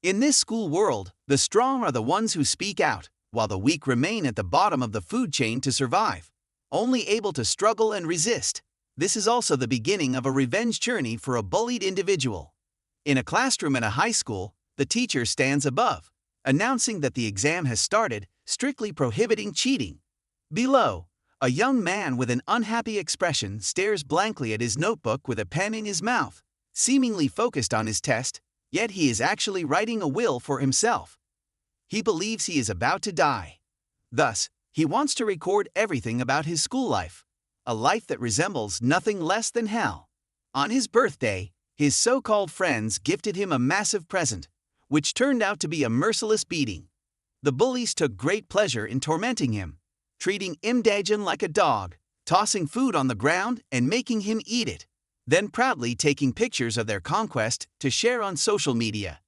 In this school world, the strong are the ones who speak out, while the weak remain at the bottom of the food chain to survive, only able to struggle and resist. This is also the beginning of a revenge journey for a bullied individual. In a classroom at a high school, the teacher stands above, announcing that the exam has started, strictly prohibiting cheating. Below, a young man with an unhappy expression stares blankly at his notebook with a pen in his mouth, seemingly focused on his test, yet he is actually writing a will for himself. He believes he is about to die. Thus, he wants to record everything about his school life, a life that resembles nothing less than hell. On his birthday, his so-called friends gifted him a massive present, which turned out to be a merciless beating. The bullies took great pleasure in tormenting him, treating Imda Jun like a dog, tossing food on the ground and making him eat it, then proudly taking pictures of their conquest to share on social media.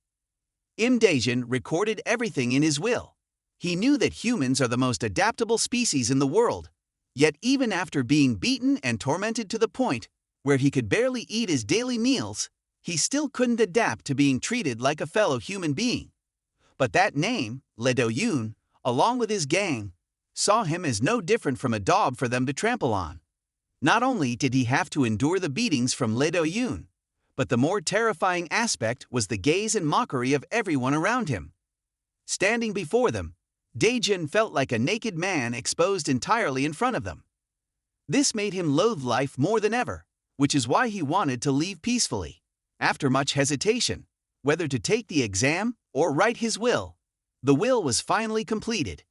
Imda Jun recorded everything in his will. He knew that humans are the most adaptable species in the world, yet even after being beaten and tormented to the point where he could barely eat his daily meals, he still couldn't adapt to being treated like a fellow human being. But that name, Yun, along with his gang, saw him as no different from a dog for them to trample on. Not only did he have to endure the beatings from Yun, but the more terrifying aspect was the gaze and mockery of everyone around him. Standing before them, Daejun felt like a naked man exposed entirely in front of them. This made him loathe life more than ever, which is why he wanted to leave peacefully. After much hesitation, whether to take the exam or write his will, the will was finally completed.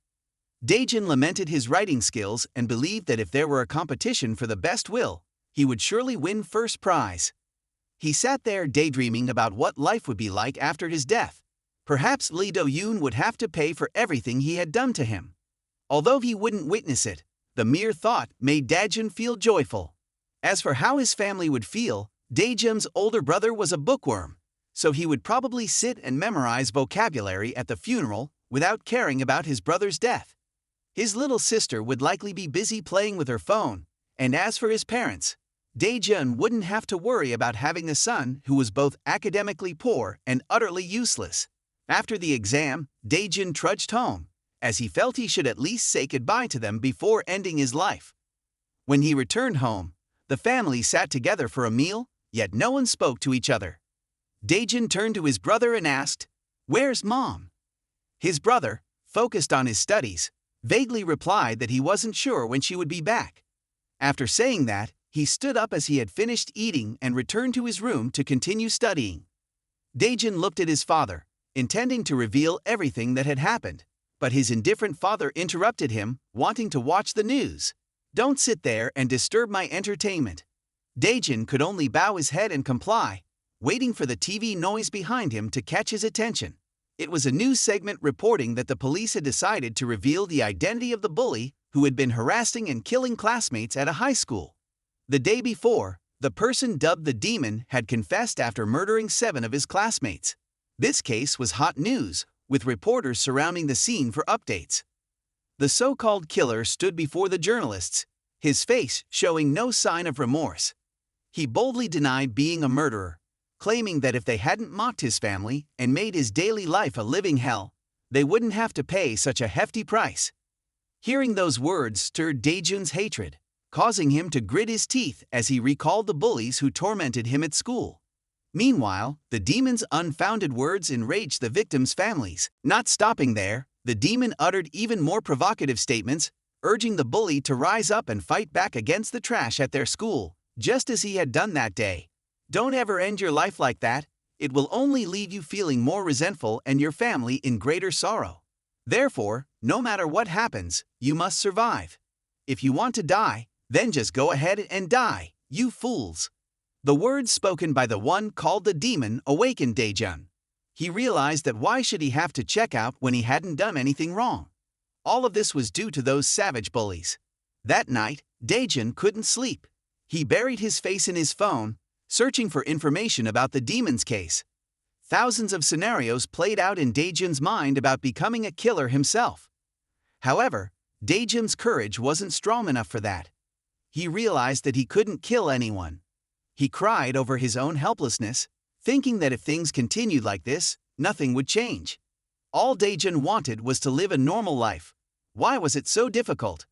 Daejun lamented his writing skills and believed that if there were a competition for the best will, he would surely win first prize. He sat there daydreaming about what life would be like after his death. Perhaps Yun would have to pay for everything he had done to him. Although he wouldn't witness it, the mere thought made Daejun feel joyful. As for how his family would feel, Daejun's older brother was a bookworm, so he would probably sit and memorize vocabulary at the funeral without caring about his brother's death. His little sister would likely be busy playing with her phone, and as for his parents, Daejun wouldn't have to worry about having a son who was both academically poor and utterly useless. After the exam, Daejun trudged home, as he felt he should at least say goodbye to them before ending his life. When he returned home, the family sat together for a meal, yet no one spoke to each other. Daejun turned to his brother and asked, "Where's Mom?" His brother, focused on his studies, vaguely replied that he wasn't sure when she would be back. After saying that, he stood up as he had finished eating and returned to his room to continue studying. Daejun looked at his father, intending to reveal everything that had happened, but his indifferent father interrupted him, wanting to watch the news. "Don't sit there and disturb my entertainment." Daejun could only bow his head and comply, waiting for the TV noise behind him to catch his attention. It was a news segment reporting that the police had decided to reveal the identity of the bully who had been harassing and killing classmates at a high school. The day before, the person dubbed the Demon had confessed after murdering 7 of his classmates. This case was hot news, with reporters surrounding the scene for updates. The so-called killer stood before the journalists, his face showing no sign of remorse. He boldly denied being a murderer, claiming that if they hadn't mocked his family and made his daily life a living hell, they wouldn't have to pay such a hefty price. Hearing those words stirred Daejun's hatred, causing him to grit his teeth as he recalled the bullies who tormented him at school. Meanwhile, the demon's unfounded words enraged the victims' families. Not stopping there, the demon uttered even more provocative statements, urging the bully to rise up and fight back against the trash at their school, just as he had done that day. "Don't ever end your life like that. It will only leave you feeling more resentful and your family in greater sorrow. Therefore, no matter what happens, you must survive. If you want to die, then just go ahead and die, you fools." The words spoken by the one called the demon awakened Daejun. He realized that why should he have to check out when he hadn't done anything wrong? All of this was due to those savage bullies. That night, Daejun couldn't sleep. He buried his face in his phone, searching for information about the demon's case. Thousands of scenarios played out in Daejun's mind about becoming a killer himself. However, Daejun's courage wasn't strong enough for that. He realized that he couldn't kill anyone. He cried over his own helplessness, thinking that if things continued like this, nothing would change. All Dae-jun wanted was to live a normal life. Why was it so difficult?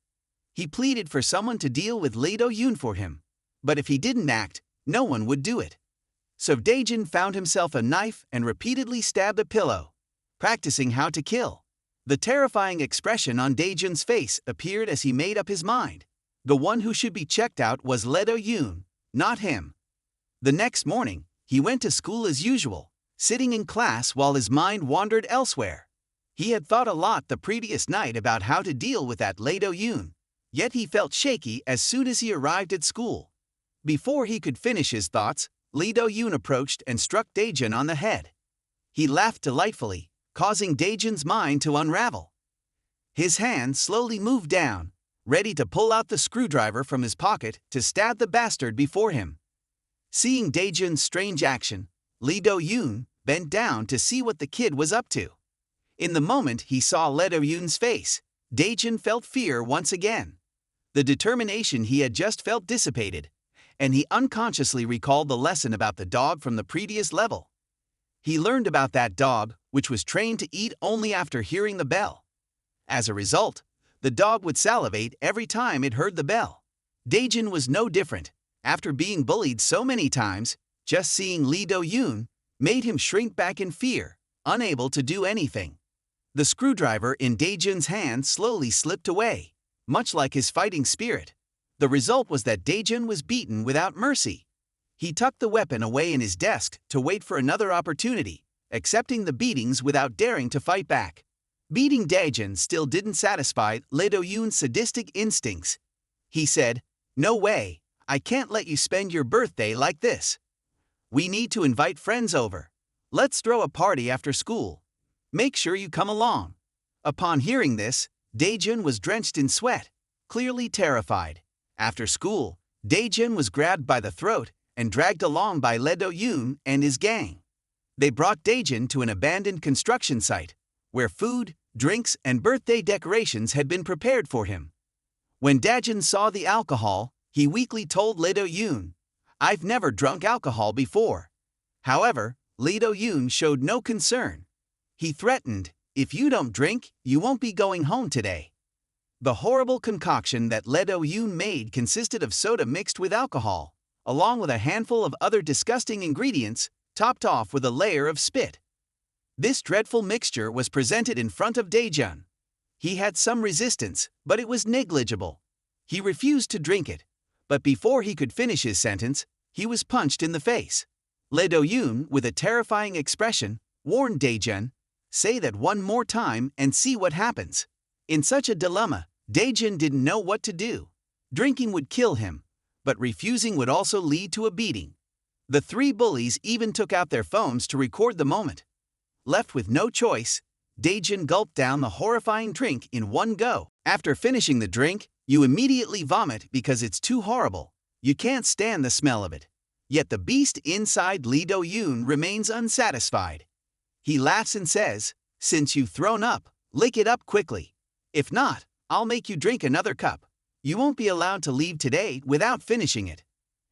He pleaded for someone to deal with Lee Do-yoon for him. But if he didn't act, no one would do it. So Dae-jun found himself a knife and repeatedly stabbed a pillow, practicing how to kill. The terrifying expression on Dae-jun's face appeared as he made up his mind. The one who should be checked out was Lee Do-yoon, not him. The next morning, he went to school as usual, sitting in class while his mind wandered elsewhere. He had thought a lot the previous night about how to deal with that Lee Do-yoon, yet he felt shaky as soon as he arrived at school. Before he could finish his thoughts, Lee Do-yoon approached and struck Dae-jun on the head. He laughed delightfully, causing Dae-jun's mind to unravel. His hand slowly moved down, ready to pull out the screwdriver from his pocket to stab the bastard before him. Seeing Dae-jun's strange action, Lee Do-yoon bent down to see what the kid was up to. In the moment he saw Lee Do-yoon's face, Dae-jun felt fear once again. The determination he had just felt dissipated, and he unconsciously recalled the lesson about the dog from the previous level. He learned about that dog, which was trained to eat only after hearing the bell. As a result, the dog would salivate every time it heard the bell. Dae-jun was no different. After being bullied so many times, just seeing Lee Do-yoon made him shrink back in fear, unable to do anything. The screwdriver in Dae-jun's hand slowly slipped away, much like his fighting spirit. The result was that Dae-jun was beaten without mercy. He tucked the weapon away in his desk to wait for another opportunity, accepting the beatings without daring to fight back. Beating Dae-jun still didn't satisfy Lee Do-yoon's sadistic instincts. He said, "No way, I can't let you spend your birthday like this. We need to invite friends over. Let's throw a party after school. Make sure you come along." Upon hearing this, Dae-jun was drenched in sweat, clearly terrified. After school, Dae-jun was grabbed by the throat and dragged along by Lee Do-yoon and his gang. They brought Dae-jun to an abandoned construction site, where food, drinks, and birthday decorations had been prepared for him. When Dae-jun saw the alcohol, he weakly told Lee Do-yoon, "I've never drunk alcohol before." However, Lee Do-yoon showed no concern. He threatened, "If you don't drink, you won't be going home today." The horrible concoction that Lee Do-yoon made consisted of soda mixed with alcohol, along with a handful of other disgusting ingredients, topped off with a layer of spit. This dreadful mixture was presented in front of Dae-jun. He had some resistance, but it was negligible. He refused to drink it, but before he could finish his sentence, he was punched in the face. Lee Do-yoon, with a terrifying expression, warned Dae-jun, "Say that one more time and see what happens." In such a dilemma, Dae-jun didn't know what to do. Drinking would kill him, but refusing would also lead to a beating. The three bullies even took out their phones to record the moment. Left with no choice, Dae-jun gulped down the horrifying drink in one go. After finishing the drink, you immediately vomit because it's too horrible. You can't stand the smell of it. Yet the beast inside Lee Do-yoon remains unsatisfied. He laughs and says, "Since you've thrown up, lick it up quickly. If not, I'll make you drink another cup. You won't be allowed to leave today without finishing it."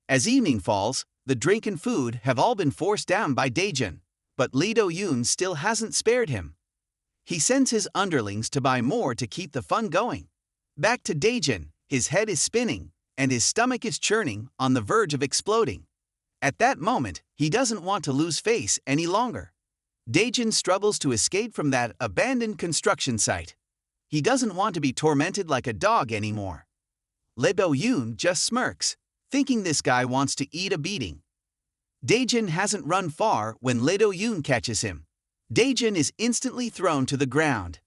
As evening falls, the drink and food have all been forced down by Dae-jun, but Lee Do-yoon still hasn't spared him. He sends his underlings to buy more to keep the fun going. Back to Dae-jun, his head is spinning, and his stomach is churning on the verge of exploding. At that moment, he doesn't want to lose face any longer. Dae-jun struggles to escape from that abandoned construction site. He doesn't want to be tormented like a dog anymore. Lee Do-yoon just smirks, thinking this guy wants to eat a beating. Dae-jun hasn't run far when Lee Do-yoon catches him. Dae-jun is instantly thrown to the ground.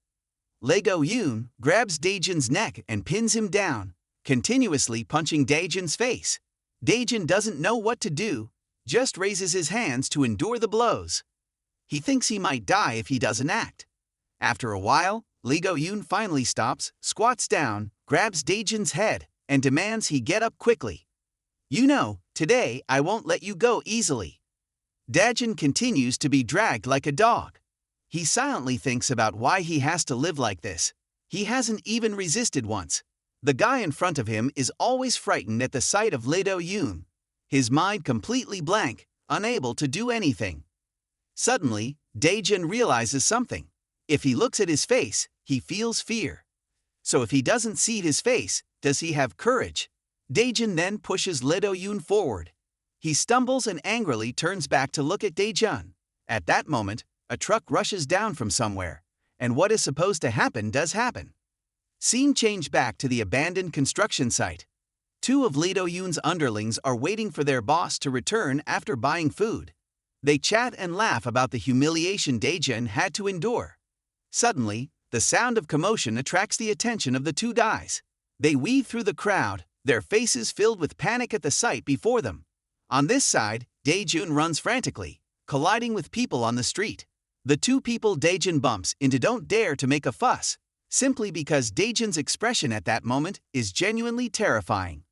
Lee Do-yoon grabs Dae-jun's neck and pins him down, continuously punching Dae-jun's face. Dae-jun doesn't know what to do, just raises his hands to endure the blows. He thinks he might die if he doesn't act. After a while, Lee Do-yoon finally stops, squats down, grabs Dae-jun's head, and demands he get up quickly. "You know, today I won't let you go easily." Dae-jun continues to be dragged like a dog. He silently thinks about why he has to live like this. He hasn't even resisted once. The guy in front of him is always frightened at the sight of Lee Do-yoon, his mind completely blank, unable to do anything. Suddenly, Jun realizes something. If he looks at his face, he feels fear. So if he doesn't see his face, does he have courage? Jun then pushes Lee Do-yoon forward. He stumbles and angrily turns back to look at Jun. At that moment, a truck rushes down from somewhere, and what is supposed to happen does happen. Scene change back to the abandoned construction site. Two of Lee Do-yoon's underlings are waiting for their boss to return after buying food. They chat and laugh about the humiliation Jun had to endure. Suddenly, the sound of commotion attracts the attention of the two guys. They weave through the crowd, their faces filled with panic at the sight before them. On this side, Jun runs frantically, colliding with people on the street. The two people Jun bumps into don't dare to make a fuss, simply because Jun's expression at that moment is genuinely terrifying.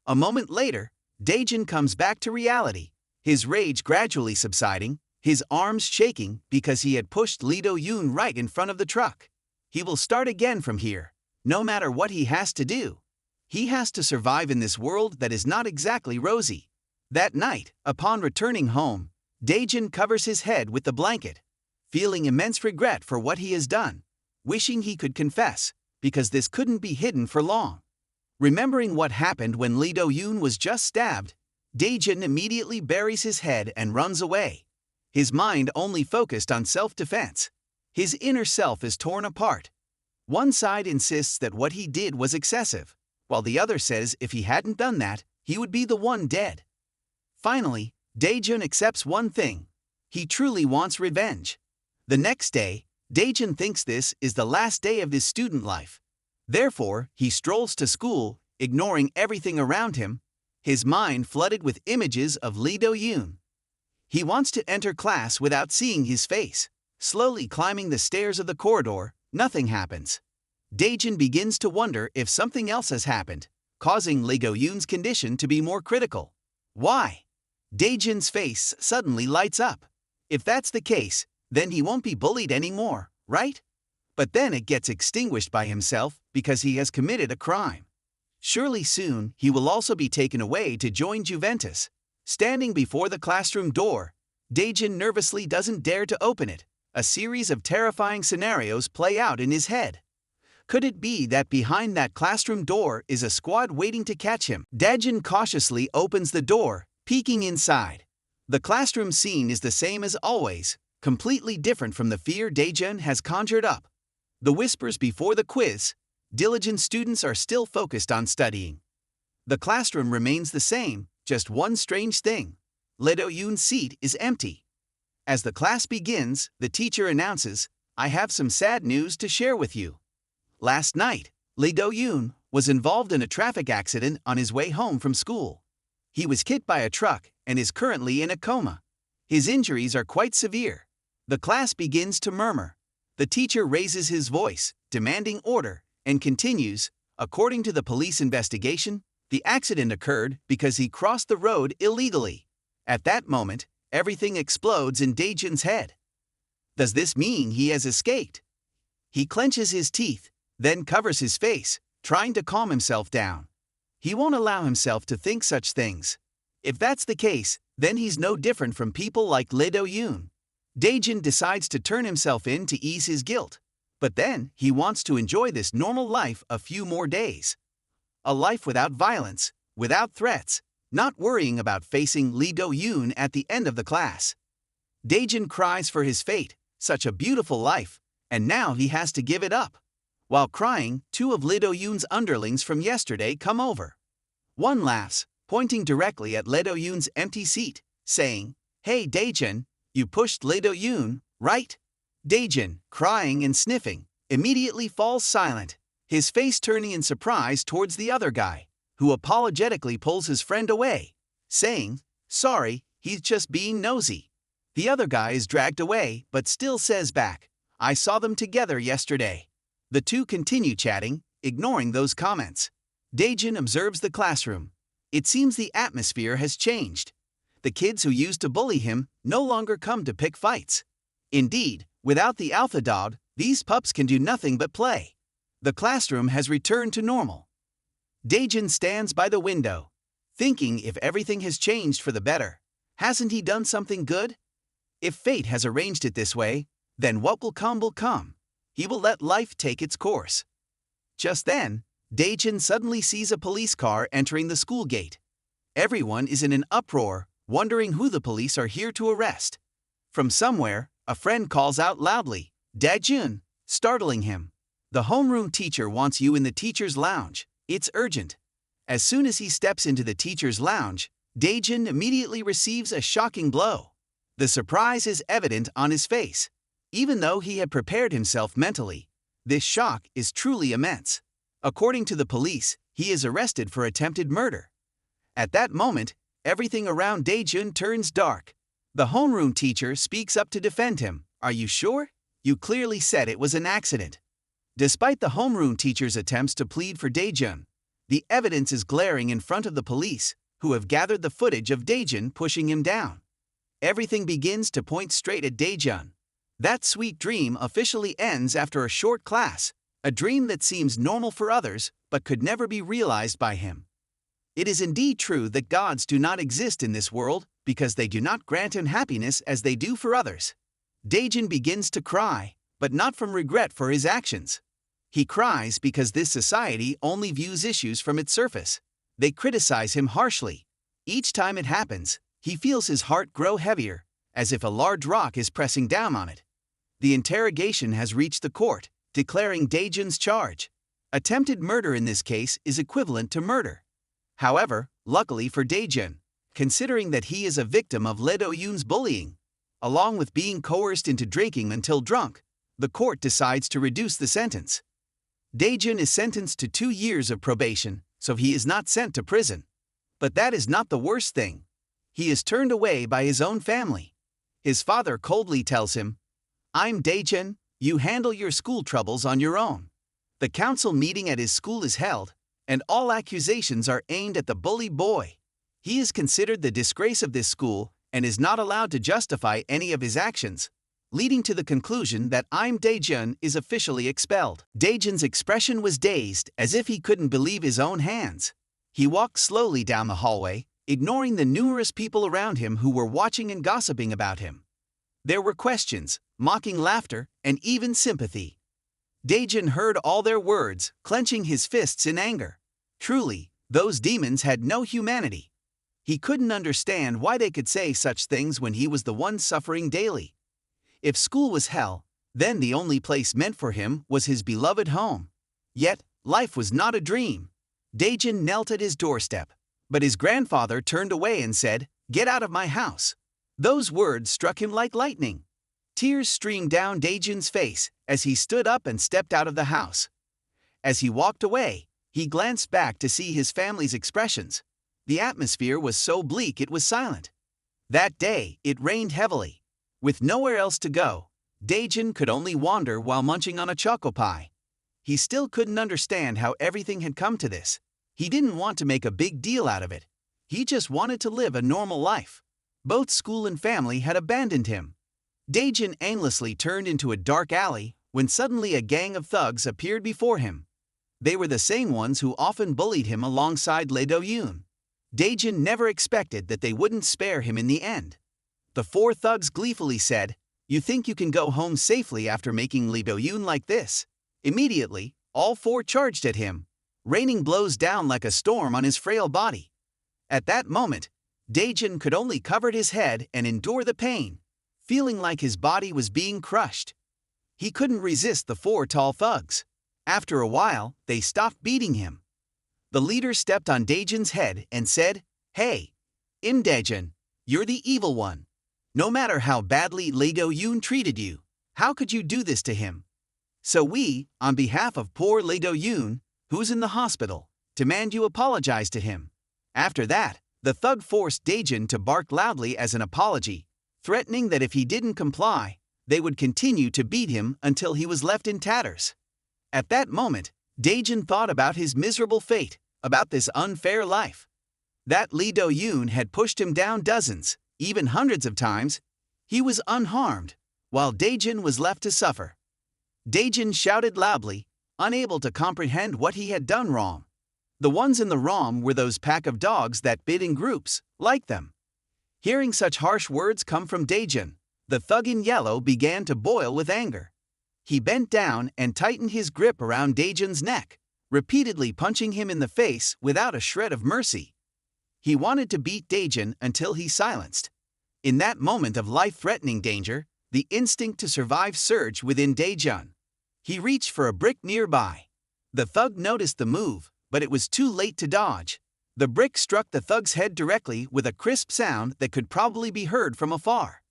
A moment later, Jun comes back to reality, his rage gradually subsiding, his arms shaking because he had pushed Lee Do-yoon right in front of the truck. He will start again from here, no matter what he has to do. He has to survive in this world that is not exactly rosy. That night, upon returning home, Jun covers his head with the blanket, feeling immense regret for what he has done, wishing he could confess, because this couldn't be hidden for long. Remembering what happened when Lee Do-yoon was just stabbed, Jun immediately buries his head and runs away. His mind only focused on self-defense. His inner self is torn apart. One side insists that what he did was excessive, while the other says if he hadn't done that, he would be the one dead. Finally, Jun accepts one thing. He truly wants revenge. The next day, Jun thinks this is the last day of his student life. Therefore, he strolls to school, ignoring everything around him, his mind flooded with images of Lee Do-yoon. He wants to enter class without seeing his face. Slowly climbing the stairs of the corridor, nothing happens. Jun begins to wonder if something else has happened, causing Lee Do-yoon's condition to be more critical. Why? Jun's face suddenly lights up. If that's the case, then he won't be bullied anymore, right? But then it gets extinguished by himself because he has committed a crime. Surely soon he will also be taken away to join Juventus. Standing before the classroom door, Jun nervously doesn't dare to open it. A series of terrifying scenarios play out in his head. Could it be that behind that classroom door is a squad waiting to catch him? Jun cautiously opens the door, peeking inside. The classroom scene is the same as always, completely different from the fear Jun has conjured up. The whispers before the quiz, diligent students are still focused on studying. The classroom remains the same, just one strange thing. Lee Do-yoon's seat is empty. As the class begins, the teacher announces, "I have some sad news to share with you. Last night, Lee Do-yoon was involved in a traffic accident on his way home from school. He was hit by a truck and is currently in a coma. His injuries are quite severe." The class begins to murmur. The teacher raises his voice, demanding order, and continues, "According to the police investigation, the accident occurred because he crossed the road illegally." At that moment, everything explodes in Jun's head. Does this mean he has escaped? He clenches his teeth, then covers his face, trying to calm himself down. He won't allow himself to think such things. If that's the case, then he's no different from people like Lee Do-yoon. Jun decides to turn himself in to ease his guilt. But then, he wants to enjoy this normal life a few more days. A life without violence, without threats, not worrying about facing Lee Do-yoon at the end of the class. Jun cries for his fate, such a beautiful life, and now he has to give it up. While crying, two of Lee Do-yoon's underlings from yesterday come over. One laughs, pointing directly at Lee Do-yoon's empty seat, saying, "Hey Jun, you pushed Lee Do-yoon, right?" Jun, crying and sniffing, immediately falls silent, his face turning in surprise towards the other guy, who apologetically pulls his friend away, saying, "Sorry, he's just being nosy." The other guy is dragged away but still says back, "I saw them together yesterday." The two continue chatting, ignoring those comments. Jun observes the classroom. It seems the atmosphere has changed. The kids who used to bully him no longer come to pick fights. Indeed, without the alpha dog, these pups can do nothing but play. The classroom has returned to normal. Jun stands by the window, thinking if everything has changed for the better. Hasn't he done something good? If fate has arranged it this way, then what will come will come. He will let life take its course. Just then, Dae-jin suddenly sees a police car entering the school gate. Everyone is in an uproar, wondering who the police are here to arrest. From somewhere, a friend calls out loudly, "Dae-jun," startling him. "The homeroom teacher wants you in the teacher's lounge. It's urgent." As soon as he steps into the teacher's lounge, Dae-jun immediately receives a shocking blow. The surprise is evident on his face. Even though he had prepared himself mentally, this shock is truly immense. According to the police, he is arrested for attempted murder. At that moment, everything around Dae-jun turns dark. The homeroom teacher speaks up to defend him. "Are you sure? You clearly said it was an accident." Despite the homeroom teacher's attempts to plead for Dae-jun, the evidence is glaring in front of the police, who have gathered the footage of Dae-jun pushing him down. Everything begins to point straight at Dae-jun. That sweet dream officially ends after a short class, a dream that seems normal for others but could never be realized by him. It is indeed true that gods do not exist in this world because they do not grant him happiness as they do for others. Dae-jun begins to cry, but not from regret for his actions. He cries because this society only views issues from its surface. They criticize him harshly. Each time it happens, he feels his heart grow heavier, as if a large rock is pressing down on it. The interrogation has reached the court, declaring Dae-jun's charge. Attempted murder in this case is equivalent to murder. However, luckily for Dae-jun, considering that he is a victim of Lee Do-yoon's bullying, along with being coerced into drinking until drunk, the court decides to reduce the sentence. Dae-jun is sentenced to 2 years of probation, so he is not sent to prison. But that is not the worst thing. He is turned away by his own family. His father coldly tells him, "I'm Dae-jun, you handle your school troubles on your own." The council meeting at his school is held, and all accusations are aimed at the bully boy. He is considered the disgrace of this school and is not allowed to justify any of his actions, leading to the conclusion that I'm Dae-jun is officially expelled. Dae-jun's expression was dazed, as if he couldn't believe his own hands. He walked slowly down the hallway, ignoring the numerous people around him who were watching and gossiping about him. There were questions, mocking laughter, and even sympathy. Dae-jun heard all their words, clenching his fists in anger. Truly, those demons had no humanity. He couldn't understand why they could say such things when he was the one suffering daily. If school was hell, then the only place meant for him was his beloved home. Yet, life was not a dream. Dae-jun knelt at his doorstep, but his grandfather turned away and said, "Get out of my house." Those words struck him like lightning. Tears streamed down Dae-jun's face as he stood up and stepped out of the house. As he walked away, he glanced back to see his family's expressions. The atmosphere was so bleak it was silent. That day, it rained heavily. With nowhere else to go, Dae-jun could only wander while munching on a choco pie. He still couldn't understand how everything had come to this. He didn't want to make a big deal out of it. He just wanted to live a normal life. Both school and family had abandoned him. Dae-jun aimlessly turned into a dark alley when suddenly a gang of thugs appeared before him. They were the same ones who often bullied him alongside Lee Do-yoon. Dae-jun never expected that they wouldn't spare him in the end. The 4 thugs gleefully said, "You think you can go home safely after making Lee Do-yoon like this?" Immediately, all 4 charged at him, raining blows down like a storm on his frail body. At that moment, Dae-jun could only cover his head and endure the pain, feeling like his body was being crushed. He couldn't resist the 4 tall thugs. After a while, they stopped beating him. The leader stepped on Dae-jun's head and said, "Hey, Imda Jun, you're the evil one. No matter how badly Lee Do-yoon treated you, how could you do this to him? So we, on behalf of poor Lee Do-yoon, who's in the hospital, demand you apologize to him." After that, the thug forced Dae-jun to bark loudly as an apology, threatening that if he didn't comply, they would continue to beat him until he was left in tatters. At that moment, Dae-jun thought about his miserable fate, about this unfair life. That Lee Do-yoon had pushed him down dozens, even hundreds of times. He was unharmed, while Dae-jun was left to suffer. Dae-jun shouted loudly, unable to comprehend what he had done wrong. The ones in the wrong were those pack of dogs that bit in groups, like them. Hearing such harsh words come from Dae-jun, The thug in yellow began to boil with anger. He bent down and tightened his grip around Daejun's neck, repeatedly punching him in the face without a shred of mercy. He wanted to beat Daejun until he silenced. In that moment of life-threatening danger, the instinct to survive surged within Daejun. He reached for a brick nearby. The thug noticed the move, but it was too late to dodge. The brick struck the thug's head directly with a crisp sound that could probably be heard from afar.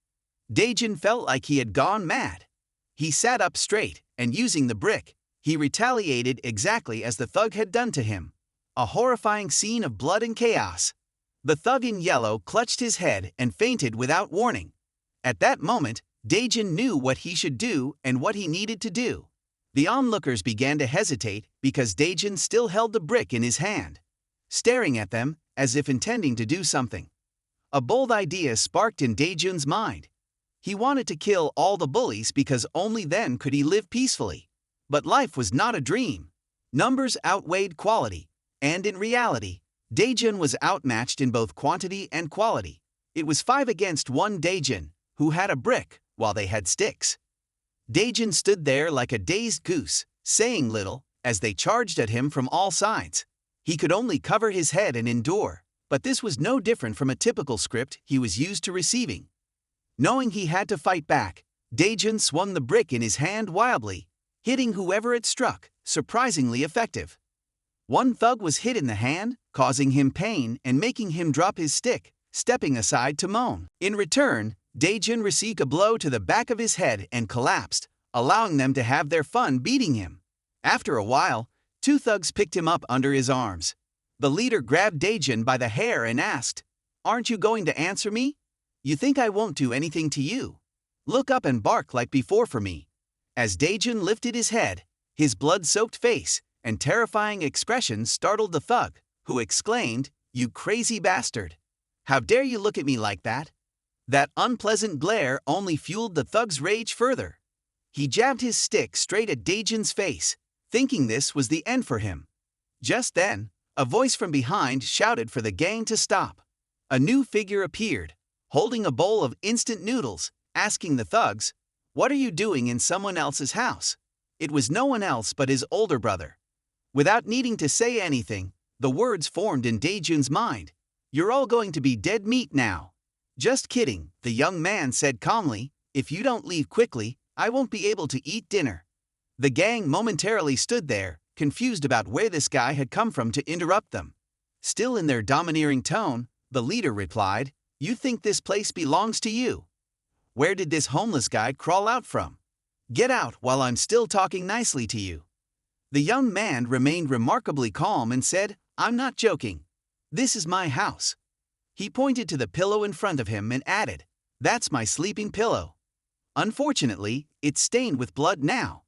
Daejun felt like he had gone mad. He sat up straight, and using the brick, he retaliated exactly as the thug had done to him. A horrifying scene of blood and chaos. The thug in yellow clutched his head and fainted without warning. At that moment, Daejun knew what he should do and what he needed to do. The onlookers began to hesitate because Daejun still held the brick in his hand, staring at them as if intending to do something. A bold idea sparked in Daejun's mind. He wanted to kill all the bullies because only then could he live peacefully. But life was not a dream. Numbers outweighed quality, and in reality, Daejun was outmatched in both quantity and quality. It was 5 against 1 Daejun, who had a brick, while they had sticks. Daejun stood there like a dazed goose, saying little, as they charged at him from all sides. He could only cover his head and endure, but this was no different from a typical script he was used to receiving. Knowing he had to fight back, Daejun swung the brick in his hand wildly, hitting whoever it struck, surprisingly effective. One thug was hit in the hand, causing him pain and making him drop his stick, stepping aside to moan. In return, Daejun received a blow to the back of his head and collapsed, allowing them to have their fun beating him. After a while, 2 thugs picked him up under his arms. The leader grabbed Daejun by the hair and asked, "Aren't you going to answer me? You think I won't do anything to you? Look up and bark like before for me." As Daejun lifted his head, his blood-soaked face and terrifying expression startled the thug, who exclaimed, "You crazy bastard! How dare you look at me like that?" That unpleasant glare only fueled the thug's rage further. He jabbed his stick straight at Daejun's face, thinking this was the end for him. Just then, a voice from behind shouted for the gang to stop. A new figure appeared, holding a bowl of instant noodles, asking the thugs, "What are you doing in someone else's house?" It was no one else but his older brother. Without needing to say anything, the words formed in Daejun's mind. "You're all going to be dead meat now." "Just kidding," the young man said calmly. "If you don't leave quickly, I won't be able to eat dinner." The gang momentarily stood there, confused about where this guy had come from to interrupt them. Still in their domineering tone, the leader replied, "You think this place belongs to you? Where did this homeless guy crawl out from? Get out while I'm still talking nicely to you." The young man remained remarkably calm and said, "I'm not joking. This is my house." He pointed to the pillow in front of him and added, "That's my sleeping pillow. Unfortunately, it's stained with blood now."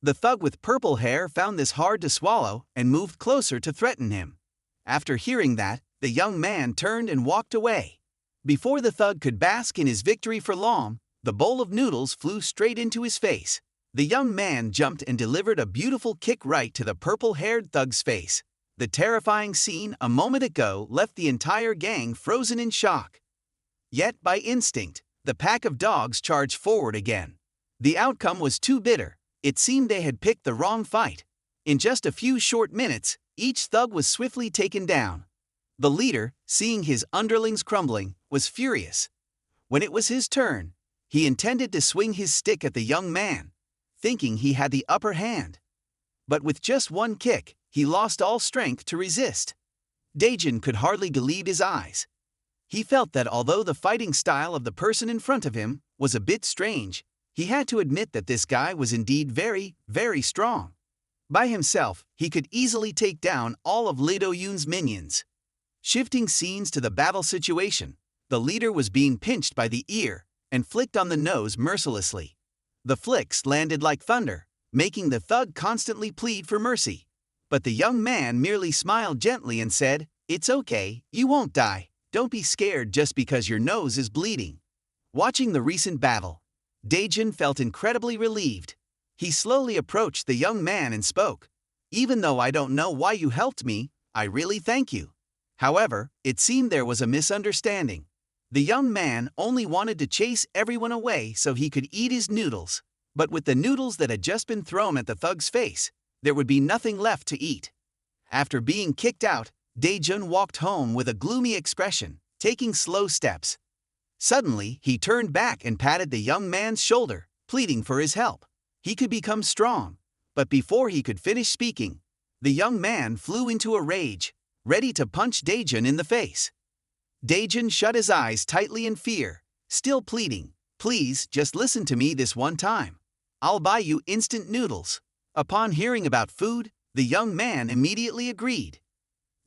The thug with purple hair found this hard to swallow and moved closer to threaten him. After hearing that, the young man turned and walked away. Before the thug could bask in his victory for long, the bowl of noodles flew straight into his face. The young man jumped and delivered a beautiful kick right to the purple-haired thug's face. The terrifying scene a moment ago left the entire gang frozen in shock. Yet, by instinct, the pack of dogs charged forward again. The outcome was too bitter. It seemed they had picked the wrong fight. In just a few short minutes, each thug was swiftly taken down. The leader, seeing his underlings crumbling, was furious. When it was his turn, he intended to swing his stick at the young man, thinking he had the upper hand. But with just one kick, he lost all strength to resist. Daejun could hardly believe his eyes. He felt that although the fighting style of the person in front of him was a bit strange, he had to admit that this guy was indeed very, very strong. By himself, he could easily take down all of Lee Do-yoon's minions. Shifting scenes to the battle situation, the leader was being pinched by the ear and flicked on the nose mercilessly. The flicks landed like thunder, making the thug constantly plead for mercy. But the young man merely smiled gently and said, "It's okay, you won't die. Don't be scared just because your nose is bleeding." Watching the recent battle, Daejun felt incredibly relieved. He slowly approached the young man and spoke, "Even though I don't know why you helped me, I really thank you. However, it seemed there was a misunderstanding. The young man only wanted to chase everyone away so he could eat his noodles. But with the noodles that had just been thrown at the thug's face, there would be nothing left to eat. After being kicked out, Jun walked home with a gloomy expression, taking slow steps. Suddenly, he turned back and patted the young man's shoulder, pleading for his help. He could become strong. But before he could finish speaking, the young man flew into a rage, ready to punch Jun in the face. Jun shut his eyes tightly in fear, still pleading, "Please, just listen to me this one time. I'll buy you instant noodles." Upon hearing about food, the young man immediately agreed.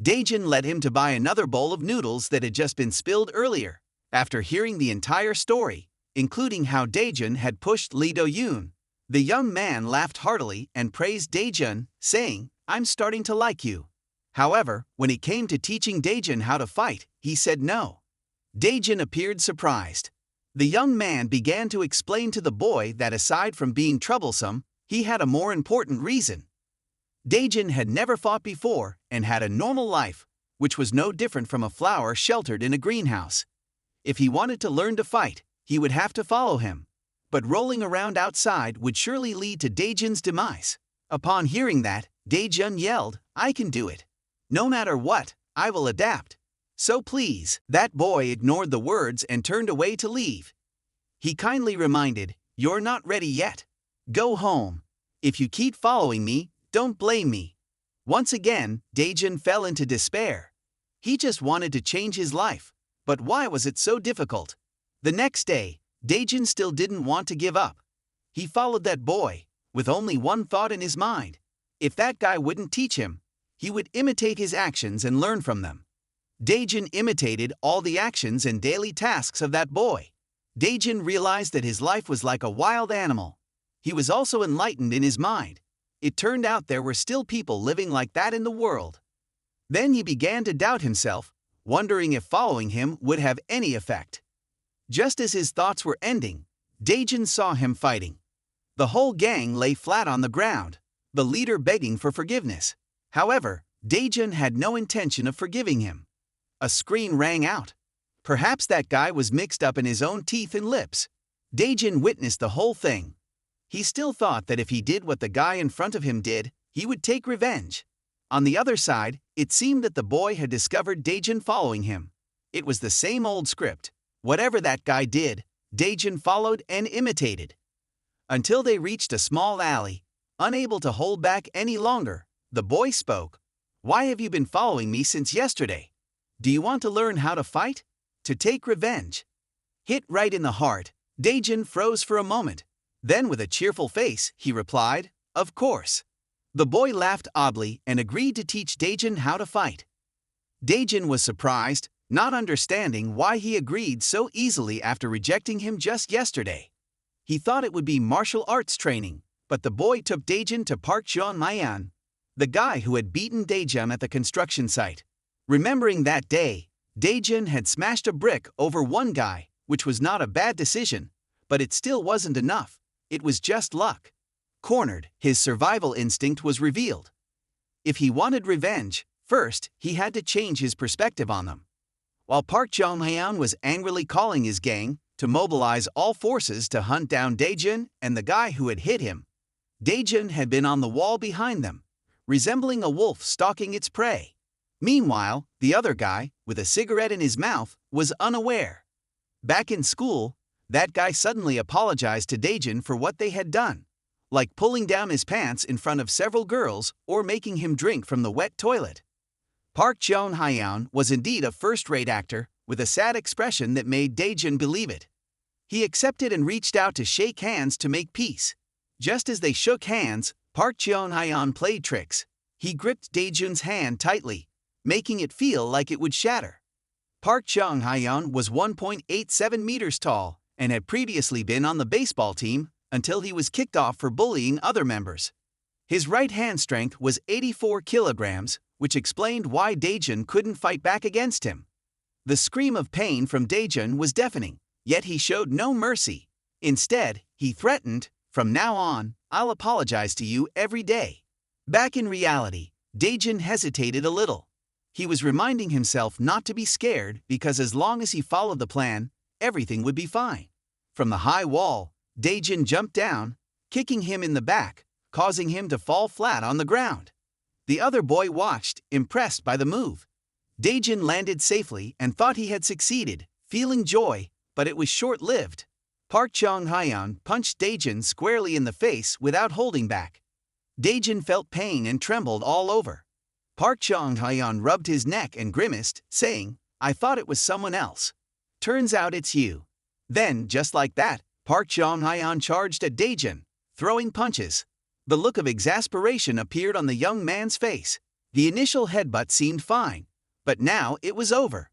Jun led him to buy another bowl of noodles that had just been spilled earlier. After hearing the entire story, including how Jun had pushed Lee Do-yoon, the young man laughed heartily and praised Jun, saying, "I'm starting to like you." However, when it came to teaching Jun how to fight, he said no. Jun appeared surprised. The young man began to explain to the boy that aside from being troublesome, he had a more important reason. Jun had never fought before and had a normal life, which was no different from a flower sheltered in a greenhouse. If he wanted to learn to fight, he would have to follow him. But rolling around outside would surely lead to Jun's demise. Upon hearing that, Jun yelled, "I can do it. No matter what, I will adapt. So please." That boy ignored the words and turned away to leave. He kindly reminded, "You're not ready yet. Go home. If you keep following me, don't blame me." Once again, Jun fell into despair. He just wanted to change his life. But why was it so difficult? The next day, Jun still didn't want to give up. He followed that boy, with only one thought in his mind. If that guy wouldn't teach him, he would imitate his actions and learn from them. Jun imitated all the actions and daily tasks of that boy. Jun realized that his life was like a wild animal. He was also enlightened in his mind. It turned out there were still people living like that in the world. Then he began to doubt himself, wondering if following him would have any effect. Just as his thoughts were ending, Jun saw him fighting. The whole gang lay flat on the ground, the leader begging for forgiveness. However, Jun had no intention of forgiving him. A scream rang out. Perhaps that guy was mixed up in his own teeth and lips. Jun witnessed the whole thing. He still thought that if he did what the guy in front of him did, he would take revenge. On the other side, it seemed that the boy had discovered Jun following him. It was the same old script. Whatever that guy did, Jun followed and imitated. Until they reached a small alley. Unable to hold back any longer, the boy spoke. "Why have you been following me since yesterday? Do you want to learn how to fight? To take revenge?" Hit right in the heart, Jun froze for a moment. Then with a cheerful face, he replied, "Of course." The boy laughed oddly and agreed to teach Jun how to fight. Jun was surprised, not understanding why he agreed so easily after rejecting him just yesterday. He thought it would be martial arts training, but the boy took Jun to Park Jeon-mayan, the guy who had beaten Jun at the construction site. Remembering that day, Jun had smashed a brick over one guy, which was not a bad decision, but it still wasn't enough. It was just luck. Cornered, his survival instinct was revealed. If he wanted revenge, first, he had to change his perspective on them. While Park Jeon-mayan was angrily calling his gang to mobilize all forces to hunt down Jun and the guy who had hit him, Jun had been on the wall behind them, resembling a wolf stalking its prey. Meanwhile, the other guy, with a cigarette in his mouth, was unaware. Back in school, that guy suddenly apologized to Jun for what they had done, like pulling down his pants in front of several girls or making him drink from the wet toilet. Park Jeon-mayan was indeed a first-rate actor, with a sad expression that made Jun believe it. He accepted and reached out to shake hands to make peace. Just as they shook hands, Park Jeon-mayan played tricks. He gripped Jun's hand tightly, making it feel like it would shatter. Park Jeon-mayan was 1.87 meters tall and had previously been on the baseball team until he was kicked off for bullying other members. His right hand strength was 84 kilograms, which explained why Jun couldn't fight back against him. The scream of pain from Jun was deafening, yet he showed no mercy. Instead, he threatened, "From now on, I'll apologize to you every day." Back in reality, Jun hesitated a little. He was reminding himself not to be scared because as long as he followed the plan, everything would be fine. From the high wall, Daejin jumped down, kicking him in the back, causing him to fall flat on the ground. The other boy watched, impressed by the move. Daejin landed safely and thought he had succeeded, feeling joy, but it was short-lived. Park Jong-hyun punched Daejin squarely in the face without holding back. Daejin felt pain and trembled all over. Park Jong-hyun rubbed his neck and grimaced, saying, "I thought it was someone else. Turns out it's you." Then, just like that, Park Jong-hyun charged at Daejin, throwing punches. The look of exasperation appeared on the young man's face. The initial headbutt seemed fine, but now it was over.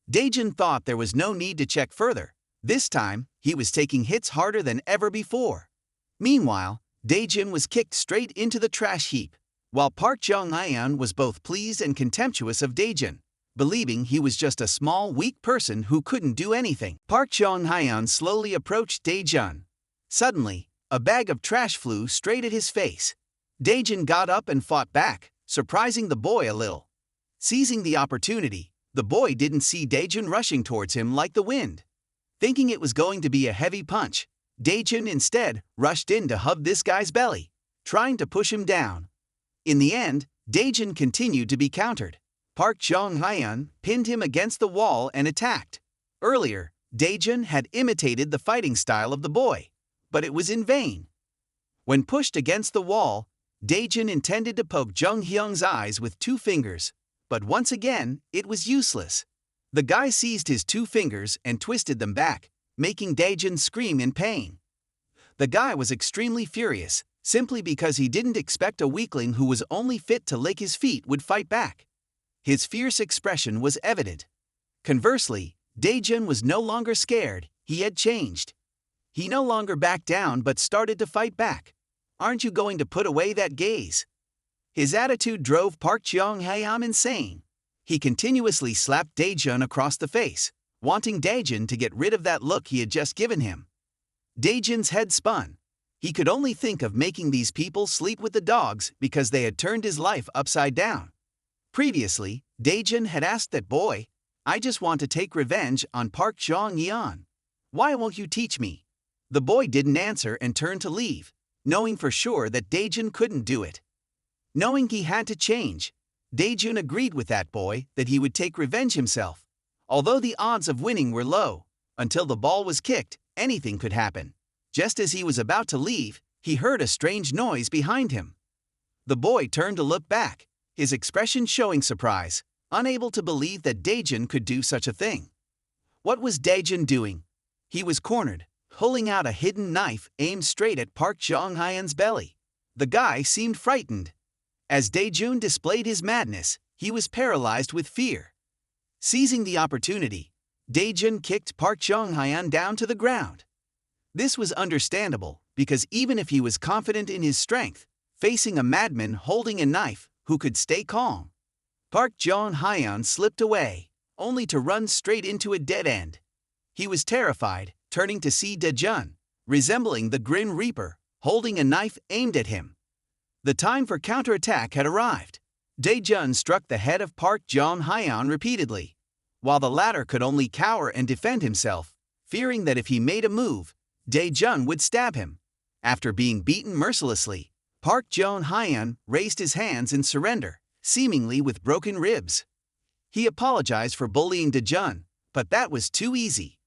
Daejin thought there was no need to check further. This time, he was taking hits harder than ever before. Meanwhile, Daejin was kicked straight into the trash heap, while Park Jong-hyun was both pleased and contemptuous of Daejin, believing he was just a small, weak person who couldn't do anything. Park Jong-hyun slowly approached Daejin. Suddenly, a bag of trash flew straight at his face. Daejin got up and fought back, surprising the boy a little. Seizing the opportunity, the boy didn't see Daejin rushing towards him like the wind. Thinking it was going to be a heavy punch, Daejin instead rushed in to hug this guy's belly, trying to push him down. In the end, Daejin continued to be countered. Park Jong-hyun pinned him against the wall and attacked. Earlier, Daejin had imitated the fighting style of the boy, but it was in vain. When pushed against the wall, Daejin intended to poke Jung-hyung's eyes with 2 fingers, but once again, it was useless. The guy seized his 2 fingers and twisted them back, making Daejin scream in pain. The guy was extremely furious, simply because he didn't expect a weakling who was only fit to lick his feet would fight back. His fierce expression was evident. Conversely, Daejin was no longer scared, he had changed. He no longer backed down but started to fight back. "Aren't you going to put away that gaze?" His attitude drove Park Jong-hyun insane. He continuously slapped Daejin across the face, wanting Daejin to get rid of that look he had just given him. Daejin's head spun. He could only think of making these people sleep with the dogs because they had turned his life upside down. Previously, Daejin had asked that boy, "I just want to take revenge on Park Jong-hyun. Why won't you teach me?" The boy didn't answer and turned to leave, knowing for sure that Daejin couldn't do it. Knowing he had to change, Daejin agreed with that boy that he would take revenge himself. Although the odds of winning were low, until the ball was kicked, anything could happen. Just as he was about to leave, he heard a strange noise behind him. The boy turned to look back, his expression showing surprise, unable to believe that Daejin could do such a thing. What was Daejin doing? He was cornered, pulling out a hidden knife aimed straight at Park Jong-hyun's belly. The guy seemed frightened. As Daejin displayed his madness, he was paralyzed with fear. Seizing the opportunity, Daejin kicked Park Jong-hyun down to the ground. This was understandable, because even if he was confident in his strength, facing a madman holding a knife who could stay calm, Park Jong-hyun slipped away, only to run straight into a dead end. He was terrified, turning to see Daejin, resembling the Grim Reaper, holding a knife aimed at him. The time for counterattack had arrived. Daejin struck the head of Park Jong-hyun repeatedly, while the latter could only cower and defend himself, fearing that if he made a move, Daejin would stab him. After being beaten mercilessly, Park Jong-hyun raised his hands in surrender, seemingly with broken ribs. He apologized for bullying Daejin, but that was too easy.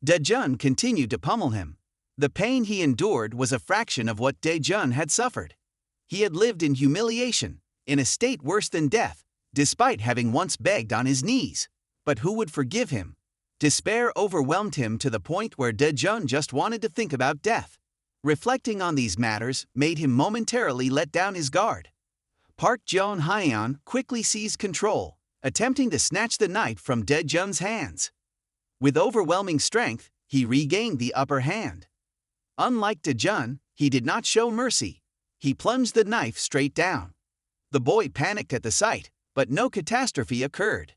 Daejin continued to pummel him. The pain he endured was a fraction of what Daejin had suffered. He had lived in humiliation, in a state worse than death, despite having once begged on his knees. But who would forgive him? Despair overwhelmed him to the point where Daejin just wanted to think about death. Reflecting on these matters made him momentarily let down his guard. Park Jong-hyun quickly seized control, attempting to snatch the knife from Daejin's hands. With overwhelming strength, he regained the upper hand. Unlike Daejin, he did not show mercy. He plunged the knife straight down. The boy panicked at the sight, but no catastrophe occurred.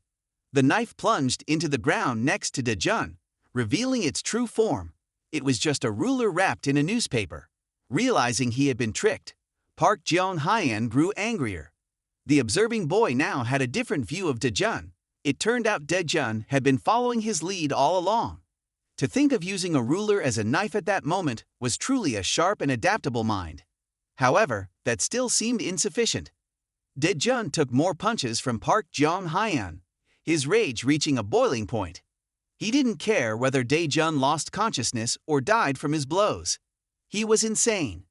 The knife plunged into the ground next to Daejin, revealing its true form. It was just a ruler wrapped in a newspaper. Realizing he had been tricked, Park Jong-hyun grew angrier. The observing boy now had a different view of Jun. It turned out Jun had been following his lead all along. To think of using a ruler as a knife at that moment was truly a sharp and adaptable mind. However, that still seemed insufficient. Jun took more punches from Park Jong-hyun, his rage reaching a boiling point. He didn't care whether Jun lost consciousness or died from his blows. He was insane.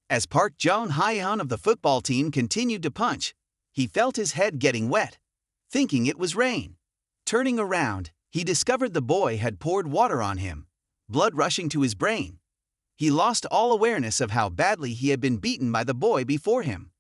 As Park Jong-hyun of the football team continued to punch, he felt his head getting wet, thinking it was rain. Turning around, he discovered the boy had poured water on him, blood rushing to his brain. He lost all awareness of how badly he had been beaten by the boy before him.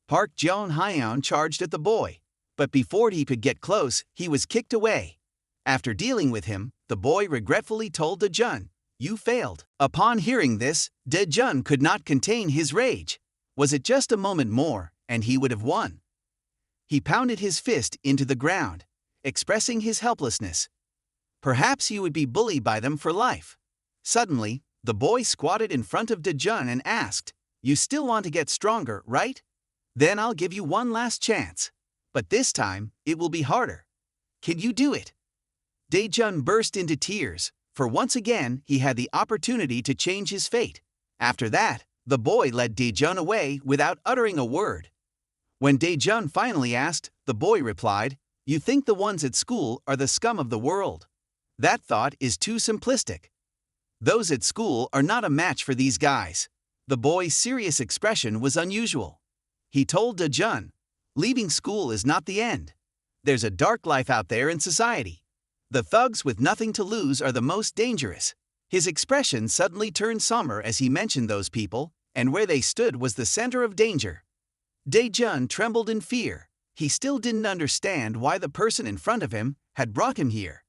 Park Jong-hyun charged at the boy, but before he could get close, he was kicked away. After dealing with him, the boy regretfully told Jun, "You failed." Upon hearing this, Jun could not contain his rage. Was it just a moment more, and he would have won? He pounded his fist into the ground, expressing his helplessness. Perhaps he would be bullied by them for life. Suddenly, the boy squatted in front of Jun and asked, "You still want to get stronger, right? Then I'll give you one last chance. But this time, it will be harder. Can you do it?" Jun burst into tears, for once again he had the opportunity to change his fate. After that, the boy led Jun away without uttering a word. When Jun finally asked, the boy replied, "You think the ones at school are the scum of the world. That thought is too simplistic. Those at school are not a match for these guys." The boy's serious expression was unusual. He told Jun, "Leaving school is not the end. There's a dark life out there in society. The thugs with nothing to lose are the most dangerous." His expression suddenly turned somber as he mentioned those people, and where they stood was the center of danger. Jun trembled in fear. He still didn't understand why the person in front of him had brought him here.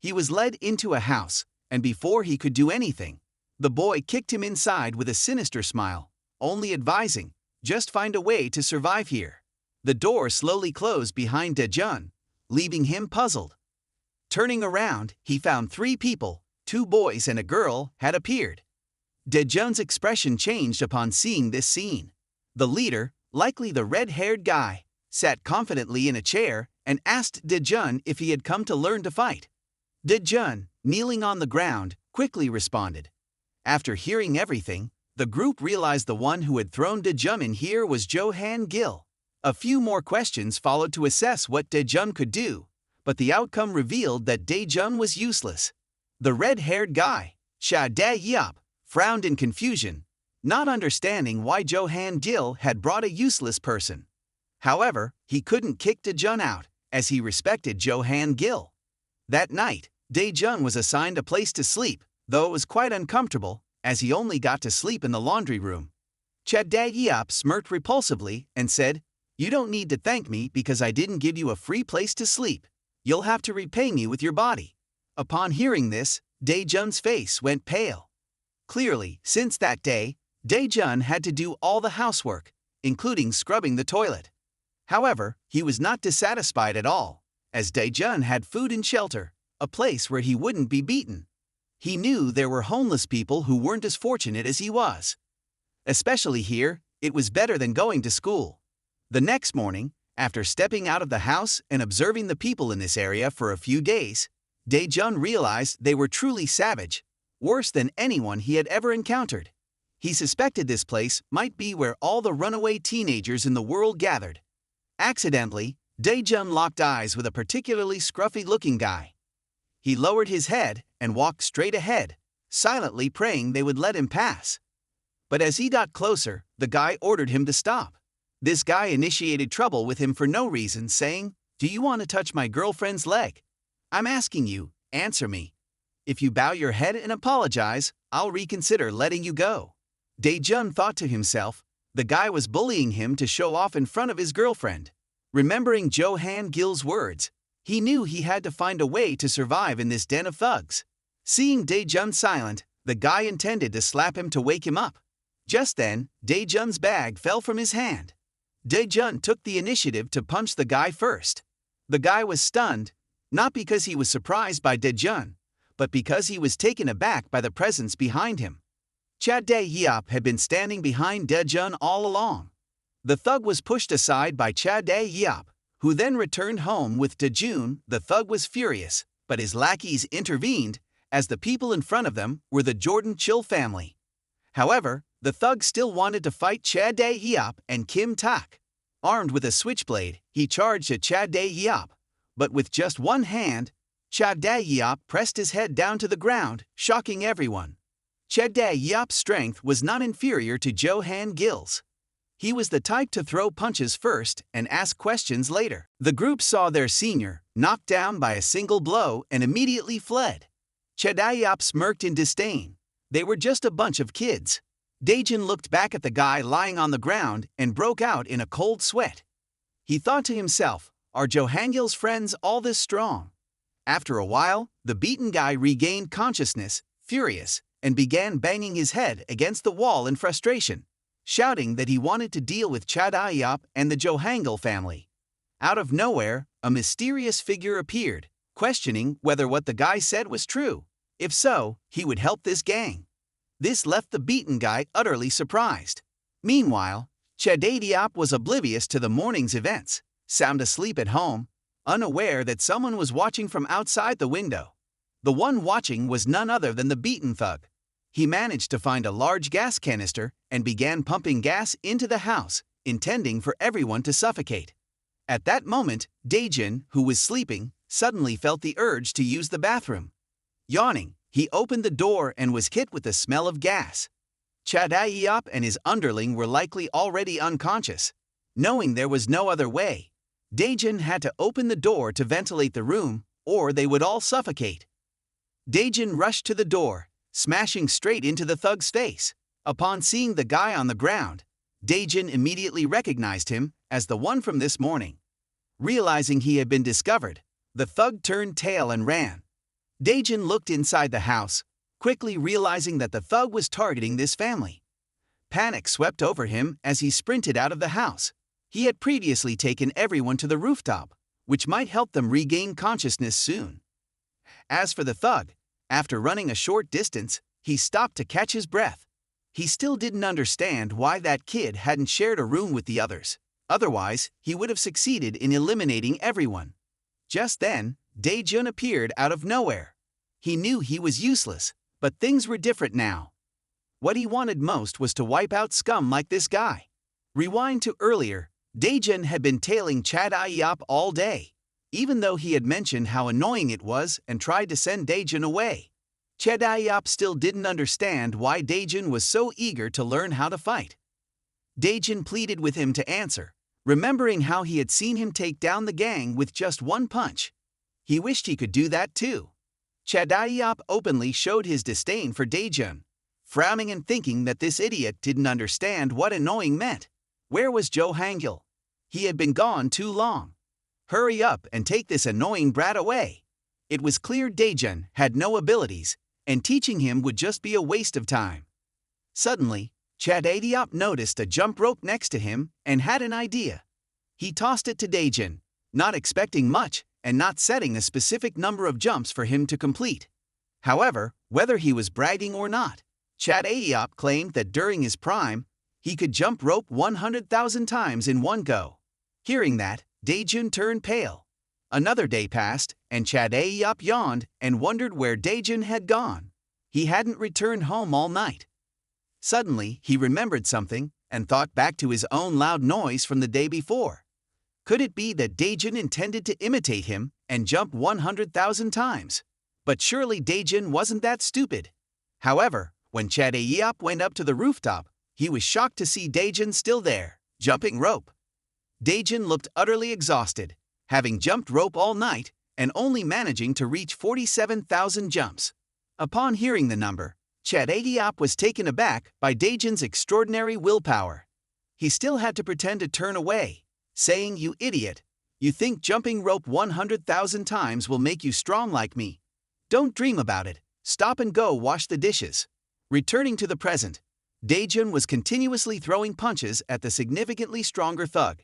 He was led into a house, and before he could do anything, the boy kicked him inside with a sinister smile, only advising, "Just find a way to survive here." The door slowly closed behind Jun, leaving him puzzled. Turning around, he found 3 people, 2 boys and a girl, had appeared. Jun's expression changed upon seeing this scene. The leader, likely the red-haired guy, sat confidently in a chair and asked Jun if he had come to learn to fight. Jun, kneeling on the ground, quickly responded. After hearing everything, the group realized the one who had thrown Jun in here was Jo-han-gil. A few more questions followed to assess what Jun could do, but the outcome revealed that Jun was useless. The red-haired guy, Cha-dae-yeop, frowned in confusion, not understanding why Jo-han-gil had brought a useless person. However, he couldn't kick Jun out, as he respected Jo-han-gil. That night, Jun was assigned a place to sleep, though it was quite uncomfortable, as he only got to sleep in the laundry room. Cha-dae-yeop smirked repulsively and said, "You don't need to thank me because I didn't give you a free place to sleep. You'll have to repay me with your body." Upon hearing this, Jun's face went pale. Clearly, since that day, Jun had to do all the housework, including scrubbing the toilet. However, he was not dissatisfied at all, as Jun had food and shelter, a place where he wouldn't be beaten. He knew there were homeless people who weren't as fortunate as he was. Especially here, it was better than going to school. The next morning, after stepping out of the house and observing the people in this area for a few days, Jun realized they were truly savage, worse than anyone he had ever encountered. He suspected this place might be where all the runaway teenagers in the world gathered. Accidentally, Jun locked eyes with a particularly scruffy-looking guy. He lowered his head and walked straight ahead, silently praying they would let him pass. But as he got closer, the guy ordered him to stop. This guy initiated trouble with him for no reason, saying, "Do you want to touch my girlfriend's leg? I'm asking you, answer me. If you bow your head and apologize, I'll reconsider letting you go." Jun thought to himself, the guy was bullying him to show off in front of his girlfriend. Remembering Jo-han-gil's words, he knew he had to find a way to survive in this den of thugs. Seeing Jun silent, the guy intended to slap him to wake him up. Just then, Jun's bag fell from his hand. Jun took the initiative to punch the guy first. The guy was stunned, not because he was surprised by Jun, but because he was taken aback by the presence behind him. Cha-dae-yeop had been standing behind Jun all along. The thug was pushed aside by Cha Dae-yeop, who then returned home with Imda Jun. The thug was furious, but his lackeys intervened, as the people in front of them were the Jordan Chill family. However, the thug still wanted to fight Cha Dae-yeop and Kim Tak. Armed with a switchblade, he charged at Cha Dae-yeop, but with just one hand, Cha Dae-yeop pressed his head down to the ground, shocking everyone. Cha Dae-yeop's strength was not inferior to Jo Han-gil's. He was the type to throw punches first and ask questions later. The group saw their senior knocked down by a single blow and immediately fled. Cha Dae-yeop smirked in disdain. They were just a bunch of kids. Dae-jun looked back at the guy lying on the ground and broke out in a cold sweat. He thought to himself, are Jo Han-gil's friends all this strong? After a while, the beaten guy regained consciousness, furious, and began banging his head against the wall in frustration, shouting that he wanted to deal with Cha Dae-yeop and the Jo Han-gil family. Out of nowhere, a mysterious figure appeared, questioning whether what the guy said was true. If so, he would help this gang. This left the beaten guy utterly surprised. Meanwhile, Cha Dae-yeop was oblivious to the morning's events, sound asleep at home, unaware that someone was watching from outside the window. The one watching was none other than the beaten thug. He managed to find a large gas canister and began pumping gas into the house, intending for everyone to suffocate. At that moment, Dae-jun, who was sleeping, suddenly felt the urge to use the bathroom. Yawning, he opened the door and was hit with the smell of gas. Cha Dae-yeop and his underling were likely already unconscious. Knowing there was no other way, Dae-jun had to open the door to ventilate the room, or they would all suffocate. Dae-jun rushed to the door, smashing straight into the thug's face. Upon seeing the guy on the ground, Dae-jun immediately recognized him as the one from this morning. Realizing he had been discovered, the thug turned tail and ran. Dae-jun looked inside the house, quickly realizing that the thug was targeting this family. Panic swept over him as he sprinted out of the house. He had previously taken everyone to the rooftop, which might help them regain consciousness soon. As for the thug, after running a short distance, he stopped to catch his breath. He still didn't understand why that kid hadn't shared a room with the others. Otherwise, he would have succeeded in eliminating everyone. Just then, Dae-jun appeared out of nowhere. He knew he was useless, but things were different now. What he wanted most was to wipe out scum like this guy. Rewind to earlier, Dae-jun had been tailing Cha Dae-yeop all day, even though he had mentioned how annoying it was and tried to send Dae-jun away. Cha Dae-yeop still didn't understand why Dae-jun was so eager to learn how to fight. Dae-jun pleaded with him to answer, remembering how he had seen him take down the gang with just one punch. He wished he could do that too. Cha Dae-yeop openly showed his disdain for Dae-jun, frowning and thinking that this idiot didn't understand what annoying meant. Where was Jo Han-gil? He had been gone too long. Hurry up and take this annoying brat away. It was clear Dae-jun had no abilities, and teaching him would just be a waste of time. Suddenly, Cha Dae-yeop noticed a jump rope next to him and had an idea. He tossed it to Dae-jun, not expecting much and not setting a specific number of jumps for him to complete. However, whether he was bragging or not, Cha Dae-yeop claimed that during his prime, he could jump rope 100,000 times in one go. Hearing that, Dae-jun turned pale. Another day passed, and Cha Dae-yeop yawned and wondered where Dae-jun had gone. He hadn't returned home all night. Suddenly, he remembered something and thought back to his own loud noise from the day before. Could it be that Dae-jun intended to imitate him and jump 100,000 times? But surely Dae-jun wasn't that stupid. However, when Cha Dae-yeop went up to the rooftop, he was shocked to see Dae-jun still there, jumping rope. Dae-jun looked utterly exhausted, having jumped rope all night and only managing to reach 47,000 jumps. Upon hearing the number, Cha Dae-yeop was taken aback by Dae-jun's extraordinary willpower. He still had to pretend to turn away, saying, "You idiot, you think jumping rope 100,000 times will make you strong like me? Don't dream about it, stop and go wash the dishes." Returning to the present, Dae-jun was continuously throwing punches at the significantly stronger thug.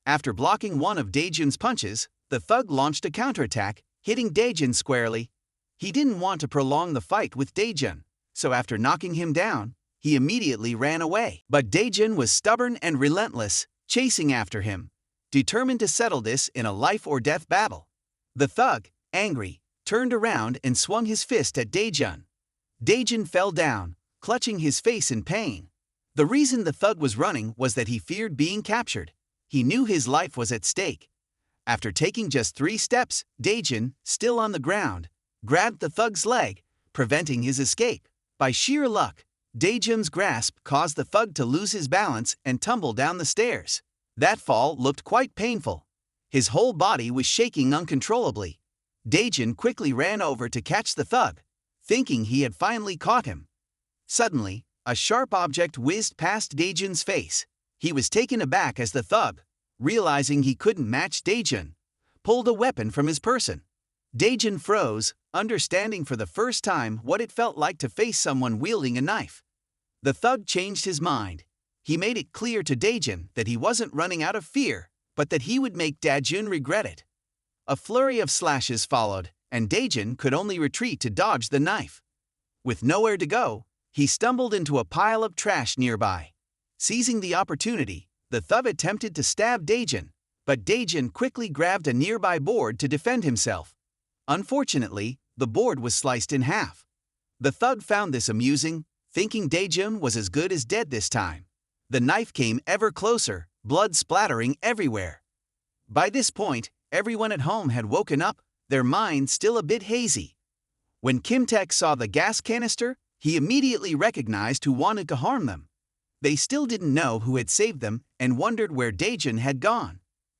After blocking one of Dae-jun's punches, the thug launched a counterattack, hitting Dae-jun squarely. He didn't want to prolong the fight with Dae-jun, so after knocking him down, he immediately ran away. But Jun was stubborn and relentless, chasing after him, determined to settle this in a life-or-death battle. The thug, angry, turned around and swung his fist at Jun. Jun fell down, clutching his face in pain. The reason the thug was running was that he feared being captured. He knew his life was at stake. After taking just 3 steps, Jun, still on the ground, grabbed the thug's leg, preventing his escape. By sheer luck, Jun's grasp caused the thug to lose his balance and tumble down the stairs. That fall looked quite painful. His whole body was shaking uncontrollably. Jun quickly ran over to catch the thug, thinking he had finally caught him. Suddenly, a sharp object whizzed past Jun's face. He was taken aback as the thug, realizing he couldn't match Jun, pulled a weapon from his person. Jun froze, understanding for the first time what it felt like to face someone wielding a knife. The thug changed his mind. He made it clear to Jun that he wasn't running out of fear, but that he would make Jun regret it. A flurry of slashes followed, and Jun could only retreat to dodge the knife. With nowhere to go, he stumbled into a pile of trash nearby. Seizing the opportunity, the thug attempted to stab Jun, but Jun quickly grabbed a nearby board to defend himself. Unfortunately, the board was sliced in half. The thug found this amusing, thinking Jun was as good as dead this time. The knife came ever closer, blood splattering everywhere. By this point, everyone at home had woken up, their minds still a bit hazy. When Kim-taek saw the gas canister, he immediately recognized who wanted to harm them. They still didn't know who had saved them and wondered where Jun had gone.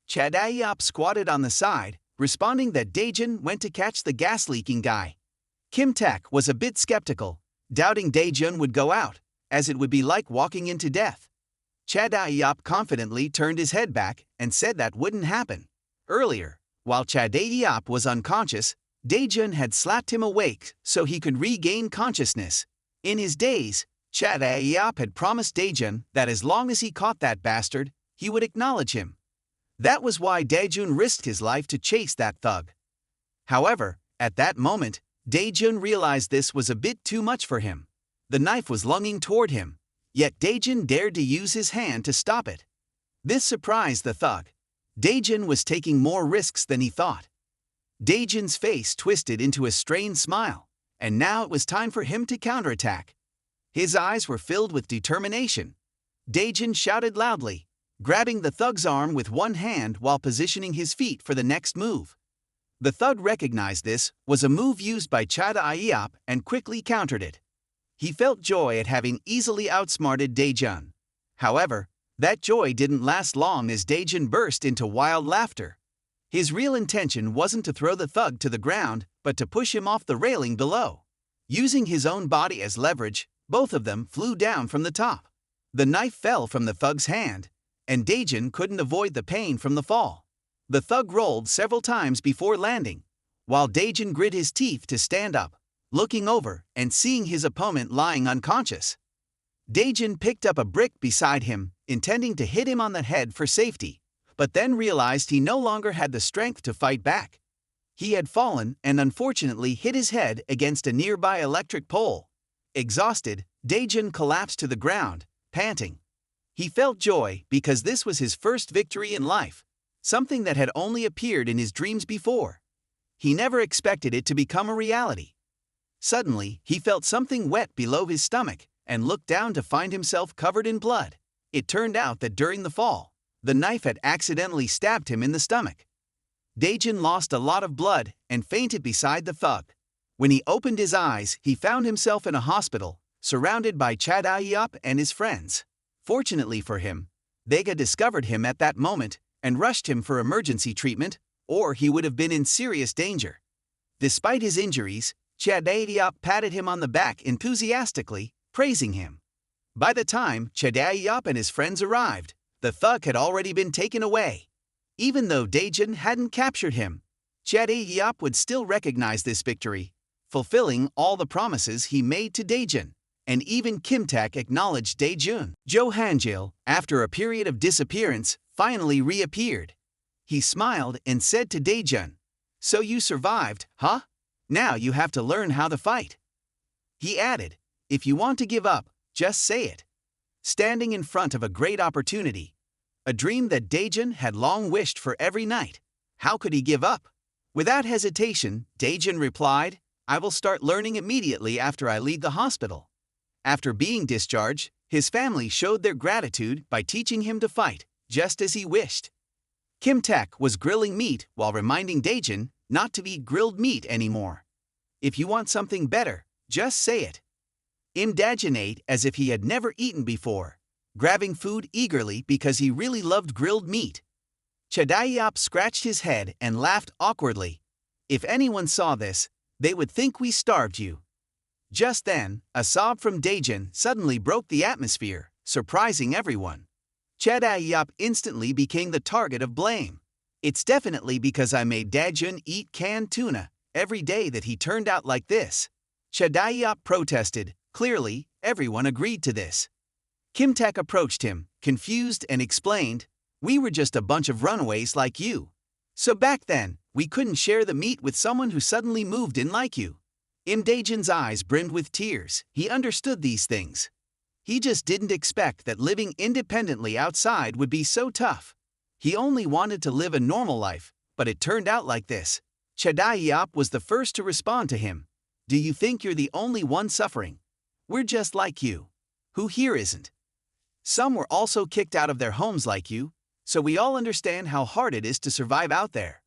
Chadaeop squatted on the side, responding that Jun went to catch the gas-leaking guy. Kim-taek was a bit skeptical, doubting Jun would go out, as it would be like walking into death. Chadaeop confidently turned his head back and said that wouldn't happen. Earlier, while Chadaeop was unconscious, Jun had slapped him awake so he could regain consciousness. In his daze, Chadaeop had promised Jun that as long as he caught that bastard, he would acknowledge him. That was why Jun risked his life to chase that thug. However, at that moment, Jun realized this was a bit too much for him. The knife was lunging toward him, yet Jun dared to use his hand to stop it. This surprised the thug. Jun was taking more risks than he thought. Jun's face twisted into a strained smile, and now it was time for him to counterattack. His eyes were filled with determination. Jun shouted loudly, grabbing the thug's arm with one hand while positioning his feet for the next move. The thug recognized this was a move used by Chadaeop and quickly countered it. He felt joy at having easily outsmarted Jun. However, that joy didn't last long as Jun burst into wild laughter. His real intention wasn't to throw the thug to the ground, but to push him off the railing below. Using his own body as leverage, both of them flew down from the top. The knife fell from the thug's hand, and Jun couldn't avoid the pain from the fall. The thug rolled several times before landing, while Jun grit his teeth to stand up, looking over and seeing his opponent lying unconscious. Jun picked up a brick beside him, intending to hit him on the head for safety, but then realized he no longer had the strength to fight back. He had fallen and unfortunately hit his head against a nearby electric pole. Exhausted, Jun collapsed to the ground, panting. He felt joy because this was his first victory in life, something that had only appeared in his dreams before. He never expected it to become a reality. Suddenly, he felt something wet below his stomach and looked down to find himself covered in blood. It turned out that during the fall, the knife had accidentally stabbed him in the stomach. Jun lost a lot of blood and fainted beside the thug. When he opened his eyes, he found himself in a hospital, surrounded by Chadaeop and his friends. Fortunately for him, Vega discovered him at that moment and rushed him for emergency treatment, or he would have been in serious danger. Despite his injuries, Chadaeop patted him on the back enthusiastically, praising him. By the time Chadaeop and his friends arrived, the thug had already been taken away. Even though Jun hadn't captured him, Chadaeop would still recognize this victory, fulfilling all the promises he made to Jun. And even Kim-taek acknowledged Jun. Jo Hanjil, after a period of disappearance, finally reappeared. He smiled and said to Jun, "So you survived, huh? Now you have to learn how to fight." He added, "If you want to give up, just say it. Standing in front of a great opportunity. A dream that Daejun had long wished for every night. How could he give up? Without hesitation, Daejun replied, I will start learning immediately after I leave the hospital. After being discharged, his family showed their gratitude by teaching him to fight, just as he wished. Kim Taek was grilling meat while reminding Daejun not to eat grilled meat anymore. If you want something better, just say it. Imda Jun ate as if he had never eaten before, grabbing food eagerly because he really loved grilled meat. Chadaiyop scratched his head and laughed awkwardly. If anyone saw this, they would think we starved you. Just then, a sob from Daejun suddenly broke the atmosphere, surprising everyone. Chadaiyop instantly became the target of blame. It's definitely because I made Daejun eat canned tuna every day that he turned out like this. Chadaiyop protested. Clearly, everyone agreed to this. Kim Taek approached him, confused, and explained, we were just a bunch of runaways like you. So back then, we couldn't share the meat with someone who suddenly moved in like you. Daejun's eyes brimmed with tears. He understood these things. He just didn't expect that living independently outside would be so tough. He only wanted to live a normal life, but it turned out like this. Chadaiyop was the first to respond to him. Do you think you're the only one suffering? We're just like you. Who here isn't? Some were also kicked out of their homes like you, so we all understand how hard it is to survive out there.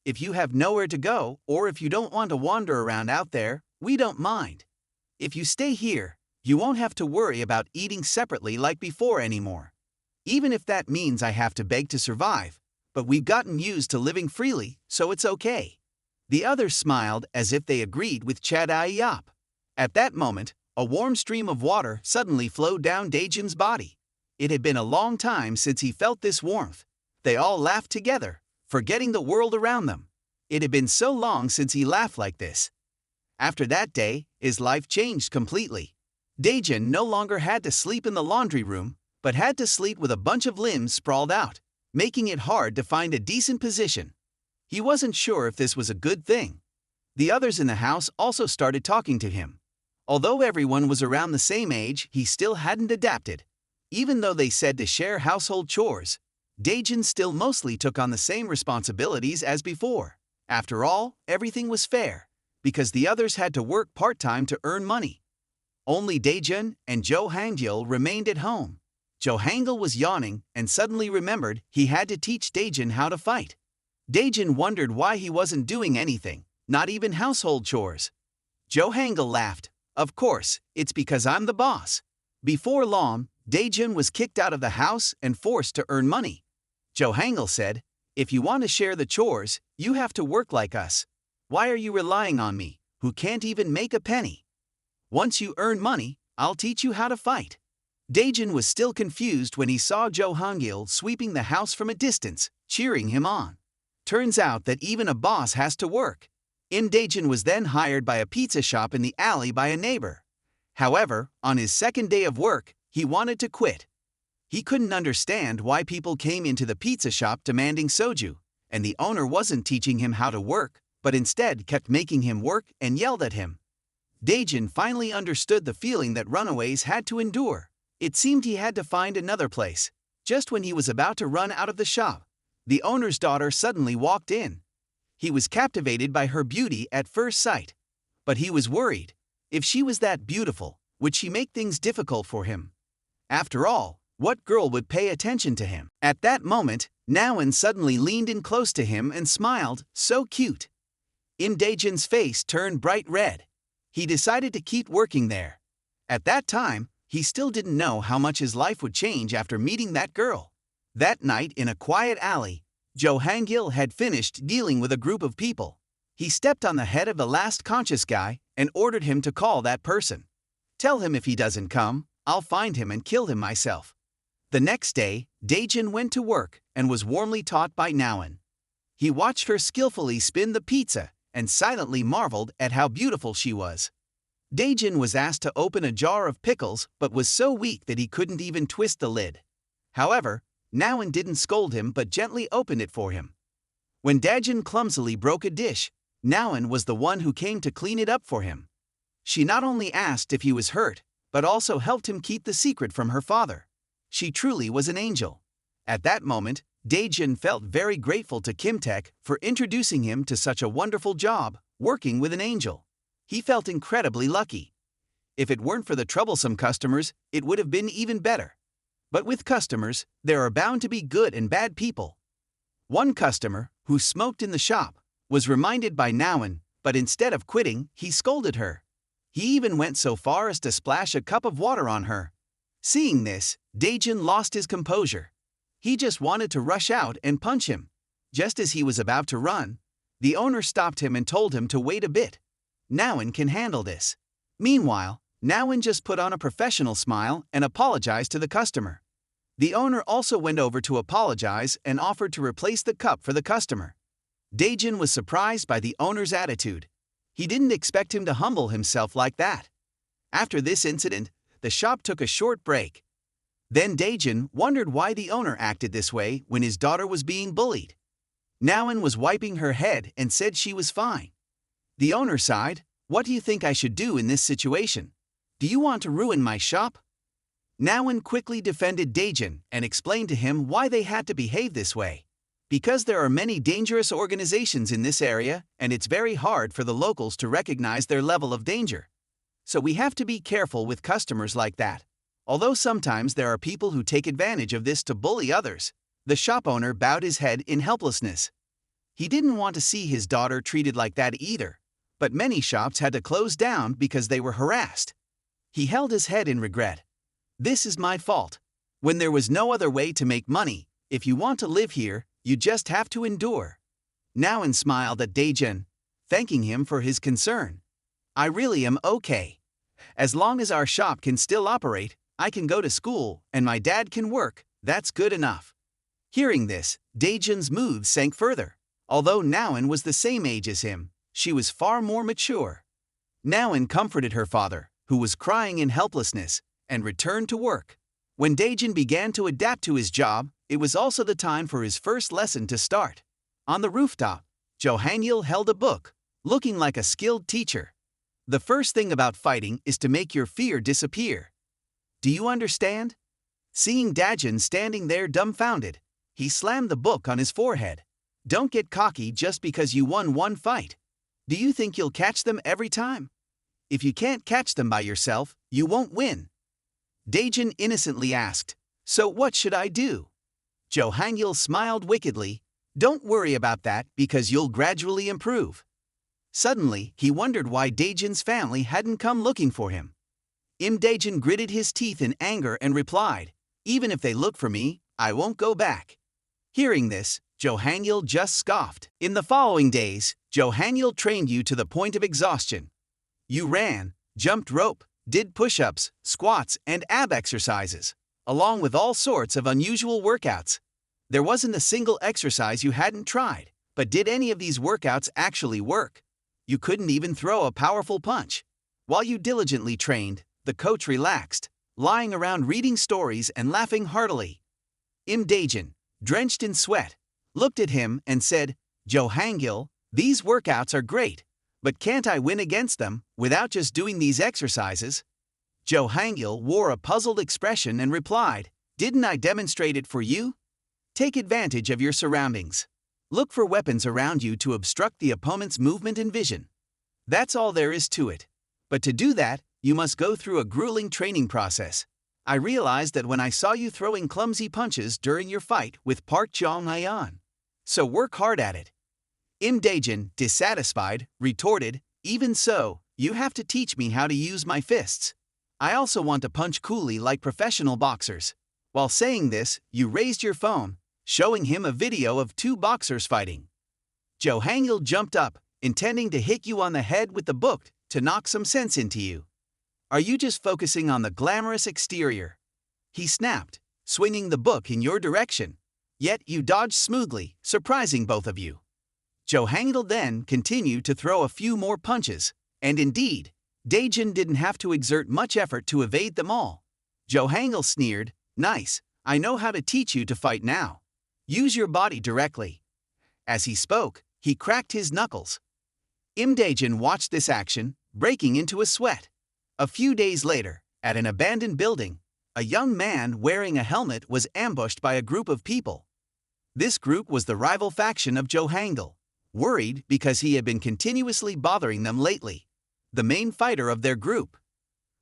If you have nowhere to go, or if you don't want to wander around out there, we don't mind. If you stay here, you won't have to worry about eating separately like before anymore. Even if that means I have to beg to survive, but we've gotten used to living freely, so it's okay. The others smiled as if they agreed with Chadaiyop. At that moment, a warm stream of water suddenly flowed down Daejun's body. It had been a long time since he felt this warmth. They all laughed together, forgetting the world around them. It had been so long since he laughed like this. After that day, his life changed completely. Daejun no longer had to sleep in the laundry room, but had to sleep with a bunch of limbs sprawled out, making it hard to find a decent position. He wasn't sure if this was a good thing. The others in the house also started talking to him. Although everyone was around the same age, he still hadn't adapted. Even though they said to share household chores, Daejun still mostly took on the same responsibilities as before. After all, everything was fair, because the others had to work part-time to earn money. Only Daejun and Jo Hangil remained at home. Jo Hangil was yawning and suddenly remembered he had to teach Daejun how to fight. Daejun wondered why he wasn't doing anything, not even household chores. Jo Hangil laughed. Of course, it's because I'm the boss. Before long, Daejun was kicked out of the house and forced to earn money. Jo Hangil said, if you want to share the chores, you have to work like us. Why are you relying on me, who can't even make a penny? Once you earn money, I'll teach you how to fight. Daejun was still confused when he saw Jo Hangil sweeping the house from a distance, cheering him on. Turns out that even a boss has to work. Imda Jun was then hired by a pizza shop in the alley by a neighbor. However, on his second day of work, he wanted to quit. He couldn't understand why people came into the pizza shop demanding soju, and the owner wasn't teaching him how to work, but instead kept making him work and yelled at him. Daejun finally understood the feeling that runaways had to endure. It seemed he had to find another place. Just when he was about to run out of the shop, the owner's daughter suddenly walked in. He was captivated by her beauty at first sight. But he was worried. If she was that beautiful, would she make things difficult for him? After all, what girl would pay attention to him? At that moment, Nawan suddenly leaned in close to him and smiled, so cute. Imda Jun's face turned bright red. He decided to keep working there. At that time, he still didn't know how much his life would change after meeting that girl. That night in a quiet alley, Jo Hangil had finished dealing with a group of people. He stepped on the head of the last conscious guy and ordered him to call that person. Tell him if he doesn't come, I'll find him and kill him myself. The next day, Daejun went to work and was warmly taught by Nawan. He watched her skillfully spin the pizza and silently marveled at how beautiful she was. Daejun was asked to open a jar of pickles but was so weak that he couldn't even twist the lid. However, Nawan didn't scold him but gently opened it for him. When Daejun clumsily broke a dish, Nawan was the one who came to clean it up for him. She not only asked if he was hurt, but also helped him keep the secret from her father. She truly was an angel. At that moment, Dae-jun felt very grateful to Kim Taek for introducing him to such a wonderful job, working with an angel. He felt incredibly lucky. If it weren't for the troublesome customers, it would have been even better. But with customers, there are bound to be good and bad people. One customer, who smoked in the shop, was reminded by Nawan, but instead of quitting, he scolded her. He even went so far as to splash a cup of water on her. Seeing this, Dae-jun lost his composure. He just wanted to rush out and punch him. Just as he was about to run, the owner stopped him and told him to wait a bit. Nawan can handle this. Meanwhile, Nawan just put on a professional smile and apologized to the customer. The owner also went over to apologize and offered to replace the cup for the customer. Dae-jun was surprised by the owner's attitude. He didn't expect him to humble himself like that. After this incident, the shop took a short break. Then Dae-jun wondered why the owner acted this way when his daughter was being bullied. Nawan was wiping her head and said she was fine. The owner sighed. "What do you think I should do in this situation? Do you want to ruin my shop?" Nawan quickly defended Dae-jun and explained to him why they had to behave this way. Because there are many dangerous organizations in this area, and it's very hard for the locals to recognize their level of danger. So we have to be careful with customers like that. Although sometimes there are people who take advantage of this to bully others, the shop owner bowed his head in helplessness. He didn't want to see his daughter treated like that either, but many shops had to close down because they were harassed. He held his head in regret. "This is my fault. When there was no other way to make money, if you want to live here, you just have to endure." Nawan smiled at Dae-jun, thanking him for his concern. "I really am okay. As long as our shop can still operate, I can go to school, and my dad can work, that's good enough." Hearing this, Dae-jun's mood sank further. Although Nawan was the same age as him, she was far more mature. Nawan comforted her father, who was crying in helplessness, and returned to work. When Dae-jun began to adapt to his job, it was also the time for his first lesson to start. On the rooftop, Jo Hang-il held a book, looking like a skilled teacher. "The first thing about fighting is to make your fear disappear. Do you understand?" Seeing Dae-jun standing there dumbfounded, he slammed the book on his forehead. "Don't get cocky just because you won one fight. Do you think you'll catch them every time? If you can't catch them by yourself, you won't win." Dae-jun innocently asked, "So what should I do?" Jo Hang-il smiled wickedly. "Don't worry about that because you'll gradually improve." Suddenly, he wondered why Dae-jun's family hadn't come looking for him. Imda Jun gritted his teeth in anger and replied, "Even if they look for me, I won't go back." Hearing this, Jo Hang-il just scoffed. "In the following days, Jo Hang-il trained you to the point of exhaustion. You ran, jumped rope, did push-ups, squats, and ab exercises, along with all sorts of unusual workouts. There wasn't a single exercise you hadn't tried, but did any of these workouts actually work? You couldn't even throw a powerful punch. While you diligently trained, the coach relaxed, lying around reading stories and laughing heartily." Imda Jun, drenched in sweat, looked at him and said, "Jo Hang-il, these workouts are great, but can't I win against them without just doing these exercises?" Jo Hang-il wore a puzzled expression and replied, "Didn't I demonstrate it for you? Take advantage of your surroundings. Look for weapons around you to obstruct the opponent's movement and vision. That's all there is to it. But to do that, you must go through a grueling training process. I realized that when I saw you throwing clumsy punches during your fight with Park Jong-hyeon. So work hard at it." Imda Jun, dissatisfied, retorted, "Even so, you have to teach me how to use my fists. I also want to punch coolly like professional boxers." While saying this, you raised your phone, showing him a video of two boxers fighting. Jo Hang-il jumped up, intending to hit you on the head with the book to knock some sense into you. "Are you just focusing on the glamorous exterior?" he snapped, swinging the book in your direction. Yet you dodged smoothly, surprising both of you. Jo Hang-il then continued to throw a few more punches, and indeed, Dae-jun didn't have to exert much effort to evade them all. Jo Hang-il sneered, "Nice, I know how to teach you to fight now. Use your body directly." As he spoke, he cracked his knuckles. Imda Jun watched this action, breaking into a sweat. A few days later, At an abandoned building, a young man wearing a helmet was ambushed by a group of people. This group was the rival faction of Joe Hangul, worried because he had been continuously bothering them lately. The main fighter of their group,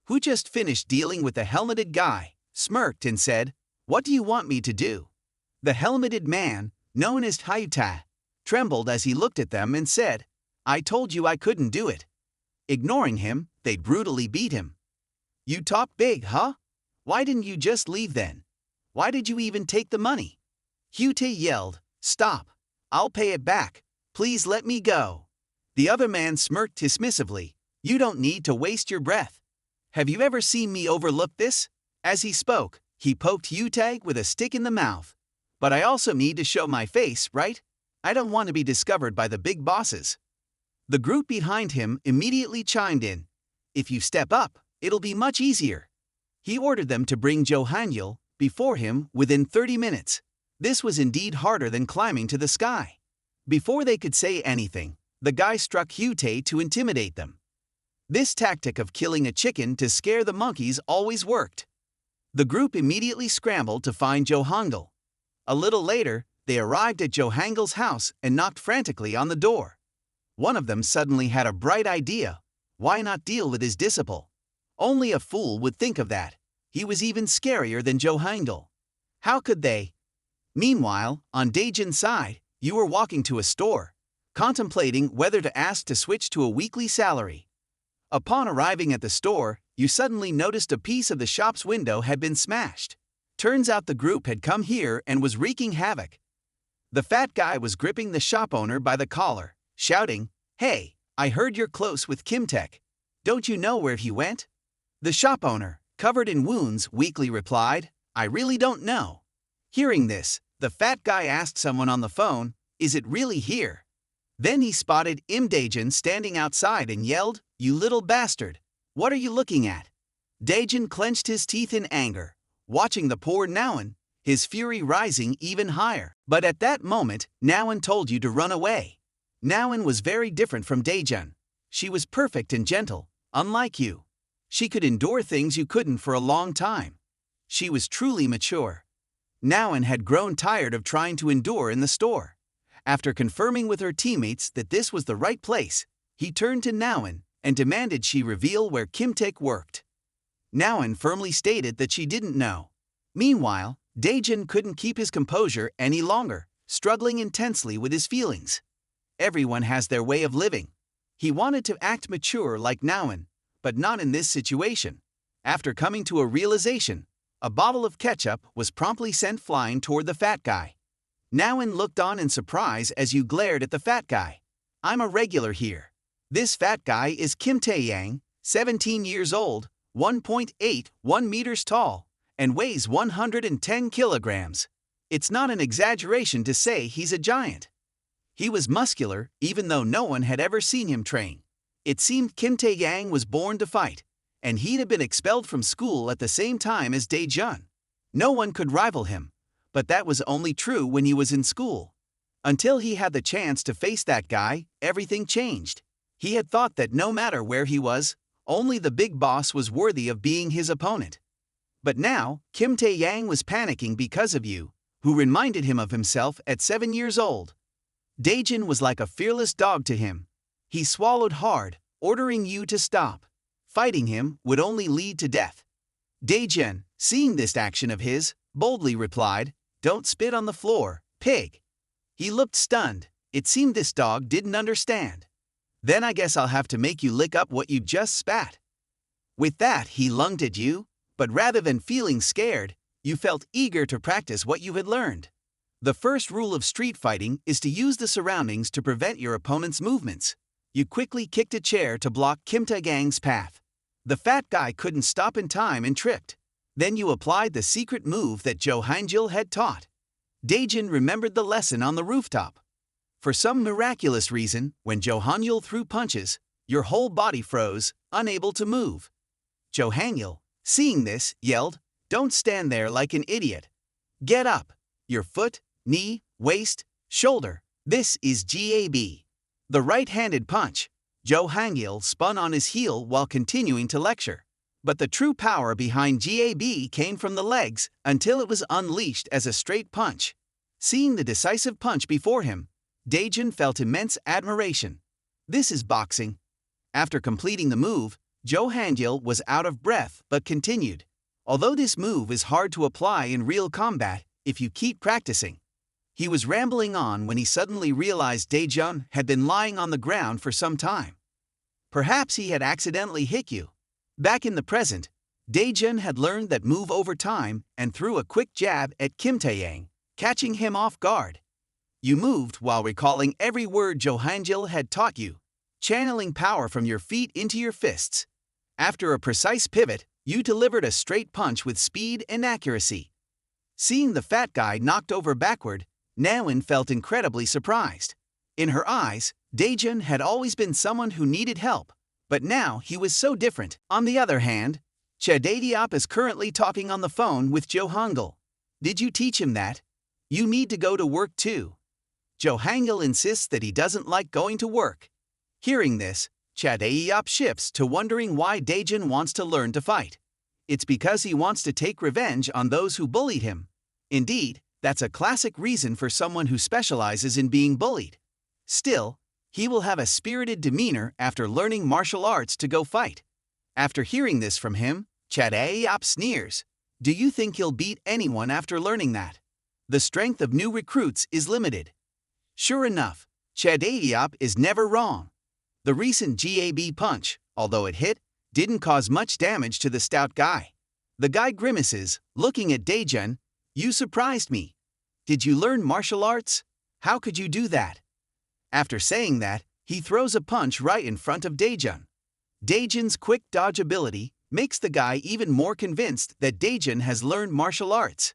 who just finished dealing with the helmeted guy, smirked and said, "What do you want me to do?" The helmeted man, known as Hyuta, trembled as he looked at them and said, "I told you I couldn't do it." Ignoring him, they brutally beat him. "You talk big, huh? Why didn't you just leave then? Why did you even take the money?" Hyuta yelled, "Stop! I'll pay it back. Please let me go." The other man smirked dismissively, "You don't need to waste your breath. Have you ever seen me overlook this?" As he spoke, he poked Hyuta with a stick in the mouth. "But I also need to show my face, right? I don't want to be discovered by the big bosses." The group behind him immediately chimed in, "If you step up, it'll be much easier." He ordered them to bring Joe Hangul before him within 30 minutes. This was indeed harder than climbing to the sky. Before they could say anything, the guy struck Hyuta to intimidate them. This tactic of killing a chicken to scare the monkeys always worked. The group immediately scrambled to find Joe Hangul. A little later, they arrived at Joe Hangul's house and knocked frantically on the door. One of them suddenly had a bright idea. Why not deal with his disciple? Only a fool would think of that. He was even scarier than Joe Hangul. How could they? Meanwhile, on Daejin's side, you were walking to a store, contemplating whether to ask to switch to a weekly salary. Upon arriving at the store, you suddenly noticed a piece of the shop's window had been smashed. Turns out the group had come here and was wreaking havoc. The fat guy was gripping the shop owner by the collar, shouting, "Hey, I heard you're close with Kimtek. Don't you know where he went?" The shop owner, covered in wounds, weakly replied, "I really don't know." Hearing this, the fat guy asked someone on the phone, "Is it really here?" Then he spotted Imda Jun standing outside and yelled, "You little bastard! What are you looking at?" Daejin clenched his teeth in anger, watching the poor Naoan, his fury rising even higher. But at that moment, Naoan told you to run away. Naoan was very different from Daejin. She was perfect and gentle, unlike you. She could endure things you couldn't for a long time. She was truly mature. Naoan had grown tired of trying to endure in the store. After confirming with her teammates that this was the right place, he turned to Naoan and demanded she reveal where Kimtek worked. Naoan firmly stated that she didn't know. Meanwhile, Daejin couldn't keep his composure any longer, struggling intensely with his feelings. Everyone has their way of living. He wanted to act mature like Naoan, but not in this situation. After coming to a realization, a bottle of ketchup was promptly sent flying toward the fat guy. Naoan looked on in surprise as you glared at the fat guy. "I'm a regular here. This fat guy is Kim Tae-yang, 17 years old, 1.81 meters tall, and weighs 110 kilograms. It's not an exaggeration to say he's a giant." He was muscular, even though no one had ever seen him train. It seemed Kim Tae-yang was born to fight, and he'd have been expelled from school at the same time as Daejun. No one could rival him, but that was only true when he was in school. Until he had the chance to face that guy, everything changed. He had thought that no matter where he was, only the big boss was worthy of being his opponent. But now, Kim Tae-yang was panicking because of you, who reminded him of himself at 7 years old. Daejin was like a fearless dog to him. He swallowed hard, ordering you to stop. Fighting him would only lead to death. Daejin, seeing this action of his, boldly replied, "Don't spit on the floor, pig." He looked stunned. It seemed this dog didn't understand. "Then I guess I'll have to make you lick up what you just spat." With that, he lunged at you, but rather than feeling scared, you felt eager to practice what you had learned. The first rule of street fighting is to use the surroundings to prevent your opponent's movements. You quickly kicked a chair to block Kim Tae-gang's path. The fat guy couldn't stop in time and tripped. Then you applied the secret move that Joe Hangul had taught. Daejin remembered the lesson on the rooftop. For some miraculous reason, when Joe Hangul threw punches, your whole body froze, unable to move. Joe Hangul, seeing this, yelled, "Don't stand there like an idiot. Get up. Your foot, knee, waist, shoulder. This is GAB." The right-handed punch. Joe Hangul spun on his heel while continuing to lecture. But the true power behind GAB came from the legs until it was unleashed as a straight punch. Seeing the decisive punch before him, Daejun felt immense admiration. This is boxing. After completing the move, Jo Hangil was out of breath but continued. Although this move is hard to apply in real combat if you keep practicing. He was rambling on when he suddenly realized Daejun had been lying on the ground for some time. Perhaps he had accidentally hit you. Back in the present, Daejun had learned that move over time and threw a quick jab at Kim Taeyang, catching him off guard. You moved while recalling every word Jo Hangil had taught you, channeling power from your feet into your fists. After a precise pivot, you delivered a straight punch with speed and accuracy. Seeing the fat guy knocked over backward, Naoin felt incredibly surprised. In her eyes, Daejun had always been someone who needed help, but now he was so different. On the other hand, Cha Daediop is currently talking on the phone with Jo Hangil. Did you teach him that? You need to go to work too. Jo Hangil insists that he doesn't like going to work. Hearing this, Cha Daediop shifts to wondering why Daejun wants to learn to fight. It's because he wants to take revenge on those who bullied him. Indeed, that's a classic reason for someone who specializes in being bullied. Still, he will have a spirited demeanor after learning martial arts to go fight. After hearing this from him, Cha Daediop sneers. Do you think he'll beat anyone after learning that? The strength of new recruits is limited. Sure enough, Cha Daediop is never wrong. The recent GAB punch, although it hit, didn't cause much damage to the stout guy. The guy grimaces, looking at Daejun. You surprised me. Did you learn martial arts? How could you do that? After saying that, he throws a punch right in front of Daejun. Daejun's quick dodge ability makes the guy even more convinced that Daejun has learned martial arts.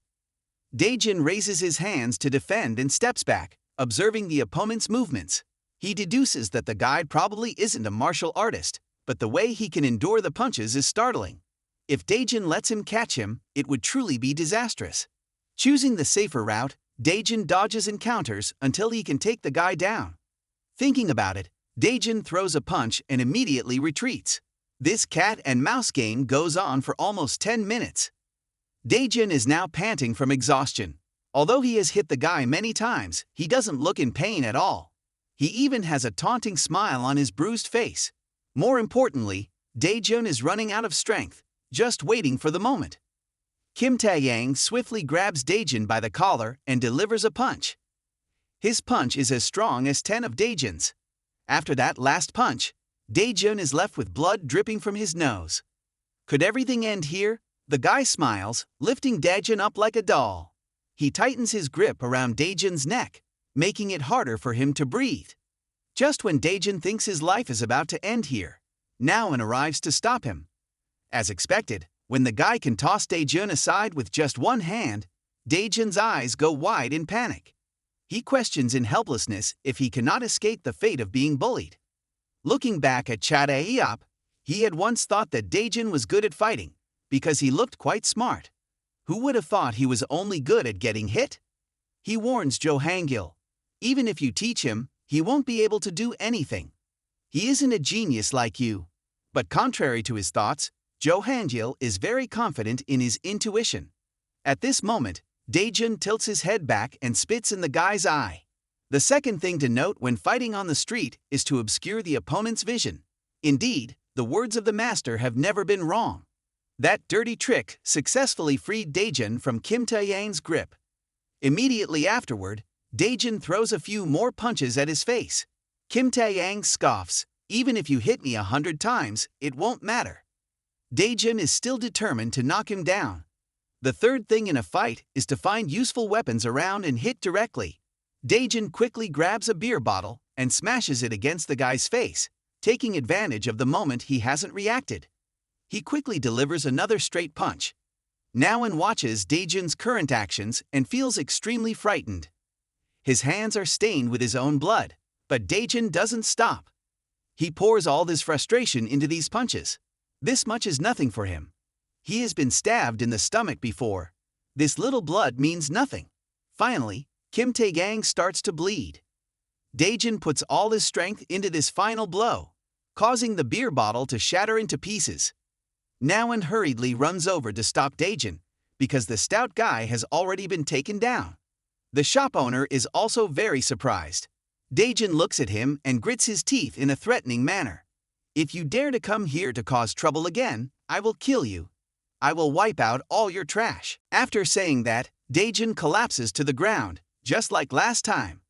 Daejun raises his hands to defend and steps back, observing the opponent's movements. He deduces that the guy probably isn't a martial artist, but the way he can endure the punches is startling. If Daejun lets him catch him, it would truly be disastrous. Choosing the safer route, Daejun dodges and counters until he can take the guy down. Thinking about it, Daejun throws a punch and immediately retreats. This cat and mouse game goes on for almost 10 minutes. Daejun is now panting from exhaustion. Although he has hit the guy many times, he doesn't look in pain at all. He even has a taunting smile on his bruised face. More importantly, Daejun is running out of strength, just waiting for the moment. Kim Taeyang swiftly grabs Daejun by the collar and delivers a punch. His punch is as strong as 10 of Daejun's. After that last punch, Daejun is left with blood dripping from his nose. Could everything end here? The guy smiles, lifting Daejun up like a doll. He tightens his grip around Daejun's neck, making it harder for him to breathe. Just when Daejun thinks his life is about to end here, Naoin arrives to stop him. As expected, when the guy can toss Daejun aside with just one hand, Daejun's eyes go wide in panic. He questions in helplessness if he cannot escape the fate of being bullied. Looking back at Cha Daediop, he had once thought that Daejun was good at fighting, because he looked quite smart. Who would have thought he was only good at getting hit? He warns Jo Hangil. Even if you teach him, he won't be able to do anything. He isn't a genius like you. But contrary to his thoughts, Jo Hangil is very confident in his intuition. At this moment, Daejun tilts his head back and spits in the guy's eye. The second thing to note when fighting on the street is to obscure the opponent's vision. Indeed, the words of the master have never been wrong. That dirty trick successfully freed Daejun from Kim Taeyang's grip. Immediately afterward, Daejun throws a few more punches at his face. Kim Taeyang scoffs, even if you hit me 100 times, it won't matter. Daejun is still determined to knock him down. The third thing in a fight is to find useful weapons around and hit directly. Daejun quickly grabs a beer bottle and smashes it against the guy's face, taking advantage of the moment he hasn't reacted. He quickly delivers another straight punch. Naoin watches Daejun's current actions and feels extremely frightened. His hands are stained with his own blood, but Daejun doesn't stop. He pours all this frustration into these punches. This much is nothing for him. He has been stabbed in the stomach before. This little blood means nothing. Finally, Kim Taeyang starts to bleed. Daejun puts all his strength into this final blow, causing the beer bottle to shatter into pieces. Nawan hurriedly runs over to stop Daejin, because the stout guy has already been taken down. The shop owner is also very surprised. Daejin looks at him and grits his teeth in a threatening manner. If you dare to come here to cause trouble again, I will kill you. I will wipe out all your trash. After saying that, Daejin collapses to the ground, just like last time.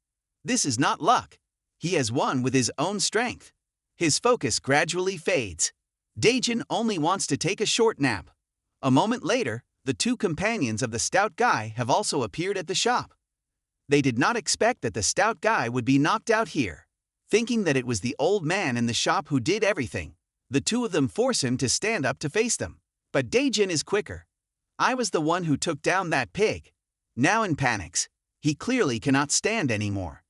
This is not luck. He has won with his own strength. His focus gradually fades. Daejin only wants to take a short nap. A moment later, the two companions of the stout guy have also appeared at the shop. They did not expect that the stout guy would be knocked out here. Thinking that it was the old man in the shop who did everything, the two of them force him to stand up to face them. But Daejin is quicker. I was the one who took down that pig. Now in panics. He clearly cannot stand anymore.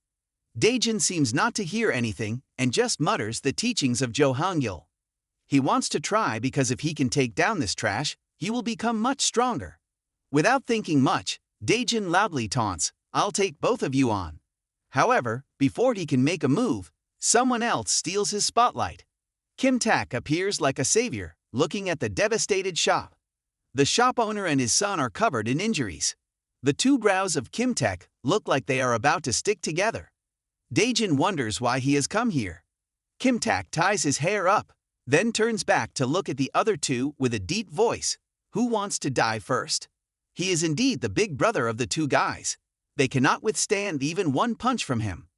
Daejin seems not to hear anything and just mutters the teachings of Jo Hangyul. He wants to try because if he can take down this trash, he will become much stronger. Without thinking much, Daejin loudly taunts, "I'll take both of you on." However, before he can make a move, someone else steals his spotlight. Kim Tak appears like a savior, looking at the devastated shop. The shop owner and his son are covered in injuries. The two brows of Kim Tak look like they are about to stick together. Daejin wonders why he has come here. Kim Tak ties his hair up, then turns back to look at the other two with a deep voice. Who wants to die first? He is indeed the big brother of the two guys. They cannot withstand even one punch from him.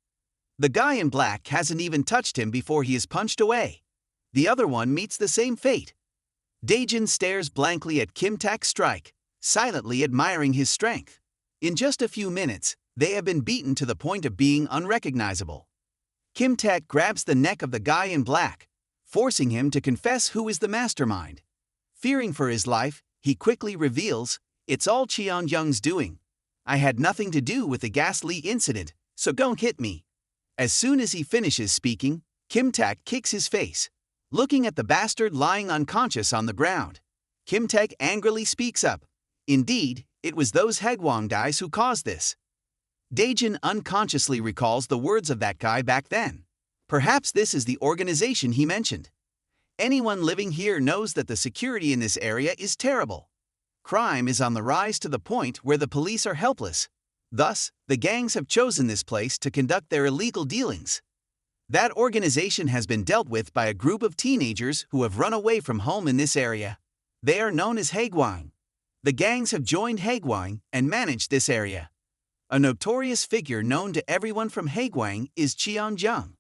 The guy in black hasn't even touched him before he is punched away. The other one meets the same fate. Daejin stares blankly at Kim Tak's strike, silently admiring his strength. In just a few minutes, they have been beaten to the point of being unrecognizable. Kim Tak grabs the neck of the guy in black, forcing him to confess who is the mastermind. Fearing for his life, he quickly reveals, "It's all Cheon Young's doing. I had nothing to do with the ghastly incident, so don't hit me." As soon as he finishes speaking, Kim Tak kicks his face. Looking at the bastard lying unconscious on the ground, Kim Tak angrily speaks up. Indeed, it was those Haegwang guys who caused this. Daejin unconsciously recalls the words of that guy back then. Perhaps this is the organization he mentioned. Anyone living here knows that the security in this area is terrible. Crime is on the rise to the point where the police are helpless. Thus, the gangs have chosen this place to conduct their illegal dealings. That organization has been dealt with by a group of teenagers who have run away from home in this area. They are known as Haegwang. The gangs have joined Haegwang and managed this area. A notorious figure known to everyone from Haegwang is Cheon Jung.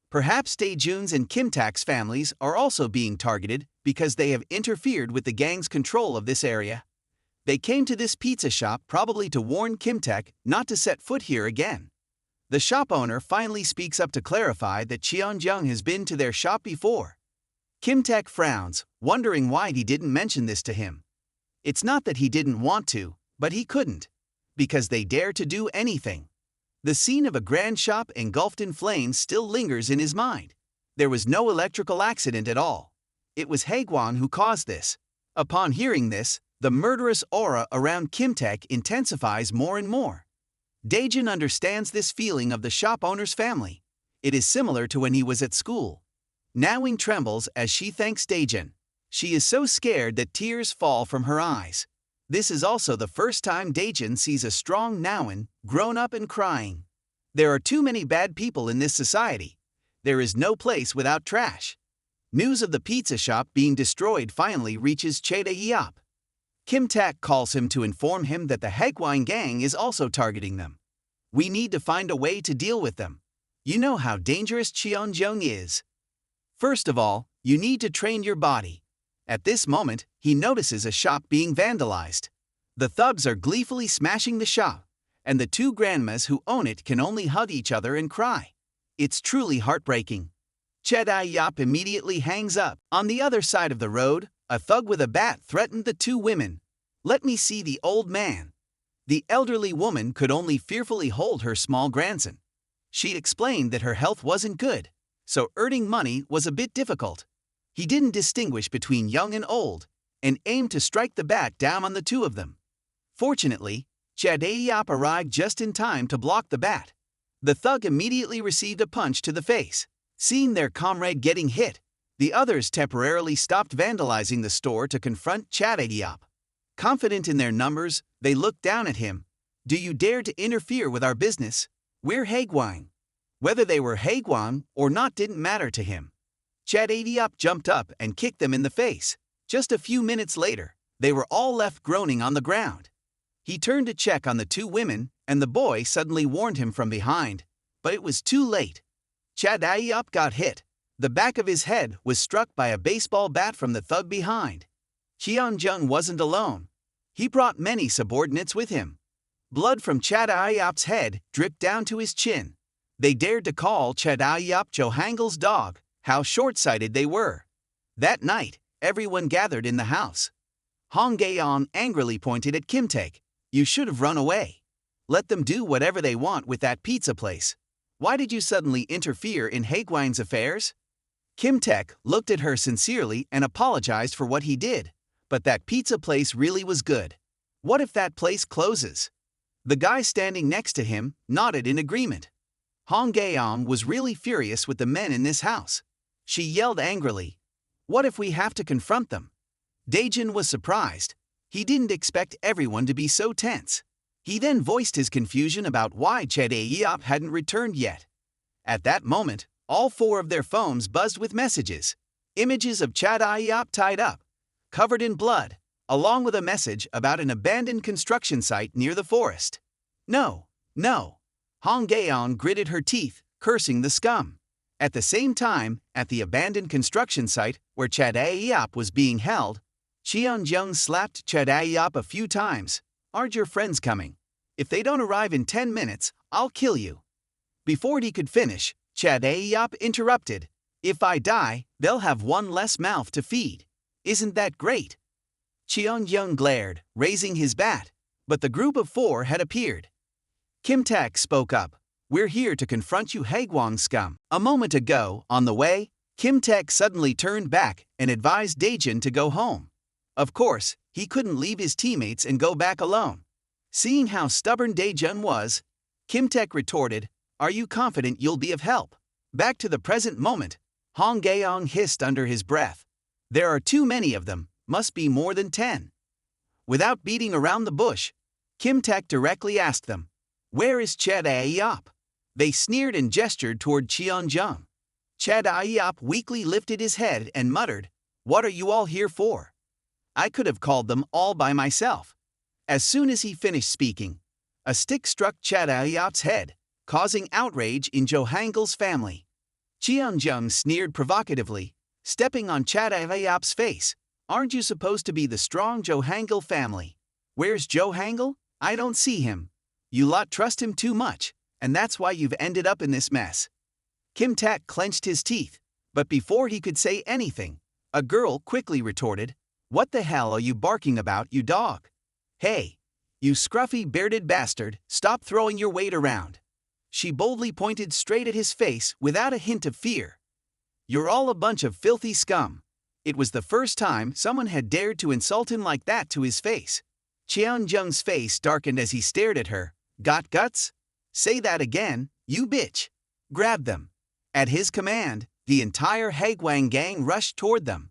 Perhaps Daejun's and Kim Tak's families are also being targeted because they have interfered with the gang's control of this area. They came to this pizza shop probably to warn Kim Tak not to set foot here again. The shop owner finally speaks up to clarify that Cheon Jung has been to their shop before. Kim Tak frowns, wondering why he didn't mention this to him. It's not that he didn't want to, but he couldn't. Because they dare to do anything. The scene of a grand shop engulfed in flames still lingers in his mind. There was no electrical accident at all. It was Haegwang who caused this. Upon hearing this, the murderous aura around Kim Tak intensifies more and more. Daejin understands this feeling of the shop owner's family. It is similar to when he was at school. Nawing trembles as she thanks Daejin. She is so scared that tears fall from her eyes. This is also the first time Daejin sees a strong Nawan, grown up and crying. There are too many bad people in this society. There is no place without trash. News of the pizza shop being destroyed finally reaches Chae-dae-yeop. Kim Tak calls him to inform him that the Haegwang gang is also targeting them. We need to find a way to deal with them. You know how dangerous Cheon Jung is. First of all, you need to train your body. At this moment, he notices a shop being vandalized. The thugs are gleefully smashing the shop, and the two grandmas who own it can only hug each other and cry. It's truly heartbreaking. Chae-dae-yeop immediately hangs up. On the other side of the road, a thug with a bat threatened the two women. "Let me see the old man." The elderly woman could only fearfully hold her small grandson. She explained that her health wasn't good, so earning money was a bit difficult. He didn't distinguish between young and old, and aimed to strike the bat down on the two of them. Fortunately, Chae-dae-yeop arrived just in time to block the bat. The thug immediately received a punch to the face. Seeing their comrade getting hit, The others temporarily stopped vandalizing the store to confront Chadaeyop. Confident in their numbers, they looked down at him. Do you dare to interfere with our business? We're Haegwang. Whether they were Haegwang or not didn't matter to him. Chadaeyop jumped up and kicked them in the face. Just a few minutes later, they were all left groaning on the ground. He turned to check on the two women, and the boy suddenly warned him from behind. But it was too late. Chadaeyop got hit. The back of his head was struck by a baseball bat from the thug behind. Cheonjung wasn't alone. He brought many subordinates with him. Blood from Chadaeyop's head dripped down to his chin. They dared to call Chadaeyop Johangel's dog. How short-sighted they were. That night, everyone gathered in the house. Hong Gaeon angrily pointed at Kim Taek. You should have run away. Let them do whatever they want with that pizza place. Why did you suddenly interfere in Haegwang's affairs? Kim Taek looked at her sincerely and apologized for what he did. But that pizza place really was good. What if that place closes? The guy standing next to him nodded in agreement. Hong Gaeon was really furious with the men in this house. She yelled angrily, "What if we have to confront them?" Daejun was surprised. He didn't expect everyone to be so tense. He then voiced his confusion about why Chadaeyop hadn't returned yet. At that moment, all four of their phones buzzed with messages. Images of Chadaeyop tied up, covered in blood, along with a message about an abandoned construction site near the forest. No, no. Hong Gaeon gritted her teeth, cursing the scum. At the same time, at the abandoned construction site where Chadaeyop was being held, Cheonjung slapped Chadaeyop a few times. Aren't your friends coming? If they don't arrive in 10 minutes, I'll kill you. Before he could finish, Chadaeyop interrupted. If I die, they'll have one less mouth to feed. Isn't that great? Cheonjung glared, raising his bat, but the group of four had appeared. Kim Taek spoke up. We're here to confront you Haegwang scum. A moment ago, on the way, Kim Taek suddenly turned back and advised Daejun to go home. Of course, he couldn't leave his teammates and go back alone. Seeing how stubborn Daejun was, Kim Taek retorted, Are you confident you'll be of help? Back to the present moment, Hong Gaeong hissed under his breath. There are too many of them, must be more than 10. Without beating around the bush, Kim Taek directly asked them, Where is Chadaeyop? They sneered and gestured toward Cheonjung. Chadaeyop weakly lifted his head and muttered, What are you all here for? I could have called them all by myself. As soon as he finished speaking, a stick struck Chadaeyop's head, causing outrage in Johangel's family. Cheonjung sneered provocatively, stepping on Chadaeyop's face. Aren't you supposed to be the strong Johangel family? Where's Johangel? I don't see him. You lot trust him too much, and that's why you've ended up in this mess. Kim Taek clenched his teeth, but before he could say anything, a girl quickly retorted, What the hell are you barking about, you dog? Hey, you scruffy bearded bastard, stop throwing your weight around. She boldly pointed straight at his face without a hint of fear. You're all a bunch of filthy scum. It was the first time someone had dared to insult him like that to his face. Cheonjung's face darkened as he stared at her. Got guts? Say that again, you bitch. Grab them. At his command, the entire Haegwang gang rushed toward them.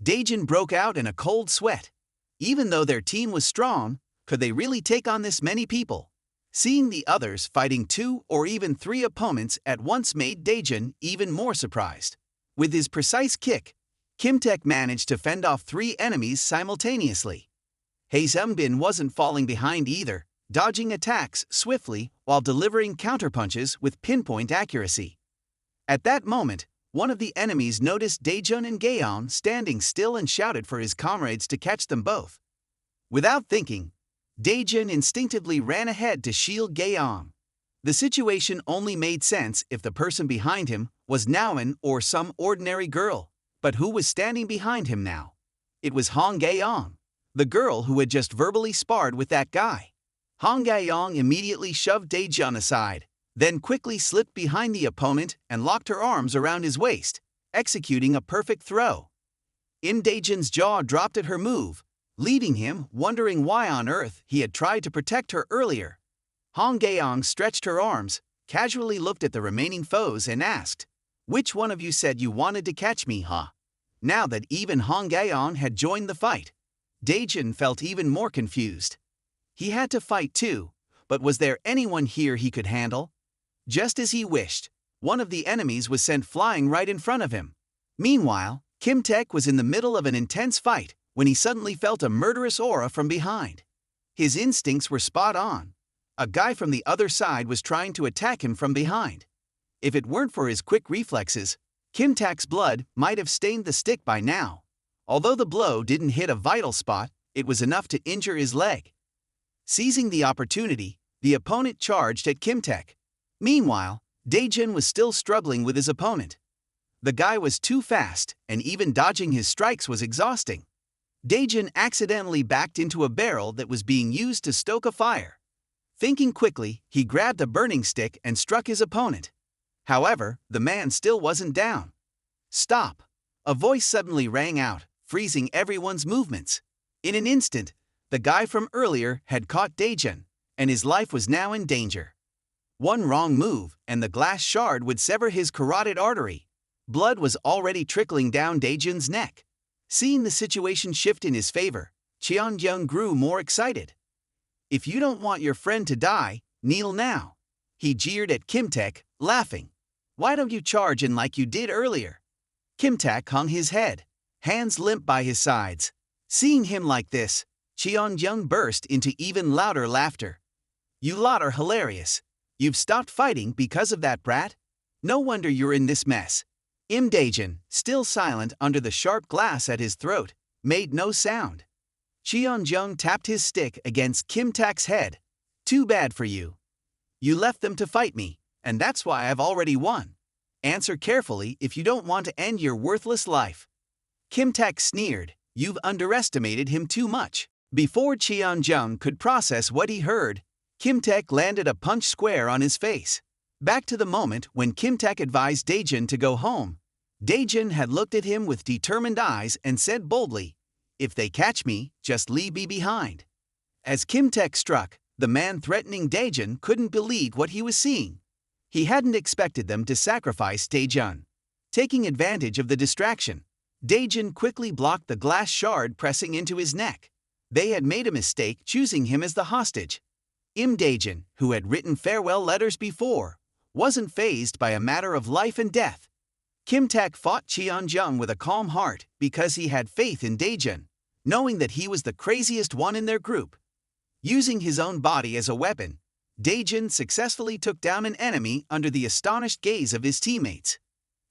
Daejun broke out in a cold sweat. Even though their team was strong, could they really take on this many people? Seeing the others fighting 2 or even 3 opponents at once made Daejun even more surprised. With his precise kick, Kim Taek managed to fend off 3 enemies simultaneously. Hae Seung-bin wasn't falling behind either, dodging attacks swiftly while delivering counterpunches with pinpoint accuracy. At that moment, one of the enemies noticed Daejun and Gaeon standing still and shouted for his comrades to catch them both. Without thinking, Daejun instinctively ran ahead to shield Gaeon. The situation only made sense if the person behind him was Naoan or some ordinary girl. But who was standing behind him now? It was Hong Gaeong, the girl who had just verbally sparred with that guy. Hong Gaeong immediately shoved Daejun aside, then quickly slipped behind the opponent and locked her arms around his waist, executing a perfect throw. Daejun's jaw dropped at her move, leaving him wondering why on earth he had tried to protect her earlier. Hong Gaeong stretched her arms, casually looked at the remaining foes and asked, Which one of you said you wanted to catch me, huh? Now that even Hong Gaon had joined the fight, Daejun felt even more confused. He had to fight too, but was there anyone here he could handle? Just as he wished, one of the enemies was sent flying right in front of him. Meanwhile, Kim Taek was in the middle of an intense fight when he suddenly felt a murderous aura from behind. His instincts were spot on. A guy from the other side was trying to attack him from behind. If it weren't for his quick reflexes, Kim Taek's blood might have stained the stick by now. Although the blow didn't hit a vital spot, it was enough to injure his leg. Seizing the opportunity, the opponent charged at Kim Taek. Meanwhile, Daejun was still struggling with his opponent. The guy was too fast, and even dodging his strikes was exhausting. Daejun accidentally backed into a barrel that was being used to stoke a fire. Thinking quickly, he grabbed a burning stick and struck his opponent. However, the man still wasn't down. "Stop!" A voice suddenly rang out, freezing everyone's movements. In an instant, the guy from earlier had caught Daejun, and his life was now in danger. One wrong move, and the glass shard would sever his carotid artery. Blood was already trickling down Daejun's neck. Seeing the situation shift in his favor, Cheon-young grew more excited. "If you don't want your friend to die, kneel now." He jeered at Kim Taek, laughing. "Why don't you charge in like you did earlier?" Kim Taek hung his head, hands limp by his sides. Seeing him like this, Cheon-young burst into even louder laughter. "You lot are hilarious. You've stopped fighting because of that brat? No wonder you're in this mess." Imda Jun, still silent under the sharp glass at his throat, made no sound. Cheon-young tapped his stick against Kim Taek's head. "Too bad for you. You left them to fight me, and that's why I've already won. Answer carefully if you don't want to end your worthless life." Kim Taek sneered. "You've underestimated him too much." Before Cheon-young could process what he heard, Kim Taek landed a punch square on his face. Back to the moment when Kim Taek advised Daejun to go home. Daejun had looked at him with determined eyes and said boldly, "If they catch me, just leave me behind." As Kim Taek struck, the man threatening Daejun couldn't believe what he was seeing. He hadn't expected them to sacrifice Daejun. Taking advantage of the distraction, Daejun quickly blocked the glass shard pressing into his neck. They had made a mistake choosing him as the hostage. Imda Jun, who had written farewell letters before, wasn't fazed by a matter of life and death. Kim Taek fought Cheon-young with a calm heart because he had faith in Daejun, knowing that he was the craziest one in their group. Using his own body as a weapon, Daejun successfully took down an enemy under the astonished gaze of his teammates.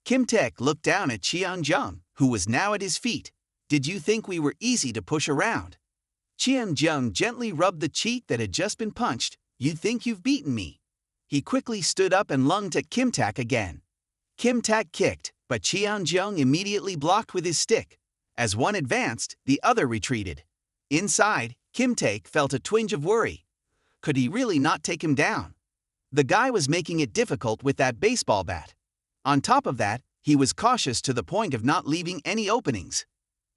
Kim Taek looked down at Cheon-young, who was now at his feet. "Did you think we were easy to push around?" Cheon-young gently rubbed the cheek that had just been punched. "You think you've beaten me?" He quickly stood up and lunged at Kim Taek again. Kim Taek kicked, but Cheon-young immediately blocked with his stick. As one advanced, the other retreated. Inside, Kim Taek felt a twinge of worry. Could he really not take him down? The guy was making it difficult with that baseball bat. On top of that, he was cautious to the point of not leaving any openings.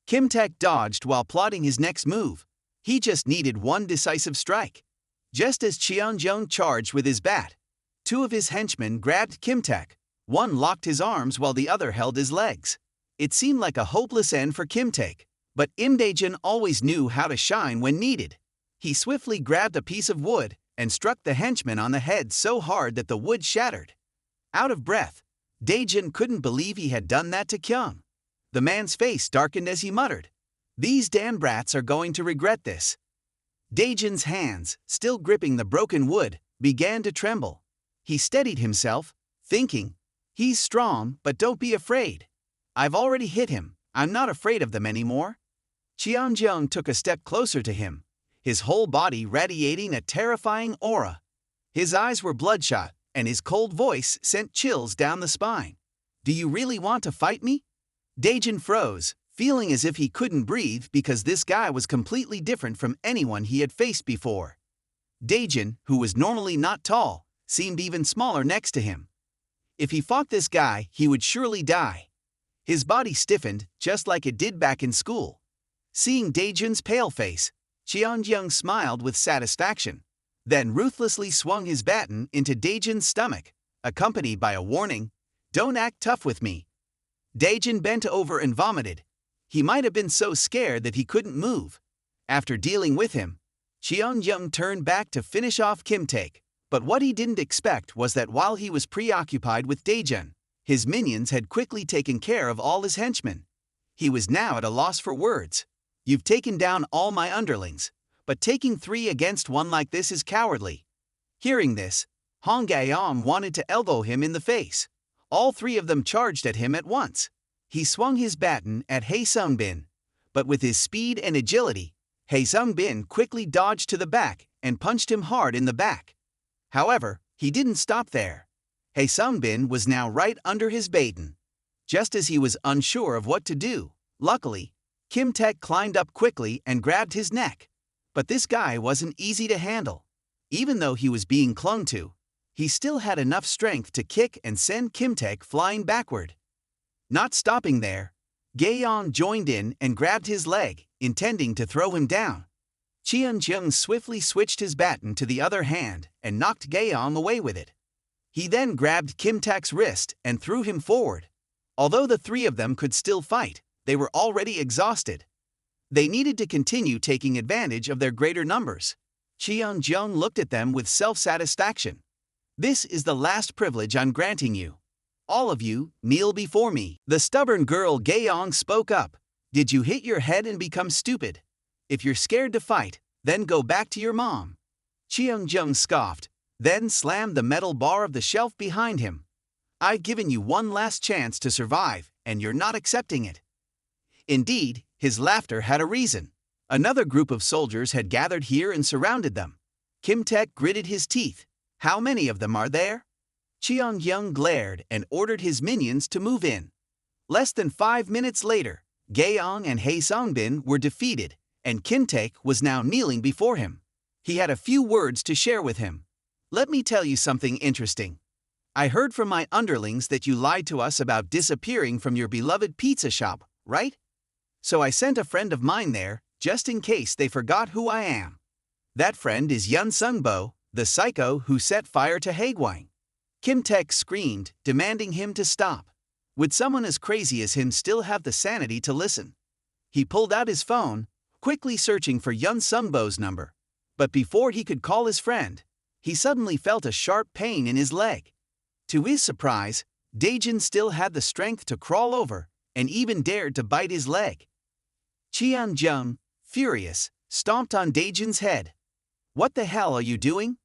Kim Taek dodged while plotting his next move. He just needed one decisive strike. Just as Cheon-young charged with his bat, two of his henchmen grabbed Kim Taek. One locked his arms while the other held his legs. It seemed like a hopeless end for Kim Taek, but Imda Jun always knew how to shine when needed. He swiftly grabbed a piece of wood and struck the henchman on the head so hard that the wood shattered. Out of breath, Daejun couldn't believe he had done that to Kyung. The man's face darkened as he muttered, "These damn brats are going to regret this." Daejun's hands, still gripping the broken wood, began to tremble. He steadied himself, thinking, "He's strong, but don't be afraid. I've already hit him. I'm not afraid of them anymore." Cheon-young took a step closer to him, his whole body radiating a terrifying aura. His eyes were bloodshot, and his cold voice sent chills down the spine. "Do you really want to fight me?" Daejun froze, feeling as if he couldn't breathe because this guy was completely different from anyone he had faced before. Daejun, who was normally not tall, seemed even smaller next to him. If he fought this guy, he would surely die. His body stiffened, just like it did back in school. Seeing Daejun's pale face, Cheon-young smiled with satisfaction, then ruthlessly swung his baton into Daejun's stomach, accompanied by a warning, "Don't act tough with me." Daejin bent over and vomited. He might have been so scared that he couldn't move. After dealing with him, Cheon-young turned back to finish off Kim Taek. But what he didn't expect was that while he was preoccupied with Daejin, his minions had quickly taken care of all his henchmen. He was now at a loss for words. You've taken down all my underlings, but taking 3 against 1 like this is cowardly. Hearing this, Hong Gaeom wanted to elbow him in the face. All 3 of them charged at him at once. He swung his baton at Hae Sung-bin, but with his speed and agility, Hae Sung-bin quickly dodged to the back and punched him hard in the back. However, he didn't stop there. Hae Sung-bin was now right under his baton. Just as he was unsure of what to do, luckily, Kim Taek climbed up quickly and grabbed his neck. But this guy wasn't easy to handle. Even though he was being clung to, he still had enough strength to kick and send Kim Taek flying backward. Not stopping there, Gaeon joined in and grabbed his leg, intending to throw him down. Cheon-jung swiftly switched his baton to the other hand and knocked Gaeon away with it. He then grabbed Kim Taek's wrist and threw him forward. Although the 3 of them could still fight, they were already exhausted. They needed to continue taking advantage of their greater numbers. Cheon-jung looked at them with self-satisfaction. This is the last privilege I'm granting you. All of you, kneel before me. The stubborn girl Gaeon spoke up. Did you hit your head and become stupid? If you're scared to fight, then go back to your mom. Cheon-jung scoffed, then slammed the metal bar of the shelf behind him. I've given you one last chance to survive, and you're not accepting it. Indeed, his laughter had a reason. Another group of soldiers had gathered here and surrounded them. Kim Taek gritted his teeth. How many of them are there? Cheon-young glared and ordered his minions to move in. Less than 5 minutes later, Gaeon and Hae Sung-bin were defeated, and Kim Taek was now kneeling before him. He had a few words to share with him. Let me tell you something interesting. I heard from my underlings that you lied to us about disappearing from your beloved pizza shop, right? So I sent a friend of mine there, just in case they forgot who I am. That friend is Yun Sung-bo, the psycho who set fire to Haegwang. Kim Taek screamed, demanding him to stop. Would someone as crazy as him still have the sanity to listen? He pulled out his phone, quickly searching for Yun Sung-bo's number. But before he could call his friend, he suddenly felt a sharp pain in his leg. To his surprise, Daejin still had the strength to crawl over, and even dared to bite his leg. Cheon-jung, furious, stomped on Daejin's head. What the hell are you doing?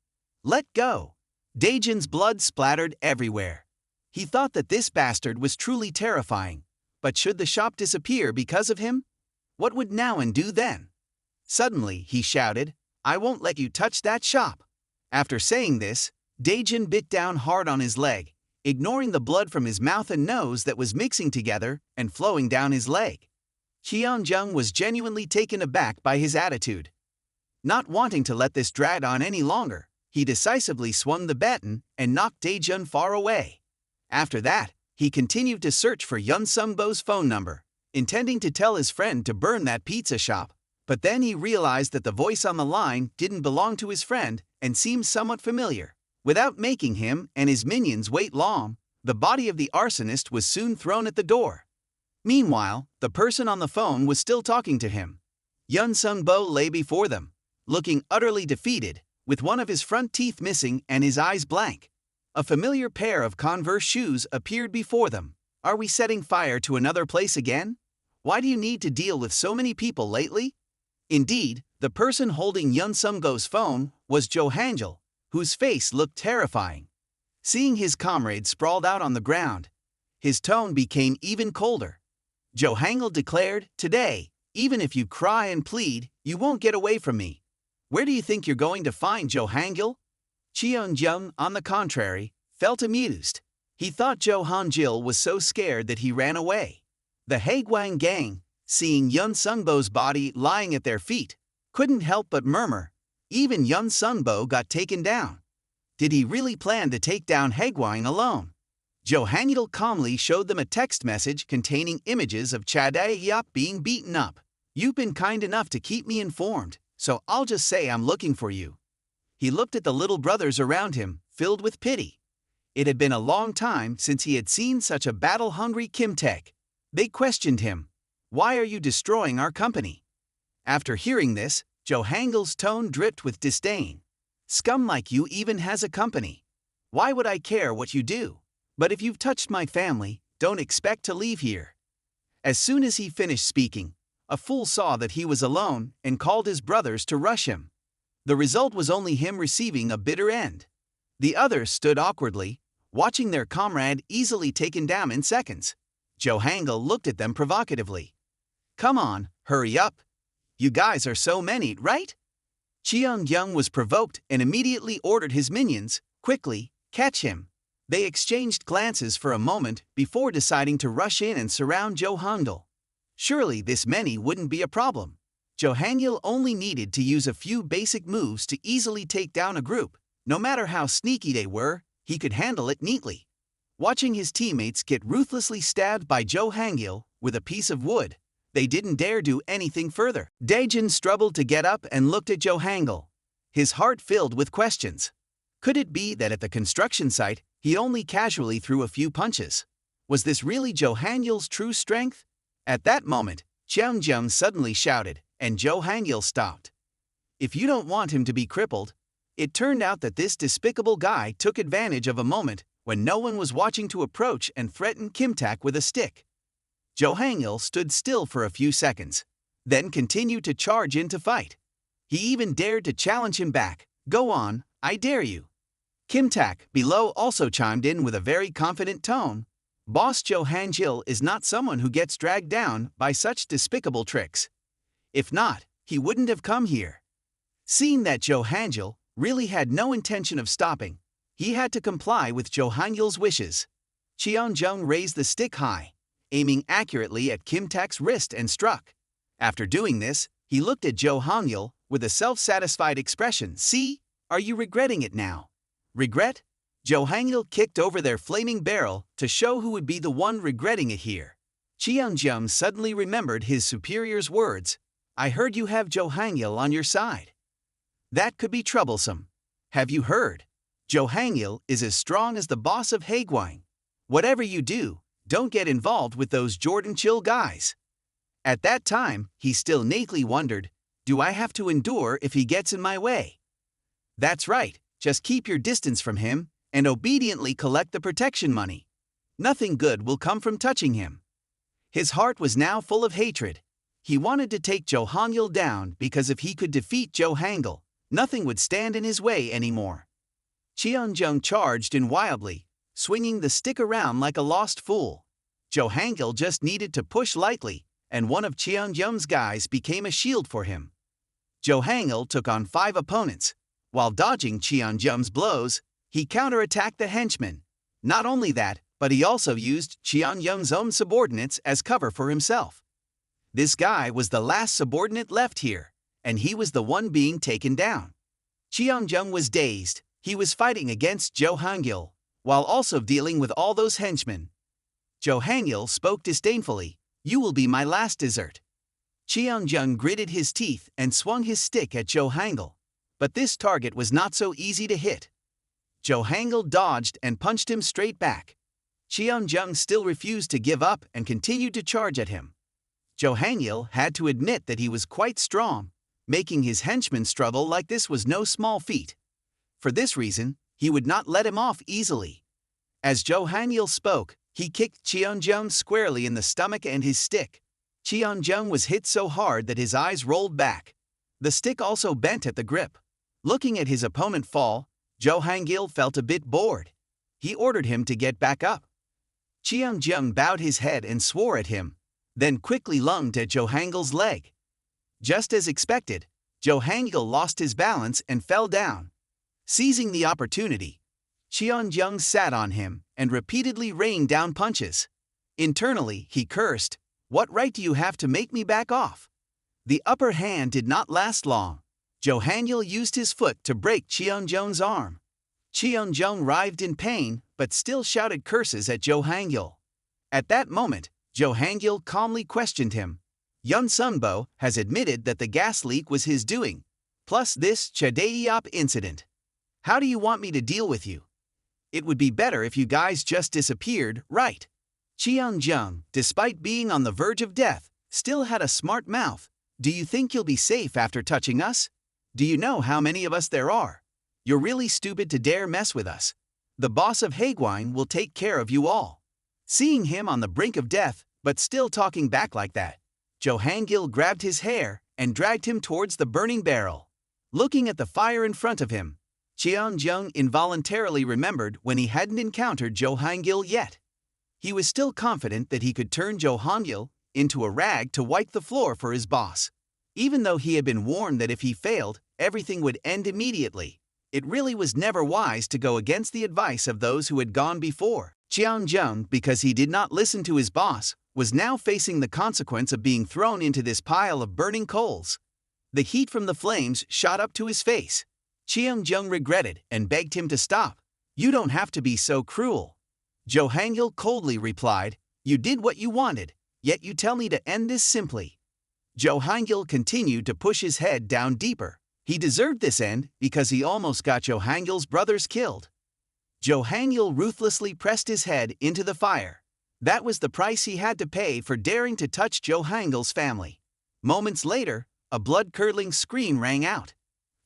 Let go! Daejin's blood splattered everywhere. He thought that this bastard was truly terrifying, but should the shop disappear because of him? What would Nowan do then? Suddenly, he shouted, I won't let you touch that shop. After saying this, Daejin bit down hard on his leg, ignoring the blood from his mouth and nose that was mixing together and flowing down his leg. Cheon-jung was genuinely taken aback by his attitude. Not wanting to let this drag on any longer, he decisively swung the baton and knocked Daejin far away. After that, he continued to search for Yun Sung-bo's phone number, intending to tell his friend to burn that pizza shop. But then he realized that the voice on the line didn't belong to his friend and seemed somewhat familiar. Without making him and his minions wait long, the body of the arsonist was soon thrown at the door. Meanwhile, the person on the phone was still talking to him. Yun Sung-bo lay before them, looking utterly defeated, with one of his front teeth missing and his eyes blank. A familiar pair of Converse shoes appeared before them. Are we setting fire to another place again? Why do you need to deal with so many people lately? Indeed, the person holding Yun Sung-bo's phone was Jo Hangil, whose face looked terrifying. Seeing his comrade sprawled out on the ground, his tone became even colder. Jo Hangil declared, Today, even if you cry and plead, you won't get away from me. Where do you think you're going to find Jo Hangil? Cheon-jung, on the contrary, felt amused. He thought Jo Hangil was so scared that he ran away. The Haegwang gang, seeing Yun Sung-bo's body lying at their feet, couldn't help but murmur. Even Yun Sung-bo got taken down. Did he really plan to take down Haegwang alone? Jo Hangil calmly showed them a text message containing images of Chadae-yeop being beaten up. You've been kind enough to keep me informed, so I'll just say I'm looking for you. He looked at the little brothers around him, filled with pity. It had been a long time since he had seen such a battle-hungry Kim Taek. They questioned him. Why are you destroying our company? After hearing this, Jo Hangel's tone dripped with disdain. Scum like you even has a company. Why would I care what you do? But if you've touched my family, don't expect to leave here. As soon as he finished speaking, a fool saw that he was alone and called his brothers to rush him. The result was only him receiving a bitter end. The others stood awkwardly, watching their comrade easily taken down in seconds. Jo Hangul looked at them provocatively. Come on, hurry up. You guys are so many, right? Cheon Young was provoked and immediately ordered his minions, quickly, catch him. They exchanged glances for a moment before deciding to rush in and surround Jo Hangul. Surely this many wouldn't be a problem. Jo Hangul only needed to use a few basic moves to easily take down a group. No matter how sneaky they were, he could handle it neatly. Watching his teammates get ruthlessly stabbed by Jo Hangul with a piece of wood, they didn't dare do anything further. Daejin struggled to get up and looked at Jo Hangul, his heart filled with questions. Could it be that at the construction site, he only casually threw a few punches? Was this really Jo Hangul's true strength? At that moment, Cheon Jung suddenly shouted, and Jo Hangul stopped. If you don't want him to be crippled. It turned out that this despicable guy took advantage of a moment when no one was watching to approach and threaten Kim Tak with a stick. Jo Hangul stood still for a few seconds, then continued to charge in to fight. He even dared to challenge him back. Go on, I dare you. Kim Tak, below, also chimed in with a very confident tone. Boss Jo Hangul is not someone who gets dragged down by such despicable tricks. If not, he wouldn't have come here. Seeing that Jo Hangul really had no intention of stopping, he had to comply with Jo Hangul's wishes. Cheon Jung raised the stick high, aiming accurately at Kim Tak's wrist and struck. After doing this, he looked at Jo Hangul with a self-satisfied expression. See, are you regretting it now? Regret? Jo Hangul kicked over their flaming barrel to show who would be the one regretting it here. Cheon Jung suddenly remembered his superior's words. I heard you have Jo Hangul on your side. That could be troublesome. Have you heard? Jo Hangul is as strong as the boss of Haegwang. Whatever you do, don't get involved with those Jordan Chill guys. At that time, he still naively wondered, do I have to endure if he gets in my way? That's right, just keep your distance from him and obediently collect the protection money. Nothing good will come from touching him. His heart was now full of hatred. He wanted to take Jo Hangul down because if he could defeat Jo Hangul, nothing would stand in his way anymore. Cheon Jung charged in wildly, swinging the stick around like a lost fool. Jo Hangul just needed to push lightly, and one of Cheon Jung's guys became a shield for him. Jo Hangul took on 5 opponents. While dodging Cheon Jung's blows, he counterattacked the henchmen. Not only that, but he also used Cheon Jung's own subordinates as cover for himself. This guy was the last subordinate left here, and he was the one being taken down. Cheon Jung was dazed. He was fighting against Jo Hangul, while also dealing with all those henchmen. Jo Hangul spoke disdainfully, you will be my last dessert. Cheon Jung gritted his teeth and swung his stick at Jo Hangul. But this target was not so easy to hit. Jo Hangul dodged and punched him straight back. Cheon Jung still refused to give up and continued to charge at him. Jo Hangul had to admit that he was quite strong. Making his henchmen struggle like this was no small feat. For this reason, he would not let him off easily. As Jo Hangul spoke, he kicked Cheon Jung squarely in the stomach and his stick. Cheon Jung was hit so hard that his eyes rolled back. The stick also bent at the grip. Looking at his opponent fall, Jo Hangul felt a bit bored. He ordered him to get back up. Cheon Jung bowed his head and swore at him, then quickly lunged at Jo Hangul's leg. Just as expected, Jo Hangul lost his balance and fell down. Seizing the opportunity, Cheon Jung sat on him and repeatedly rained down punches. Internally, he cursed, "What right do you have to make me back off?" The upper hand did not last long. Jo Hangul used his foot to break Cheon Jung's arm. Cheon Jung writhed in pain but still shouted curses at Jo Hangul. At that moment, Jo Hangul calmly questioned him. Yun Sunbo has admitted that the gas leak was his doing, plus this Chadeop incident. How do you want me to deal with you? It would be better if you guys just disappeared, right? Jung, despite being on the verge of death, still had a smart mouth. Do you think you'll be safe after touching us? Do you know how many of us there are? You're really stupid to dare mess with us. The boss of Haegwine will take care of you all. Seeing him on the brink of death, but still talking back like that, Johangil grabbed his hair and dragged him towards the burning barrel. Looking at the fire in front of him, Jung involuntarily remembered when he hadn't encountered Johangil yet. He was still confident that he could turn Johangil into a rag to wipe the floor for his boss. Even though he had been warned that if he failed, everything would end immediately, it really was never wise to go against the advice of those who had gone before. Jung, because he did not listen to his boss, was now facing the consequence of being thrown into this pile of burning coals. The heat from the flames shot up to his face. Jung regretted and begged him to stop. You don't have to be so cruel. Johangil coldly replied, you did what you wanted, yet you tell me to end this simply. Johangil continued to push his head down deeper. He deserved this end because he almost got Johangil's brothers killed. Johangil ruthlessly pressed his head into the fire. That was the price he had to pay for daring to touch Johangil's family. Moments later, a blood-curdling scream rang out.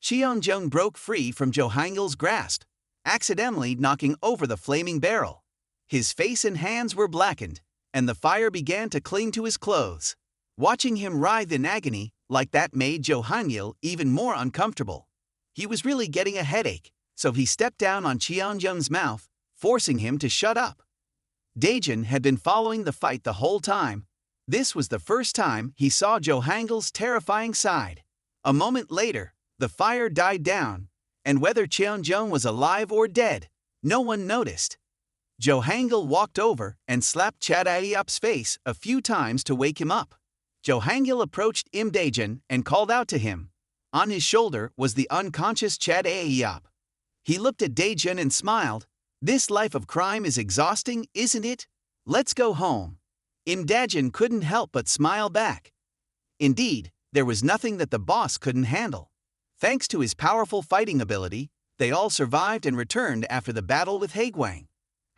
Jung broke free from Johangil's grasp, accidentally knocking over the flaming barrel. His face and hands were blackened, and the fire began to cling to his clothes. Watching him writhe in agony like that made Johangil even more uncomfortable. He was really getting a headache, so he stepped down on Jung's mouth, forcing him to shut up. Daejun had been following the fight the whole time. This was the first time he saw Johangil's terrifying side. A moment later, the fire died down, and whether Jung was alive or dead, no one noticed. Johangil walked over and slapped Chadaeyop's face a few times to wake him up. Johangil approached Imda Jun and called out to him. On his shoulder was the unconscious Chadaeyop. He looked at Daejun and smiled. This life of crime is exhausting, isn't it? Let's go home. Imda Jun couldn't help but smile back. Indeed, there was nothing that the boss couldn't handle. Thanks to his powerful fighting ability, they all survived and returned after the battle with Haegwine.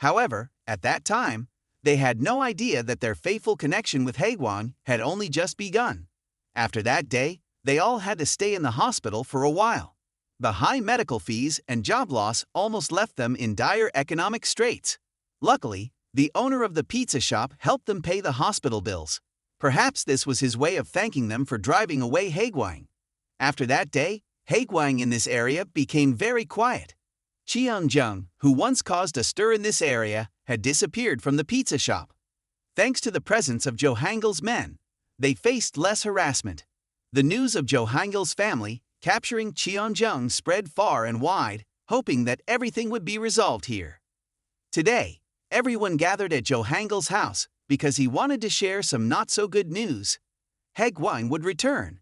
However, at that time, they had no idea that their fateful connection with Haegwine had only just begun. After that day, they all had to stay in the hospital for a while. The high medical fees and job loss almost left them in dire economic straits. Luckily, the owner of the pizza shop helped them pay the hospital bills. Perhaps this was his way of thanking them for driving away Haegwine. After that day, Haegwine in this area became very quiet. Jung, who once caused a stir in this area, had disappeared from the pizza shop. Thanks to the presence of Johangil's men, they faced less harassment. The news of Johangil's family capturing Jung spread far and wide, hoping that everything would be resolved here. Today, everyone gathered at Johangil's house because he wanted to share some not-so-good news. Haegwine would return.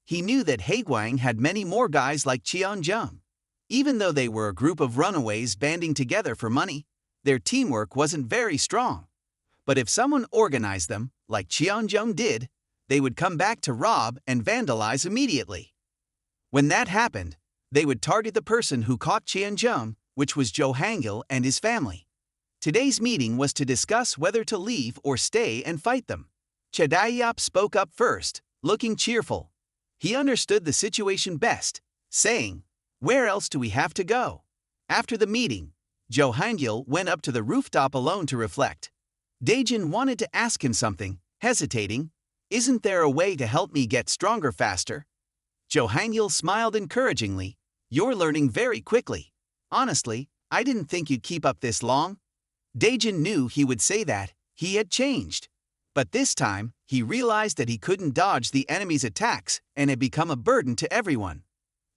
He knew that Haegwine had many more guys like Jung. Even though they were a group of runaways banding together for money, their teamwork wasn't very strong. But if someone organized them, like Jung did, they would come back to rob and vandalize immediately. When that happened, they would target the person who caught Jung, which was Johangil and his family. Today's meeting was to discuss whether to leave or stay and fight them. Chadaeyop spoke up first, looking cheerful. He understood the situation best, saying, "Where else do we have to go?" After the meeting, Johangil went up to the rooftop alone to reflect. Daejun wanted to ask him something, hesitating. "Isn't there a way to help me get stronger faster?" Johangil smiled encouragingly. "You're learning very quickly. Honestly, I didn't think you'd keep up this long." Daejun knew he would say that. He had changed. But this time, he realized that he couldn't dodge the enemy's attacks and had become a burden to everyone.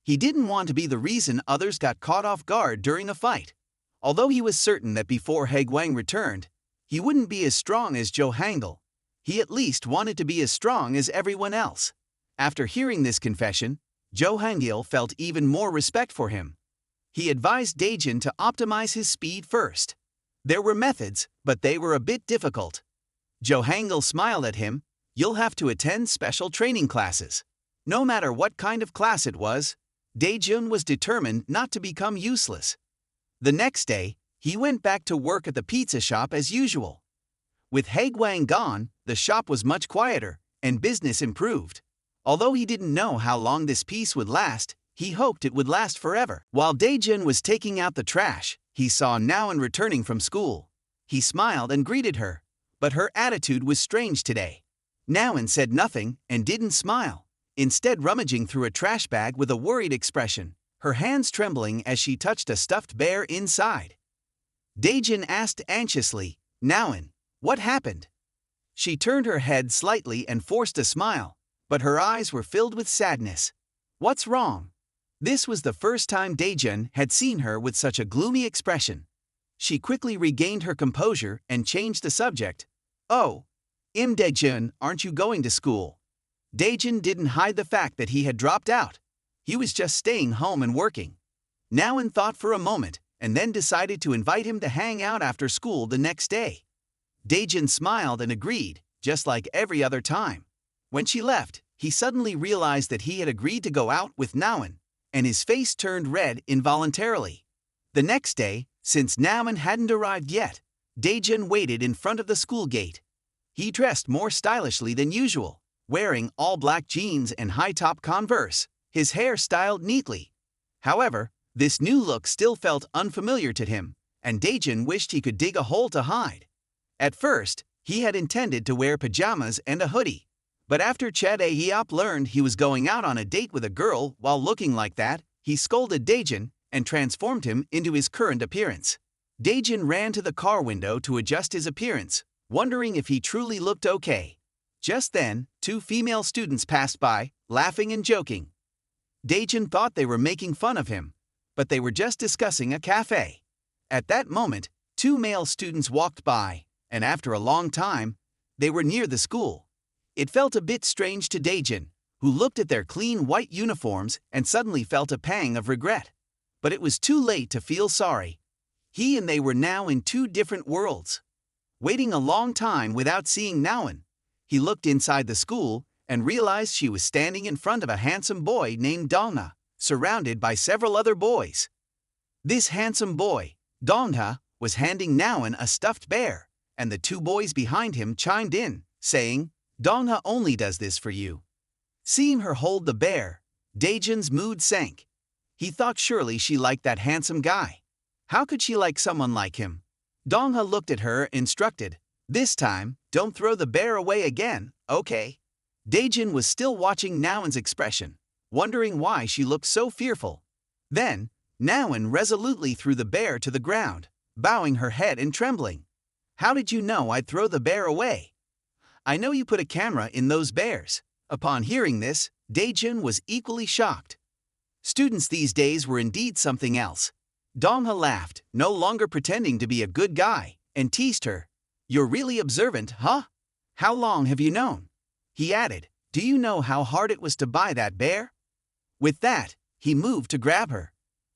He didn't want to be the reason others got caught off guard during a fight. Although he was certain that before Haegwine returned, he wouldn't be as strong as Johangil, he at least wanted to be as strong as everyone else. After hearing this confession, Johangil felt even more respect for him. He advised Daejun to optimize his speed first. There were methods, but they were a bit difficult. Johangil smiled at him. "You'll have to attend special training classes." No matter what kind of class it was, Daejun was determined not to become useless. The next day, he went back to work at the pizza shop as usual. With Haegwang gone, the shop was much quieter, and business improved. Although he didn't know how long this peace would last, he hoped it would last forever. While Daejun was taking out the trash, he saw Naon returning from school. He smiled and greeted her, but her attitude was strange today. Naon said nothing and didn't smile, instead rummaging through a trash bag with a worried expression, her hands trembling as she touched a stuffed bear inside. Daejun asked anxiously, "Naon, what happened?" She turned her head slightly and forced a smile, but her eyes were filled with sadness. "What's wrong?" This was the first time Daejun had seen her with such a gloomy expression. She quickly regained her composure and changed the subject. "Oh, Imda Jun, aren't you going to school?" Daejun didn't hide the fact that he had dropped out. He was just staying home and working. Naon thought for a moment and then decided to invite him to hang out after school the next day. Daejun smiled and agreed, just like every other time. When she left, he suddenly realized that he had agreed to go out with Naon, and his face turned red involuntarily. The next day, since Naon hadn't arrived yet, Daejun waited in front of the school gate. He dressed more stylishly than usual, wearing all black jeans and high-top Converse, his hair styled neatly. However, this new look still felt unfamiliar to him, and Daejun wished he could dig a hole to hide. At first, he had intended to wear pajamas and a hoodie, but after Chae-hyop learned he was going out on a date with a girl while looking like that, he scolded Daejun and transformed him into his current appearance. Daejun ran to the car window to adjust his appearance, wondering if he truly looked okay. Just then, two female students passed by, laughing and joking. Daejun thought they were making fun of him, but they were just discussing a cafe. At that moment, two male students walked by, and after a long time, they were near the school. It felt a bit strange to Daejun, who looked at their clean white uniforms and suddenly felt a pang of regret. But it was too late to feel sorry. He and they were now in two different worlds. Waiting a long time without seeing Naon, he looked inside the school and realized she was standing in front of a handsome boy named Dongha, surrounded by several other boys. This handsome boy, Dongha, was handing Naon a stuffed bear, and the two boys behind him chimed in, saying, "Dongha only does this for you." Seeing her hold the bear, Daejun's mood sank. He thought surely she liked that handsome guy. How could she like someone like him? Dongha looked at her, instructed, "This time, don't throw the bear away again, okay?" Daejun was still watching Naon's expression, wondering why she looked so fearful. Then, Naon resolutely threw the bear to the ground, bowing her head and trembling. "How did you know I'd throw the bear away?" "I know you put a camera in those bears." Upon hearing this, Daejun was equally shocked. Students these days were indeed something else. Dongha laughed, no longer pretending to be a good guy, and teased her. "You're really observant, huh? How long have you known?" He added, "Do you know how hard it was to buy that bear?" With that, he moved to grab her.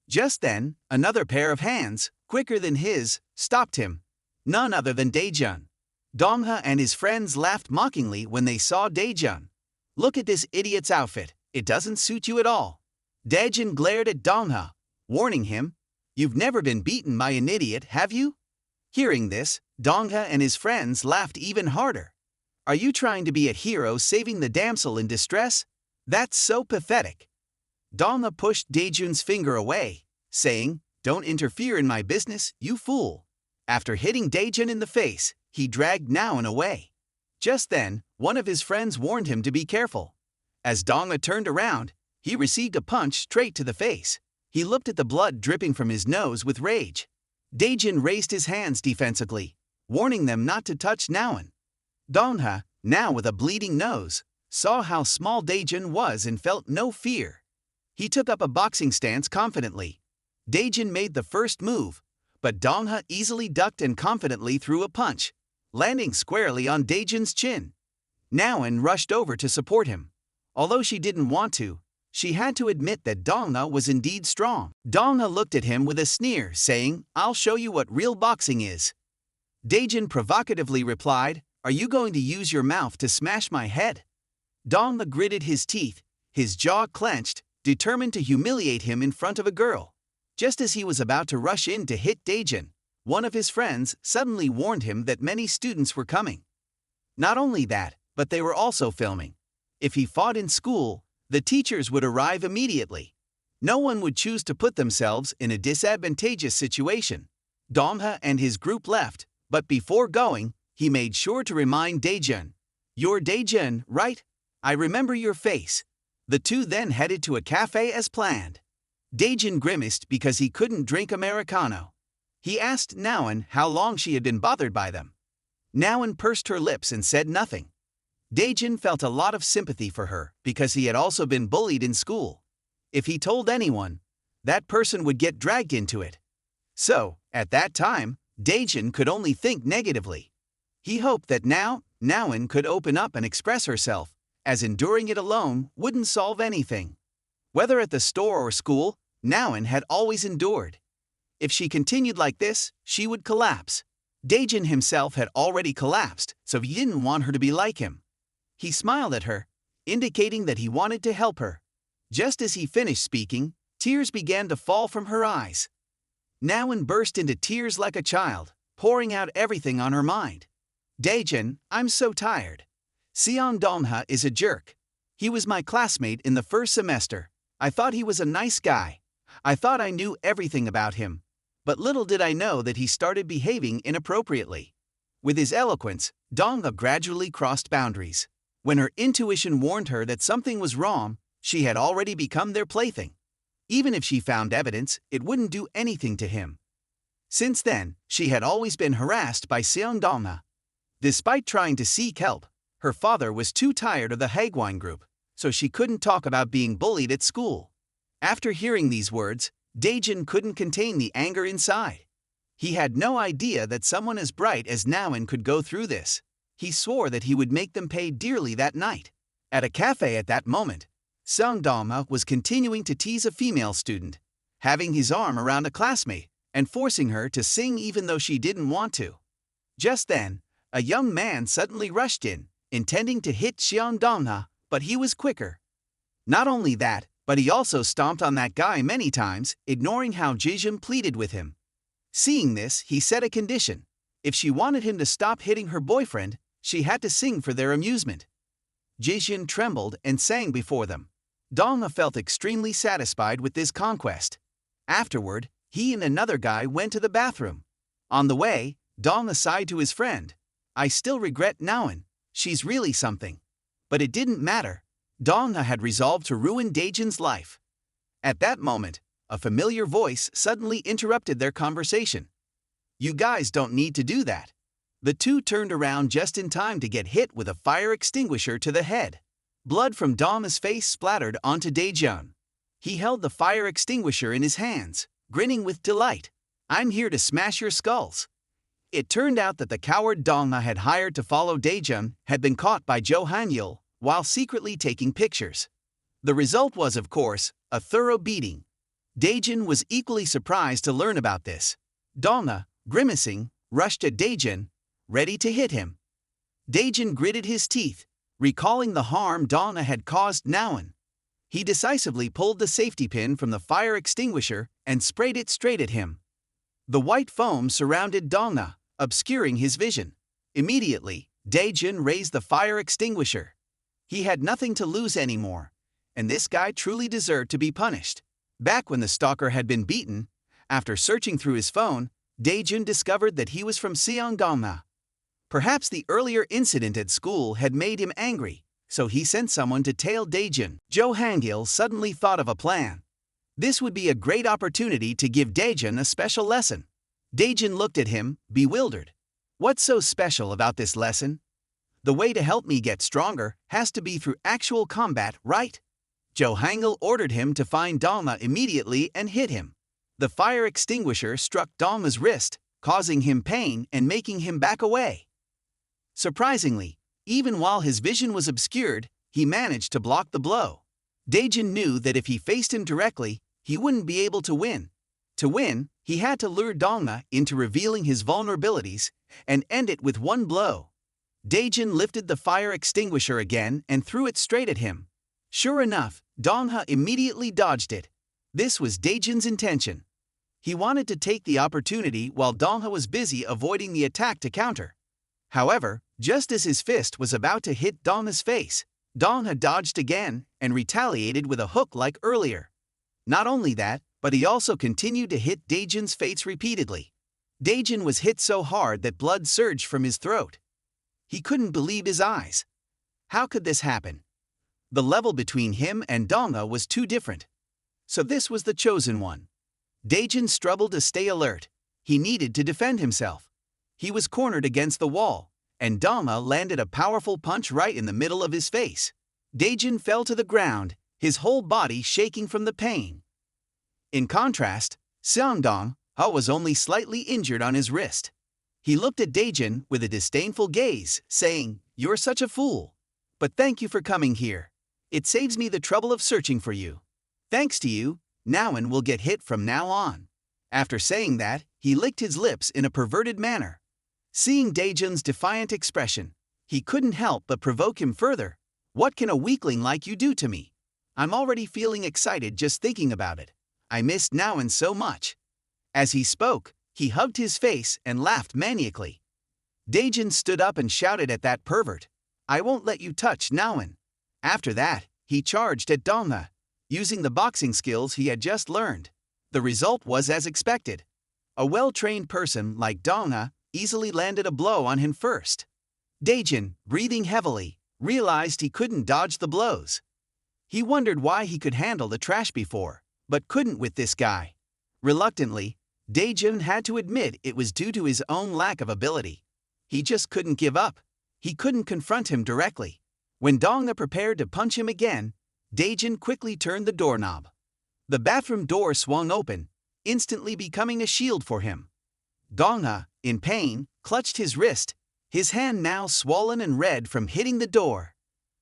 Just then, another pair of hands, quicker than his, stopped him. None other than Daejun. Dongha and his friends laughed mockingly when they saw Daejun. "Look at this idiot's outfit, it doesn't suit you at all." Daejun glared at Dongha, warning him, "You've never been beaten by an idiot, have you?" Hearing this, Dongha and his friends laughed even harder. "Are you trying to be a hero saving the damsel in distress? That's so pathetic." Dongha pushed Daejun's finger away, saying, "Don't interfere in my business, you fool." After hitting Daejun in the face, he dragged Naon away. Just then, one of his friends warned him to be careful. As Dongha turned around, he received a punch straight to the face. He looked at the blood dripping from his nose with rage. Daejun raised his hands defensively, warning them not to touch Naon. Dongha, now with a bleeding nose, saw how small Daejun was and felt no fear. He took up a boxing stance confidently. Daejun made the first move, but Dongha easily ducked and confidently threw a punch, landing squarely on Daejun's chin. Naon rushed over to support him. Although she didn't want to, she had to admit that Dongha was indeed strong. Dongha looked at him with a sneer, saying, "I'll show you what real boxing is." Daejun provocatively replied, "Are you going to use your mouth to smash my head?" Dongha gritted his teeth, his jaw clenched, determined to humiliate him in front of a girl. Just as he was about to rush in to hit Daejun, one of his friends suddenly warned him that many students were coming. Not only that, but they were also filming. If he fought in school, the teachers would arrive immediately. No one would choose to put themselves in a disadvantageous situation. Dongha and his group left, but before going, he made sure to remind Daejun. "You're Daejun, right? I remember your face." The two then headed to a cafe as planned. Daejun grimaced because he couldn't drink Americano. He asked Naoan how long she had been bothered by them. Naoan pursed her lips and said nothing. Daejun felt a lot of sympathy for her because he had also been bullied in school. If he told anyone, that person would get dragged into it. So, at that time, Daejun could only think negatively. He hoped that now, Naoan could open up and express herself, as enduring it alone wouldn't solve anything. Whether at the store or school, Naoan had always endured. If she continued like this, she would collapse. Daejun himself had already collapsed, so he didn't want her to be like him. He smiled at her, indicating that he wanted to help her. Just as he finished speaking, tears began to fall from her eyes. Naoan burst into tears like a child, pouring out everything on her mind. "Daejun, I'm so tired. Seon Dongha is a jerk. He was my classmate in the first semester. I thought he was a nice guy. I thought I knew everything about him. But little did I know that he started behaving inappropriately." With his eloquence, Dongha gradually crossed boundaries. When her intuition warned her that something was wrong, she had already become their plaything. Even if she found evidence, it wouldn't do anything to him. Since then, she had always been harassed by Seon Dongha. Despite trying to seek help, her father was too tired of the Hagwine group, so she couldn't talk about being bullied at school. After hearing these words, Daejun couldn't contain the anger inside. He had no idea that someone as bright as Naoan could go through this. He swore that he would make them pay dearly that night. At a cafe at that moment, Seon Dongha was continuing to tease a female student, having his arm around a classmate and forcing her to sing even though she didn't want to. Just then, a young man suddenly rushed in, intending to hit Seon Dongha, but he was quicker. Not only that, but he also stomped on that guy many times, ignoring how Jijun pleaded with him. Seeing this, he set a condition. If she wanted him to stop hitting her boyfriend, she had to sing for their amusement. Jijun trembled and sang before them. Dongha felt extremely satisfied with this conquest. Afterward, he and another guy went to the bathroom. On the way, Dongha sighed to his friend. "I still regret Naoan. She's really something." But it didn't matter. Dongha had resolved to ruin Daejun's life. At that moment, a familiar voice suddenly interrupted their conversation. "You guys don't need to do that." The two turned around just in time to get hit with a fire extinguisher to the head. Blood from Dongha's face splattered onto Daejun. He held the fire extinguisher in his hands, grinning with delight. "I'm here to smash your skulls." It turned out that the coward Dongha had hired to follow Daejun had been caught by Jo Han-yeol while secretly taking pictures. The result was, of course, a thorough beating. Daejun was equally surprised to learn about this. Dongha, grimacing, rushed at Daejun, ready to hit him. Daejun gritted his teeth, recalling the harm Dongha had caused Naoan. He decisively pulled the safety pin from the fire extinguisher and sprayed it straight at him. The white foam surrounded Dongha, obscuring his vision. Immediately, Daejun raised the fire extinguisher. He had nothing to lose anymore, and this guy truly deserved to be punished. Back when the stalker had been beaten, after searching through his phone, Daejun discovered that he was from Seon Dongha. Perhaps the earlier incident at school had made him angry, so he sent someone to tail Daejun. Jo Han-yeol suddenly thought of a plan. This would be a great opportunity to give Daejun a special lesson. Daejun looked at him, bewildered. "What's so special about this lesson? The way to help me get stronger has to be through actual combat, right?" Jo Han-yeol ordered him to find Dongha immediately and hit him. The fire extinguisher struck Dongha's wrist, causing him pain and making him back away. Surprisingly, even while his vision was obscured, he managed to block the blow. Daejun knew that if he faced him directly, he wouldn't be able to win. To win, he had to lure Dongha into revealing his vulnerabilities and end it with one blow. Daejun lifted the fire extinguisher again and threw it straight at him. Sure enough, Dongha immediately dodged it. This was Daejun's intention. He wanted to take the opportunity while Dongha was busy avoiding the attack to counter. However, just as his fist was about to hit Dongha's face, Dongha dodged again and retaliated with a hook like earlier. Not only that, but he also continued to hit Daejun's face repeatedly. Daejun was hit so hard that blood surged from his throat. He couldn't believe his eyes. How could this happen? The level between him and Dongha was too different. So this was the chosen one. Daejun struggled to stay alert. He needed to defend himself. He was cornered against the wall, and Dongha landed a powerful punch right in the middle of his face. Daejun fell to the ground, his whole body shaking from the pain. In contrast, Dongha was only slightly injured on his wrist. He looked at Daejun with a disdainful gaze, saying, "You're such a fool. But thank you for coming here. It saves me the trouble of searching for you. Thanks to you, Newfound will get hit from now on." After saying that, he licked his lips in a perverted manner. Seeing Daejun's defiant expression, he couldn't help but provoke him further. "What can a weakling like you do to me? I'm already feeling excited just thinking about it. I miss Newfound so much." As he spoke, he hugged his face and laughed maniacally. Daejun stood up and shouted at that pervert, "I won't let you touch Newfound." After that, he charged at Dongha, using the boxing skills he had just learned. The result was as expected. A well-trained person like Dongha easily landed a blow on him first. Daejun, breathing heavily, realized he couldn't dodge the blows. He wondered why he could handle the trash before, but couldn't with this guy. Reluctantly, Daejun had to admit it was due to his own lack of ability. He just couldn't give up. He couldn't confront him directly. When Dongha prepared to punch him again, Daejun quickly turned the doorknob. The bathroom door swung open, instantly becoming a shield for him. Dongha, in pain, clutched his wrist, his hand now swollen and red from hitting the door.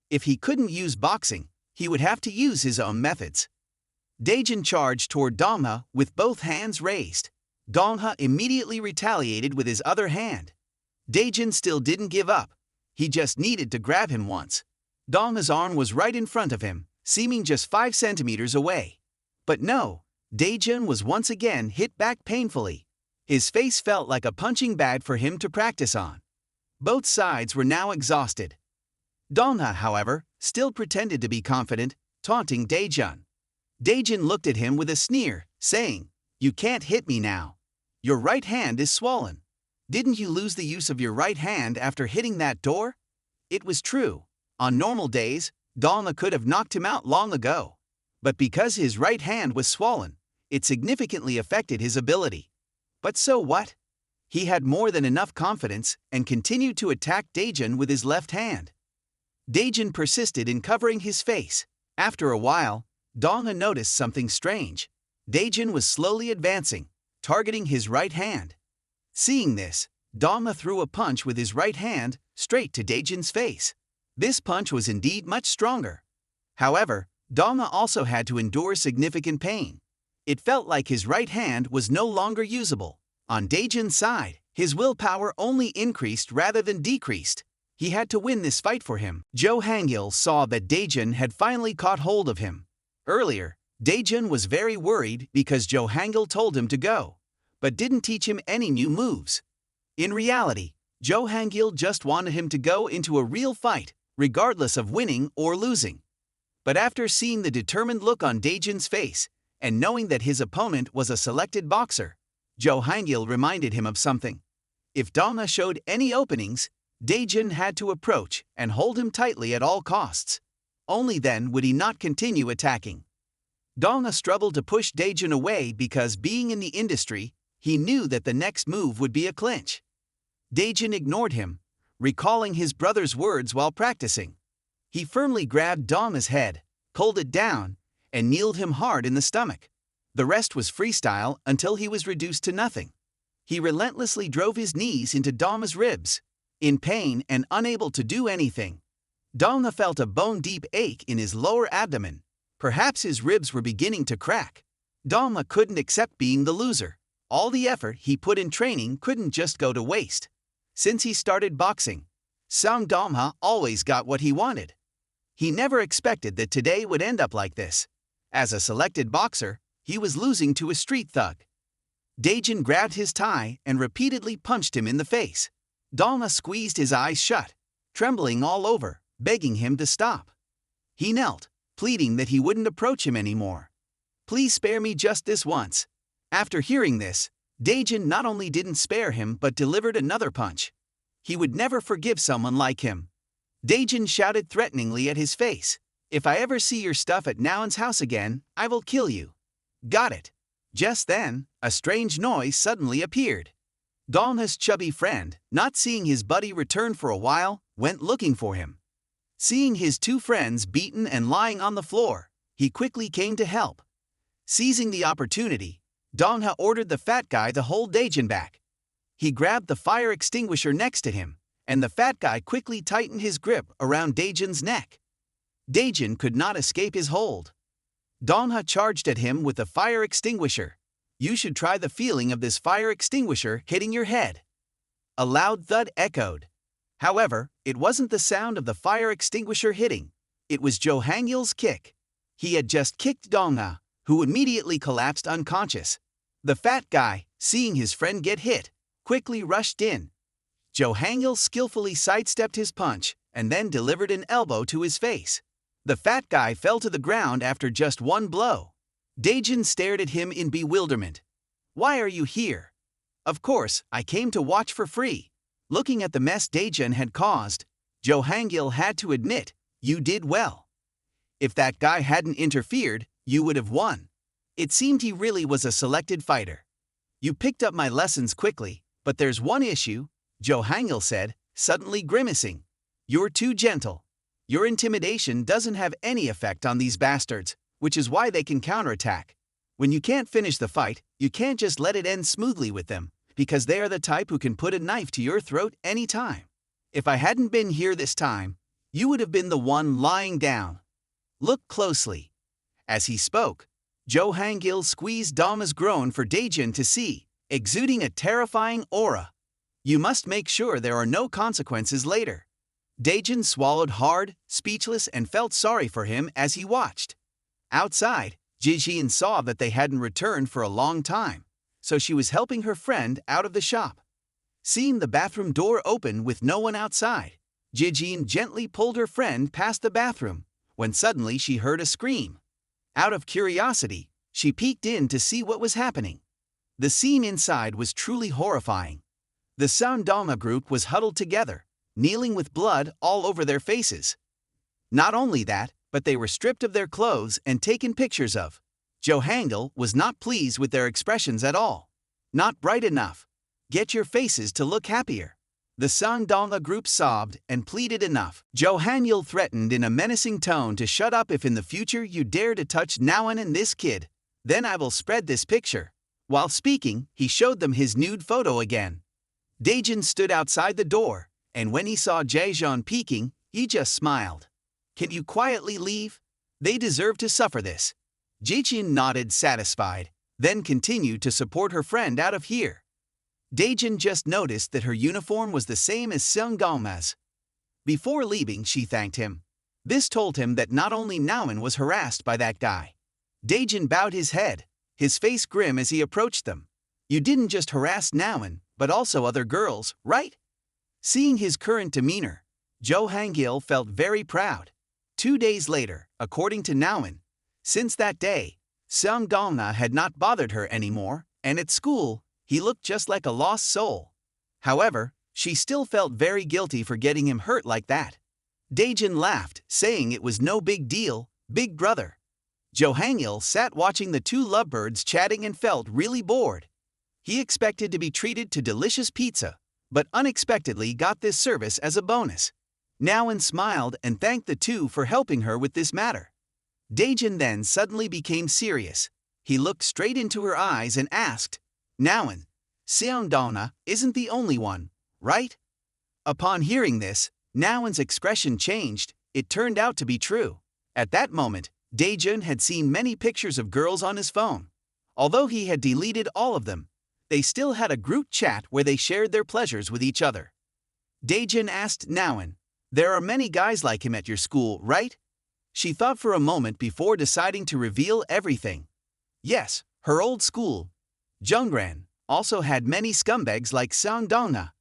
If he couldn't use boxing, he would have to use his own methods. Daejun charged toward Dongha with both hands raised. Dongha immediately retaliated with his other hand. Daejun still didn't give up. He just needed to grab him once. Dongha's arm was right in front of him, seeming just 5 centimeters away. But no, Daejun was once again hit back painfully. His face felt like a punching bag for him to practice on. Both sides were now exhausted. Dongha, however, still pretended to be confident, taunting Daejun. Daejun looked at him with a sneer, saying, "You can't hit me now. Your right hand is swollen. Didn't you lose the use of your right hand after hitting that door?" It was true. On normal days, Dongha could have knocked him out long ago. But because his right hand was swollen, it significantly affected his ability. But so what? He had more than enough confidence and continued to attack Daejun with his left hand. Daejun persisted in covering his face. After a while, Dongha noticed something strange. Daejun was slowly advancing, targeting his right hand. Seeing this, Dongha threw a punch with his right hand straight to Daejun's face. This punch was indeed much stronger. However, Dongha also had to endure significant pain. It felt like his right hand was no longer usable. On Daejun's side, his willpower only increased rather than decreased. He had to win this fight for him. Jo Hangil saw that Daejun had finally caught hold of him. Earlier, Daejun was very worried because Jo Hangil told him to go, but didn't teach him any new moves. In reality, Jo Hangil just wanted him to go into a real fight, regardless of winning or losing. But after seeing the determined look on Daejun's face, and knowing that his opponent was a selected boxer, Jo Hangil reminded him of something. If Dongha showed any openings, Daejun had to approach and hold him tightly at all costs. Only then would he not continue attacking. Dongha struggled to push Daejun away because, being in the industry, he knew that the next move would be a clinch. Daejun ignored him, recalling his brother's words while practicing. He firmly grabbed Dongha's head, pulled it down, and kneeled him hard in the stomach. The rest was freestyle until he was reduced to nothing. He relentlessly drove his knees into Dongha's ribs. In pain and unable to do anything, Dongha felt a bone-deep ache in his lower abdomen. Perhaps his ribs were beginning to crack. Dongha couldn't accept being the loser. All the effort he put in training couldn't just go to waste. Since he started boxing, Dongha always got what he wanted. He never expected that today would end up like this. As a selected boxer, he was losing to a street thug. Daejun grabbed his tie and repeatedly punched him in the face. Dalma squeezed his eyes shut, trembling all over, begging him to stop. He knelt, pleading that he wouldn't approach him anymore. "Please spare me just this once." After hearing this, Daejun not only didn't spare him but delivered another punch. He would never forgive someone like him. Daejun shouted threateningly at his face, "If I ever see your stuff at Naoin's house again, I will kill you." Got it. Just then, a strange noise suddenly appeared. Dalma's chubby friend, not seeing his buddy return for a while, went looking for him. Seeing his two friends beaten and lying on the floor, he quickly came to help. Seizing the opportunity, Dongha ordered the fat guy to hold Daejun back. He grabbed the fire extinguisher next to him, and the fat guy quickly tightened his grip around Daejun's neck. Daejun could not escape his hold. Dongha charged at him with the fire extinguisher. "You should try the feeling of this fire extinguisher hitting your head." A loud thud echoed. However, it wasn't the sound of the fire extinguisher hitting. It was Jo Hangil's kick. He had just kicked Dongha, who immediately collapsed unconscious. The fat guy, seeing his friend get hit, quickly rushed in. Jo Hangil skillfully sidestepped his punch and then delivered an elbow to his face. The fat guy fell to the ground after just one blow. Daejun stared at him in bewilderment. "Why are you here?" "Of course, I came to watch for free." Looking at the mess Daejun had caused, Jo Hangil had to admit, "You did well. If that guy hadn't interfered, you would have won." It seemed he really was a selected fighter. "You picked up my lessons quickly, but there's one issue," Jo Hangil said, suddenly grimacing. "You're too gentle. Your intimidation doesn't have any effect on these bastards, which is why they can counterattack. When you can't finish the fight, you can't just let it end smoothly with them, because they are the type who can put a knife to your throat anytime. If I hadn't been here this time, you would have been the one lying down. Look closely." As he spoke, Jo Hangil squeezed Dalma's groin for Daejun to see, exuding a terrifying aura. "You must make sure there are no consequences later." Daejun swallowed hard, speechless, and felt sorry for him as he watched. Outside, Jijin saw that they hadn't returned for a long time, so she was helping her friend out of the shop. Seeing the bathroom door open with no one outside, Jijin gently pulled her friend past the bathroom, when suddenly she heard a scream. Out of curiosity, she peeked in to see what was happening. The scene inside was truly horrifying. The Dalma group was huddled together, kneeling with blood all over their faces. Not only that, but they were stripped of their clothes and taken pictures of. Jo Hangil was not pleased with their expressions at all. "Not bright enough. Get your faces to look happier." The Dalma group sobbed and pleaded enough. Jo Hangil threatened in a menacing tone to shut up if in the future you dare to touch Naoin and this kid. "Then I will spread this picture." While speaking, he showed them his nude photo again. Daejun stood outside the door, and when he saw Jaejeon peeking, he just smiled. "Can you quietly leave? They deserve to suffer this." Jijin nodded satisfied, then continued to support her friend out of here. Daejun just noticed that her uniform was the same as Dalma's. Before leaving, she thanked him. This told him that not only Naoin was harassed by that guy. Daejun bowed his head, his face grim as he approached them. "You didn't just harass Naoin, but also other girls, right?" Seeing his current demeanor, Jo Hangil felt very proud. 2 days later, according to Naoin, since that day, Dalma had not bothered her anymore, and at school, he looked just like a lost soul. However, she still felt very guilty for getting him hurt like that. Daejun laughed, saying it was no big deal, big brother. Jo Hangil sat watching the two lovebirds chatting and felt really bored. He expected to be treated to delicious pizza, but unexpectedly got this service as a bonus. Naoin smiled and thanked the two for helping her with this matter. Daejun then suddenly became serious. He looked straight into her eyes and asked, "Naoin, Dalma isn't the only one, right?" Upon hearing this, Naoin's expression changed. It turned out to be true. At that moment, Daejun had seen many pictures of girls on his phone. Although he had deleted all of them, they still had a group chat where they shared their pleasures with each other. Daejun asked Naoin, "There are many guys like him at your school, right?" She thought for a moment before deciding to reveal everything. Yes, her old school. Jungran also had many scumbags like Sangdongna.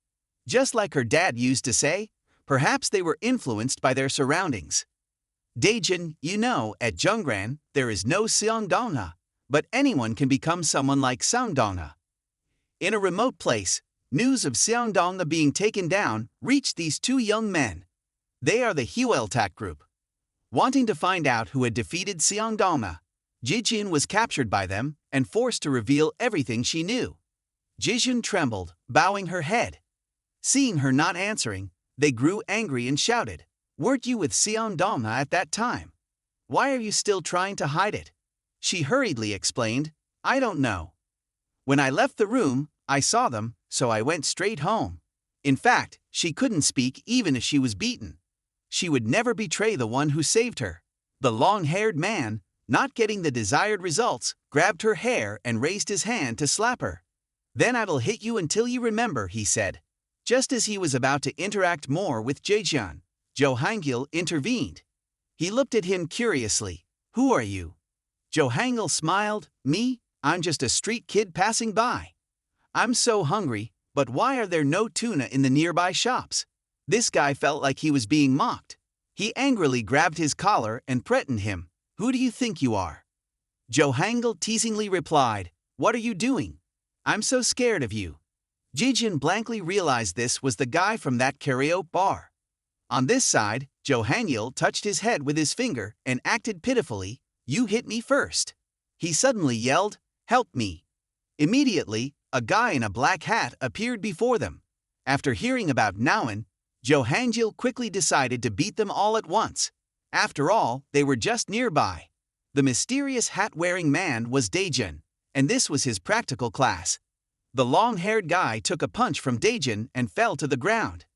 Just like her dad used to say, perhaps they were influenced by their surroundings. Daejin, you know, at Jungran, there is no Sangdongna, but anyone can become someone like Sangdongna. In a remote place, news of Sangdongna being taken down reached these two young men. They are the hideout group. Wanting to find out who had defeated Sangdongna, Jijin was captured by them and forced to reveal everything she knew. Jijin trembled, bowing her head. Seeing her not answering, they grew angry and shouted, "Weren't you with Sangdongna at that time? Why are you still trying to hide it?" She hurriedly explained, "I don't know. When I left the room, I saw them, so I went straight home." In fact, she couldn't speak even if she was beaten. She would never betray the one who saved her. The long-haired man, not getting the desired results, grabbed her hair and raised his hand to slap her. "Then I will hit you until you remember," he said. Just as he was about to interact more with Jaejeon, Jo Hangil intervened. He looked at him curiously. "Who are you?" Jo Hangil smiled. "Me? I'm just a street kid passing by. I'm so hungry, but why are there no tuna in the nearby shops?" This guy felt like he was being mocked. He angrily grabbed his collar and threatened him. "Who do you think you are?" Jo Hangil teasingly replied, "What are you doing? I'm so scared of you." Jijin blankly realized this was the guy from that karaoke bar. On this side, Jo Hangil touched his head with his finger and acted pitifully. "You hit me first." He suddenly yelled, "Help me." Immediately, a guy in a black hat appeared before them. After hearing about Nauen, Jo Hangil quickly decided to beat them all at once. After all, they were just nearby. The mysterious hat-wearing man was Daejin, and this was his practical class. The long-haired guy took a punch from Daejin and fell to the ground.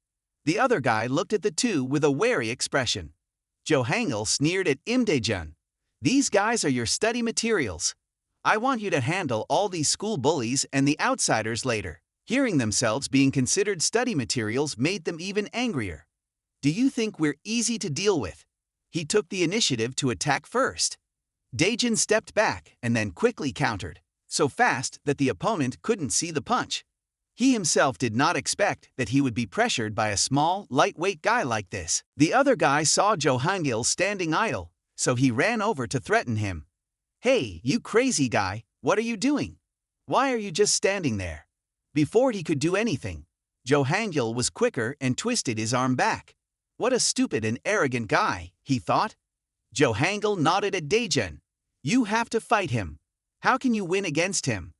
The other guy looked at the two with a wary expression. Jo Hangil sneered at Imda Jun. "These guys are your study materials. I want you to handle all these school bullies and the outsiders later." Hearing themselves being considered study materials made them even angrier. "Do you think we're easy to deal with?" He took the initiative to attack first. Daejin stepped back and then quickly countered, so fast that the opponent couldn't see the punch. He himself did not expect that he would be pressured by a small, lightweight guy like this. The other guy saw Jo Hangil standing idle, so he ran over to threaten him. "Hey, you crazy guy, what are you doing? Why are you just standing there?" Before he could do anything, Jo Hangil was quicker and twisted his arm back. "What a stupid and arrogant guy," he thought. Jo Hangil nodded at Daejin. "You have to fight him. How can you win against him?"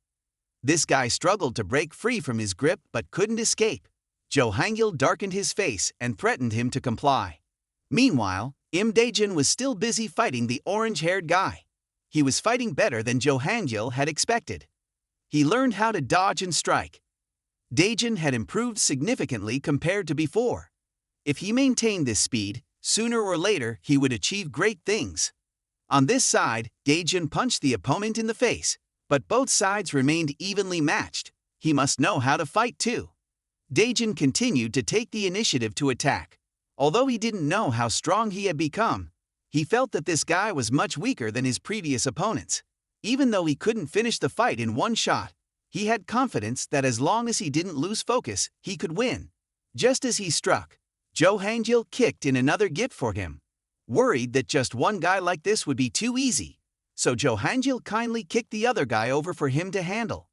This guy struggled to break free from his grip but couldn't escape. Jo Hangil darkened his face and threatened him to comply. Meanwhile, Imda Jun was still busy fighting the orange-haired guy. He was fighting better than Jo Hangil had expected. He learned how to dodge and strike. Daejin had improved significantly compared to before. If he maintained this speed, sooner or later he would achieve great things. On this side, Daejin punched the opponent in the face, but both sides remained evenly matched. He must know how to fight too. Daejin continued to take the initiative to attack. Although he didn't know how strong he had become, he felt that this guy was much weaker than his previous opponents. Even though he couldn't finish the fight in one shot, he had confidence that as long as he didn't lose focus, he could win. Just as he struck, Jo Hangil kicked in another gift for him. Worried that just one guy like this would be too easy, so Jo Hangil kindly kicked the other guy over for him to handle.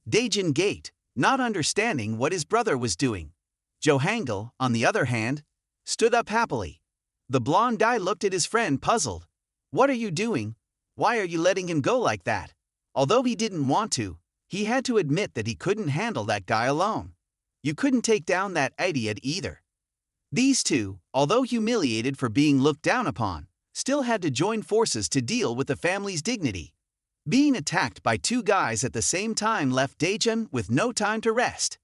Daejin gaped, not understanding what his brother was doing. Jo Hangil, on the other hand, stood up happily. The blonde guy looked at his friend puzzled. "What are you doing? Why are you letting him go like that?" Although he didn't want to, he had to admit that he couldn't handle that guy alone. You couldn't take down that idiot either. These two, although humiliated for being looked down upon, still had to join forces to deal with the family's dignity. Being attacked by two guys at the same time left Daejin with no time to rest.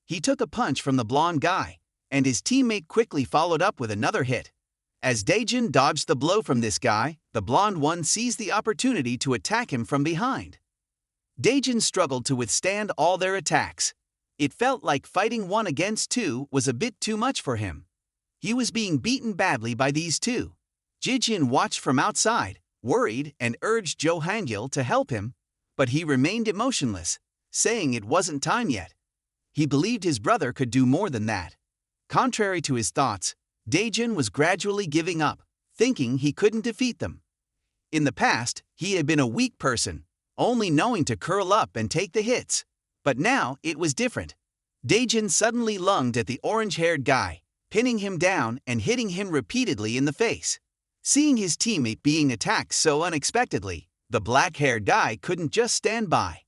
He took a punch from the blonde guy, and his teammate quickly followed up with another hit. As Daejin dodged the blow from this guy, the blonde one seized the opportunity to attack him from behind. Daejin struggled to withstand all their attacks. It felt like fighting 1 against 2 was a bit too much for him. He was being beaten badly by these two. Jijin watched from outside, worried, and urged Jo Hangil to help him, but he remained emotionless. saying it wasn't time yet. He believed his brother could do more than that. Contrary to his thoughts, Daejun was gradually giving up, thinking he couldn't defeat them. In the past, he had been a weak person, only knowing to curl up and take the hits. But now it was different. Daejun suddenly lunged at the orange-haired guy, pinning him down and hitting him repeatedly in the face. Seeing his teammate being attacked so unexpectedly, the black-haired guy couldn't just stand by.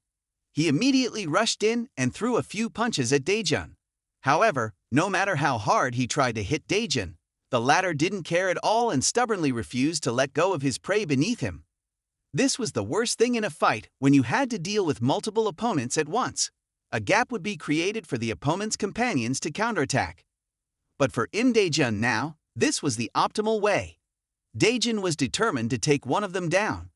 He immediately rushed in and threw a few punches at Daejun. However, no matter how hard he tried to hit Daejun, the latter didn't care at all and stubbornly refused to let go of his prey beneath him. This was the worst thing in a fight when you had to deal with multiple opponents at once. A gap would be created for the opponent's companions to counterattack. But for Imda Jun now, this was the optimal way. Daejun was determined to take one of them down.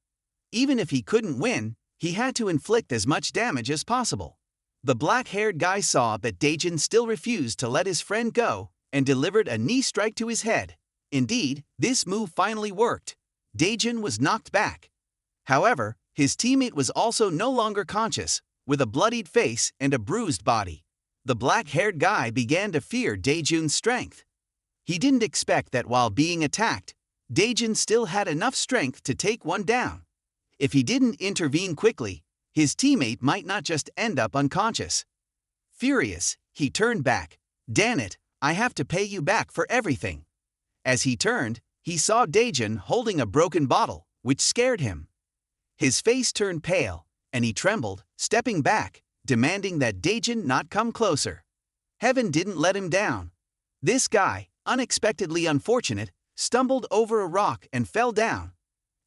Even if he couldn't win, he had to inflict as much damage as possible. The black-haired guy saw that Daejun still refused to let his friend go and delivered a knee strike to his head. Indeed, this move finally worked. Daejun was knocked back. However, his teammate was also no longer conscious, with a bloodied face and a bruised body. The black-haired guy began to fear Daejun's strength. He didn't expect that while being attacked, Daejun still had enough strength to take one down. If he didn't intervene quickly, his teammate might not just end up unconscious. Furious, he turned back. "Damn it, I have to pay you back for everything." As he turned, he saw Daejun holding a broken bottle, which scared him. His face turned pale, and he trembled, stepping back, demanding that Daejun not come closer. Heaven didn't let him down. This guy, unexpectedly unfortunate, stumbled over a rock and fell down.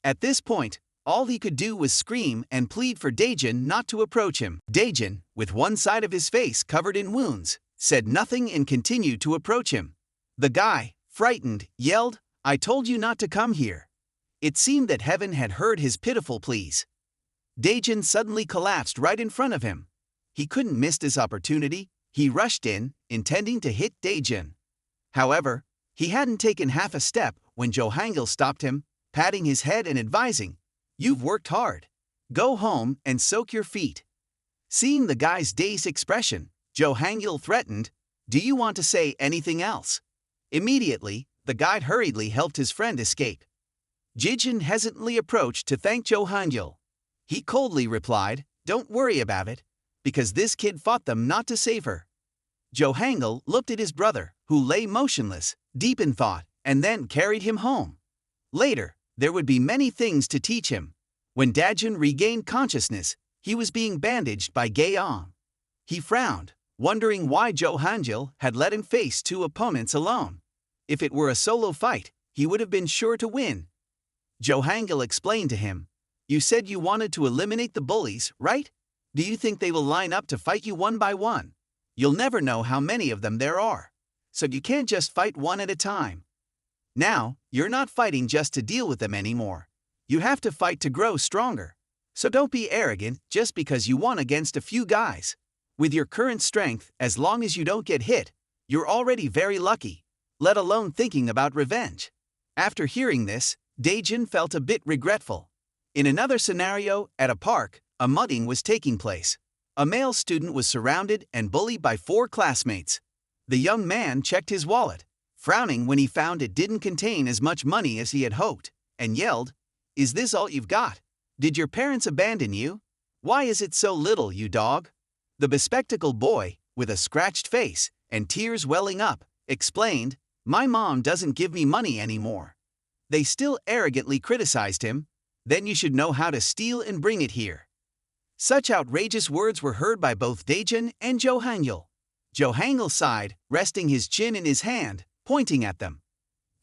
At this point, all he could do was scream and plead for Daejun not to approach him. Daejun, with one side of his face covered in wounds, said nothing and continued to approach him. The guy, frightened, yelled, "I told you not to come here." It seemed that heaven had heard his pitiful pleas. Daejun suddenly collapsed right in front of him. He couldn't miss this opportunity. He rushed in, intending to hit Daejun. However, he hadn't taken half a step when Jo Hangil stopped him, patting his head and advising, "You've worked hard. Go home and soak your feet." Seeing the guy's dazed expression, Jo Hangil threatened, "Do you want to say anything else?" Immediately, the guide hurriedly helped his friend escape. Daejun hesitantly approached to thank Jo Hangil. He coldly replied, "Don't worry about it, because this kid fought them not to save her." Jo Hangil looked at his brother, who lay motionless, deep in thought, and then carried him home. Later, there would be many things to teach him. When Daejun regained consciousness, he was being bandaged by Gaeong. He frowned, wondering why Jo Hangil had let him face two opponents alone. If it were a solo fight, he would have been sure to win. Jo Hangil explained to him, "You said you wanted to eliminate the bullies, right? Do you think they will line up to fight you one by one? You'll never know how many of them there are, so you can't just fight one at a time. Now, you're not fighting just to deal with them anymore. You have to fight to grow stronger. So don't be arrogant just because you won against a few guys. With your current strength, as long as you don't get hit, you're already very lucky, let alone thinking about revenge." After hearing this, Daejun felt a bit regretful. In another scenario, at a park, a mugging was taking place. A male student was surrounded and bullied by 4 classmates. The young man checked his wallet, frowning when he found it didn't contain as much money as he had hoped, and yelled, "Is this all you've got? Did your parents abandon you? Why is it so little, you dog?" The bespectacled boy, with a scratched face and tears welling up, explained, "My mom doesn't give me money anymore." They still arrogantly criticized him. "Then you should know how to steal and bring it here." Such outrageous words were heard by both Daejun and Jo Hangil. Jo Hangil sighed, resting his chin in his hand, pointing at them.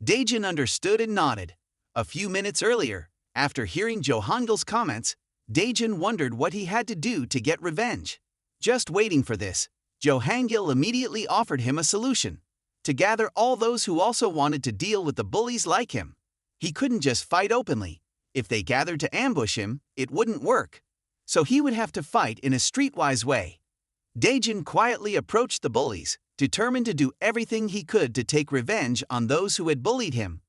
Daejun understood and nodded. A few minutes earlier, after hearing Jo Hangil's comments, Daejun wondered what he had to do to get revenge. Just waiting for this, Jo Hangil immediately offered him a solution: to gather all those who also wanted to deal with the bullies like him. He couldn't just fight openly. If they gathered to ambush him, it wouldn't work. So he would have to fight in a streetwise way. Daejun quietly approached the bullies, determined to do everything he could to take revenge on those who had bullied him.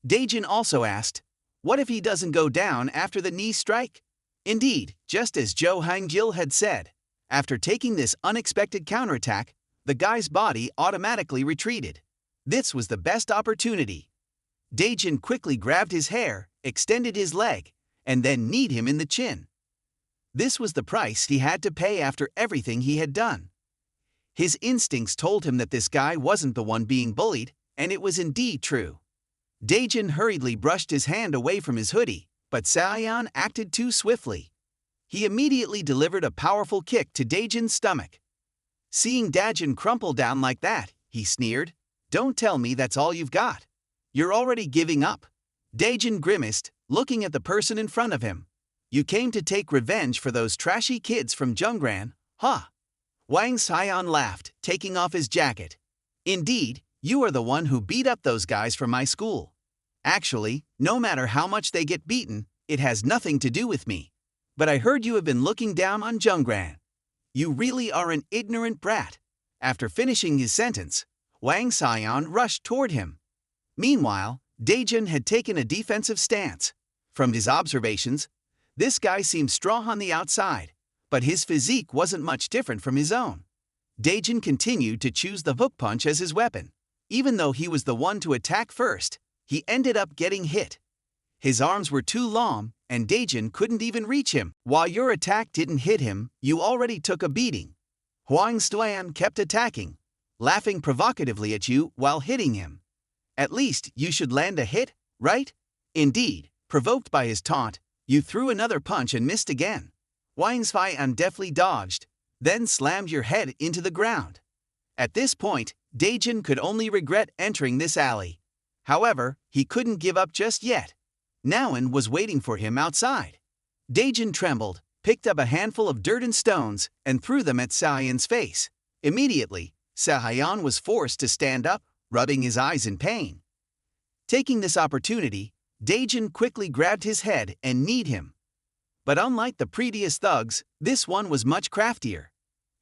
Daejun also asked, "What if he doesn't go down after the knee strike?" Indeed, just as Jo Hangil had said, After taking this unexpected counterattack, the guy's body automatically retreated. This was the best opportunity. Dae-jin quickly grabbed his hair, extended his leg, and then kneed him in the chin. This was the price he had to pay after everything he had done. His instincts told him that this guy wasn't the one being bullied, and it was indeed true. Dae-jin hurriedly brushed his hand away from his hoodie, but Seo-yeon acted too swiftly. He immediately delivered a powerful kick to Dae-jin's stomach. Seeing Dae-jin crumple down like that, he sneered, "Don't tell me that's all you've got. You're already giving up." Dae-jin grimaced, looking at the person in front of him. "You came to take revenge for those trashy kids from Jungran, huh?" Wang Sion laughed, taking off his jacket. "Indeed, you are the one who beat up those guys from my school. Actually, no matter how much they get beaten, it has nothing to do with me. But I heard you have been looking down on Jungran. You really are an ignorant brat." After finishing his sentence, Wang Sion rushed toward him. Meanwhile, Dae-jin had taken a defensive stance. From his observations, this guy seemed strong on the outside, but his physique wasn't much different from his own. Dae-jin continued to choose the hook punch as his weapon. Even though he was the one to attack first, he ended up getting hit. His arms were too long, and Dae-jin couldn't even reach him. While your attack didn't hit him, you already took a beating. Hwang Stoyan kept attacking, laughing provocatively at you while hitting him. At least you should land a hit, right? Indeed, provoked by his taunt, you threw another punch and missed again. Hwang Stoyan deftly dodged, then slammed your head into the ground. At this point, Dae-jin could only regret entering this alley. However, he couldn't give up just yet. Nawan was waiting for him outside. Dae-jin trembled, picked up a handful of dirt and stones, and threw them at Seo-yeon's face. Immediately, Seo-yeon was forced to stand up, rubbing his eyes in pain. Taking this opportunity, Dae-jin quickly grabbed his head and kneed him. But unlike the previous thugs, this one was much craftier.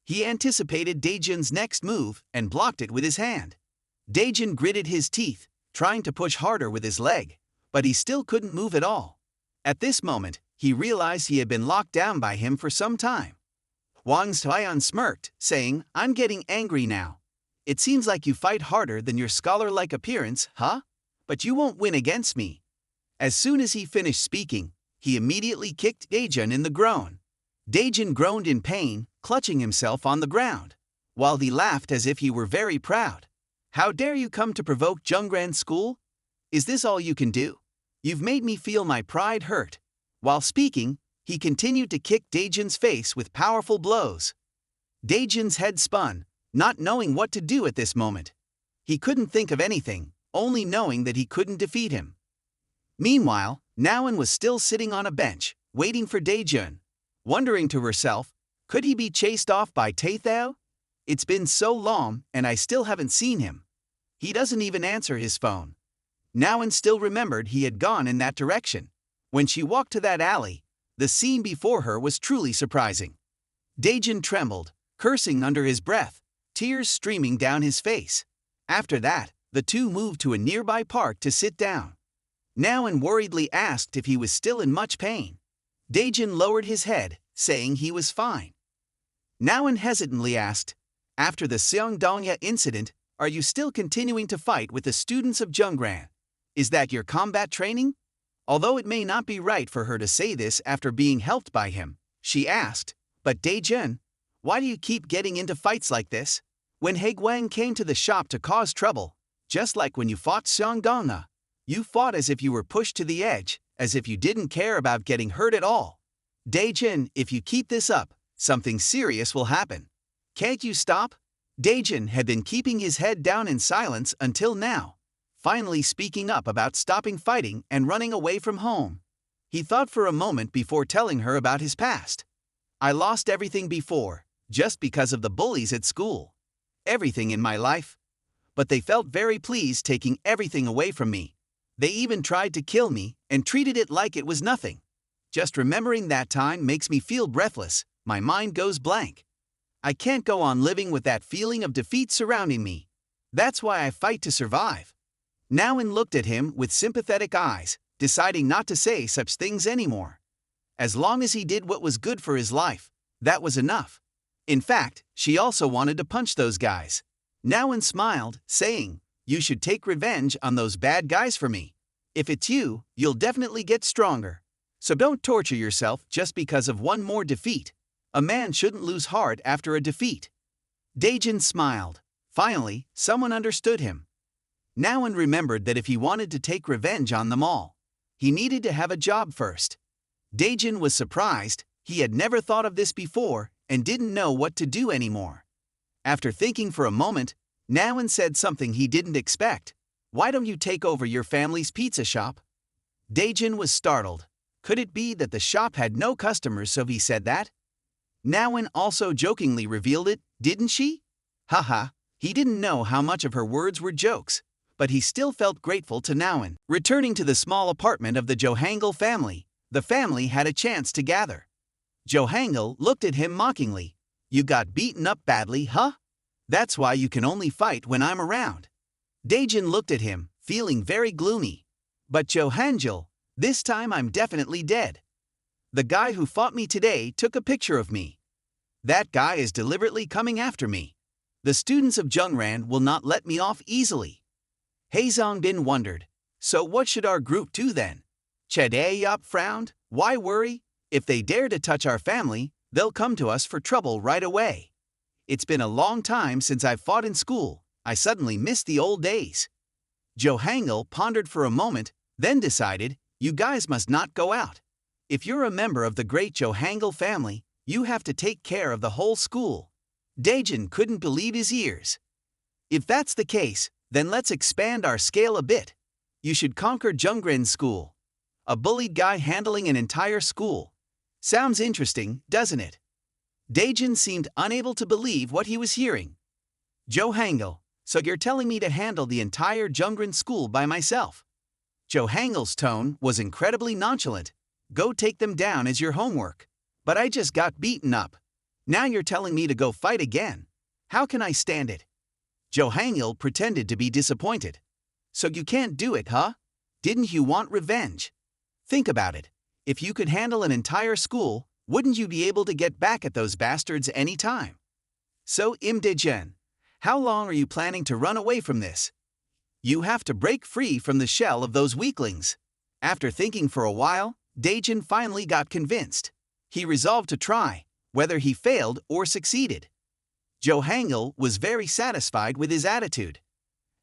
He anticipated Dae-jin's next move and blocked it with his hand. Dae-jin gritted his teeth, trying to push harder with his leg, but he still couldn't move at all. At this moment, he realized he had been locked down by him for some time. Hwang Stoyan smirked, saying, "I'm getting angry now. It seems like you fight harder than your scholar-like appearance, huh? But you won't win against me." As soon as he finished speaking, he immediately kicked Dae-jin in the groin. Dae-jin groaned in pain, clutching himself on the ground, while he laughed as if he were very proud. "How dare you come to provoke Jungran School? Is this all you can do? You've made me feel my pride hurt." While speaking, he continued to kick Dae-jin's face with powerful blows. Dae-jin's head spun, not knowing what to do at this moment. He couldn't think of anything, only knowing that he couldn't defeat him. Meanwhile, Nawan was still sitting on a bench, waiting for Dae-jin, wondering to herself, could he be chased off by Taethao? It's been so long and I still haven't seen him. He doesn't even answer his phone. Nawan still remembered he had gone in that direction. When she walked to that alley, the scene before her was truly surprising. Dae-jin trembled, cursing under his breath, tears streaming down his face. After that, the two moved to a nearby park to sit down. Nawan worriedly asked if he was still in much pain. Dae-jin lowered his head, saying he was fine. Nawan hesitantly asked, "After the Seongdongya incident, are you still continuing to fight with the students of Jungran? Is that your combat training?" Although it may not be right for her to say this after being helped by him, she asked, "But Dae-jin, why do you keep getting into fights like this? When Haegwang came to the shop to cause trouble, just like when you fought Seongdongya, you fought as if you were pushed to the edge, as if you didn't care about getting hurt at all. Dae-jin, if you keep this up, something serious will happen. Can't you stop?" Dae-jin had been keeping his head down in silence until now, finally speaking up about stopping fighting and running away from home. He thought for a moment before telling her about his past. "I lost everything before, just because of the bullies at school. Everything in my life. But they felt very pleased taking everything away from me. They even tried to kill me and treated it like it was nothing. Just remembering that time makes me feel breathless, my mind goes blank. I can't go on living with that feeling of defeat surrounding me. That's why I fight to survive." Nawan looked at him with sympathetic eyes, deciding not to say such things anymore. As long as he did what was good for his life, that was enough. In fact, she also wanted to punch those guys. Nawan smiled, saying, "You should take revenge on those bad guys for me. If it's you, you'll definitely get stronger. So don't torture yourself just because of one more defeat. A man shouldn't lose heart after a defeat." Daejin smiled. Finally, someone understood him. Nawan remembered that if he wanted to take revenge on them all, he needed to have a job first. Daejin was surprised. He had never thought of this before and didn't know what to do anymore. After thinking for a moment, Nawan said something he didn't expect. "Why don't you take over your family's pizza shop?" Daejin was startled. Could it be that the shop had no customers, so he said that? Nawan also jokingly revealed it, didn't she? Haha, he didn't know how much of her words were jokes, but he still felt grateful to Nawan. Returning to the small apartment of the Johangul family, the family had a chance to gather. Johangul looked at him mockingly. "You got beaten up badly, huh? That's why you can only fight when I'm around." Daejin looked at him, feeling very gloomy. "But Johangul, this time I'm definitely dead. The guy who fought me today took a picture of me. That guy is deliberately coming after me. The students of Jungran will not let me off easily." Haezongbin wondered, "So what should our group do then?" Chaedayop frowned. "Why worry? If they dare to touch our family, they'll come to us for trouble right away. It's been a long time since I've fought in school. I suddenly miss the old days." Johangul pondered for a moment, then decided, "You guys must not go out. If you're a member of the great Johangul family, you have to take care of the whole school." Daejin couldn't believe his ears. "If that's the case, then let's expand our scale a bit. You should conquer Jungren's school. A bullied guy handling an entire school. Sounds interesting, doesn't it?" Daejin seemed unable to believe what he was hearing. "Johangul, so you're telling me to handle the entire Jungren school by myself?" Johangul's tone was incredibly nonchalant. "Go take them down as your homework. But I just got beaten up. Now you're telling me to go fight again. How can I stand it?" Johangul pretended to be disappointed. "So you can't do it, huh? Didn't you want revenge? Think about it. If you could handle an entire school, wouldn't you be able to get back at those bastards any time? So Imda Jun, how long are you planning to run away from this? You have to break free from the shell of those weaklings." After thinking for a while, Daejin finally got convinced. He resolved to try, whether he failed or succeeded. Johangul was very satisfied with his attitude.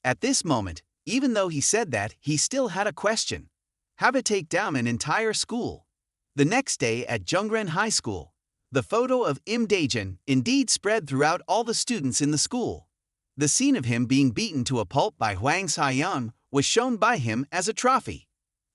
At this moment, even though he said that, he still had a question. How to take down an entire school? The next day at Jungren High School, the photo of Imda Jun indeed spread throughout all the students in the school. The scene of him being beaten to a pulp by Hwang Sayeon was shown by him as a trophy.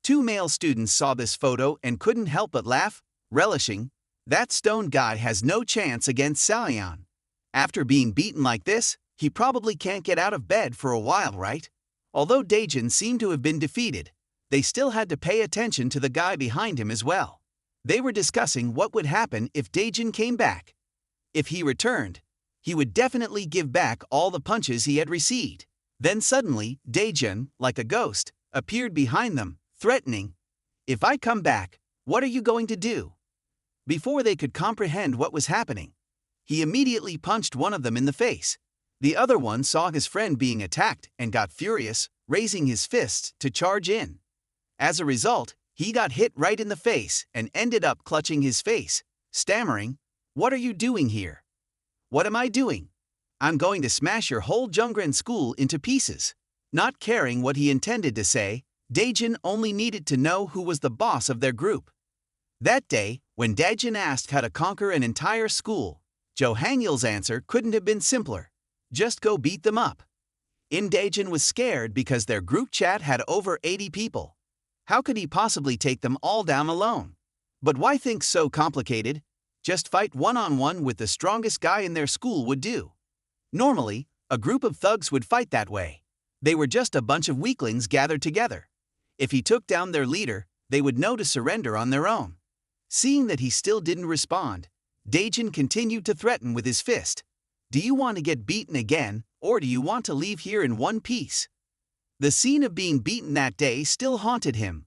Two male students saw this photo and couldn't help but laugh, relishing, "That stone guy has no chance against Sayeon. After being beaten like this, he probably can't get out of bed for a while, right?" Although Daejin seemed to have been defeated, they still had to pay attention to the guy behind him as well. They were discussing what would happen if Daejin came back. If he returned, he would definitely give back all the punches he had received. Then suddenly, Daejin, like a ghost, appeared behind them, threatening, "If I come back, what are you going to do?" Before they could comprehend what was happening, he immediately punched one of them in the face. The other one saw his friend being attacked and got furious, raising his fists to charge in. As a result, he got hit right in the face and ended up clutching his face, stammering, "What are you doing here?" "What am I doing? I'm going to smash your whole Jungren school into pieces." Not caring what he intended to say, Daejin only needed to know who was the boss of their group. That day, when Daejin asked how to conquer an entire school, Johangul's answer couldn't have been simpler. Just go beat them up. Imda Jun was scared because their group chat had over 80 people. How could he possibly take them all down alone? But why think so complicated? Just fight one-on-one with the strongest guy in their school would do. Normally, a group of thugs would fight that way. They were just a bunch of weaklings gathered together. If he took down their leader, they would know to surrender on their own. Seeing that he still didn't respond, Daejin continued to threaten with his fist. "Do you want to get beaten again, or do you want to leave here in one piece?" The scene of being beaten that day still haunted him.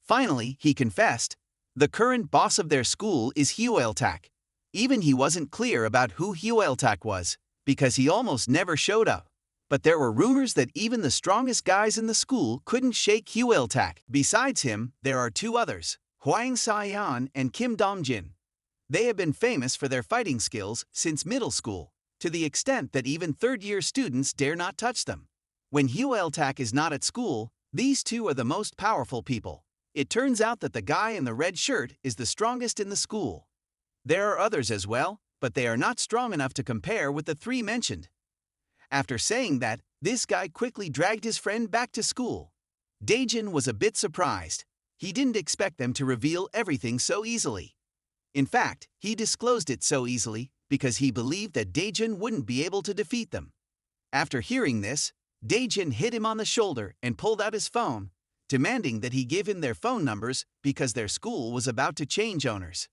Finally, he confessed, "The current boss of their school is Hyeoltak. Even he wasn't clear about who hideout was, because he almost never showed up. But there were rumors that even the strongest guys in the school couldn't shake hideout. Besides him, there are two others, Hwang Se-yeon and Kim Dong-jin. They have been famous for their fighting skills since middle school, to the extent that even third-year students dare not touch them. When hideout is not at school, these two are the most powerful people. It turns out that the guy in the red shirt is the strongest in the school. There are others as well, but they are not strong enough to compare with the three mentioned. After saying that, this guy quickly dragged his friend back to school. Dae-jin was a bit surprised. He didn't expect them to reveal everything so easily. In fact, he disclosed it so easily because he believed that Dae-jin wouldn't be able to defeat them. After hearing this, Dae-jin hit him on the shoulder and pulled out his phone, demanding that he give him their phone numbers because their school was about to change owners.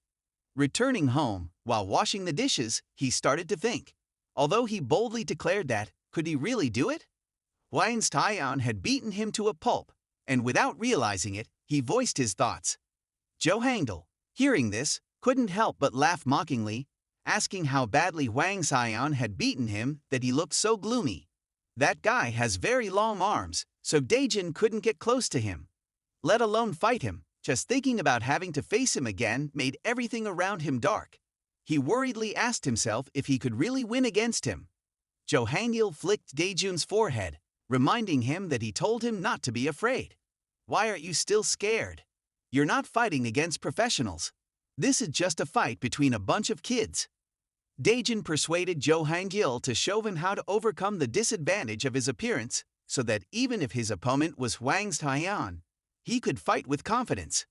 Returning home, while washing the dishes, he started to think. Although he boldly declared that, could he really do it? Hwang Se-yeon had beaten him to a pulp, and without realizing it, he voiced his thoughts. Jo Hangdal, hearing this, couldn't help but laugh mockingly, asking how badly Hwang Se-yeon had beaten him that he looked so gloomy. That guy has very long arms, so Dae-jin couldn't get close to him, let alone fight him. Just thinking about having to face him again made everything around him dark. He worriedly asked himself if he could really win against him. Jo Hangil flicked Dae-jun's forehead, reminding him that he told him not to be afraid. Why aren't you still scared? You're not fighting against professionals. This is just a fight between a bunch of kids. Dae-jun persuaded Jo Hangil to show him how to overcome the disadvantage of his appearance, so that even if his opponent was Hwang Se-yeon, he could fight with confidence.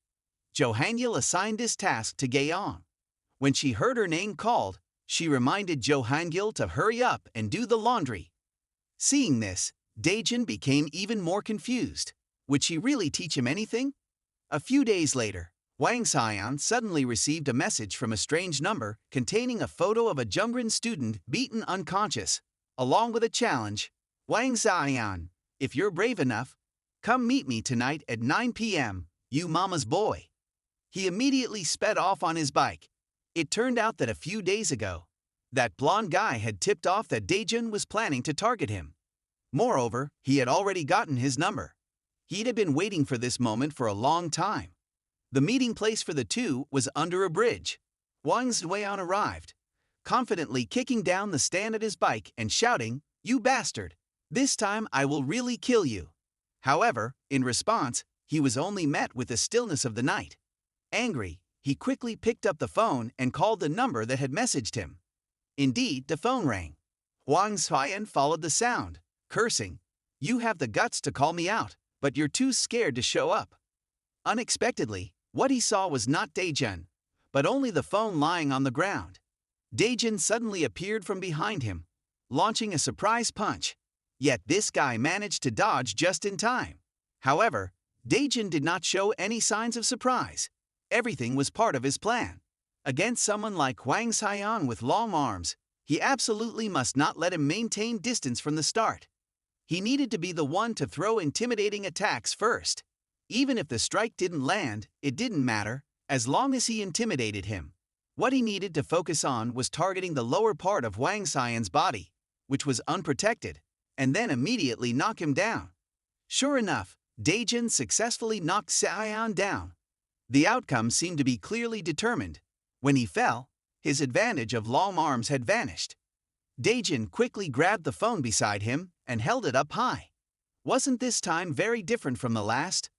Jo Hangil assigned this task to Gaeong. When she heard her name called, she reminded Jo Hangil to hurry up and do the laundry. Seeing this, Dae-jun became even more confused. Would she really teach him anything? A few days later, Hwang Se-yeon suddenly received a message from a strange number containing a photo of a Jungran student beaten unconscious, along with a challenge. Hwang Se-yeon, if you're brave enough, come meet me tonight at 9 p.m., you mama's boy. He immediately sped off on his bike. It turned out that a few days ago, that blonde guy had tipped off that Dae-jun was planning to target him. Moreover, he had already gotten his number. He'd have been waiting for this moment for a long time. The meeting place for the two was under a bridge. Hwang Se-yeon arrived, confidently kicking down the stand at his bike and shouting, "You bastard! This time I will really kill you." However, in response, he was only met with the stillness of the night. Angry, he quickly picked up the phone and called the number that had messaged him. Indeed, the phone rang. Hwang Se-yeon followed the sound, cursing, "You have the guts to call me out, but you're too scared to show up." Unexpectedly, what he saw was not Dae-jun, but only the phone lying on the ground. Dae-jun suddenly appeared from behind him, launching a surprise punch. Yet this guy managed to dodge just in time. However, Dae-jun did not show any signs of surprise. Everything was part of his plan. Against someone like Hwang Se-yeon with long arms, he absolutely must not let him maintain distance from the start. He needed to be the one to throw intimidating attacks first. Even if the strike didn't land, it didn't matter, as long as he intimidated him. What he needed to focus on was targeting the lower part of Hwang Se-yeon's body, which was unprotected, and then immediately knock him down. Sure enough, Dae-jun successfully knocked Se-yeon down. The outcome seemed to be clearly determined. When he fell, his advantage of long arms had vanished. Dae-jun quickly grabbed the phone beside him and held it up high. Wasn't this time very different from the last?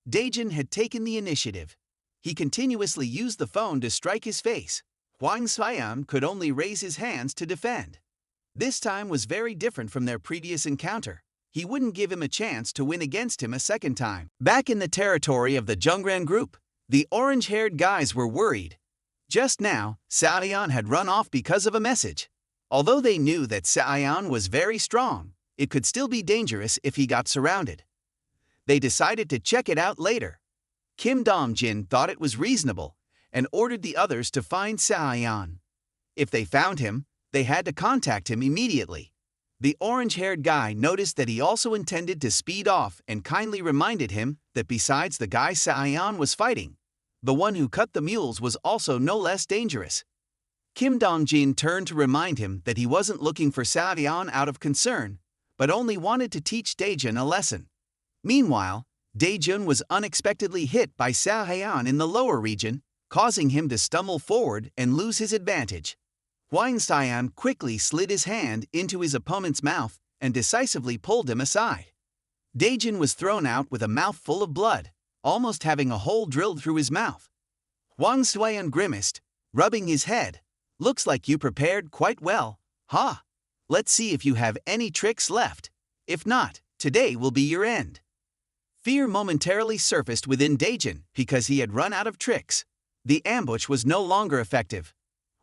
Dae-jun had taken the initiative. He continuously used the phone to strike his face. Hwang Se-yeon could only raise his hands to defend. This time was very different from their previous encounter. He wouldn't give him a chance to win against him a second time. Back in the territory of the Jungran group, the orange-haired guys were worried. Just now, Se-yeon had run off because of a message. Although they knew that Se-yeon was very strong, it could still be dangerous if he got surrounded. They decided to check it out later. Kim Dong-jin thought it was reasonable and ordered the others to find Se-yeon. If they found him, they had to contact him immediately. The orange-haired guy noticed that he also intended to speed off and kindly reminded him that besides the guy Se-yeon was fighting, the one who cut the mules was also no less dangerous. Kim Dong-jin turned to remind him that he wasn't looking for Seo-hyun out of concern, but only wanted to teach Dae-jun a lesson. Meanwhile, Dae-jun was unexpectedly hit by Seo-hyun in the lower region, causing him to stumble forward and lose his advantage. Hwang Se-hyun quickly slid his hand into his opponent's mouth and decisively pulled him aside. Dae-jun was thrown out with a mouth full of blood, almost having a hole drilled through his mouth. Hwang Se-hyun grimaced, rubbing his head. "Looks like you prepared quite well, huh? Let's see if you have any tricks left. If not, today will be your end." Fear momentarily surfaced within Dae-jun because he had run out of tricks. The ambush was no longer effective.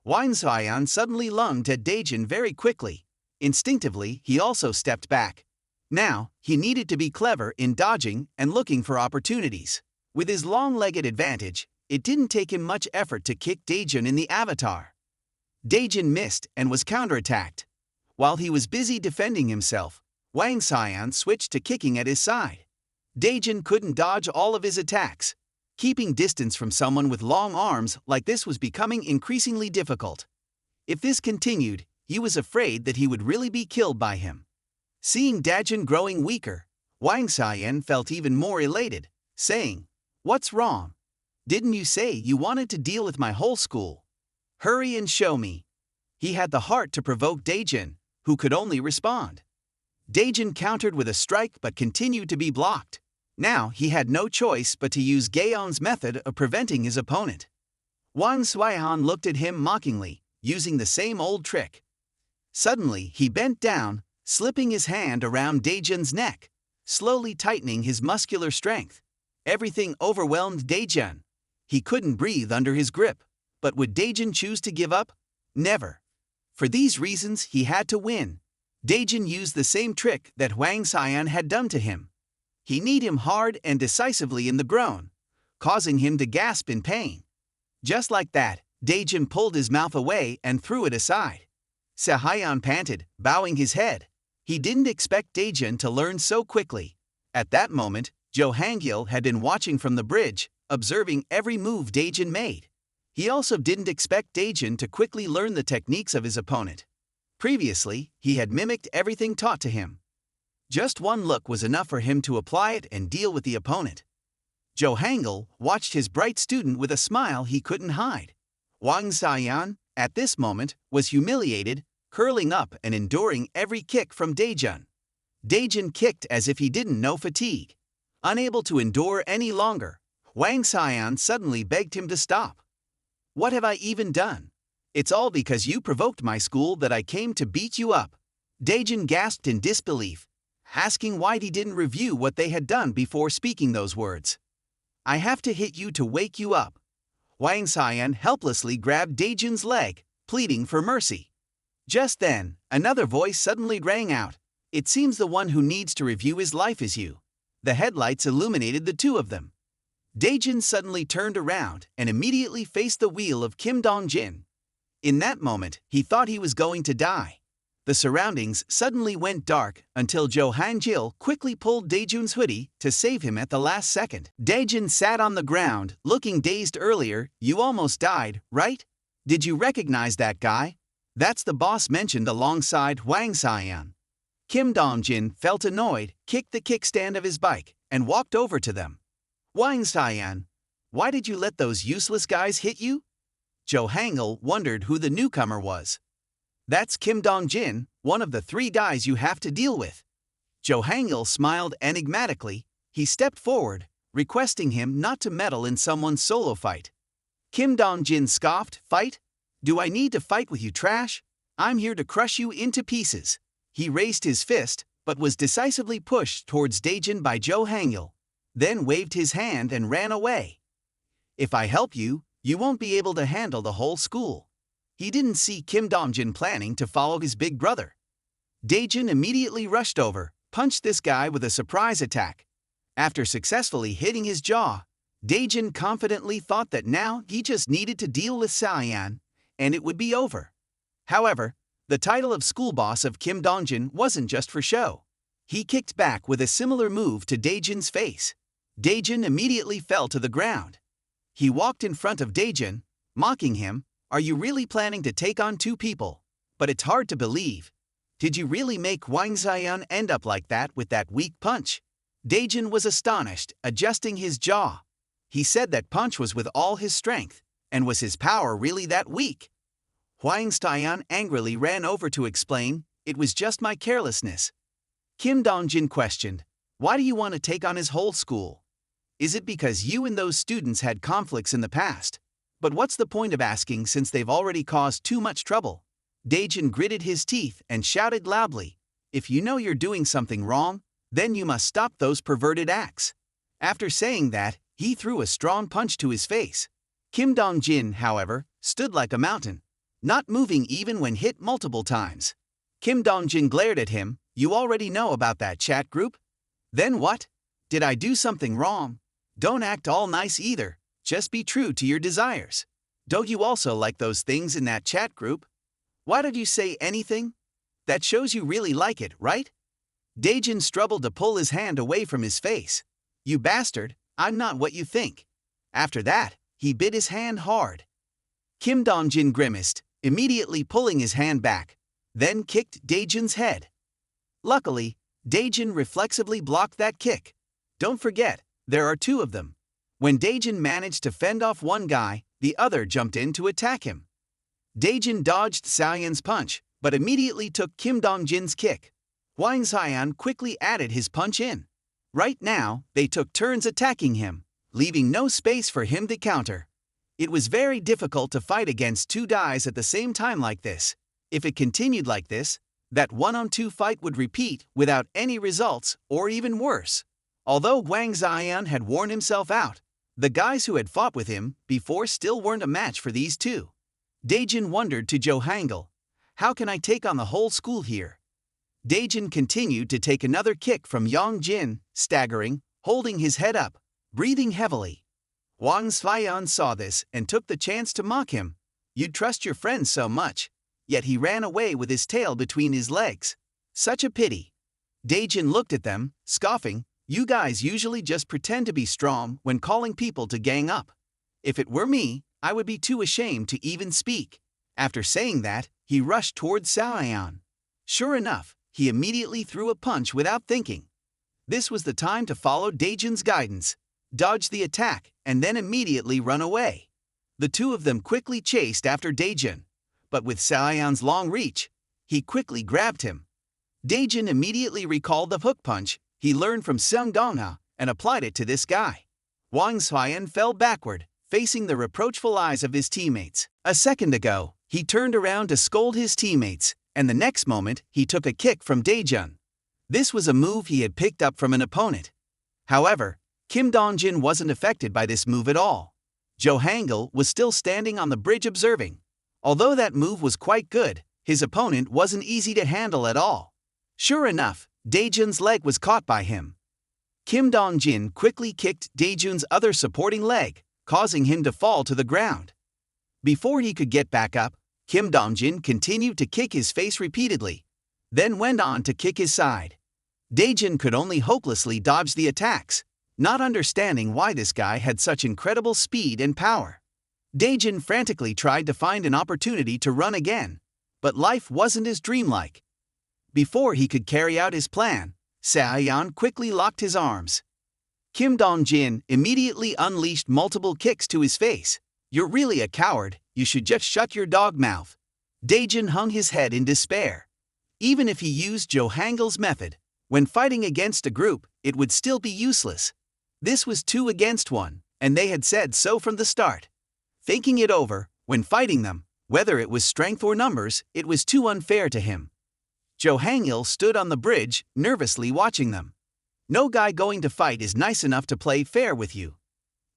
Hwang Se-hyun suddenly lunged at Dae-jun very quickly. Instinctively, he also stepped back. Now, he needed to be clever in dodging and looking for opportunities. With his long-legged advantage, it didn't take him much effort to kick Dae-jun in the avatar. Dae-jun missed and was counterattacked. While he was busy defending himself, Hwang Se-hyun switched to kicking at his side. Dae-jun couldn't dodge all of his attacks. Keeping distance from someone with long arms like this was becoming increasingly difficult. If this continued, he was afraid that he would really be killed by him. Seeing Dae-jun growing weaker, Hwang Se-hyun felt even more elated, saying, "What's wrong? Didn't you say you wanted to deal with my whole school? Hurry and show me." He had the heart to provoke Dae-jun, who could only respond. Dae-jun countered with a strike but continued to be blocked. Now he had no choice but to use Gaeon's method of preventing his opponent. Hwang Se-hyun looked at him mockingly, using the same old trick. Suddenly he bent down, slipping his hand around Dae-jun's neck, slowly tightening his muscular strength. Everything overwhelmed Dae-jun. He couldn't breathe under his grip. But would Dae-jun choose to give up? Never. For these reasons, he had to win. Dae-jun used the same trick that Hwang Se-hyun had done to him. He kneed him hard and decisively in the groin, causing him to gasp in pain. Just like that, Dae-jun pulled his mouth away and threw it aside. Se-hyun panted, bowing his head. He didn't expect Dae-jun to learn so quickly. At that moment, Jo Hang-gil had been watching from the bridge, observing every move Dae-jun made. He also didn't expect Dae-jun to quickly learn the techniques of his opponent. Previously, he had mimicked everything taught to him. Just one look was enough for him to apply it and deal with the opponent. Jo Hang-gil watched his bright student with a smile he couldn't hide. Hwang Se-hyun, at this moment, was humiliated, curling up and enduring every kick from Dae-jun. Dae-jun kicked as if he didn't know fatigue. Unable to endure any longer, Hwang Se-hyun suddenly begged him to stop. "What have I even done? It's all because you provoked my school that I came to beat you up." Dae-jun gasped in disbelief, asking why he didn't review what they had done before speaking those words. "I have to hit you to wake you up." Hwang Se-hyun helplessly grabbed Dae-jun's leg, pleading for mercy. Just then, another voice suddenly rang out. "It seems the one who needs to review his life is you." The headlights illuminated the two of them. Dae-jun suddenly turned around and immediately faced the wheel of Kim Dong-jin. In that moment, he thought he was going to die. The surroundings suddenly went dark until Jo Hang-gil quickly pulled Dae-jun's hoodie to save him at the last second. Dae-jun sat on the ground, looking dazed. "Earlier, you almost died, right? Did you recognize that guy? That's the boss mentioned alongside Hwang Se-hyun." Kim Dong-jin felt annoyed, kicked the kickstand of his bike, and walked over to them. "Hwang Se-hyun, why did you let those useless guys hit you?" Jo Hang-gil wondered who the newcomer was. "That's Kim Dong-jin, one of the 3 guys you have to deal with." Jo Hang-gil smiled enigmatically. He stepped forward, requesting him not to meddle in someone's solo fight. Kim Dong-jin scoffed, "Fight? Do I need to fight with you, trash? I'm here to crush you into pieces." He raised his fist, but was decisively pushed towards Dae-jun by Jo Hang-gil, then waved his hand and ran away. "If I help you, you won't be able to handle the whole school." He didn't see Kim Dong-jin planning to follow his big brother. Dae-jun immediately rushed over, punched this guy with a surprise attack. After successfully hitting his jaw, Dae-jun confidently thought that now he just needed to deal with Se-hyun, and it would be over. However, the title of school boss of Kim Dong-jin wasn't just for show. He kicked back with a similar move to Dae-jun's face. Dae-jun immediately fell to the ground. He walked in front of Dae-jun, mocking him, Are you really planning to take on two people? But it's hard to believe. Did you really make Wang Xian end up like that with that weak punch? Daejun was astonished, adjusting his jaw. He said that punch was with all his strength, and was his power really that weak? Wang Xian angrily ran over to explain, "It was just my carelessness." Kim Dong-jin questioned, "Why do you want to take on his whole school? Is it because you and those students had conflicts in the past? But what's the point of asking since they've already caused too much trouble?" Daejun gritted his teeth and shouted loudly, "If you know you're doing something wrong, then you must stop those perverted acts." After saying that, he threw a strong punch to his face. Kim Dong-jin, however, stood like a mountain, not moving even when hit multiple times. Kim Dong-jin glared at him, "You already know about that chat group? Then what? Did I do something wrong? Don't act all nice either, just be true to your desires. Don't you also like those things in that chat group? Why did you say anything? That shows you really like it, right?" Daejun struggled to pull his hand away from his face. "You bastard, I'm not what you think." After that, he bit his hand hard. Kim Dong-jin grimaced, immediately pulling his hand back, then kicked Daejun's head. Luckily, Daejun reflexively blocked that kick. Don't forget, there are two of them. When Daejun managed to fend off one guy, the other jumped in to attack him. Daejun dodged Xian's punch, but immediately took Kim Dong-jin's kick. Wang Xian quickly added his punch in. Right now, they took turns attacking him, leaving no space for him to counter. It was very difficult to fight against two guys at the same time like this. If it continued like this, that one-on-two fight would repeat without any results, or even worse. Although Wang Xian had worn himself out, the guys who had fought with him before still weren't a match for these two. Daejun wondered to Jo Hangul, "How can I take on the whole school here?" Daejun continued to take another kick from Yang Jin, staggering, holding his head up, breathing heavily. Wang Xian saw this and took the chance to mock him. "You'd trust your friend so much, yet he ran away with his tail between his legs. Such a pity." Daejun looked at them, scoffing, "You guys usually just pretend to be strong when calling people to gang up. If it were me, I would be too ashamed to even speak." After saying that, he rushed towards Xian. Sure enough, he immediately threw a punch without thinking. This was the time to follow Daejun's guidance, dodge the attack, and then immediately run away. The two of them quickly chased after Daejun, but with Xian's long reach, he quickly grabbed him. Daejun immediately recalled the hook punch he learned from Sung Dongha and applied it to this guy. Wang Xian fell backward, facing the reproachful eyes of his teammates. A second ago, he turned around to scold his teammates, and the next moment he took a kick from Daejun. This was a move he had picked up from an opponent. However, Kim Dong-jin wasn't affected by this move at all. Jo Hangul was still standing on the bridge observing. Although that move was quite good, his opponent wasn't easy to handle at all. Sure enough, Daejun's leg was caught by him. Kim Dong-jin quickly kicked Daejun's other supporting leg, causing him to fall to the ground. Before he could get back up, Kim Dong-jin continued to kick his face repeatedly, then went on to kick his side. Daejun could only hopelessly dodge the attacks, not understanding why this guy had such incredible speed and power. Daejun frantically tried to find an opportunity to run again, but life wasn't as dreamlike. Before he could carry out his plan, Xian quickly locked his arms. Kim Dong-jin immediately unleashed multiple kicks to his face. "You're really a coward, you should just shut your dog mouth." Daejun hung his head in despair. Even if he used Jo Hangul's method, when fighting against a group, it would still be useless. This was 2 against 1, and they had said so from the start. Thinking it over, when fighting them, whether it was strength or numbers, it was too unfair to him. Jo Hangul stood on the bridge, nervously watching them. "No guy going to fight is nice enough to play fair with you.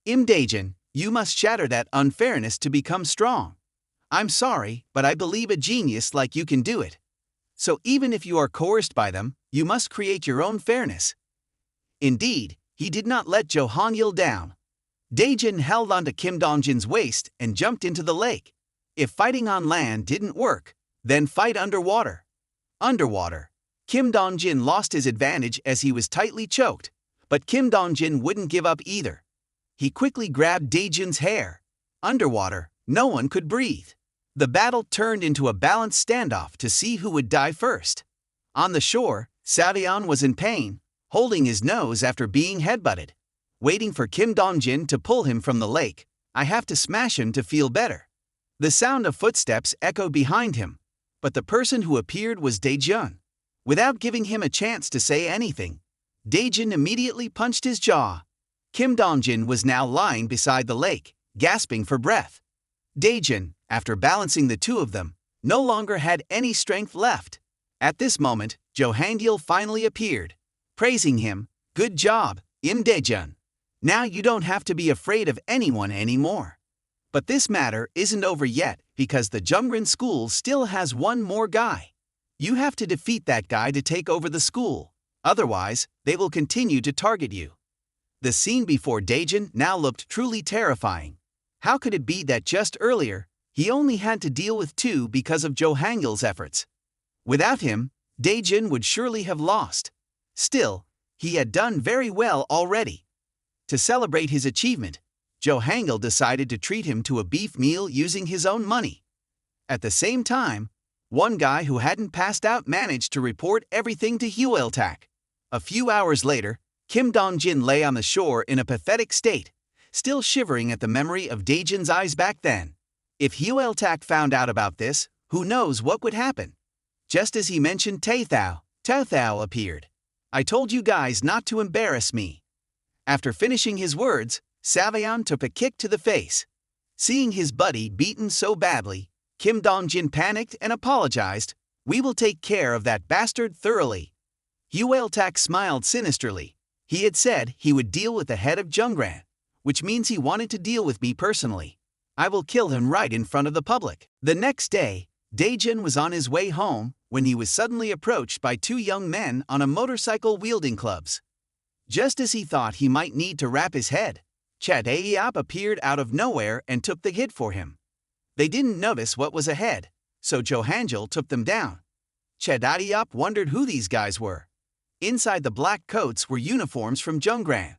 Imda Jun, you must shatter that unfairness to become strong. I'm sorry, but I believe a genius like you can do it. So even if you are coerced by them, you must create your own fairness." Indeed, he did not let Jo Hangul down. Daejun held onto Kim Dong-jin's waist and jumped into the lake. If fighting on land didn't work, then fight underwater. Underwater, Kim Dong-jin lost his advantage as he was tightly choked, but Kim Dong-jin wouldn't give up either. He quickly grabbed Daejun's hair. Underwater, no one could breathe. The battle turned into a balanced standoff to see who would die first. On the shore, Savion was in pain, holding his nose after being headbutted. Waiting for Kim Dong-jin to pull him from the lake. I have to smash him to feel better. The sound of footsteps echoed behind him, but the person who appeared was Dae-jun. Without giving him a chance to say anything, Dae-jun immediately punched his jaw. Kim Dong-jin was now lying beside the lake, gasping for breath. Dae-jun, after balancing the two of them, no longer had any strength left. At this moment, Jo Hang-gil finally appeared, praising him. Good job, Imda Jun. Now you don't have to be afraid of anyone anymore. But this matter isn't over yet because the Jungrin school still has one more guy. You have to defeat that guy to take over the school, otherwise they will continue to target you. The scene before Dae-jun now looked truly terrifying. How could it be that just earlier, he only had to deal with two because of Jo Hang-gil's efforts? Without him, Dae-jun would surely have lost. Still, he had done very well already. To celebrate his achievement, Jo Hang-gil decided to treat him to a beef meal using his own money. At the same time, one guy who hadn't passed out managed to report everything to Hwil-tak. A few hours later, Kim Dong-jin lay on the shore in a pathetic state, still shivering at the memory of Dae-jun's eyes back then. If Hwil-tak found out about this, who knows what would happen? Just as he mentioned Tae-thao, Tae-thao appeared. I told you guys not to embarrass me. After finishing his words, Savion took a kick to the face. Seeing his buddy beaten so badly, Kim Dong-jin panicked and apologized. We will take care of that bastard thoroughly. Hwil-tak smiled sinisterly. He had said he would deal with the head of Jungran, which means he wanted to deal with me personally. I will kill him right in front of the public. The next day, Dae-jun was on his way home when he was suddenly approached by two young men on a motorcycle wielding clubs. Just as he thought he might need to wrap his head, Chae-yap appeared out of nowhere and took the hit for him. They didn't notice what was ahead, so Jo Hang-gil took them down. Chae-yap wondered who these guys were. Inside the black coats were uniforms from Jungran.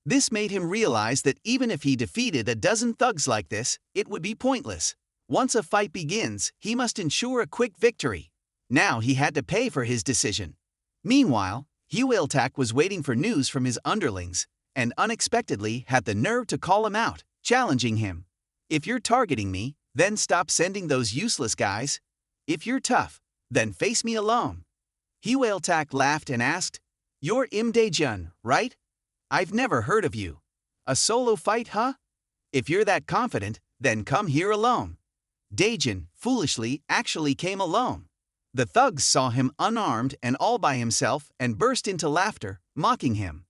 This made him realize that even if he defeated a dozen thugs like this, it would be pointless. Once a fight begins, he must ensure a quick victory. Now he had to pay for his decision. Meanwhile, Hwil-tak was waiting for news from his underlings, and unexpectedly had the nerve to call him out, challenging him. If you're targeting me, then stop sending those useless guys. If you're tough, then face me alone. Hwil-tak laughed and asked, You're Imda Jun, right? I've never heard of you. A solo fight, huh? If you're that confident, then come here alone. Dae-jun, foolishly, actually came alone. The thugs saw him unarmed and all by himself and burst into laughter, mocking him.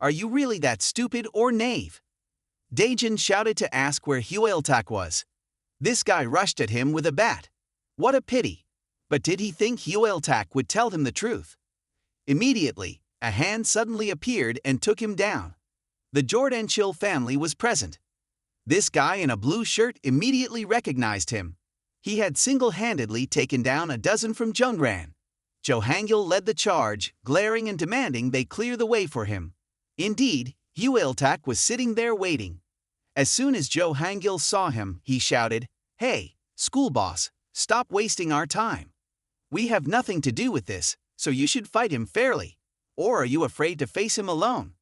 Are you really that stupid or knave? Dae-jun shouted to ask where Hwil-tak was. This guy rushed at him with a bat. What a pity. But did he think Hwil-tak would tell him the truth? Immediately, a hand suddenly appeared and took him down. The Jordanchil family was present. This guy in a blue shirt immediately recognized him. He had single-handedly taken down a dozen from Jungran. Jo Hang-gil led the charge, glaring and demanding they clear the way for him. Indeed, Hwil-tak was sitting there waiting. As soon as Jo Hang-gil saw him, he shouted, Hey, school boss, stop wasting our time. We have nothing to do with this, so you should fight him fairly. Or are you afraid to face him alone?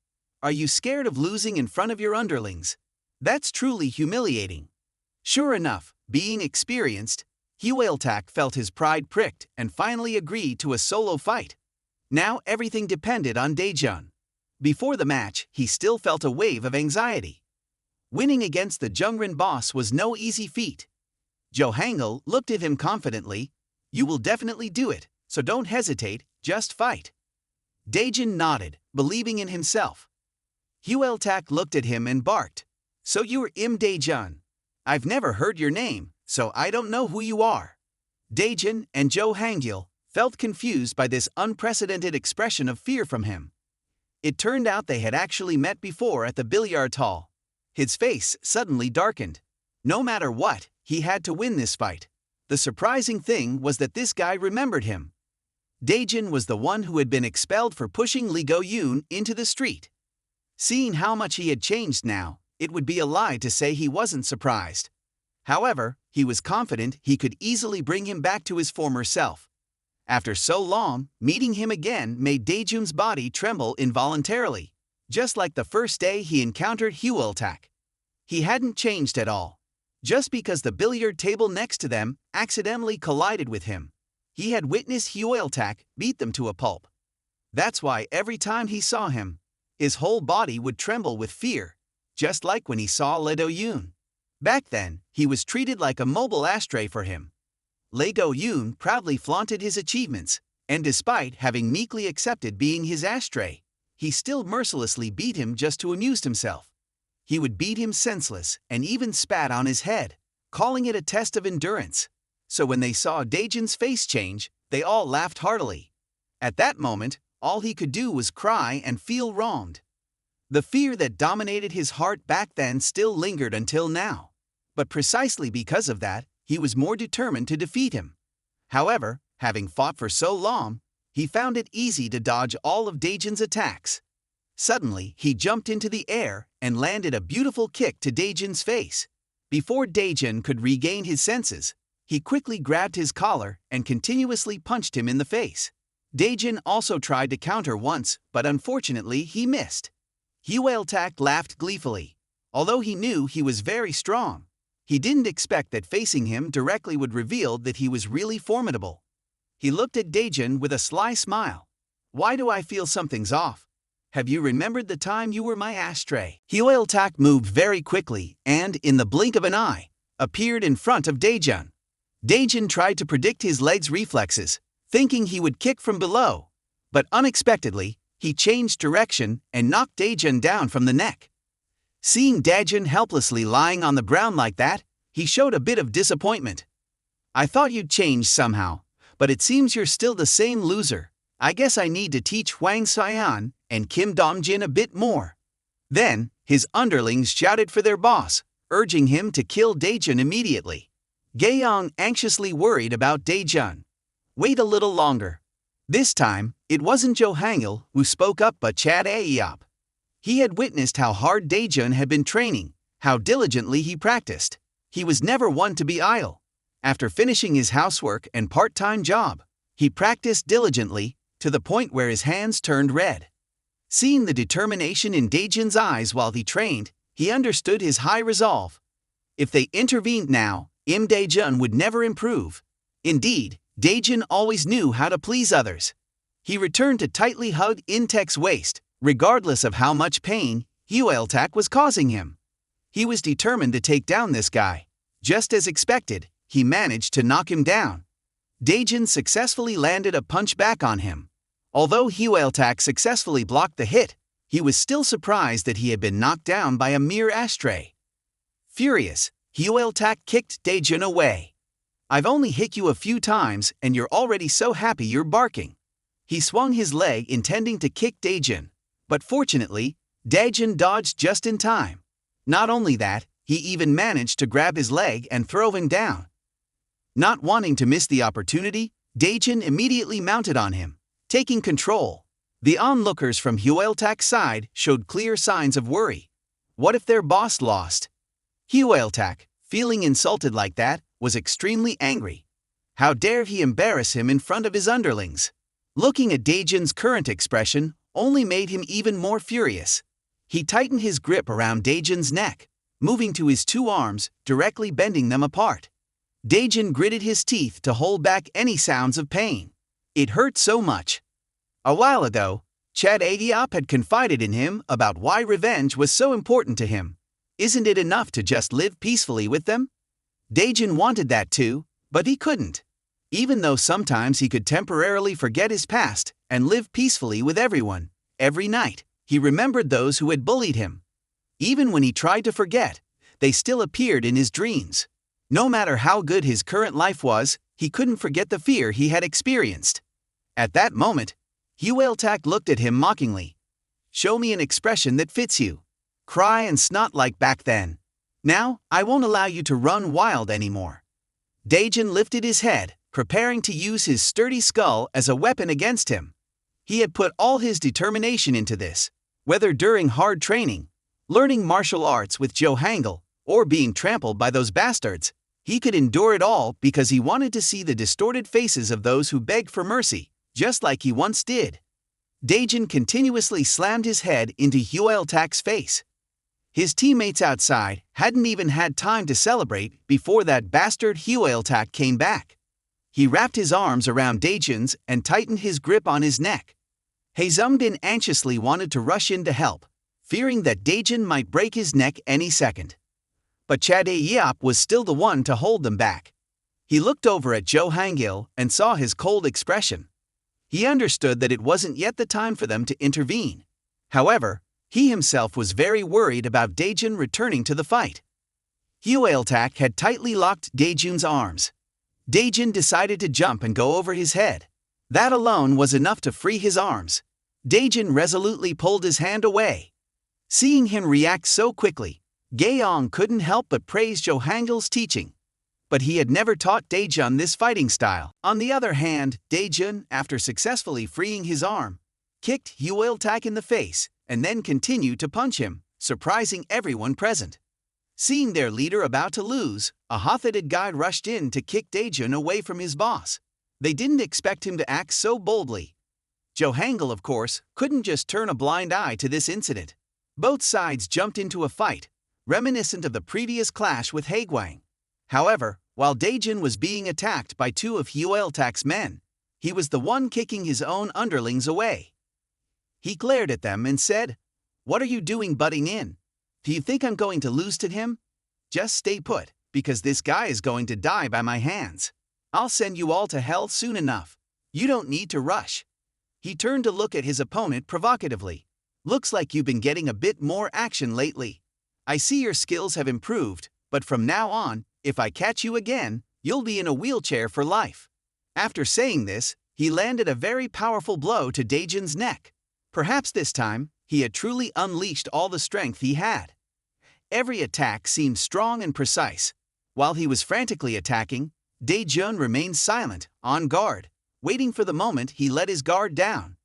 Are you scared of losing in front of your underlings? That's truly humiliating. Sure enough, being experienced, Hwil-tak felt his pride pricked and finally agreed to a solo fight. Now everything depended on Dae-jun. Before the match, he still felt a wave of anxiety. Winning against the Jungrin boss was no easy feat. Jo Hang-gil looked at him confidently. You will definitely do it, so don't hesitate, just fight. Dae-jun nodded, believing in himself. Hwil-tak looked at him and barked. So you're Imda Jun. I've never heard your name, so I don't know who you are. Dae-jun and Jo Hang-gil felt confused by this unprecedented expression of fear from him. It turned out they had actually met before at the billiard hall. His face suddenly darkened. No matter what, he had to win this fight. The surprising thing was that this guy remembered him. Dae-jun was the one who had been expelled for pushing Lee Go-yoon into the street. Seeing how much he had changed now, it would be a lie to say he wasn't surprised. However, he was confident he could easily bring him back to his former self. After so long, meeting him again made Daejun's body tremble involuntarily, just like the first day he encountered Hweltak. He hadn't changed at all. Just because the billiard table next to them accidentally collided with him, he had witnessed Hweltak beat them to a pulp. That's why every time he saw him, his whole body would tremble with fear, just like when he saw Lee Do-yoon. Back then, he was treated like a mobile ashtray for him. Lee Do-yoon proudly flaunted his achievements, and despite having meekly accepted being his ashtray, he still mercilessly beat him just to amuse himself. He would beat him senseless and even spat on his head, calling it a test of endurance. So when they saw Daejun's face change, they all laughed heartily. At that moment, all he could do was cry and feel wronged. The fear that dominated his heart back then still lingered until now. But precisely because of that, he was more determined to defeat him. However, having fought for so long, he found it easy to dodge all of Daejun's attacks. Suddenly, he jumped into the air and landed a beautiful kick to Daejun's face. Before Daejun could regain his senses, he quickly grabbed his collar and continuously punched him in the face. Daejun also tried to counter once, but unfortunately he missed. Hweltak laughed gleefully. Although he knew he was very strong, he didn't expect that facing him directly would reveal that he was really formidable. He looked at Daejun with a sly smile. "Why do I feel something's off? Have you remembered the time you were my ashtray?" Hweltak moved very quickly and, in the blink of an eye, appeared in front of Daejun. Daejun tried to predict his leg's reflexes, thinking he would kick from below, but unexpectedly, he changed direction and knocked Daejun down from the neck. Seeing Daejun helplessly lying on the ground like that, he showed a bit of disappointment. "I thought you'd changed somehow, but it seems you're still the same loser. I guess I need to teach Hwang Seon and Kim Dong-jin a bit more." Then, his underlings shouted for their boss, urging him to kill Daejun immediately. Gaeyoung anxiously worried about Daejun. "Wait a little longer." This time, it wasn't Jo Hangil who spoke up but Chad Aeop. He had witnessed how hard Daejun had been training, how diligently he practiced. He was never one to be idle. After finishing his housework and part-time job, he practiced diligently, to the point where his hands turned red. Seeing the determination in Daejun's eyes while he trained, he understood his high resolve. If they intervened now, Imda Jun would never improve. Indeed, Daejun always knew how to please others. He returned to tightly hug Intek's waist, regardless of how much pain Hweltak was causing him. He was determined to take down this guy. Just as expected, he managed to knock him down. Daejun successfully landed a punch back on him. Although Hweltak successfully blocked the hit, he was still surprised that he had been knocked down by a mere ashtray. Furious, Hweltak kicked Daejun away. "I've only hit you a few times and you're already so happy you're barking." He swung his leg intending to kick Daejun, but fortunately, Daejun dodged just in time. Not only that, he even managed to grab his leg and throw him down. Not wanting to miss the opportunity, Daejun immediately mounted on him, taking control. The onlookers from Hweltak's side showed clear signs of worry. What if their boss lost? Hweltak, feeling insulted like that, was extremely angry. How dare he embarrass him in front of his underlings? Looking at Daejun's current expression only made him even more furious. He tightened his grip around Daejun's neck, moving to his two arms, directly bending them apart. Daejun gritted his teeth to hold back any sounds of pain. It hurt so much. A while ago, Chad Aeop had confided in him about why revenge was so important to him. Isn't it enough to just live peacefully with them? Daejun wanted that too, but he couldn't. Even though sometimes he could temporarily forget his past and live peacefully with everyone, every night, he remembered those who had bullied him. Even when he tried to forget, they still appeared in his dreams. No matter how good his current life was, he couldn't forget the fear he had experienced. At that moment, Hweltak looked at him mockingly. "Show me an expression that fits you. Cry and snot like back then. Now, I won't allow you to run wild anymore." Daejun lifted his head, preparing to use his sturdy skull as a weapon against him. He had put all his determination into this, whether during hard training, learning martial arts with Jo Hangil, or being trampled by those bastards. He could endure it all because he wanted to see the distorted faces of those who begged for mercy, just like he once did. Daejun continuously slammed his head into Hyeol-tak's face. His teammates outside hadn't even had time to celebrate before that bastard Hyeol-tak came back. He wrapped his arms around Daejun's and tightened his grip on his neck. Hae-sung-bin anxiously wanted to rush in to help, fearing that Daejun might break his neck any second. But Cha Dae-yeop was still the one to hold them back. He looked over at Jo Hangil and saw his cold expression. He understood that it wasn't yet the time for them to intervene. However, he himself was very worried about Daejun returning to the fight. Hyeol-tak had tightly locked Daejun's arms. Daejun decided to jump and go over his head. That alone was enough to free his arms. Daejun resolutely pulled his hand away. Seeing him react so quickly, Gaeong couldn't help but praise Jo Hangil's teaching. But he had never taught Daejun this fighting style. On the other hand, Daejun, after successfully freeing his arm, kicked Hyeol-tak in the face and then continued to punch him, surprising everyone present. Seeing their leader about to lose, a hot-headed guy rushed in to kick Daejun away from his boss. They didn't expect him to act so boldly. Jo Hangil, of course, couldn't just turn a blind eye to this incident. Both sides jumped into a fight, reminiscent of the previous clash with Haegwang. However, while Daejun was being attacked by two of Hyeol-tak's men, he was the one kicking his own underlings away. He glared at them and said, "What are you doing butting in? Do you think I'm going to lose to him? Just stay put, because this guy is going to die by my hands. I'll send you all to hell soon enough. You don't need to rush." He turned to look at his opponent provocatively. "Looks like you've been getting a bit more action lately. I see your skills have improved, but from now on, if I catch you again, you'll be in a wheelchair for life." After saying this, he landed a very powerful blow to Daejun's neck. Perhaps this time, he had truly unleashed all the strength he had. Every attack seemed strong and precise. While he was frantically attacking, Daejun remained silent, on guard, waiting for the moment he let his guard down.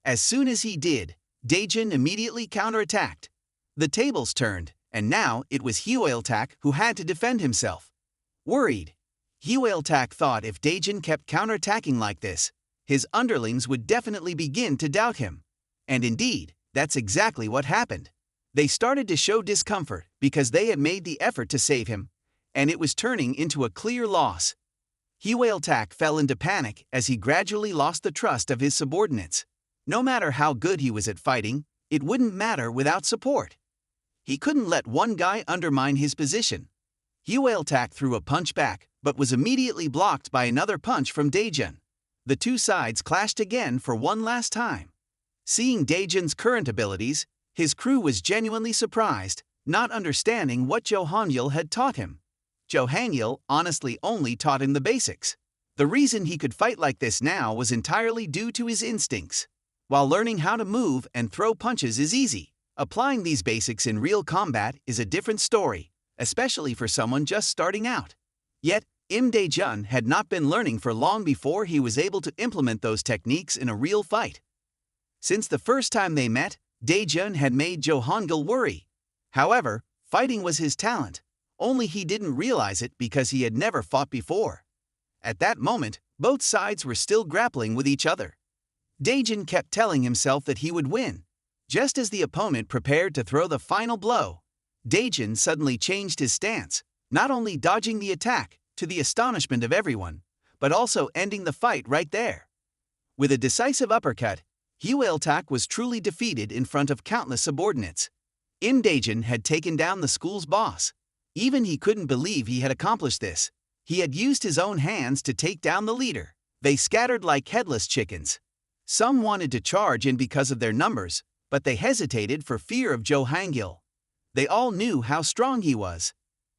As soon as he did, Daejun immediately counterattacked. The tables turned, and now it was Hyeol-tak who had to defend himself. Worried, Hyeol-tak thought if Daejun kept counterattacking like this, his underlings would definitely begin to doubt him. And indeed, that's exactly what happened. They started to show discomfort because they had made the effort to save him, and it was turning into a clear loss. Hyeol-tak fell into panic as he gradually lost the trust of his subordinates. No matter how good he was at fighting, it wouldn't matter without support. He couldn't let one guy undermine his position. Hyeol-tak threw a punch back, but was immediately blocked by another punch from Daejun. The two sides clashed again for one last time. Seeing Daejun's current abilities, his crew was genuinely surprised, not understanding what Jo Hangil had taught him. Jo Hangil honestly only taught him the basics. The reason he could fight like this now was entirely due to his instincts. While learning how to move and throw punches is easy, applying these basics in real combat is a different story, especially for someone just starting out. Yet, Imda Jun had not been learning for long before he was able to implement those techniques in a real fight. Since the first time they met, Daejun had made Jo Hangil worry. However, fighting was his talent, only he didn't realize it because he had never fought before. At that moment, both sides were still grappling with each other. Daejun kept telling himself that he would win. Just as the opponent prepared to throw the final blow, Daejun suddenly changed his stance, not only dodging the attack, to the astonishment of everyone, but also ending the fight right there. With a decisive uppercut, Hyeol-tak was truly defeated in front of countless subordinates. Imda Jun had taken down the school's boss. Even he couldn't believe he had accomplished this. He had used his own hands to take down the leader. They scattered like headless chickens. Some wanted to charge in because of their numbers, but they hesitated for fear of Jo Hangil. They all knew how strong he was.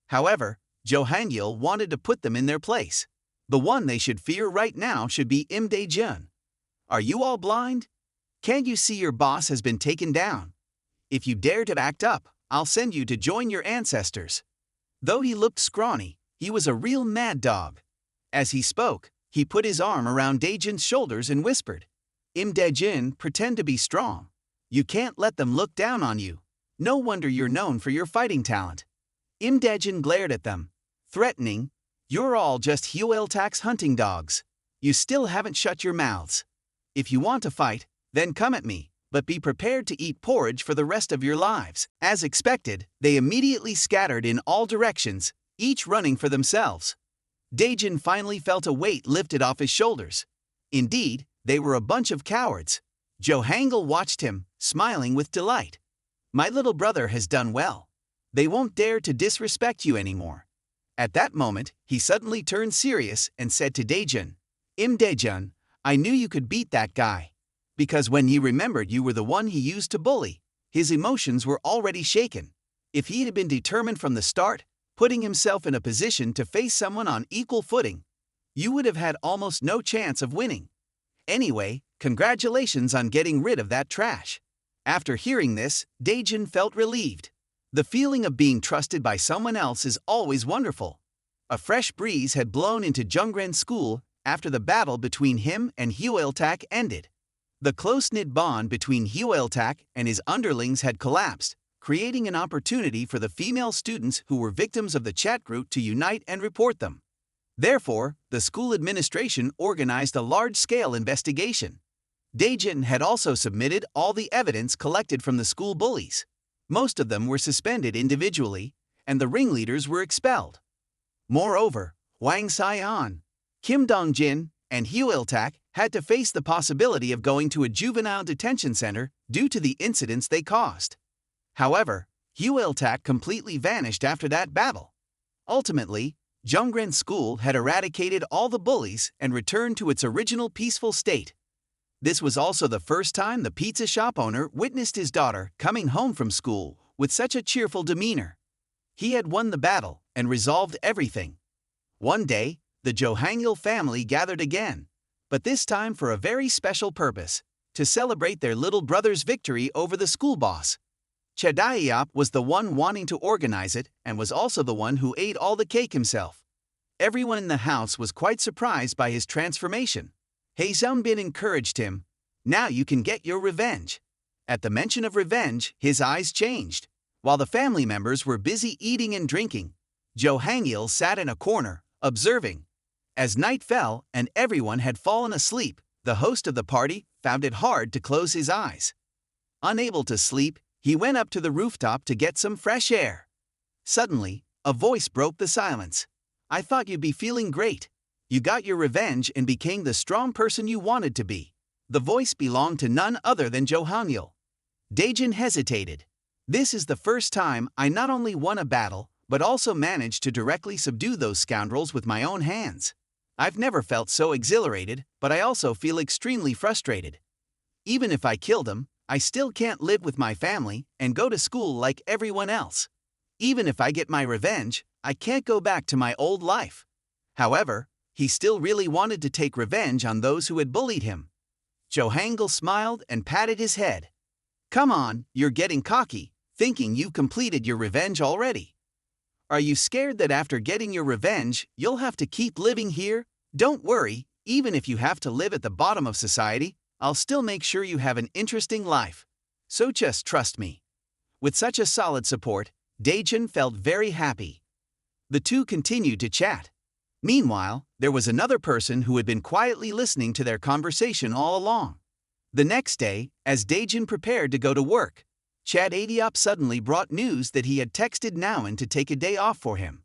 However, Jo Hangil wanted to put them in their place. The one they should fear right now should be Imda Jun. Are you all blind? Can't you see your boss has been taken down? If you dare to act up, I'll send you to join your ancestors. Though he looked scrawny, he was a real mad dog. As he spoke, he put his arm around Daejun's shoulders and whispered, "Imda Jun, pretend to be strong. You can't let them look down on you. No wonder you're known for your fighting talent." Imda Jun glared at them, threatening, You're all just hideout hunting dogs. You still haven't shut your mouths. If you want to fight, then come at me, but be prepared to eat porridge for the rest of your lives." As expected, they immediately scattered in all directions, each running for themselves. Daejin finally felt a weight lifted off his shoulders. Indeed, they were a bunch of cowards. Jo Hangul watched him, smiling with delight. "My little brother has done well. They won't dare to disrespect you anymore." At that moment, he suddenly turned serious and said to Daejin, "Imda Jun, I knew you could beat that guy." Because when he remembered you were the one he used to bully, his emotions were already shaken. If he had been determined from the start, putting himself in a position to face someone on equal footing, you would have had almost no chance of winning. Anyway, congratulations on getting rid of that trash. After hearing this, Daejin felt relieved. The feeling of being trusted by someone else is always wonderful. A fresh breeze had blown into Jungren's school after the battle between him and Hyoiltak ended. The close-knit bond between Hyoiltak and his underlings had collapsed, creating an opportunity for the female students who were victims of the chat group to unite and report them. Therefore, the school administration organized a large-scale investigation. Daejin had also submitted all the evidence collected from the school bullies. Most of them were suspended individually, and the ringleaders were expelled. Moreover, Hwang Se-an, Kim Dong-jin, and Hyoiltak had to face the possibility of going to a juvenile detention center due to the incidents they caused. However, Hyoiltak completely vanished after that battle. Ultimately, Jungren School had eradicated all the bullies and returned to its original peaceful state. This was also the first time the pizza shop owner witnessed his daughter coming home from school with such a cheerful demeanor. He had won the battle and resolved everything. One day, the Jo Hangul family gathered again, but this time for a very special purpose, to celebrate their little brother's victory over the school boss. Cha Dae-yeop was the one wanting to organize it and was also the one who ate all the cake himself. Everyone in the house was quite surprised by his transformation. Hae Seung-bin encouraged him, "Now you can get your revenge." At the mention of revenge, his eyes changed. While the family members were busy eating and drinking, Jo Hangil sat in a corner, observing. As night fell and everyone had fallen asleep, the host of the party found it hard to close his eyes. Unable to sleep, he went up to the rooftop to get some fresh air. Suddenly, a voice broke the silence. "I thought you'd be feeling great. You got your revenge and became the strong person you wanted to be." The voice belonged to none other than Jo Hangul. Daejin hesitated. "This is the first time I not only won a battle, but also managed to directly subdue those scoundrels with my own hands. I've never felt so exhilarated, but I also feel extremely frustrated. Even if I kill them, I still can't live with my family and go to school like everyone else. Even if I get my revenge, I can't go back to my old life." However, he still really wanted to take revenge on those who had bullied him. Jo Hangul smiled and patted his head. "Come on, you're getting cocky, thinking you've completed your revenge already. Are you scared that after getting your revenge, you'll have to keep living here? Don't worry, even if you have to live at the bottom of society, I'll still make sure you have an interesting life. So just trust me." With such a solid support, Daejin felt very happy. The two continued to chat. Meanwhile, there was another person who had been quietly listening to their conversation all along. The next day, as Daejin prepared to go to work, Cha Dae-yeop suddenly brought news that he had texted Nawan to take a day off for him.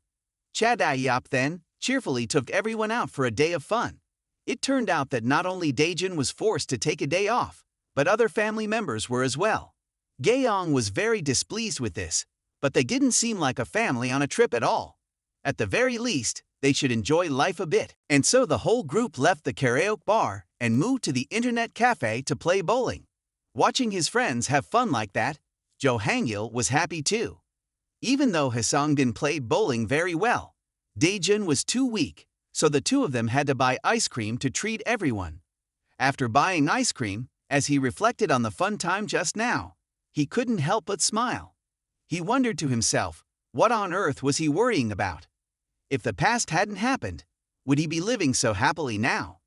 Cha Dae-yeop then cheerfully took everyone out for a day of fun. It turned out that not only Daejin was forced to take a day off, but other family members were as well. Gaeong was very displeased with this, but they didn't seem like a family on a trip at all. At the very least, they should enjoy life a bit. And so the whole group left the karaoke bar and moved to the internet cafe to play bowling. Watching his friends have fun like that, Jo Hangil was happy too. Even though Hae Seung-bin played bowling very well, Daejin was too weak, so the two of them had to buy ice cream to treat everyone. After buying ice cream, as he reflected on the fun time just now, he couldn't help but smile. He wondered to himself, what on earth was he worrying about? If the past hadn't happened, would he be living so happily now?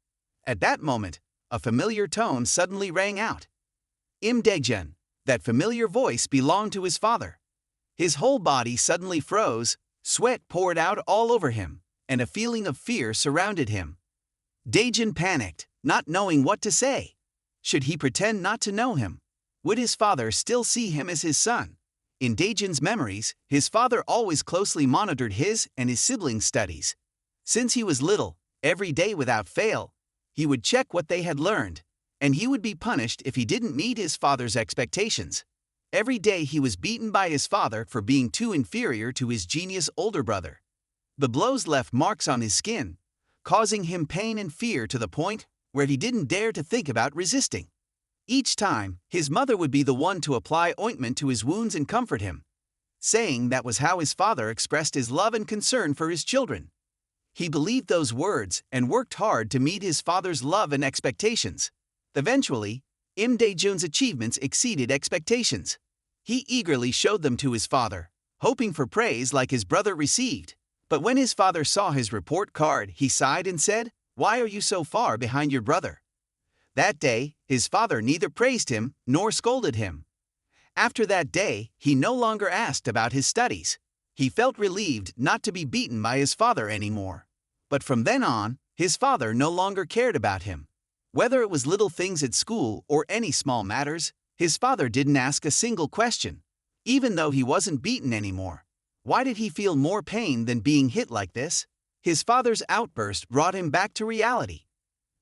At that moment, a familiar tone suddenly rang out. Imda Jun. That familiar voice belonged to his father. His whole body suddenly froze, sweat poured out all over him, and a feeling of fear surrounded him. Daejin panicked, not knowing what to say. Should he pretend not to know him? Would his father still see him as his son? In Daejin's memories, his father always closely monitored his and his siblings' studies. Since he was little, every day without fail, he would check what they had learned, and he would be punished if he didn't meet his father's expectations. Every day he was beaten by his father for being too inferior to his genius older brother. The blows left marks on his skin, causing him pain and fear to the point where he didn't dare to think about resisting. Each time, his mother would be the one to apply ointment to his wounds and comfort him, saying that was how his father expressed his love and concern for his children. He believed those words and worked hard to meet his father's love and expectations. Eventually, Imda Jun's achievements exceeded expectations. He eagerly showed them to his father, hoping for praise like his brother received. But when his father saw his report card, he sighed and said, "Why are you so far behind your brother?" That day, his father neither praised him nor scolded him. After that day, he no longer asked about his studies. He felt relieved not to be beaten by his father anymore. But from then on, his father no longer cared about him. Whether it was little things at school or any small matters, his father didn't ask a single question. Even though he wasn't beaten anymore. Why did he feel more pain than being hit like this? His father's outburst brought him back to reality.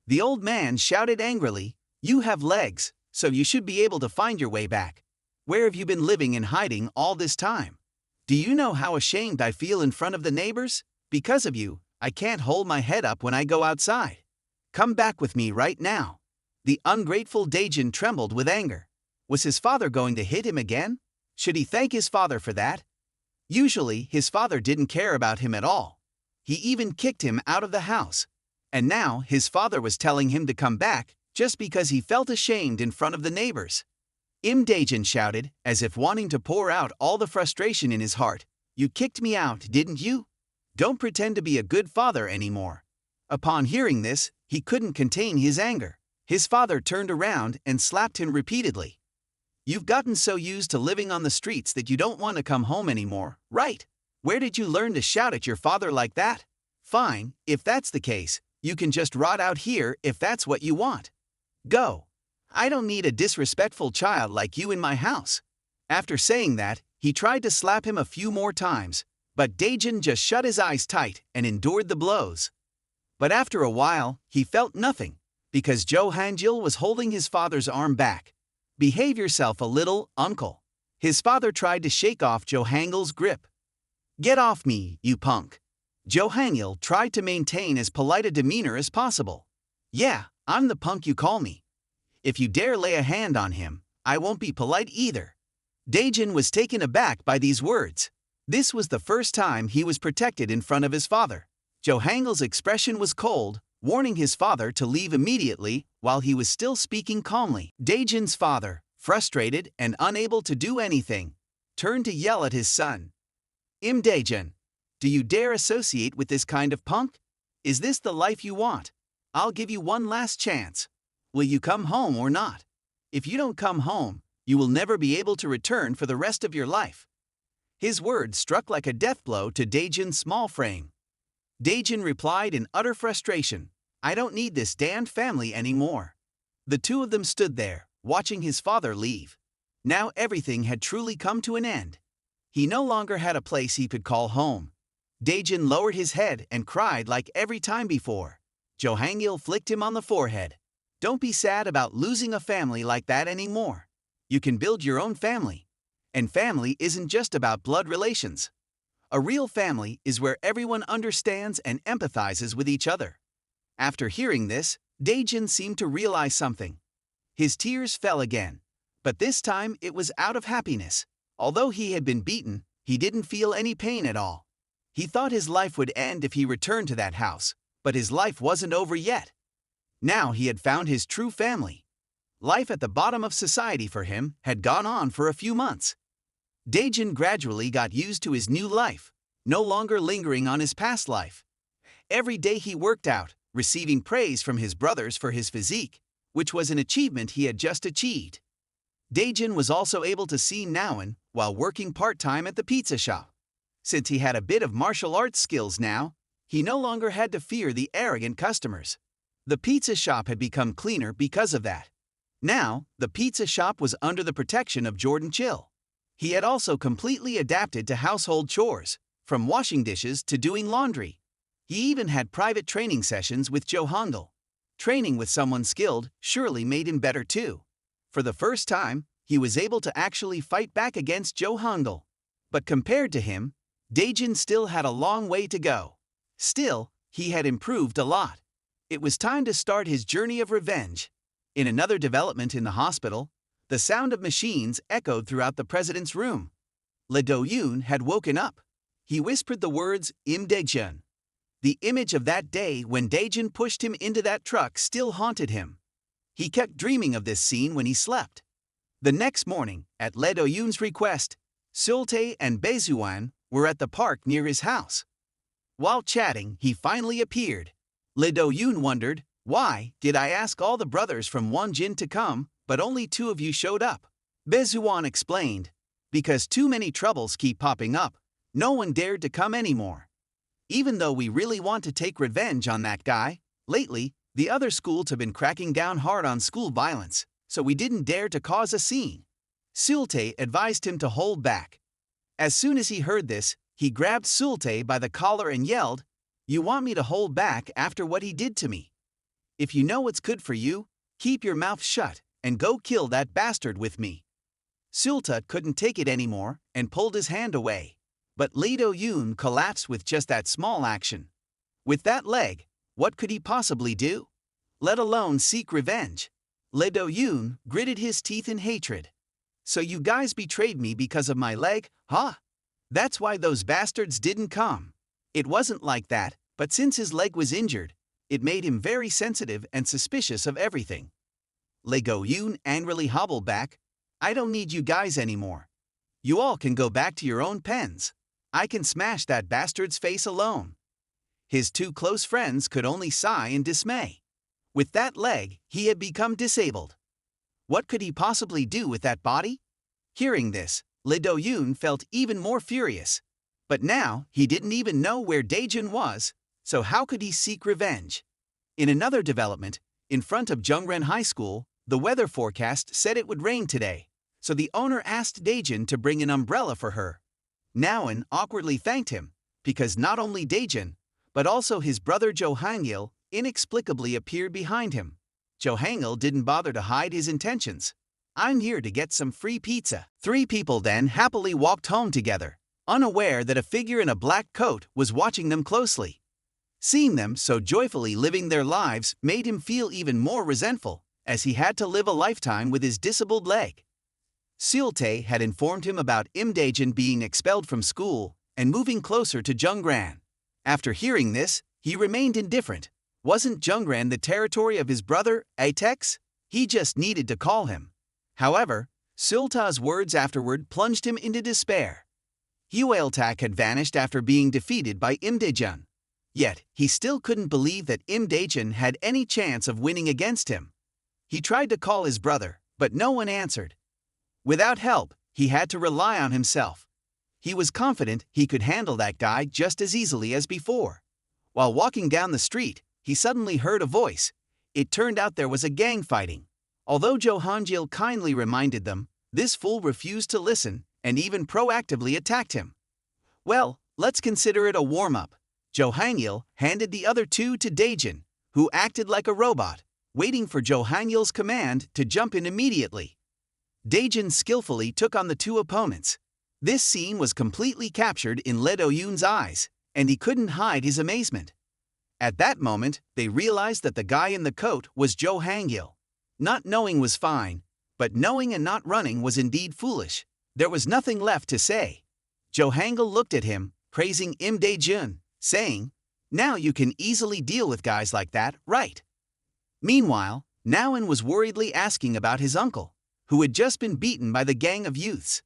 The old man shouted angrily, "You have legs, so you should be able to find your way back. Where have you been living in hiding all this time? Do you know how ashamed I feel in front of the neighbors? Because of you, I can't hold my head up when I go outside. Come back with me right now." The ungrateful Daejin trembled with anger. Was his father going to hit him again? Should he thank his father for that? Usually, his father didn't care about him at all. He even kicked him out of the house. And now, his father was telling him to come back just because he felt ashamed in front of the neighbors. Imda Jun shouted, as if wanting to pour out all the frustration in his heart. "You kicked me out, didn't you? Don't pretend to be a good father anymore." Upon hearing this, he couldn't contain his anger. His father turned around and slapped him repeatedly. "You've gotten so used to living on the streets that you don't want to come home anymore, right? Where did you learn to shout at your father like that? Fine, if that's the case, you can just rot out here if that's what you want. Go. I don't need a disrespectful child like you in my house." After saying that, he tried to slap him a few more times, but Daejin just shut his eyes tight and endured the blows. But after a while, he felt nothing, because Jo Hanjil was holding his father's arm back. "Behave yourself a little, uncle." His father tried to shake off Jo Hangil's grip. "Get off me, you punk." Jo Hangil tried to maintain as polite a demeanor as possible. "Yeah, I'm the punk you call me. If you dare lay a hand on him, I won't be polite either." Daejin was taken aback by these words. This was the first time he was protected in front of his father. Jo Hangil's expression was cold, warning his father to leave immediately while he was still speaking calmly. Daejin's father, frustrated and unable to do anything, turned to yell at his son. "Imda Jun, do you dare associate with this kind of punk? Is this the life you want? I'll give you one last chance. Will you come home or not? If you don't come home, you will never be able to return for the rest of your life." His words struck like a death blow to Daejin's small frame. Daejin replied in utter frustration, "I don't need this damned family anymore." The two of them stood there, watching his father leave. Now everything had truly come to an end. He no longer had a place he could call home. Daejin lowered his head and cried like every time before. Jo Hangil flicked him on the forehead. "Don't be sad about losing a family like that anymore. You can build your own family. And family isn't just about blood relations. A real family is where everyone understands and empathizes with each other." After hearing this, Daejin seemed to realize something. His tears fell again, but this time it was out of happiness. Although he had been beaten, he didn't feel any pain at all. He thought his life would end if he returned to that house, but his life wasn't over yet. Now he had found his true family. Life at the bottom of society for him had gone on for a few months. Daejin gradually got used to his new life, no longer lingering on his past life. Every day he worked out, receiving praise from his brothers for his physique, which was an achievement he had just achieved. Daejin was also able to see Nawan while working part-time at the pizza shop. Since he had a bit of martial arts skills now, He no longer had to fear the arrogant customers. The pizza shop had become cleaner because of that. Now, the pizza shop was under the protection of Jordan Chill. He had also completely adapted to household chores, from washing dishes to doing laundry. He even had private training sessions with Jo Hangul. Training with someone skilled surely made him better too. For the first time, he was able to actually fight back against Jo Hangul. But compared to him, Daejin still had a long way to go. Still, he had improved a lot. It was time to start his journey of revenge. In another development in the hospital, the sound of machines echoed throughout the president's room. Lee Do-yoon had woken up. He whispered the words, Imda Jun. The image of that day when Daejin pushed him into that truck still haunted him. He kept dreaming of this scene when he slept. The next morning, at Lee Do-yoon's request, Seul-tae and Bae-suan were at the park near his house. While chatting, he finally appeared. Lee Do-yoon wondered, why did I ask all the brothers from Wonjin to come, but only 2 of you showed up? Bae-suan explained, because too many troubles keep popping up, no one dared to come anymore. Even though we really want to take revenge on that guy, lately, the other schools have been cracking down hard on school violence, so we didn't dare to cause a scene. Seul-tae advised him to hold back. As soon as he heard this, he grabbed Seul-tae by the collar and yelled, "You want me to hold back after what he did to me? If you know what's good for you, keep your mouth shut and go kill that bastard with me." Seul-tae couldn't take it anymore and pulled his hand away. But Lee Do-yoon collapsed with just that small action. With that leg, what could he possibly do? Let alone seek revenge. Lee Do-yoon gritted his teeth in hatred. So you guys betrayed me because of my leg, huh? That's why those bastards didn't come. It wasn't like that, but since his leg was injured, it made him very sensitive and suspicious of everything. Lee Do-yoon angrily hobbled back. I don't need you guys anymore. You all can go back to your own pens. I can smash that bastard's face alone. His 2 close friends could only sigh in dismay. With that leg, he had become disabled. What could he possibly do with that body? Hearing this, Lee Do-yoon felt even more furious. But now, he didn't even know where Daejin was, so how could he seek revenge? In another development, in front of Jungren High School, the weather forecast said it would rain today, so the owner asked Daejin to bring an umbrella for her. Naeun awkwardly thanked him, because not only Daejin, but also his brother Jo Hangil inexplicably appeared behind him. Jo Hangil didn't bother to hide his intentions. I'm here to get some free pizza. 3 people then happily walked home together, unaware that a figure in a black coat was watching them closely. Seeing them so joyfully living their lives made him feel even more resentful, as he had to live a lifetime with his disabled leg. Seul-tae had informed him about Imda Jun being expelled from school and moving closer to Jungran. After hearing this, he remained indifferent. Wasn't Jungran the territory of his brother, Atex? He just needed to call him. However, Seul-tae's words afterward plunged him into despair. Hyeol-tak had vanished after being defeated by Imda Jun. Yet, he still couldn't believe that Imda Jun had any chance of winning against him. He tried to call his brother, but no one answered. Without help, he had to rely on himself. He was confident he could handle that guy just as easily as before. While walking down the street, he suddenly heard a voice. It turned out there was a gang fighting. Although Jo Hangil kindly reminded them, this fool refused to listen and even proactively attacked him. Well, let's consider it a warm-up. Jo Hangil handed the other 2 to Daejin, who acted like a robot, waiting for Jo Hangil's command to jump in immediately. Daejin skillfully took on the 2 opponents. This scene was completely captured in Lee Do-yoon's eyes, and he couldn't hide his amazement. At that moment, they realized that the guy in the coat was Jo Hangil. Not knowing was fine, but knowing and not running was indeed foolish. There was nothing left to say. Jo Hangil looked at him, praising Imda Jun, saying, "Now you can easily deal with guys like that, right?" Meanwhile, Naeun was worriedly asking about his uncle, who had just been beaten by the gang of youths.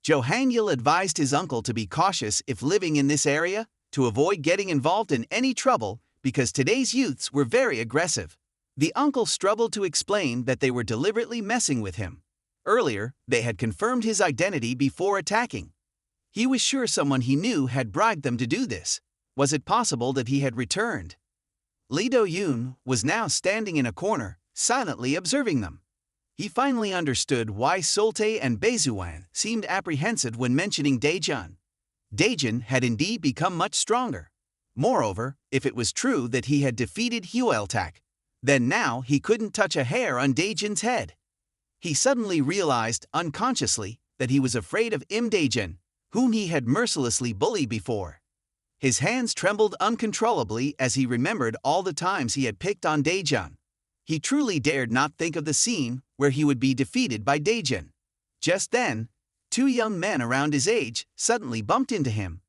Jo Hangil advised his uncle to be cautious if living in this area, to avoid getting involved in any trouble because today's youths were very aggressive. The uncle struggled to explain that they were deliberately messing with him. Earlier, they had confirmed his identity before attacking. He was sure someone he knew had bribed them to do this. Was it possible that he had returned? Lee Do-yoon was now standing in a corner, silently observing them. He finally understood why Solte and Baezuan seemed apprehensive when mentioning Daejun. Daejun had indeed become much stronger. Moreover, if it was true that he had defeated Hyeoltak, then now he couldn't touch a hair on Daejun's head. He suddenly realized, unconsciously, that he was afraid of Imda Jun, whom he had mercilessly bullied before. His hands trembled uncontrollably as he remembered all the times he had picked on Daejun. He truly dared not think of the scene where he would be defeated by Daejun. Just then, two young men around his age suddenly bumped into him.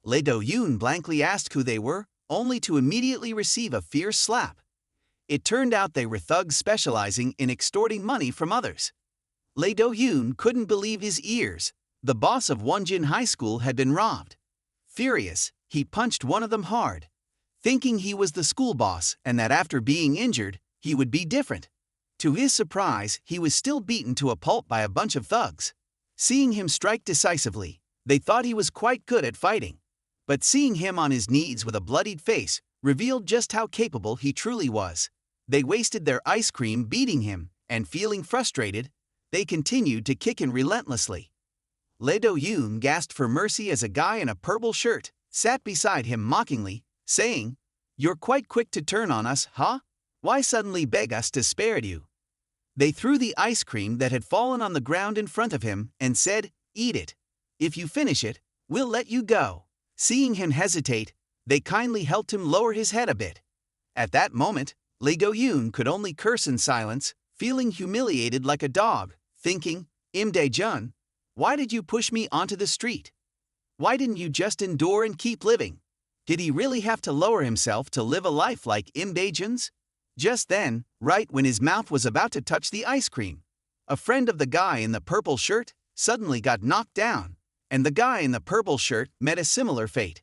Lee Do-yoon blankly asked who they were, only to immediately receive a fierce slap. It turned out they were thugs specializing in extorting money from others. Lee Do-yoon couldn't believe his ears. The boss of Wonjin High School had been robbed. Furious, he punched one of them hard, thinking he was the school boss and that after being injured, he would be different. To his surprise, he was still beaten to a pulp by a bunch of thugs. Seeing him strike decisively, they thought he was quite good at fighting. But seeing him on his knees with a bloodied face revealed just how capable he truly was. They wasted their ice cream beating him, and feeling frustrated, they continued to kick him relentlessly. Lee Do-yoon gasped for mercy as a guy in a purple shirt sat beside him mockingly, saying, "You're quite quick to turn on us, huh? Why suddenly beg us to spare you?" They threw the ice cream that had fallen on the ground in front of him and said, "Eat it. If you finish it, we'll let you go." Seeing him hesitate, they kindly helped him lower his head a bit. At that moment, Lee Do-yoon could only curse in silence, feeling humiliated like a dog, thinking, "Imda Jun, why did you push me onto the street? Why didn't you just endure and keep living? Did he really have to lower himself to live a life like Imda Jun's?" Just then, right when his mouth was about to touch the ice cream, a friend of the guy in the purple shirt suddenly got knocked down, and the guy in the purple shirt met a similar fate.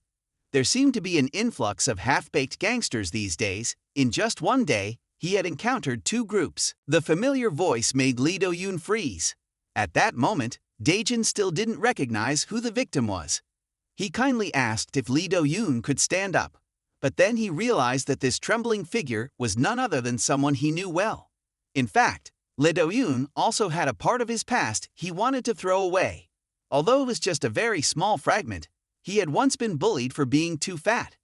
There seemed to be an influx of half-baked gangsters these days. In just one day, he had encountered two groups. The familiar voice made Lee Do-yoon freeze. At that moment, Daejun still didn't recognize who the victim was. He kindly asked if Lee Do-yoon could stand up, but then he realized that this trembling figure was none other than someone he knew well. In fact, Lee Do-yoon also had a part of his past he wanted to throw away. Although it was just a very small fragment, he had once been bullied for being too fat.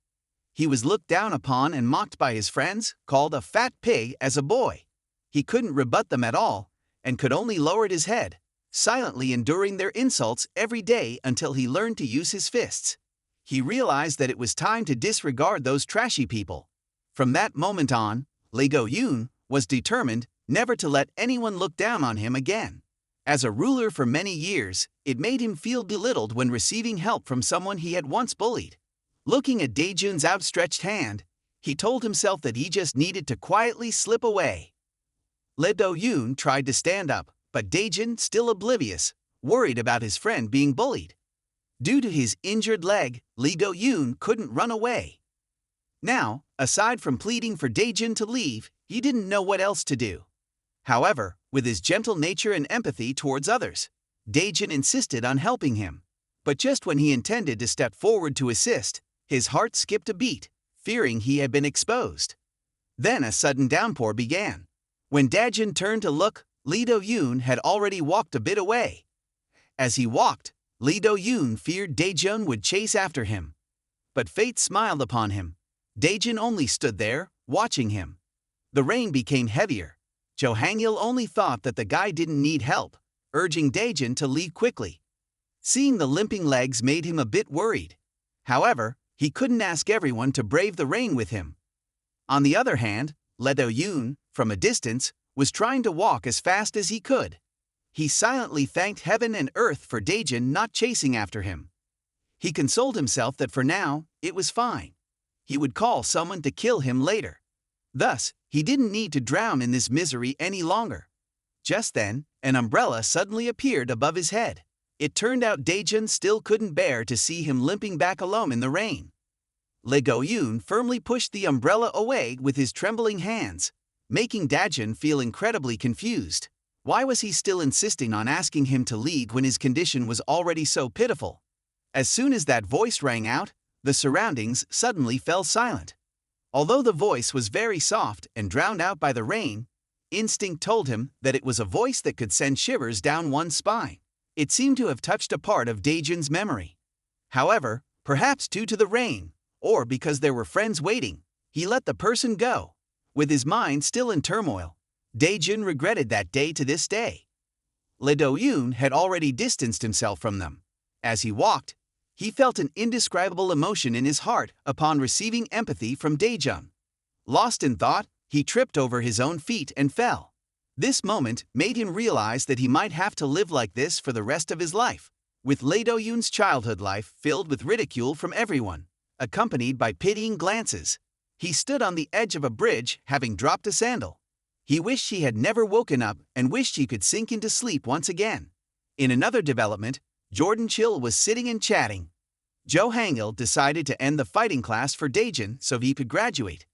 He was looked down upon and mocked by his friends, called a fat pig as a boy. He couldn't rebut them at all, and could only lower his head, silently enduring their insults every day until he learned to use his fists. He realized that it was time to disregard those trashy people. From that moment on, Lee Do-yoon was determined never to let anyone look down on him again. As a ruler for many years, it made him feel belittled when receiving help from someone he had once bullied. Looking at Daejun's outstretched hand, he told himself that he just needed to quietly slip away. Lee Do-yoon tried to stand up, but Daejun, still oblivious, worried about his friend being bullied. Due to his injured leg, Lee Do-yoon couldn't run away. Now, aside from pleading for Daejun to leave, he didn't know what else to do. However, with his gentle nature and empathy towards others, Daejun insisted on helping him. But just when he intended to step forward to assist, his heart skipped a beat, fearing he had been exposed. Then a sudden downpour began. When Daejun turned to look, Lee Do-yoon had already walked a bit away. As he walked, Lee Do-yoon feared Daejun would chase after him. But fate smiled upon him. Daejun only stood there, watching him. The rain became heavier. Jo Hangil only thought that the guy didn't need help, urging Daejun to leave quickly. Seeing the limping legs made him a bit worried. However, he couldn't ask everyone to brave the rain with him. On the other hand, Lee Do-yoon, from a distance, was trying to walk as fast as he could. He silently thanked heaven and earth for Daejun not chasing after him. He consoled himself that for now, it was fine. He would call someone to kill him later. Thus, he didn't need to drown in this misery any longer. Just then, an umbrella suddenly appeared above his head. It turned out Daejun still couldn't bear to see him limping back alone in the rain. Lee Do-yoon firmly pushed the umbrella away with his trembling hands, making Daejun feel incredibly confused. Why was he still insisting on asking him to leave when his condition was already so pitiful? As soon as that voice rang out, the surroundings suddenly fell silent. Although the voice was very soft and drowned out by the rain, instinct told him that it was a voice that could send shivers down one's spine. It seemed to have touched a part of Daejun's memory. However, perhaps due to the rain, or because there were friends waiting, he let the person go. With his mind still in turmoil, Daejun regretted that day to this day. Lee Do-yoon had already distanced himself from them. As he walked, he felt an indescribable emotion in his heart upon receiving empathy from Daejun. Lost in thought, he tripped over his own feet and fell. This moment made him realize that he might have to live like this for the rest of his life, with Lee Do-yoon's childhood life filled with ridicule from everyone, accompanied by pitying glances. He stood on the edge of a bridge, having dropped a sandal. He wished he had never woken up and wished he could sink into sleep once again. In another development, Jordan Chill was sitting and chatting. Jo Hangil decided to end the fighting class for Daejun so he could graduate.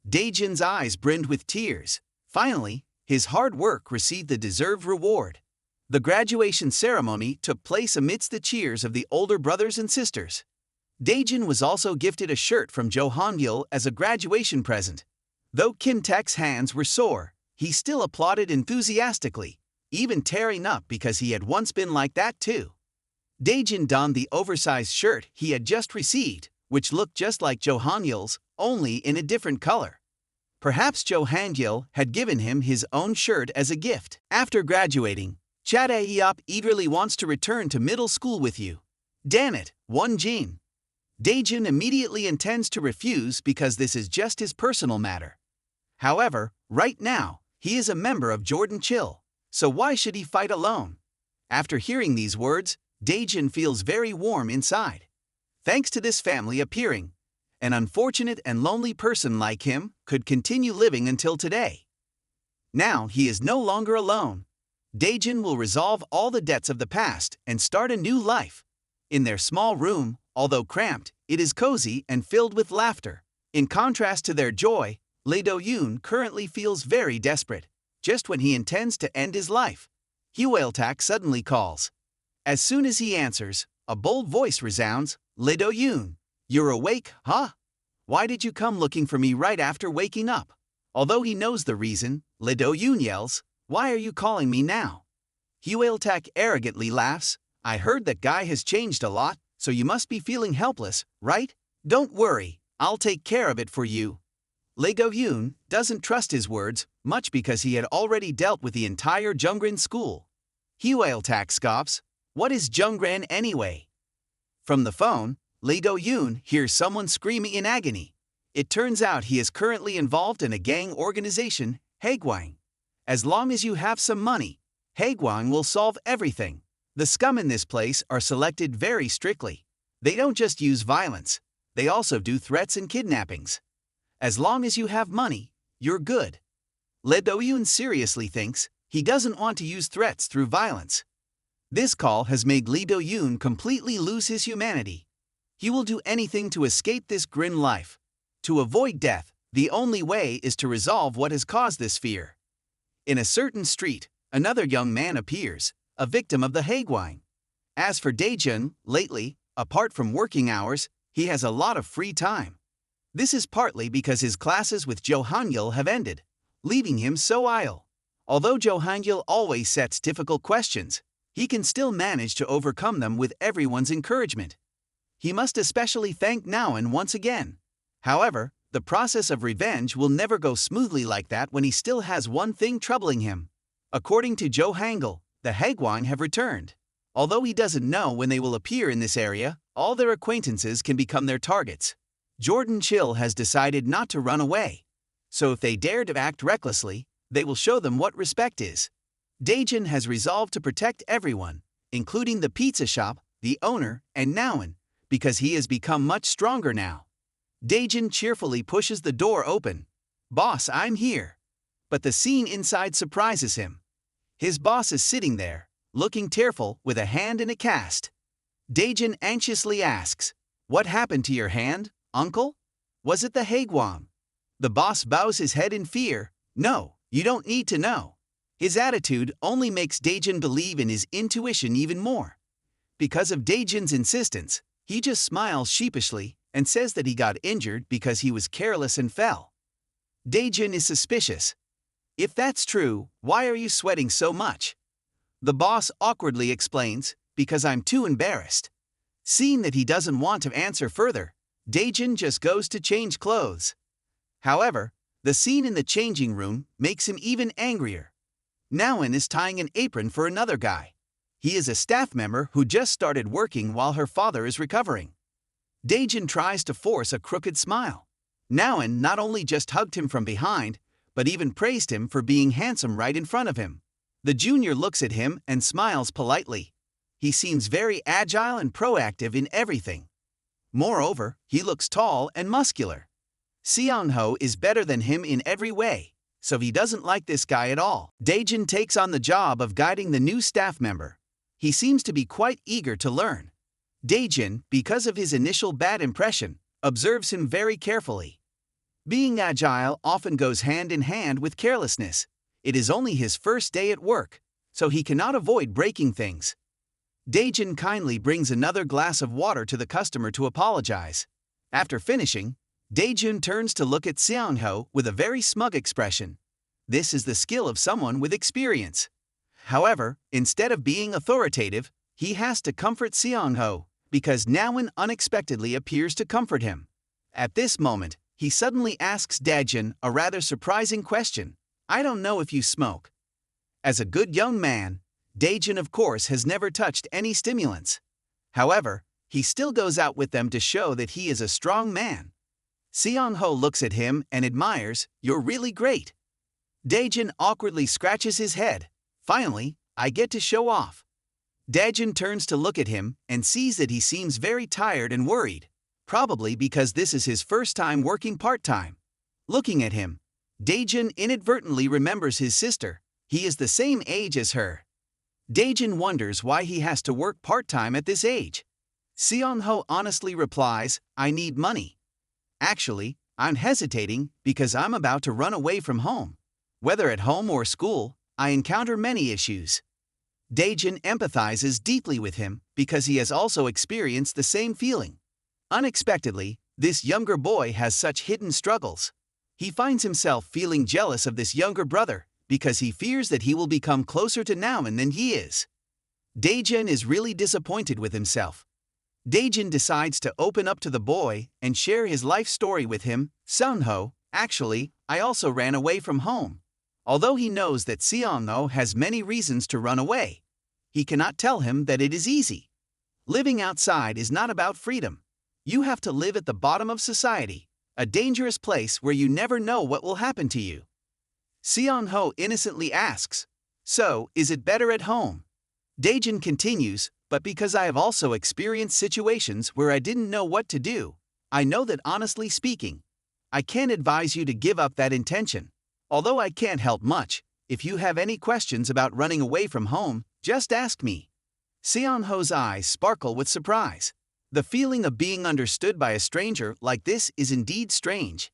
Daejun's eyes brimmed with tears. Finally, his hard work received the deserved reward. The graduation ceremony took place amidst the cheers of the older brothers and sisters. Daejun was also gifted a shirt from Jo Hangil as a graduation present. Though Kim Taek's hands were sore, he still applauded enthusiastically, even tearing up because he had once been like that too. Daejun donned the oversized shirt he had just received, which looked just like Jo Hangil's, only in a different color. Perhaps Jo Hangil had given him his own shirt as a gift. After graduating, Cha Tae-hyop eagerly wants to return to middle school with you. Damn it, Won Jin. Daejun immediately intends to refuse because this is just his personal matter. However, right now, he is a member of Jordan Chill, so why should he fight alone? After hearing these words, Daejun feels very warm inside. Thanks to this family appearing, an unfortunate and lonely person like him could continue living until today. Now he is no longer alone. Daejun will resolve all the debts of the past and start a new life. In their small room, although cramped, it is cozy and filled with laughter. In contrast to their joy, Lee Do-yoon currently feels very desperate. Just when he intends to end his life, Hyeol-tak suddenly calls. As soon as he answers, a bold voice resounds, "Lee Do-yoon, you're awake, huh? Why did you come looking for me right after waking up?" Although he knows the reason, Lee Do-yoon yells, "Why are you calling me now?" Hyeol-tak arrogantly laughs, "I heard that guy has changed a lot, so you must be feeling helpless, right? Don't worry, I'll take care of it for you." Lee Do-yoon doesn't trust his words, much because he had already dealt with the entire Jungran school. Hyeol-tak scoffs, "What is Jungran anyway?" From the phone, Lee Do-yoon hears someone screaming in agony. It turns out he is currently involved in a gang organization, Haegwang. As long as you have some money, Haegwang will solve everything. The scum in this place are selected very strictly. They don't just use violence, they also do threats and kidnappings. As long as you have money, you're good. Lee Do-yoon seriously thinks he doesn't want to use threats through violence. This call has made Lee Do-yoon completely lose his humanity. He will do anything to escape this grim life. To avoid death, the only way is to resolve what has caused this fear. In a certain street, another young man appears, a victim of the Haegwang. As for Daejun, lately, apart from working hours, he has a lot of free time. This is partly because his classes with Jo Hangil have ended, leaving him so idle. Although Jo Hangil always sets difficult questions, he can still manage to overcome them with everyone's encouragement. He must especially thank Naon once again. However, the process of revenge will never go smoothly like that when he still has one thing troubling him. According to Jo Hangil, the Haegwang have returned. Although he doesn't know when they will appear in this area, all their acquaintances can become their targets. Jordan Chill has decided not to run away. So if they dare to act recklessly, they will show them what respect is. Daejun has resolved to protect everyone, including the pizza shop, the owner, and Naon, because he has become much stronger now. Daejun cheerfully pushes the door open. "Boss, I'm here." But the scene inside surprises him. His boss is sitting there, looking tearful with a hand in a cast. Daejun anxiously asks, "What happened to your hand, uncle? Was it the Haegwang?" The boss bows his head in fear. "No, you don't need to know." His attitude only makes Daejun believe in his intuition even more. Because of Daejun's insistence, he just smiles sheepishly and says that he got injured because he was careless and fell. Dae-jun is suspicious. If that's true, why are you sweating so much? The boss awkwardly explains, because I'm too embarrassed. Seeing that he doesn't want to answer further, Dae-jun just goes to change clothes. However, the scene in the changing room makes him even angrier. Naon is tying an apron for another guy. He is a staff member who just started working while her father is recovering. Dae-jun tries to force a crooked smile. Naon not only just hugged him from behind, but even praised him for being handsome right in front of him. The junior looks at him and smiles politely. He seems very agile and proactive in everything. Moreover, he looks tall and muscular. Seong-ho is better than him in every way, so he doesn't like this guy at all. Dae-jun takes on the job of guiding the new staff member. He seems to be quite eager to learn. Dae-jun, because of his initial bad impression, observes him very carefully. Being agile often goes hand in hand with carelessness. It is only his first day at work, so he cannot avoid breaking things. Dae-jun kindly brings another glass of water to the customer to apologize. After finishing, Dae-jun turns to look at Seong-ho with a very smug expression. This is the skill of someone with experience. However, instead of being authoritative, he has to comfort Seong-ho, because Naon unexpectedly appears to comfort him. At this moment, he suddenly asks Dae-jun a rather surprising question. I don't know if you smoke. As a good young man, Dae-jun of course has never touched any stimulants. However, he still goes out with them to show that he is a strong man. Seong-ho looks at him and admires, "You're really great." Dae-jun awkwardly scratches his head. Finally, I get to show off. Dae-jun turns to look at him and sees that he seems very tired and worried, probably because this is his first time working part-time. Looking at him, Dae-jun inadvertently remembers his sister. He is the same age as her. Dae-jun wonders why he has to work part-time at this age. Seong-ho honestly replies, "I need money. Actually, I'm hesitating because I'm about to run away from home. Whether at home or school, I encounter many issues." Dae-jun empathizes deeply with him because he has also experienced the same feeling. Unexpectedly, this younger boy has such hidden struggles. He finds himself feeling jealous of this younger brother because he fears that he will become closer to Naon than he is. Dae-jun is really disappointed with himself. Dae-jun decides to open up to the boy and share his life story with him. "Seong-ho, actually, I also ran away from home." Although he knows that Seong-ho has many reasons to run away, he cannot tell him that it is easy. Living outside is not about freedom. You have to live at the bottom of society, a dangerous place where you never know what will happen to you. Seong-ho innocently asks, "So, is it better at home?" Dae-jun continues, "But because I have also experienced situations where I didn't know what to do, I know that honestly speaking, I can't advise you to give up that intention. Although I can't help much, if you have any questions about running away from home, just ask me." Seong-ho's eyes sparkle with surprise. The feeling of being understood by a stranger like this is indeed strange.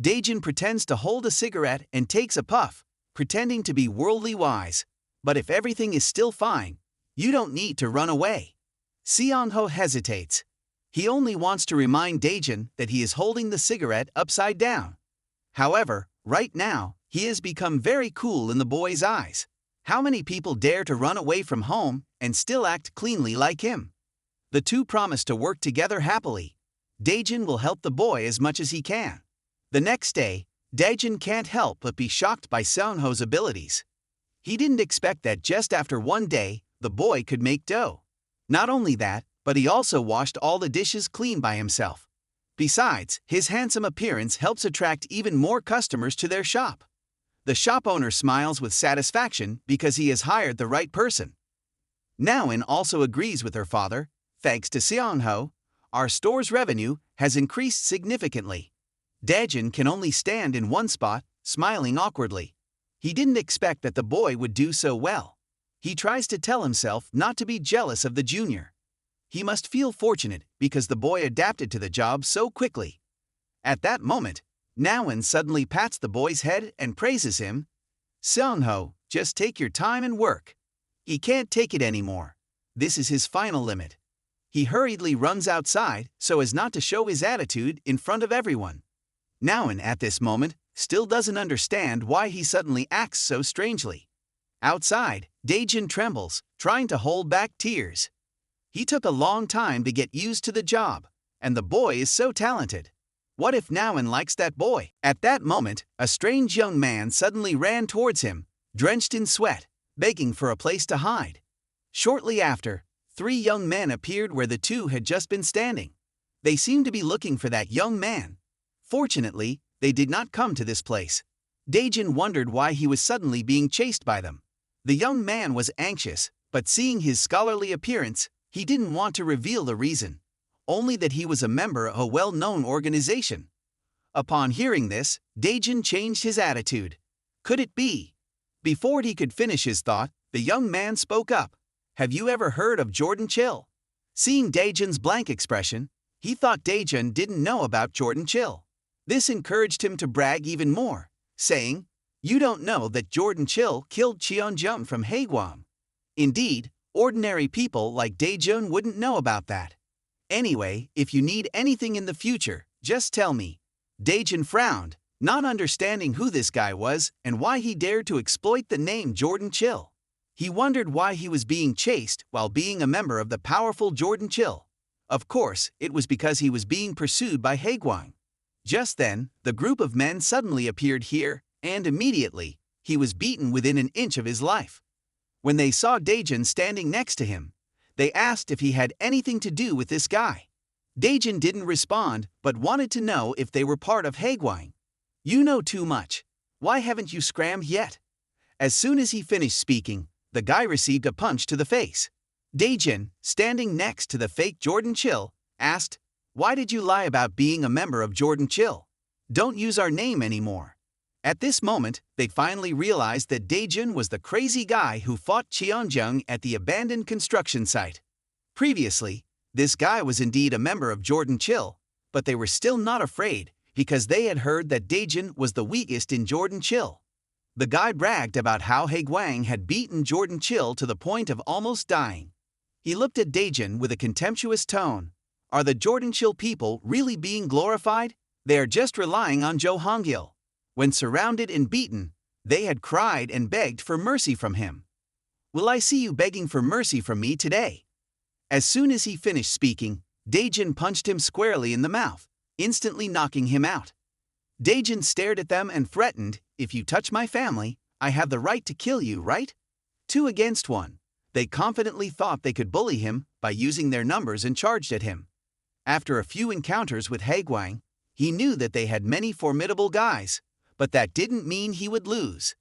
Dae-jun pretends to hold a cigarette and takes a puff, pretending to be worldly wise. "But if everything is still fine, you don't need to run away." Seong-ho hesitates. He only wants to remind Dae-jun that he is holding the cigarette upside down. However, right now, he has become very cool in the boy's eyes. How many people dare to run away from home and still act cleanly like him? The two promise to work together happily. Dae-jun will help the boy as much as he can. The next day, Dae-jun can't help but be shocked by Seong-ho's abilities. He didn't expect that just after one day, the boy could make dough. Not only that, but he also washed all the dishes clean by himself. Besides, his handsome appearance helps attract even more customers to their shop. The shop owner smiles with satisfaction because he has hired the right person. Naon also agrees with her father. "Thanks to Seong-ho, our store's revenue has increased significantly." Dae-jun can only stand in one spot, smiling awkwardly. He didn't expect that the boy would do so well. He tries to tell himself not to be jealous of the junior. He must feel fortunate because the boy adapted to the job so quickly. At that moment, Naon suddenly pats the boy's head and praises him. "Seong-ho, just take your time and work. He can't take it anymore. This is his final limit." He hurriedly runs outside so as not to show his attitude in front of everyone. Naoan at this moment still doesn't understand why he suddenly acts so strangely. Outside, Daejun trembles, trying to hold back tears. He took a long time to get used to the job, and the boy is so talented. What if Naoan likes that boy? At that moment, a strange young man suddenly ran towards him, drenched in sweat, begging for a place to hide. Shortly after, 3 young men appeared where the 2 had just been standing. They seemed to be looking for that young man. Fortunately, they did not come to this place. Daejun wondered why he was suddenly being chased by them. The young man was anxious, but seeing his scholarly appearance, he didn't want to reveal the reason, only that he was a member of a well-known organization. Upon hearing this, Daejun changed his attitude. Could it be? Before he could finish his thought, the young man spoke up. Have you ever heard of Jordan Chill? Seeing Daejun's blank expression, he thought Daejun didn't know about Jordan Chill. This encouraged him to brag even more, saying, "You don't know that Jordan Chill killed Cheonjum from Haegwon." Indeed, ordinary people like Daejun wouldn't know about that. Anyway, if you need anything in the future, just tell me. Daejun frowned, not understanding who this guy was and why he dared to exploit the name Jordan Chill. He wondered why he was being chased while being a member of the powerful Jordan Chill. Of course, it was because he was being pursued by Haegwon. Just then, the group of men suddenly appeared here, and immediately, he was beaten within an inch of his life. When they saw Daejun standing next to him, they asked if he had anything to do with this guy. Daejun didn't respond but wanted to know if they were part of Haegwon. "You know too much. Why haven't you scrammed yet?" As soon as he finished speaking, the guy received a punch to the face. Daejun, standing next to the fake Jordan Chill, asked, "Why did you lie about being a member of Jordan Chill? Don't use our name anymore." At this moment, they finally realized that Daejun was the crazy guy who fought Cheonjung at the abandoned construction site. Previously, this guy was indeed a member of Jordan Chill, but they were still not afraid because they had heard that Daejun was the weakest in Jordan Chill. The guy bragged about how Haegwang had beaten Jordan Chill to the point of almost dying. He looked at Daejun with a contemptuous tone. Are the Jordan Chill people really being glorified? They are just relying on Jo Hongil. When surrounded and beaten, they had cried and begged for mercy from him. Will I see you begging for mercy from me today? As soon as he finished speaking, Daejun punched him squarely in the mouth, instantly knocking him out. Daejun stared at them and threatened, "If you touch my family, I have the right to kill you, right?" 2 against 1. They confidently thought they could bully him by using their numbers and charged at him. After a few encounters with Haegwang, he knew that they had many formidable guys, but that didn't mean he would lose.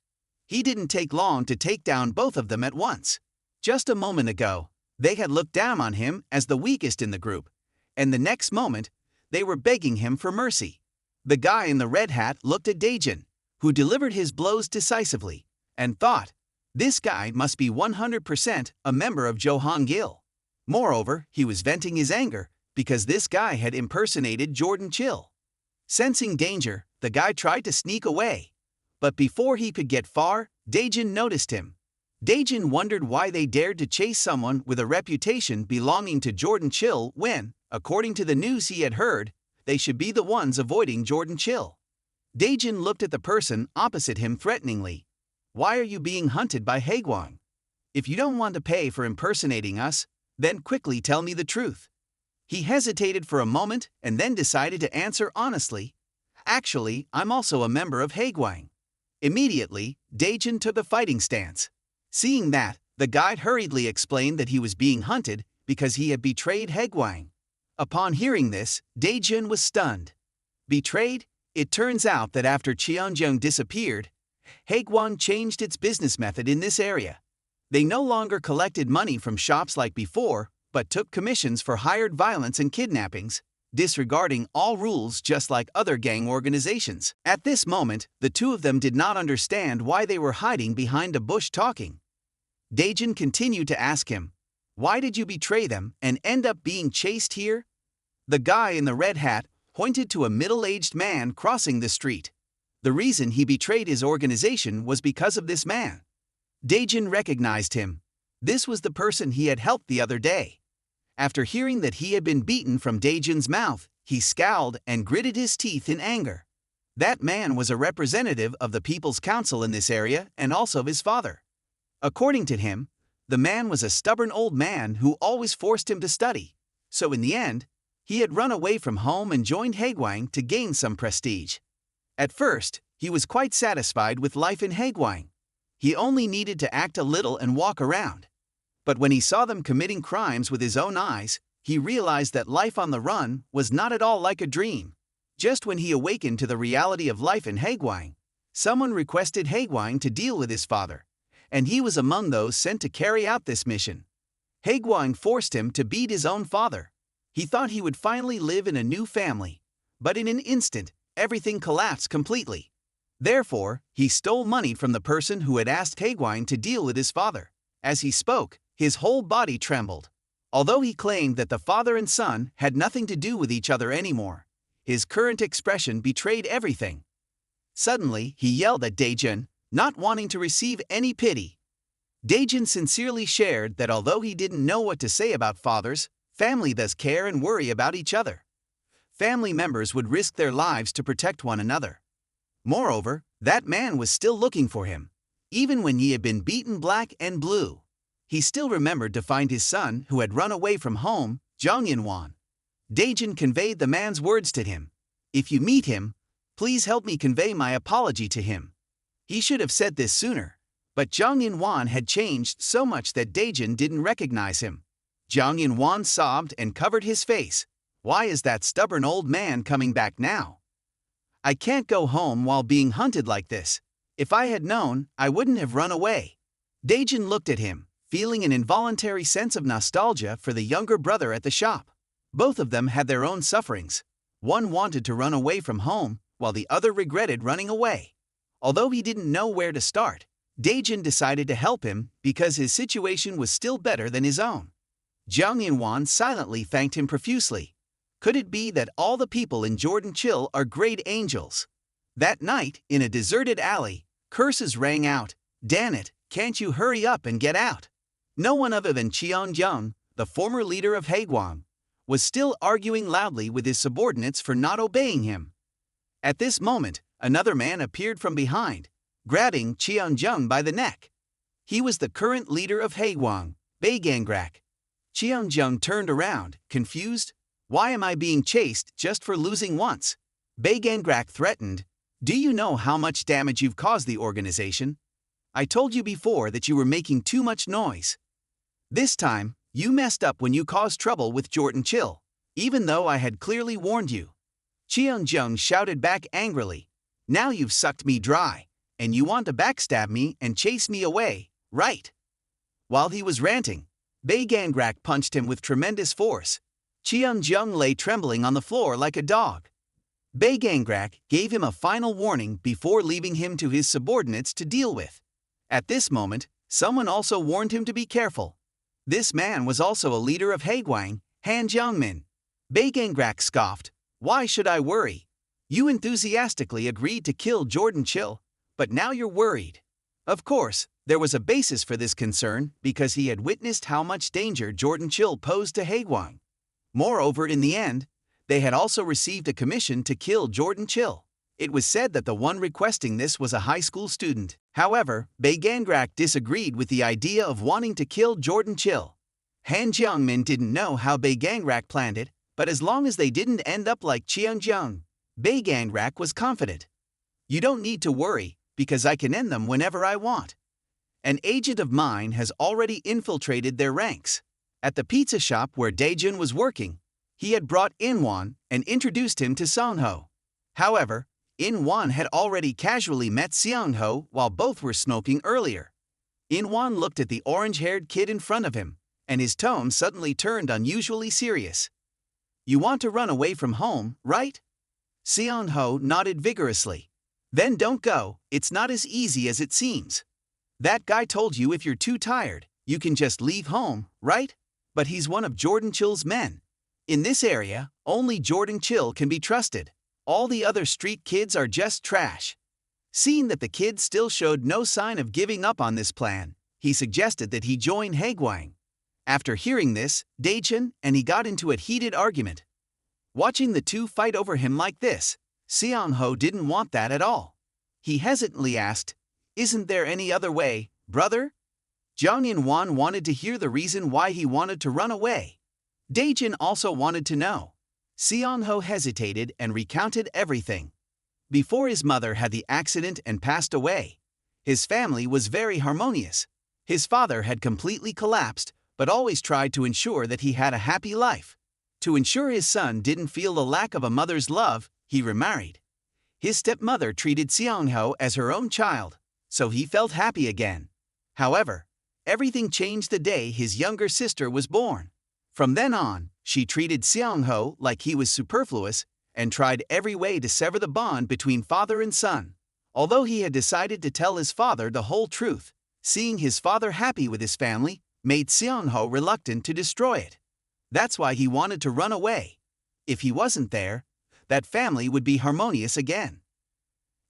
He didn't take long to take down both of them at once. Just a moment ago, they had looked down on him as the weakest in the group, and the next moment, they were begging him for mercy. The guy in the red hat looked at Daejun, who delivered his blows decisively, and thought, this guy must be 100% a member of Jo Hongil. Moreover, he was venting his anger because this guy had impersonated Jordan Chill. Sensing danger, the guy tried to sneak away. But before he could get far, Daejun noticed him. Daejun wondered why they dared to chase someone with a reputation belonging to Jordan Chill when, according to the news he had heard, they should be the ones avoiding Jordan Chill. Daejun looked at the person opposite him threateningly. Why are you being hunted by Haegwang? If you don't want to pay for impersonating us, then quickly tell me the truth. He hesitated for a moment and then decided to answer honestly. Actually, I'm also a member of Haegwang. Immediately, Daejun took a fighting stance. Seeing that, the guide hurriedly explained that he was being hunted because he had betrayed Haegwang. Upon hearing this, Daejun was stunned. Betrayed? It turns out that after Cheonjung disappeared, Haegwang changed its business method in this area. They no longer collected money from shops like before, but took commissions for hired violence and kidnappings, disregarding all rules just like other gang organizations. At this moment, the 2 of them did not understand why they were hiding behind a bush talking. Daejun continued to ask him, "Why did you betray them and end up being chased here?" The guy in the red hat pointed to a middle-aged man crossing the street. The reason he betrayed his organization was because of this man. Daejun recognized him. This was the person he had helped the other day. After hearing that he had been beaten from Daejun's mouth, he scowled and gritted his teeth in anger. That man was a representative of the People's Council in this area and also his father. According to him, the man was a stubborn old man who always forced him to study. So in the end, he had run away from home and joined Haegwang to gain some prestige. At first, he was quite satisfied with life in Haegwang. He only needed to act a little and walk around. But when he saw them committing crimes with his own eyes, he realized that life on the run was not at all like a dream. Just when he awakened to the reality of life in Haegwang, someone requested Haegwang to deal with his father, and he was among those sent to carry out this mission. Haegwang forced him to beat his own father. He thought he would finally live in a new family, but in an instant, everything collapsed completely. Therefore, he stole money from the person who had asked Haegwang to deal with his father. As he spoke, his whole body trembled. Although he claimed that the father and son had nothing to do with each other anymore, his current expression betrayed everything. Suddenly, he yelled at Daejun, not wanting to receive any pity. Daejun sincerely shared that although he didn't know what to say about fathers, family does care and worry about each other. Family members would risk their lives to protect one another. Moreover, that man was still looking for him. Even when he had been beaten black and blue, he still remembered to find his son who had run away from home, Jonghyun-won. Daejun conveyed the man's words to him. If you meet him, please help me convey my apology to him. He should have said this sooner, but Jonghyun-won had changed so much that Daejun didn't recognize him. Jonghyun-won sobbed and covered his face. Why is that stubborn old man coming back now? I can't go home while being hunted like this. If I had known, I wouldn't have run away. Daejun looked at him, feeling an involuntary sense of nostalgia for the younger brother at the shop. Both of them had their own sufferings. One wanted to run away from home, while the other regretted running away. Although he didn't know where to start, Daejun decided to help him because his situation was still better than his own. Jonghyun-won silently thanked him profusely. Could it be that all the people in Jordan Chill are great angels? That night, in a deserted alley, curses rang out. "Damn it, can't you hurry up and get out?" No one other than Cheon-jung, the former leader of Haegwang, was still arguing loudly with his subordinates for not obeying him. At this moment, another man appeared from behind, grabbing Cheon-jung by the neck. He was the current leader of Haegwang, Bae-gangrak. Cheon-jung turned around, confused. Why am I being chased just for losing once? Bae-gangrak threatened. Do you know how much damage you've caused the organization? I told you before that you were making too much noise. This time, you messed up when you caused trouble with Jordan Chill, even though I had clearly warned you. Cheon-jung shouted back angrily. Now you've sucked me dry, and you want to backstab me and chase me away, right? While he was ranting, Bae-gangrak punched him with tremendous force. Cheon-jung lay trembling on the floor like a dog. Bae-gangrak gave him a final warning before leaving him to his subordinates to deal with. At this moment, someone also warned him to be careful. This man was also a leader of Haegwang, Han Jungmin. Bae-gangrak scoffed. Why should I worry? You enthusiastically agreed to kill Jordan Chill, but now you're worried. Of course, there was a basis for this concern because he had witnessed how much danger Jordan Chill posed to Haegwang. Moreover, in the end, they had also received a commission to kill Jordan Chill. It was said that the one requesting this was a high school student. However, Bae-gangrak disagreed with the idea of wanting to kill Jordan Chill. Han Jungmin didn't know how Bae-gangrak planned it, but as long as they didn't end up like Cheon-jung, Bae-gangrak was confident. You don't need to worry, because I can end them whenever I want. An agent of mine has already infiltrated their ranks. At the pizza shop where Daejun was working, he had brought In-won and introduced him to Seong-ho. However, In-won had already casually met Seong-ho while both were smoking earlier. In-won looked at the orange-haired kid in front of him, and his tone suddenly turned unusually serious. You want to run away from home, right? Seong-ho nodded vigorously. Then don't go, it's not as easy as it seems. That guy told you if you're too tired, you can just leave home, right? But he's one of Jordan Chill's men. In this area, only Jordan Chill can be trusted. All the other street kids are just trash. Seeing that the kid still showed no sign of giving up on this plan, he suggested that he join Haegwang. After hearing this, Dae-jun and he got into a heated argument. Watching the two fight over him like this, Seong-ho didn't want that at all. He hesitantly asked, "Isn't there any other way, brother?" Jang In-won wanted to hear the reason why he wanted to run away. Dae-jun also wanted to know. Seong-ho hesitated and recounted everything. Before his mother had the accident and passed away, his family was very harmonious. His father had completely collapsed, but always tried to ensure that he had a happy life. To ensure his son didn't feel the lack of a mother's love, he remarried. His stepmother treated Seong-ho as her own child, so he felt happy again. However, everything changed the day his younger sister was born. From then on, she treated Seong-ho like he was superfluous and tried every way to sever the bond between father and son. Although he had decided to tell his father the whole truth, seeing his father happy with his family made Seong-ho reluctant to destroy it. That's why he wanted to run away. If he wasn't there, that family would be harmonious again.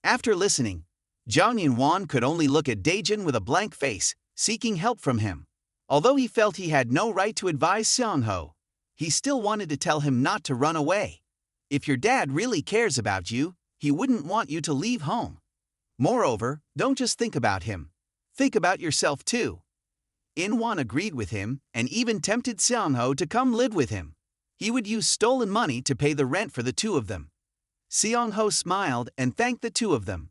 After listening, Jang In-won could only look at Dae-jun with a blank face, seeking help from him. Although he felt he had no right to advise Seong-ho, he still wanted to tell him not to run away. If your dad really cares about you, he wouldn't want you to leave home. Moreover, don't just think about him. Think about yourself too. In-won agreed with him and even tempted Seong-ho to come live with him. He would use stolen money to pay the rent for the two of them. Seong-ho smiled and thanked the two of them.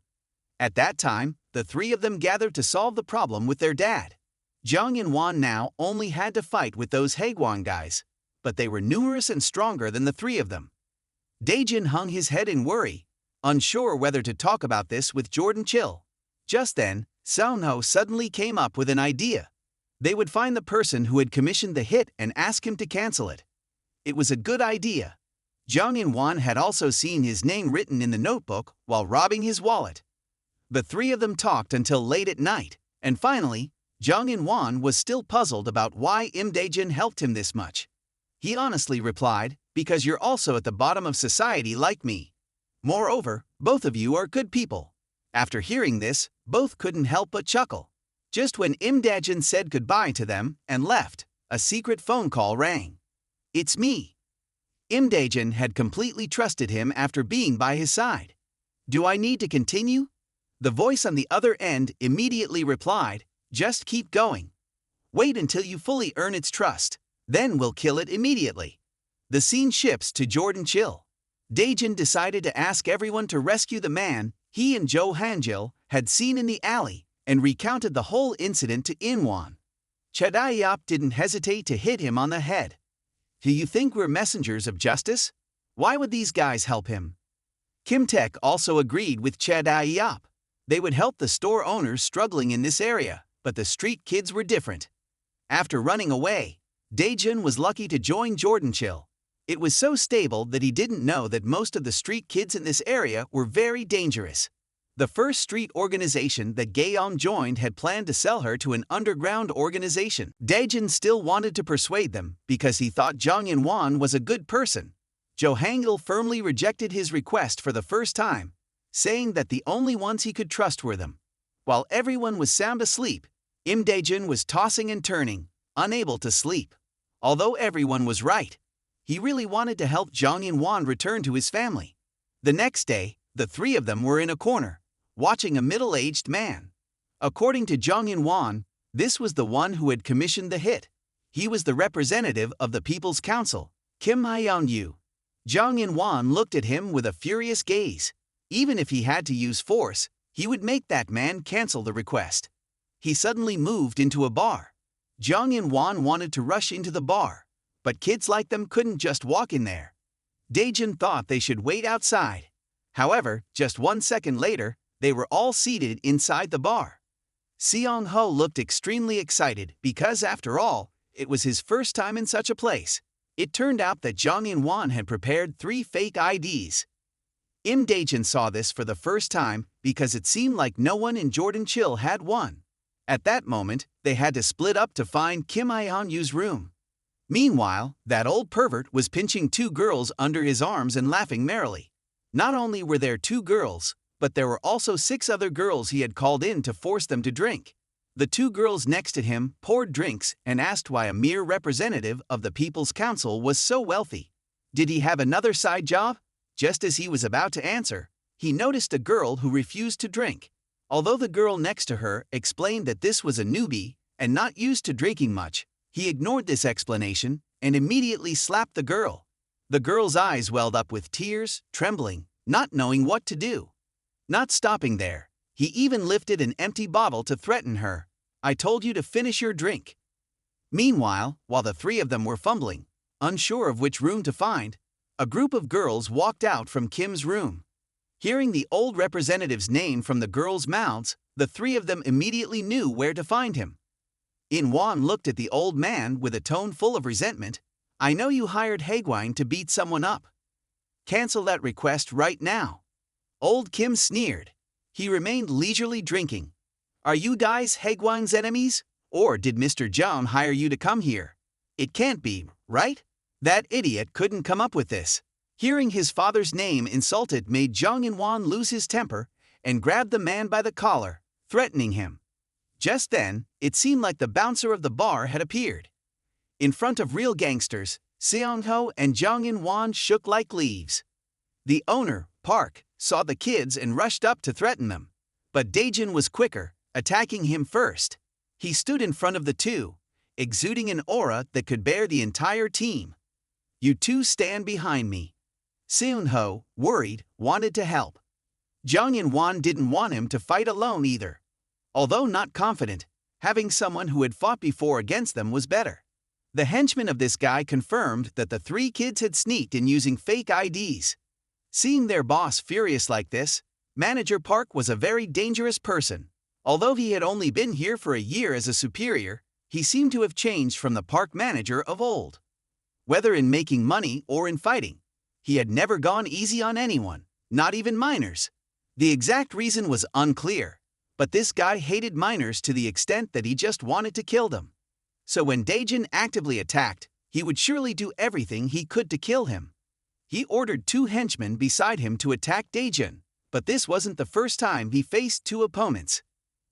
At that time, the three of them gathered to solve the problem with their dad. Jang In-won now only had to fight with those Haegwon guys, but they were numerous and stronger than the three of them. Dae-jun hung his head in worry, unsure whether to talk about this with Jordan Chill. Just then, Seong-ho suddenly came up with an idea. They would find the person who had commissioned the hit and ask him to cancel it. It was a good idea. Jang In-won had also seen his name written in the notebook while robbing his wallet. The three of them talked until late at night, and finally, Jang In-won was still puzzled about why Imda Jun helped him this much. He honestly replied, "Because you're also at the bottom of society like me. Moreover, both of you are good people." After hearing this, both couldn't help but chuckle. Just when Imda Jun said goodbye to them and left, a secret phone call rang. "It's me." Imda Jun had completely trusted him after being by his side. "Do I need to continue?" The voice on the other end immediately replied, "Just keep going. Wait until you fully earn its trust, then we'll kill it immediately." The scene shifts to Jordan Chill. Dae-jun decided to ask everyone to rescue the man he and Jo Han-jil had seen in the alley and recounted the whole incident to In-won. Cha-dae-yop didn't hesitate to hit him on the head. "Do you think we're messengers of justice? Why would these guys help him?" Kim Taek also agreed with Cha-dae-yop. They would help the store owners struggling in this area, but the street kids were different. After running away, Dae-jun was lucky to join Jordan Chill. It was so stable that he didn't know that most of the street kids in this area were very dangerous. The first street organization that Gaeon joined had planned to sell her to an underground organization. Dae-jun still wanted to persuade them because he thought Jang In-won was a good person. Jo Han-gil firmly rejected his request for the first time, saying that the only ones he could trust were them. While everyone was sound asleep, Imda Jun was tossing and turning, unable to sleep. Although everyone was right, he really wanted to help Jang In-won return to his family. The next day, the three of them were in a corner, watching a middle-aged man. According to Jang In-won, this was the one who had commissioned the hit. He was the representative of the People's Council, Kim Hyeon-yu. Jang In-won looked at him with a furious gaze. Even if he had to use force, he would make that man cancel the request. He suddenly moved into a bar. Jang In-won wanted to rush into the bar, but kids like them couldn't just walk in there. Dae-jun thought they should wait outside. However, just 1 second later, they were all seated inside the bar. Seong-ho looked extremely excited because, after all, it was his first time in such a place. It turned out that Jang In-won had prepared 3 fake IDs. Imda Jun saw this for the first time because it seemed like no one in Jordan Chill had one. At that moment, they had to split up to find Kim Hyeon-yu's room. Meanwhile, that old pervert was pinching 2 girls under his arms and laughing merrily. Not only were there 2 girls, but there were also 6 other girls he had called in to force them to drink. The two girls next to him poured drinks and asked why a mere representative of the People's Council was so wealthy. Did he have another side job? Just as he was about to answer, he noticed a girl who refused to drink. Although the girl next to her explained that this was a newbie and not used to drinking much, he ignored this explanation and immediately slapped the girl. The girl's eyes welled up with tears, trembling, not knowing what to do. Not stopping there, he even lifted an empty bottle to threaten her. "I told you to finish your drink." Meanwhile, while the three of them were fumbling, unsure of which room to find, a group of girls walked out from Kim's room. Hearing the old representative's name from the girls' mouths, the three of them immediately knew where to find him. In-won looked at the old man with a tone full of resentment. "I know you hired Haegwine to beat someone up. Cancel that request right now." Old Kim sneered. He remained leisurely drinking. "Are you guys Haegwine's enemies? Or did Mr. Jun hire you to come here? It can't be, right? That idiot couldn't come up with this." Hearing his father's name insulted made Jung In-won lose his temper and grabbed the man by the collar, threatening him. Just then, it seemed like the bouncer of the bar had appeared. In front of real gangsters, Seong-ho and Jung In-won shook like leaves. The owner, Park, saw the kids and rushed up to threaten them. But Daejin was quicker, attacking him first. He stood in front of the two, exuding an aura that could bear the entire team. "You two stand behind me." Seung-ho, worried, wanted to help. Jung In-won didn't want him to fight alone either. Although not confident, having someone who had fought before against them was better. The henchman of this guy confirmed that the three kids had sneaked in using fake IDs. Seeing their boss furious like this, Manager Park was a very dangerous person. Although he had only been here for a year as a superior, he seemed to have changed from the park manager of old. Whether in making money or in fighting, he had never gone easy on anyone, not even minors. The exact reason was unclear, but this guy hated minors to the extent that he just wanted to kill them. So when Daejin actively attacked, he would surely do everything he could to kill him. He ordered two henchmen beside him to attack Daejin, but this wasn't the first time he faced two opponents.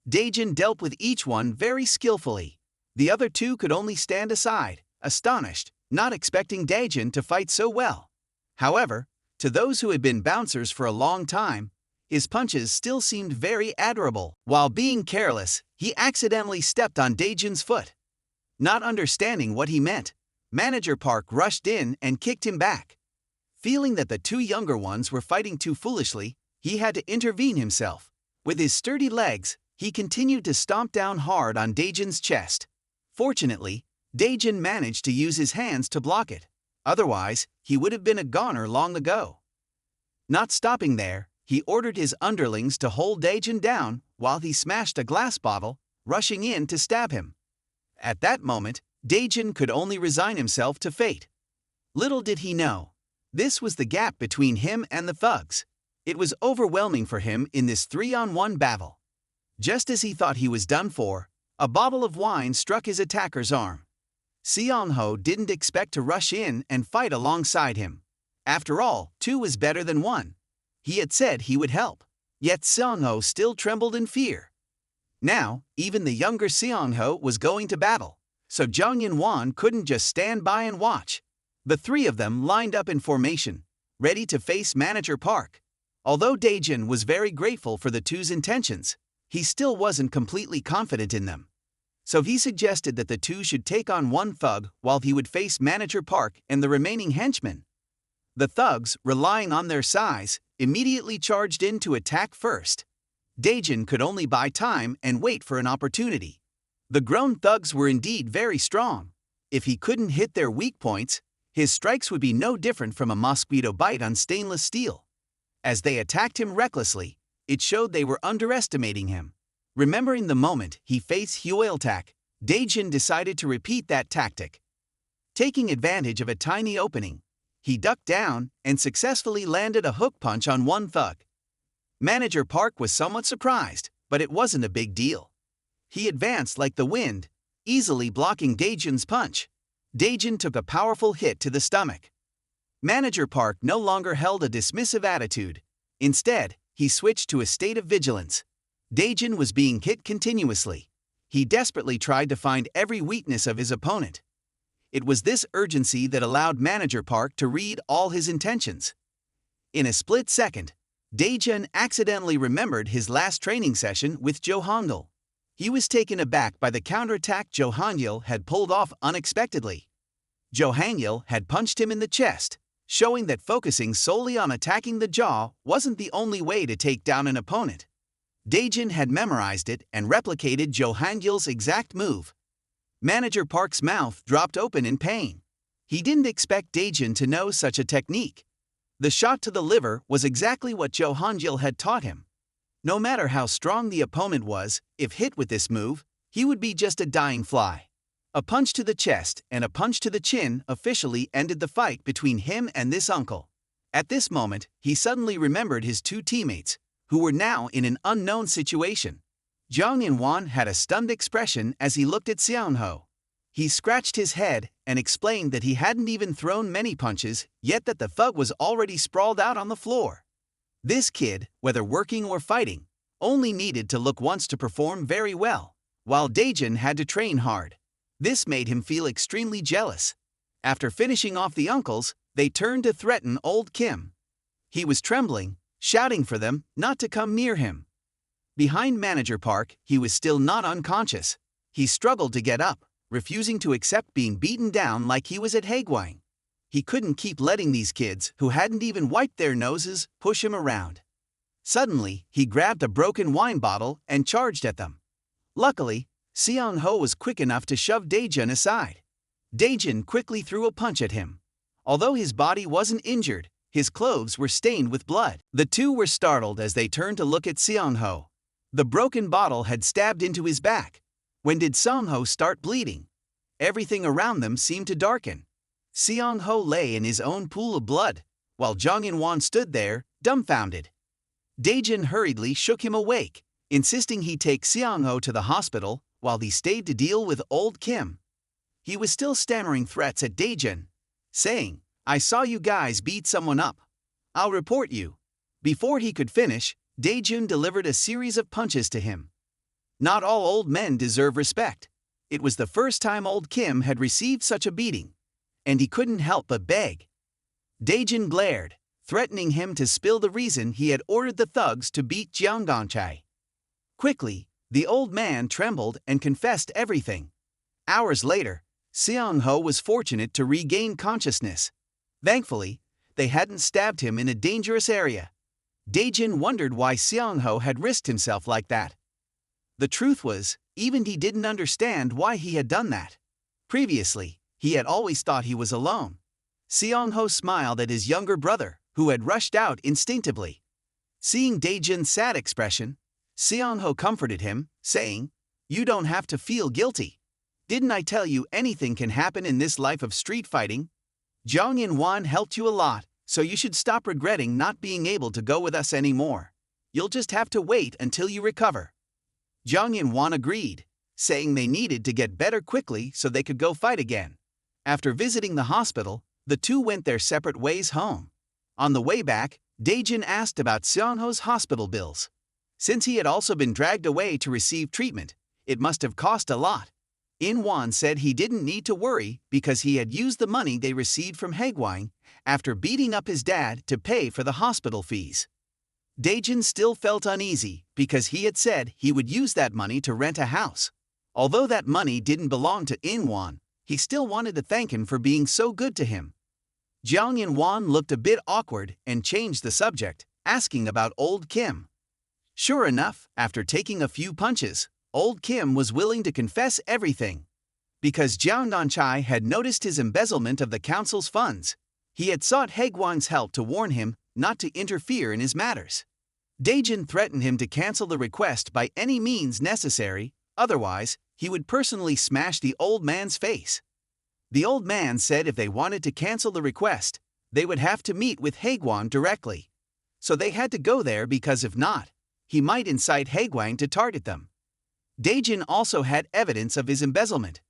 Daejin dealt with each one very skillfully. The other two could only stand aside, astonished, not expecting Daejin to fight so well. However, to those who had been bouncers for a long time, his punches still seemed very admirable. While being careless, he accidentally stepped on Daejin's foot. Not understanding what he meant, Manager Park rushed in and kicked him back. Feeling that the two younger ones were fighting too foolishly, he had to intervene himself. With his sturdy legs, he continued to stomp down hard on Daejin's chest. Fortunately, Daejin managed to use his hands to block it. Otherwise, he would have been a goner long ago. Not stopping there, he ordered his underlings to hold Daejin down while he smashed a glass bottle, rushing in to stab him. At that moment, Daejin could only resign himself to fate. Little did he know, this was the gap between him and the thugs. It was overwhelming for him in this 3-on-1 battle. Just as he thought he was done for, a bottle of wine struck his attacker's arm. Seong-ho didn't expect to rush in and fight alongside him. After all, 2 was better than 1. He had said he would help. Yet Seong-ho still trembled in fear. Now, even the younger Seong-ho was going to battle, so Jung In-won couldn't just stand by and watch. The three of them lined up in formation, ready to face Manager Park. Although Daejin was very grateful for the two's intentions, he still wasn't completely confident in them. So he suggested that the two should take on one thug while he would face Manager Park and the remaining henchmen. The thugs, relying on their size, immediately charged in to attack first. Daejin could only buy time and wait for an opportunity. The grown thugs were indeed very strong. If he couldn't hit their weak points, his strikes would be no different from a mosquito bite on stainless steel. As they attacked him recklessly, it showed they were underestimating him. Remembering the moment he faced Hyoil-tak, Daejin decided to repeat that tactic. Taking advantage of a tiny opening, he ducked down and successfully landed a hook punch on one thug. Manager Park was somewhat surprised, but it wasn't a big deal. He advanced like the wind, easily blocking Daejin's punch. Daejin took a powerful hit to the stomach. Manager Park no longer held a dismissive attitude. Instead, he switched to a state of vigilance. Daejin was being hit continuously. he desperately tried to find every weakness of his opponent. It was this urgency that allowed Manager Park to read all his intentions. In a split second, Dae-jun accidentally remembered his last training session with Jo Han-gil. He was taken aback by the counterattack Jo Han-gil had pulled off unexpectedly. Jo Han-gil had punched him in the chest, showing that focusing solely on attacking the jaw wasn't the only way to take down an opponent. Dae-jun had memorized it and replicated Jo Han-gil's exact move. Manager Park's mouth dropped open in pain. He didn't expect Dae-jun to know such a technique. The shot to the liver was exactly what Jo Han-gil had taught him. No matter how strong the opponent was, if hit with this move, he would be just a dying fly. A punch to the chest and a punch to the chin officially ended the fight between him and this uncle. At this moment, he suddenly remembered his two teammates, who were now in an unknown situation. Jang In-won had a stunned expression as he looked at Seon-ho. He scratched his head and explained that he hadn't even thrown many punches, yet that the thug was already sprawled out on the floor. This kid, whether working or fighting, only needed to look once to perform very well, while Dae-jun had to train hard. This made him feel extremely jealous. After finishing off the uncles, they turned to threaten old Kim. He was trembling, shouting for them not to come near him. Behind Manager Park, he was still not unconscious. He struggled to get up, refusing to accept being beaten down like he was at Haegwang. He couldn't keep letting these kids, who hadn't even wiped their noses, push him around. Suddenly, he grabbed a broken wine bottle and charged at them. Luckily, Seon-ho was quick enough to shove Dae-jun aside. Dae-jun quickly threw a punch at him. Although his body wasn't injured, his clothes were stained with blood. The two were startled as they turned to look at Seon-ho. The broken bottle had stabbed into his back. When did Seon-ho start bleeding? Everything around them seemed to darken. Seon-ho lay in his own pool of blood, while Jang In-won stood there, dumbfounded. Dae-jun hurriedly shook him awake, insisting he take Seon-ho to the hospital while he stayed to deal with old Kim. He was still stammering threats at Dae-jun, saying, "I saw you guys beat someone up. I'll report you." Before he could finish, Dae-jun delivered a series of punches to him. Not all old men deserve respect. It was the first time old Kim had received such a beating, and he couldn't help but beg. Dae-jun glared, threatening him to spill the reason he had ordered the thugs to beat Jeong Dong-chae. Quickly, the old man trembled and confessed everything. Hours later, Seon-ho was fortunate to regain consciousness. Thankfully, they hadn't stabbed him in a dangerous area. Dae-jun wondered why Seon-ho had risked himself like that. The truth was, even he didn't understand why he had done that. Previously, he had always thought he was alone. Seon-ho smiled at his younger brother, who had rushed out instinctively. Seeing Dae-jun's sad expression, Seon-ho comforted him, saying, "You don't have to feel guilty. Didn't I tell you anything can happen in this life of street fighting? Jang In-won helped you a lot, so you should stop regretting not being able to go with us anymore. You'll just have to wait until you recover." Jang In-won agreed, saying they needed to get better quickly so they could go fight again. After visiting the hospital, the two went their separate ways home. On the way back, Dae-jun asked about Seon-ho's hospital bills. Since he had also been dragged away to receive treatment, it must have cost a lot. In-won said he didn't need to worry because he had used the money they received from Haegwang after beating up his dad to pay for the hospital fees. Dae-jun still felt uneasy because he had said he would use that money to rent a house. Although that money didn't belong to In-won, he still wanted to thank him for being so good to him. Jang In-won looked a bit awkward and changed the subject, asking about old Kim. Sure enough, after taking a few punches, old Kim was willing to confess everything. Because Jeong Dong-chae had noticed his embezzlement of the council's funds, he had sought Haegwang's help to warn him not to interfere in his matters. Dae-jun threatened him to cancel the request by any means necessary, otherwise, he would personally smash the old man's face. The old man said if they wanted to cancel the request, they would have to meet with Haegwang directly. So they had to go there because if not, he might incite Haegwang to target them. Dae-jun also had evidence of his embezzlement.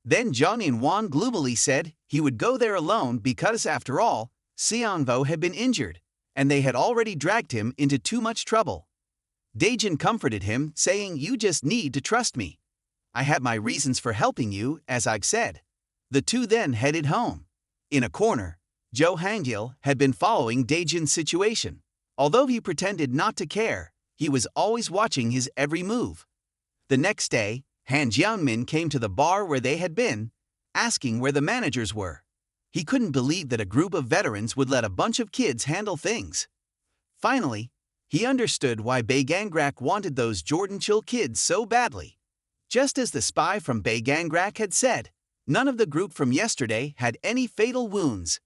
Then Jang In-won gloomily said he would go there alone because, after all, Seon-ho had been injured, and they had already dragged him into too much trouble. Dae-jun comforted him, saying, "You just need to trust me. I had my reasons for helping you, as I've said. The two then headed home. In a corner, Jo Hangyil had been following Daejun's situation. Although he pretended not to care, he was always watching his every move. The next day, Han Jiangmin came to the bar where they had been, asking where the managers were. He couldn't believe that a group of veterans would let a bunch of kids handle things. Finally, he understood why Baegangrak wanted those Jordan Chill kids so badly. Just as the spy from Baegangrak had said, none of the group from yesterday had any fatal wounds.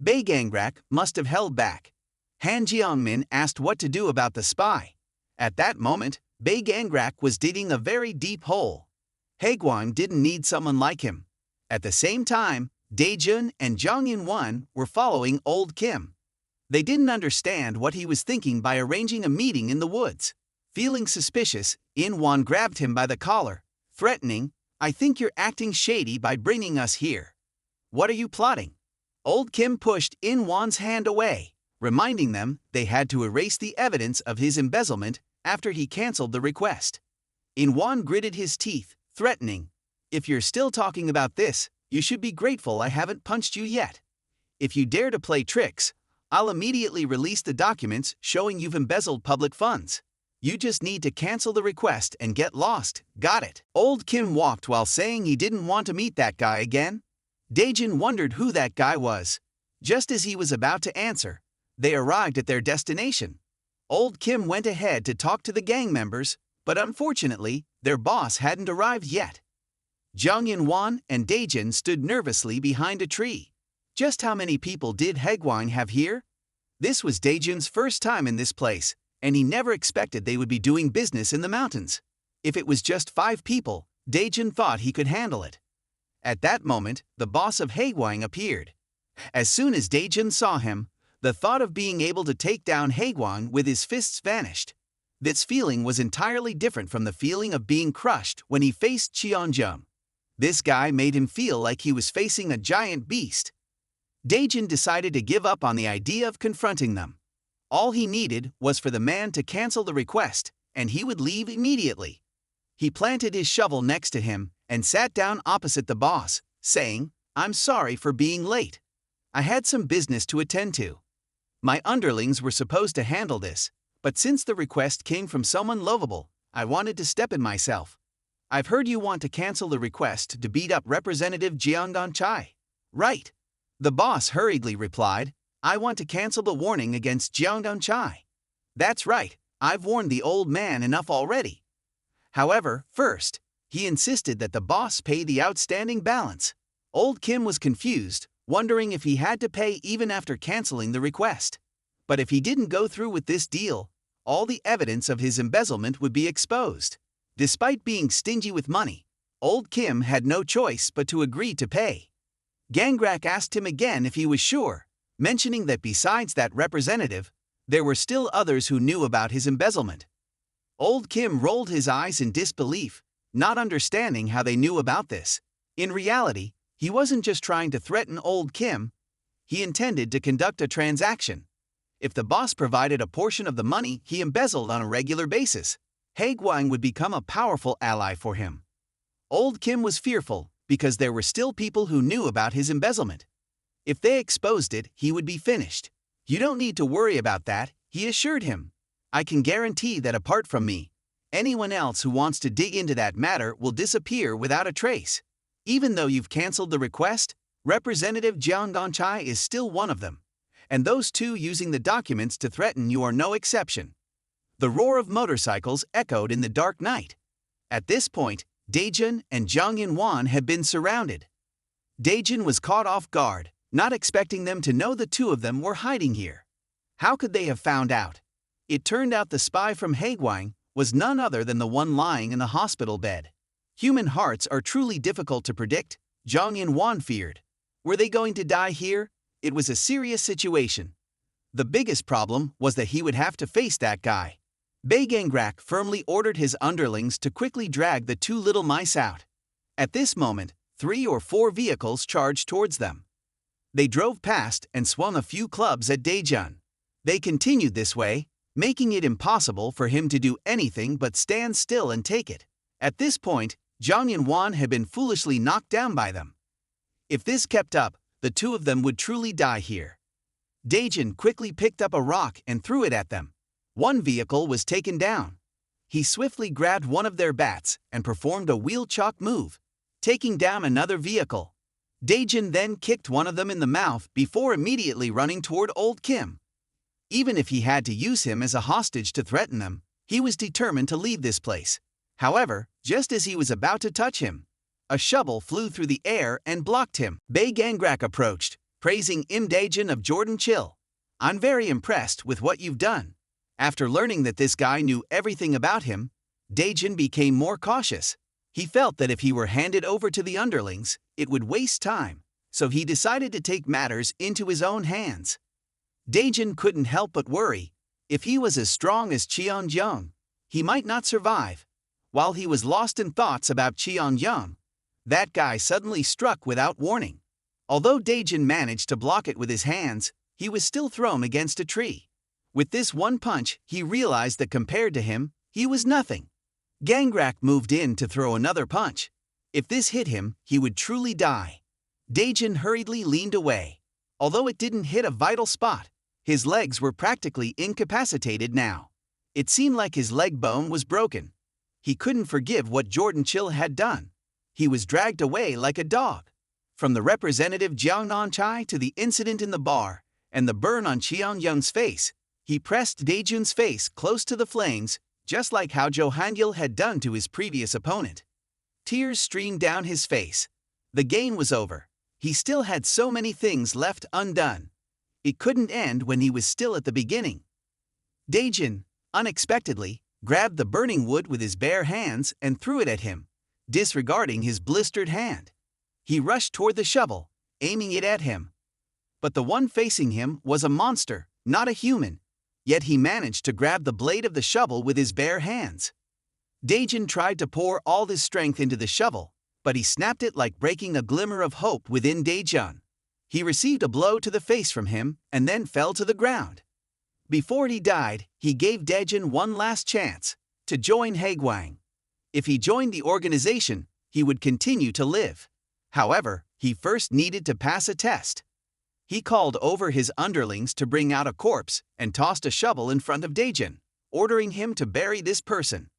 Baegangrak must have held back. Han Jiangmin asked what to do about the spy. At that moment, Baegangrak was digging a very deep hole. Haegwang didn't need someone like him. At the same time, Daejun and Jang In-won were following old Kim. They didn't understand what he was thinking by arranging a meeting in the woods. Feeling suspicious, In-won grabbed him by the collar, threatening, "I think you're acting shady by bringing us here. What are you plotting?" Old Kim pushed In-won's hand away, reminding them they had to erase the evidence of his embezzlement after he canceled the request. In-won gritted his teeth, threatening, "If you're still talking about this, you should be grateful I haven't punched you yet. If you dare to play tricks, I'll immediately release the documents showing you've embezzled public funds. You just need to cancel the request and get lost, got it?" Old Kim walked while saying he didn't want to meet that guy again. Daejun wondered who that guy was. Just as he was about to answer, they arrived at their destination. Old Kim went ahead to talk to the gang members, but unfortunately, their boss hadn't arrived yet. Jang In-won and Daejun stood nervously behind a tree. Just how many people did Haegwang have here? This was Daejun's first time in this place, and he never expected they would be doing business in the mountains. If it was just 5 people, Daejun thought he could handle it. At that moment, the boss of Haegwang appeared. As soon as Daejun saw him, the thought of being able to take down Haegwang with his fists vanished. This feeling was entirely different from the feeling of being crushed when he faced Cheonjung. This guy made him feel like he was facing a giant beast. Daejun decided to give up on the idea of confronting them. All he needed was for the man to cancel the request, and he would leave immediately. He planted his shovel next to him and sat down opposite the boss, saying, "I'm sorry for being late. I had some business to attend to. My underlings were supposed to handle this, but since the request came from someone lovable, I wanted to step in myself. I've heard you want to cancel the request to beat up Representative Jeongdong Chai. Right?" The boss hurriedly replied, "I want to cancel the warning against Jeongdong Chai. That's right, I've warned the old man enough already." However, first, he insisted that the boss pay the outstanding balance. Old Kim was confused, wondering if he had to pay even after canceling the request. But if he didn't go through with this deal, all the evidence of his embezzlement would be exposed. Despite being stingy with money, Old Kim had no choice but to agree to pay. Gangrak asked him again if he was sure, mentioning that besides that representative, there were still others who knew about his embezzlement. Old Kim rolled his eyes in disbelief, not understanding how they knew about this. In reality, he wasn't just trying to threaten Old Kim, he intended to conduct a transaction. If the boss provided a portion of the money he embezzled on a regular basis, Haegwang would become a powerful ally for him. Old Kim was fearful because there were still people who knew about his embezzlement. If they exposed it, he would be finished. "You don't need to worry about that," he assured him. "I can guarantee that apart from me, anyone else who wants to dig into that matter will disappear without a trace. Even though you've canceled the request, Representative Jeongdong Chai is still one of them. And those two using the documents to threaten you are no exception." The roar of motorcycles echoed in the dark night. At this point, Daejun and Jang In-won had been surrounded. Daejun was caught off guard, not expecting them to know the two of them were hiding here. How could they have found out? It turned out the spy from Haegwang was none other than the one lying in the hospital bed. Human hearts are truly difficult to predict, Jang In-won feared. Were they going to die here? It was a serious situation. The biggest problem was that he would have to face that guy. Baegangrak firmly ordered his underlings to quickly drag the two little mice out. At this moment, 3 or 4 vehicles charged towards them. They drove past and swung a few clubs at Daejun. They continued this way, making it impossible for him to do anything but stand still and take it. At this point, Zhang Yanwan had been foolishly knocked down by them. If this kept up, the two of them would truly die here. Daejin quickly picked up a rock and threw it at them. One vehicle was taken down. He swiftly grabbed one of their bats and performed a wheel chalk move, taking down another vehicle. Daejin then kicked one of them in the mouth before immediately running toward Old Kim. Even if he had to use him as a hostage to threaten them, he was determined to leave this place. However, just as he was about to touch him, a shovel flew through the air and blocked him. Bae Gangrak approached, praising Imda Jun of Jordan Chill. "I'm very impressed with what you've done." After learning that this guy knew everything about him, Daejin became more cautious. He felt that if he were handed over to the underlings, it would waste time, so he decided to take matters into his own hands. Daejin couldn't help but worry. If he was as strong as Cheon-jung, he might not survive. While he was lost in thoughts about Cheon-jung, that guy suddenly struck without warning. Although Daejin managed to block it with his hands, he was still thrown against a tree. With this one punch, he realized that compared to him, he was nothing. Gangrak moved in to throw another punch. If this hit him, he would truly die. Daejin hurriedly leaned away. Although it didn't hit a vital spot, his legs were practically incapacitated now. It seemed like his leg bone was broken. He couldn't forgive what Jordan Chill had done. He was dragged away like a dog. From the representative Jiang Nanchai to the incident in the bar and the burn on Cheon-young's face, he pressed Daejun's face close to the flames, just like how Jo Han-gil had done to his previous opponent. Tears streamed down his face. The game was over. He still had so many things left undone. It couldn't end when he was still at the beginning. Daejin, unexpectedly, grabbed the burning wood with his bare hands and threw it at him, disregarding his blistered hand. He rushed toward the shovel, aiming it at him. But the one facing him was a monster, not a human. Yet he managed to grab the blade of the shovel with his bare hands. Daejin tried to pour all his strength into the shovel, but he snapped it like breaking a glimmer of hope within Daejun. He received a blow to the face from him and then fell to the ground. Before he died, he gave Daejun one last chance to join Haegwang. If he joined the organization, he would continue to live. However, he first needed to pass a test. He called over his underlings to bring out a corpse and tossed a shovel in front of Daejun, ordering him to bury this person.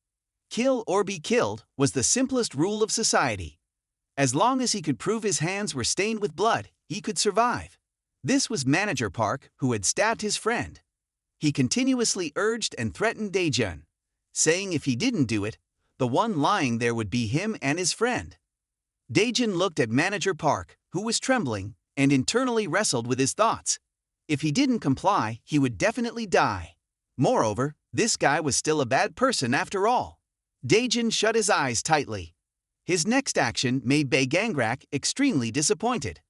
Kill or be killed was the simplest rule of society. As long as he could prove his hands were stained with blood, he could survive. This was Manager Park, who had stabbed his friend. He continuously urged and threatened Daejun, saying if he didn't do it, the one lying there would be him and his friend. Daejun looked at Manager Park, who was trembling, and internally wrestled with his thoughts. If he didn't comply, he would definitely die. Moreover, this guy was still a bad person after all. Daejun shut his eyes tightly. His next action made Bae Gangrak extremely disappointed.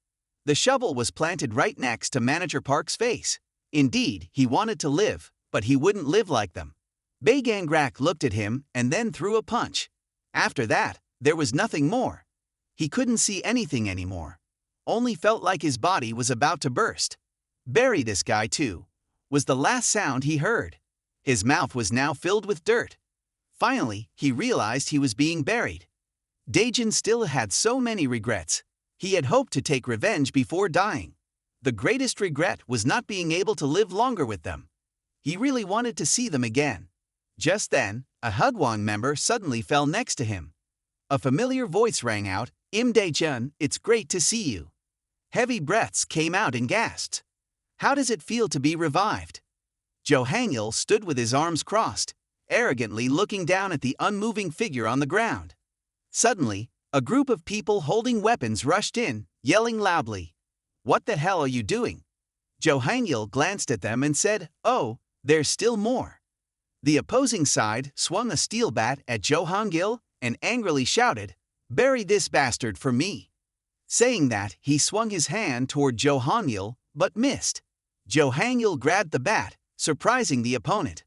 The shovel was planted right next to Manager Park's face. Indeed, he wanted to live, but he wouldn't live like them. Bae Gangrak looked at him and then threw a punch. After that, there was nothing more. He couldn't see anything anymore. Only felt like his body was about to burst. "Bury this guy too," was the last sound he heard. His mouth was now filled with dirt. Finally, he realized he was being buried. Daejun still had so many regrets. He had hoped to take revenge before dying. The greatest regret was not being able to live longer with them. He really wanted to see them again. Just then, a Hudwang member suddenly fell next to him. A familiar voice rang out, "Imda Jun, it's great to see you." Heavy breaths came out in gasps. How does it feel to be revived? Jo Han-gil stood with his arms crossed, arrogantly looking down at the unmoving figure on the ground. Suddenly, a group of people holding weapons rushed in, yelling loudly, "What the hell are you doing?" Jo Han-gil glanced at them and said, "Oh, there's still more." The opposing side swung a steel bat at Jo Han-gil and angrily shouted, "Bury this bastard for me." Saying that, he swung his hand toward Jo Han-gil, but missed. Jo Han-gil grabbed the bat, surprising the opponent.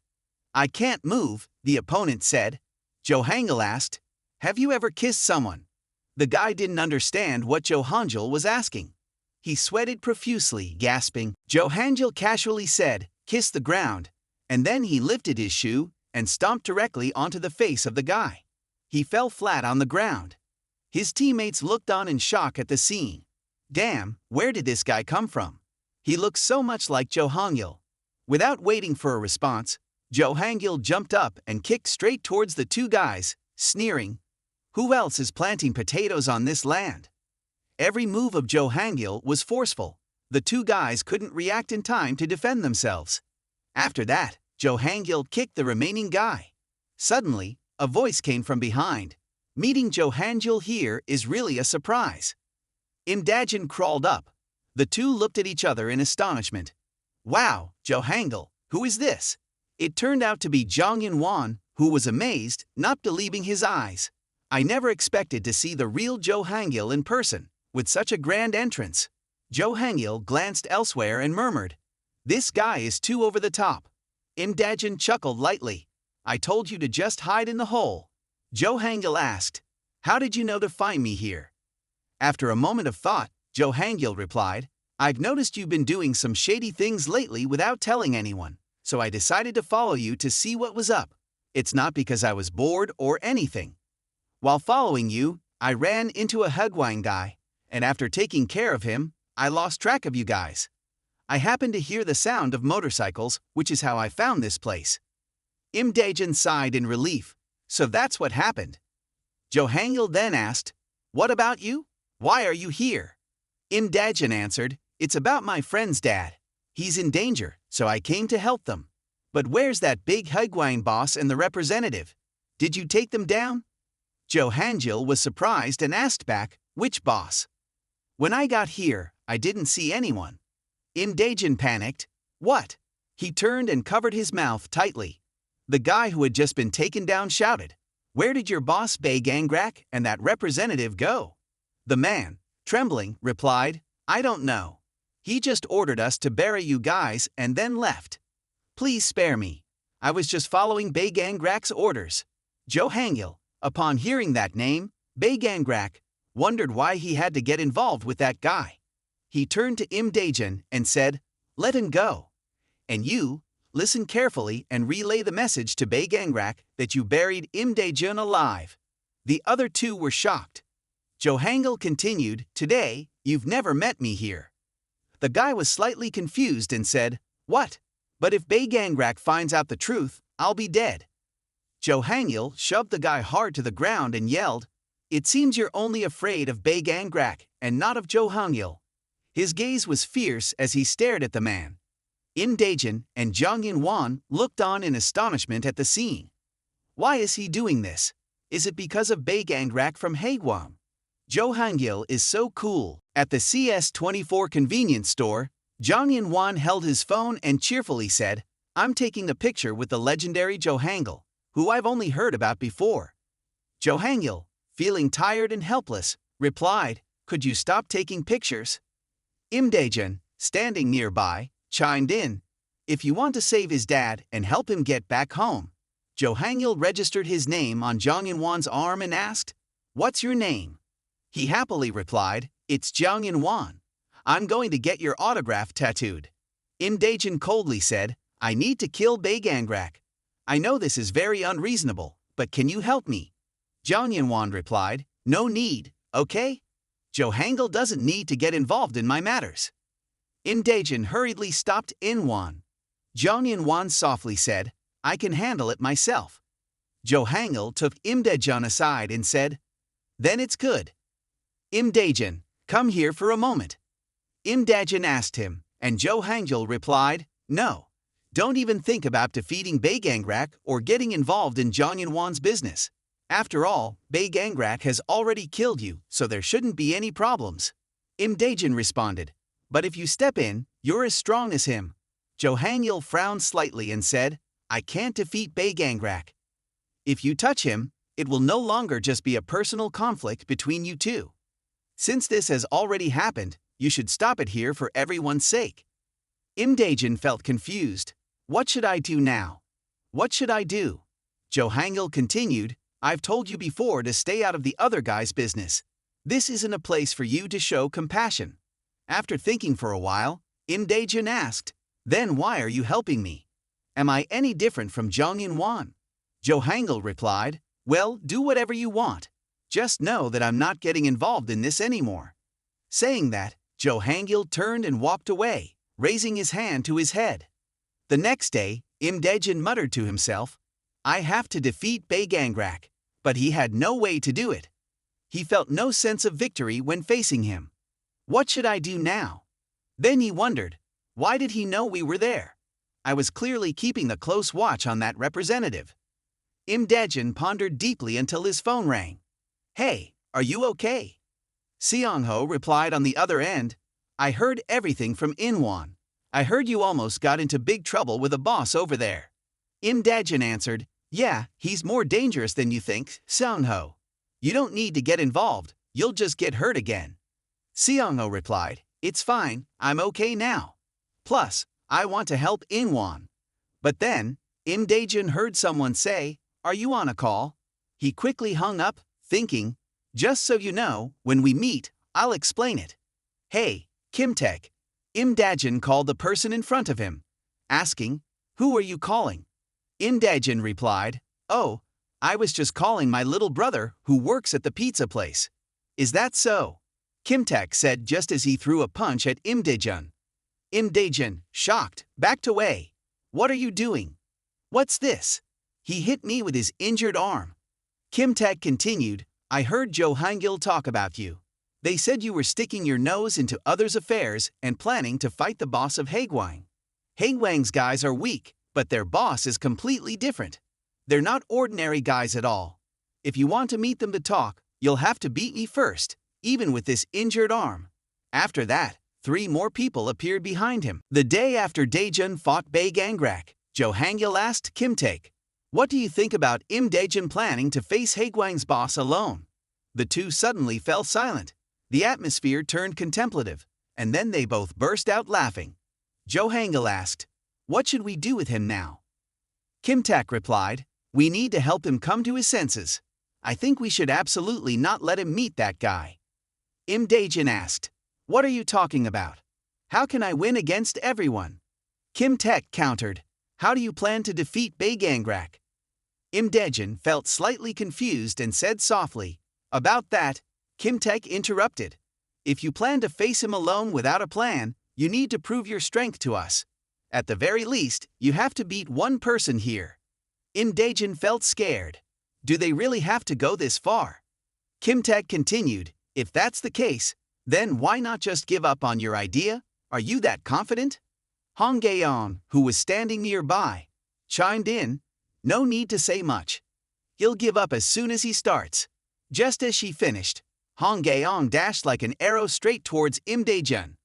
"I can't move," the opponent said. Jo Han-gil asked, "Have you ever kissed someone?" The guy didn't understand what Jo Han-gil was asking. He sweated profusely, gasping. Jo Han-gil casually said, "Kiss the ground," and then he lifted his shoe and stomped directly onto the face of the guy. he fell flat on the ground. His teammates looked on in shock at the scene. Damn, where did this guy come from? He looks so much like Jo Hangil. Without waiting for a response, Jo Hangil jumped up and kicked straight towards the two guys, sneering, "Who else is planting potatoes on this land?" Every move of Jo Hangil was forceful. The two guys couldn't react in time to defend themselves. After that, Jo Hangil kicked the remaining guy. Suddenly, a voice came from behind. Meeting Jo Hangil here is really a surprise. Imda Jun crawled up. The two looked at each other in astonishment. Wow, Jo Hangil, who is this? It turned out to be Jong Won, who was amazed, not believing his eyes. I never expected to see the real Jo Hangil in person, with such a grand entrance. Jo Hangil glanced elsewhere and murmured, "This guy is too over the top." Imda Jun chuckled lightly. "I told you to just hide in the hole." Jo Hangil asked, "How did you know to find me here?" After a moment of thought, Jo Hangil replied, "I've noticed you've been doing some shady things lately without telling anyone, so I decided to follow you to see what was up. It's not because I was bored or anything. While following you, I ran into a Hugwang guy, and after taking care of him, I lost track of you guys. I happened to hear the sound of motorcycles, which is how I found this place." Imda Jun sighed in relief. "So that's what happened." Jo Hangil then asked, "What about you? Why are you here?" Imda Jun answered, "It's about my friend's dad. He's in danger, so I came to help them. But where's that big Hugwang boss and the representative? Did you take them down?" Jo Hangil was surprised and asked back, "Which boss?" "When I got here, I didn't see anyone." Imda Jun panicked. "What?" He turned and covered his mouth tightly. The guy who had just been taken down shouted, "Where did your boss Bae Gangrak and that representative go?" The man, trembling, replied, "I don't know. He just ordered us to bury you guys and then left. Please spare me. I was just following Bae Gangrak's orders." Jo Hangil, upon hearing that name, Bae Gangrak, wondered why he had to get involved with that guy. He turned to Imda Jun and said, "Let him go. And you, listen carefully and relay the message to Bae Gangrak that you buried Imda Jun alive." The other two were shocked. Jo Hangil continued, "Today, you've never met me here." The guy was slightly confused and said, "What? But if Bae Gangrak finds out the truth, I'll be dead." Jo Hangil shoved the guy hard to the ground and yelled, "It seems you're only afraid of Bae Gangrak and not of Jo Hangil." His gaze was fierce as he stared at the man. Imda Jun and Jong Won looked on in astonishment at the scene. Why is he doing this? Is it because of Bae Gangrak from Haegwang? Jo Hangil is so cool. At the CS24 convenience store, Jong Won held his phone and cheerfully said, "I'm taking a picture with the legendary Jo Hangil, who I've only heard about before." Jo Hangil, feeling tired and helpless, replied, "Could you stop taking pictures?" Imda Jun, standing nearby, chimed in, "If you want to save his dad and help him get back home." Jo Hangil registered his name on Jong Won's arm and asked, "What's your name?" He happily replied, "It's Jong Won. I'm going to get your autograph tattooed." Imda Jun coldly said, "I need to kill Bae Gangrak. I know this is very unreasonable, but can you help me?" Jong Won replied, "No need, okay? Jo Hangil doesn't need to get involved in my matters." Imda Jun hurriedly stopped Won. Jong Won softly said, "I can handle it myself." Jo Hangil took Imda Jun aside and said, "Then it's good. Imda Jun, come here for a moment." Imda Jun asked him, and Jo Hangil replied, "No. Don't even think about defeating Bae Gangrak or getting involved in Jong Won's business. After all, Bae Gangrak has already killed you, so there shouldn't be any problems." Imda Jun responded, "But if you step in, you're as strong as him." Jo Hangil frowned slightly and said, "I can't defeat Bae Gangrak. If you touch him, it will no longer just be a personal conflict between you two. Since this has already happened, you should stop it here for everyone's sake." Imda Jun felt confused. What should I do now? What should I do? Jo Hangil continued, "I've told you before to stay out of the other guy's business. This isn't a place for you to show compassion." After thinking for a while, Imda Jun asked, "Then why are you helping me? Am I any different from Jong Won?" Jo Hangil replied, Well, do whatever you want. Just know that I'm not getting involved in this anymore. Saying that, Jo Hangil turned and walked away, raising his hand to his head. The next day, Imda Jun muttered to himself, I have to defeat Bae Gangrak, but he had no way to do it. He felt no sense of victory when facing him. What should I do now? Then he wondered, why did he know we were there? I was clearly keeping a close watch on that representative. Imda Jun pondered deeply until his phone rang. Hey, are you okay? Seong-ho replied on the other end, I heard everything from Inwon. I heard you almost got into big trouble with a boss over there. Imda Jun answered, yeah, he's more dangerous than you think, Seong-ho. You don't need to get involved, you'll just get hurt again. Seong-ho replied, it's fine, I'm okay now. Plus, I want to help Inwon. But then, Imda Jun heard someone say, are you on a call? He quickly hung up, thinking, just so you know, when we meet, I'll explain it. Hey, Kimtek. Imda Jun called the person in front of him, asking, who are you calling? Imda Jun replied, oh, I was just calling my little brother who works at the pizza place. Is that so? Kimtek said just as he threw a punch at Imda Jun. Imda Jun, shocked, backed away. What are you doing? What's this? He hit me with his injured arm. Kimtek continued, I heard Jo Hangil talk about you. They said you were sticking your nose into others' affairs and planning to fight the boss of Haegwang. Haegwang's guys are weak, but their boss is completely different. They're not ordinary guys at all. If you want to meet them to talk, you'll have to beat me first, even with this injured arm. After that, 3 more people appeared behind him. The day after Daejun fought Bae Gangrak, Jo Hangil asked Kimtaek, what do you think about Imda Jun planning to face Haegwang's boss alone? The two suddenly fell silent. The atmosphere turned contemplative, and then they both burst out laughing. Jo Hangil asked, what should we do with him now? Kimtaek replied, we need to help him come to his senses. I think we should absolutely not let him meet that guy. Imda Jun asked, what are you talking about? How can I win against everyone? Kimtaek countered, how do you plan to defeat Bae Gangrak? Imda Jun felt slightly confused and said softly, about that, Kimtaek interrupted. If you plan to face him alone without a plan, you need to prove your strength to us. At the very least, you have to beat one person here. Imda Jun felt scared. Do they really have to go this far? Kimtaek continued, if that's the case, then why not just give up on your idea? Are you that confident? Hong Gaeong, who was standing nearby, chimed in, no need to say much. He'll give up as soon as he starts. Just as she finished, Hong Gaeong dashed like an arrow straight towards Imda Jun.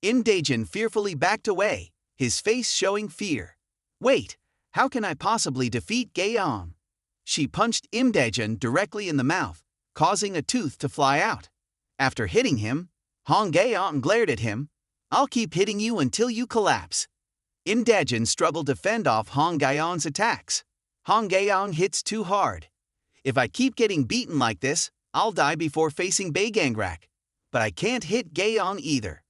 Imda Jun fearfully backed away, his face showing fear. Wait, how can I possibly defeat Gaeong? She punched Imda Jun directly in the mouth, causing a tooth to fly out. After hitting him, Hong Gaeong glared at him. I'll keep hitting you until you collapse. Imda Jun struggled to fend off Hong Gaeong's attacks. Hong Gaeong hits too hard. If I keep getting beaten like this, I'll die before facing Bae Gangrak. But I can't hit Gaeong either.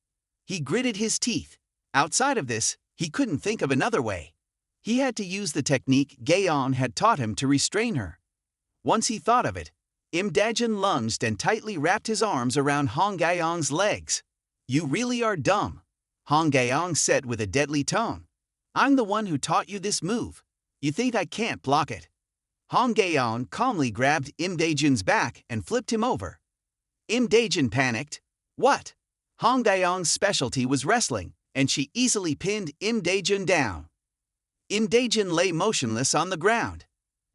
He gritted his teeth. Outside of this, he couldn't think of another way. He had to use the technique Gaeong had taught him to restrain her. Once he thought of it, Imda Jun lunged and tightly wrapped his arms around Hong Gaeong's legs. You really are dumb, Hong Gaeong said with a deadly tone. I'm the one who taught you this move. You think I can't block it? Hong Gaeong calmly grabbed Imda Jun's back and flipped him over. Imda Jun panicked. What? Hong Gaeong's specialty was wrestling, and she easily pinned Imda Jun down. Imda Jun lay motionless on the ground.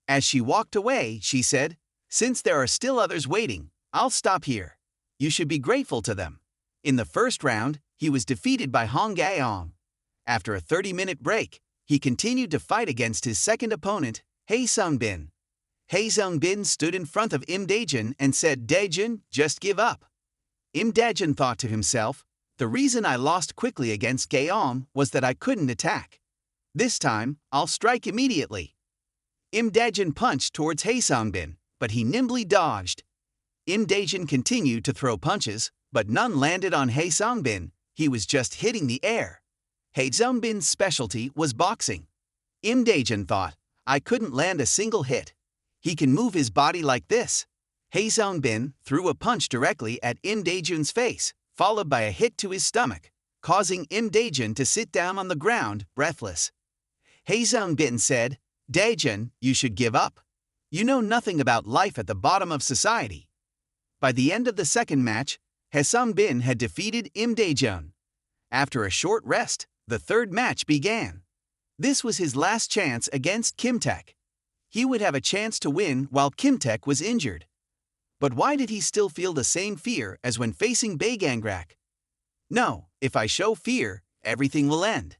As she walked away, she said, since there are still others waiting, I'll stop here. You should be grateful to them. In the first round, he was defeated by Hong Gaeong. After a 30-minute break, he continued to fight against his second opponent, Hae Sung-bin. Hae Sung-bin stood in front of Imda Jun and said, Daejun, just give up. Imda Jun thought to himself, the reason I lost quickly against Gaeong was that I couldn't attack. This time, I'll strike immediately. Imda Jun punched towards Hae Sung-bin, but he nimbly dodged. Imda Jun continued to throw punches, but none landed on Hae Sung-bin. He was just hitting the air. Hae Sung-bin's specialty was boxing. Imda Jun thought, I couldn't land a single hit. He can move his body like this. Bin threw a punch directly at Imda Jun's face, followed by a hit to his stomach, causing Imda Jun to sit down on the ground, breathless. Bin said, "Daejun, you should give up. You know nothing about life at the bottom of society." By the end of the second match, Bin had defeated Imda Jun. After a short rest, the third match began. This was his last chance against Kimtaek. He would have a chance to win while Kimtaek was injured. But why did he still feel the same fear as when facing Baegangrak? No, if I show fear, everything will end.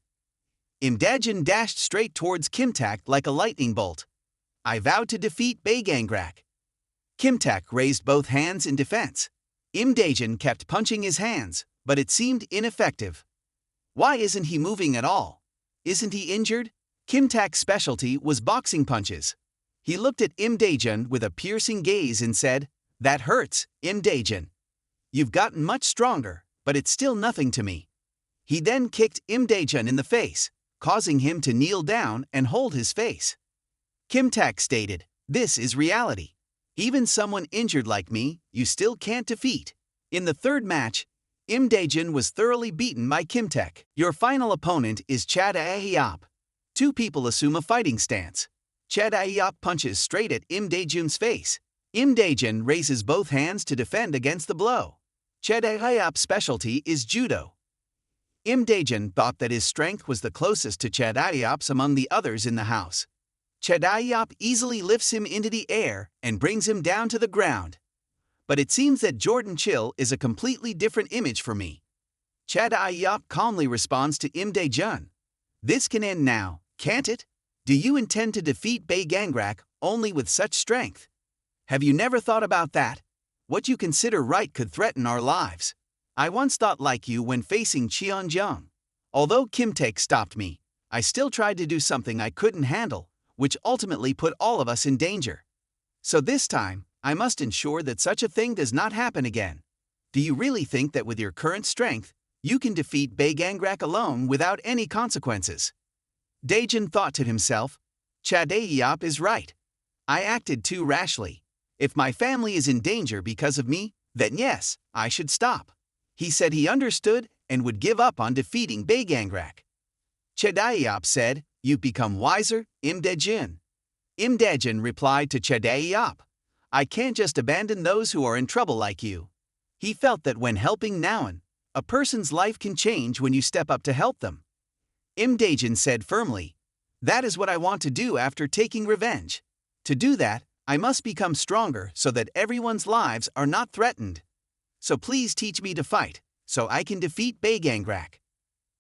Imda Jun dashed straight towards Kimtaek like a lightning bolt. I vowed to defeat Baegangrak. Kimtaek raised both hands in defense. Imda Jun kept punching his hands, but it seemed ineffective. Why isn't he moving at all? Isn't he injured? Kimtaek's specialty was boxing punches. He looked at Imda Jun with a piercing gaze and said, "That hurts, Imda Jun. You've gotten much stronger, but it's still nothing to me." He then kicked Imda Jun in the face, causing him to kneel down and hold his face. Kimtaek stated, "This is reality. Even someone injured like me, you still can't defeat." In the third match, Imda Jun was thoroughly beaten by Kimtaek. Your final opponent is Chad Ahyop. Two people assume a fighting stance. Chad Ahyop punches straight at Imda Jun's face. Imda Jun raises both hands to defend against the blow. Chad Ahyop's specialty is judo. Imda Jun thought that his strength was the closest to Chad Ahyop's among the others in the house. Chad Ahyop easily lifts him into the air and brings him down to the ground. But it seems that Jordan Chill is a completely different image for me. Chad Ahyop calmly responds to Imda Jun. This can end now, can't it? Do you intend to defeat Baegangrak only with such strength? Have you never thought about that? What you consider right could threaten our lives. I once thought like you when facing Cheonjong. Although Kimtaek stopped me, I still tried to do something I couldn't handle, which ultimately put all of us in danger. So this time, I must ensure that such a thing does not happen again. Do you really think that with your current strength, you can defeat Baegangrak alone without any consequences? Daejun thought to himself, Chad Ahyop is right. I acted too rashly. If my family is in danger because of me, then yes, I should stop. He said he understood and would give up on defeating Baegangrak. Chad Ahyop said, "You've become wiser, Imda Jun." Imda Jun replied to Chad Ahyop, "I can't just abandon those who are in trouble like you." He felt that when helping Naon, a person's life can change when you step up to help them. Imda Jun said firmly, "That is what I want to do after taking revenge. To do that, I must become stronger so that everyone's lives are not threatened. So please teach me to fight, so I can defeat Baegangrak."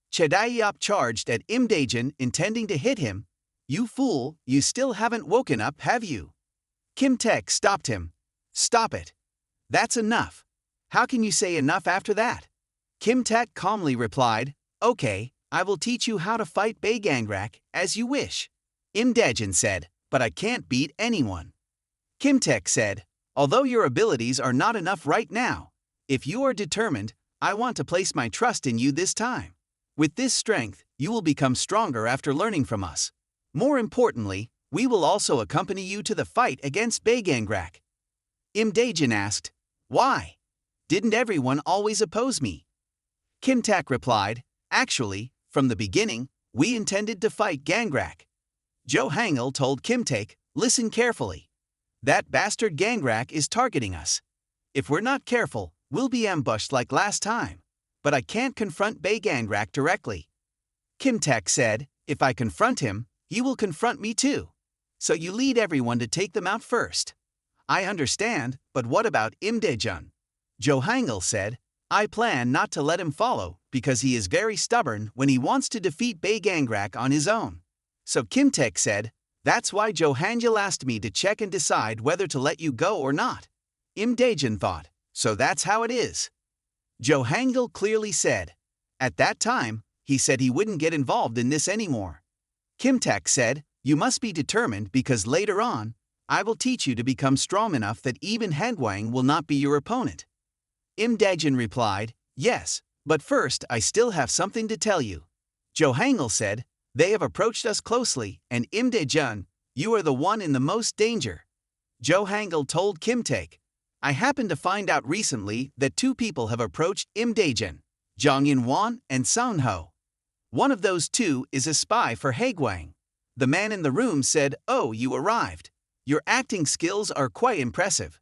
Chad Ahyop charged at Imda Jun, intending to hit him. "You fool, you still haven't woken up, have you?" Kimtaek stopped him. "Stop it. That's enough. How can you say enough after that?" Kimtaek calmly replied, "Okay, I will teach you how to fight Baegangrak, as you wish." Imda Jun said, "But I can't beat anyone." Kimtaek said, "Although your abilities are not enough right now, if you are determined, I want to place my trust in you this time. With this strength, you will become stronger after learning from us. More importantly, we will also accompany you to the fight against Baegangrak." Imda Jun asked, "Why? Didn't everyone always oppose me?" Kimtaek replied, "Actually, from the beginning, we intended to fight Gangrak." Jo Hangul told Kimtaek, "Listen carefully. That bastard Gangrak is targeting us. If we're not careful, we'll be ambushed like last time. But I can't confront Baegangrak directly." Kimtaek said, "If I confront him, he will confront me too. So you lead everyone to take them out first." "I understand, but what about Imda Jun?" Jo Hangul said, "I plan not to let him follow because he is very stubborn when he wants to defeat Baegangrak on his own." So Kimtaek said, "That's why Jo Hangul asked me to check and decide whether to let you go or not." Imda Jun thought, "So that's how it is." Jo Hangul clearly said, "At that time, he said he wouldn't get involved in this anymore." Kimtaek said, "You must be determined because later on, I will teach you to become strong enough that even Hangwang will not be your opponent." Imda Jun replied, "Yes, but first I still have something to tell you." Jo Hangul said, "They have approached us closely, and Imda Jun, you are the one in the most danger." Jo Hangul told Kim Taek. I happened to find out recently that two people have approached Imda Jun, Jong In-won and Son Ho. One of those two is a spy for Haegwang. The man in the room said, "Oh, you arrived. Your acting skills are quite impressive.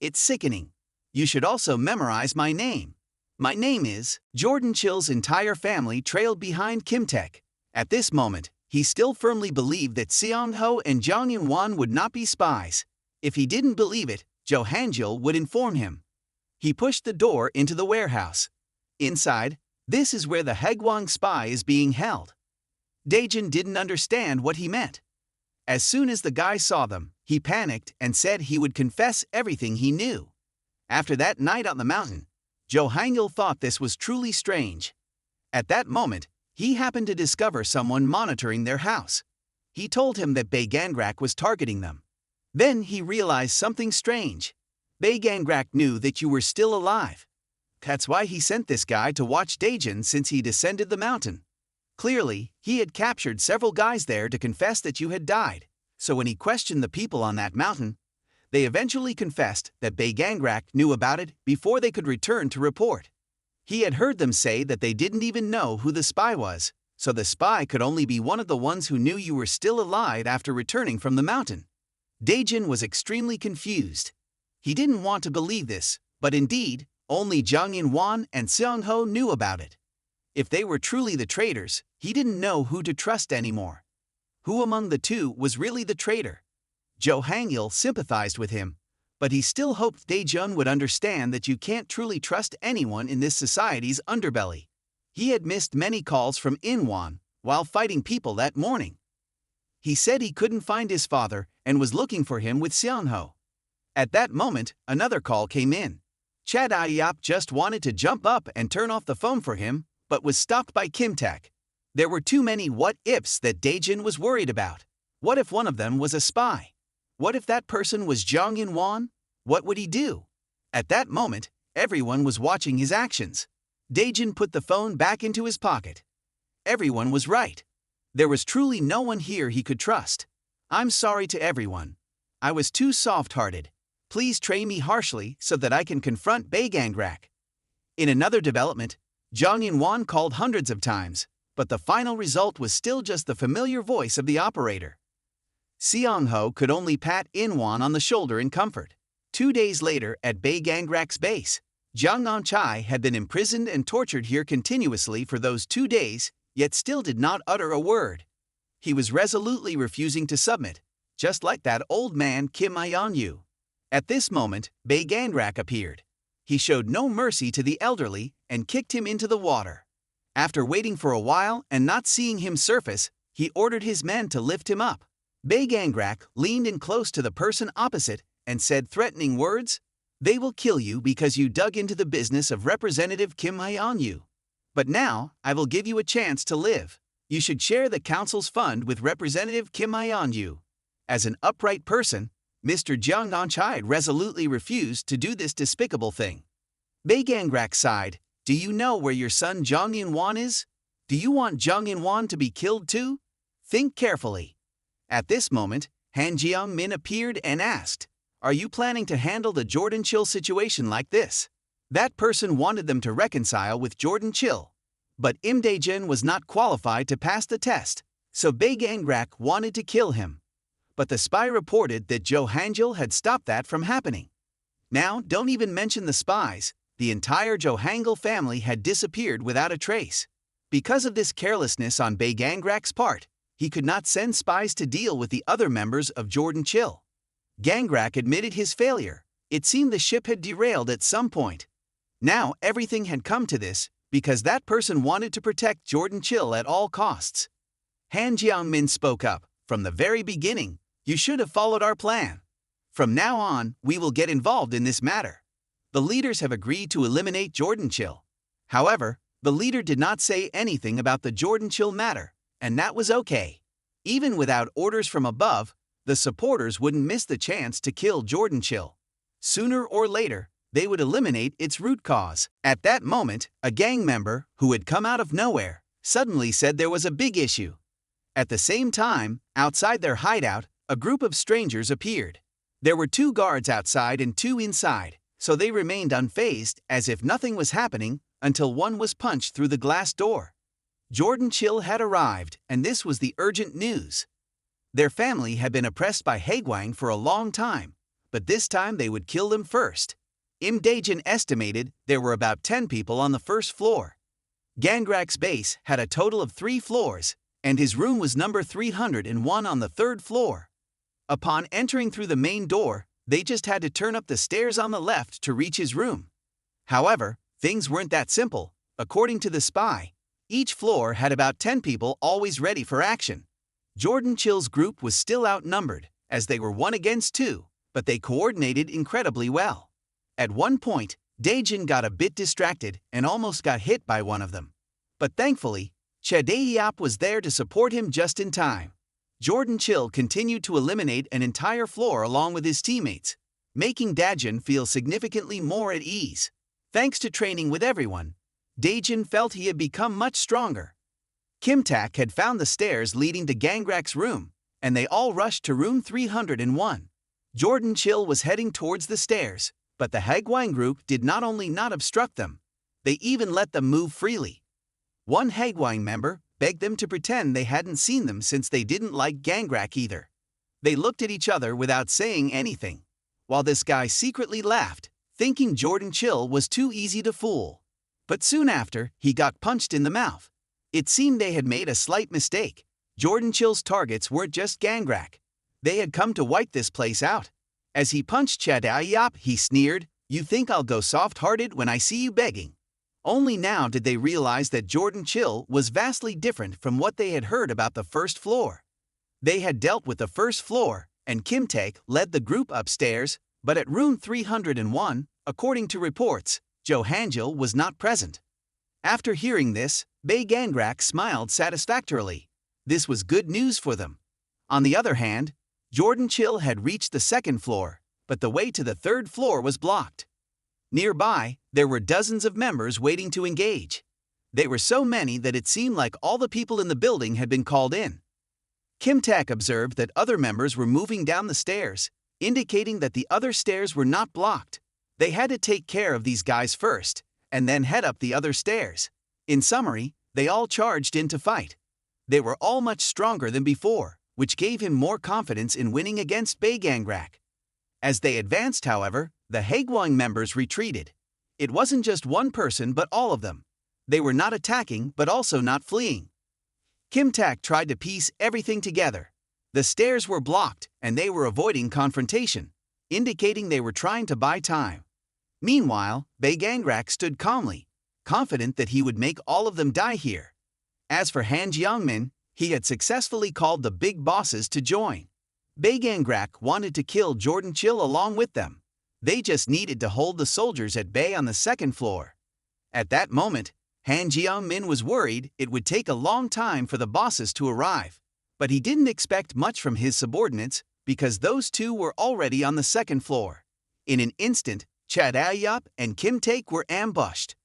It's sickening. You should also memorize my name. My name is..." Jordan Chill's entire family trailed behind Kim Taek. At this moment, he still firmly believed that Seon Ho and Jong In-won would not be spies. If he didn't believe it, Jo Hanjul would inform him. He pushed the door into the warehouse. Inside, this is where the Haegwang spy is being held. Daejun didn't understand what he meant. As soon as the guy saw them, he panicked and said he would confess everything he knew. After that night on the mountain, Jo Hangul thought this was truly strange. At that moment, he happened to discover someone monitoring their house. He told him that Bae Gangrak was targeting them. Then he realized something strange. Bae Gangrak knew that you were still alive. That's why he sent this guy to watch Daejun since he descended the mountain. Clearly, he had captured several guys there to confess that you had died. So when he questioned the people on that mountain, they eventually confessed that Bae Gangrak knew about it before they could return to report. He had heard them say that they didn't even know who the spy was, so the spy could only be one of the ones who knew you were still alive after returning from the mountain. Daejun was extremely confused. He didn't want to believe this, but indeed, only Jong In-won and Seon Ho knew about it. If they were truly the traitors, he didn't know who to trust anymore. Who among the two was really the traitor? Jo Hangul sympathized with him, but he still hoped Daejun would understand that you can't truly trust anyone in this society's underbelly. He had missed many calls from In-won while fighting people that morning. He said he couldn't find his father and was looking for him with Seon Ho. At that moment, another call came in. Chad Iop just wanted to jump up and turn off the phone for him, but was stopped by Kim Taek. There were too many what-ifs that Daejun was worried about. What if one of them was a spy? What if that person was Jong In-won? What would he do? At that moment, everyone was watching his actions. Daejun put the phone back into his pocket. Everyone was right. There was truly no one here he could trust. I'm sorry to everyone. I was too soft-hearted. Please train me harshly so that I can confront Bae Gangrak. In another development, Jong In-won called hundreds of times, but the final result was still just the familiar voice of the operator. Seon Ho could only pat In-won on the shoulder in comfort. 2 days later at Bae Gangrak's base, Jang On-chai had been imprisoned and tortured here continuously for those 2 days, yet still did not utter a word. He was resolutely refusing to submit, just like that old man Kim Ayeon-yu. At this moment, Bae Gangrak appeared. He showed no mercy to the elderly and kicked him into the water. After waiting for a while and not seeing him surface, he ordered his men to lift him up. Bae Gangrak leaned in close to the person opposite and said threatening words, "They will kill you because you dug into the business of Representative Kim Ayeon-yu. But now, I will give you a chance to live. You should share the council's fund with Representative Kim Ayeon-yu." As an upright person, Mr. Jang On-chai resolutely refused to do this despicable thing. Bae Gangrak sighed, "Do you know where your son Jong In-won is? Do you want Jong In-won to be killed too? Think carefully." At this moment, Han Jeong-min appeared and asked, "Are you planning to handle the Jordan Chill situation like this?" That person wanted them to reconcile with Jordan Chill. But Imda Jun was not qualified to pass the test, so Bae Gangrak wanted to kill him. But the spy reported that Jo Hanjul had stopped that from happening. Now, don't even mention the spies, the entire Jo Hangul family had disappeared without a trace. Because of this carelessness on Bae Gangrak's part, he could not send spies to deal with the other members of Jordan Chill. Gangrak admitted his failure. It seemed the ship had derailed at some point. Now everything had come to this because that person wanted to protect Jordan Chill at all costs. Han Jeong-min spoke up, "From the very beginning, you should have followed our plan. From now on, we will get involved in this matter. The leaders have agreed to eliminate Jordan Chill." However, the leader did not say anything about the Jordan Chill matter, and that was okay. Even without orders from above, the supporters wouldn't miss the chance to kill Jordan Chill. Sooner or later, they would eliminate its root cause. At that moment, a gang member, who had come out of nowhere, suddenly said there was a big issue. At the same time, outside their hideout, a group of strangers appeared. There were 2 guards outside and 2 inside, so they remained unfazed as if nothing was happening until one was punched through the glass door. Jordan Chill had arrived, and this was the urgent news. Their family had been oppressed by Haegwang for a long time, but this time they would kill them first. Imda Jun estimated there were about 10 people on the first floor. Gangrak's base had a total of 3 floors, and his room was number 301 on the 3rd floor. Upon entering through the main door, they just had to turn up the stairs on the left to reach his room. However, things weren't that simple. According to the spy, each floor had about 10 people always ready for action. Jordan Chill's group was still outnumbered, as they were 1 against 2, but they coordinated incredibly well. At one point, Daejin got a bit distracted and almost got hit by one of them. But thankfully, Chaedaehyop was there to support him just in time. Jordan Chill continued to eliminate an entire floor along with his teammates, making Daejin feel significantly more at ease. Thanks to training with everyone, Daejin felt he had become much stronger. Kim Tak had found the stairs leading to Gangrak's room, and they all rushed to room 301. Jordan Chill was heading towards the stairs, but the Haegwang group did not only not obstruct them, they even let them move freely. One Haegwang member begged them to pretend they hadn't seen them since they didn't like Gangrak either. They looked at each other without saying anything, while this guy secretly laughed, thinking Jordan Chill was too easy to fool. But soon after, he got punched in the mouth. It seemed they had made a slight mistake. Jordan Chill's targets weren't just Gangrak. They had come to wipe this place out. As he punched Chaedaehyop, he sneered, "You think I'll go soft-hearted when I see you begging?" Only now did they realize that Jordan Chill was vastly different from what they had heard about the first floor. They had dealt with the first floor, and Kim Tak led the group upstairs, but at room 301, according to reports, Jo Hanjil was not present. After hearing this, Bae Gangrak smiled satisfactorily. This was good news for them. On the other hand, Jordan Chill had reached the 2nd floor, but the way to the 3rd floor was blocked. Nearby, there were dozens of members waiting to engage. They were so many that it seemed like all the people in the building had been called in. Kim Tak observed that other members were moving down the stairs, indicating that the other stairs were not blocked. They had to take care of these guys first, and then head up the other stairs. In summary, they all charged in to fight. They were all much stronger than before, which gave him more confidence in winning against Bae Gangrak. As they advanced, however, the Haegwang members retreated. It wasn't just one person but all of them. They were not attacking but also not fleeing. Kim Tak tried to piece everything together. The stairs were blocked and they were avoiding confrontation, indicating they were trying to buy time. Meanwhile, Bae Gangrak stood calmly, confident that he would make all of them die here. As for Han Jiangmin, he had successfully called the big bosses to join. Bae Gangrak wanted to kill Jordan Chill along with them. They just needed to hold the soldiers at bay on the 2nd floor. At that moment, Han Jiangmin was worried it would take a long time for the bosses to arrive. But he didn't expect much from his subordinates because those two were already on the 2nd floor. In an instant, Chaedaehyop and Kim Tak were ambushed.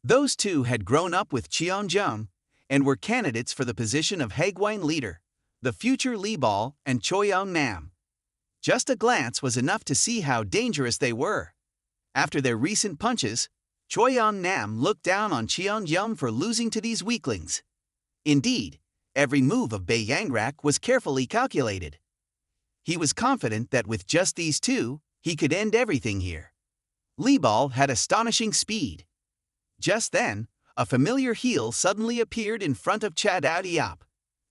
Those two had grown up with Cheonjung and were candidates for the position of Haegwang leader, the future Lee Bal and Choyeong Nam. Just a glance was enough to see how dangerous they were. After their recent punches, Choyeong Nam looked down on Cheonjung for losing to these weaklings. Indeed, every move of Bae Gangrak was carefully calculated. He was confident that with just these two, he could end everything here. Lee Bal had astonishing speed. Just then, a familiar heel suddenly appeared in front of Chaedaehyop.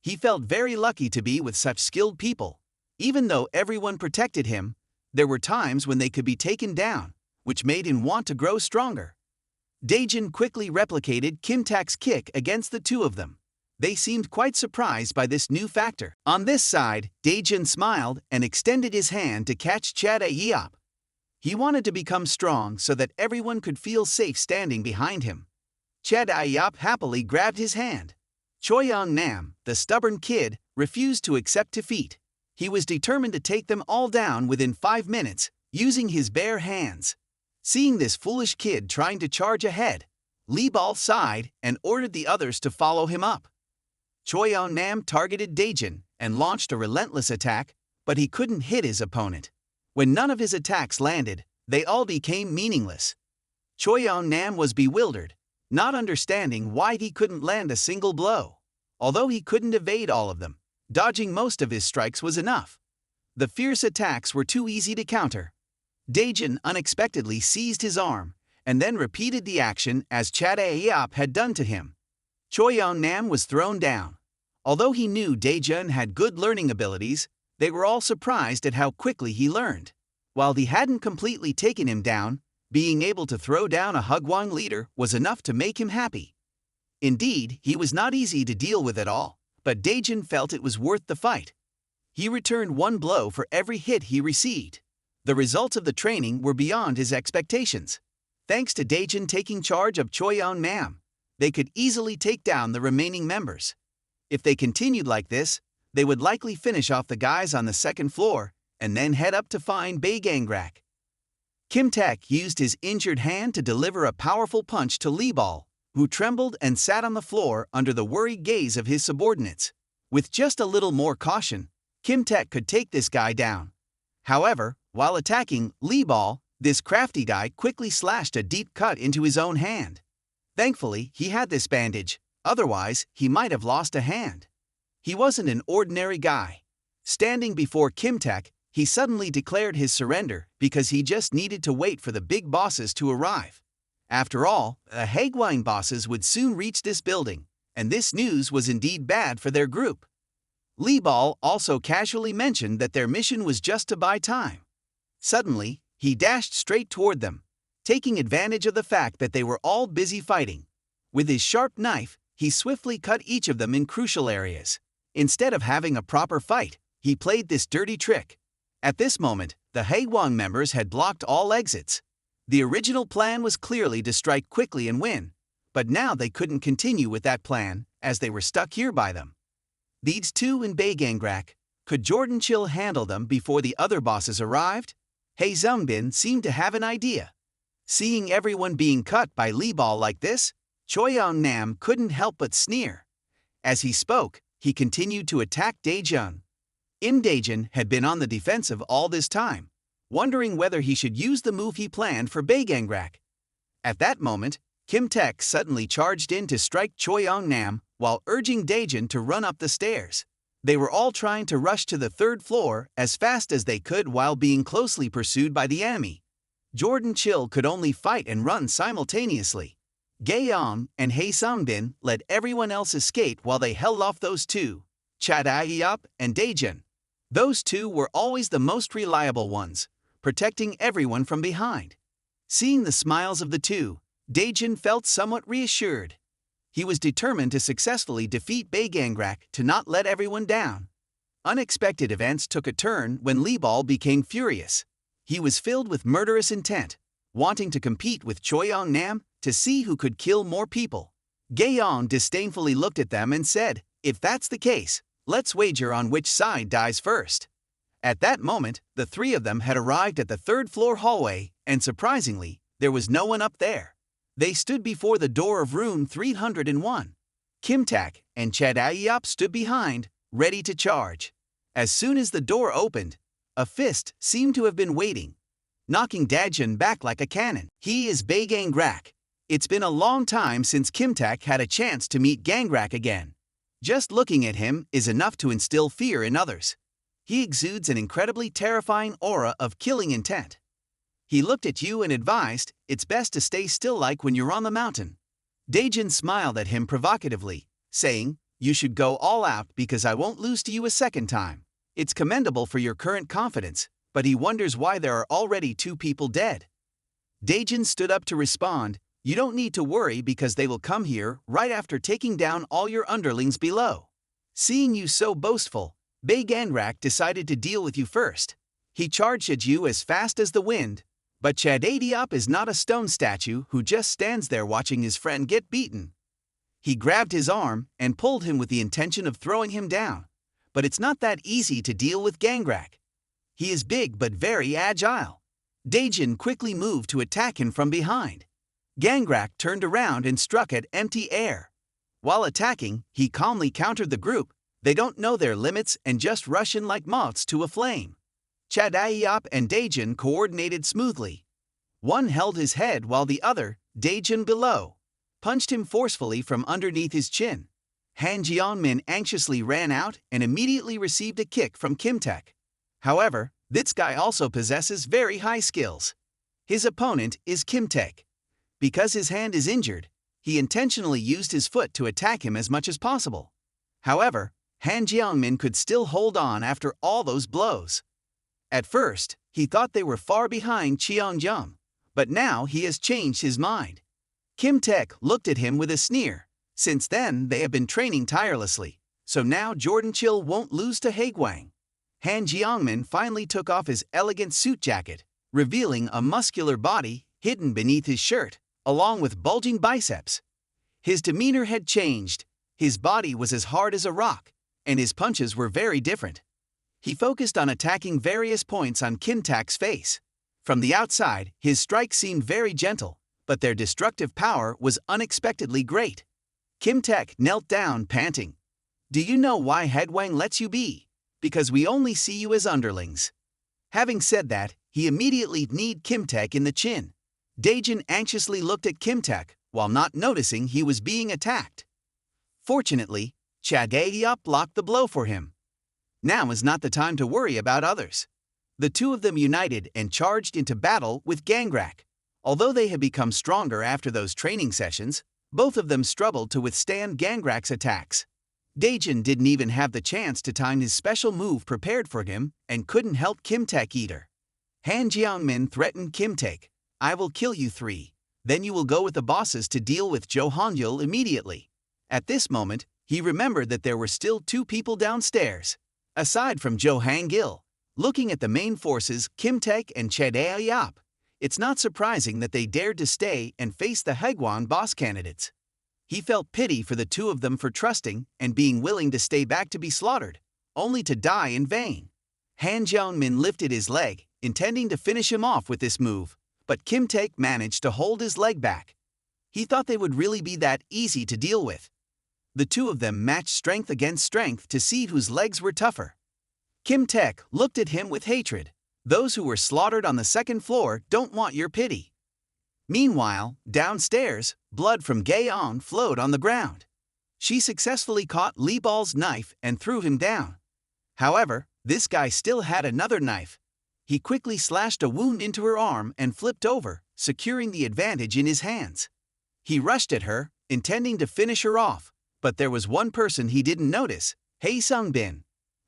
He felt very lucky to be with such skilled people. Even though everyone protected him, there were times when they could be taken down, which made him want to grow stronger. Daejin quickly replicated Kim Tak's kick against the two of them. They seemed quite surprised by this new factor. On this side, Daejin smiled and extended his hand to catch Chaedaehyop. He wanted to become strong so that everyone could feel safe standing behind him. Chaedaehyop happily grabbed his hand. Choyeong Nam, the stubborn kid, refused to accept defeat. He was determined to take them all down within 5 minutes, using his bare hands. Seeing this foolish kid trying to charge ahead, Lee Bal sighed and ordered the others to follow him up. Choyeong Nam targeted Daejin and launched a relentless attack, but he couldn't hit his opponent. When none of his attacks landed, they all became meaningless. Choyeon-nam was bewildered, not understanding why he couldn't land a single blow. Although he couldn't evade all of them, dodging most of his strikes was enough. The fierce attacks were too easy to counter. Daejun unexpectedly seized his arm, and then repeated the action as Chadaeyap had done to him. Choyeon-nam was thrown down. Although he knew Daejun had good learning abilities, they were all surprised at how quickly he learned. While he hadn't completely taken him down, being able to throw down a Hugwang leader was enough to make him happy. Indeed, he was not easy to deal with at all, but Daejun felt it was worth the fight. He returned one blow for every hit he received. The results of the training were beyond his expectations. Thanks to Daejun taking charge of Choyeon-nam, they could easily take down the remaining members. If they continued like this, they would likely finish off the guys on the second floor and then head up to find Baegangrak. Kim Tak used his injured hand to deliver a powerful punch to Lee Ball, who trembled and sat on the floor under the worried gaze of his subordinates. With just a little more caution, Kim Tak could take this guy down. However, while attacking Lee Ball, this crafty guy quickly slashed a deep cut into his own hand. Thankfully, he had this bandage, otherwise he might have lost a hand. He wasn't an ordinary guy. Standing before Kim Tak, he suddenly declared his surrender because he just needed to wait for the big bosses to arrive. After all, the Hagwine bosses would soon reach this building, and this news was indeed bad for their group. Lee Ball also casually mentioned that their mission was just to buy time. Suddenly, he dashed straight toward them, taking advantage of the fact that they were all busy fighting. With his sharp knife, he swiftly cut each of them in crucial areas. Instead of having a proper fight, he played this dirty trick. At this moment, the Haewang members had blocked all exits. The original plan was clearly to strike quickly and win, but now they couldn't continue with that plan, as they were stuck here by them. These two in Baegangrak, could Jordan Chill handle them before the other bosses arrived? Hae Zungbin seemed to have an idea. Seeing everyone being cut by Lee Ball like this, Choyeon-nam couldn't help but sneer. As he spoke, he continued to attack Daejun. Imda Jun had been on the defensive all this time, wondering whether he should use the move he planned for Baegangrak. At that moment, Kim Tak suddenly charged in to strike Choyeon-nam while urging Daejun to run up the stairs. They were all trying to rush to the third floor as fast as they could while being closely pursued by the enemy. Jordan Chill could only fight and run simultaneously. Gaeong and Hae Sungbin let everyone else escape while they held off those two, Chadaeyap and Daejun. Those two were always the most reliable ones, protecting everyone from behind. Seeing the smiles of the two, Daejun felt somewhat reassured. He was determined to successfully defeat Baegangrak to not let everyone down. Unexpected events took a turn when Lee Ball became furious. He was filled with murderous intent, wanting to compete with Choyeon-nam to see who could kill more people. Gaeong disdainfully looked at them and said, "If that's the case, let's wager on which side dies first." At that moment, the three of them had arrived at the third-floor hallway, and surprisingly, there was no one up there. They stood before the door of room 301. Kim Tak and Chadaeyap stood behind, ready to charge. As soon as the door opened, a fist seemed to have been waiting, knocking Daejun back like a cannon. He is Baegangrak. It's been a long time since Kim Tak had a chance to meet Gangrak again. Just looking at him is enough to instill fear in others. He exudes an incredibly terrifying aura of killing intent. He looked at you and advised, "It's best to stay still like when you're on the mountain." Daejun smiled at him provocatively, saying, "You should go all out because I won't lose to you a second time." It's commendable for your current confidence, but he wonders why there are already two people dead. Daejun stood up to respond, "You don't need to worry because they will come here right after taking down all your underlings below." Seeing you so boastful, Baegangrak decided to deal with you first. He charged at you as fast as the wind, but Chadaeyap is not a stone statue who just stands there watching his friend get beaten. He grabbed his arm and pulled him with the intention of throwing him down, but it's not that easy to deal with Gangrak. He is big but very agile. Daejun quickly moved to attack him from behind. Gangrak turned around and struck at empty air. While attacking, he calmly countered the group. They don't know their limits and just rush in like moths to a flame. Chadaiyop and Daejun coordinated smoothly. One held his head while the other, Daejun below, punched him forcefully from underneath his chin. Han Jeongmin anxiously ran out and immediately received a kick from Kim Taek. However, this guy also possesses very high skills. His opponent is Kim Taek. Because his hand is injured, he intentionally used his foot to attack him as much as possible. However, Han Jeongmin could still hold on after all those blows. At first, he thought they were far behind Cheongjum, but now he has changed his mind. Kim Taek looked at him with a sneer. Since then, they have been training tirelessly, so now Jordan Chill won't lose to Haegwang. Han Jeongmin finally took off his elegant suit jacket, revealing a muscular body hidden beneath his shirt, along with bulging biceps. His demeanor had changed. His body was as hard as a rock, and his punches were very different. He focused on attacking various points on Kim Taek's face. From the outside, his strikes seemed very gentle, but their destructive power was unexpectedly great. Kim Taek knelt down, panting. "Do you know why Haegwang lets you be? Because we only see you as underlings." Having said that, he immediately kneed Kim Taek in the chin. Daejun anxiously looked at Kim Taek while not noticing he was being attacked. Fortunately, Chadaeyop blocked the blow for him. Now is not the time to worry about others. The two of them united and charged into battle with Gangrak. Although they had become stronger after those training sessions, both of them struggled to withstand Gangrak's attacks. Daejun didn't even have the chance to time his special move prepared for him and couldn't help Kim Taek either. Han Jeongmin threatened Kim Taek, "I will kill you three. Then you will go with the bosses to deal with Jo Hanyul immediately." At this moment, he remembered that there were still two people downstairs. Aside from Jo Hangil, looking at the main forces Kim Taek and Chadaeyop, it's not surprising that they dared to stay and face the Haegwang boss candidates. He felt pity for the two of them for trusting and being willing to stay back to be slaughtered, only to die in vain. Han Jeongmin lifted his leg, intending to finish him off with this move, but Kim Taek managed to hold his leg back. He thought they would really be that easy to deal with. The two of them matched strength against strength to see whose legs were tougher. Kim Taek looked at him with hatred. "Those who were slaughtered on the second floor don't want your pity." Meanwhile, downstairs, blood from Gaeon flowed on the ground. She successfully caught Lee Ball's knife and threw him down. However, this guy still had another knife. He quickly slashed a wound into her arm and flipped over, securing the advantage in his hands. He rushed at her, intending to finish her off, but there was one person he didn't notice, Hae Sung-bin.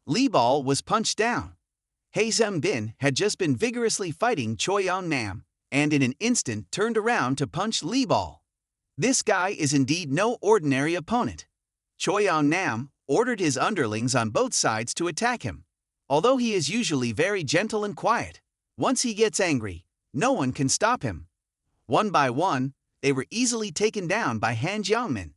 Lee Ball was punched down. Hae Sung-bin had just been vigorously fighting Choi Yeon-nam, and in an instant turned around to punch Lee Ball. This guy is indeed no ordinary opponent. Choi Yeon-nam ordered his underlings on both sides to attack him. Although he is usually very gentle and quiet, once he gets angry, no one can stop him. One by one, they were easily taken down by Han Jeongmin.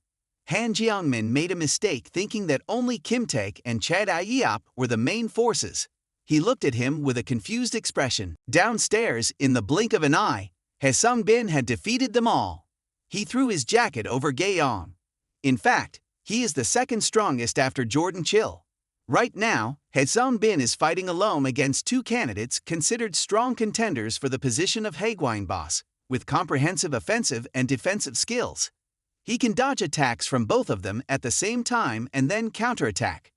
Han Jeongmin made a mistake thinking that only Kim Taek and Chadaeyop were the main forces. He looked at him with a confused expression. Downstairs, in the blink of an eye, Hae Sung-bin had defeated them all. He threw his jacket over Gaeon. In fact, he is the second strongest after Jordan Chill. Right now, Hae Sung-bin is fighting alone against two candidates considered strong contenders for the position of Haegwang boss, with comprehensive offensive and defensive skills. He can dodge attacks from both of them at the same time and then counterattack.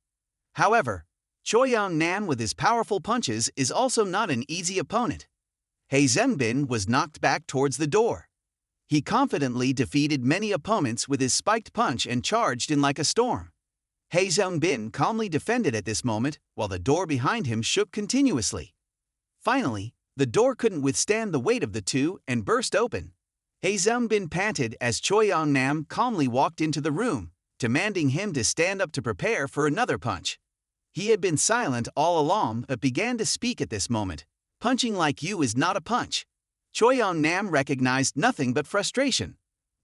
However, Choi Yeon-nam with his powerful punches is also not an easy opponent. Hae Sung-bin was knocked back towards the door. He confidently defeated many opponents with his spiked punch and charged in like a storm. Hae Sung-bin calmly defended at this moment while the door behind him shook continuously. Finally, the door couldn't withstand the weight of the two and burst open. Hae Sung-bin panted as Choi Yeon-nam calmly walked into the room, demanding him to stand up to prepare for another punch. He had been silent all along but began to speak at this moment. "Punching like you is not a punch." Choi Yeon-nam recognized nothing but frustration.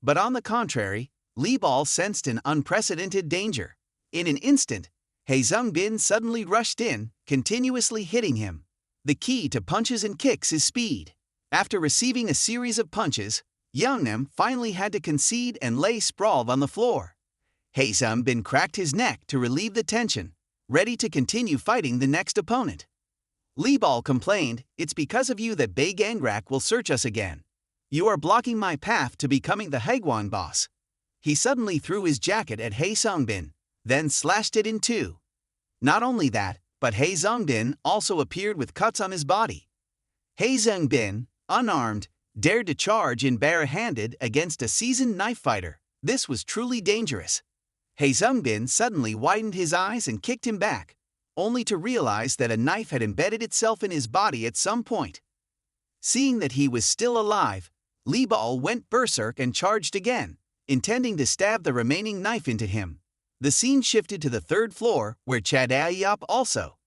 But on the contrary, Lee Ball sensed an unprecedented danger. In an instant, Hae Sung-bin suddenly rushed in, continuously hitting him. The key to punches and kicks is speed. After receiving a series of punches, Yeon-nam finally had to concede and lay sprawled on the floor. Hae Sung-bin cracked his neck to relieve the tension, ready to continue fighting the next opponent. Lee Ball complained, "It's because of you that Bae Gangrak will search us again. You are blocking my path to becoming the Haegwon boss." He suddenly threw his jacket at Hae Sungbin, then slashed it in two. Not only that, but Hae Sungbin also appeared with cuts on his body. Hae Sungbin, unarmed, dared to charge in bare-handed against a seasoned knife fighter. This was truly dangerous. Hae Sungbin suddenly widened his eyes and kicked him back, only to realize that a knife had embedded itself in his body at some point. Seeing that he was still alive, Lee Ball went berserk and charged again, intending to stab the remaining knife into him. The scene shifted to the third floor, where Chadaeyop also.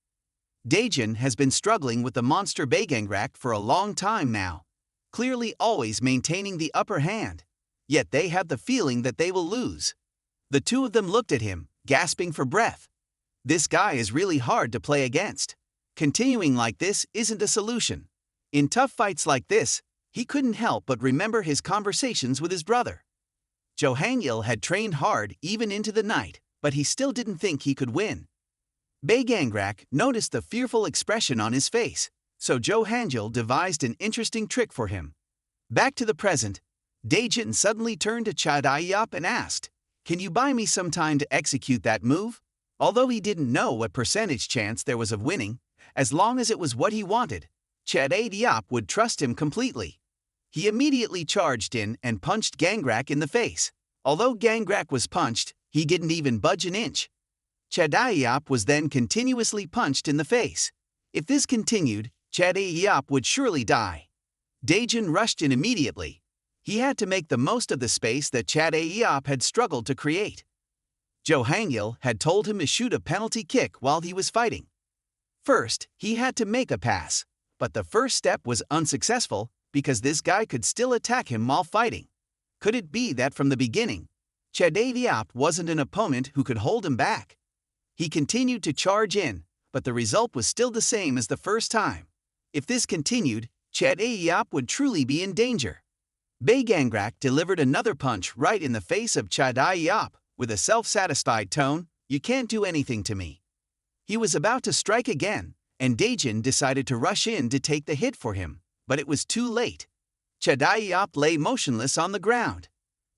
Daejun has been struggling with the monster Bae Gangrak for a long time now, clearly always maintaining the upper hand, yet they have the feeling that they will lose. The two of them looked at him, gasping for breath. This guy is really hard to play against. Continuing like this isn't a solution. In tough fights like this, he couldn't help but remember his conversations with his brother. Jo Hangil had trained hard even into the night, but he still didn't think he could win. Bae Gangrak noticed the fearful expression on his face, so Jo Hangil devised an interesting trick for him. Back to the present, Daejun suddenly turned to Chadaeyop and asked, "Can you buy me some time to execute that move?" Although he didn't know what percentage chance there was of winning, as long as it was what he wanted, Chadaeyop would trust him completely. He immediately charged in and punched Gangrak in the face. Although Gangrak was punched, he didn't even budge an inch. Chadaeyop was then continuously punched in the face. If this continued, Chadaeyop would surely die. Daejun rushed in immediately. He had to make the most of the space that Chadaeyop had struggled to create. Jo Hangil had told him to shoot a penalty kick while he was fighting. First, he had to make a pass, but the first step was unsuccessful because this guy could still attack him while fighting. Could it be that from the beginning, Chadaeyop wasn't an opponent who could hold him back? He continued to charge in, but the result was still the same as the first time. If this continued, Chadaeyop would truly be in danger. Bae Gangrak delivered another punch right in the face of Chadaeyop, with a self-satisfied tone, "You can't do anything to me." He was about to strike again, and Daejun decided to rush in to take the hit for him, but it was too late. Chadaeyop lay motionless on the ground.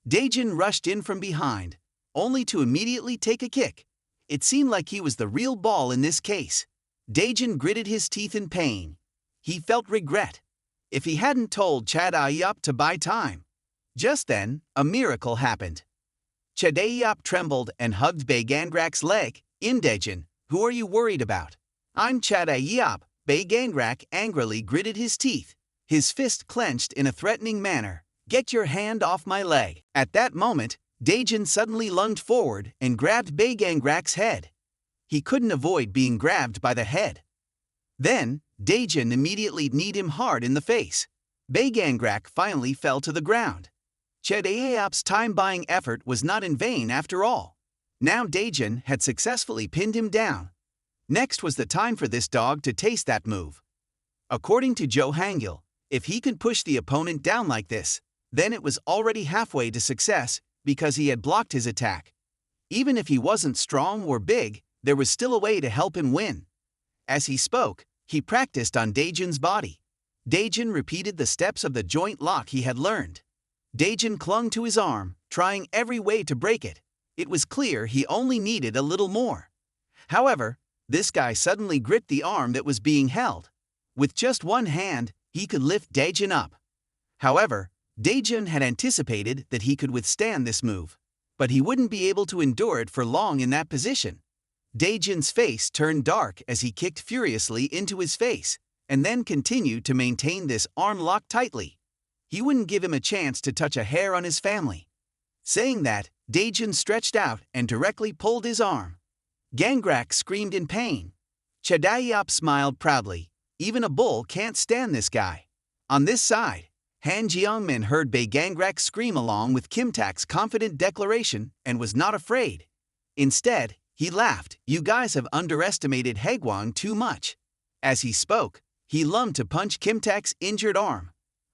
Daejun rushed in from behind, only to immediately take a kick. It seemed like he was the real ball in this case. Daejun gritted his teeth in pain. He felt regret. If he hadn't told Chadaeyop to buy time. Just then, a miracle happened. Chadaeyop trembled and hugged Bae Gangrak's leg. "Imda Jun, who are you worried about?" "I'm Chadaeyop." Bae Gangrak angrily gritted his teeth, his fist clenched in a threatening manner. "Get your hand off my leg." At that moment, Daejun suddenly lunged forward and grabbed Bae Gangrak's head. He couldn't avoid being grabbed by the head. Then, Daejun immediately kneed him hard in the face. Bae Gangrak finally fell to the ground. Chadaeyop's time-buying effort was not in vain after all. Now Daejun had successfully pinned him down. Next was the time for this dog to taste that move. According to Jo Hangil, if he could push the opponent down like this, then it was already halfway to success because he had blocked his attack. Even if he wasn't strong or big, there was still a way to help him win. As he spoke, he practiced on Daejun's body. Daejun repeated the steps of the joint lock he had learned. Daejun clung to his arm, trying every way to break it. It was clear he only needed a little more. However, this guy suddenly gripped the arm that was being held. With just one hand, he could lift Daejun up. However, Daejun had anticipated that he could withstand this move, but he wouldn't be able to endure it for long in that position. Daejun's face turned dark as he kicked furiously into his face, and then continued to maintain this arm locked tightly. He wouldn't give him a chance to touch a hair on his family. Saying that, Daejun stretched out and directly pulled his arm. Gangrak screamed in pain. Chadaeyop smiled proudly. Even a bull can't stand this guy. On this side, Han Jeongmin heard Bae Gangrak scream along with Kim Tak's confident declaration and was not afraid. Instead, he laughed. "You guys have underestimated Haegwon too much." As he spoke, he lunged to punch Kim Tak's injured arm.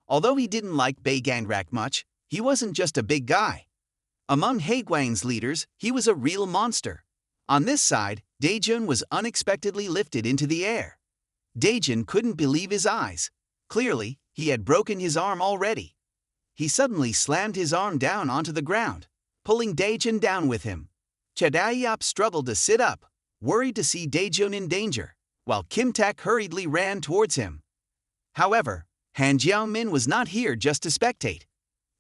Although he didn't like Bae Gangrak much, he wasn't just a big guy. Among Haegwon's leaders, he was a real monster. On this side, Daejun was unexpectedly lifted into the air. Daejun couldn't believe his eyes. Clearly, he had broken his arm already. He suddenly slammed his arm down onto the ground, pulling Daejun down with him. Chadaeyeop struggled to sit up, worried to see Daejun in danger, while Kim Tak hurriedly ran towards him. However, Han Jiangmin was not here just to spectate.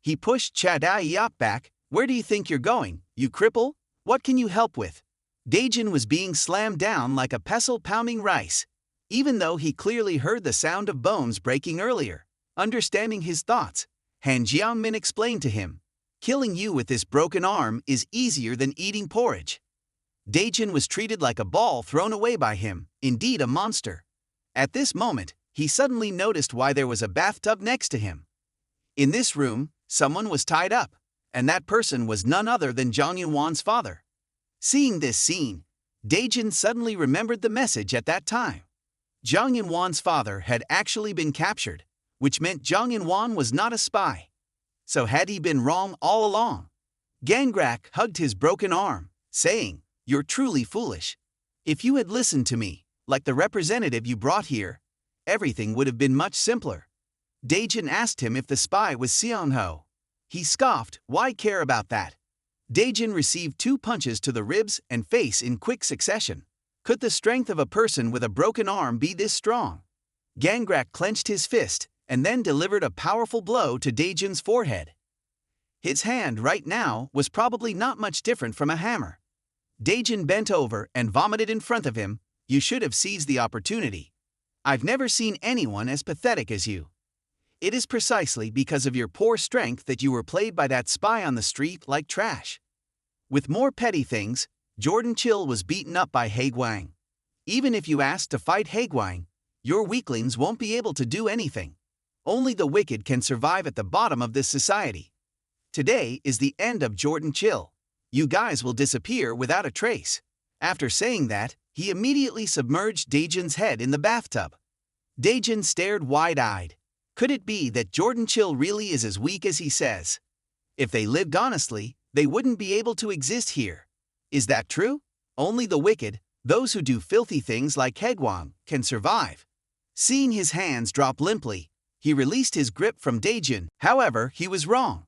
He pushed Chadaeyeop back. "Where do you think you're going, you cripple? What can you help with?" Daejun was being slammed down like a pestle pounding rice, even though he clearly heard the sound of bones breaking earlier. Understanding his thoughts, Han Jiangmin explained to him, "Killing you with this broken arm is easier than eating porridge." Daejun was treated like a ball thrown away by him, indeed a monster. At this moment, he suddenly noticed why there was a bathtub next to him. In this room, someone was tied up, and that person was none other than Jang Yun-wan's father. Seeing this scene, Daejun suddenly remembered the message at that time. Jang Yun-wan's father had actually been captured, which meant Jang Yun-wan was not a spy. So had he been wrong all along? Gangrak hugged his broken arm, saying, "You're truly foolish. If you had listened to me, like the representative you brought here, everything would have been much simpler." Daejun asked him if the spy was Seon-ho. He scoffed, "Why care about that?" Daejun received 2 punches to the ribs and face in quick succession. Could the strength of a person with a broken arm be this strong? Gangrak clenched his fist and then delivered a powerful blow to Daejun's forehead. His hand right now was probably not much different from a hammer. Daejun bent over and vomited in front of him. "You should have seized the opportunity. I've never seen anyone as pathetic as you. It is precisely because of your poor strength that you were played by that spy on the street like trash." With more petty things, Jordan Chill was beaten up by Haegwang. Even if you ask to fight Haegwang, your weaklings won't be able to do anything. Only the wicked can survive at the bottom of this society. Today is the end of Jordan Chill. You guys will disappear without a trace. After saying that, he immediately submerged Daejun's head in the bathtub. Daejun stared wide-eyed. Could it be that Jordan Chill really is as weak as he says? If they lived honestly, they wouldn't be able to exist here. Is that true? Only the wicked, those who do filthy things like Haegwang, can survive. Seeing his hands drop limply, he released his grip from Daejun. However, he was wrong.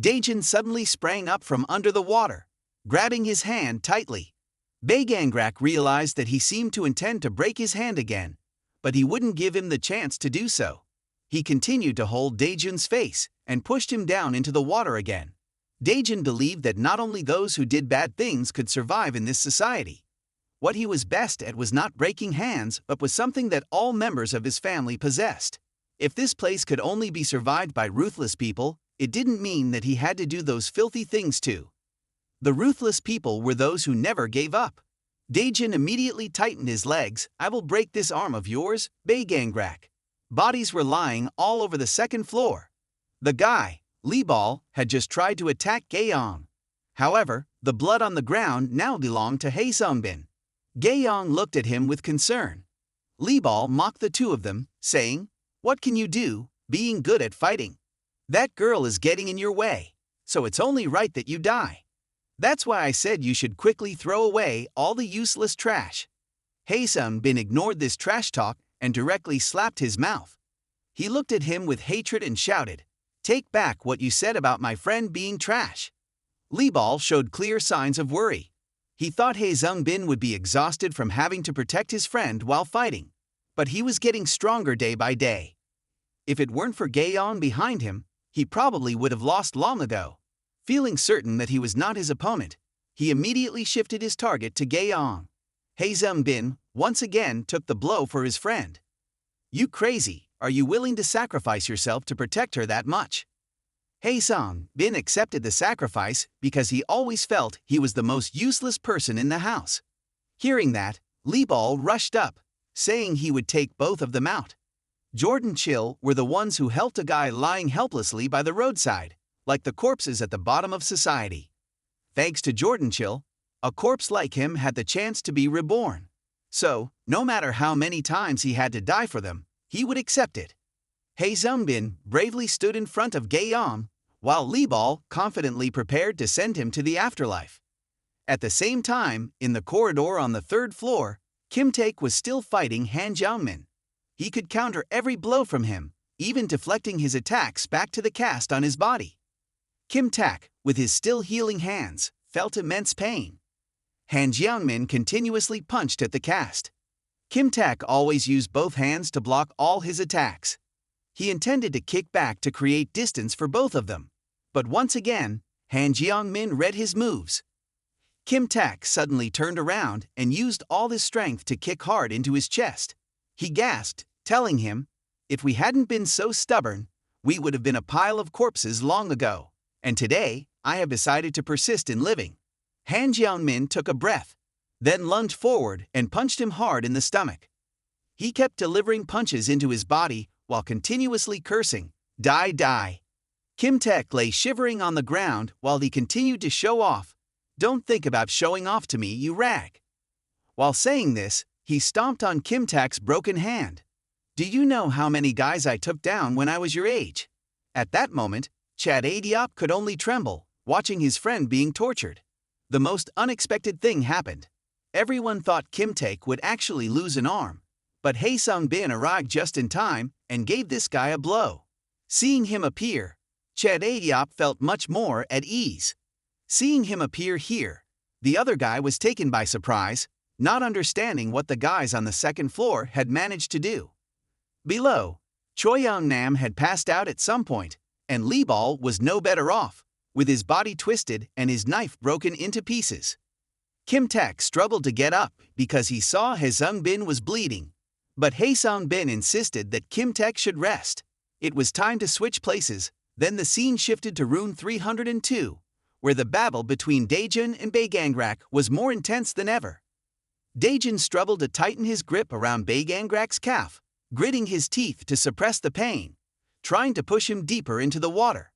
Daejun suddenly sprang up from under the water, grabbing his hand tightly. Baegangrak realized that he seemed to intend to break his hand again, but he wouldn't give him the chance to do so. He continued to hold Daejun's face and pushed him down into the water again. Daejun believed that not only those who did bad things could survive in this society. What he was best at was not breaking hands, but was something that all members of his family possessed. If this place could only be survived by ruthless people, it didn't mean that he had to do those filthy things too. The ruthless people were those who never gave up. Daejun immediately tightened his legs. "I will break this arm of yours, Baegangrak." Bodies were lying all over the second floor. The guy, Lee-ball, had just tried to attack Gaeong. However, the blood on the ground now belonged to Hae-sungbin. Gaeong looked at him with concern. Lee-ball mocked the two of them, saying, "What can you do, being good at fighting? That girl is getting in your way, so it's only right that you die. That's why I said you should quickly throw away all the useless trash." Hae-sungbin ignored this trash talk and directly slapped his mouth. He looked at him with hatred and shouted, "Take back what you said about my friend being trash." Lee-ball showed clear signs of worry. He thought Hae-sungbin would be exhausted from having to protect his friend while fighting, but he was getting stronger day by day. If it weren't for Gaeong behind him, he probably would have lost long ago. Feeling certain that he was not his opponent, he immediately shifted his target to Gaeong. Hae-sungbin once again took the blow for his friend. "You crazy, are you willing to sacrifice yourself to protect her that much?" Hae-sungbin accepted the sacrifice because he always felt he was the most useless person in the house. Hearing that, Lee-ball rushed up, saying he would take both of them out. Jordan Chill were the ones who helped a guy lying helplessly by the roadside, like the corpses at the bottom of society. Thanks to Jordan Chill, a corpse like him had the chance to be reborn. So, no matter how many times he had to die for them, he would accept it. Hae-sungbin bravely stood in front of Gaeong, while Lee-ball confidently prepared to send him to the afterlife. At the same time, in the corridor on the third floor, Kim Tak was still fighting Han Jiangmin. He could counter every blow from him, even deflecting his attacks back to the cast on his body. Kim Tak, with his still healing hands, felt immense pain. Han Jiangmin continuously punched at the cast. Kim Tak always used both hands to block all his attacks. He intended to kick back to create distance for both of them. But once again, Han Jiangmin read his moves. Kim Tak suddenly turned around and used all his strength to kick hard into his chest. He gasped, telling him, "If we hadn't been so stubborn, we would have been a pile of corpses long ago. And today, I have decided to persist in living." Han Jiangmin took a breath, then lunged forward and punched him hard in the stomach. He kept delivering punches into his body while continuously cursing, "Die, die." Kim Tak lay shivering on the ground while he continued to show off. "Don't think about showing off to me, you rag." While saying this, he stomped on Kim Tak's broken hand. "Do you know how many guys I took down when I was your age?" At that moment, Chad Adiop could only tremble, watching his friend being tortured. The most unexpected thing happened. Everyone thought Kim Tak would actually lose an arm, but Hae Sung Bin arrived just in time and gave this guy a blow. Seeing him appear, Chad Adiop felt much more at ease. Seeing him appear here, the other guy was taken by surprise, not understanding what the guys on the second floor had managed to do. Below, Choi Young Nam had passed out at some point, and Lee Ball was no better off, with his body twisted and his knife broken into pieces. Kim Tak struggled to get up because he saw Hae Sung Bin was bleeding, but Hae Sung Bin insisted that Kim Tak should rest. It was time to switch places. Then the scene shifted to room 302, where the battle between Daejun and Baegangrak was more intense than ever. Daejun struggled to tighten his grip around Baegangrak's calf, gritting his teeth to suppress the pain, trying to push him deeper into the water.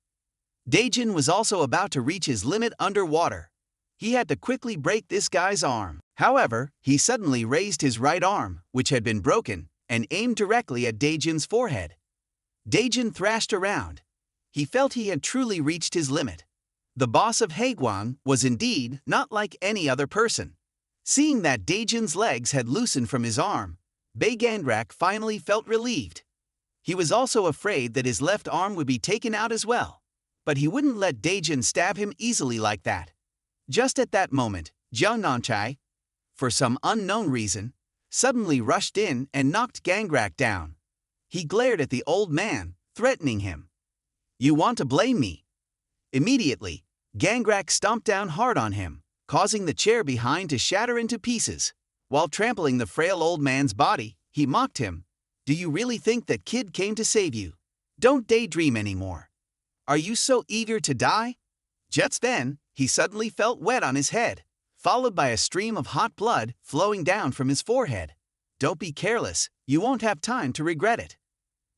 Daejun was also about to reach his limit underwater. He had to quickly break this guy's arm. However, he suddenly raised his right arm, which had been broken, and aimed directly at Daejun's forehead. Daejun thrashed around. He felt he had truly reached his limit. The boss of Haegwang was indeed not like any other person. Seeing that Daejun's legs had loosened from his arm, Baegangrak finally felt relieved. He was also afraid that his left arm would be taken out as well, but he wouldn't let Daejun stab him easily like that. Just at that moment, Jiang Nanchai, for some unknown reason, suddenly rushed in and knocked Gangrak down. He glared at the old man, threatening him. "You want to blame me?" Immediately, Gangrak stomped down hard on him, causing the chair behind to shatter into pieces. While trampling the frail old man's body, he mocked him. "Do you really think that kid came to save you? Don't daydream anymore. Are you so eager to die?" Just then, he suddenly felt wet on his head, followed by a stream of hot blood flowing down from his forehead. "Don't be careless, you won't have time to regret it."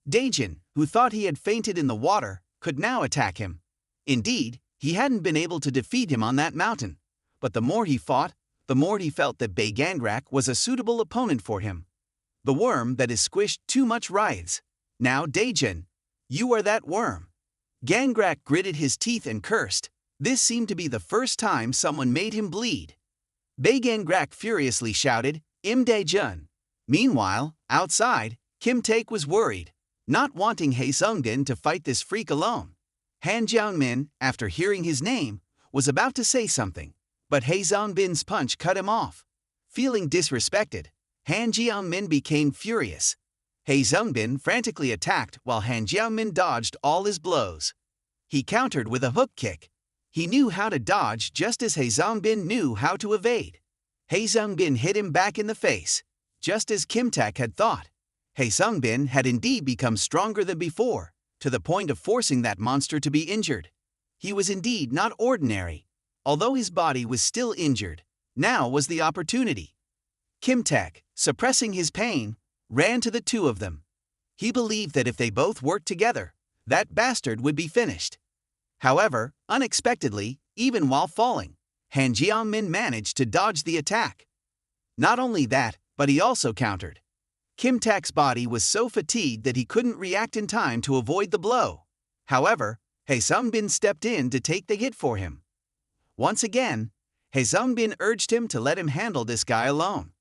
Daejun, who thought he had fainted in the water, could now attack him. Indeed, he hadn't been able to defeat him on that mountain, but the more he fought, the more he felt that Baegangrak was a suitable opponent for him. The worm that is squished too much writhes. "Now, Daejun, you are that worm." Gangrak gritted his teeth and cursed. This seemed to be the first time someone made him bleed. Baegangrak furiously shouted, "Imda Jun." Meanwhile, outside, Kim Tak was worried, not wanting Hae Sung-bin to fight this freak alone. Han Jiangmin, after hearing his name, was about to say something, but Hae Sung-bin's punch cut him off. Feeling disrespected, Han Jiangmin became furious. Hae Sung-bin frantically attacked while Han Jiangmin dodged all his blows. He countered with a hook kick. He knew how to dodge just as Hae Sung-bin knew how to evade. Hae Sung-bin hit him back in the face, just as Kim Tak had thought. Hae Sung-bin had indeed become stronger than before, to the point of forcing that monster to be injured. He was indeed not ordinary. Although his body was still injured, now was the opportunity. Kim Tak, suppressing his pain, ran to the two of them. He believed that if they both worked together, that bastard would be finished. However, unexpectedly, even while falling, Han Jiangmin managed to dodge the attack. Not only that, but he also countered. Kim Tak's body was so fatigued that he couldn't react in time to avoid the blow. However, Hae Sung-bin stepped in to take the hit for him. Once again, Hae Sung-bin urged him to let him handle this guy alone.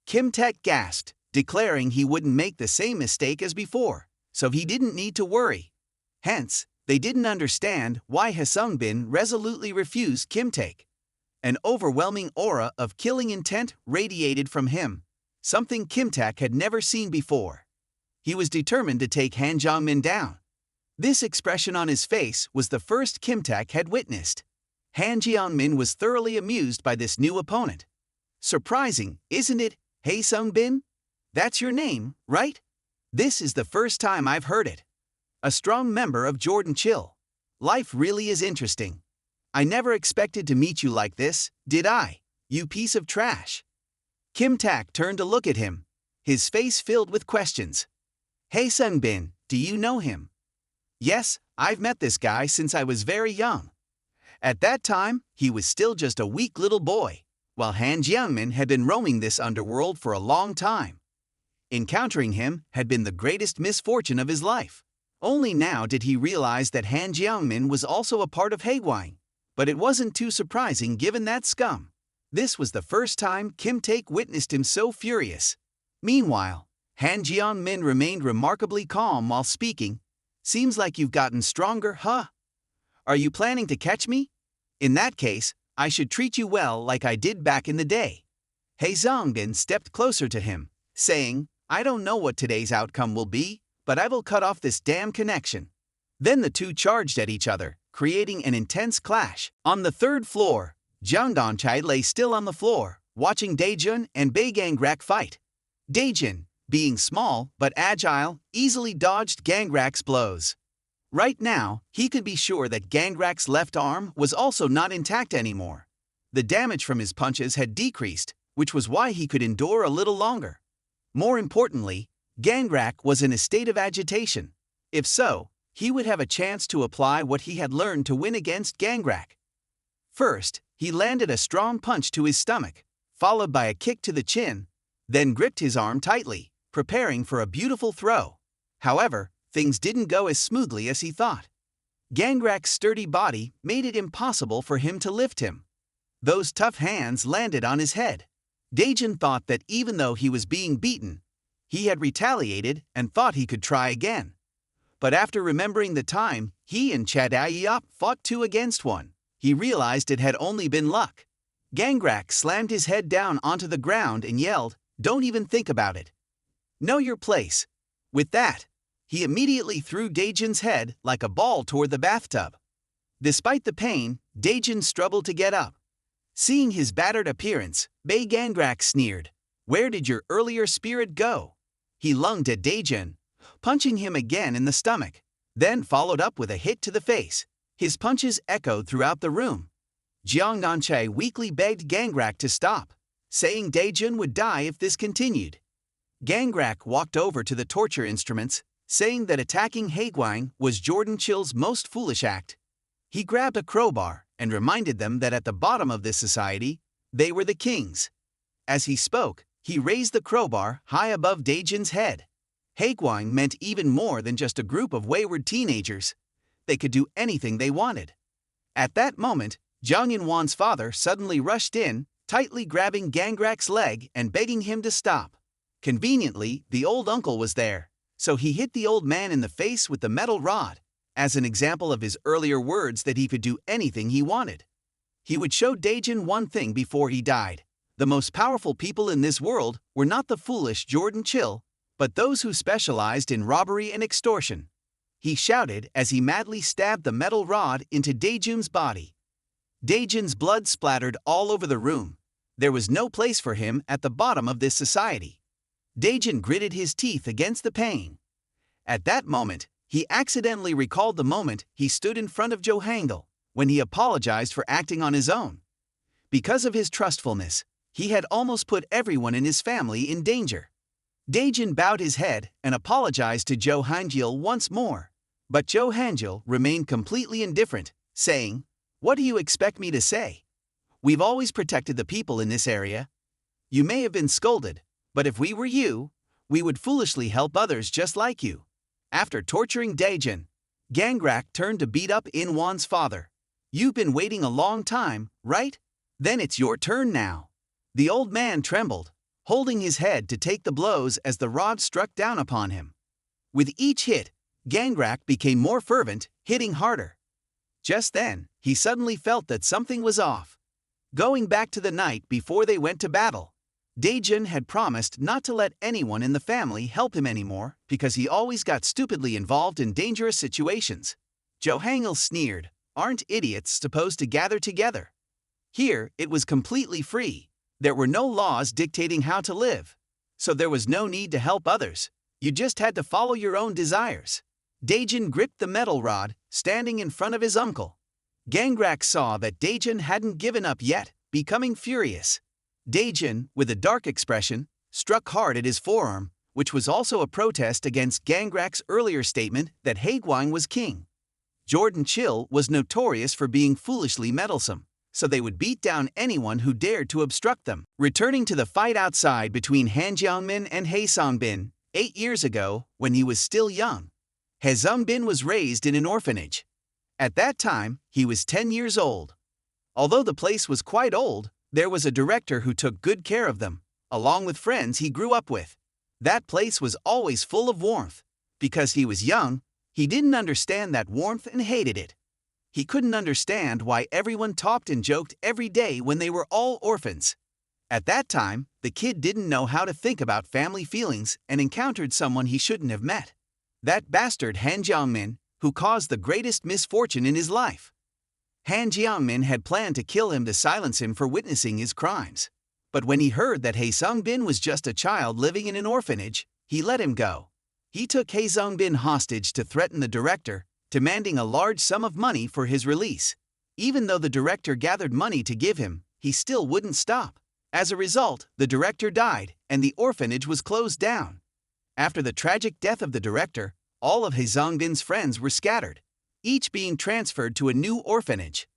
Kim Tak gasped, declaring he wouldn't make the same mistake as before, so he didn't need to worry. Hence, they didn't understand why Hae-sung-bin resolutely refused Kim Taek. An overwhelming aura of killing intent radiated from him, something Kim Taek had never seen before. He was determined to take Han Jong-min down. This expression on his face was the first Kim Taek had witnessed. Han Jeong-min was thoroughly amused by this new opponent. Surprising, isn't it, Hae-sung-bin? That's your name, right? This is the first time I've heard it. A strong member of Jordan Chill. Life really is interesting. I never expected to meet you like this, did I, you piece of trash? Kim Taek turned to look at him, his face filled with questions. Hae-sung-bin, do you know him? Yes, I've met this guy since I was very young. At that time, he was still just a weak little boy, while Han Jeong-min had been roaming this underworld for a long time. Encountering him had been the greatest misfortune of his life. Only now did he realize that Han Jeong-min was also a part of Haegwang, but it wasn't too surprising given that scum. This was the first time Kim Taek witnessed him so furious. Meanwhile, Han Jeong-min remained remarkably calm while speaking. Seems like you've gotten stronger, huh? Are you planning to catch me? In that case, I should treat you well like I did back in the day. Hae-sung-bin stepped closer to him, saying, I don't know what today's outcome will be, but I will cut off this damn connection. Then the two charged at each other, creating an intense clash. On the third floor, Jang Dong-chai lay still on the floor, watching Dae-jun and Bae Gangrak fight. Dae-jun, being small but agile, easily dodged Gangrak's blows. Right now, he could be sure that Gangrak's left arm was also not intact anymore. The damage from his punches had decreased, which was why he could endure a little longer. More importantly, Gangrak was in a state of agitation. If so, he would have a chance to apply what he had learned to win against Gangrak. First, he landed a strong punch to his stomach, followed by a kick to the chin, then gripped his arm tightly, preparing for a beautiful throw. However, things didn't go as smoothly as he thought. Gangrak's sturdy body made it impossible for him to lift him. Those tough hands landed on his head. Dae-jun thought that even though he was being beaten, he had retaliated and thought he could try again. But after remembering the time he and Cha Dae-yeop fought 2-against-1, he realized it had only been luck. Gangrak slammed his head down onto the ground and yelled, "Don't even think about it. Know your place." With that, he immediately threw Dae-jun's head like a ball toward the bathtub. Despite the pain, Dae-jun struggled to get up. Seeing his battered appearance, Bae Gangrak sneered, "Where did your earlier spirit go?" He lunged at Dae-jun, punching him again in the stomach, then followed up with a hit to the face. His punches echoed throughout the room. Jeong Dong-chai weakly begged Gangrak to stop, saying Dae-jun would die if this continued. Gangrak walked over to the torture instruments, saying that attacking Haegwang was Jordan Chill's most foolish act. He grabbed a crowbar and reminded them that at the bottom of this society, they were the kings. As he spoke, he raised the crowbar high above Dae-jun's head. Haegwang meant even more than just a group of wayward teenagers. They could do anything they wanted. At that moment, Jang In-won's father suddenly rushed in, tightly grabbing Gangrak's leg and begging him to stop. Conveniently, the old uncle was there, so he hit the old man in the face with the metal rod, as an example of his earlier words that he could do anything he wanted. He would show Dae-jun one thing before he died. The most powerful people in this world were not the foolish Jordan Chill, but those who specialized in robbery and extortion. He shouted as he madly stabbed the metal rod into Dae-jun's body. Dae-jun's blood splattered all over the room. There was no place for him at the bottom of this society. Dae-jun gritted his teeth against the pain. At that moment, he accidentally recalled the moment he stood in front of Jo Hangul, when he apologized for acting on his own. Because of his trustfulness, he had almost put everyone in his family in danger. Dae-jun bowed his head and apologized to Jo Hangul once more. But Jo Hangul remained completely indifferent, saying, "What do you expect me to say? We've always protected the people in this area. You may have been scolded, but if we were you, we would foolishly help others just like you." After torturing Dae-jun, Gangrak turned to beat up In-won's father. "You've been waiting a long time, right? Then it's your turn now." The old man trembled, holding his head to take the blows as the rod struck down upon him. With each hit, Gangrak became more fervent, hitting harder. Just then, he suddenly felt that something was off. Going back to the night before they went to battle, Daejun had promised not to let anyone in the family help him anymore because he always got stupidly involved in dangerous situations. Johangil sneered, "Aren't idiots supposed to gather together?" Here, it was completely free. There were no laws dictating how to live. So there was no need to help others. You just had to follow your own desires. Daejun gripped the metal rod, standing in front of his uncle. Gangrak saw that Daejun hadn't given up yet, becoming furious. Daejun, with a dark expression, struck hard at his forearm, which was also a protest against Gangrak's earlier statement that Haegwang was king. Jordan Chill was notorious for being foolishly meddlesome, so they would beat down anyone who dared to obstruct them. Returning to the fight outside between Han Jiangmin and Hae Songbin, 8 years ago, when he was still young. Hae Songbin was raised in an orphanage. At that time, he was 10 years old. Although the place was quite old, there was a director who took good care of them, along with friends he grew up with. That place was always full of warmth. Because he was young, he didn't understand that warmth and hated it. He couldn't understand why everyone talked and joked every day when they were all orphans. At that time, the kid didn't know how to think about family feelings and encountered someone he shouldn't have met. That bastard Han Jiangmin, who caused the greatest misfortune in his life. Han Jiangmin had planned to kill him to silence him for witnessing his crimes. But when he heard that Hae Songbin was just a child living in an orphanage, he let him go. He took Hae Songbin hostage to threaten the director, demanding a large sum of money for his release. Even though the director gathered money to give him, he still wouldn't stop. As a result, the director died, and the orphanage was closed down. After the tragic death of the director, all of Hae Songbin's friends were scattered, each being transferred to a new orphanage.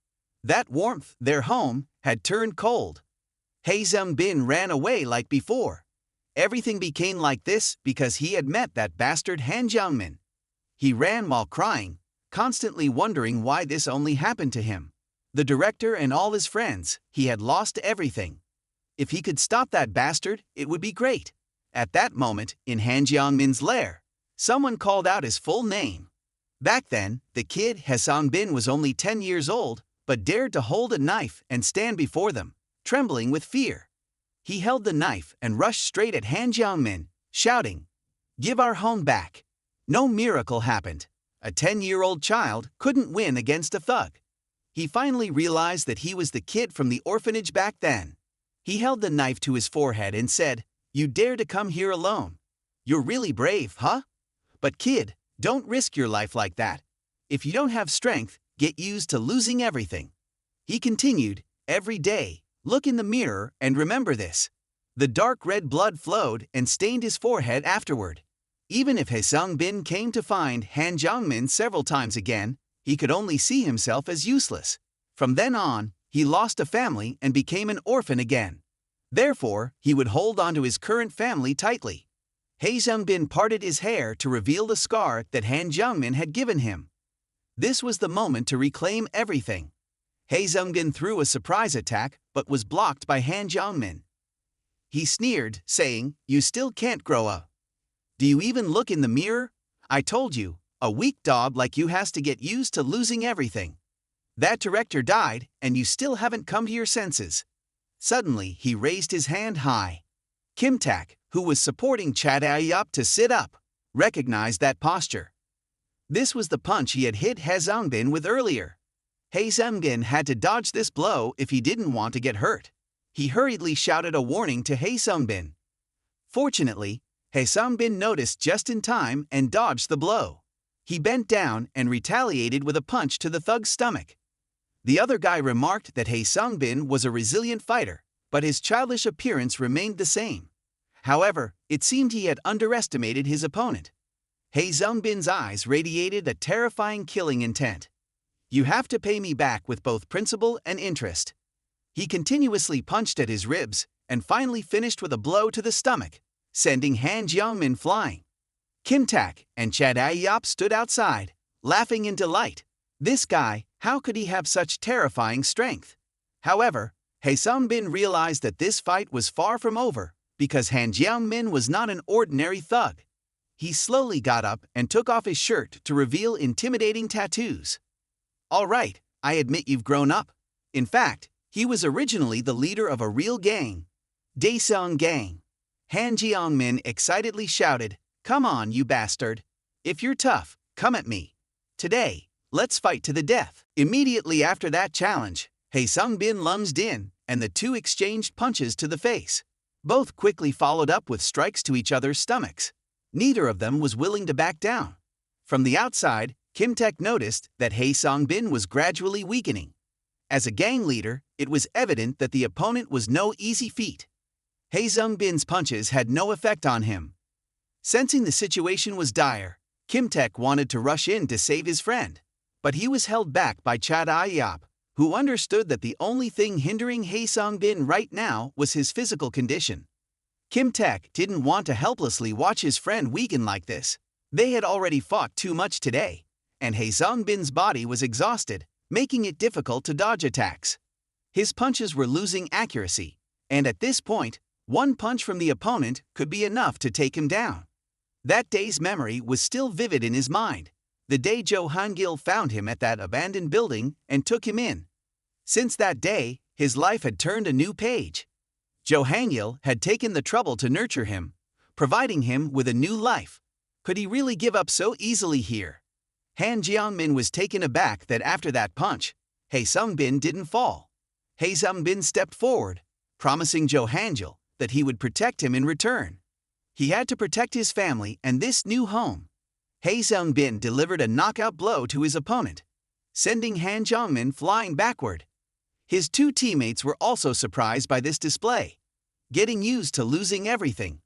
That warmth, their home, had turned cold. Hae Songbin ran away like before. Everything became like this because he had met that bastard Han Jiangmin. He ran while crying, constantly wondering why this only happened to him. The director and all his friends, he had lost everything. If he could stop that bastard, it would be great. At that moment, in Han Jiangmin's lair, someone called out his full name. Back then, the kid Hae Songbin was only 10 years old, but dared to hold a knife and stand before them, trembling with fear. He held the knife and rushed straight at Han Jiangmin, shouting, "Give our home back." No miracle happened. A 10-year-old child couldn't win against a thug. He finally realized that he was the kid from the orphanage back then. He held the knife to his forehead and said, "You dare to come here alone? You're really brave, huh? But kid, don't risk your life like that. If you don't have strength, get used to losing everything." He continued, "Every day, look in the mirror and remember this." The dark red blood flowed and stained his forehead afterward. Even if Hae Songbin came to find Han Jiangmin several times again, he could only see himself as useless. From then on, he lost a family and became an orphan again. Therefore, he would hold on to his current family tightly. Hae Songbin parted his hair to reveal the scar that Han Jiangmin had given him. This was the moment to reclaim everything. Hae Songbin threw a surprise attack but was blocked by Han Jiangmin. He sneered, saying, "You still can't grow up. Do you even look in the mirror? I told you, a weak dog like you has to get used to losing everything. That director died, and you still haven't come to your senses." Suddenly, he raised his hand high. Kim Tak, who was supporting Chadayup to sit up, recognized that posture. This was the punch he had hit Hae Songbin with earlier. Hae Songbin had to dodge this blow if he didn't want to get hurt. He hurriedly shouted a warning to Hae Songbin. Fortunately, Hae Songbin noticed just in time and dodged the blow. He bent down and retaliated with a punch to the thug's stomach. The other guy remarked that Hae Songbin was a resilient fighter, but his childish appearance remained the same. However, it seemed he had underestimated his opponent. Hae Songbin's eyes radiated a terrifying killing intent. "You have to pay me back with both principal and interest." He continuously punched at his ribs and finally finished with a blow to the stomach, sending Han Jiangmin flying. Kim Tak and Chadayup stood outside, laughing in delight. This guy, how could he have such terrifying strength? However, Hae Songbin realized that this fight was far from over, because Han Jiangmin was not an ordinary thug. He slowly got up and took off his shirt to reveal intimidating tattoos. All right, I admit you've grown up. In fact, he was originally the leader of a real gang, Daesung Gang. Han Jiangmin excitedly shouted, "Come on, you bastard. If you're tough, come at me. Today, let's fight to the death." Immediately after that challenge, Hae-sung Bin lunged in, and the two exchanged punches to the face. Both quickly followed up with strikes to each other's stomachs. Neither of them was willing to back down. From the outside, Kim Taek noticed that Hae-sung Bin was gradually weakening. As a gang leader, it was evident that the opponent was no easy feat. Hae-sung Bin's punches had no effect on him. Sensing the situation was dire, Kim Taek wanted to rush in to save his friend. But he was held back by Cha Dae-yap, who understood that the only thing hindering Hae-sung Bin right now was his physical condition. Kim Taek didn't want to helplessly watch his friend weaken like this. They had already fought too much today, and Hae-sung Bin's body was exhausted, making it difficult to dodge attacks. His punches were losing accuracy, and at this point, one punch from the opponent could be enough to take him down. That day's memory was still vivid in his mind, the day Jo Han-gil found him at that abandoned building and took him in. Since that day, his life had turned a new page. Jo Han-gil had taken the trouble to nurture him, providing him with a new life. Could he really give up so easily here? Han Jiangmin was taken aback that after that punch, Hae-sung Bin didn't fall. Hae-sung Bin stepped forward, promising Jo Han-gil that he would protect him in return. He had to protect his family and this new home. Hae-sung Bin delivered a knockout blow to his opponent, sending Han Jiangmin flying backward. His two teammates were also surprised by this display, getting used to losing everything.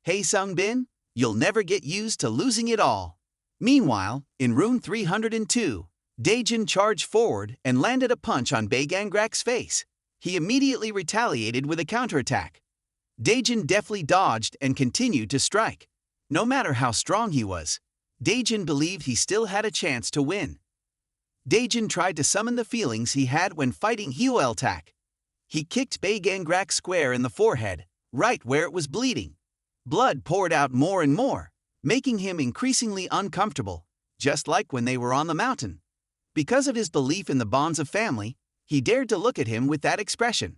Hae-sung Bin, you'll never get used to losing it all. Meanwhile, in room 302, Dae-jun charged forward and landed a punch on Bae Gangrak's face. He immediately retaliated with a counterattack. Dae-jun deftly dodged and continued to strike. No matter how strong he was, Dae-jun believed he still had a chance to win. Dae-jun tried to summon the feelings he had when fighting hideout. He kicked Bae Gangrak square in the forehead, right where it was bleeding. Blood poured out more and more, making him increasingly uncomfortable, just like when they were on the mountain. Because of his belief in the bonds of family, he dared to look at him with that expression.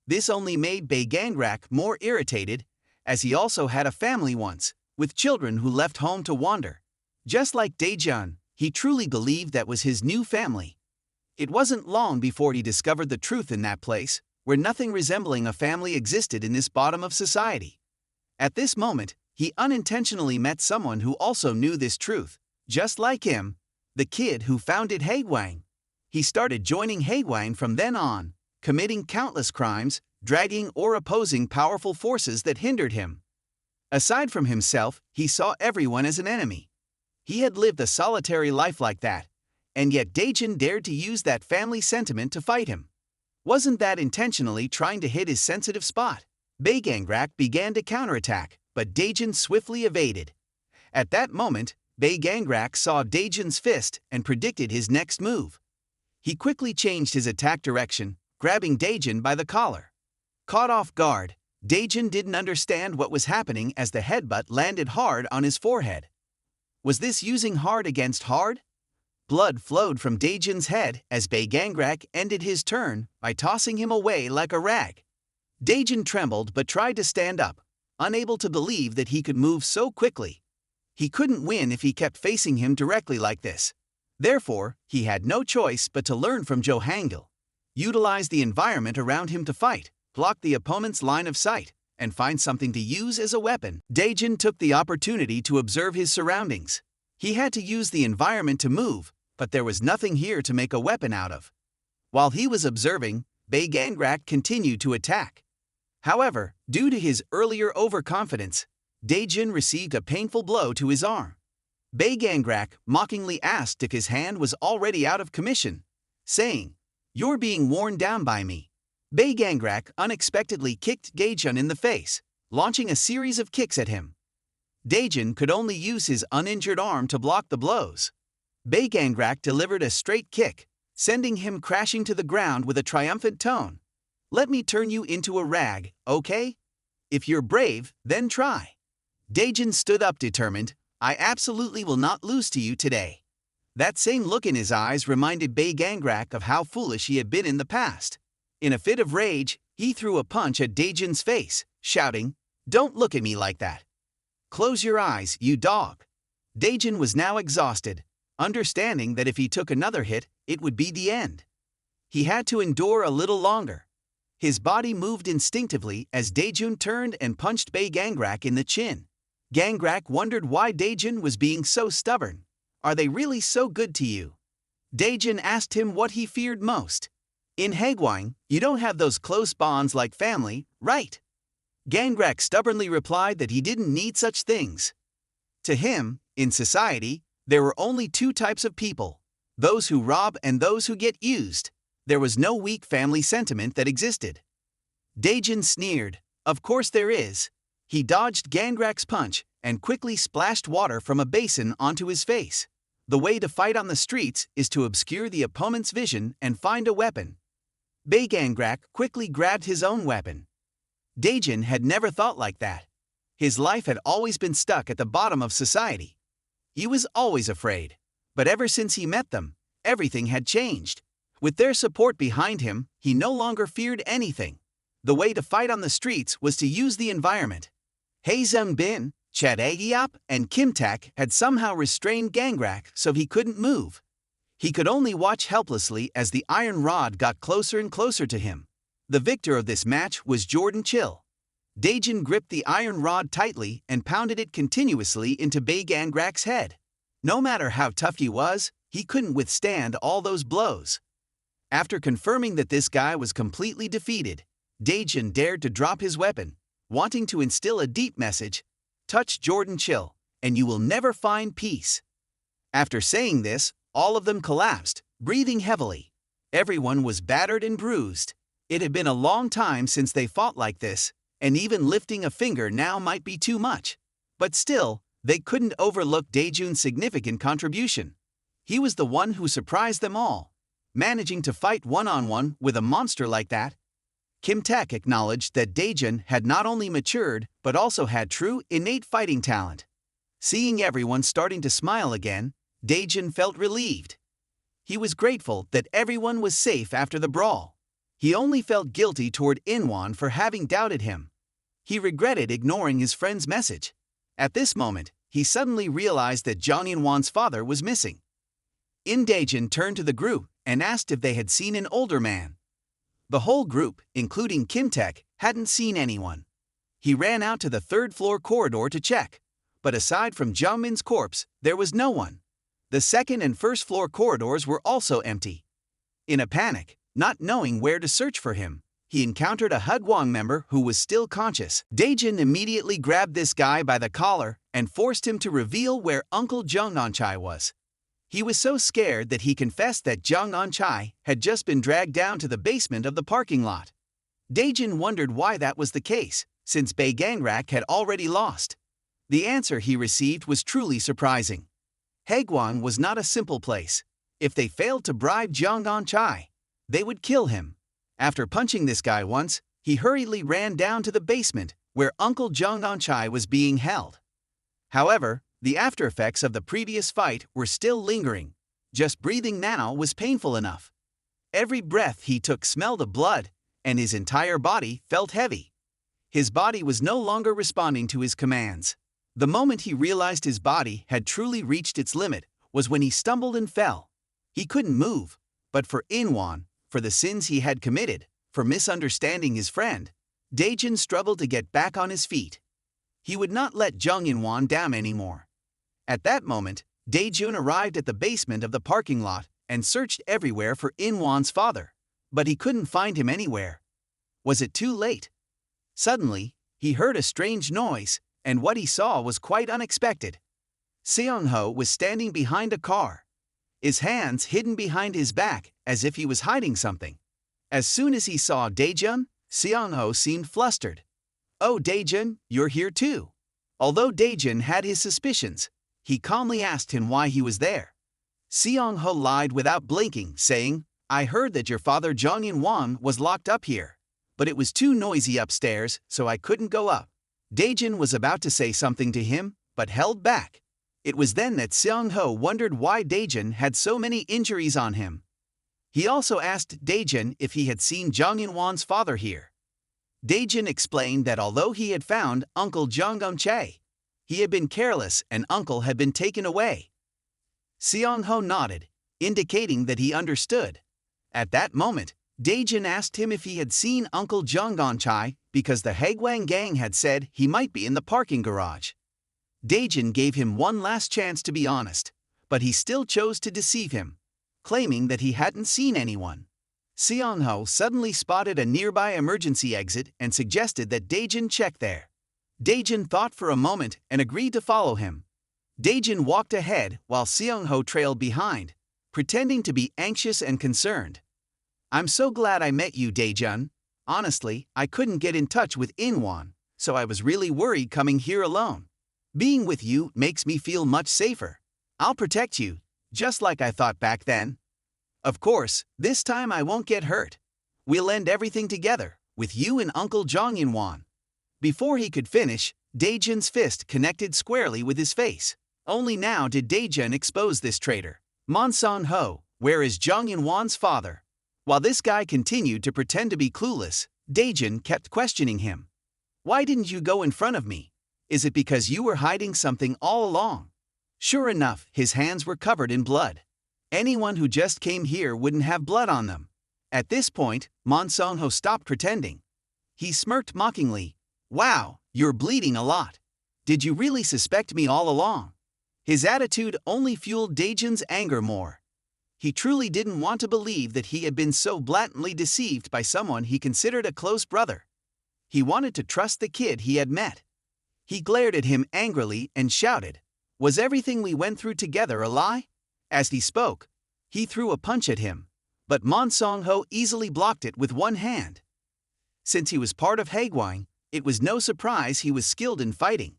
This only made Bae Gangrak more irritated, as he also had a family once, with children who left home to wander. Just like Dae-jun, he truly believed that was his new family. It wasn't long before he discovered the truth in that place, where nothing resembling a family existed in this bottom of society. At this moment, he unintentionally met someone who also knew this truth, just like him, the kid who founded Haewang. He started joining Haewang from then on, committing countless crimes, dragging or opposing powerful forces that hindered him. Aside from himself, he saw everyone as an enemy. He had lived a solitary life like that, and yet Dae-jun dared to use that family sentiment to fight him. Wasn't that intentionally trying to hit his sensitive spot? Bae Gangrak began to counterattack, but Dae-jun swiftly evaded. At that moment, Bae Gangrak saw Dae-jun's fist and predicted his next move. He quickly changed his attack direction, grabbing Dae-jun by the collar. Caught off guard, Dae-jun didn't understand what was happening as the headbutt landed hard on his forehead. Was this using hard against hard? Blood flowed from Dae-jun's head as Bae Gangrak ended his turn by tossing him away like a rag. Dae-jun trembled but tried to stand up, unable to believe that he could move so quickly. He couldn't win if he kept facing him directly like this. Therefore, he had no choice but to learn from Jo Han-gil, utilize the environment around him to fight, block the opponent's line of sight, and find something to use as a weapon. Dae-jun took the opportunity to observe his surroundings. He had to use the environment to move, but there was nothing here to make a weapon out of. While he was observing, Bae Gangrak continued to attack. However, due to his earlier overconfidence, Dae-jun received a painful blow to his arm. Bae Gangrak mockingly asked if his hand was already out of commission, saying, "You're being worn down by me." Bae Gangrak unexpectedly kicked Dae-jun in the face, launching a series of kicks at him. Dae-jun could only use his uninjured arm to block the blows. Bae Gangrak delivered a straight kick, sending him crashing to the ground with a triumphant tone. "Let me turn you into a rag, okay?" If you're brave, then try. Daejun stood up determined. I absolutely will not lose to you today. That same look in his eyes reminded Bae Gangrak of how foolish he had been in the past. In a fit of rage, he threw a punch at Daejun's face, shouting, "Don't look at me like that. Close your eyes, you dog." Daejun was now exhausted, understanding that if he took another hit, it would be the end. He had to endure a little longer. His body moved instinctively as Daejun turned and punched Bae Gangrak in the chin. Gangrak wondered why Daejun was being so stubborn. Are they really so good to you? Daejun asked him what he feared most. In Haegwang, you don't have those close bonds like family, right? Gangrak stubbornly replied that he didn't need such things. To him, in society, there were only two types of people: those who rob and those who get used. There was no weak family sentiment that existed. Daejun sneered, "Of course there is." He dodged Gangrak's punch and quickly splashed water from a basin onto his face. The way to fight on the streets is to obscure the opponent's vision and find a weapon. Bae Gangrak quickly grabbed his own weapon. Daejun had never thought like that. His life had always been stuck at the bottom of society. He was always afraid. But ever since he met them, everything had changed. With their support behind him, he no longer feared anything. The way to fight on the streets was to use the environment. Hae Bin, Chad Agiop, and Kim Tak had somehow restrained Gangrak so he couldn't move. He could only watch helplessly as the iron rod got closer and closer to him. The victor of this match was Jordan Chill. Daejun gripped the iron rod tightly and pounded it continuously into Bae Gangrak's head. No matter how tough he was, he couldn't withstand all those blows. After confirming that this guy was completely defeated, Daejun dared to drop his weapon, wanting to instill a deep message: touch Jordan Chill, and you will never find peace. After saying this, all of them collapsed, breathing heavily. Everyone was battered and bruised. It had been a long time since they fought like this, and even lifting a finger now might be too much. But still, they couldn't overlook Daejun's significant contribution. He was the one who surprised them all, managing to fight one-on-one with a monster like that. Kim Tak acknowledged that Daejun had not only matured but also had true, innate fighting talent. Seeing everyone starting to smile again, Daejun felt relieved. He was grateful that everyone was safe after the brawl. He only felt guilty toward Inwon for having doubted him. He regretted ignoring his friend's message. At this moment, he suddenly realized that Jang In-won's father was missing. Daejun turned to the group and asked if they had seen an older man. The whole group, including Kim Tak, hadn't seen anyone. He ran out to the third-floor corridor to check, but aside from Jung Min's corpse, there was no one. The second and first-floor corridors were also empty. In a panic, not knowing where to search for him, he encountered a Hudwang member who was still conscious. Daejun immediately grabbed this guy by the collar and forced him to reveal where Uncle Jung Onchai was. He was so scared that he confessed that Jung Onchai had just been dragged down to the basement of the parking lot. Daejun wondered why that was the case, since Bae Gangrak had already lost. The answer he received was truly surprising. Haegwang was not a simple place. If they failed to bribe Jung Onchai, they would kill him. After punching this guy once, he hurriedly ran down to the basement where Uncle Jung Onchai was being held. However, the aftereffects of the previous fight were still lingering. Just breathing now was painful enough. Every breath he took smelled of blood, and his entire body felt heavy. His body was no longer responding to his commands. The moment he realized his body had truly reached its limit was when he stumbled and fell. He couldn't move, but for Inwon, for the sins he had committed, for misunderstanding his friend, Daejun struggled to get back on his feet. He would not let Jung In-won down anymore. At that moment, Daejun arrived at the basement of the parking lot and searched everywhere for In-won's father, but he couldn't find him anywhere. Was it too late? Suddenly, he heard a strange noise, and what he saw was quite unexpected. Seong-ho was standing behind a car, his hands hidden behind his back as if he was hiding something. As soon as he saw Daejun, Seong-ho seemed flustered. "Oh, Daejun, you're here too." Although Daejun had his suspicions, he calmly asked him why he was there. Seong-ho lied without blinking, saying, "I heard that your father Jung In-won was locked up here. but it was too noisy upstairs, so I couldn't go up. Daejun was about to say something to him, but held back. It was then that Seong-ho wondered why Daejun had so many injuries on him. He also asked Daejun if he had seen Jung In-won's father here. Daejun explained that although he had found Uncle Jung In-chae, he had been careless and Uncle had been taken away. Seong-ho nodded, indicating that he understood. At that moment, Daejun asked him if he had seen Uncle Jung In-chae because the Haegwang gang had said he might be in the parking garage. Daejun gave him one last chance to be honest, but he still chose to deceive him, claiming that he hadn't seen anyone. Seong-ho suddenly spotted a nearby emergency exit and suggested that Daejun check there. Daejun thought for a moment and agreed to follow him. Daejun walked ahead while Seong-ho trailed behind, pretending to be anxious and concerned. "I'm so glad I met you, Daejun. Honestly, I couldn't get in touch with In-won, so I was really worried coming here alone. Being with you makes me feel much safer. I'll protect you, just like I thought back then. Of course, this time I won't get hurt. We'll end everything together, with you and Uncle Jung In-won." Before he could finish, Daejun's fist connected squarely with his face. Only now did Daejun expose this traitor. "Mon-son-ho, where is Jung In-won's father?" While this guy continued to pretend to be clueless, Daejun kept questioning him. "Why didn't you go in front of me? Is it because you were hiding something all along?" Sure enough, his hands were covered in blood. Anyone who just came here wouldn't have blood on them. At this point, Mon-son-ho stopped pretending. He smirked mockingly. "Wow, you're bleeding a lot. Did you really suspect me all along?" His attitude only fueled Daejun's anger more. He truly didn't want to believe that he had been so blatantly deceived by someone he considered a close brother. He wanted to trust the kid he had met. He glared at him angrily and shouted, "Was everything we went through together a lie?" As he spoke, he threw a punch at him, but Mon-son-ho easily blocked it with one hand. Since he was part of Haegwang, it was no surprise he was skilled in fighting.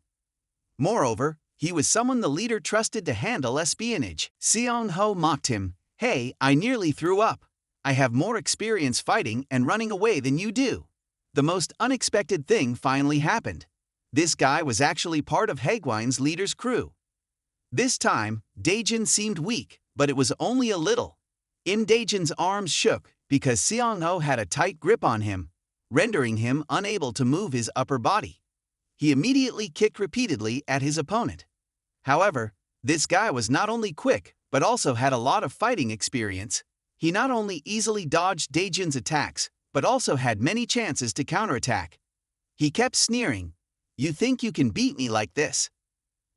Moreover, he was someone the leader trusted to handle espionage. Seong-ho mocked him. "Hey, I nearly threw up. I have more experience fighting and running away than you do." The most unexpected thing finally happened. This guy was actually part of Haegwang's leader's crew. This time, Daejun seemed weak, but it was only a little. Daejun's arms shook because Seong-ho had a tight grip on him, rendering him unable to move his upper body. He immediately kicked repeatedly at his opponent. However, this guy was not only quick, but also had a lot of fighting experience. He not only easily dodged Daejun's attacks, but also had many chances to counterattack. He kept sneering, "You think you can beat me like this?"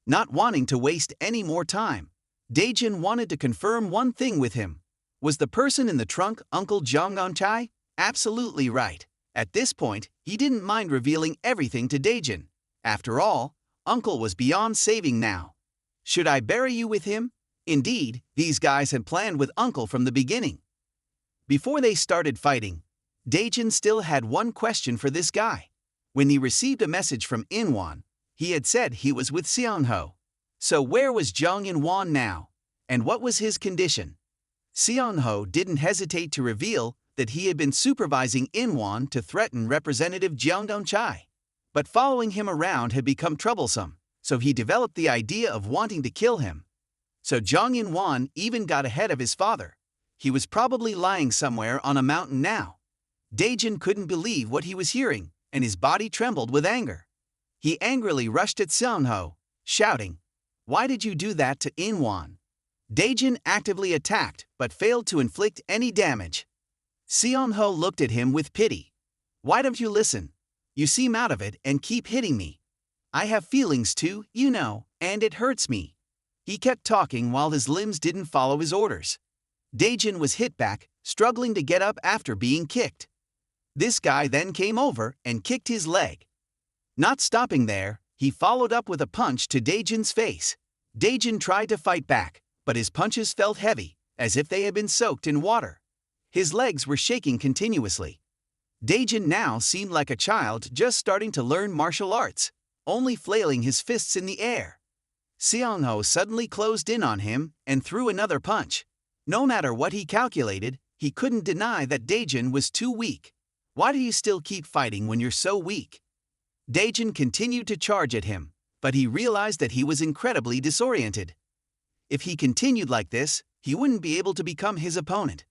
Not wanting to waste any more time, Daejun wanted to confirm one thing with him. Was the person in the trunk Uncle Jung In-chae? Absolutely right. At this point, he didn't mind revealing everything to Daejun. After all, Uncle was beyond saving now. Should I bury you with him? Indeed, these guys had planned with Uncle from the beginning. Before they started fighting, Daejun still had one question for this guy. When he received a message from In-won, he had said he was with Seong-ho. So where was Jung In-won now? And what was his condition? Seong-ho didn't hesitate to reveal that he had been supervising In-won to threaten Representative Jung In-chae. But following him around had become troublesome, so he developed the idea of wanting to kill him. So Jung In-won even got ahead of his father. He was probably lying somewhere on a mountain now. Daejun couldn't believe what he was hearing, and his body trembled with anger. He angrily rushed at Seong-ho, shouting, "Why did you do that to In-won?" Daejun actively attacked but failed to inflict any damage. Seong-ho looked at him with pity. "Why don't you listen? You seem out of it and keep hitting me. I have feelings too, you know, and it hurts me." He kept talking while his limbs didn't follow his orders. Daejun was hit back, struggling to get up after being kicked. This guy then came over and kicked his leg. Not stopping there, he followed up with a punch to Daejun's face. Daejun tried to fight back, but his punches felt heavy, as if they had been soaked in water. His legs were shaking continuously. Daejun now seemed like a child just starting to learn martial arts, only flailing his fists in the air. Seong-ho suddenly closed in on him and threw another punch. No matter what he calculated, he couldn't deny that Daejun was too weak. Why do you still keep fighting when you're so weak? Daejun continued to charge at him, but he realized that he was incredibly disoriented. If he continued like this, he wouldn't be able to become his opponent.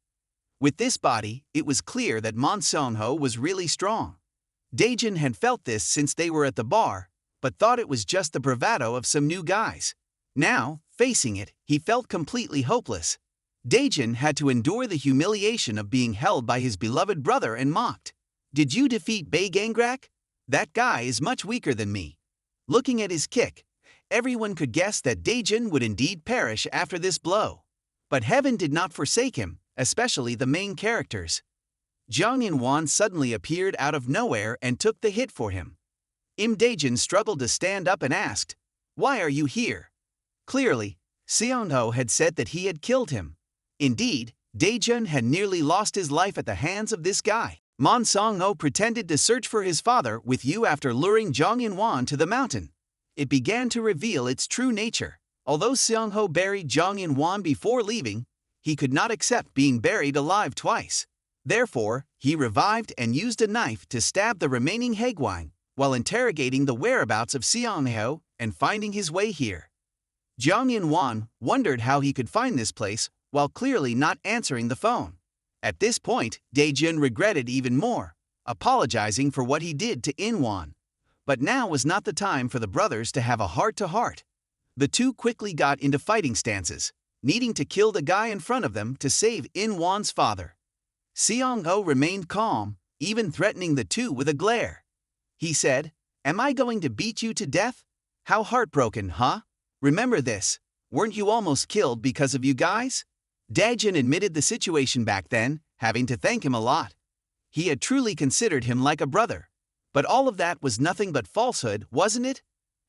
With this body, it was clear that Mon Seong-ho was really strong. Daejun had felt this since they were at the bar, but thought it was just the bravado of some new guys. Now, facing it, he felt completely hopeless. Daejun had to endure the humiliation of being held by his beloved brother and mocked. Did you defeat Bae Gangrak? That guy is much weaker than me. Looking at his kick, everyone could guess that Daejun would indeed perish after this blow. But heaven did not forsake him, especially the main characters. Jang In-won suddenly appeared out of nowhere and took the hit for him. Imda Jun struggled to stand up and asked, "Why are you here?" Clearly, Seong-ho had said that he had killed him. Indeed, Daejun had nearly lost his life at the hands of this guy. Mon Seong-ho pretended to search for his father with you after luring Jang In-won to the mountain. It began to reveal its true nature. Although Seong-ho buried Jang In-won before leaving, he could not accept being buried alive twice. Therefore, he revived and used a knife to stab the remaining Haegwang, while interrogating the whereabouts of Seong-ho and finding his way here. Jang In-won wondered how he could find this place while clearly not answering the phone. At this point, Daejun regretted even more, apologizing for what he did to In-won. But now was not the time for the brothers to have a heart-to-heart. The two quickly got into fighting stances, needing to kill the guy in front of them to save In-won's father. Seong-ho remained calm, even threatening the two with a glare. He said, "Am I going to beat you to death? How heartbroken, huh? Remember this, weren't you almost killed because of you guys?" Daejun admitted the situation back then, having to thank him a lot. He had truly considered him like a brother. But all of that was nothing but falsehood, wasn't it?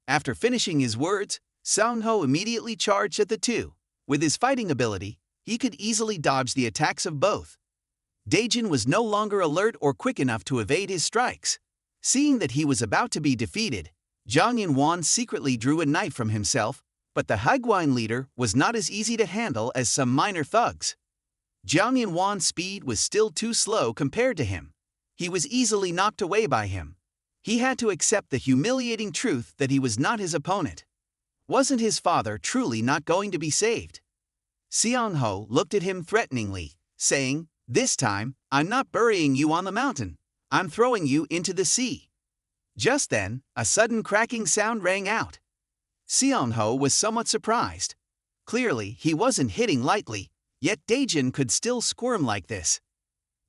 After finishing his words, Seong-ho immediately charged at the two. With his fighting ability, he could easily dodge the attacks of both. Daejun was no longer alert or quick enough to evade his strikes. Seeing that he was about to be defeated, Jang In-won secretly drew a knife from himself, but the Haegwang leader was not as easy to handle as some minor thugs. Jang In-won's speed was still too slow compared to him. He was easily knocked away by him. He had to accept the humiliating truth that he was not his opponent. Wasn't his father truly not going to be saved? Seong-ho looked at him threateningly, saying, "This time, I'm not burying you on the mountain. I'm throwing you into the sea." Just then, a sudden cracking sound rang out. Seong-ho was somewhat surprised. Clearly, he wasn't hitting lightly, yet Daejun could still squirm like this.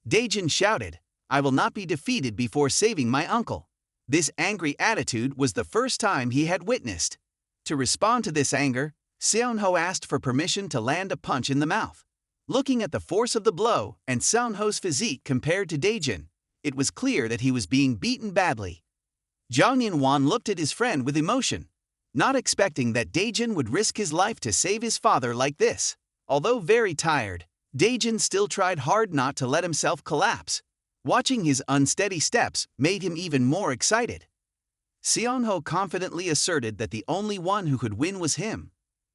Daejun shouted, "I will not be defeated before saving my uncle." This angry attitude was the first time he had witnessed. To respond to this anger, Seong-ho asked for permission to land a punch in the mouth. Looking at the force of the blow and Seong-ho's physique compared to Daejun, it was clear that he was being beaten badly. Jang In-won looked at his friend with emotion, not expecting that Daejun would risk his life to save his father like this. Although very tired, Daejun still tried hard not to let himself collapse. Watching his unsteady steps made him even more excited. Seong-ho confidently asserted that the only one who could win was him.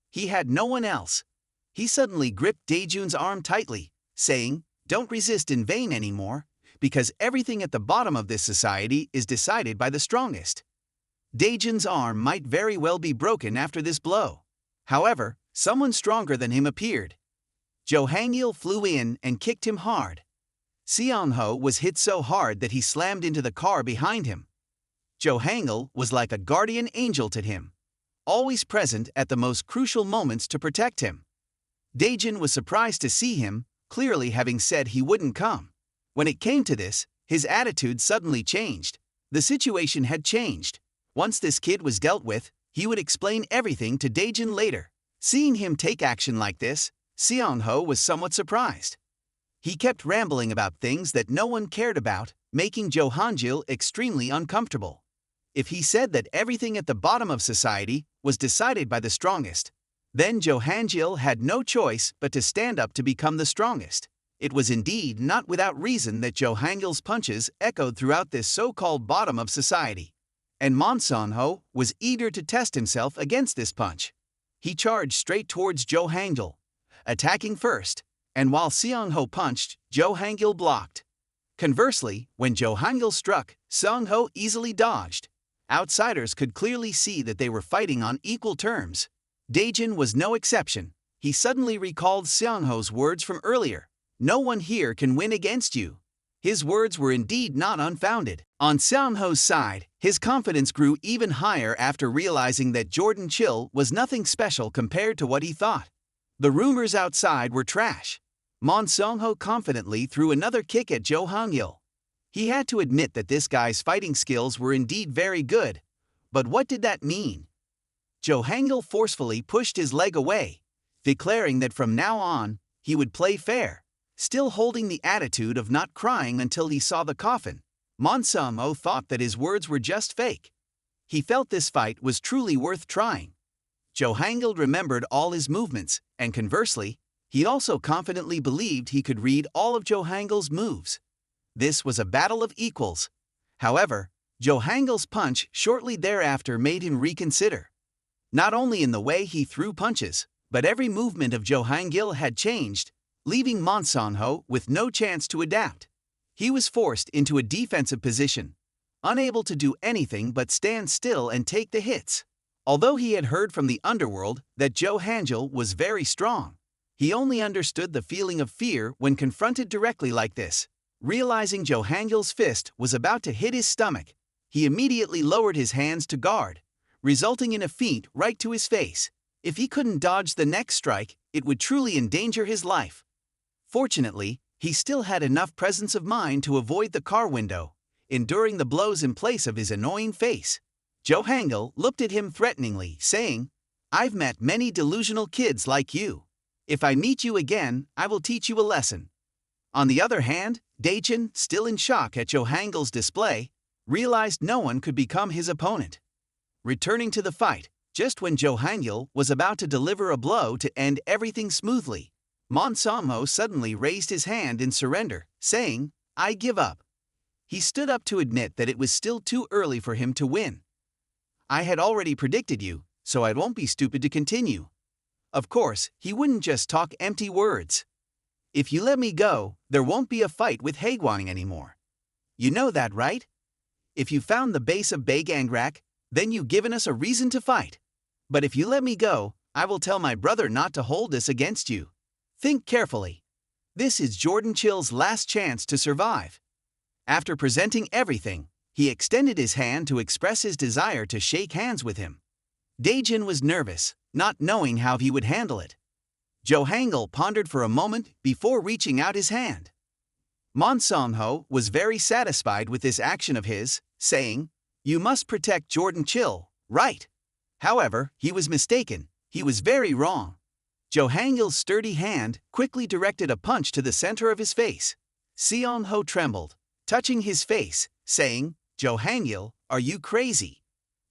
He had no one else. He suddenly gripped Daejun's arm tightly, saying, "Don't resist in vain anymore, because everything at the bottom of this society is decided by the strongest." Daejun's arm might very well be broken after this blow. However, someone stronger than him appeared. Jo Hang-il flew in and kicked him hard. Seong-ho was hit so hard that he slammed into the car behind him. Jo Hang-il was like a guardian angel to him, always present at the most crucial moments to protect him. Daejun was surprised to see him, clearly having said he wouldn't come. When it came to this, his attitude suddenly changed. The situation had changed. Once this kid was dealt with, he would explain everything to Daejun later. Seeing him take action like this, Seong-ho was somewhat surprised. He kept rambling about things that no one cared about, making Jo Hang-il extremely uncomfortable. If he said that everything at the bottom of society was decided by the strongest, then Jo Hang-il had no choice but to stand up to become the strongest. It was indeed not without reason that Jo Hang-il's punches echoed throughout this so-called bottom of society. And Mon Seong-ho was eager to test himself against this punch. He charged straight towards Jo Hang-il, attacking first, and while Seong-ho punched, Jo Hang-il blocked. Conversely, when Jo Hangil struck, Seong-ho easily dodged. Outsiders could clearly see that they were fighting on equal terms. Dae-jin was no exception. He suddenly recalled Seong-ho's words from earlier. "No one here can win against you." His words were indeed not unfounded. On Seong-ho's side, his confidence grew even higher after realizing that Jordan Chill was nothing special compared to what he thought. The rumors outside were trash. Seong-ho confidently threw another kick at Jo Hangil. He had to admit that this guy's fighting skills were indeed very good. But what did that mean? Jo Hangil forcefully pushed his leg away, declaring that from now on, he would play fair, still holding the attitude of not crying until he saw the coffin. Seong-ho thought that his words were just fake. He felt this fight was truly worth trying. Jo Hangil remembered all his movements, and conversely, he also confidently believed he could read all of Jo Hangil's moves. This was a battle of equals. However, Jo Hangil's punch shortly thereafter made him reconsider. Not only in the way he threw punches, but every movement of Jo Hangil had changed, leaving Seong-ho with no chance to adapt. He was forced into a defensive position, unable to do anything but stand still and take the hits. Although he had heard from the underworld that Jo Hangil was very strong, he only understood the feeling of fear when confronted directly like this. Realizing Jo Hangil's fist was about to hit his stomach, he immediately lowered his hands to guard, resulting in a feint right to his face. If he couldn't dodge the next strike, it would truly endanger his life. Fortunately, he still had enough presence of mind to avoid the car window, enduring the blows in place of his annoying face. Jo Hangil looked at him threateningly, saying, "I've met many delusional kids like you. If I meet you again, I will teach you a lesson." On the other hand, Dae-jin, still in shock at Jo Hangil's display, realized no one could become his opponent. Returning to the fight, just when Jo Hangil was about to deliver a blow to end everything smoothly, Seong-ho suddenly raised his hand in surrender, saying, "I give up." He stood up to admit that it was still too early for him to win. "I had already predicted you, so I won't be stupid to continue." Of course, he wouldn't just talk empty words. "If you let me go, there won't be a fight with Haegwaning anymore. You know that, right? If you found the base of Baegangrak, then you've given us a reason to fight. But if you let me go, I will tell my brother not to hold this against you. Think carefully. This is Jordan Chill's last chance to survive." After presenting everything, he extended his hand to express his desire to shake hands with him. Dae-jin was nervous, not knowing how he would handle it. Jo Hangil pondered for a moment before reaching out his hand. Seong-ho was very satisfied with this action of his, saying, "You must protect Jordan Chill, right?" However, he was mistaken. He was very wrong. Jo Hangil's sturdy hand quickly directed a punch to the center of his face. Seong-ho trembled, touching his face, saying, "Jo Hangil, are you crazy?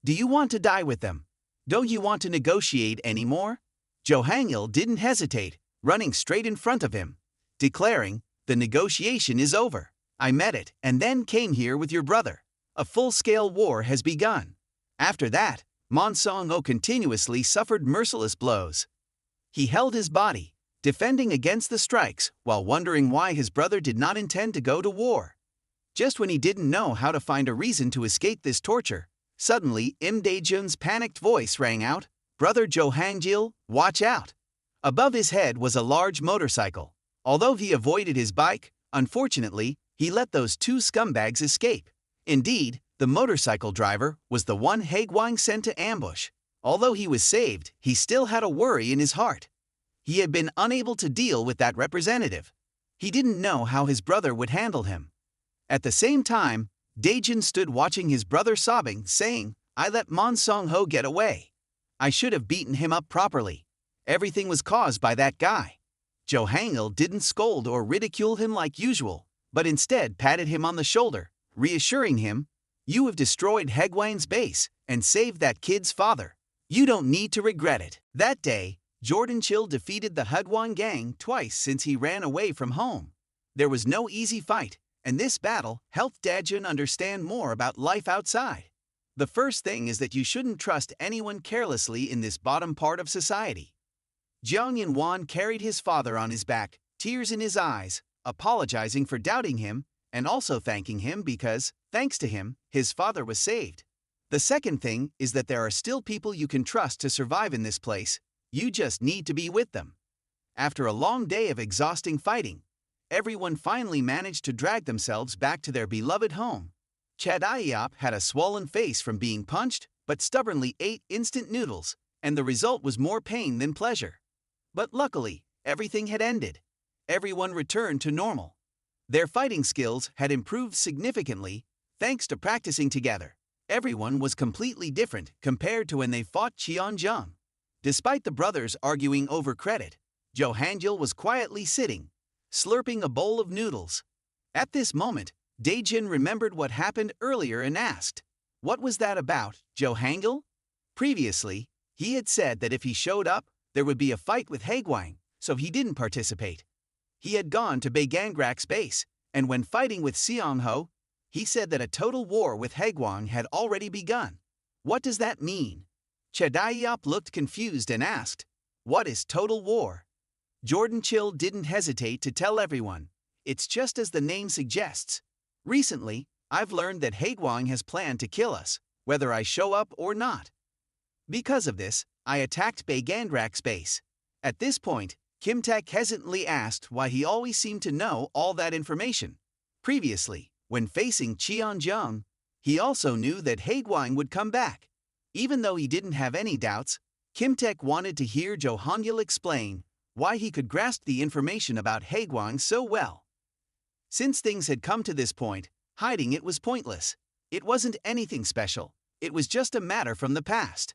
Do you want to die with them? Don't you want to negotiate anymore?" Jo Hangil didn't hesitate, running straight in front of him, declaring, "The negotiation is over. I met it and then came here with your brother. A full-scale war has begun." After that, Seong-ho continuously suffered merciless blows. He held his body, defending against the strikes while wondering why his brother did not intend to go to war. Just when he didn't know how to find a reason to escape this torture, suddenly Imda Jun's panicked voice rang out, "Brother Jo Hangil, watch out!" Above his head was a large motorcycle. Although he avoided his bike, unfortunately, he let those two scumbags escape. Indeed, the motorcycle driver was the one Haegwaning sent to ambush. Although he was saved, he still had a worry in his heart. He had been unable to deal with that representative. He didn't know how his brother would handle him. At the same time, Dae-jin stood watching his brother sobbing, saying, "I let Seong-ho get away. I should have beaten him up properly. Everything was caused by that guy." Jo Hangil didn't scold or ridicule him like usual, but instead patted him on the shoulder, reassuring him, "You have destroyed Haegwaning's base and saved that kid's father. You don't need to regret it." That day, Jordan Chill defeated the Haegwaning gang twice since he ran away from home. There was no easy fight, and this battle helped Dae-jin understand more about life outside. The first thing is that you shouldn't trust anyone carelessly in this bottom part of society. Jeong In-won carried his father on his back, tears in his eyes, apologizing for doubting him and also thanking him because, thanks to him, his father was saved. The second thing is that there are still people you can trust to survive in this place, you just need to be with them. After a long day of exhausting fighting, everyone finally managed to drag themselves back to their beloved home. Chadaiyop had a swollen face from being punched, but stubbornly ate instant noodles, and the result was more pain than pleasure. But luckily, everything had ended. Everyone returned to normal. Their fighting skills had improved significantly, thanks to practicing together. Everyone was completely different compared to when they fought Cheonjung. Despite the brothers arguing over credit, Jo Hangil was quietly sitting, slurping a bowl of noodles. At this moment, Daejin remembered what happened earlier and asked, "What was that about, Jo Hangil?" Previously, he had said that if he showed up, there would be a fight with Haegwang, so he didn't participate. He had gone to Baegangrak's base, and when fighting with Seongho, he said that a total war with Haegwang had already begun. What does that mean? Chadaiyop looked confused and asked, "What is total war?" Jordan Chill didn't hesitate to tell everyone, "It's just as the name suggests. Recently, I've learned that Haegwang has planned to kill us, whether I show up or not. Because of this, I attacked Baegangrak's base." At this point, Kim Tak hesitantly asked why he always seemed to know all that information. Previously, when facing Cheonjung, he also knew that Haegwang would come back. Even though he didn't have any doubts, Kim Tak wanted to hear Jo Hangil explain why he could grasp the information about Haegwang so well. Since things had come to this point, hiding it was pointless. It wasn't anything special, it was just a matter from the past.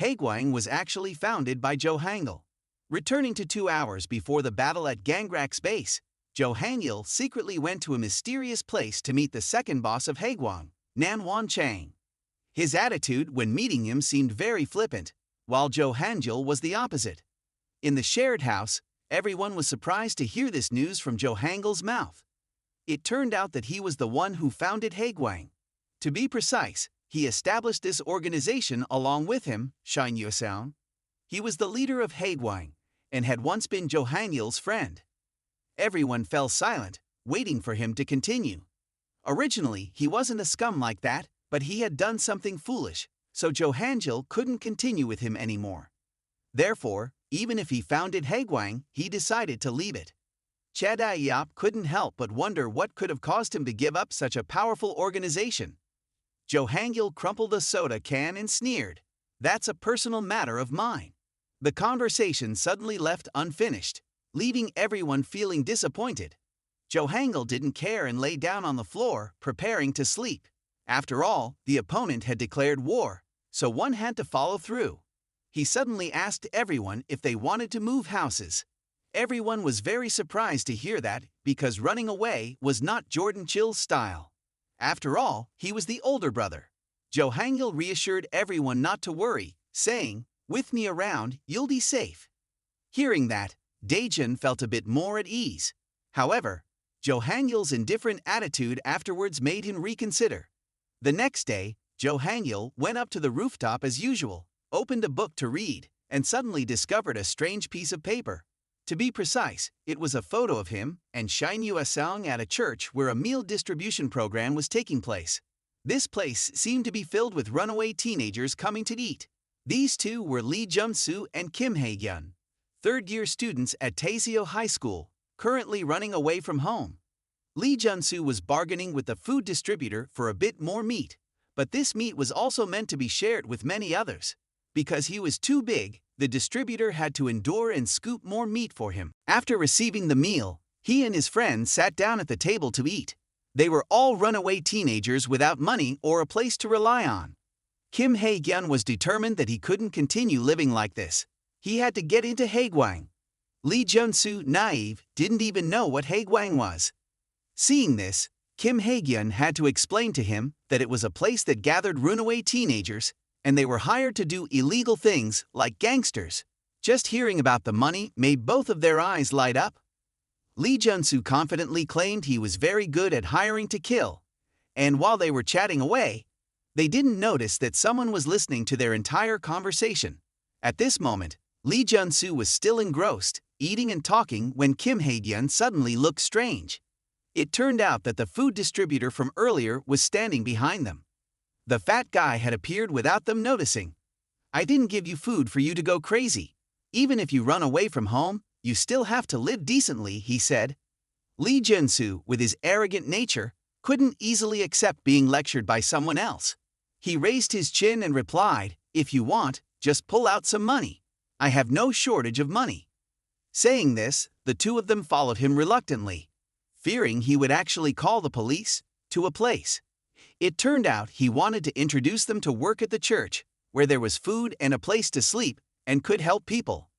Haegwang was actually founded by Jo Hangil. Returning to 2 hours before the battle at Gangrak's base, Jo Hangil secretly went to a mysterious place to meet the second boss of Haegwang, Nanwan Chang. His attitude when meeting him seemed very flippant, while Jo Hangil was the opposite. In the shared house, everyone was surprised to hear this news from Jo Hangil's mouth. It turned out that he was the one who founded Haegwang. To be precise, he established this organization along with him, Shin Yuseong. He was the leader of Haegwang, and had once been Jo Hangil's friend. Everyone fell silent, waiting for him to continue. Originally, he wasn't a scum like that, but he had done something foolish, so Jo Hangil couldn't continue with him anymore. Therefore, even if he founded Haegwang, he decided to leave it. Chadaiyop couldn't help but wonder what could have caused him to give up such a powerful organization. Jo Hangil crumpled a soda can and sneered, "That's a personal matter of mine." The conversation suddenly left unfinished, leaving everyone feeling disappointed. Jo Hangil didn't care and lay down on the floor, preparing to sleep. After all, the opponent had declared war, so one had to follow through. He suddenly asked everyone if they wanted to move houses. Everyone was very surprised to hear that, because running away was not Jordan Chill's style. After all, he was the older brother. Jo Hangil reassured everyone not to worry, saying, "With me around, you'll be safe." Hearing that, Daejin felt a bit more at ease. However, Jo Hangil's indifferent attitude afterwards made him reconsider. The next day, Jo Hangil went up to the rooftop as usual, opened a book to read, and suddenly discovered a strange piece of paper. To be precise, it was a photo of him and Shin Yuseong at a church where a meal distribution program was taking place. This place seemed to be filled with runaway teenagers coming to eat. These two were Lee Jun-soo and Kim Hae-gyun, third-year students at Taeseo High School, currently running away from home. Lee Jun-soo was bargaining with the food distributor for a bit more meat, but this meat was also meant to be shared with many others. Because he was too big, the distributor had to endure and scoop more meat for him. After receiving the meal, he and his friends sat down at the table to eat. They were all runaway teenagers without money or a place to rely on. Kim Hae-gyun was determined that he couldn't continue living like this. He had to get into Haegwang. Lee Jun-soo, naive, didn't even know what Haegwang was. Seeing this, Kim Hae-gyun had to explain to him that it was a place that gathered runaway teenagers, and they were hired to do illegal things like gangsters. Just hearing about the money made both of their eyes light up. Lee Jun-soo confidently claimed he was very good at hiring to kill, and while they were chatting away, they didn't notice that someone was listening to their entire conversation. At this moment, Lee Jun-soo was still engrossed, eating and talking when Kim Hae-gyun suddenly looked strange. It turned out that the food distributor from earlier was standing behind them. The fat guy had appeared without them noticing. "I didn't give you food for you to go crazy. Even if you run away from home, you still have to live decently," he said. Lee Jun-soo, with his arrogant nature, couldn't easily accept being lectured by someone else. He raised his chin and replied, "If you want, just pull out some money. I have no shortage of money." Saying this, the two of them followed him reluctantly, fearing he would actually call the police, to a place. It turned out he wanted to introduce them to work at the church, where there was food and a place to sleep, and could help people.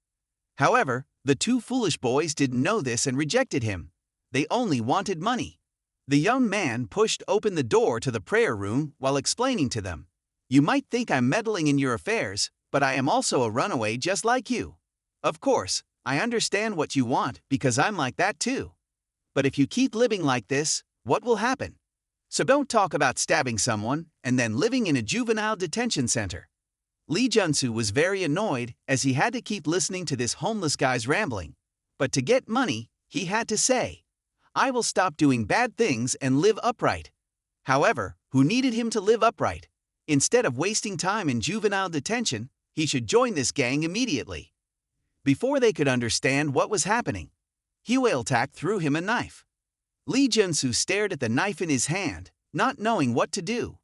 However, the two foolish boys didn't know this and rejected him. They only wanted money. The young man pushed open the door to the prayer room while explaining to them, "You might think I'm meddling in your affairs, but I am also a runaway just like you. Of course, I understand what you want because I'm like that too. But if you keep living like this, what will happen? So don't talk about stabbing someone and then living in a juvenile detention center." Lee Jun-soo was very annoyed as he had to keep listening to this homeless guy's rambling. But to get money, he had to say, "I will stop doing bad things and live upright." However, who needed him to live upright? Instead of wasting time in juvenile detention, he should join this gang immediately. Before they could understand what was happening, Hwaltak threw him a knife. Lee Jun-soo stared at the knife in his hand, not knowing what to do.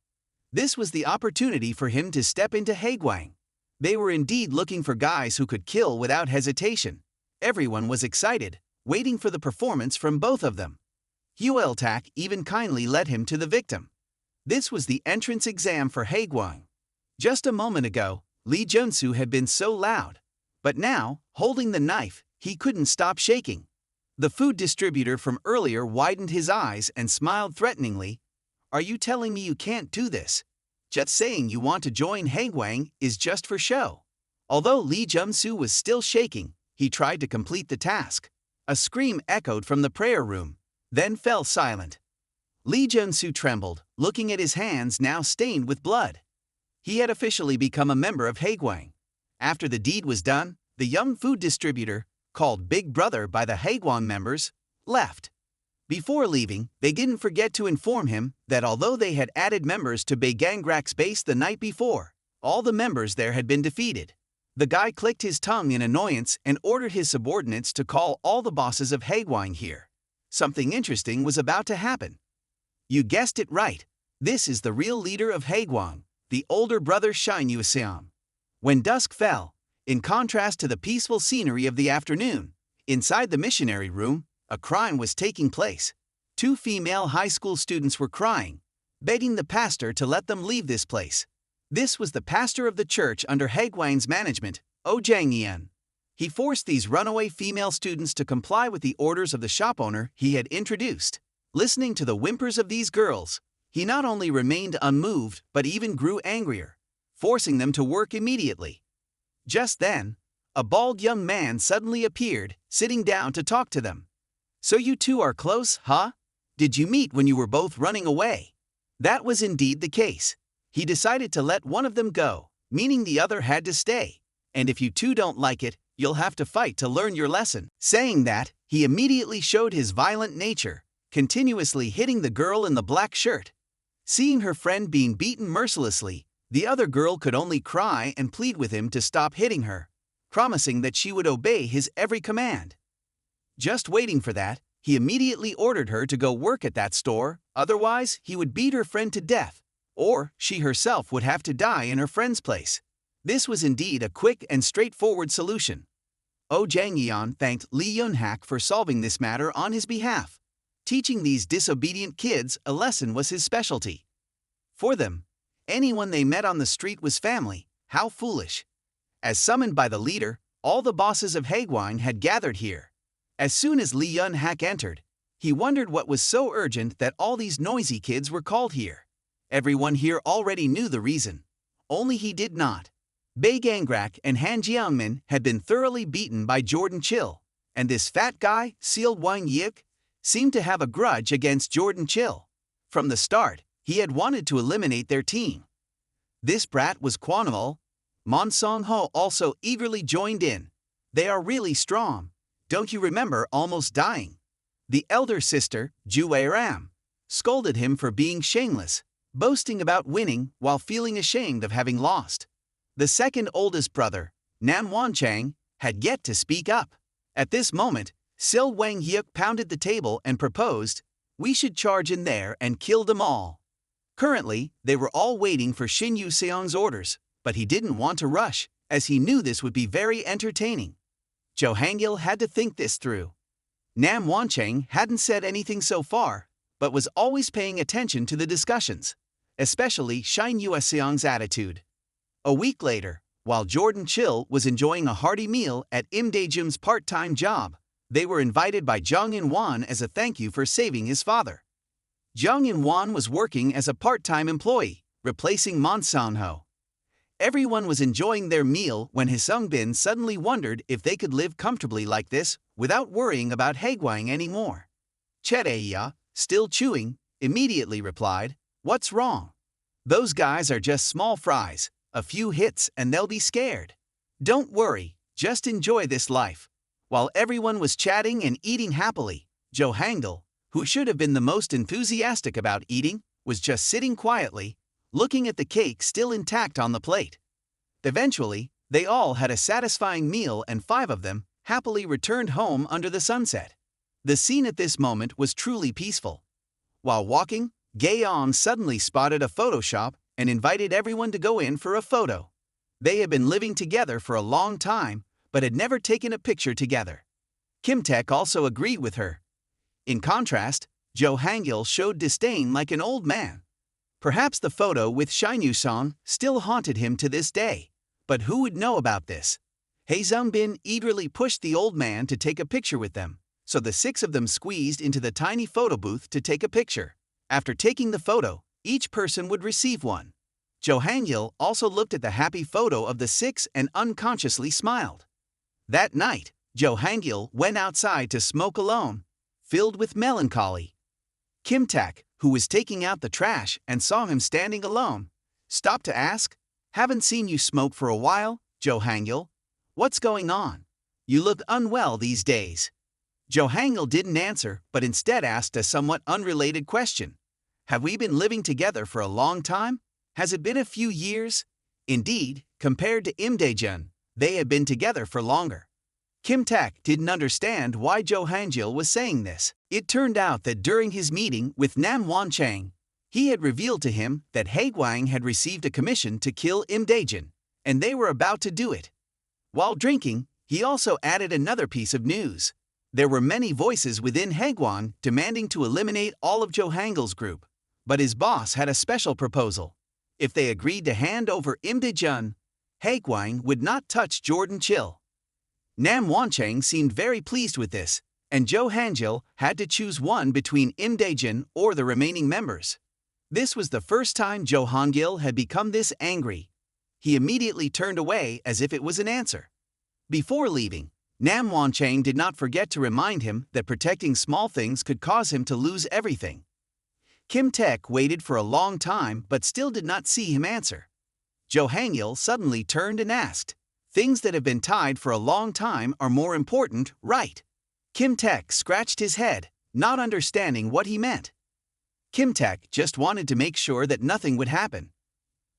This was the opportunity for him to step into Haegwang. They were indeed looking for guys who could kill without hesitation. Everyone was excited, waiting for the performance from both of them. Hwaltak even kindly led him to the victim. This was the entrance exam for Haegwang. Just a moment ago, Lee Jun-soo had been so loud, but now, holding the knife, he couldn't stop shaking. The food distributor from earlier widened his eyes and smiled threateningly. "Are you telling me you can't do this? Just saying you want to join Haegwang is just for show." Although Lee Jun-soo was still shaking, he tried to complete the task. A scream echoed from the prayer room, then fell silent. Lee Jun-soo trembled, looking at his hands now stained with blood. He had officially become a member of Haegwang. After the deed was done, the young food distributor, called Big Brother by the Haegwang members, left. Before leaving, they didn't forget to inform him that although they had added members to Baegangrak's base the night before, all the members there had been defeated. The guy clicked his tongue in annoyance and ordered his subordinates to call all the bosses of Haegwang here. Something interesting was about to happen. You guessed it right. This is the real leader of Haegwang, the older brother Shin Yuseom. When dusk fell, in contrast to the peaceful scenery of the afternoon, inside the missionary room, a crime was taking place. Two female high school students were crying, begging the pastor to let them leave this place. This was the pastor of the church under Haegwang's management, Oh Jang-yeon. He forced these runaway female students to comply with the orders of the shop owner he had introduced. Listening to the whimpers of these girls, he not only remained unmoved but even grew angrier, forcing them to work immediately. Just then, a bald young man suddenly appeared, sitting down to talk to them. "So you two are close, huh? Did you meet when you were both running away?" That was indeed the case. He decided to let one of them go, meaning the other had to stay. "And if you two don't like it, you'll have to fight to learn your lesson." Saying that, he immediately showed his violent nature, continuously hitting the girl in the black shirt. Seeing her friend being beaten mercilessly, the other girl could only cry and plead with him to stop hitting her, promising that she would obey his every command. Just waiting for that, he immediately ordered her to go work at that store, otherwise he would beat her friend to death, or she herself would have to die in her friend's place. This was indeed a quick and straightforward solution. Oh Jang-yeon thanked Lee Yun-hak for solving this matter on his behalf. Teaching these disobedient kids a lesson was his specialty. For them, anyone they met on the street was family. How foolish. As summoned by the leader, all the bosses of Haegwang had gathered here. As soon as Lee Yun-hak entered, he wondered what was so urgent that all these noisy kids were called here. Everyone here already knew the reason. Only he did not. Baegangrak and Han Jiangmin had been thoroughly beaten by Jordan Chill, and this fat guy, Seal Wang-yik, seemed to have a grudge against Jordan Chill. From the start, he had wanted to eliminate their team. This brat was Kwanul. Mon Song-ho also eagerly joined in. "They are really strong. Don't you remember almost dying?" The elder sister, Ju Ram, scolded him for being shameless, boasting about winning while feeling ashamed of having lost. The second oldest brother, Nam Wanchang, had yet to speak up. At this moment, Sil Wang Hyuk pounded the table and proposed, "We should charge in there and kill them all." Currently, they were all waiting for Shin Yu Seong's orders, but he didn't want to rush, as he knew this would be very entertaining. Jo Hangil had to think this through. Nam Wanchang hadn't said anything so far, but was always paying attention to the discussions, especially Shin Yu Seong's attitude. A week later, while Jordan Chill was enjoying a hearty meal at Imda Jun's part-time job, they were invited by Jung In-won as a thank you for saving his father. Jung In-won was working as a part-time employee, replacing Mon San-ho. Everyone was enjoying their meal when Hee-sung-bin suddenly wondered if they could live comfortably like this without worrying about Haegwang anymore. Chedae-ya, still chewing, immediately replied, "What's wrong? Those guys are just small fries, a few hits and they'll be scared. Don't worry, just enjoy this life." While everyone was chatting and eating happily, Jo Hangil, who should have been the most enthusiastic about eating, was just sitting quietly, looking at the cake still intact on the plate. Eventually, they all had a satisfying meal and 5 of them happily returned home under the sunset. The scene at this moment was truly peaceful. While walking, Gaeon suddenly spotted a photo shop and invited everyone to go in for a photo. They had been living together for a long time, but had never taken a picture together. Kim Taek also agreed with her. In contrast, Jo Hangil showed disdain like an old man. Perhaps the photo with Shin Yu-song still haunted him to this day, but who would know about this? Hee-sung-bin eagerly pushed the old man to take a picture with them, so the 6 of them squeezed into the tiny photo booth to take a picture. After taking the photo, each person would receive one. Jo Hangil also looked at the happy photo of the 6 and unconsciously smiled. That night, Jo Hangil went outside to smoke alone, filled with melancholy. Kim Tak, who was taking out the trash and saw him standing alone, stopped to ask, "Haven't seen you smoke for a while, Jo Hangil. What's going on? You look unwell these days." Jo Hangil didn't answer but instead asked a somewhat unrelated question. "Have we been living together for a long time? Has it been a few years?" Indeed, compared to Imda Jun, they had been together for longer. Kim Tak didn't understand why Jo Hangil was saying this. It turned out that during his meeting with Nam Wanchang, he had revealed to him that Haegwang had received a commission to kill Imda Jun, and they were about to do it. While drinking, he also added another piece of news. There were many voices within Haegwang demanding to eliminate all of Jo Hangil's group, but his boss had a special proposal. If they agreed to hand over Imda Jun, Haegwang would not touch Jordan Chill. Nam Wanchang seemed very pleased with this, and Jo Hangil had to choose one between Imda Jun or the remaining members. This was the first time Jo Hangil had become this angry. He immediately turned away as if it was an answer. Before leaving, Nam Wanchang did not forget to remind him that protecting small things could cause him to lose everything. Kim Taek waited for a long time but still did not see him answer. Jo Hangil suddenly turned and asked, "Things that have been tied for a long time are more important, right?" Kim Taek scratched his head, not understanding what he meant. Kim Taek just wanted to make sure that nothing would happen.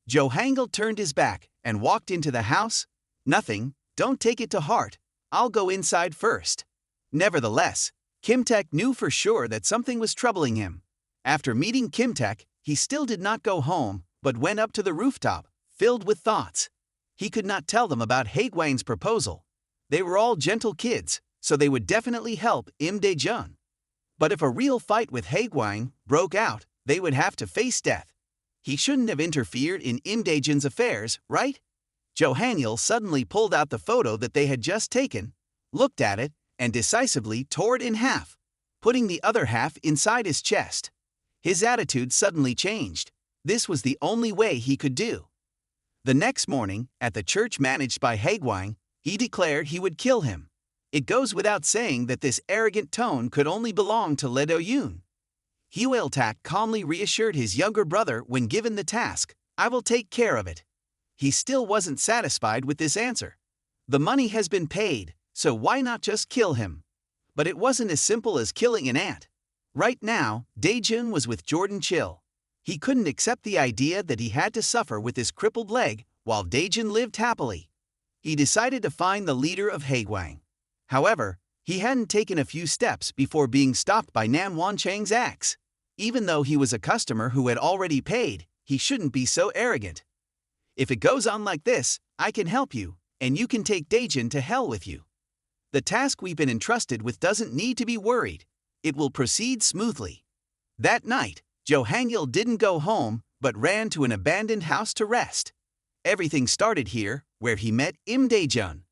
Jo Hangil turned his back and walked into the house. "Nothing, don't take it to heart, I'll go inside first." Nevertheless, Kim Taek knew for sure that something was troubling him. After meeting Kim Taek, he still did not go home, but went up to the rooftop, filled with thoughts. He could not tell them about Haegwang's proposal. They were all gentle kids, so they would definitely help Imda Jun. But if a real fight with Haegwang broke out, they would have to face death. He shouldn't have interfered in Imda Jun's affairs, right? Jo Hangil suddenly pulled out the photo that they had just taken, looked at it, and decisively tore it in half, putting the other half inside his chest. His attitude suddenly changed. This was the only way he could do. The next morning, at the church managed by Haegwang, he declared he would kill him. It goes without saying that this arrogant tone could only belong to Lee Do-yoon. Hwil-tak calmly reassured his younger brother when given the task, "I will take care of it." He still wasn't satisfied with this answer. "The money has been paid, so why not just kill him?" But it wasn't as simple as killing an ant. Right now, Dae-jun was with Jordan Chill. He couldn't accept the idea that he had to suffer with his crippled leg while Dae-jun lived happily. He decided to find the leader of Haegwang. However, he hadn't taken a few steps before being stopped by Nam Won-chang's axe. Even though he was a customer who had already paid, he shouldn't be so arrogant. If it goes on like this, I can help you, and you can take Dae-jun to hell with you. The task we've been entrusted with doesn't need to be worried. It will proceed smoothly. That night, Jo Hangil didn't go home, but ran to an abandoned house to rest. Everything started here, where he met Imda Jun.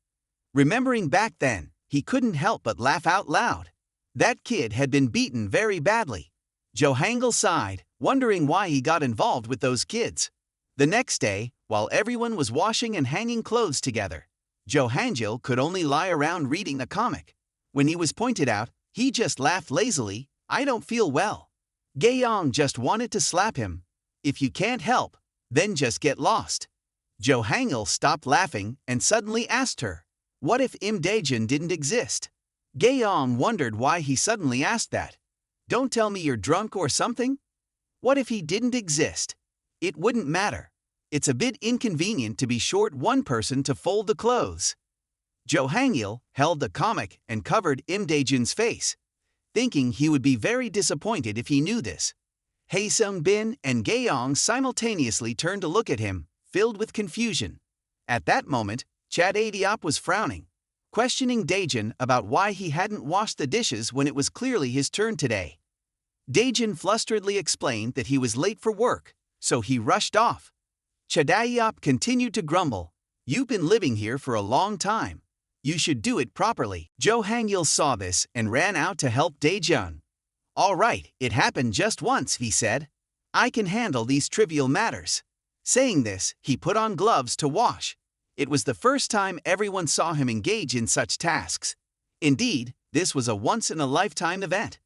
Remembering back then, he couldn't help but laugh out loud. That kid had been beaten very badly. Jo Hangil sighed, wondering why he got involved with those kids. The next day, while everyone was washing and hanging clothes together, Jo Hangil could only lie around reading a comic. When he was pointed out, he just laughed lazily. I don't feel well. Gaeyong just wanted to slap him. If you can't help, then just get lost. Jo Hangil stopped laughing and suddenly asked her, what if Imda Jun didn't exist? Gaeyong wondered why he suddenly asked that. Don't tell me you're drunk or something? What if he didn't exist? It wouldn't matter. It's a bit inconvenient to be short one person to fold the clothes. Jo Hangil held the comic and covered Imda Jun's face, thinking he would be very disappointed if he knew this. Hae Sung Bin and Gaeyong simultaneously turned to look at him, filled with confusion. At that moment, Chad Adiop was frowning, questioning Dae-jun about why he hadn't washed the dishes when it was clearly his turn today. Dae-jun flusteredly explained that he was late for work, so he rushed off. Chad Adiop continued to grumble, "You've been living here for a long time. You should do it properly." Jo Hangil saw this and ran out to help Dae-jun. "All right, it happened just once," he said. "I can handle these trivial matters." Saying this, he put on gloves to wash. It was the first time everyone saw him engage in such tasks. Indeed, this was a once-in-a-lifetime event.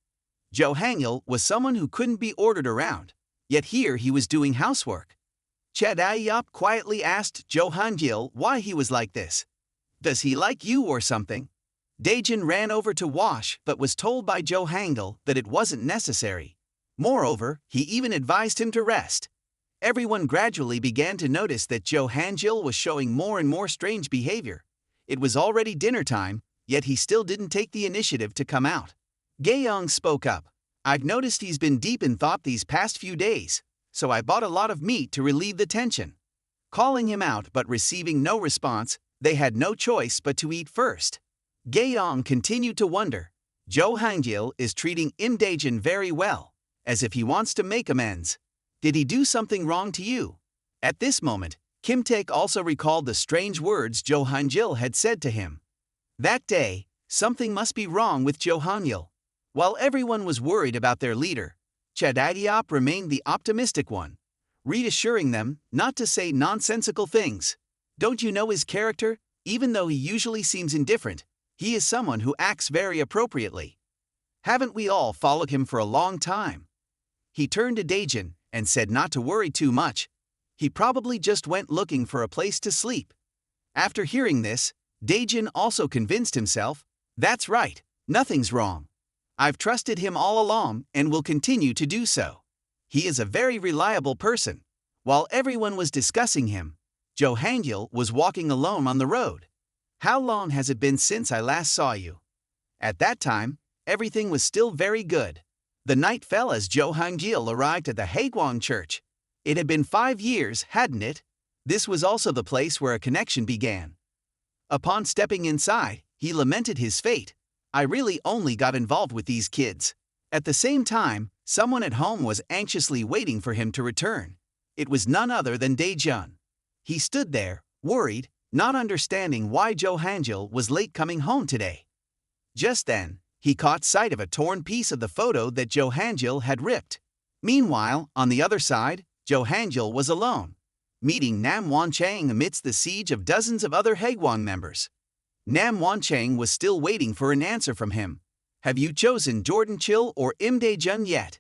Jo Hangil was someone who couldn't be ordered around, yet here he was doing housework. Chad Adiop quietly asked Jo Hangil why he was like this. "Does he like you or something?" Dae-jun ran over to wash but was told by Jo Hangil that it wasn't necessary. Moreover, he even advised him to rest. Everyone gradually began to notice that Jo Hangil was showing more and more strange behavior. It was already dinner time, yet he still didn't take the initiative to come out. Gaeyong spoke up. "I've noticed he's been deep in thought these past few days, so I bought a lot of meat to relieve the tension." Calling him out but receiving no response, they had no choice but to eat first. Gaeyong continued to wonder. Jo Hangil is treating Imda Jun very well, as if he wants to make amends. Did he do something wrong to you? At this moment, Kim Taek also recalled the strange words Jo Hangil had said to him. That day, something must be wrong with Jo Hangil. While everyone was worried about their leader, Chad Adiop remained the optimistic one, reassuring them not to say nonsensical things. Don't you know his character? Even though he usually seems indifferent, he is someone who acts very appropriately. Haven't we all followed him for a long time? He turned to Dae-jun and said not to worry too much. He probably just went looking for a place to sleep. After hearing this, Dae-jun also convinced himself, that's right, nothing's wrong. I've trusted him all along and will continue to do so. He is a very reliable person. While everyone was discussing him, Jo Hangil was walking alone on the road. How long has it been since I last saw you? At that time, everything was still very good. The night fell as Jo Hangil arrived at the Haegwang church. It had been 5 years, hadn't it? This was also the place where a connection began. Upon stepping inside, he lamented his fate. I really only got involved with these kids. At the same time, someone at home was anxiously waiting for him to return. It was none other than Dae-jun. He stood there, worried, not understanding why Jo Hangil was late coming home today. Just then, he caught sight of a torn piece of the photo that Jo Hangil had ripped. Meanwhile, on the other side, Jo Hangil was alone, meeting Nam Won-chang amidst the siege of dozens of other Haegwang members. Nam Won-chang was still waiting for an answer from him. Have you chosen Jordan Chill or Imda Jun yet?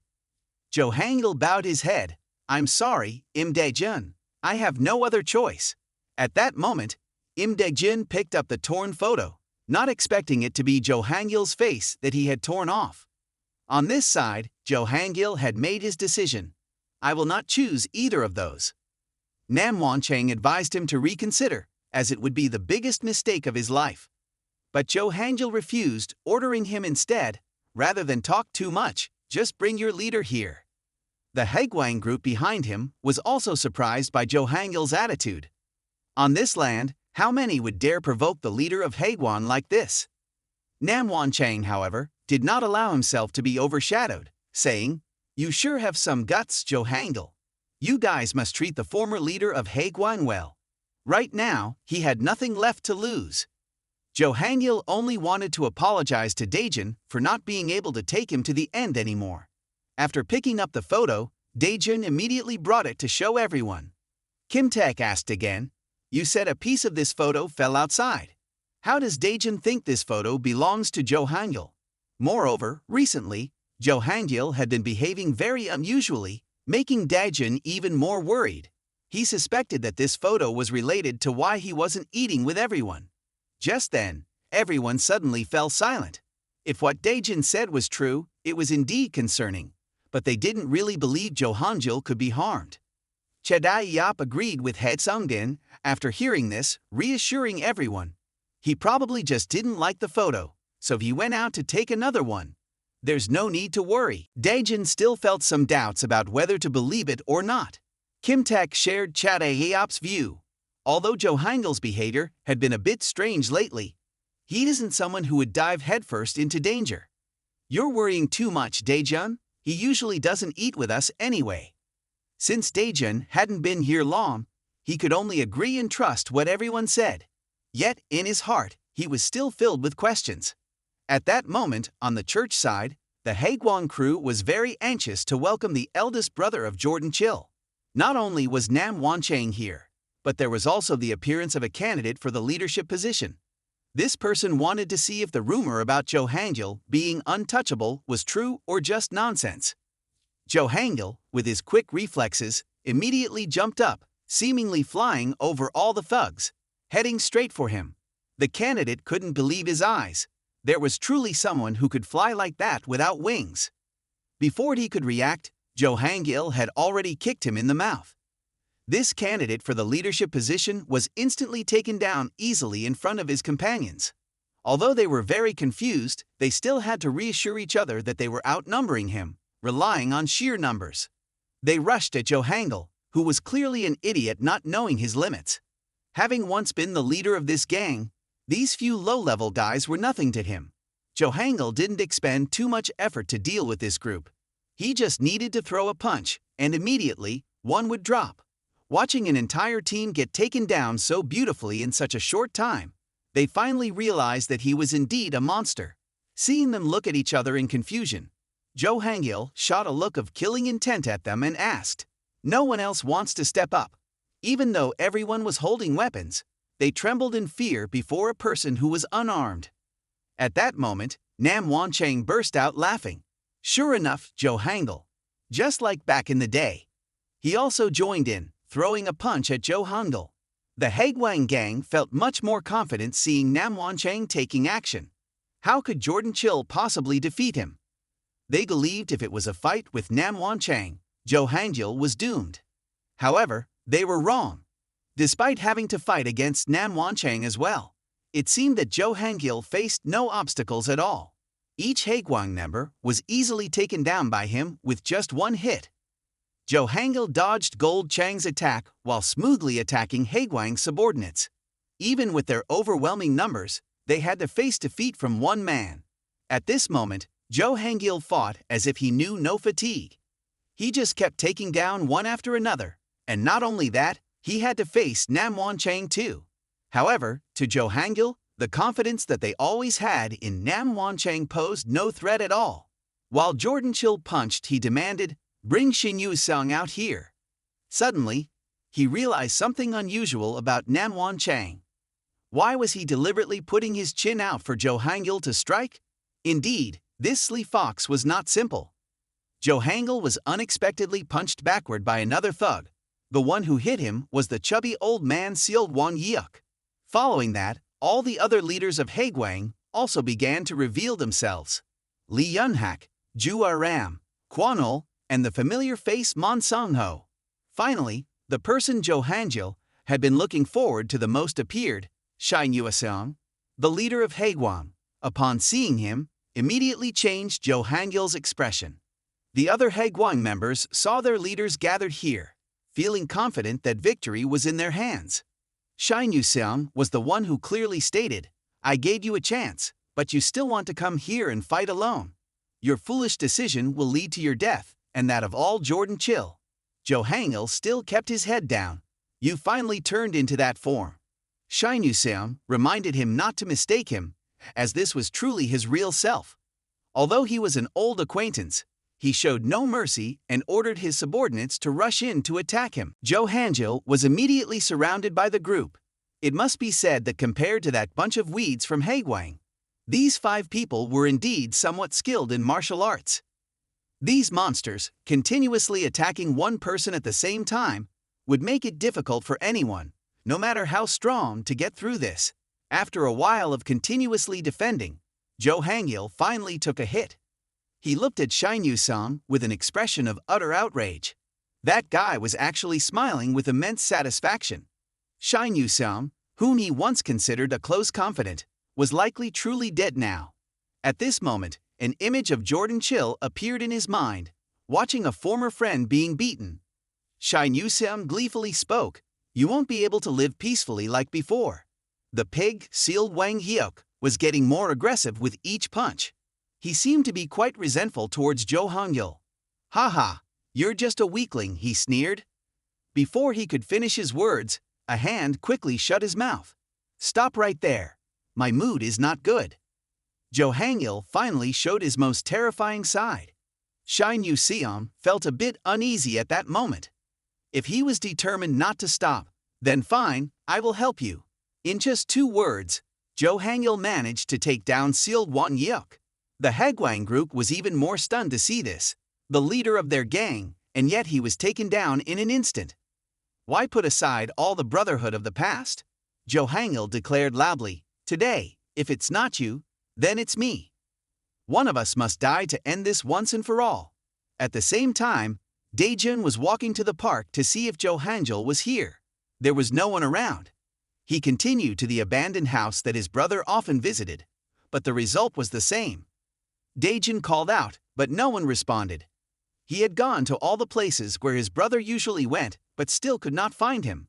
Jo Hangil bowed his head. I'm sorry, Imda Jun. I have no other choice. At that moment, Imda Jun picked up the torn photo. not expecting it to be Jo Hangil's face that he had torn off. On this side, Jo Hangil had made his decision. I will not choose either of those. Nam Wanchang advised him to reconsider, as it would be the biggest mistake of his life. But Jo Hangil refused, ordering him instead, rather than talk too much, just bring your leader here. The Haegwang group behind him was also surprised by Jo Hangil's attitude. On this land, how many would dare provoke the leader of Haegwan like this? Nam Wanchang, however, did not allow himself to be overshadowed, saying, "You sure have some guts, Jo Hangil. You guys must treat the former leader of Haegwan well." Right now, he had nothing left to lose. Jo Hangil only wanted to apologize to Daejun for not being able to take him to the end anymore. After picking up the photo, Daejun immediately brought it to show everyone. Kim Taek asked again, "You said a piece of this photo fell outside. How does Daejun think this photo belongs to Jo Hangil?" Moreover, recently, Jo Hangil had been behaving very unusually, making Daejun even more worried. He suspected that this photo was related to why he wasn't eating with everyone. Just then, everyone suddenly fell silent. If what Daejun said was true, it was indeed concerning, but they didn't really believe Jo Hangil could be harmed. Che Dae-yap agreed with He Sung-din after hearing this, reassuring everyone. He probably just didn't like the photo, so he went out to take another one. There's no need to worry. Daejun still felt some doubts about whether to believe it or not. Kim Taek shared Che Dae-yap's view. Although Jo Hangil's behavior had been a bit strange lately, he isn't someone who would dive headfirst into danger. "You're worrying too much, Daejun. He usually doesn't eat with us anyway." Since Daejun hadn't been here long, he could only agree and trust what everyone said. Yet, in his heart, he was still filled with questions. At that moment, on the church side, the Haegwang crew was very anxious to welcome the eldest brother of Jordan Chill. Not only was Nam Wanchang here, but there was also the appearance of a candidate for the leadership position. This person wanted to see if the rumor about Jo Hangil being untouchable was true or just nonsense. Jo Hangil, with his quick reflexes, immediately jumped up, seemingly flying over all the thugs, heading straight for him. The candidate couldn't believe his eyes. There was truly someone who could fly like that without wings. Before he could react, Jo Hangil had already kicked him in the mouth. This candidate for the leadership position was instantly taken down easily in front of his companions. Although they were very confused, they still had to reassure each other that they were outnumbering him, relying on sheer numbers. They rushed at Jo Hangil, who was clearly an idiot not knowing his limits. Having once been the leader of this gang, these few low-level guys were nothing to him. Jo Hangil didn't expend too much effort to deal with this group. He just needed to throw a punch, and immediately, one would drop. Watching an entire team get taken down so beautifully in such a short time, they finally realized that he was indeed a monster. Seeing them look at each other in confusion, Jo Hangil shot a look of killing intent at them and asked, "No one else wants to step up?" Even though everyone was holding weapons, they trembled in fear before a person who was unarmed. At that moment, Nam Wanchang burst out laughing. Sure enough, Jo Hangil. Just like back in the day. He also joined in, throwing a punch at Jo Hangil. The Haegwang gang felt much more confident seeing Nam Wanchang taking action. How could Jordan Chill possibly defeat him? They believed if it was a fight with Nam Wanchang, Jo Hangil was doomed. However, they were wrong. Despite having to fight against Nam Wanchang as well, it seemed that Jo Hangil faced no obstacles at all. Each Haegwang member was easily taken down by him with just one hit. Jo Hangil dodged Gold Chang's attack while smoothly attacking Haegwang's subordinates. Even with their overwhelming numbers, they had to face defeat from one man. At this moment, Jo Hangil fought as if he knew no fatigue. He just kept taking down one after another, and not only that, he had to face Nam Wanchang too. However, to Jo Hangil, the confidence that they always had in Nam Wanchang posed no threat at all. While Jordan Chill punched, he demanded, "Bring Shin Yu-sung out here." Suddenly, he realized something unusual about Nam Wanchang. Why was he deliberately putting his chin out for Jo Hangil to strike? Indeed, this sly fox was not simple. Jo Hangil was unexpectedly punched backward by another thug. The one who hit him was the chubby old man Seol Won Yeok. Following that, All the other leaders of Haegwang also began to reveal themselves. Lee Yunhak, Ju Aram, Kwanol, and the familiar face Mon Songho. Finally, the person Jo Hangil had been looking forward to the most appeared, Shai Nuaseong, the leader of Haegwang. Upon seeing him, immediately changed Jo Hangil's expression. The other Haegwang members saw their leaders gathered here, feeling confident that victory was in their hands. Shai Nuaseong was the one who clearly stated, "I gave you a chance, but you still want to come here and fight alone. Your foolish decision will lead to your death, and that of all Jordan Chill." Jo Hangil still kept his head down. "You finally turned into that form." Shai Nuaseong reminded him not to mistake him, as this was truly his real self. Although he was an old acquaintance, he showed no mercy and ordered his subordinates to rush in to attack him. Jo Hangil was immediately surrounded by the group. It must be said that compared to that bunch of weeds from Haegwang, these 5 people were indeed somewhat skilled in martial arts. These monsters, continuously attacking one person at the same time, would make it difficult for anyone, no matter how strong, to get through this. After a while of continuously defending, Jo Hangil finally took a hit. He looked at Shai Nuaseong with an expression of utter outrage. That guy was actually smiling with immense satisfaction. Shai Nuaseong, whom he once considered a close confidant, was likely truly dead now. At this moment, an image of Jordan Chill appeared in his mind, watching a former friend being beaten. Shai Nuaseong gleefully spoke, "You won't be able to live peacefully like before." The pig, Seal Wang Hyuk, was getting more aggressive with each punch. He seemed to be quite resentful towards Jo Hangil. "Haha, you're just a weakling," he sneered. Before he could finish his words, a hand quickly shut his mouth. "Stop right there. My mood is not good." Jo Hangil finally showed his most terrifying side. Shai Nuaseong felt a bit uneasy at that moment. If he was determined not to stop, then fine, I will help you. In just 2 words, Jo Hangil managed to take down Seal Wang Hyuk. The Haegwang group was even more stunned to see this, the leader of their gang, and yet he was taken down in an instant. "Why put aside all the brotherhood of the past?" Jo Hangil declared loudly, "Today, if it's not you, then it's me. One of us must die to end this once and for all." At the same time, Imda Jun was walking to the park to see if Jo Hangil was here. There was no one around. He continued to the abandoned house that his brother often visited, but the result was the same. Imda Jun called out, but no one responded. He had gone to all the places where his brother usually went, but still could not find him.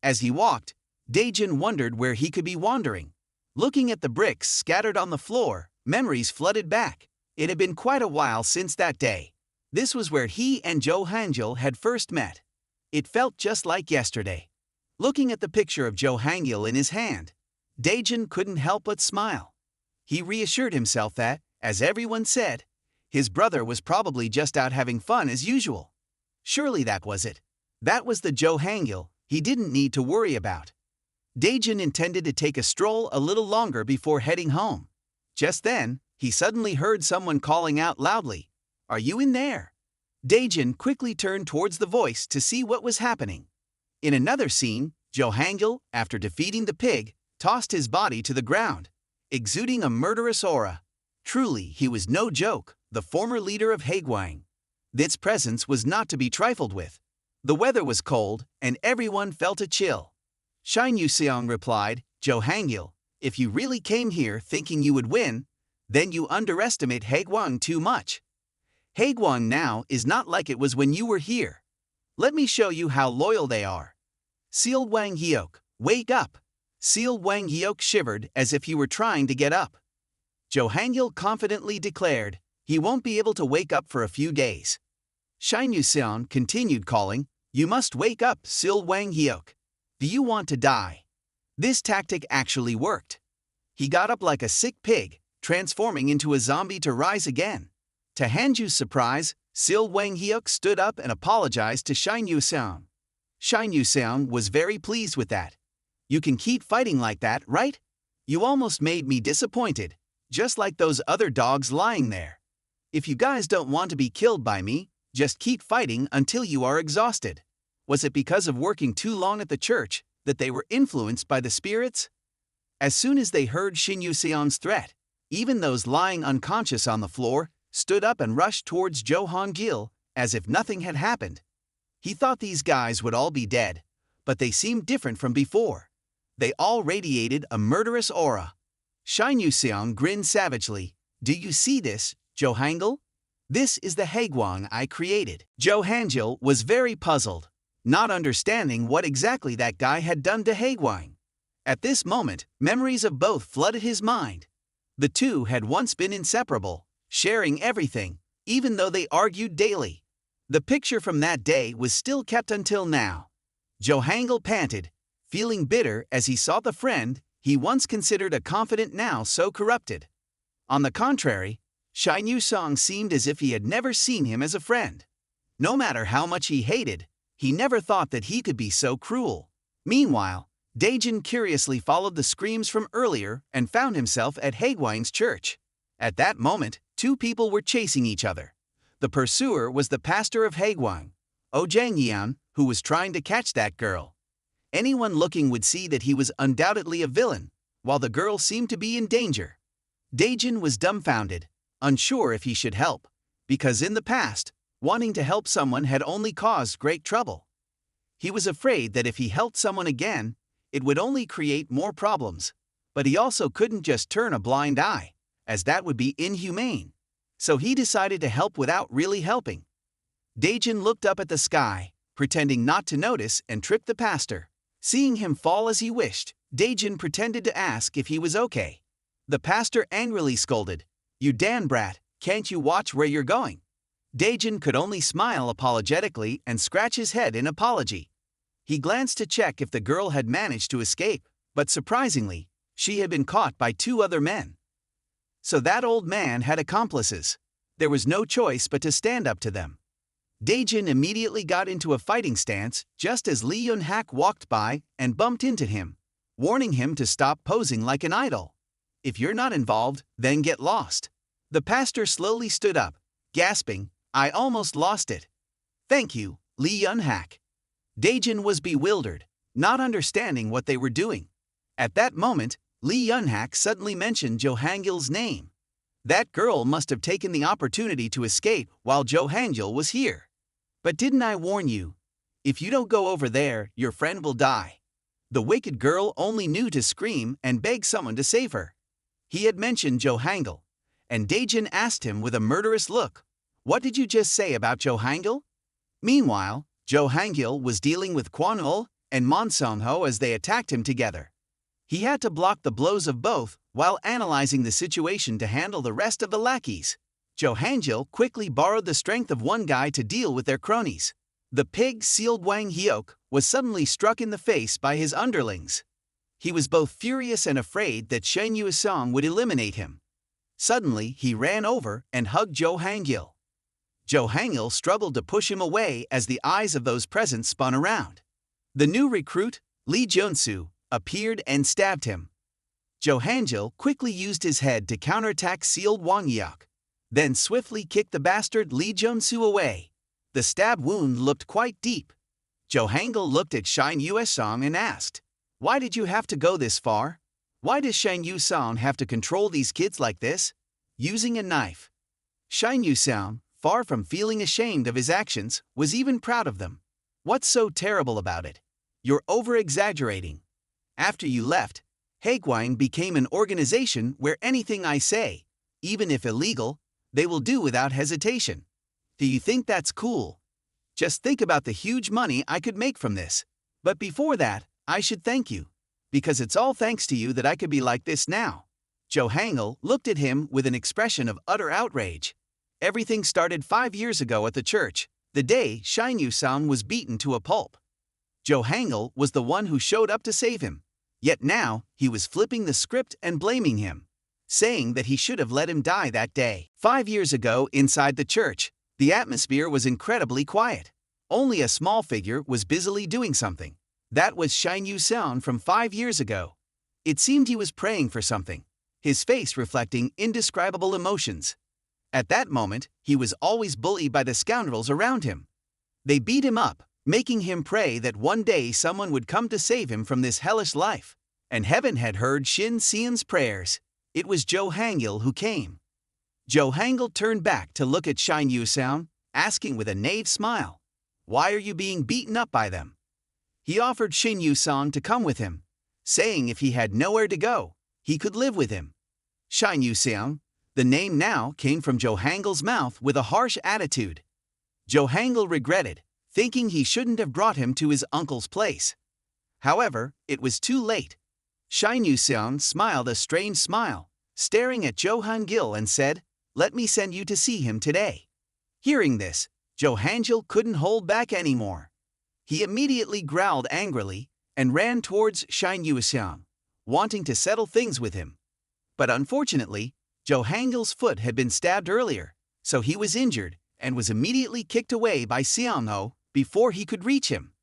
As he walked, Imda Jun wondered where he could be wandering. Looking at the bricks scattered on the floor, memories flooded back. It had been quite a while since that day. This was where he and Jo Hangil had first met. It felt just like yesterday. Looking at the picture of Jo Hangil in his hand, Imda Jun couldn't help but smile. He reassured himself that, as everyone said, his brother was probably just out having fun as usual. Surely that was it. That was the Jo Hangil he didn't need to worry about. Imda Jun intended to take a stroll a little longer before heading home. Just then, he suddenly heard someone calling out loudly, "Are you in there?" Imda Jun quickly turned towards the voice to see what was happening. In another scene, Jo Hangil, after defeating the pig, tossed his body to the ground, exuding a murderous aura. Truly, he was no joke, the former leader of Haegwang. This presence was not to be trifled with. The weather was cold, and everyone felt a chill. Shai Nuaseong replied, "Jo Hangil, if you really came here thinking you would win, then you underestimate Haegwang too much. Haegwang now is not like it was when you were here. Let me show you how loyal they are." Seal Wang Hyuk, wake up! Seal Wang Hyuk shivered as if he were trying to get up. Jo Hangil confidently declared, "He won't be able to wake up for a few days." Shai Nuaseong continued calling, "You must wake up, Seal Wang Hyuk. Do you want to die?" This tactic actually worked. He got up like a sick pig, transforming into a zombie to rise again. To Hanju's surprise, Seal Wang Hyuk stood up and apologized to Shai Nuaseong. Shai Nuaseong was very pleased with that. "You can keep fighting like that, right? You almost made me disappointed, just like those other dogs lying there. If you guys don't want to be killed by me, just keep fighting until you are exhausted. Was it because of working too long at the church that they were influenced by the spirits?" As soon as they heard Shin Yuseon's threat, even those lying unconscious on the floor stood up and rushed towards Jo Han-gil as if nothing had happened. He thought these guys would all be dead, but they seemed different from before. They all radiated a murderous aura. Shin Yuseon grinned savagely. "Do you see this, Jo Han-gil? This is the Haegwang I created." Jo Han-gil was very puzzled, not understanding what exactly that guy had done to Haegwang. At this moment, memories of both flooded his mind. The two had once been inseparable, sharing everything, even though they argued daily. The picture from that day was still kept until now. Jo Han-gil panted, feeling bitter as he saw the friend he once considered a confidant now so corrupted. On the contrary, Shin Yuseon seemed as if he had never seen him as a friend. No matter how much he hated, he never thought that he could be so cruel. Meanwhile, Daejin curiously followed the screams from earlier and found himself at Haegwang's church. At that moment, two people were chasing each other. The pursuer was the pastor of Haegwang, Oh Jang-yeon, who was trying to catch that girl. Anyone looking would see that he was undoubtedly a villain, while the girl seemed to be in danger. Daejin was dumbfounded, unsure if he should help, because in the past, wanting to help someone had only caused great trouble. He was afraid that if he helped someone again, it would only create more problems, but he also couldn't just turn a blind eye, as that would be inhumane. So he decided to help without really helping. Daejin looked up at the sky, pretending not to notice, and tripped the pastor. Seeing him fall as he wished, Daejin pretended to ask if he was okay. The pastor angrily scolded, "You damn brat, can't you watch where you're going?" Daejin could only smile apologetically and scratch his head in apology. He glanced to check if the girl had managed to escape, but surprisingly, she had been caught by two other men. So that old man had accomplices. There was no choice but to stand up to them. Daejin immediately got into a fighting stance just as Lee Yun-hak walked by and bumped into him, warning him to stop posing like an idol. "If you're not involved, then get lost." The pastor slowly stood up, gasping, "I almost lost it." "Thank you, Lee Yun-hak." Daejin was bewildered, not understanding what they were doing. At that moment, Lee Yun-hak suddenly mentioned Jo Han-gil's name. That girl must have taken the opportunity to escape while Jo Han-gil was here. "But didn't I warn you? If you don't go over there, your friend will die." The wicked girl only knew to scream and beg someone to save her. He had mentioned Jo Han-gil, and Daejin asked him with a murderous look, "What did you just say about Jo Han-gil?" Meanwhile, Jo Han-gil was dealing with Kwon-ul and Mon Seon-ho as they attacked him together. He had to block the blows of both while analyzing the situation to handle the rest of the lackeys. Jo Han-gil quickly borrowed the strength of one guy to deal with their cronies. The pig-sealed Wang Hyuk was suddenly struck in the face by his underlings. He was both furious and afraid that Shin Yuseon would eliminate him. Suddenly, he ran over and hugged Jo Han-gil. Jo Han-gil struggled to push him away as the eyes of those present spun around. The new recruit, Lee Jun-soo, appeared and stabbed him. Jo Han-gil quickly used his head to counterattack sealed Wang Hyuk, then swiftly kicked the bastard Lee Jun-soo away. The stab wound looked quite deep. Jo Han-gil looked at Shin Yuseon and asked, "Why did you have to go this far? Why does Shin Yuseon have to control these kids like this? Using a knife." Shin Yuseon, far from feeling ashamed of his actions, was even proud of them. "What's so terrible about it? You're over-exaggerating. After you left, Haegwang became an organization where anything I say, even if illegal, they will do without hesitation. Do you think that's cool? Just think about the huge money I could make from this. But before that, I should thank you. Because it's all thanks to you that I could be like this now." Jo Han-gil looked at him with an expression of utter outrage. Everything started 5 years ago at the church, the day Shin Yuseon was beaten to a pulp. Jo Han-gil was the one who showed up to save him. Yet now, he was flipping the script and blaming him, saying that he should have let him die that day. 5 years ago, inside the church, the atmosphere was incredibly quiet. Only a small figure was busily doing something. That was Shin Yuseon from 5 years ago. It seemed he was praying for something, his face reflecting indescribable emotions. At that moment, he was always bullied by the scoundrels around him. They beat him up, making him pray that one day someone would come to save him from this hellish life. and heaven had heard Shin Seon's prayers. It was Jo Hangil who came. Jo Hangil turned back to look at Shin Yu-seon, asking with a naive smile, "Why are you being beaten up by them?" He offered Shin Yu-seon to come with him, saying if he had nowhere to go, he could live with him. Shin Yu-seon, the name now came from Jo Hangil's mouth with a harsh attitude. Jo Hangil regretted, thinking he shouldn't have brought him to his uncle's place. However, it was too late. Shin Yu-seon smiled a strange smile, staring at Jo Hangil and said, "Let me send you to see him today." Hearing this, Jo Hangil couldn't hold back anymore. He immediately growled angrily and ran towards Shin Yu-seon, wanting to settle things with him. But unfortunately, Jo Hangil's foot had been stabbed earlier, so he was injured and was immediately kicked away by Seong-ho before he could reach him.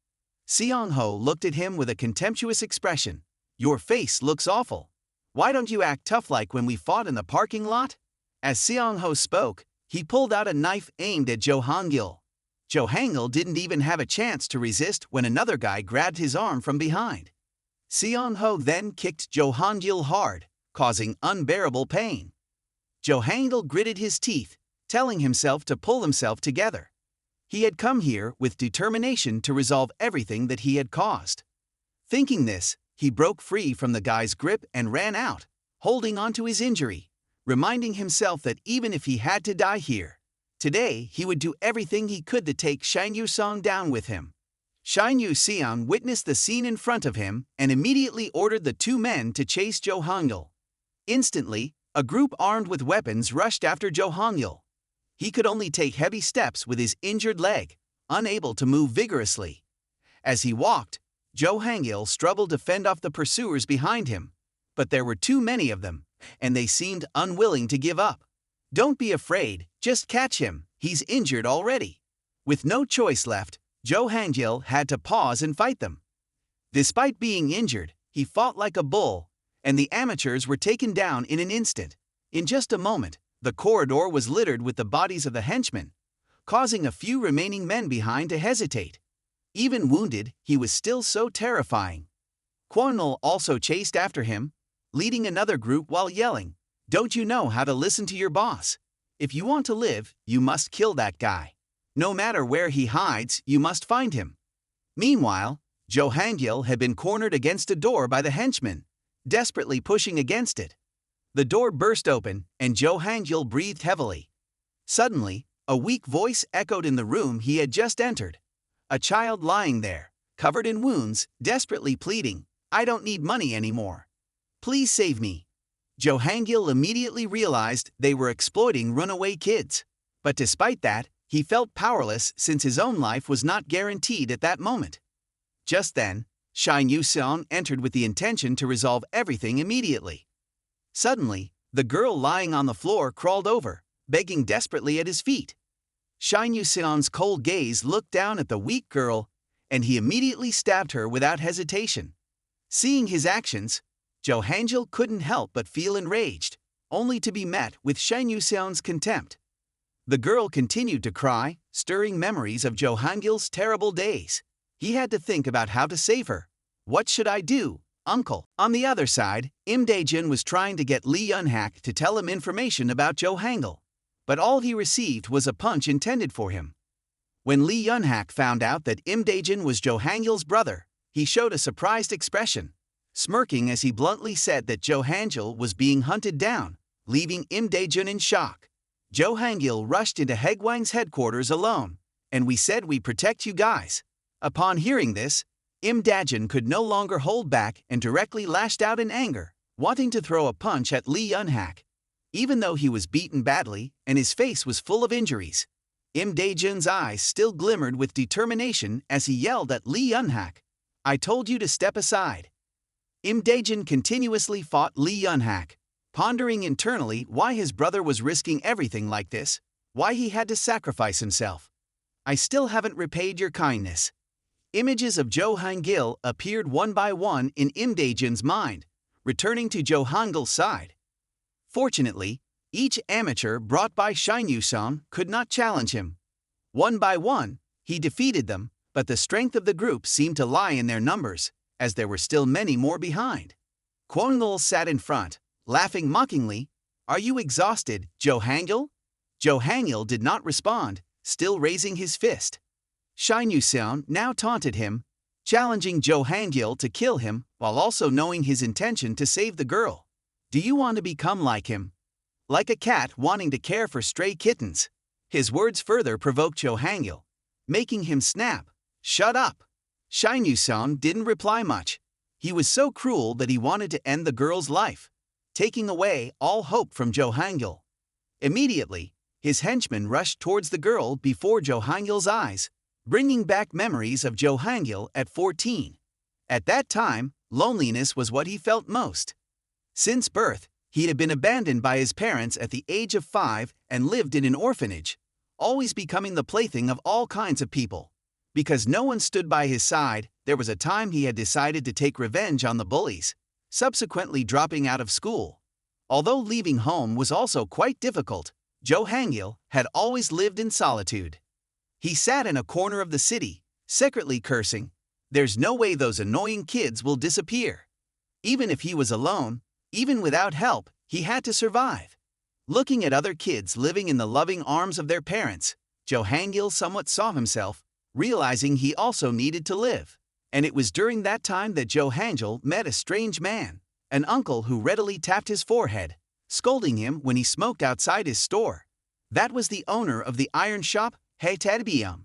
Seong-ho looked at him with a contemptuous expression. "Your face looks awful. Why don't you act tough like when we fought in the parking lot?" As Seong-ho spoke, he pulled out a knife aimed at Jo Hangil. Jo Hangil didn't even have a chance to resist when another guy grabbed his arm from behind. Seong-ho then kicked Jo Hangil hard, causing unbearable pain. Jo Hangil gritted his teeth, telling himself to pull himself together. He had come here with determination to resolve everything that he had caused. Thinking this, he broke free from the guy's grip and ran out, holding on to his injury, reminding himself that even if he had to die here, today he would do everything he could to take Shin Yu-seon down with him. Shin Yu-seon witnessed the scene in front of him and immediately ordered the two men to chase Jo Hangil. Instantly, a group armed with weapons rushed after Jo Hangil. He could only take heavy steps with his injured leg, unable to move vigorously. As he walked, Jo Hangil struggled to fend off the pursuers behind him, but there were too many of them, and they seemed unwilling to give up. "Don't be afraid, just catch him, he's injured already." With no choice left, Jo Hangil had to pause and fight them. Despite being injured, he fought like a bull, and the amateurs were taken down in an instant. In just a moment, the corridor was littered with the bodies of the henchmen, causing a few remaining men behind to hesitate. Even wounded, he was still so terrifying. Kwon-il also chased after him, leading another group while yelling, "Don't you know how to listen to your boss? If you want to live, you must kill that guy. No matter where he hides, you must find him." Meanwhile, Jo Hangil had been cornered against a door by the henchmen, desperately pushing against it. The door burst open, and Jo Hangil breathed heavily. Suddenly, a weak voice echoed in the room he had just entered. A child lying there, covered in wounds, desperately pleading, "I don't need money anymore. Please save me." Jo Hangil immediately realized they were exploiting runaway kids. But despite that, he felt powerless since his own life was not guaranteed at that moment. Just then, Shin Yu-seon entered with the intention to resolve everything immediately. Suddenly, the girl lying on the floor crawled over, begging desperately at his feet. Shin Yu-seon's cold gaze looked down at the weak girl, and he immediately stabbed her without hesitation. Seeing his actions, Jo Hangil couldn't help but feel enraged, only to be met with Shin Yu-seon's contempt. The girl continued to cry, stirring memories of Jo Hangil's terrible days. He had to think about how to save her. "What should I do, uncle?" On the other side, Imda Jun was trying to get Lee Yun-hak to tell him information about Jo Hangil, but all he received was a punch intended for him. When Lee Yun-hak found out that Imda Jun was Jo Hangil's brother, he showed a surprised expression, smirking as he bluntly said that Jo Hangil was being hunted down, leaving Imda Jun in shock. Jo Hangil rushed into Haegwang's headquarters alone, and "We said we protect you guys." Upon hearing this, Imda Jun could no longer hold back and directly lashed out in anger, wanting to throw a punch at Lee Yun-hak. Even though he was beaten badly and his face was full of injuries, Imda Jun's eyes still glimmered with determination as he yelled at Lee Yun-hak, "I told you to step aside." Imda Jun continuously fought Lee Yun-hak, pondering internally why his brother was risking everything like this, why he had to sacrifice himself. "I still haven't repaid your kindness." Images of Jo Hangil appeared one by one in Imda Jun's mind, returning to Jo Hangil's side. Fortunately, each amateur brought by Shin Yu-seon could not challenge him. One by one, he defeated them, but the strength of the group seemed to lie in their numbers, as there were still many more behind. Kwon-lul sat in front, laughing mockingly. Are you exhausted, Jo Hangil? Jo Hangil did not respond, still raising his fist. Shin Yu-seon now taunted him, challenging Jo Hangil to kill him while also knowing his intention to save the girl. Do you want to become like him? Like a cat wanting to care for stray kittens. His words further provoked Jo Hangil, making him snap. Shut up. Shin Yu-seon didn't reply much. He was so cruel that he wanted to end the girl's life, taking away all hope from Jo Hangil. Immediately, his henchmen rushed towards the girl before Jo Hangil's eyes, bringing back memories of Jo Hangil at 14. At that time, loneliness was what he felt most. Since birth, he had been abandoned by his parents at the age of 5 and lived in an orphanage, always becoming the plaything of all kinds of people. Because no one stood by his side, there was a time he had decided to take revenge on the bullies, subsequently dropping out of school. Although leaving home was also quite difficult, Jo Hangil had always lived in solitude. He sat in a corner of the city, secretly cursing, "There's no way those annoying kids will disappear." Even if he was alone, even without help, he had to survive. Looking at other kids living in the loving arms of their parents, Jo Hangil somewhat saw himself, realizing he also needed to live. And it was during that time that Jo Hangil met a strange man, an uncle who readily tapped his forehead, scolding him when he smoked outside his store. That was the owner of the iron shop, hideout.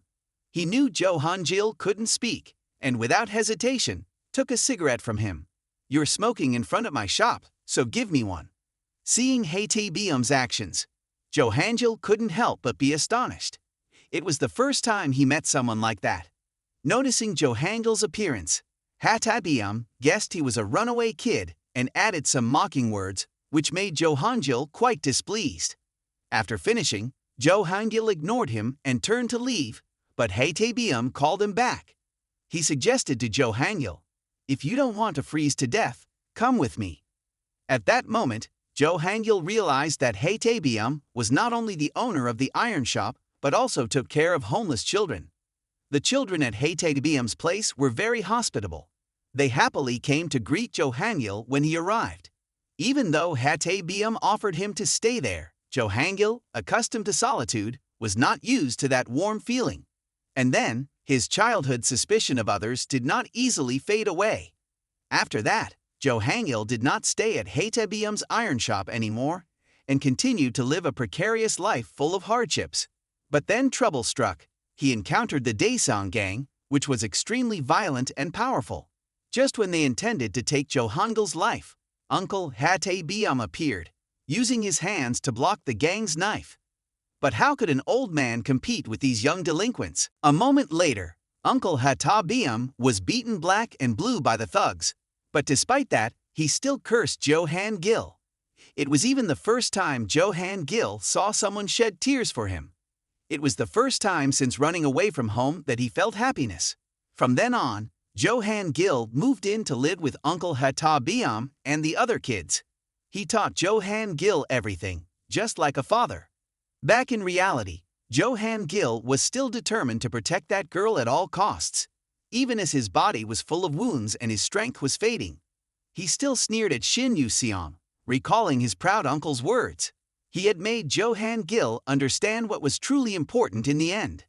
He knew Jo Hangil couldn't speak, and without hesitation, took a cigarette from him. "You're smoking in front of my shop, so give me one." Seeing hideout's actions, Jo Hangil couldn't help but be astonished. It was the first time he met someone like that. Noticing Jo Hangil's appearance, hideout guessed he was a runaway kid and added some mocking words, which made Jo Hangil quite displeased. After finishing, Jo Hangil ignored him and turned to leave, but hideout called him back. He suggested to Jo Hangil, "If you don't want to freeze to death, come with me." At that moment, Jo Hangil realized that hideout was not only the owner of the iron shop, but also took care of homeless children. The children at hideout's place were very hospitable. They happily came to greet Jo Hangil when he arrived. Even though hideout offered him to stay there, Jo Hangil, accustomed to solitude, was not used to that warm feeling. And then, his childhood suspicion of others did not easily fade away. After that, Jo Hangil did not stay at hideout's iron shop anymore, and continued to live a precarious life full of hardships. But then trouble struck. He encountered the Daesung gang, which was extremely violent and powerful. Just when they intended to take Jo Hangil's life, Uncle hideout appeared, using his hands to block the gang's knife. But how could an old man compete with these young delinquents? A moment later, Uncle hideout was beaten black and blue by the thugs. But despite that, he still cursed Jo Hangil. It was even the first time Jo Hangil saw someone shed tears for him. It was the first time since running away from home that he felt happiness. From then on, Jo Hangil moved in to live with Uncle hideout and the other kids. He taught Jo Hangil everything, just like a father. Back in reality, Jo Hangil was still determined to protect that girl at all costs. Even as his body was full of wounds and his strength was fading. He still sneered at Shin Yu-seon, recalling his proud uncle's words. He had made Jo Hangil understand what was truly important in the end.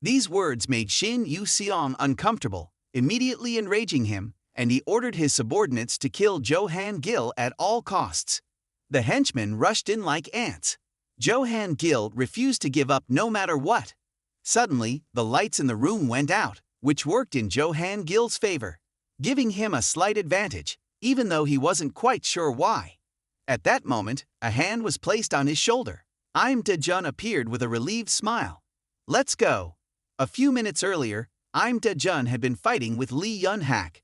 These words made Shin Yu-seon uncomfortable, immediately enraging him, and he ordered his subordinates to kill Jo Hangil at all costs. The henchmen rushed in like ants. Jo Hangil refused to give up no matter what. Suddenly, the lights in the room went out, which worked in Jo Hangil's favor, giving him a slight advantage, even though he wasn't quite sure why. At that moment, a hand was placed on his shoulder. Imda Jun appeared with a relieved smile. "Let's go." A few minutes earlier, Imda Jun had been fighting with Lee Yun-hak.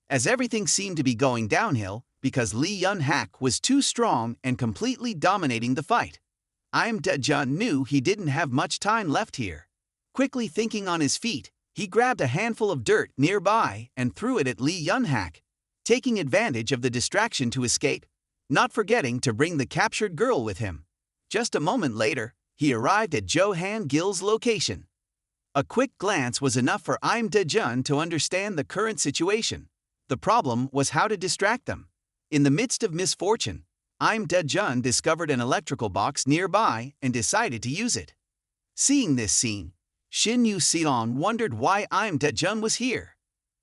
As everything seemed to be going downhill, because Lee Yun-hak was too strong and completely dominating the fight, Imda Jun knew he didn't have much time left here. Quickly thinking on his feet, he grabbed a handful of dirt nearby and threw it at Lee Yun-hak, taking advantage of the distraction to escape, not forgetting to bring the captured girl with him. Just a moment later, he arrived at Jo Hangil's location. A quick glance was enough for Imda Jun to understand the current situation. The problem was how to distract them. In the midst of misfortune, Imda Jun discovered an electrical box nearby and decided to use it. Seeing this scene, Shin Yu-seon wondered why Imda Jun was here.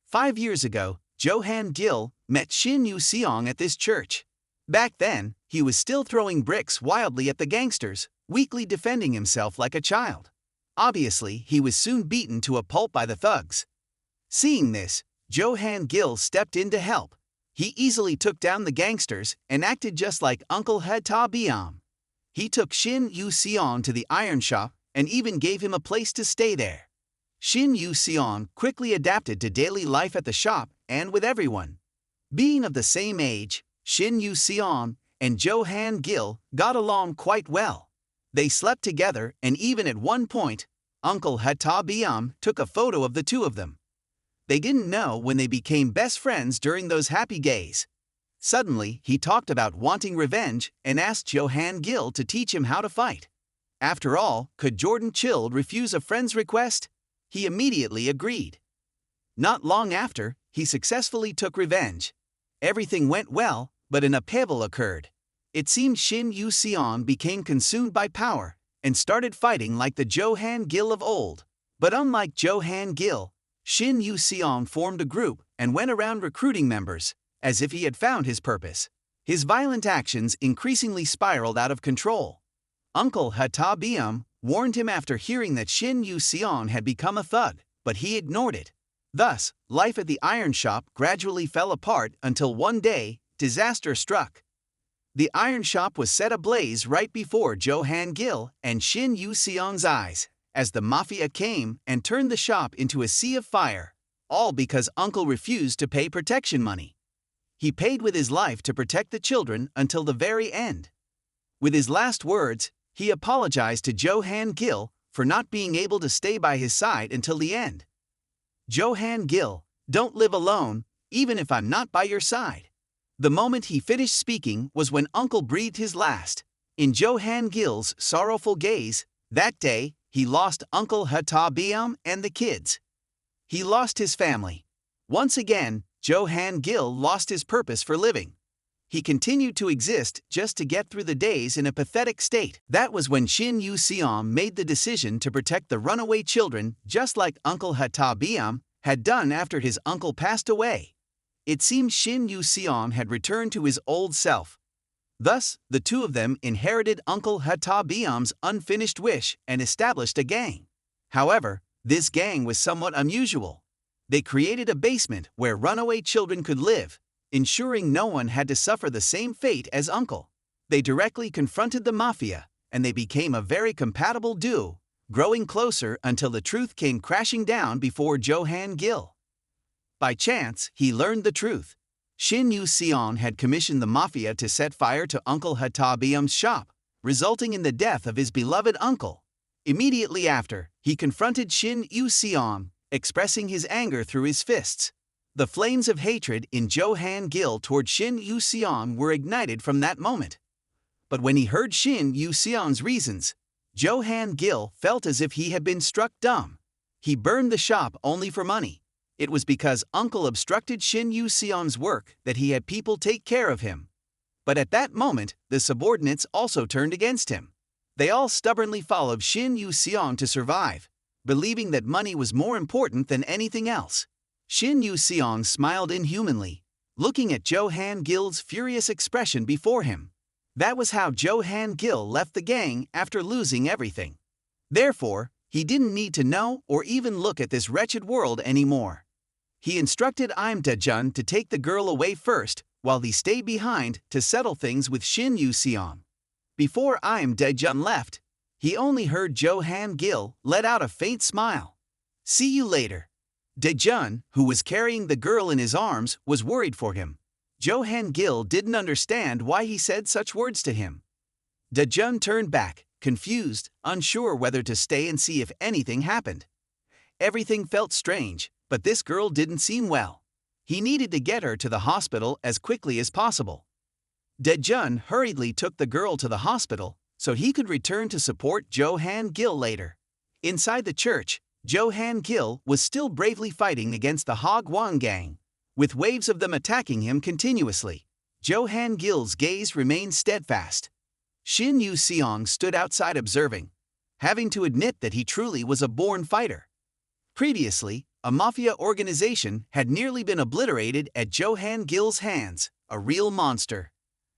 5 years ago, Jo-han Gil met Shin Yu-seon at this church. Back then, he was still throwing bricks wildly at the gangsters, weakly defending himself like a child. Obviously, he was soon beaten to a pulp by the thugs. Seeing this, Jo-han Gil stepped in to help. He easily took down the gangsters and acted just like Uncle Heta Biam. He took Shin Yu-seon to the iron shop and even gave him a place to stay there. Shin Yu-seon quickly adapted to daily life at the shop and with everyone. Being of the same age, Shin Yu-seon and Jo-han Gil got along quite well. They slept together, and even at one point, Uncle Heta Biam took a photo of the two of them. They didn't know when they became best friends during those happy days. Suddenly, he talked about wanting revenge and asked Jo-han Gil to teach him how to fight. After all, could Jordan Chilled refuse a friend's request? He immediately agreed. Not long after, he successfully took revenge. Everything went well, but an upheaval occurred. It seemed Shin Yu-seon became consumed by power and started fighting like the Jo-han Gil of old. But unlike Jo-han Gil, Shin Yu-seon formed a group and went around recruiting members, as if he had found his purpose. His violent actions increasingly spiraled out of control. Uncle Heta Biam warned him after hearing that Shin Yu-seon had become a thug, but he ignored it. Thus, life at the iron shop gradually fell apart until one day, disaster struck. The iron shop was set ablaze right before Jo-han Gil and Shin Yu-seon's eyes, as the mafia came and turned the shop into a sea of fire, all because Uncle refused to pay protection money. He paid with his life to protect the children until the very end. With his last words, he apologized to Jo-han Gil for not being able to stay by his side until the end. Jo-han Gil, don't live alone, even if I'm not by your side. The moment he finished speaking was when Uncle breathed his last. In Jo-han Gil's sorrowful gaze, that day, he lost Uncle Heta Biam and the kids. He lost his family. Once again, Jo-han Gil lost his purpose for living. He continued to exist just to get through the days in a pathetic state. That was when Shin Yu-seon made the decision to protect the runaway children, just like Uncle Heta Biam had done after his uncle passed away. It seemed Shin Yu-seon had returned to his old self. Thus, the two of them inherited Uncle Heta Biam's unfinished wish and established a gang. However, this gang was somewhat unusual. They created a basement where runaway children could live, ensuring no one had to suffer the same fate as Uncle. They directly confronted the mafia, and they became a very compatible duo, growing closer until the truth came crashing down before Jo-han Gil. By chance, he learned the truth. Shin Yu-seon had commissioned the mafia to set fire to Uncle Heta Biam's shop, resulting in the death of his beloved uncle. Immediately after, he confronted Shin Yu-seon, expressing his anger through his fists. The flames of hatred in Jo-han Gil toward Shin Yu-seon were ignited from that moment. But when he heard Shin Yu-seon's reasons, Jo-han Gil felt as if he had been struck dumb. He burned the shop only for money. It was because Uncle obstructed Shin Yu-seon's work that he had people take care of him. But at that moment, the subordinates also turned against him. They all stubbornly followed Shin Yu-seon to survive, believing that money was more important than anything else. Shin Yu-seon smiled inhumanly, looking at Jo-han Gil's furious expression before him. That was how Jo-han Gil left the gang after losing everything. Therefore, he didn't need to know or even look at this wretched world anymore. He instructed Imda Jun to take the girl away first, while he stayed behind to settle things with Shin Yu-seon. Before Imda Jun left, he only heard Jo-han Gil let out a faint smile. "See you later." Dae-jun, who was carrying the girl in his arms, was worried for him. Jo-han Gil didn't understand why he said such words to him. Dae-jun turned back, confused, unsure whether to stay and see if anything happened. Everything felt strange, but this girl didn't seem well. He needed to get her to the hospital as quickly as possible. Dae-jun hurriedly took the girl to the hospital so he could return to support Jo-han Gil later. Inside the church, Jo-han Gil was still bravely fighting against the Hagwon gang, with waves of them attacking him continuously. Jo Han-gil's gaze remained steadfast. Shin Yu-seong stood outside observing, having to admit that he truly was a born fighter. Previously, a mafia organization had nearly been obliterated at Jo Han-gil's hands, a real monster.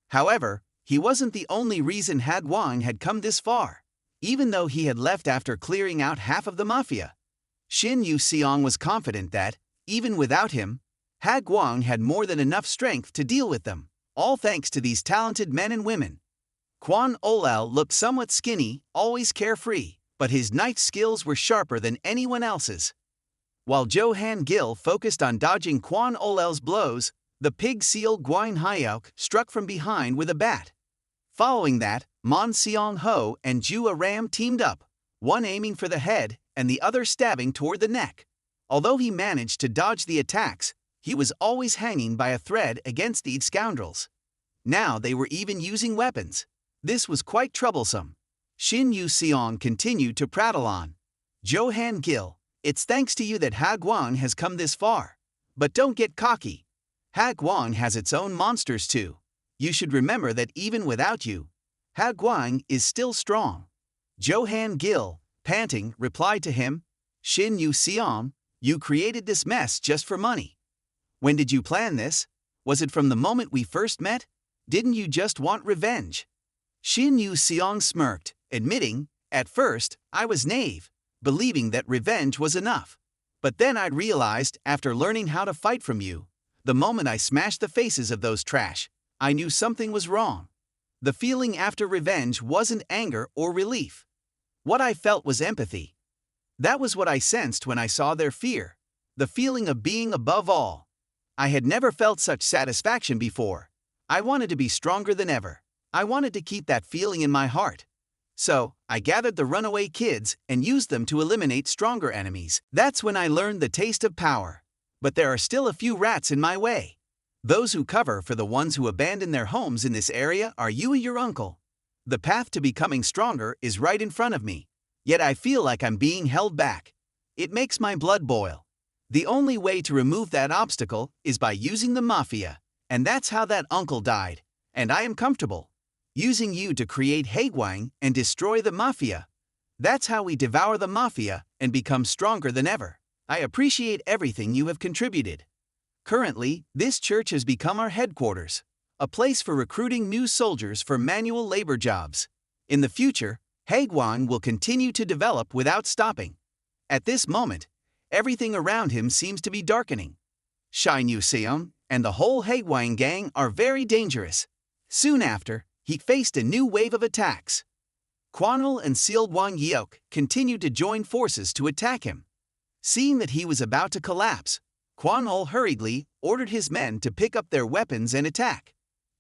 However, he wasn't the only reason Hagwon had come this far. Even though he had left after clearing out half of the mafia, Shin Yu-seong was confident that, even without him, Hagwon had more than enough strength to deal with them, all thanks to these talented men and women. Kwon Olal looked somewhat skinny, always carefree, but his knife skills were sharper than anyone else's. While Jo Han-gil focused on dodging Kwon Olal's blows, the pig seal Gwain Hyuk struck from behind with a bat. Following that, Mon Seong-ho and Ju Aram teamed up, one aiming for the head and the other stabbing toward the neck. Although he managed to dodge the attacks, he was always hanging by a thread against these scoundrels. Now they were even using weapons. This was quite troublesome. Shin Yu-seong continued to prattle on. Jo Han-gil, it's thanks to you that Hagwon has come this far. But don't get cocky. Hagwon has its own monsters too. You should remember that even without you, Hagwon is still strong. Jo Han-gil, panting, replied to him, Shin Yu-seong, you created this mess just for money. When did you plan this? Was it from the moment we first met? Didn't you just want revenge? Shin Yu-seong smirked, admitting, at first, I was naive, believing that revenge was enough. But then I realized, after learning how to fight from you, the moment I smashed the faces of those trash, I knew something was wrong. The feeling after revenge wasn't anger or relief. What I felt was empathy. That was what I sensed when I saw their fear, the feeling of being above all. I had never felt such satisfaction before. I wanted to be stronger than ever. I wanted to keep that feeling in my heart. So, I gathered the runaway kids and used them to eliminate stronger enemies. That's when I learned the taste of power. But there are still a few rats in my way. Those who cover for the ones who abandon their homes in this area are you and your uncle. The path to becoming stronger is right in front of me. Yet I feel like I'm being held back. It makes my blood boil. The only way to remove that obstacle is by using the mafia. And that's how that uncle died. And I am comfortable using you to create Hagwon and destroy the mafia. That's how we devour the mafia and become stronger than ever. I appreciate everything you have contributed. Currently, this church has become our headquarters, a place for recruiting new soldiers for manual labor jobs. In the future, Hagwon will continue to develop without stopping. At this moment, everything around him seems to be darkening. Shin Yu-seong and the whole Hagwon gang are very dangerous. Soon after, he faced a new wave of attacks. Kwanul and Seal Wang-yeok continued to join forces to attack him. Seeing that he was about to collapse, Kwanul hurriedly ordered his men to pick up their weapons and attack.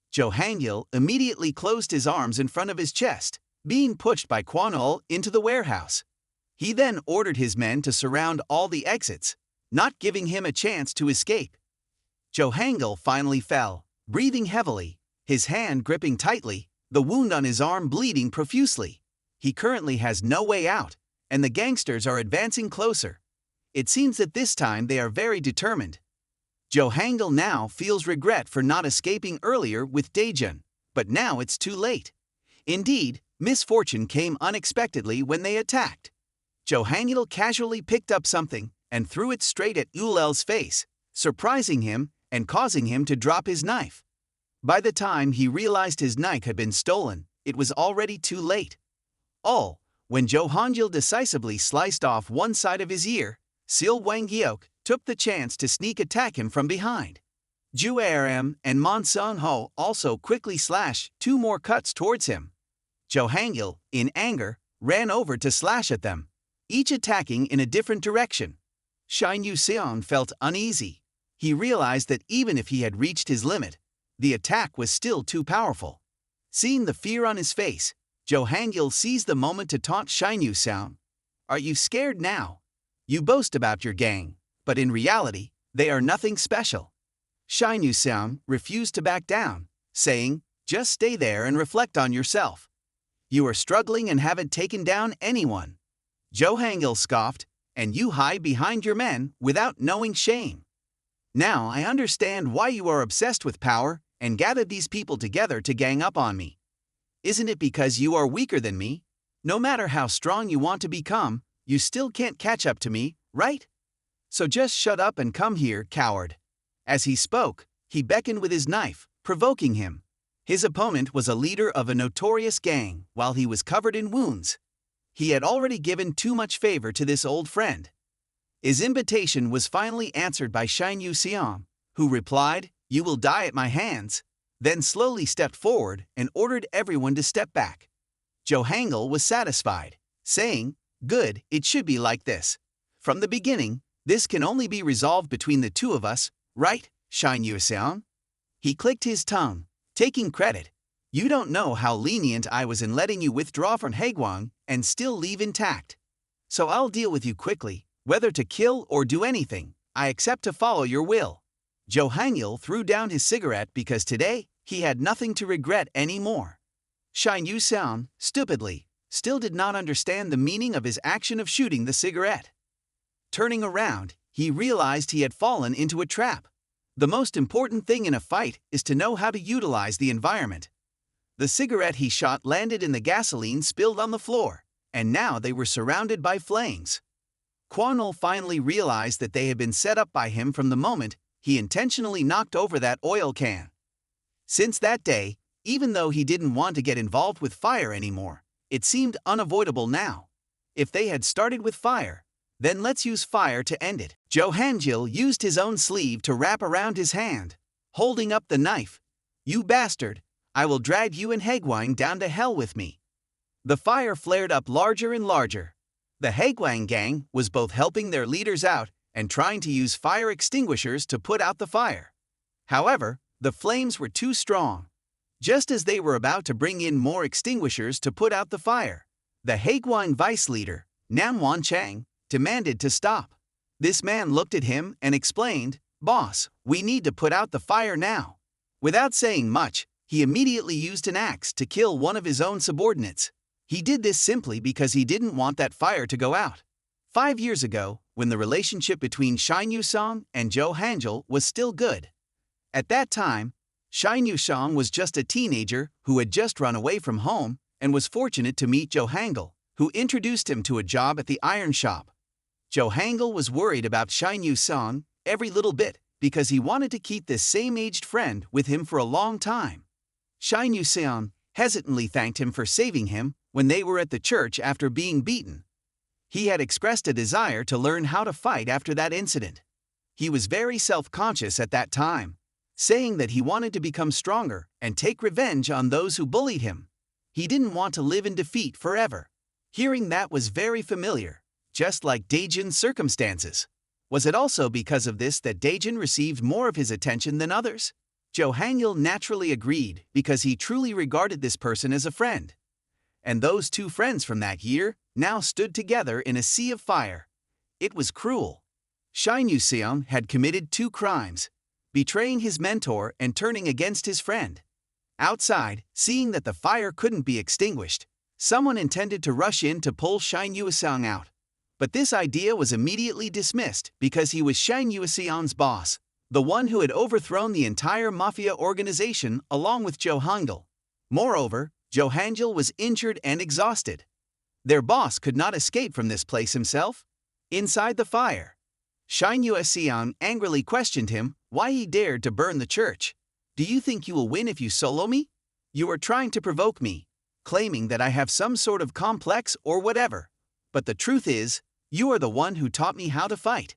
Jo Han-gil immediately closed his arms in front of his chest, being pushed by Kwanul into the warehouse. He then ordered his men to surround all the exits, not giving him a chance to escape. Jo Han-gil finally fell, breathing heavily, his hand gripping tightly, the wound on his arm bleeding profusely. He currently has no way out, and the gangsters are advancing closer. It seems that this time they are very determined. Jo Han-gil now feels regret for not escaping earlier with Daejun, but now it's too late. Indeed, misfortune came unexpectedly when they attacked. Jo Han-gil casually picked up something and threw it straight at Ulel's face, surprising him and causing him to drop his knife. By the time he realized his knife had been stolen, it was already too late. When Jo Han-gil decisively sliced off one side of his ear, Seal Wang-yeok took the chance to sneak attack him from behind. Ju Aram and Mon Seong-ho also quickly slashed 2 more cuts towards him. Jo Han-gil, in anger, ran over to slash at them, each attacking in a different direction. Shin Yu-seong felt uneasy. He realized that even if he had reached his limit, the attack was still too powerful. Seeing the fear on his face, Jo Han-gil seized the moment to taunt Shin Yu-seong. Are you scared now? You boast about your gang, but in reality, they are nothing special. Shin Yu-seong refused to back down, saying, just stay there and reflect on yourself. You are struggling and haven't taken down anyone. Jo Han-gil scoffed, and you hide behind your men without knowing shame. Now I understand why you are obsessed with power and gathered these people together to gang up on me. Isn't it because you are weaker than me? No matter how strong you want to become, you still can't catch up to me, right? So just shut up and come here, coward." As he spoke, he beckoned with his knife, provoking him. His opponent was a leader of a notorious gang, while he was covered in wounds. He had already given too much favor to this old friend. His invitation was finally answered by Shin Yu-seong, who replied, "You will die at my hands," then slowly stepped forward and ordered everyone to step back. Jo Hangul was satisfied, saying, "Good, it should be like this. From the beginning, this can only be resolved between the two of us, right, Shin Yu-seong?" He clicked his tongue, taking credit. "You don't know how lenient I was in letting you withdraw from Haegwang and still leave intact. So I'll deal with you quickly, whether to kill or do anything. I accept to follow your will." Jo Hangul threw down his cigarette because today he had nothing to regret anymore. Shin Yu-seong, stupidly, still did not understand the meaning of his action of shooting the cigarette. Turning around, he realized he had fallen into a trap. The most important thing in a fight is to know how to utilize the environment. The cigarette he shot landed in the gasoline spilled on the floor, and now they were surrounded by flames. Kwanul finally realized that they had been set up by him from the moment he intentionally knocked over that oil can. Since that day, even though he didn't want to get involved with fire anymore, it seemed unavoidable now. If they had started with fire, then let's use fire to end it. Jo Hangul used his own sleeve to wrap around his hand, holding up the knife. "You bastard, I will drag you and Haegwang down to hell with me." The fire flared up larger and larger. The Haegwang gang was both helping their leaders out and trying to use fire extinguishers to put out the fire. However, the flames were too strong. Just as they were about to bring in more extinguishers to put out the fire, the Haegwang vice leader, Nam Wan-chang, demanded to stop. This man looked at him and explained, "Boss, we need to put out the fire now." Without saying much, he immediately used an axe to kill one of his own subordinates. He did this simply because he didn't want that fire to go out. 5 years ago, when the relationship between Shin Yu-seong and Jo Hangul was still good. At that time, Shin Yu-seong was just a teenager who had just run away from home and was fortunate to meet Jo Hangul, who introduced him to a job at the iron shop. Jo Hangul was worried about Shin Yu-seong every little bit because he wanted to keep this same-aged friend with him for a long time. Shin Yu-seong hesitantly thanked him for saving him when they were at the church after being beaten. He had expressed a desire to learn how to fight after that incident. He was very self-conscious at that time, saying that he wanted to become stronger and take revenge on those who bullied him. He didn't want to live in defeat forever. Hearing that was very familiar, just like Daejun's circumstances. Was it also because of this that Daejun received more of his attention than others? Jo Hangul naturally agreed because he truly regarded this person as a friend. And those two friends from that year now stood together in a sea of fire. It was cruel. Shin Yu-seong had committed 2 crimes, betraying his mentor and turning against his friend. Outside, seeing that the fire couldn't be extinguished, someone intended to rush in to pull Shin Yu-seong out. But this idea was immediately dismissed because he was Shin Yu-seong's boss, the one who had overthrown the entire mafia organization along with Jo Hangul. Moreover, Jo Hangul was injured and exhausted. Their boss could not escape from this place himself. Inside the fire, Shin Yu-seong angrily questioned him why he dared to burn the church. "Do you think you will win if you solo me? You are trying to provoke me, claiming that I have some sort of complex or whatever. But the truth is, you are the one who taught me how to fight.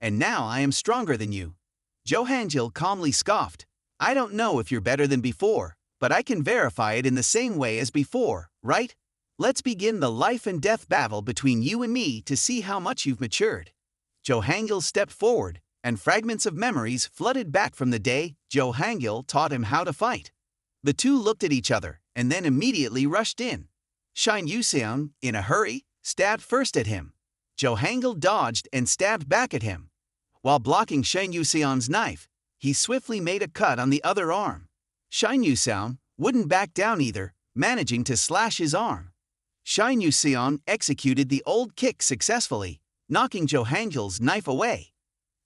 And now I am stronger than you." Jo Hangul calmly scoffed. "I don't know if you're better than before, but I can verify it in the same way as before, right? Let's begin the life and death battle between you and me to see how much you've matured." Jo Hangul stepped forward, and fragments of memories flooded back from the day Jo Hangul taught him how to fight. The two looked at each other and then immediately rushed in. Shin Yu-seong, in a hurry, stabbed first at him. Jo Hangul dodged and stabbed back at him. While blocking Shin Yu-seong's knife, he swiftly made a cut on the other arm. Shin Yu-seong wouldn't back down either, managing to slash his arm. Shin Yu-seong executed the old kick successfully, knocking Jo Hangul's knife away.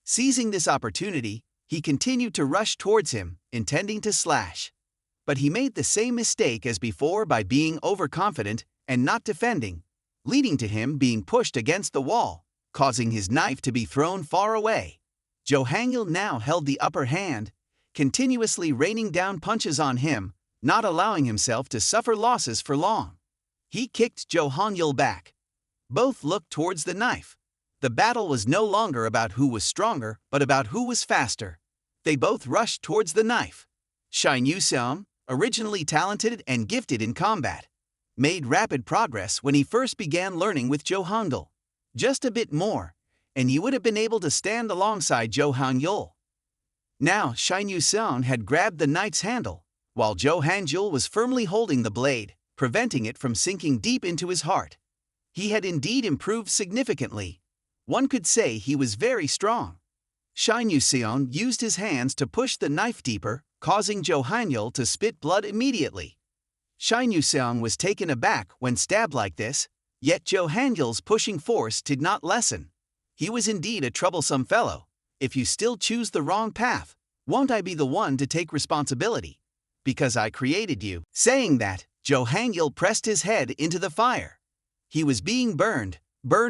Seizing this opportunity, He continued to rush towards him, intending to slash. But he made the same mistake as before by being overconfident and not defending, leading to him being pushed against the wall, causing his knife to be thrown far away. Jo Hangil now held the upper hand, continuously raining down punches on him, not allowing himself to suffer losses for long. He kicked Jo Hangil back. Both looked towards the knife. The battle was no longer about who was stronger, but about who was faster. They both rushed towards the knife. Shin Yu-seon, originally talented and gifted in combat, made rapid progress when he first began learning with Jo Hangil. Just a bit more, and he would have been able to stand alongside Jo Hangil. Now Shin Yu-seon had grabbed the knife's handle, while Jo Hangil was firmly holding the blade, preventing it from sinking deep into his heart. He had indeed improved significantly. One could say he was very strong. Shin Yu-seon used his hands to push the knife deeper, causing Jo Hangil to spit blood immediately. Shin Yu-seon was taken aback when stabbed like this, yet Jo Hangil's pushing force did not lessen. He was indeed a troublesome fellow. If you still choose the wrong path, won't I be the one to take responsibility? Because I created you. Saying that, Jo Hangil pressed his head into the fire. He was being burned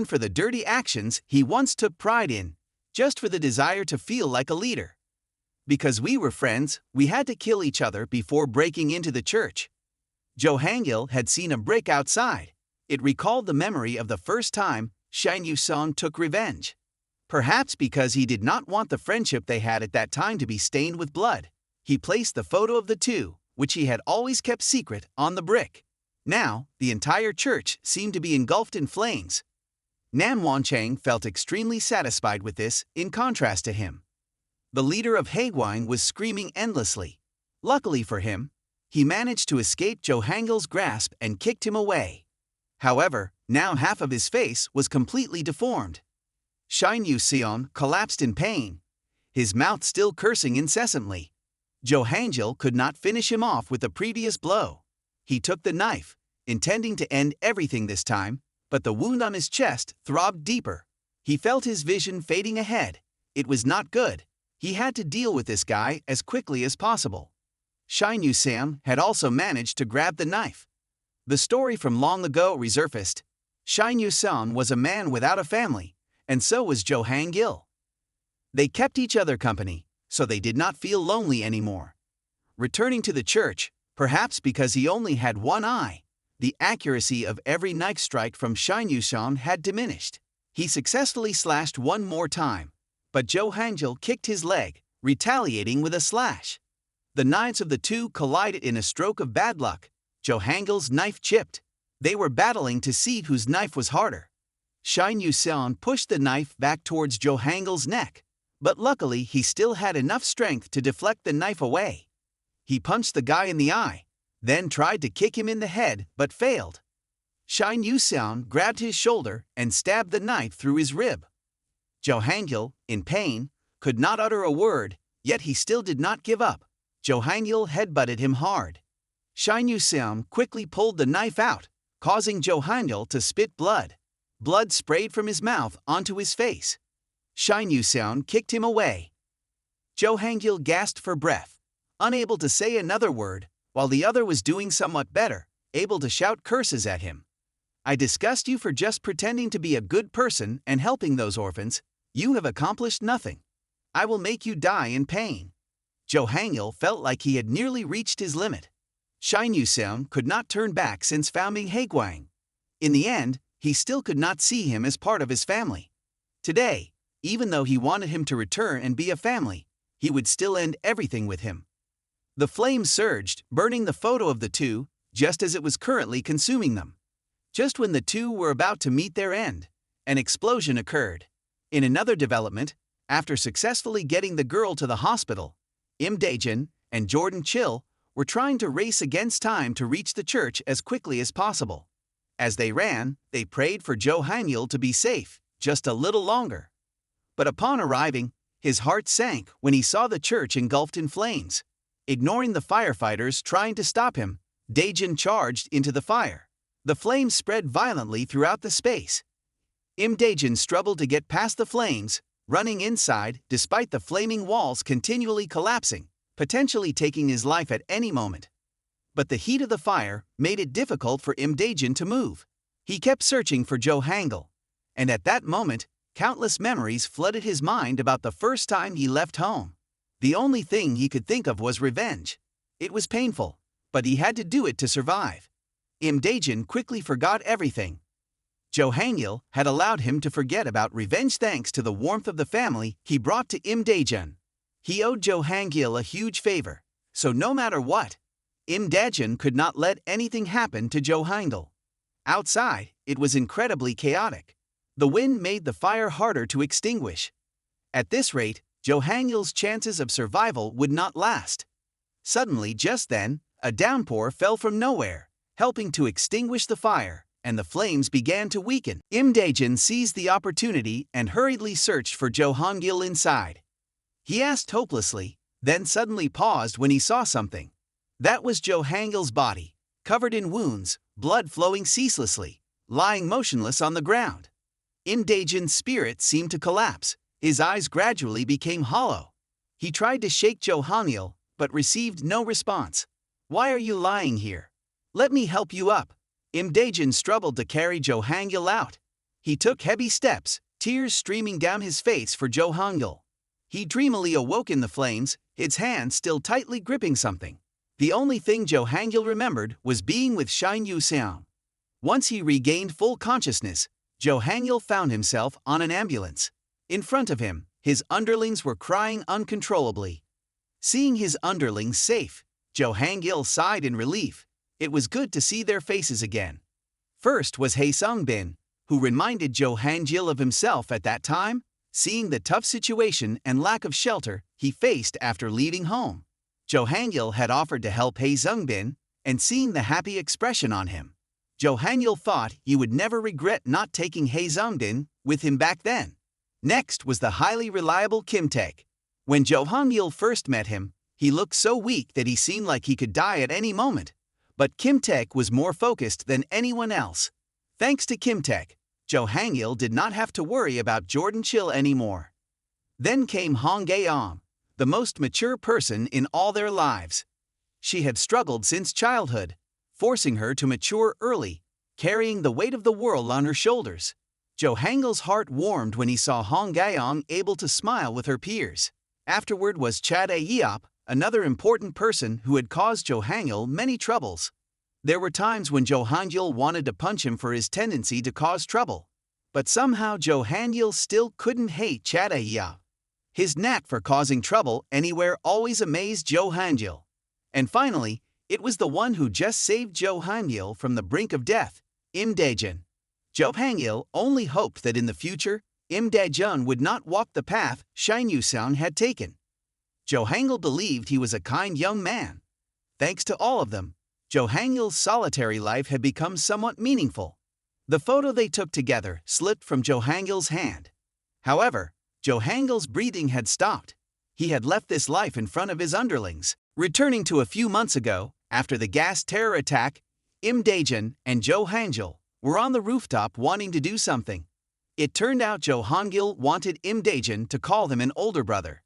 for the dirty actions he once took pride in, just for the desire to feel like a leader. Because we were friends, we had to kill each other before breaking into the church. Jo Hangil had seen a brick outside. It recalled the memory of the first time Shin Yu-seon took revenge. Perhaps because he did not want the friendship they had at that time to be stained with blood, he placed the photo of the two, which he had always kept secret, on the brick. Now, the entire church seemed to be engulfed in flames. Nam Wanchang felt extremely satisfied with this, in contrast to him. The leader of Haegwang was screaming endlessly. Luckily for him, he managed to escape Jo Hangil's grasp and kicked him away. However, now half of his face was completely deformed. Shin Yu-seon collapsed in pain, his mouth still cursing incessantly. Jo Hangil could not finish him off with the previous blow. He took the knife, intending to end everything this time, but the wound on his chest throbbed deeper. He felt his vision fading ahead. It was not good. He had to deal with this guy as quickly as possible. Shin Yu-seon had also managed to grab the knife. The story from long ago resurfaced. Shin Yu-seon was a man without a family, and so was Jo Hangil. They kept each other company, so they did not feel lonely anymore. Returning to the church, perhaps because he only had one eye, the accuracy of every knife strike from Shin Yu-seon had diminished. He successfully slashed one more time, but Jo Hangil kicked his leg, retaliating with a slash. The knives of the two collided in a stroke of bad luck. Jo Hangil's knife chipped. They were battling to see whose knife was harder. Shin Yu-seon pushed the knife back towards Jo Hangil's neck, but luckily he still had enough strength to deflect the knife away. He punched the guy in the eye, then tried to kick him in the head but failed. Shin Yu-seon grabbed his shoulder and stabbed the knife through his rib. Jo Hangil, in pain, could not utter a word, yet he still did not give up. Jo Hangil headbutted him hard. Shin Yu-seon quickly pulled the knife out, causing Jo Hangil to spit blood. Blood sprayed from his mouth onto his face. Shin Yu-seon kicked him away. Jo Hangil gasped for breath, unable to say another word, while the other was doing somewhat better, able to shout curses at him. I disgust you for just pretending to be a good person and helping those orphans. You have accomplished nothing. I will make you die in pain. Jo Hangil felt like he had nearly reached his limit. Shin Yu-seon could not turn back since founding Haegwang. In the end, he still could not see him as part of his family. Today, even though he wanted him to return and be a family, he would still end everything with him. The flames surged, burning the photo of the two, just as it was currently consuming them. Just when the two were about to meet their end, an explosion occurred. In another development, after successfully getting the girl to the hospital, Imda Jun and Jordan Chill were trying to race against time to reach the church as quickly as possible. As they ran, they prayed for Jo Hangil to be safe, just a little longer. But upon arriving, his heart sank when he saw the church engulfed in flames. Ignoring the firefighters trying to stop him, Daejin charged into the fire. The flames spread violently throughout the space. Imda Jun struggled to get past the flames, running inside despite the flaming walls continually collapsing, potentially taking his life at any moment. But the heat of the fire made it difficult for Imda Jun to move. He kept searching for Jo Hangul, and at that moment, countless memories flooded his mind about the first time he left home. The only thing he could think of was revenge. It was painful, but he had to do it to survive. Imda Jun quickly forgot everything. Jo Hangul had allowed him to forget about revenge thanks to the warmth of the family he brought to Imda Jun. He owed Jo Hangul a huge favor, so no matter what, Imda Jun could not let anything happen to Jo Hangul. Outside, it was incredibly chaotic. The wind made the fire harder to extinguish. At this rate, Jo Hangul's chances of survival would not last. Suddenly, just then, a downpour fell from nowhere, helping to extinguish the fire, and the flames began to weaken. Imda Jun seized the opportunity and hurriedly searched for Jo Hangul inside. He asked hopelessly, then suddenly paused when he saw something. That was Jo Hangul's body, covered in wounds, blood flowing ceaselessly, lying motionless on the ground. Imda Jun's spirit seemed to collapse. His eyes gradually became hollow. He tried to shake Jo Hangul, but received no response. "Why are you lying here? Let me help you up." Imda Jun struggled to carry Jo Hangul out. He took heavy steps, tears streaming down his face for Jo Hangul. He dreamily awoke in the flames, his hand still tightly gripping something. The only thing Jo Hangul remembered was being with Shin Yu-seong. Once he regained full consciousness, Jo Hangul found himself on an ambulance. In front of him, his underlings were crying uncontrollably. Seeing his underlings safe, Jo Hangul sighed in relief. It was good to see their faces again. First was Hae Sung-bin, who reminded Jo Hangul of himself at that time, seeing the tough situation and lack of shelter he faced after leaving home. Jo Hangul had offered to help Hae Sung-bin, and seeing the happy expression on him, Jo Hangul thought he would never regret not taking Hae Sung-bin with him back then. Next was the highly reliable Kim Taek. When Jo Hangul first met him, he looked so weak that he seemed like he could die at any moment. But Kim Taek was more focused than anyone else. Thanks to Kim Taek, Jo Hangul did not have to worry about Jordan Chill anymore. Then came Hong Gae-om, the most mature person in all their lives. She had struggled since childhood, forcing her to mature early, carrying the weight of the world on her shoulders. Jo Hangul's heart warmed when he saw Hong Gae-om able to smile with her peers. Afterward was Cha Dae-yeop, another important person who had caused Jo Hangul many troubles. There were times when Jo Hangul wanted to punch him for his tendency to cause trouble. But somehow Jo Hangul still couldn't hate Cha Dae-yeop. His knack for causing trouble anywhere always amazed Jo Hangul. And finally, it was the one who just saved Jo Hangul from the brink of death, Imda Jun. Jo Hangul only hoped that in the future, Imda Jun would not walk the path Shin Yu-seong had taken. Jo Hangul believed he was a kind young man. Thanks to all of them, Jo Hangul's solitary life had become somewhat meaningful. The photo they took together slipped from Jo Hangul's hand. However, Jo Hangul's breathing had stopped. He had left this life in front of his underlings. Returning to a few months ago, after the gas terror attack, Imda Jun and Jo Hangul were on the rooftop wanting to do something. It turned out Jo Hangul wanted Imda Jun to call him an older brother.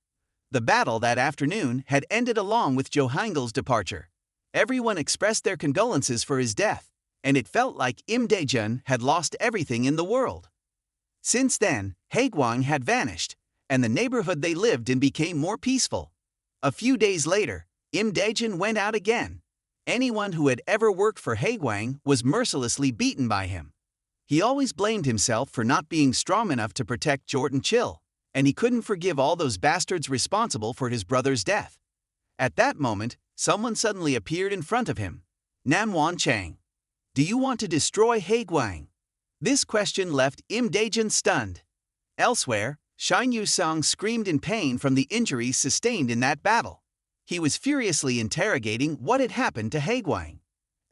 The battle that afternoon had ended along with Jo Hangul's departure. Everyone expressed their condolences for his death, and it felt like Imda Jun had lost everything in the world. Since then, Haegwang had vanished, and the neighborhood they lived in became more peaceful. A few days later, Imda Jun went out again. Anyone who had ever worked for Haegwang was mercilessly beaten by him. He always blamed himself for not being strong enough to protect Jordan Chill, and he couldn't forgive all those bastards responsible for his brother's death. At that moment, someone suddenly appeared in front of him. Namwon Chang. "Do you want to destroy Haegwang?" This question left Imda Jun stunned. Elsewhere, Shin Yu-seong screamed in pain from the injuries sustained in that battle. He was furiously interrogating what had happened to Haegwang.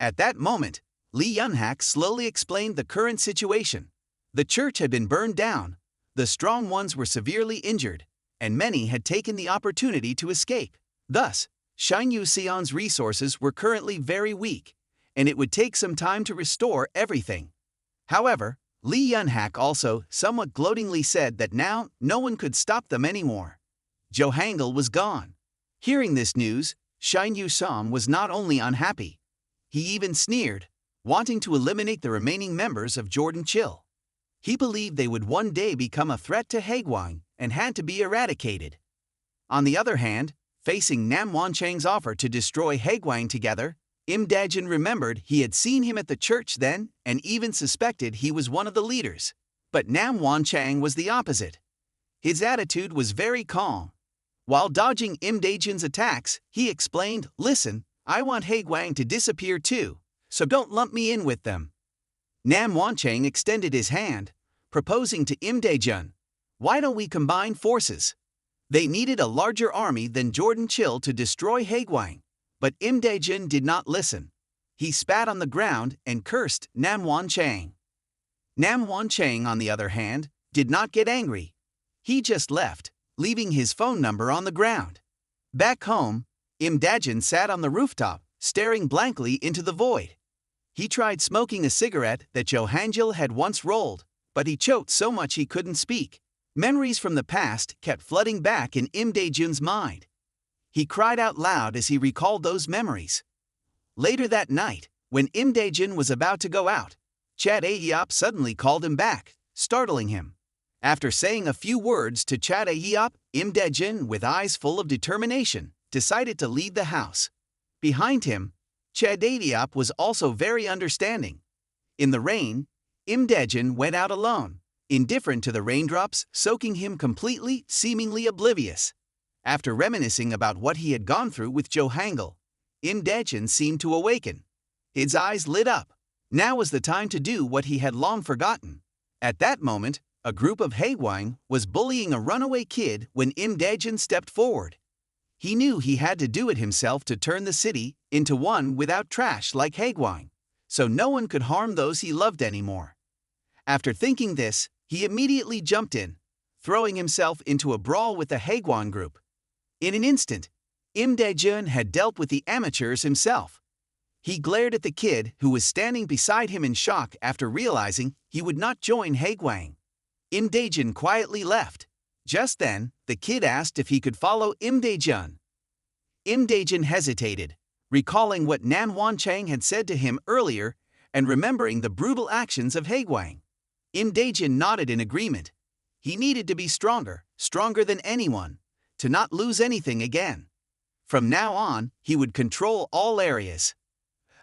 At that moment, Lee Yun-hak slowly explained the current situation. The church had been burned down, the strong ones were severely injured, and many had taken the opportunity to escape. Thus, Shin Yu-seong's resources were currently very weak, and it would take some time to restore everything. However, Lee Yun-hak also somewhat gloatingly said that now no one could stop them anymore. Jo Hangil was gone. Hearing this news, Shin Yu-sam was not only unhappy, he even sneered, wanting to eliminate the remaining members of Jordan Chill. He believed they would one day become a threat to Haegwang and had to be eradicated. On the other hand, facing Nam Wanchang's offer to destroy Haegwang together, Imda Jun remembered he had seen him at the church then and even suspected he was one of the leaders. But Nam Wanchang was the opposite. His attitude was very calm. While dodging Imda Jun's attacks, he explained, "Listen, I want Haegwang to disappear too, so don't lump me in with them." Nam Wanchang extended his hand, proposing to Imda Jun, "Why don't we combine forces?" They needed a larger army than Jordan Chill to destroy Haegwang, but Imda Jun did not listen. He spat on the ground and cursed Nam Wanchang. Nam Wanchang, on the other hand, did not get angry. He just left, leaving his phone number on the ground. Back home, Imda Jun sat on the rooftop, staring blankly into the void. He tried smoking a cigarette that Jo Hangil had once rolled, but he choked so much he couldn't speak. Memories from the past kept flooding back in Imda Jun's mind. He cried out loud as he recalled those memories. Later that night, when Imda Jun was about to go out, Chad Ahyop suddenly called him back, startling him. After saying a few words to Chad Ahyop, Imda Jun, with eyes full of determination, decided to leave the house. Behind him, Chad Ahyop was also very understanding. In the rain, Imda Jun went out alone, indifferent to the raindrops soaking him completely, seemingly oblivious. After reminiscing about what he had gone through with Jo Hangil, Imda Jun seemed to awaken. His eyes lit up. Now was the time to do what he had long forgotten. At that moment, a group of Haegwang was bullying a runaway kid when Imda Jun stepped forward. He knew he had to do it himself to turn the city into one without trash like Haegwang, so no one could harm those he loved anymore. After thinking this, he immediately jumped in, throwing himself into a brawl with the Haegwang group. In an instant, Imda Jun had dealt with the amateurs himself. He glared at the kid who was standing beside him in shock after realizing he would not join Haegwang. Imda Jun quietly left. Just then, the kid asked if he could follow Imda Jun. Imda Jun hesitated, recalling what Nam Wanchang had said to him earlier and remembering the brutal actions of Haegwang. Imda Jun nodded in agreement. He needed to be stronger than anyone, to not lose anything again. From now on, he would control all areas.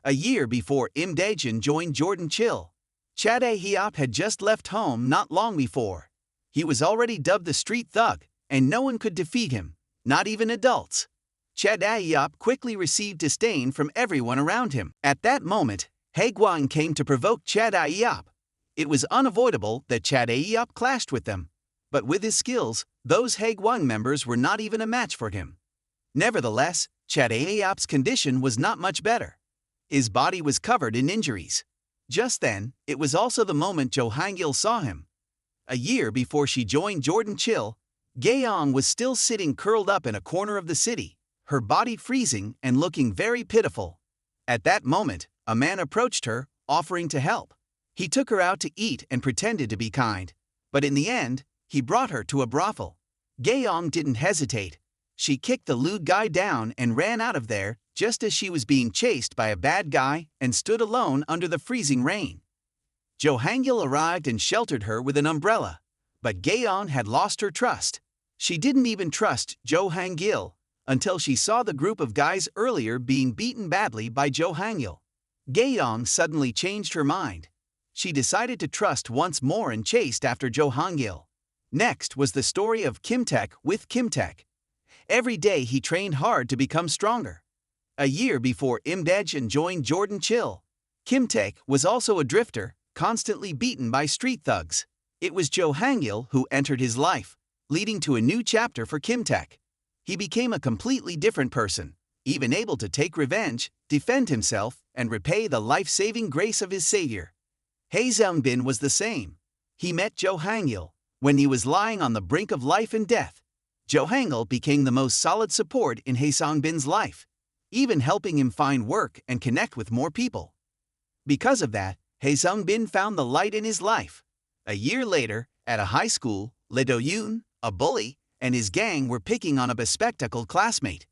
A year before Imda Jun joined Jordan Chill, Chad Ahyop had just left home not long before. He was already dubbed the street thug, and no one could defeat him, not even adults. Chad Ahyop quickly received disdain from everyone around him. At that moment, Haegwang came to provoke Chad Ahyop. It was unavoidable that Chad Ahyop clashed with them, but with his skills, those Haegwang members were not even a match for him. Nevertheless, Chad Ahyop's condition was not much better. His body was covered in injuries. Just then, it was also the moment Jo Hangil saw him. A year before she joined Jordan Chill, Gaeong was still sitting curled up in a corner of the city, her body freezing and looking very pitiful. At that moment, a man approached her, offering to help. He took her out to eat and pretended to be kind, but in the end, he brought her to a brothel. Gaeong didn't hesitate. She kicked the lewd guy down and ran out of there just as she was being chased by a bad guy and stood alone under the freezing rain. Jo Hangil arrived and sheltered her with an umbrella, but Gaeong had lost her trust. She didn't even trust Jo Hangil until she saw the group of guys earlier being beaten badly by Jo Hangil. Gaeong suddenly changed her mind. She decided to trust once more and chased after Jo Hangil. Next was the story of Kimtek with Kimtek. Every day he trained hard to become stronger. A year before Imda Jun joined Jordan Chill, Kimtek was also a drifter, constantly beaten by street thugs. It was Jo Hangil who entered his life, leading to a new chapter for Kimtek. He became a completely different person, even able to take revenge, defend himself, and repay the life-saving grace of his savior. Hae-seong-bin was the same. He met Jo Hangil when he was lying on the brink of life and death. Jo Hangil became the most solid support in Hae-seong-bin's life, even helping him find work and connect with more people. Because of that, Hae-seong-bin found the light in his life. A year later, at a high school, Lee Do-yoon, a bully, and his gang were picking on a bespectacled classmate.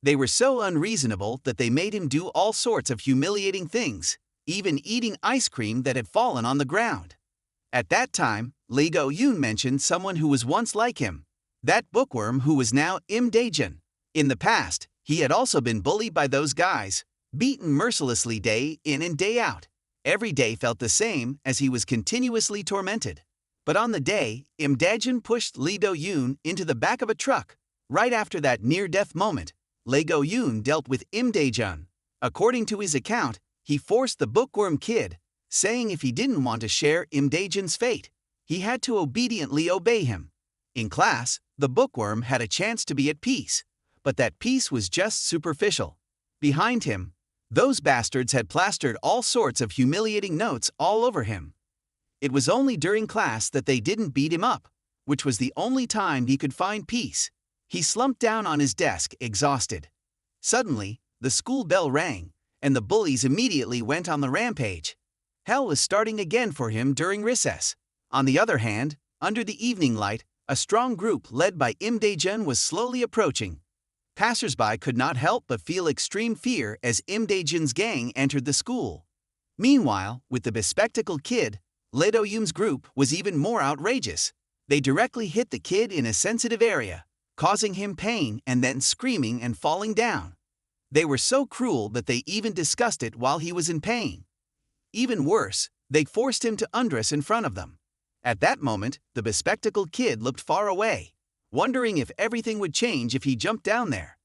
They were so unreasonable that they made him do all sorts of humiliating things, even eating ice cream that had fallen on the ground. At that time, Lee Do-yoon mentioned someone who was once like him, that bookworm who was now Imda Jun. In the past, he had also been bullied by those guys, beaten mercilessly day in and day out. Every day felt the same as he was continuously tormented. But on the day, Imda Jun pushed Lee Do-yoon into the back of a truck. Right after that near-death moment, Lee Do-yoon dealt with Imda Jun. According to his account, he forced the bookworm kid, saying if he didn't want to share Imda Jun's fate, he had to obediently obey him. In class, the bookworm had a chance to be at peace, but that peace was just superficial. Behind him, those bastards had plastered all sorts of humiliating notes all over him. It was only during class that they didn't beat him up, which was the only time he could find peace. He slumped down on his desk, exhausted. Suddenly, the school bell rang, and the bullies immediately went on the rampage. Hell was starting again for him during recess. On the other hand, under the evening light, a strong group led by Imda Jun was slowly approaching. Passers-by could not help but feel extreme fear as Imda Jun's gang entered the school. Meanwhile, with the bespectacled kid, Lee Do-yoon's group was even more outrageous. They directly hit the kid in a sensitive area, causing him pain and then screaming and falling down. They were so cruel that they even discussed it while he was in pain. Even worse, they forced him to undress in front of them. At that moment, the bespectacled kid looked far away, wondering if everything would change if he jumped down there.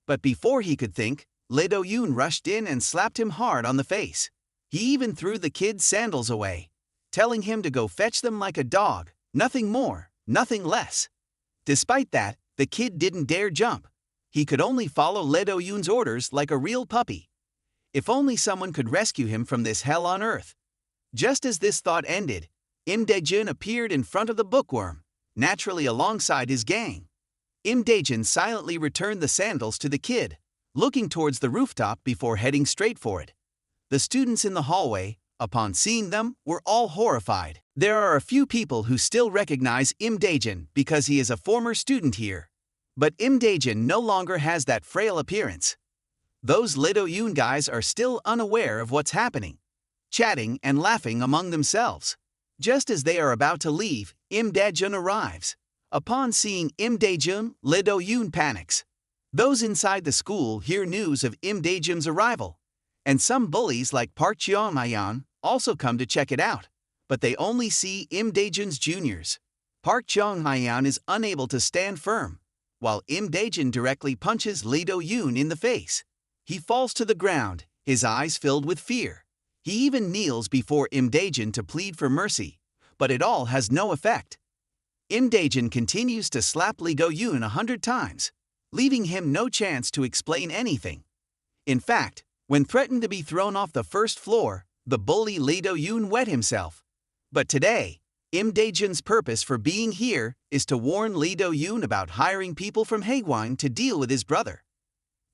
But before he could think, Lee Do-yoon rushed in and slapped him hard on the face. He even threw the kid's sandals away, telling him to go fetch them like a dog, nothing more, nothing less. Despite that, the kid didn't dare jump. He could only follow Lee Do-yoon's orders like a real puppy. If only someone could rescue him from this hell on earth. Just as this thought ended, Imda Jun appeared in front of the bookworm, naturally alongside his gang. Imda Jun silently returned the sandals to the kid, looking towards the rooftop before heading straight for it. The students in the hallway, upon seeing them, were all horrified. There are a few people who still recognize Imda Jun because he is a former student here. But Imda Jun no longer has that frail appearance. Those Lee Do-yoon guys are still unaware of what's happening, chatting and laughing among themselves. Just as they are about to leave, Imda Jun arrives. Upon seeing Imda Jun, Lee Do-yoon panics. Those inside the school hear news of Imda Jun's arrival, and some bullies like Park Cheong-hyeon also come to check it out, but they only see Imda Jun's juniors. Park Cheong-hyeon is unable to stand firm, while Imda Jun directly punches Lee Do-yoon in the face. He falls to the ground, his eyes filled with fear. He even kneels before Imda Jun to plead for mercy, but it all has no effect. Imda Jun continues to slap Lee Do-yoon 100 times, leaving him no chance to explain anything. In fact, when threatened to be thrown off the first floor, the bully Lee Do-yoon wet himself. But today, Imda Jun's purpose for being here is to warn Lee Do-yoon about hiring people from Haegwon to deal with his brother.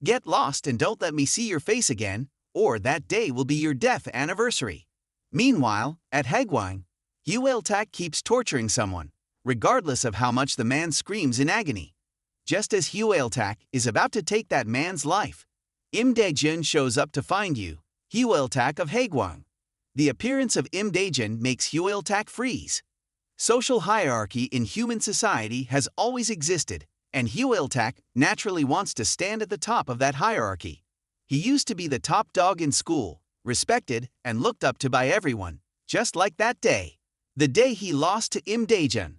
Get lost and don't let me see your face again, or that day will be your death anniversary. Meanwhile, at Haegwon, Hyeol-tak keeps torturing someone, regardless of how much the man screams in agony. Just as Hyeol-tak is about to take that man's life, Imda Jun shows up to find you, Hyeol-tak of Haegwon. The appearance of Imda Jun makes Hyeol-tak freeze. Social hierarchy in human society has always existed, and Hyeol-tak naturally wants to stand at the top of that hierarchy. He used to be the top dog in school, respected and looked up to by everyone, just like that day. The day he lost to Imda Jun.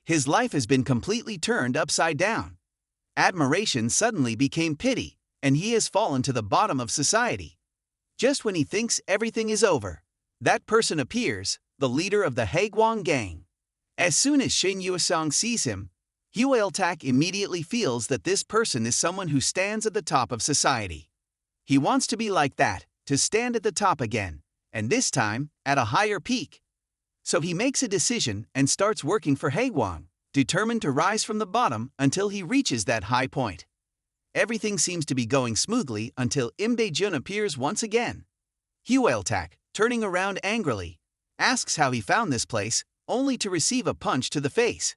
His life has been completely turned upside down. Admiration suddenly became pity, and he has fallen to the bottom of society. Just when he thinks everything is over, that person appears, the leader of the Haegwon gang. As soon as Shin Yue-sung sees him, Hyeol-tak immediately feels that this person is someone who stands at the top of society. He wants to be like that, to stand at the top again, and this time, at a higher peak. So he makes a decision and starts working for Haegwon, determined to rise from the bottom until he reaches that high point. Everything seems to be going smoothly until Imda Jun appears once again. Hyeol-tak, turning around angrily, asks how he found this place, only to receive a punch to the face.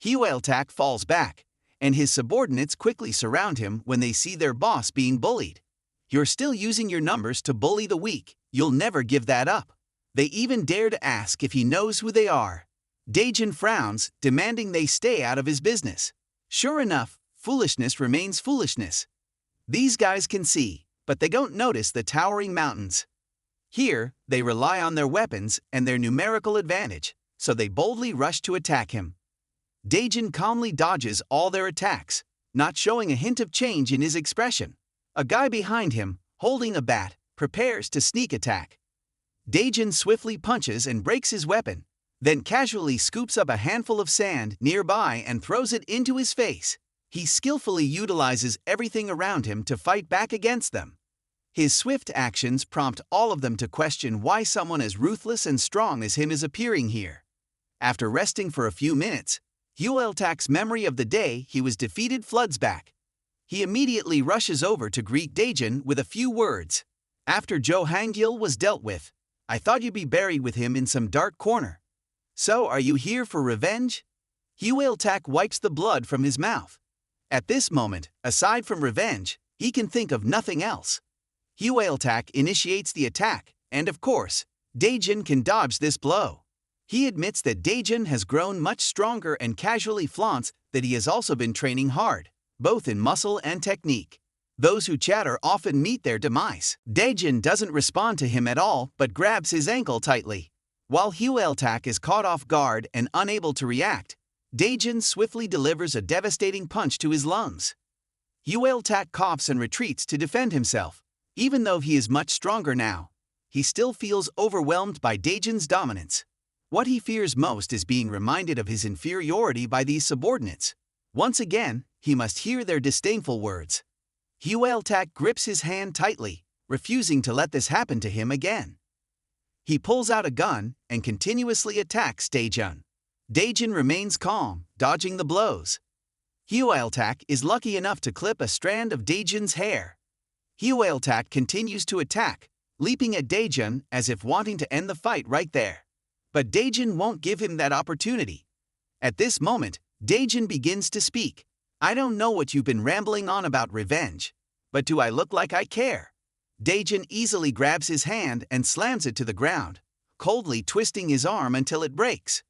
Hideout falls back, and his subordinates quickly surround him when they see their boss being bullied. You're still using your numbers to bully the weak, you'll never give that up. They even dare to ask if he knows who they are. Daejun frowns, demanding they stay out of his business. Sure enough, foolishness remains foolishness. These guys can see, but they don't notice the towering mountains. Here, they rely on their weapons and their numerical advantage, so they boldly rush to attack him. Daejun calmly dodges all their attacks, not showing a hint of change in his expression. A guy behind him, holding a bat, prepares to sneak attack. Daejun swiftly punches and breaks his weapon, then casually scoops up a handful of sand nearby and throws it into his face. He skillfully utilizes everything around him to fight back against them. His swift actions prompt all of them to question why someone as ruthless and strong as him is appearing here. After resting for a few minutes, Hideout's memory of the day he was defeated floods back. He immediately rushes over to greet Daejun with a few words. After Jo Hangyil was dealt with, I thought you'd be buried with him in some dark corner. So are you here for revenge? Hideout wipes the blood from his mouth. At this moment, aside from revenge, he can think of nothing else. Hideout initiates the attack, and of course, Daejun can dodge this blow. He admits that Daejun has grown much stronger and casually flaunts that he has also been training hard, both in muscle and technique. Those who chatter often meet their demise. Daejun doesn't respond to him at all but grabs his ankle tightly. While Hideout is caught off guard and unable to react, Daejun swiftly delivers a devastating punch to his lungs. Hideout coughs and retreats to defend himself. Even though he is much stronger now, he still feels overwhelmed by Daejun's dominance. What he fears most is being reminded of his inferiority by these subordinates. Once again, he must hear their disdainful words. Hideout grips his hand tightly, refusing to let this happen to him again. He pulls out a gun and continuously attacks Daejun. Daejun remains calm, dodging the blows. Hideout is lucky enough to clip a strand of Daejun's hair. Hideout continues to attack, leaping at Daejun as if wanting to end the fight right there. But Daejun won't give him that opportunity. At this moment, Daejun begins to speak. I don't know what you've been rambling on about revenge, but do I look like I care? Daejun easily grabs his hand and slams it to the ground, coldly twisting his arm until it breaks.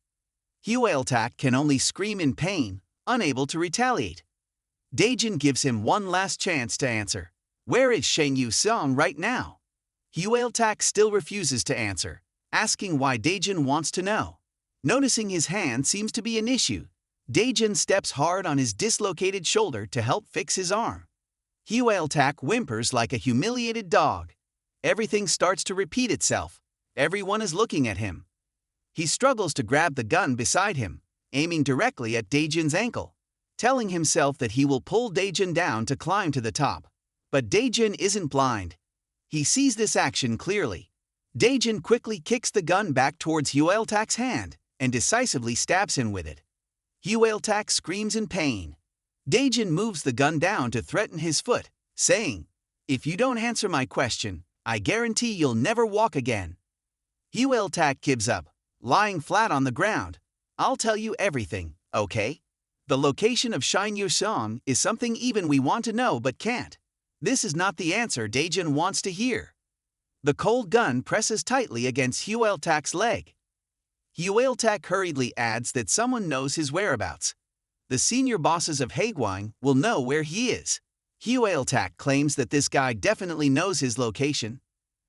Hideout can only scream in pain, unable to retaliate. Daejun gives him one last chance to answer. Where is Shen Yu-sung right now? Hideout still refuses to answer, asking why Daejun wants to know. Noticing his hand seems to be an issue, Daejun steps hard on his dislocated shoulder to help fix his arm. Hideout whimpers like a humiliated dog. Everything starts to repeat itself. Everyone is looking at him. He struggles to grab the gun beside him, aiming directly at Daejun's ankle, telling himself that he will pull Daejun down to climb to the top. But Daejun isn't blind. He sees this action clearly. Daejun quickly kicks the gun back towards Hideout's hand and decisively stabs him with it. Hideout screams in pain. Daejun moves the gun down to threaten his foot, saying, If you don't answer my question, I guarantee you'll never walk again. Hideout gives up, lying flat on the ground. I'll tell you everything, okay? The location of Shen Yu-sung is something even we want to know but can't. This is not the answer Daejun wants to hear. The cold gun presses tightly against Hideout's leg. Hideout hurriedly adds that someone knows his whereabouts. The senior bosses of Haegwang will know where he is. Hideout claims that this guy definitely knows his location.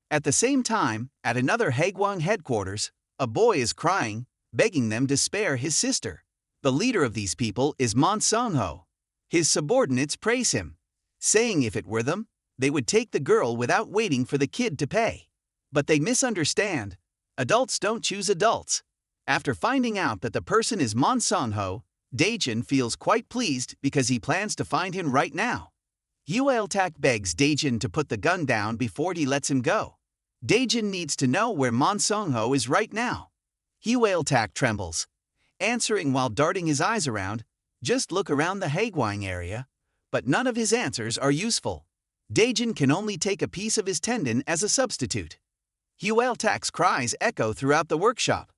At the same time, at another Haegwang headquarters, a boy is crying, begging them to spare his sister. The leader of these people is Man Sung-ho. His subordinates praise him, saying if it were them, they would take the girl without waiting for the kid to pay. But they misunderstand. Adults don't choose adults. After finding out that the person is Man Sung-ho, Daejun feels quite pleased because he plans to find him right now. Hideout begs Daejun to put the gun down before he lets him go. Daejun needs to know where Man Sung-ho is right now. Hideout trembles, answering while darting his eyes around, just look around the Haegwang area. But none of his answers are useful. Daejun can only take a piece of his tendon as a substitute. Hideout's cries echo throughout the workshop.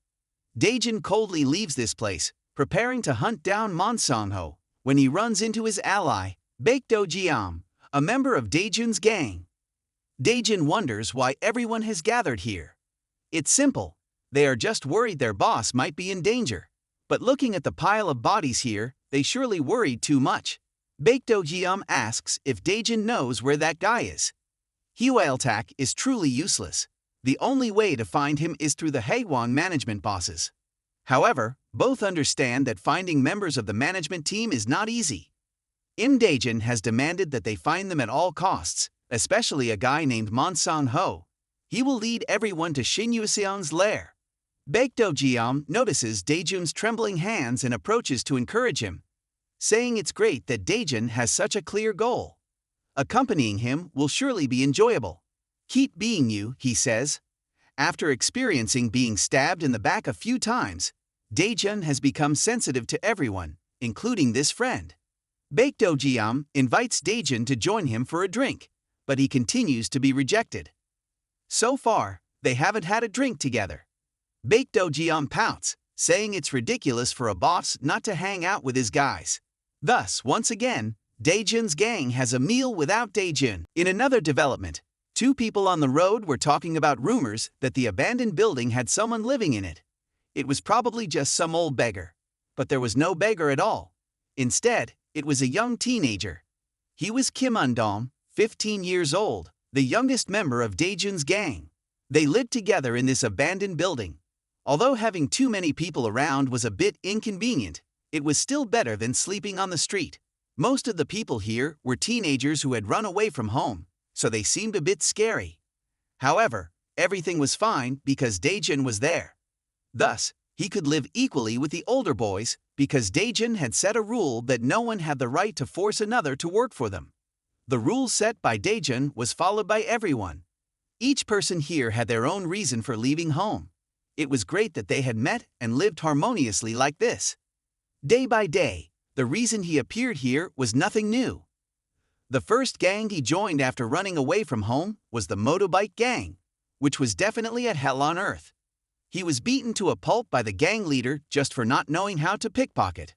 Daejun coldly leaves this place, preparing to hunt down Monsongho, when he runs into his ally, Baekdo Jiam, a member of Daejun's gang. Daejun wonders why everyone has gathered here. It's simple. They are just worried their boss might be in danger. But looking at the pile of bodies here, they surely worried too much. Baekdo Jiam asks if Daejun knows where that guy is. Hyeoltak is truly useless. The only way to find him is through the Haewon management bosses. However, both understand that finding members of the management team is not easy. Imda Jun has demanded that they find them at all costs, especially a guy named Monsongho. He will lead everyone to Shin Yuseon's lair. Baekdo Jiam notices Daejun's trembling hands and approaches to encourage him, saying it's great that Daejun has such a clear goal. Accompanying him will surely be enjoyable. Keep being you, he says. After experiencing being stabbed in the back a few times, Daejun has become sensitive to everyone, including this friend. Baekdo Jiam invites Daejun to join him for a drink, but he continues to be rejected. So far, they haven't had a drink together. Baekdo Jiam pouts, saying it's ridiculous for a boss not to hang out with his guys. Thus, once again, Daejun's gang has a meal without Daejun. In another development, two people on the road were talking about rumors that the abandoned building had someone living in it. It was probably just some old beggar. But there was no beggar at all. Instead, it was a young teenager. He was Kim Eun-dong, 15 years old, the youngest member of Daejun's gang. They lived together in this abandoned building. Although having too many people around was a bit inconvenient, it was still better than sleeping on the street. Most of the people here were teenagers who had run away from home, so they seemed a bit scary. However, everything was fine because Daejun was there. Thus, he could live equally with the older boys because Daejun had set a rule that no one had the right to force another to work for them. The rule set by Daejun was followed by everyone. Each person here had their own reason for leaving home. It was great that they had met and lived harmoniously like this. Day by day, the reason he appeared here was nothing new. The first gang he joined after running away from home was the motorbike gang, which was definitely at hell on earth. He was beaten to a pulp by the gang leader just for not knowing how to pickpocket.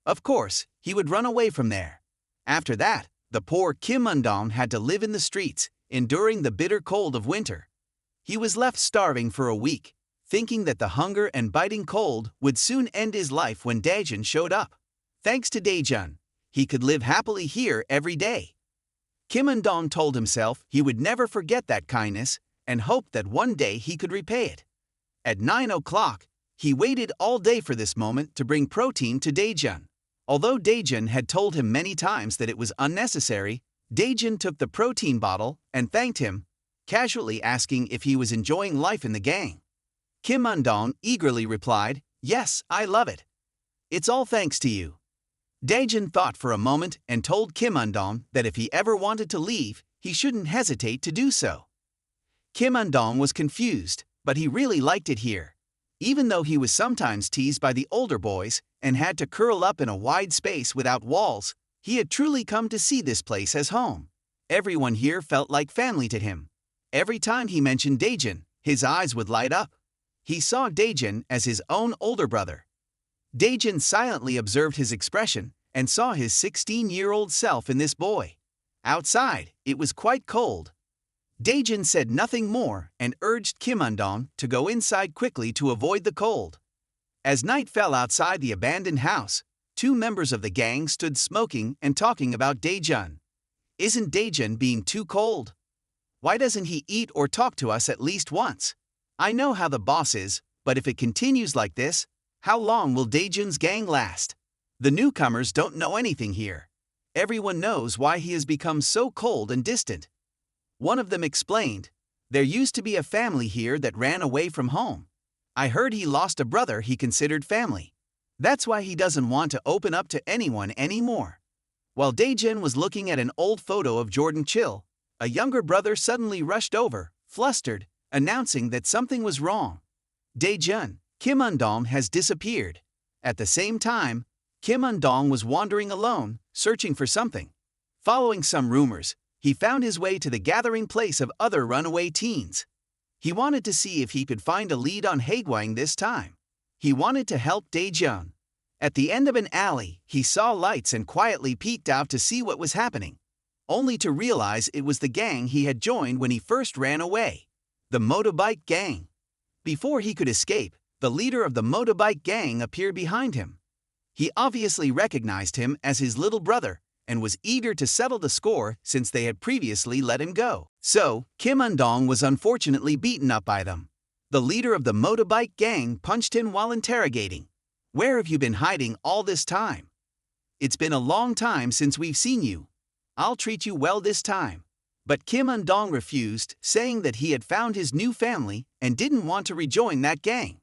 Of course, he would run away from there. After that, the poor Kim Eun-dong had to live in the streets, enduring the bitter cold of winter. He was left starving for a week, thinking that the hunger and biting cold would soon end his life when Daejun showed up. Thanks to Daejun, he could live happily here every day. Kim Eun-dong told himself he would never forget that kindness and hoped that one day he could repay it. At 9 o'clock, he waited all day for this moment to bring protein to Daejun. Although Daejun had told him many times that it was unnecessary, Daejun took the protein bottle and thanked him, casually asking if he was enjoying life in the gang. Kim Eun-dong eagerly replied, "Yes, I love it. It's all thanks to you." Daejun thought for a moment and told Kim Eun-dong that if he ever wanted to leave, he shouldn't hesitate to do so. Kim Eun-dong was confused, but he really liked it here. Even though he was sometimes teased by the older boys and had to curl up in a wide space without walls, he had truly come to see this place as home. Everyone here felt like family to him. Every time he mentioned Daejun, his eyes would light up. He saw Daejun as his own older brother. Daejun silently observed his expression and saw his 16-year-old self in this boy. Outside, it was quite cold. Daejun said nothing more and urged Kim Eun-dong to go inside quickly to avoid the cold. As night fell outside the abandoned house, two members of the gang stood smoking and talking about Daejun. Isn't Daejun being too cold? Why doesn't he eat or talk to us at least once? I know how the boss is, but if it continues like this, how long will Daejun's gang last? The newcomers don't know anything here. Everyone knows why he has become so cold and distant. One of them explained, "There used to be a family here that ran away from home. I heard he lost a brother he considered family. That's why he doesn't want to open up to anyone anymore." While Daejun was looking at an old photo of Jordan Chill, a younger brother suddenly rushed over, flustered, announcing that something was wrong. Daejun, Kim Eun-dong has disappeared. At the same time, Kim Eun-dong was wandering alone, searching for something. Following some rumors, he found his way to the gathering place of other runaway teens. He wanted to see if he could find a lead on Haegwang this time. He wanted to help Jun. At the end of an alley, he saw lights and quietly peeked out to see what was happening, only to realize it was the gang he had joined when he first ran away. The motorbike gang. Before he could escape, the leader of the motorbike gang appeared behind him. He obviously recognized him as his little brother and was eager to settle the score since they had previously let him go. So, Kim Undong was unfortunately beaten up by them. The leader of the motorbike gang punched him while interrogating. "Where have you been hiding all this time? It's been a long time since we've seen you. I'll treat you well this time." But Kim Undong refused, saying that he had found his new family and didn't want to rejoin that gang.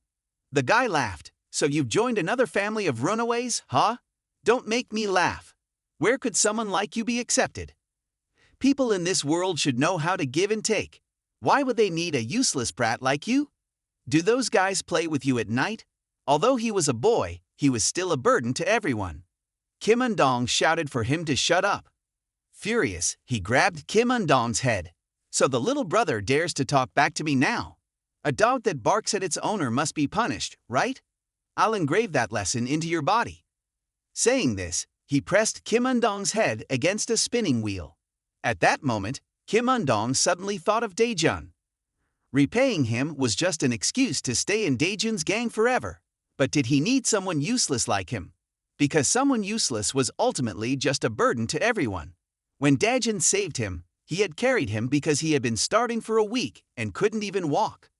The guy laughed. "So you've joined another family of runaways, huh? Don't make me laugh. Where could someone like you be accepted? People in this world should know how to give and take. Why would they need a useless brat like you? Do those guys play with you at night?" Although he was a boy, he was still a burden to everyone. Kim Undong shouted for him to shut up. Furious, he grabbed Kim Undong's head. "So the little brother dares to talk back to me now? A dog that barks at its owner must be punished, right? I'll engrave that lesson into your body." Saying this, he pressed Kim Undong's head against a spinning wheel. At that moment, Kim Undong suddenly thought of Jun. Repaying him was just an excuse to stay in Jun's gang forever. But did he need someone useless like him? Because someone useless was ultimately just a burden to everyone. When Jun saved him, he had carried him because he had been starving for a week and couldn't even walk.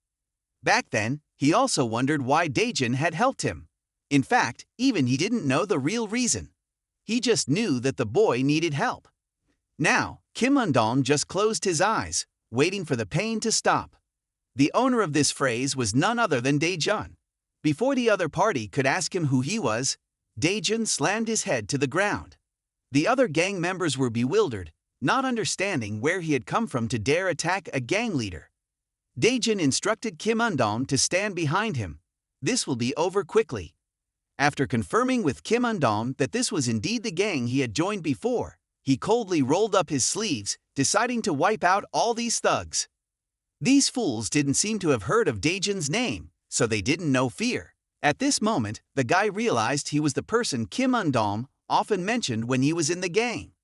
Back then, he also wondered why Jun had helped him. In fact, even he didn't know the real reason. He just knew that the boy needed help. Now, Kim Undong just closed his eyes, waiting for the pain to stop. The owner of this phrase was none other than Jun. Before the other party could ask him who he was, Jun slammed his head to the ground. The other gang members were bewildered, not understanding where he had come from to dare attack a gang leader. Jun instructed Kim Undong to stand behind him. "This will be over quickly." After confirming with Kim Undong that this was indeed the gang he had joined before, he coldly rolled up his sleeves, deciding to wipe out all these thugs. These fools didn't seem to have heard of Jun's name, so they didn't know fear. At this moment, the guy realized he was the person Kim Undong often mentioned when he was in the gang.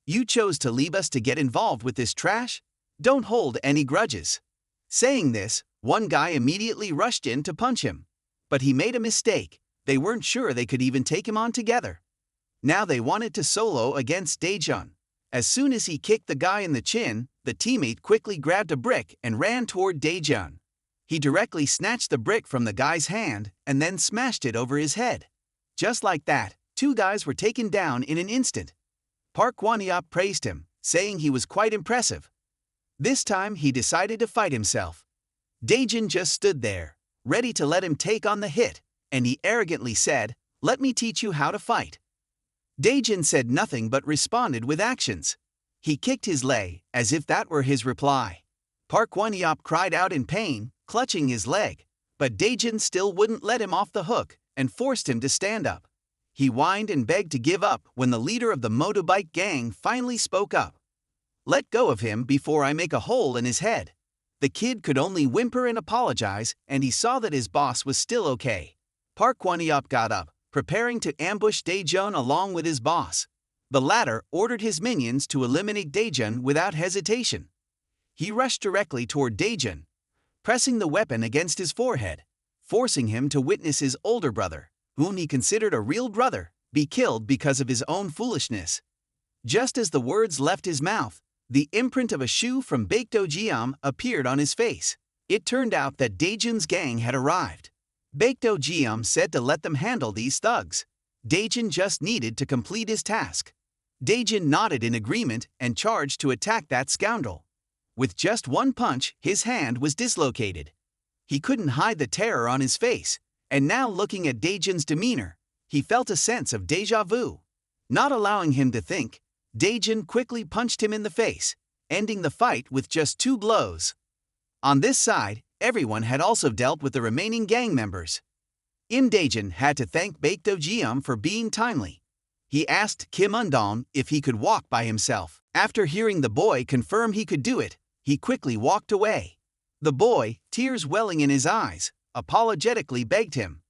"You chose to leave us to get involved with this trash? Don't hold any grudges." Saying this, one guy immediately rushed in to punch him. But he made a mistake. They weren't sure they could even take him on together. Now they wanted to solo against Jun. As soon as he kicked the guy in the chin, the teammate quickly grabbed a brick and ran toward Jun. He directly snatched the brick from the guy's hand and then smashed it over his head. Just like that, two guys were taken down in an instant. Park Kwon-hyuk praised him, saying he was quite impressive. This time he decided to fight himself. Jun just stood there, ready to let him take on the hit, and he arrogantly said, "Let me teach you how to fight." Jun said nothing but responded with actions. He kicked his leg, as if that were his reply. Park Kwon-hyuk cried out in pain, clutching his leg, but Jun still wouldn't let him off the hook and forced him to stand up. He whined and begged to give up when the leader of the motorbike gang finally spoke up. "Let go of him before I make a hole in his head." The kid could only whimper and apologize, and he saw that his boss was still okay. Park Kwon-hyuk got up, preparing to ambush Jun along with his boss. The latter ordered his minions to eliminate Jun without hesitation. He rushed directly toward Jun, pressing the weapon against his forehead, forcing him to witness his older brother, whom he considered a real brother, be killed because of his own foolishness. Just as the words left his mouth, the imprint of a shoe from Baekdo appeared on his face. It turned out that Jun's gang had arrived. Baekdo said to let them handle these thugs. Jun just needed to complete his task. Jun nodded in agreement and charged to attack that scoundrel. With just one punch, his hand was dislocated. He couldn't hide the terror on his face, and now looking at Jun's demeanor, he felt a sense of déjà vu. Not allowing him to think, Jun quickly punched him in the face, ending the fight with just 2 blows. On this side, everyone had also dealt with the remaining gang members. Imda Jun had to thank Baekdo for being timely. He asked Kim Undong if he could walk by himself. After hearing the boy confirm he could do it, he quickly walked away. The boy, tears welling in his eyes, apologetically begged him.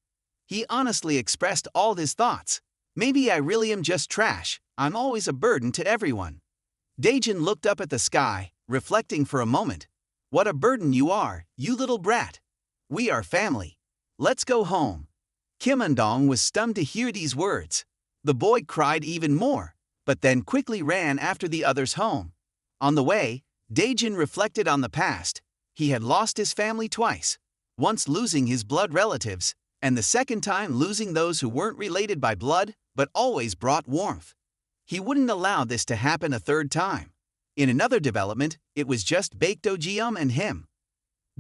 He honestly expressed all his thoughts. Maybe I really am just trash, I'm always a burden to everyone. Daejin looked up at the sky, reflecting for a moment. What a burden you are, you little brat. We are family. Let's go home. Kim Eun-dong was stunned to hear these words. The boy cried even more, but then quickly ran after the others home. On the way, Daejin reflected on the past. He had lost his family twice, once losing his blood relatives, and the second time losing those who weren't related by blood, but always brought warmth. He wouldn't allow this to happen a third time. In another development, it was just Baekdo Jeom and him.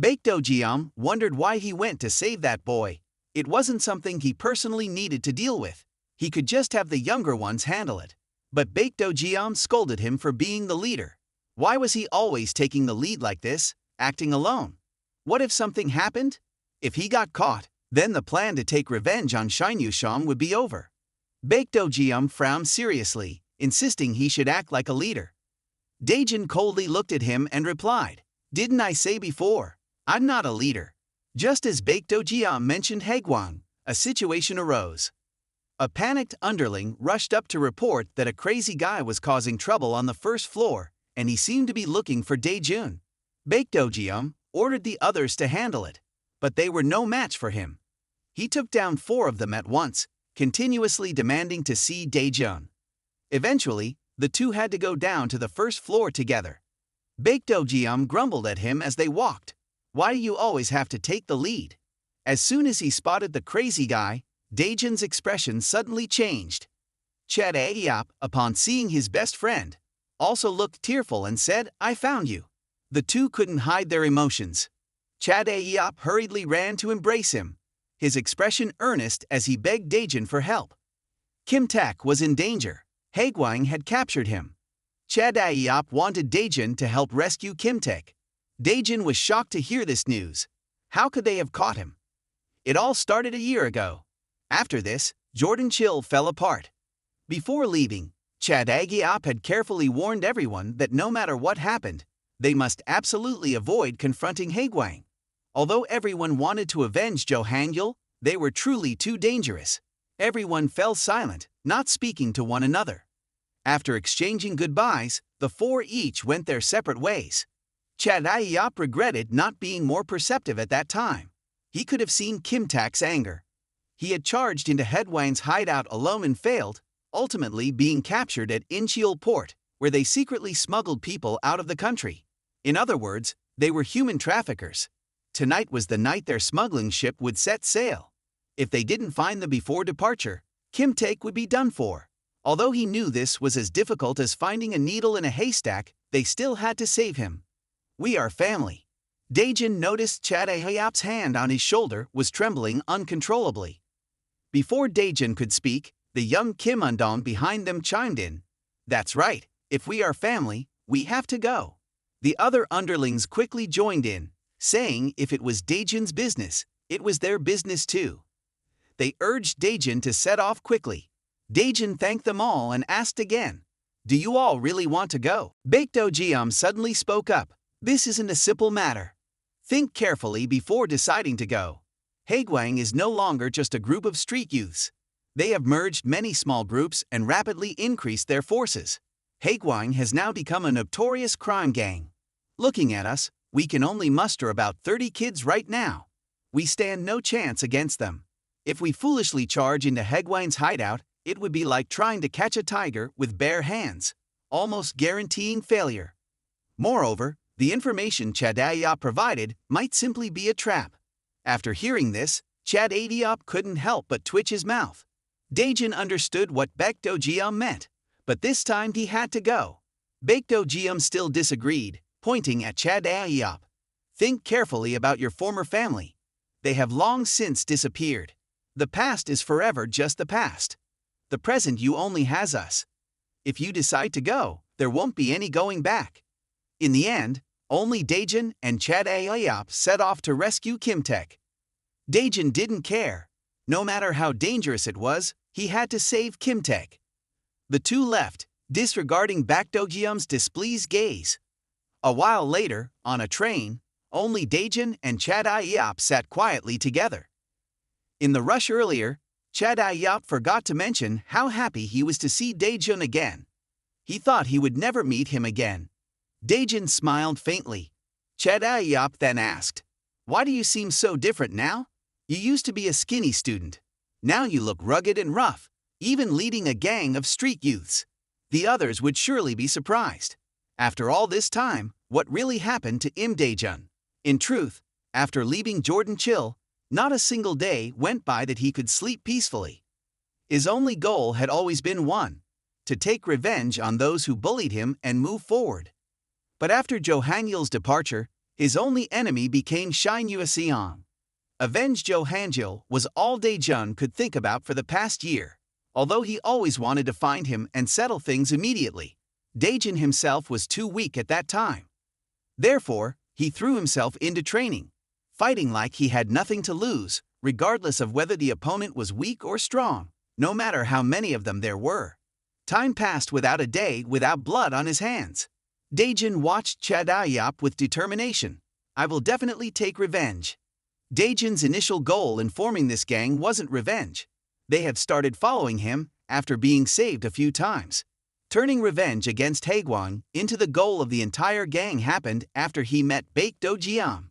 Baekdo Jeom wondered why he went to save that boy. It wasn't something he personally needed to deal with. He could just have the younger ones handle it. But Baekdo Jeom scolded him for being the leader. Why was he always taking the lead like this, acting alone? What if something happened? If he got caught, then the plan to take revenge on Shinyu-sham would be over. Baekdo Jeom frowned seriously, insisting he should act like a leader. Daejin coldly looked at him and replied, "Didn't I say before? I'm not a leader." Just as Baekdo Jeom mentioned Haegwang, a situation arose. A panicked underling rushed up to report that a crazy guy was causing trouble on the first floor, and he seemed to be looking for Daejun. Baekdo Jeom ordered the others to handle it, but they were no match for him. He took down 4 of them at once, continuously demanding to see Daejun. Eventually, the two had to go down to the first floor together. Baekdo Jeom grumbled at him as they walked. Why do you always have to take the lead? As soon as he spotted the crazy guy, Daejun's expression suddenly changed. Chad Aeop, upon seeing his best friend, also looked tearful and said, "I found you." The two couldn't hide their emotions. Chad Aeop hurriedly ran to embrace him, his expression earnest as he begged Daejun for help. Kim Tak was in danger. Haegwang had captured him. Chad Aeop wanted Daejun to help rescue Kim Tak. Daejun was shocked to hear this news. How could they have caught him? It all started a year ago. After this, Jordan Chill fell apart. Before leaving, Chad Aeop had carefully warned everyone that no matter what happened, they must absolutely avoid confronting Haegwang. Although everyone wanted to avenge Jo Hanyul, they were truly too dangerous. Everyone fell silent, not speaking to one another. After exchanging goodbyes, the 4 each went their separate ways. Chad Aeop regretted not being more perceptive at that time. He could have seen Kim Tak's anger. He had charged into Haegwang's hideout alone and failed, ultimately being captured at Incheon port, where they secretly smuggled people out of the country. In other words, they were human traffickers. Tonight was the night their smuggling ship would set sail. If they didn't find them before departure, Kim Tak would be done for. Although he knew this was as difficult as finding a needle in a haystack, they still had to save him. We are family. Daejun noticed Chad Aeop's hand on his shoulder was trembling uncontrollably. Before Daejun could speak, the young Kim Eun-dong behind them chimed in. "That's right, if we are family, we have to go." The other underlings quickly joined in, saying if it was Daejun's business, it was their business too. They urged Daejun to set off quickly. Daejun thanked them all and asked again, "Do you all really want to go?" Baekdo Jeom suddenly spoke up. "This isn't a simple matter. Think carefully before deciding to go. Haegwang is no longer just a group of street youths. They have merged many small groups and rapidly increased their forces. Haegwang has now become a notorious crime gang. Looking at us, we can only muster about 30 kids right now. We stand no chance against them. If we foolishly charge into Haegwang's hideout, it would be like trying to catch a tiger with bare hands, almost guaranteeing failure. Moreover, the information Chad Aeop provided might simply be a trap." After hearing this, Chad Aeop couldn't help but twitch his mouth. Daejun understood what Baekdo Jeom meant, but this time he had to go. Baekdo Jeom still disagreed, pointing at Chad Aeop. "Think carefully about your former family. They have long since disappeared. The past is forever just the past. The present you only has us. If you decide to go, there won't be any going back." In the end, only Daejun and Chad Aeop set off to rescue Kim Tak. Daejun didn't care. No matter how dangerous it was, he had to save Kim Tak. The two left, disregarding Baekdo Jeom's displeased gaze. A while later, on a train, only Daejun and Chad Aeop sat quietly together. In the rush earlier, Chadae forgot to mention how happy he was to see Dae-jun again. He thought he would never meet him again. Dae-jun smiled faintly. Chadae then asked, "Why do you seem so different now? You used to be a skinny student. Now you look rugged and rough, even leading a gang of street youths." The others would surely be surprised. After all this time, what really happened to Imda Jun? In truth, after leaving Jordan Chill, not a single day went by that he could sleep peacefully. His only goal had always been one: to take revenge on those who bullied him and move forward. But after Jo Hangil's departure, his only enemy became Shin Yuseong. Avenge Jo Hangil was all Dae-jun could think about for the past year. Although he always wanted to find him and settle things immediately, Dae-jun himself was too weak at that time. Therefore, he threw himself into training, fighting like he had nothing to lose, regardless of whether the opponent was weak or strong, no matter how many of them there were. Time passed without a day without blood on his hands. Dae-jun watched Chadae with determination. "I will definitely take revenge." Dae-jun's initial goal in forming this gang wasn't revenge. They had started following him after being saved a few times. Turning revenge against Haegwang into the goal of the entire gang happened after he met Baek Do-jiam.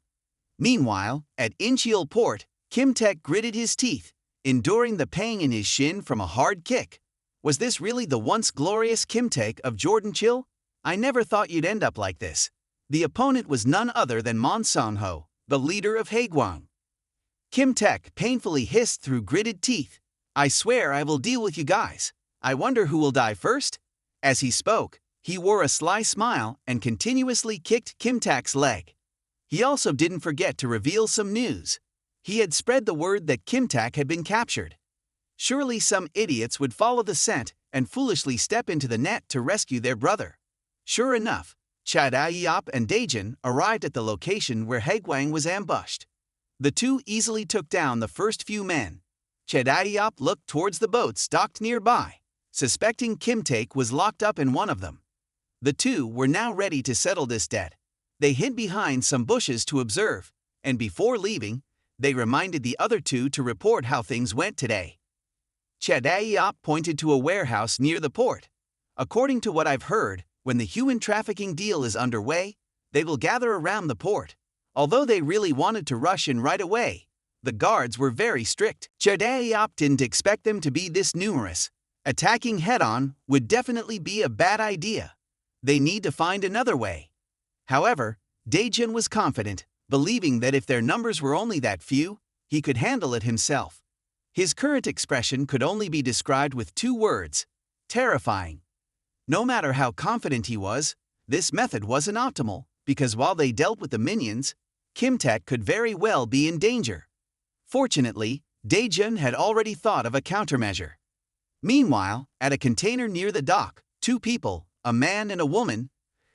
Meanwhile, at Incheon Port, Kim Taek gritted his teeth, enduring the pain in his shin from a hard kick. Was this really the once glorious Kim Taek of Jordan Chill? "I never thought you'd end up like this." The opponent was none other than Mon Song-ho, the leader of Haegwang. Kim Taek painfully hissed through gritted teeth, "I swear I will deal with you guys. I wonder who will die first?" As he spoke, he wore a sly smile and continuously kicked Kim Taek's leg. He also didn't forget to reveal some news. He had spread the word that Kim Taek had been captured. Surely some idiots would follow the scent and foolishly step into the net to rescue their brother. Sure enough, Chadae and Dae-jun arrived at the location where Haegwang was ambushed. The two easily took down the first few men. Chadae looked towards the boats docked nearby, suspecting Kim Taek was locked up in one of them. The two were now ready to settle this debt. They hid behind some bushes to observe, and before leaving, they reminded the other two to report how things went today. Chadae pointed to a warehouse near the port. "According to what I've heard, when the human trafficking deal is underway, they will gather around the port." Although they really wanted to rush in right away, the guards were very strict. Chadae didn't expect them to be this numerous. Attacking head-on would definitely be a bad idea. They need to find another way. However, Dae-jun was confident, believing that if their numbers were only that few, he could handle it himself. His current expression could only be described with two words: terrifying. No matter how confident he was, this method wasn't optimal, because while they dealt with the minions, Kim Taek could very well be in danger. Fortunately, Dae-jun had already thought of a countermeasure. Meanwhile, at a container near the dock, two people, a man and a woman,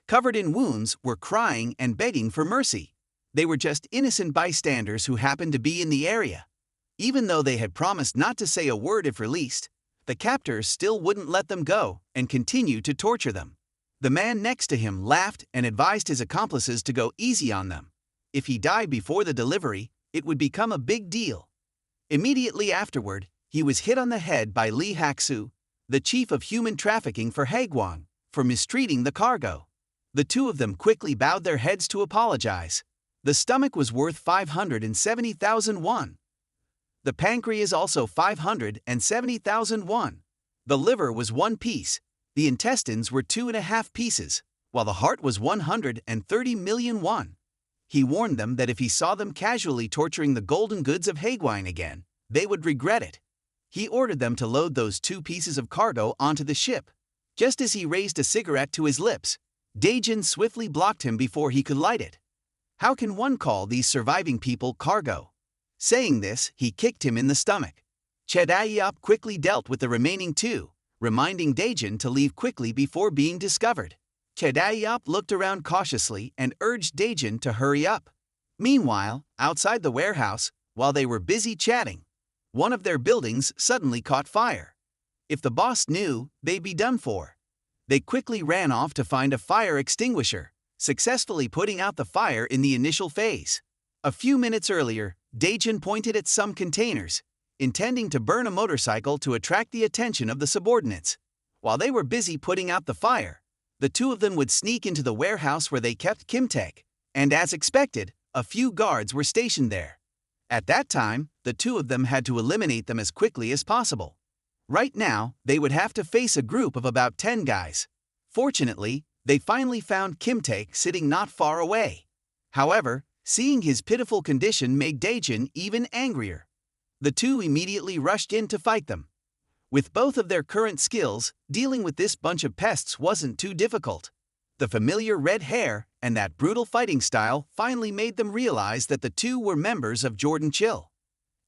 covered in wounds, were crying and begging for mercy. They were just innocent bystanders who happened to be in the area. Even though they had promised not to say a word if released, the captors still wouldn't let them go and continued to torture them. The man next to him laughed and advised his accomplices to go easy on them. If he died before the delivery, it would become a big deal. Immediately afterward, he was hit on the head by Lee Hak-soo, the chief of human trafficking for Haegwang, for mistreating the cargo. The two of them quickly bowed their heads to apologize. The stomach was worth 570,000 won. The pancreas also 570,000 won. The liver was 1 piece. The intestines were 2.5 pieces, while the heart was 130 million won. He warned them that if he saw them casually torturing the golden goods of Haegwang again, they would regret it. He ordered them to load those 2 pieces of cargo onto the ship. Just as he raised a cigarette to his lips, Dae-jun swiftly blocked him before he could light it. How can one call these surviving people cargo? Saying this, he kicked him in the stomach. Chadae quickly dealt with the remaining 2, reminding Dae-jun to leave quickly before being discovered. Chadae looked around cautiously and urged Dae-jun to hurry up. Meanwhile, outside the warehouse, while they were busy chatting, one of their buildings suddenly caught fire. If the boss knew, they'd be done for. They quickly ran off to find a fire extinguisher, successfully putting out the fire in the initial phase. A few minutes earlier, Dae-jun pointed at some containers. intending to burn a motorcycle to attract the attention of the subordinates. While they were busy putting out the fire, the two of them would sneak into the warehouse where they kept Kim Taek, and as expected, a few guards were stationed there. At that time, the two of them had to eliminate them as quickly as possible. Right now, they would have to face a group of about 10 guys. Fortunately, they finally found Kim Taek sitting not far away. However, seeing his pitiful condition made Dae-jun even angrier. The two immediately rushed in to fight them. With both of their current skills, dealing with this bunch of pests wasn't too difficult. The familiar red hair and that brutal fighting style finally made them realize that the two were members of Jordan Chill.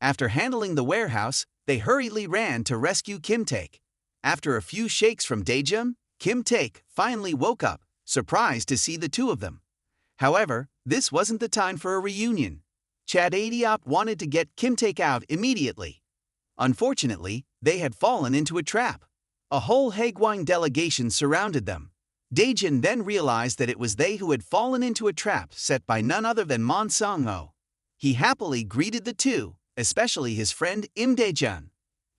After handling the warehouse, they hurriedly ran to rescue Kim Taek. After a few shakes from Dae-jun, Kim Taek finally woke up, surprised to see the two of them. However, this wasn't the time for a reunion. Chad-Adiop wanted to get Kim Taek out immediately. Unfortunately, they had fallen into a trap. A whole Haegwang delegation surrounded them. Dae-jun then realized that it was they who had fallen into a trap set by none other than Mon Sang-ho. He happily greeted the two, especially his friend Imda Jun.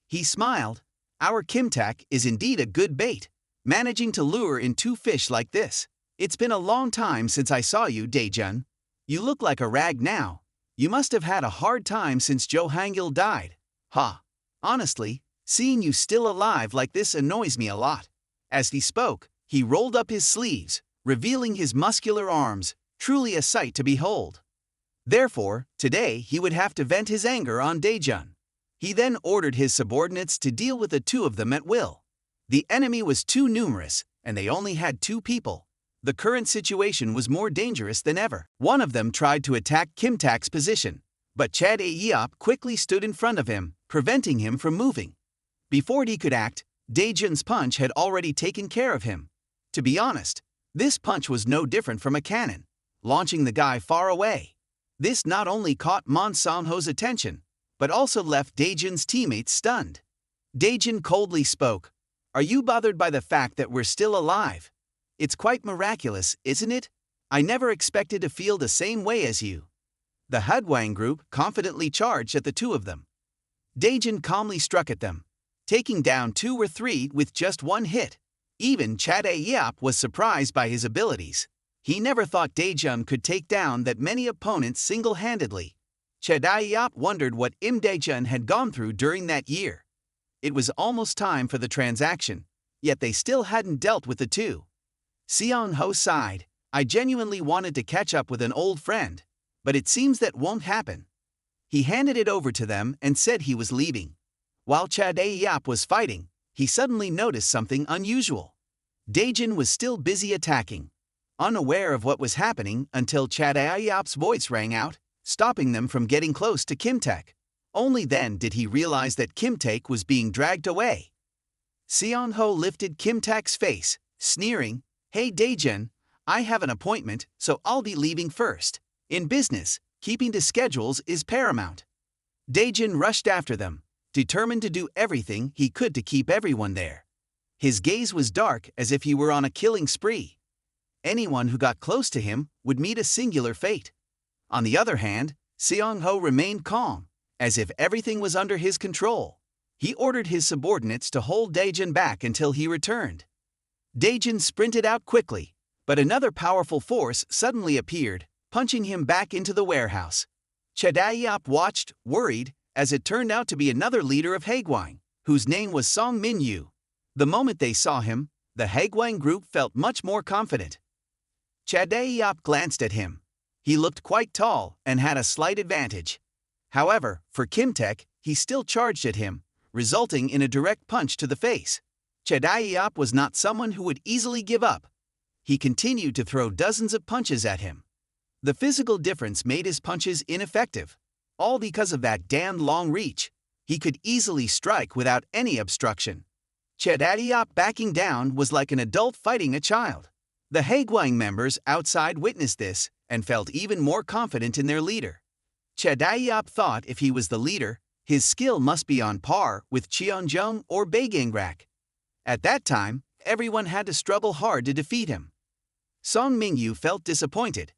He smiled. "Our Kim Taek is indeed a good bait, managing to lure in two fish like this. It's been a long time since I saw you, Dae-jun. You look like a rag now. You must have had a hard time since Jo Hangil died. Ha! Honestly, seeing you still alive like this annoys me a lot." As he spoke, he rolled up his sleeves, revealing his muscular arms, truly a sight to behold. Therefore, today he would have to vent his anger on Dae-jun. He then ordered his subordinates to deal with the two of them at will. The enemy was too numerous, and they only had 2 people. The current situation was more dangerous than ever. One of them tried to attack Kim Taek's position, but Chad-Adiop quickly stood in front of him, preventing him from moving. Before he could act, Dae-jun's punch had already taken care of him. To be honest, this punch was no different from a cannon, launching the guy far away. This not only caught Mon Sang-ho's attention, but also left Dae-jun's teammates stunned. Dae-jun coldly spoke, "Are you bothered by the fact that we're still alive? It's quite miraculous, isn't it? I never expected to feel the same way as you." The Haegwang group confidently charged at the two of them. Dae-jun calmly struck at them, taking down 2 or 3 with just one hit. Even Chad-Adiop was surprised by his abilities. He never thought Dae-jun could take down that many opponents single-handedly. Chad-Adiop wondered what Imda Jun had gone through during that year. It was almost time for the transaction, yet they still hadn't dealt with the two. Seong-ho sighed, "I genuinely wanted to catch up with an old friend, but it seems that won't happen." He handed it over to them and said he was leaving. While Chad-Adiop was fighting, he suddenly noticed something unusual. Dae-jun was still busy attacking, unaware of what was happening until Chad-Adiop's voice rang out, stopping them from getting close to Kim Taek. Only then did he realize that Kim Taek was being dragged away. Seong-ho lifted Kim Taek's face, sneering, "Hey Dae-jun, I have an appointment, so I'll be leaving first. In business, keeping to schedules is paramount." Dae-jun rushed after them, determined to do everything he could to keep everyone there. His gaze was dark as if he were on a killing spree. Anyone who got close to him would meet a singular fate. On the other hand, Seong-ho remained calm, as if everything was under his control. He ordered his subordinates to hold Dae-jun back until he returned. Dae-jun sprinted out quickly, but another powerful force suddenly appeared, punching him back into the warehouse. Chad-Adiop watched, worried, as it turned out to be another leader of Haegwang, whose name was Song Min-yu. The moment they saw him, the Haegwang group felt much more confident. Chad-Adiop glanced at him. He looked quite tall and had a slight advantage. However, for Kim Taek, he still charged at him, resulting in a direct punch to the face. Chad-Adiop was not someone who would easily give up. He continued to throw dozens of punches at him. The physical difference made his punches ineffective, all because of that damned long reach. He could easily strike without any obstruction. Chad-Adiop backing down was like an adult fighting a child. The Haegwang members outside witnessed this and felt even more confident in their leader. Chad-Adiop thought if he was the leader, his skill must be on par with Cheonjung or Baegangrak. At that time, everyone had to struggle hard to defeat him. Song Mingyu felt disappointed.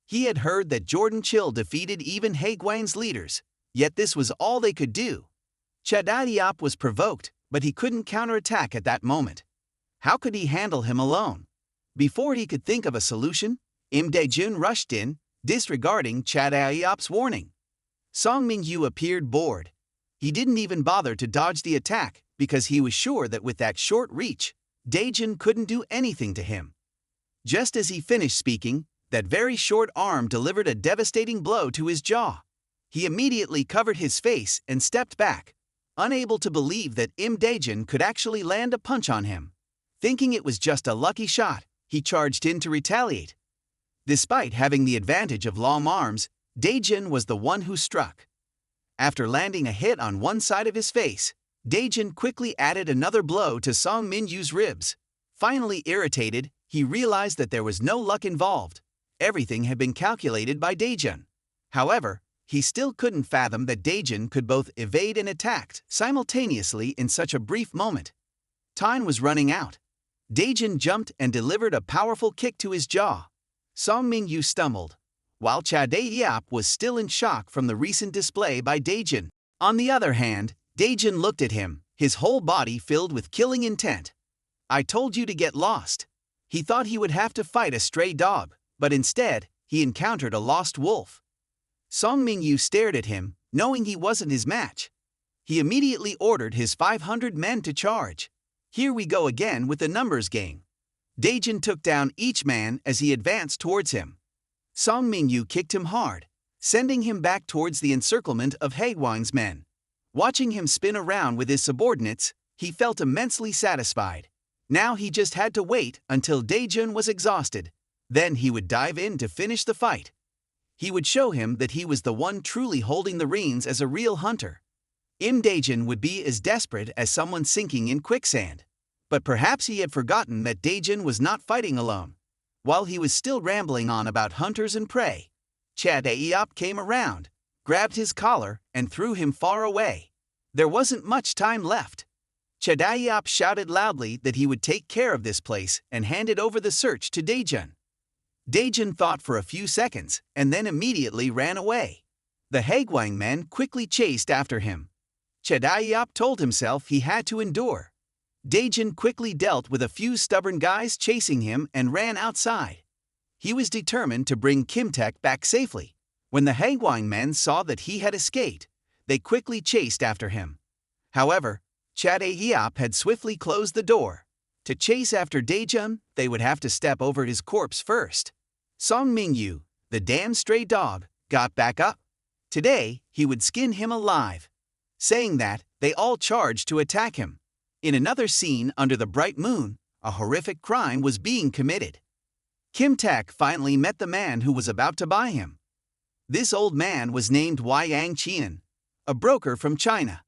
He had heard that Jordan Chill defeated even Haegwang's leaders, yet this was all they could do. Chadaiyop was provoked, but he couldn't counterattack at that moment. How could he handle him alone? Before he could think of a solution, Imda Jun rushed in, disregarding Chadaiyop's warning. Song Mingyu appeared bored. He didn't even bother to dodge the attack because he was sure that with that short reach, Daejun couldn't do anything to him. Just as he finished speaking, that very short arm delivered a devastating blow to his jaw. He immediately covered his face and stepped back, unable to believe that Imda Jun could actually land a punch on him. Thinking it was just a lucky shot, he charged in to retaliate. Despite having the advantage of long arms, Daejun was the one who struck. After landing a hit on one side of his face, Daejun quickly added another blow to Song Minyu's ribs. Finally irritated, he realized that there was no luck involved. Everything had been calculated by Daejun. However, he still couldn't fathom that Daejun could both evade and attack simultaneously in such a brief moment. Time was running out. Daejun jumped and delivered a powerful kick to his jaw. Song Mingyu stumbled, while Chadaiyop was still in shock from the recent display by Daejun. On the other hand, Daejun looked at him, his whole body filled with killing intent. "I told you to get lost." He thought he would have to fight a stray dog, but instead, he encountered a lost wolf. Song Mingyu stared at him, knowing he wasn't his match. He immediately ordered his 500 men to charge. Here we go again with the numbers game. Daejun took down each man as he advanced towards him. Song Mingyu kicked him hard, sending him back towards the encirclement of Haegwang's men. Watching him spin around with his subordinates, he felt immensely satisfied. Now he just had to wait until Daejun was exhausted. Then he would dive in to finish the fight. He would show him that he was the one truly holding the reins as a real hunter. Imda Jun would be as desperate as someone sinking in quicksand. But perhaps he had forgotten that Daejun was not fighting alone. While he was still rambling on about hunters and prey, Chadaiyop came around, grabbed his collar, and threw him far away. There wasn't much time left. Chadaiyop shouted loudly that he would take care of this place and handed over the search to Daejun. Daejun thought for a few seconds and then immediately ran away. The Haegwang men quickly chased after him. Chadaiyop told himself he had to endure. Daejun quickly dealt with a few stubborn guys chasing him and ran outside. He was determined to bring Kimtek back safely. When the Haegwang men saw that he had escaped, they quickly chased after him. However, Chadaiyop had swiftly closed the door. To chase after Daejun, they would have to step over his corpse first. Song Mingyu, the damn stray dog, got back up. Today, he would skin him alive. Saying that, they all charged to attack him. In another scene under the bright moon, a horrific crime was being committed. Kim Tak finally met the man who was about to buy him. This old man was named Yang Qian, a broker from China.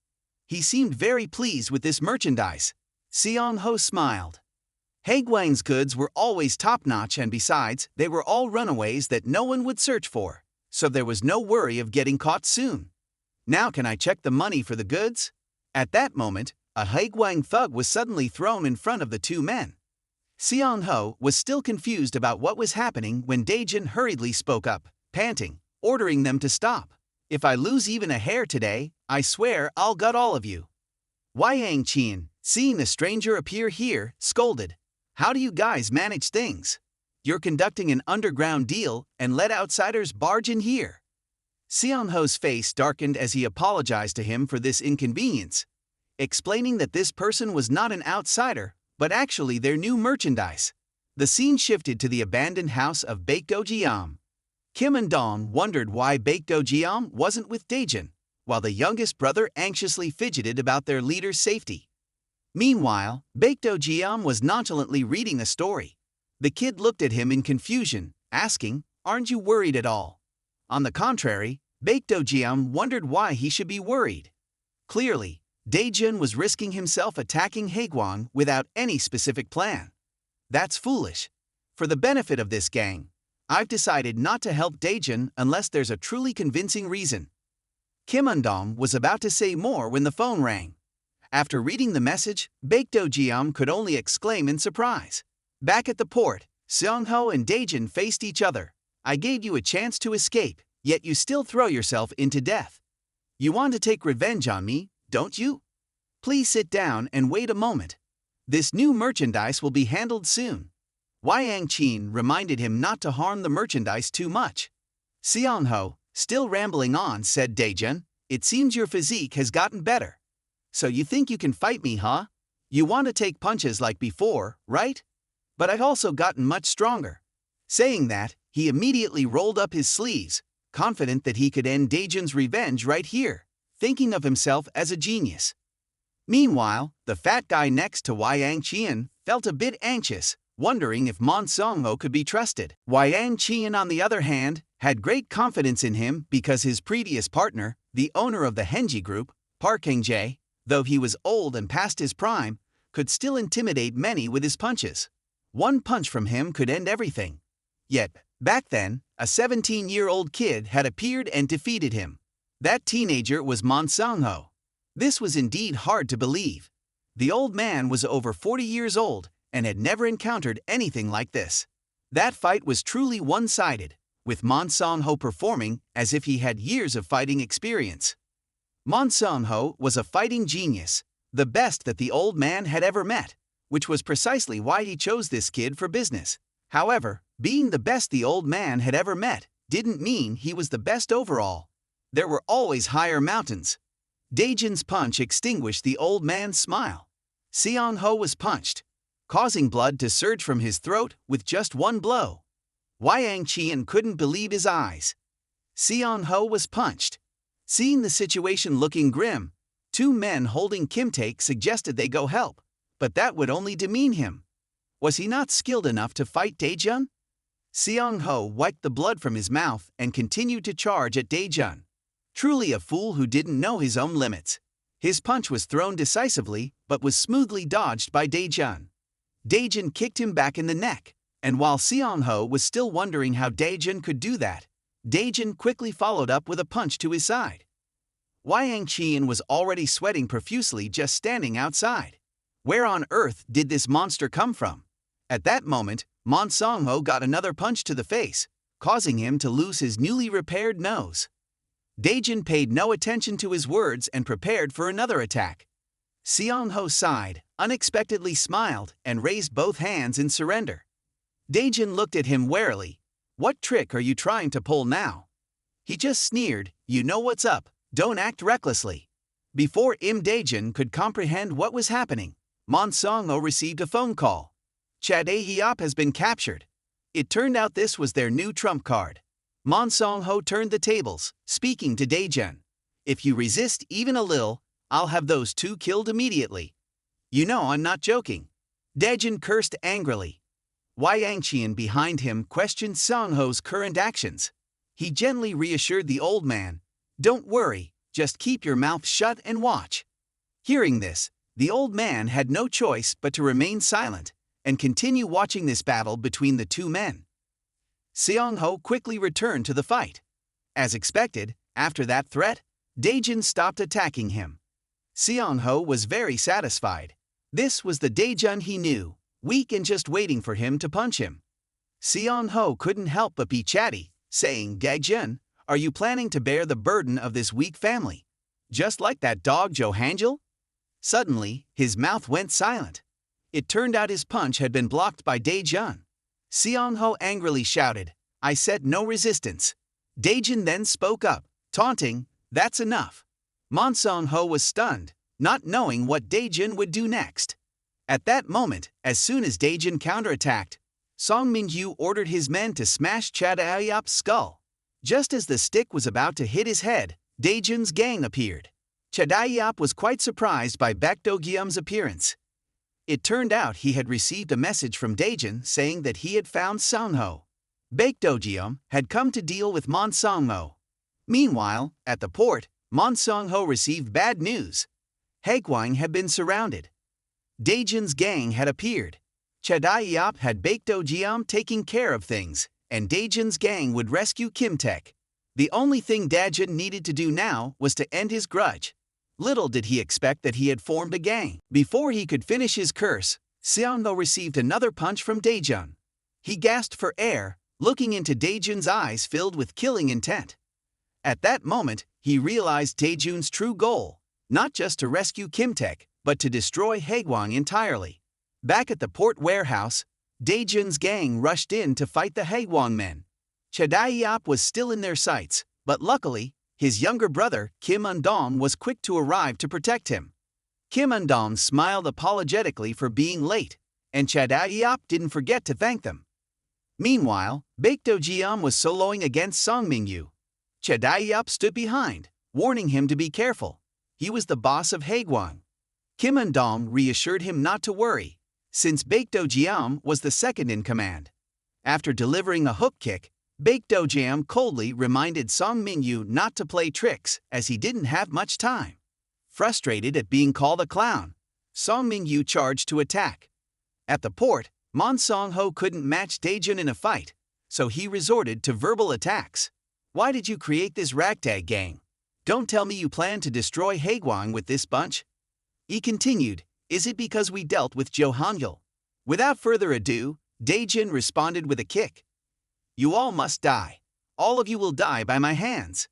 He seemed very pleased with this merchandise. Seong Ho smiled. Haegwang's goods were always top-notch, and besides, they were all runaways that no one would search for, so there was no worry of getting caught soon. "Now can I check the money for the goods?" At that moment, a Haegwang thug was suddenly thrown in front of the two men. Seong Ho was still confused about what was happening when Daejun hurriedly spoke up, panting, ordering them to stop. "If I lose even a hair today, I swear I'll gut all of you." Yang Qian, seeing the stranger appear here, scolded, "How do you guys manage things? You're conducting an underground deal and let outsiders barge in here." Seong Ho's face darkened as he apologized to him for this inconvenience, explaining that this person was not an outsider, but actually their new merchandise. The scene shifted to the abandoned house of Baekdo Jiam. Kim and Dong wondered why Baekdo Jiam wasn't with Daejun, while the youngest brother anxiously fidgeted about their leader's safety. Meanwhile, Baekdo Jiam was nonchalantly reading a story. The kid looked at him in confusion, asking, "Aren't you worried at all?" On the contrary, Baekdo Jiam wondered why he should be worried. Clearly, Daejun was risking himself attacking Haegwang without any specific plan. That's foolish. For the benefit of this gang, I've decided not to help Daejun unless there's a truly convincing reason. Kim Undong was about to say more when the phone rang. After reading the message, Baekdo Jiam could only exclaim in surprise. Back at the port, Seong Ho and Daejun faced each other. "I gave you a chance to escape, yet you still throw yourself into death. You want to take revenge on me, don't you? Please sit down and wait a moment. This new merchandise will be handled soon. Yang Qin reminded him not to harm the merchandise too much. Seong-ho, still rambling on, said, Daejun, it seems your physique has gotten better. So you think you can fight me, huh? You want to take punches like before, right? But I've also gotten much stronger. Saying that, he immediately rolled up his sleeves, confident that he could end Daejun's revenge right here, thinking of himself as a genius. Meanwhile, the fat guy next to Yang Qian felt a bit anxious, wondering if Song-ho could be trusted. Yang Qian, on the other hand, had great confidence in him because his previous partner, the owner of the Henji group, Park Heng-jae, though he was old and past his prime, could still intimidate many with his punches. One punch from him could end everything. Yet, back then, a 17-year-old kid had appeared and defeated him. That teenager was Song-ho. This was indeed hard to believe. The old man was over 40 years old and had never encountered anything like this. That fight was truly one-sided, with Song-ho performing as if he had years of fighting experience. Song-ho was a fighting genius, the best that the old man had ever met, which was precisely why he chose this kid for business. However, being the best the old man had ever met didn't mean he was the best overall. There were always higher mountains. Daejun's punch extinguished the old man's smile. Seong-ho was punched, causing blood to surge from his throat with just one blow. Yang Qian couldn't believe his eyes. Seong-ho was punched. Seeing the situation looking grim, two men holding kimtaek suggested they go help, but that would only demean him. Was he not skilled enough to fight Daejun? Seong-ho wiped the blood from his mouth and continued to charge at Daejun. Truly a fool who didn't know his own limits. His punch was thrown decisively but was smoothly dodged by Daejun. Daejun kicked him back in the neck, and while Seong-ho was still wondering how Daejun could do that, Daejun quickly followed up with a punch to his side. Yang Qian was already sweating profusely just standing outside. Where on earth did this monster come from? At that moment, Song-ho got another punch to the face, causing him to lose his newly repaired nose. Daejun paid no attention to his words and prepared for another attack. Seong-ho sighed, unexpectedly smiled, and raised both hands in surrender. Daejun looked at him warily. What trick are you trying to pull now? He just sneered, you know what's up, don't act recklessly. Before Imda Jun could comprehend what was happening, Song-ho received a phone call. Hideout has been captured. It turned out this was their new trump card. Song-ho turned the tables, speaking to Daejun. If you resist even a little, I'll have those two killed immediately. You know I'm not joking. Daejun cursed angrily. Yang Qian behind him questioned Song-ho's current actions. He gently reassured the old man, don't worry, just keep your mouth shut and watch. Hearing this, the old man had no choice but to remain silent and continue watching this battle between the two men. Seong-ho quickly returned to the fight. As expected, after that threat, Daejun stopped attacking him. Seong-ho was very satisfied. This was the Daejun he knew, weak and just waiting for him to punch him. Seong-ho couldn't help but be chatty, saying, Daejun, are you planning to bear the burden of this weak family? Just like that dog Jo Hangil? Suddenly, his mouth went silent. It turned out his punch had been blocked by Daejun. Seong-ho angrily shouted, I said no resistance. Daejun then spoke up, taunting, that's enough. Song-ho was stunned, not knowing what Daejun would do next. At that moment, as soon as Daejun counterattacked, Song Min-hyu ordered his men to smash Hideout's skull. Just as the stick was about to hit his head, Daejun's gang appeared. Hideout was quite surprised by Baek Do-gyeom's appearance. It turned out he had received a message from Daejun saying that he had found Song-ho. Baek Do-gyeom had come to deal with Song-ho. Meanwhile, at the port, Song-ho received bad news. Haegwang had been surrounded. Daejun's gang had appeared. Hideout had Baek Do-gyeom taking care of things, and Daejun's gang would rescue Kimtaek. The only thing Daejun needed to do now was to end his grudge. Little did he expect that he had formed a gang. Before he could finish his curse, Seong-ho received another punch from Daejun. He gasped for air, looking into Daejun's eyes filled with killing intent. At that moment, he realized Daejun's true goal. not just to rescue Kim-taek, but to destroy Haegwang entirely. Back at the port warehouse, Dae-jun's gang rushed in to fight the Haegwang men. Chadaeop was still in their sights, but luckily, his younger brother, Kim Eun-dong, was quick to arrive to protect him. Kim Eun-dong smiled apologetically for being late, and Chadaeop didn't forget to thank them. Meanwhile, Baekdo-jeom was soloing against Song Mingyu. Chadaeop stood behind, warning him to be careful. He was the boss of Haegwang. Kim Eun-dong reassured him not to worry, since Baekdo-jeom was the second in command. After delivering a hook kick, Baekdo-jeom coldly reminded Song Mingyu not to play tricks as he didn't have much time. Frustrated at being called a clown, Song Mingyu charged to attack. At the port, Mon Song-ho couldn't match Dae-jun in a fight, so he resorted to verbal attacks. "Why did you create this ragtag gang? Don't tell me you plan to destroy Haegwang with this bunch?" He continued, "Is it because we dealt with Jo Han-yeol?" Without further ado, Dae-jun responded with a kick. "You all must die. All of you will die by my hands."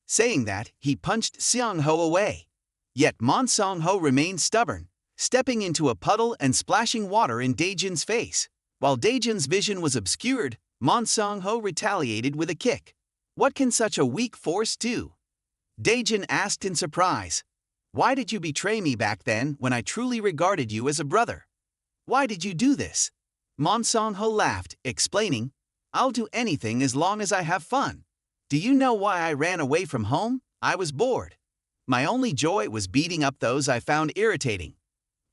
Saying that, he punched Seong-ho away. Yet Mon Song-ho remained stubborn, stepping into a puddle and splashing water in Dae-jun's face. While Dae-jun's vision was obscured, Mon Song-ho retaliated with a kick. "What can such a weak force do?" Dae-jun asked in surprise. "Why did you betray me back then when I truly regarded you as a brother? Why did you do this?" Mon Song-ho laughed, explaining, "I'll do anything as long as I have fun. Do you know why I ran away from home? I was bored. My only joy was beating up those I found irritating.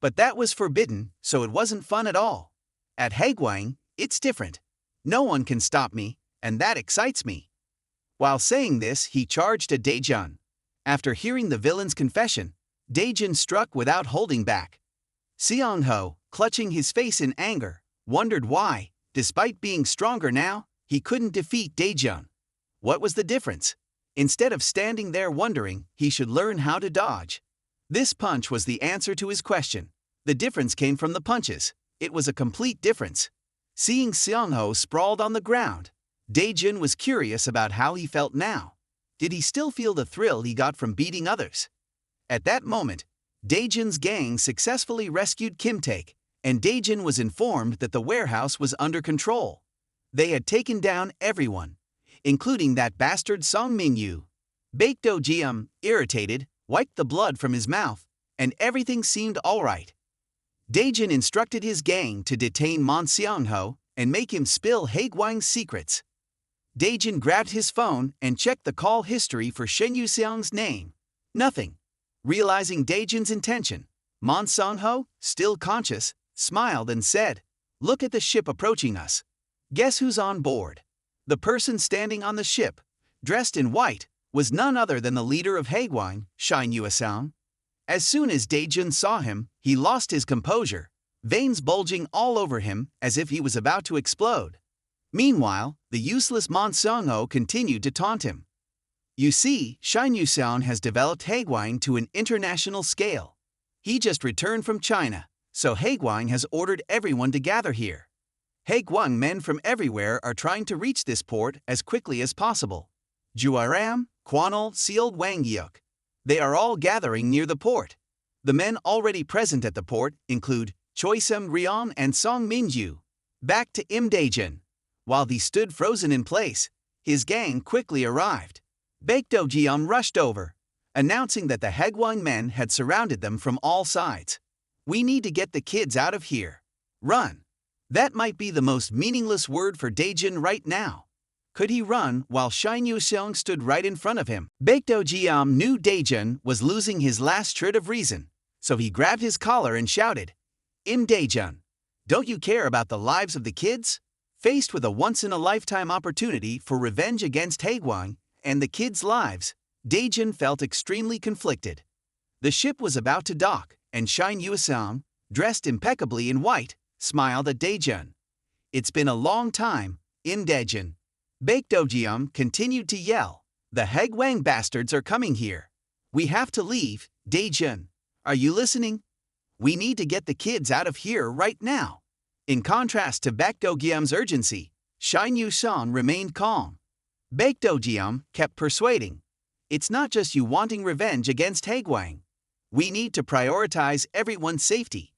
But that was forbidden, so it wasn't fun at all. At Haegwang, it's different. No one can stop me, and that excites me." While saying this, he charged at Dae-jun. After hearing the villain's confession, Dae-jun struck without holding back. Seong-ho, clutching his face in anger, wondered why, despite being stronger now, he couldn't defeat Dae-jun. What was the difference? Instead of standing there wondering, he should learn how to dodge. This punch was the answer to his question. The difference came from the punches. It was a complete difference. Seeing Seong-ho sprawled on the ground, Dae-jun was curious about how he felt now. Did he still feel the thrill he got from beating others? At that moment, Dae-jun's gang successfully rescued Kim-taek, and Dae-jun was informed that the warehouse was under control. They had taken down everyone, including that bastard Song Mingyu. Baekdo-jeom, irritated, wiped the blood from his mouth, and everything seemed alright. Dae-jun instructed his gang to detain Mon Seong-ho and make him spill Haegwang's secrets. Dae-jun grabbed his phone and checked the call history for Shen Yu-seong's name. Nothing. Realizing Dae-jun's intention, Mon Song-ho, still conscious, smiled and said, "Look at the ship approaching us. Guess who's on board?" The person standing on the ship, dressed in white, was none other than the leader of Haegwang, Shin Yu-seong. As soon as Dae-jun saw him, he lost his composure, veins bulging all over him as if he was about to explode. Meanwhile, the useless Mon Song-ho continued to taunt him. "You see, Shin Yu-seong has developed Haegwang to an international scale. He just returned from China, so Haegwang has ordered everyone to gather here. Haegwang men from everywhere are trying to reach this port as quickly as possible. Juaram, Kwanol, Seold Wangyeok. They are all gathering near the port. The men already present at the port include Choi Seung-ryeon and Song Min-ju." Back to Imda Jun. While he stood frozen in place, his gang quickly arrived. Baekdo-jeom rushed over, announcing that the Haegwang men had surrounded them from all sides. "We need to get the kids out of here. Run." That might be the most meaningless word for Dae-jun right now. Could he run while Shin Yu-seong stood right in front of him? Baekdo-jeom knew Dae-jun was losing his last shred of reason, so he grabbed his collar and shouted, "Imda Jun, don't you care about the lives of the kids?" Faced with a once-in-a-lifetime opportunity for revenge against Haegwang and the kids' lives, Dae-jun felt extremely conflicted. The ship was about to dock, and Shin Yu-seong, dressed impeccably in white, smiled at Dae-jun. "It's been a long time, Imda Jun." Baekdo-jeom continued to yell, "The Haegwang bastards are coming here. We have to leave, Dae-jun. Are you listening? We need to get the kids out of here right now." In contrast to Baekdo-jeom's urgency, Shin Yu-seong remained calm. Baekdo-jeom kept persuading, "It's not just you wanting revenge against Haegwang. We need to prioritize everyone's safety.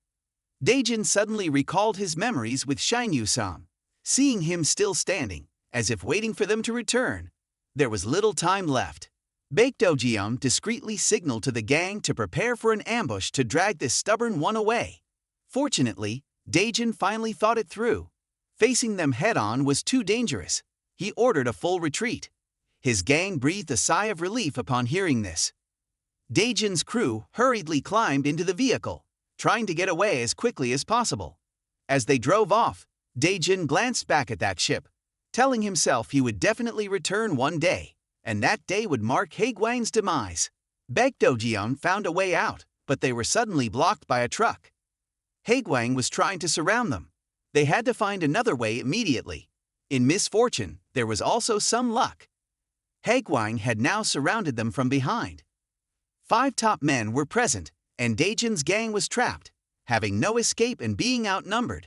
Daejin suddenly recalled his memories with Shinyu-san. Seeing him still standing, as if waiting for them to return, there was little time left. Baekdojium discreetly signaled to the gang to prepare for an ambush to drag this stubborn one away. Fortunately, Daejin finally thought it through. Facing them head-on was too dangerous. He ordered a full retreat. His gang breathed a sigh of relief upon hearing this. Daejin's crew hurriedly climbed into the vehicle, trying to get away as quickly as possible. As they drove off, Daejin glanced back at that ship, telling himself he would definitely return one day, and that day would mark Haegwang's demise. Baekdojium found a way out, but they were suddenly blocked by a truck. Haegwang was trying to surround them. They had to find another way immediately. In misfortune, there was also some luck. Haegwang had now surrounded them from behind. 5 top men were present, and Daejin's gang was trapped, having no escape and being outnumbered.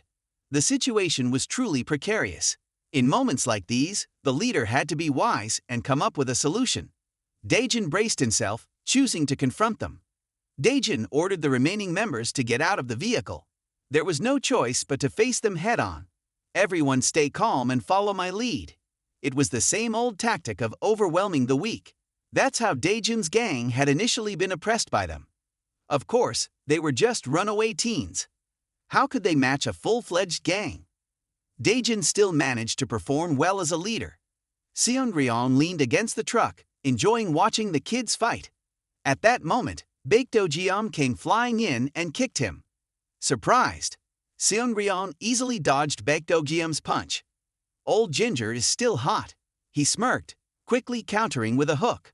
The situation was truly precarious. In moments like these, the leader had to be wise and come up with a solution. Daejin braced himself, choosing to confront them. Daejin ordered the remaining members to get out of the vehicle. There was no choice but to face them head-on. Everyone stay calm and follow my lead. It was the same old tactic of overwhelming the weak. That's how Daejin's gang had initially been oppressed by them. Of course, they were just runaway teens. How could they match a full-fledged gang? Daejin still managed to perform well as a leader. Seongryeon leaned against the truck, enjoying watching the kids fight. At that moment, Baekdojium came flying in and kicked him. Surprised, Seongryeon easily dodged Baekdojium's punch. Old Ginger is still hot. He smirked, quickly countering with a hook.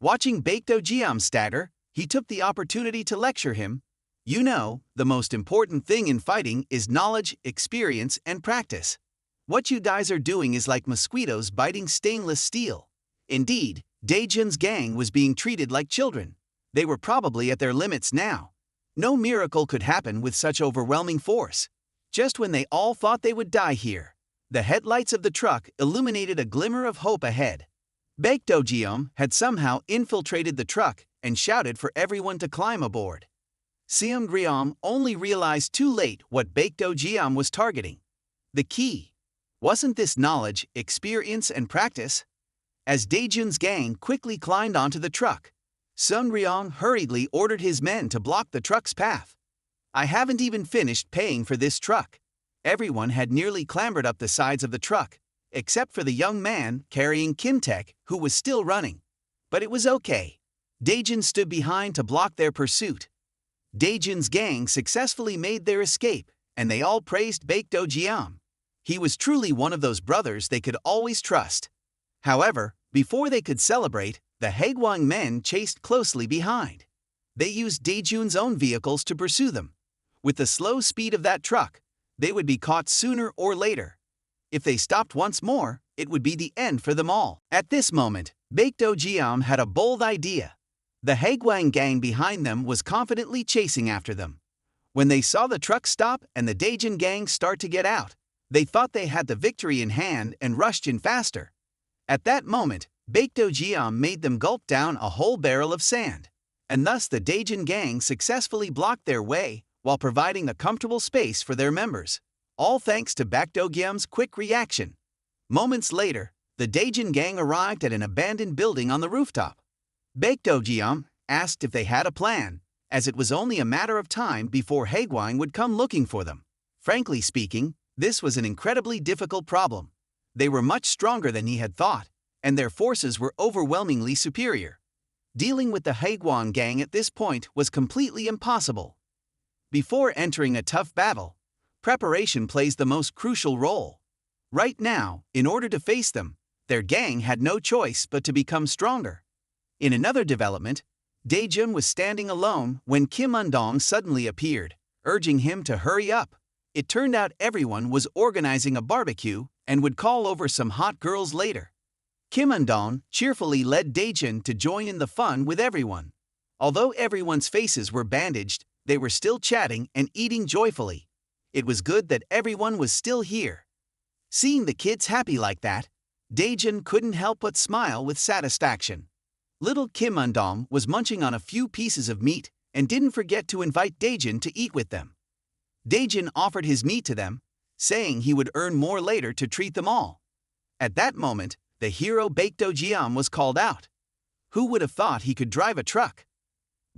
Watching Baekdojium stagger, he took the opportunity to lecture him. You know, the most important thing in fighting is knowledge, experience, and practice. What you guys are doing is like mosquitoes biting stainless steel. Indeed, Daejin's gang was being treated like children. They were probably at their limits now. No miracle could happen with such overwhelming force. Just when they all thought they would die here, the headlights of the truck illuminated a glimmer of hope ahead. Baekdojium had somehow infiltrated the truck and shouted for everyone to climb aboard. Seongryeon only realized too late what Baekdojium was targeting. The key. Wasn't this knowledge, experience, and practice? As Daejin's gang quickly climbed onto the truck, Seongryeon hurriedly ordered his men to block the truck's path. I haven't even finished paying for this truck. Everyone had nearly clambered up the sides of the truck, except for the young man carrying Kimtek, who was still running. But it was okay. Daejin stood behind to block their pursuit. Daejin's gang successfully made their escape, and they all praised Baekdojium. He was truly one of those brothers they could always trust. However, before they could celebrate, the Haegwang men chased closely behind. They used Daejun's own vehicles to pursue them. With the slow speed of that truck, they would be caught sooner or later. If they stopped once more, it would be the end for them all. At this moment, Baekdojium had a bold idea. The Haegwang gang behind them was confidently chasing after them. When they saw the truck stop and the Daejin gang start to get out, they thought they had the victory in hand and rushed in faster. At that moment, Baekdojium made them gulp down a whole barrel of sand, and thus the Daejin gang successfully blocked their way while providing a comfortable space for their members, all thanks to Baekdojium's quick reaction. Moments later, the Daejin gang arrived at an abandoned building on the rooftop. Baekdojium asked if they had a plan, as it was only a matter of time before Haegwang would come looking for them. Frankly speaking, this was an incredibly difficult problem. They were much stronger than he had thought, and their forces were overwhelmingly superior. Dealing with the Haegwang gang at this point was completely impossible. Before entering a tough battle, preparation plays the most crucial role. Right now, in order to face them, their gang had no choice but to become stronger. In another development, Daejun was standing alone when Kim Undong suddenly appeared, urging him to hurry up. It turned out everyone was organizing a barbecue and would call over some hot girls later. Kim Undong cheerfully led Daejun to join in the fun with everyone. Although everyone's faces were bandaged, they were still chatting and eating joyfully. It was good that everyone was still here. Seeing the kids happy like that, Daejun couldn't help but smile with satisfaction. Little Kim Undong was munching on a few pieces of meat and didn't forget to invite Daejin to eat with them. Daejin offered his meat to them, saying he would earn more later to treat them all. At that moment, the hero Baekdo was called out. Who would have thought he could drive a truck?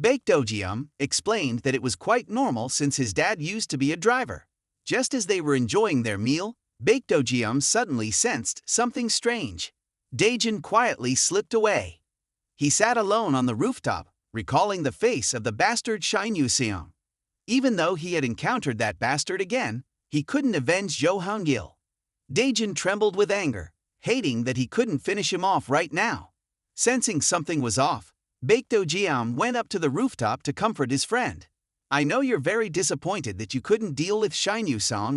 Baekdo explained that it was quite normal since his dad used to be a driver. Just as they were enjoying their meal, Baekdo suddenly sensed something strange. Daejin quietly slipped away. He sat alone on the rooftop, recalling the face of the bastard Shin. Even though he had encountered that bastard again, he couldn't avenge Jo Hangil. Daejin trembled with anger, hating that he couldn't finish him off right now. Sensing something was off, Baekdo went up to the rooftop to comfort his friend. I know you're very disappointed that you couldn't deal with Shin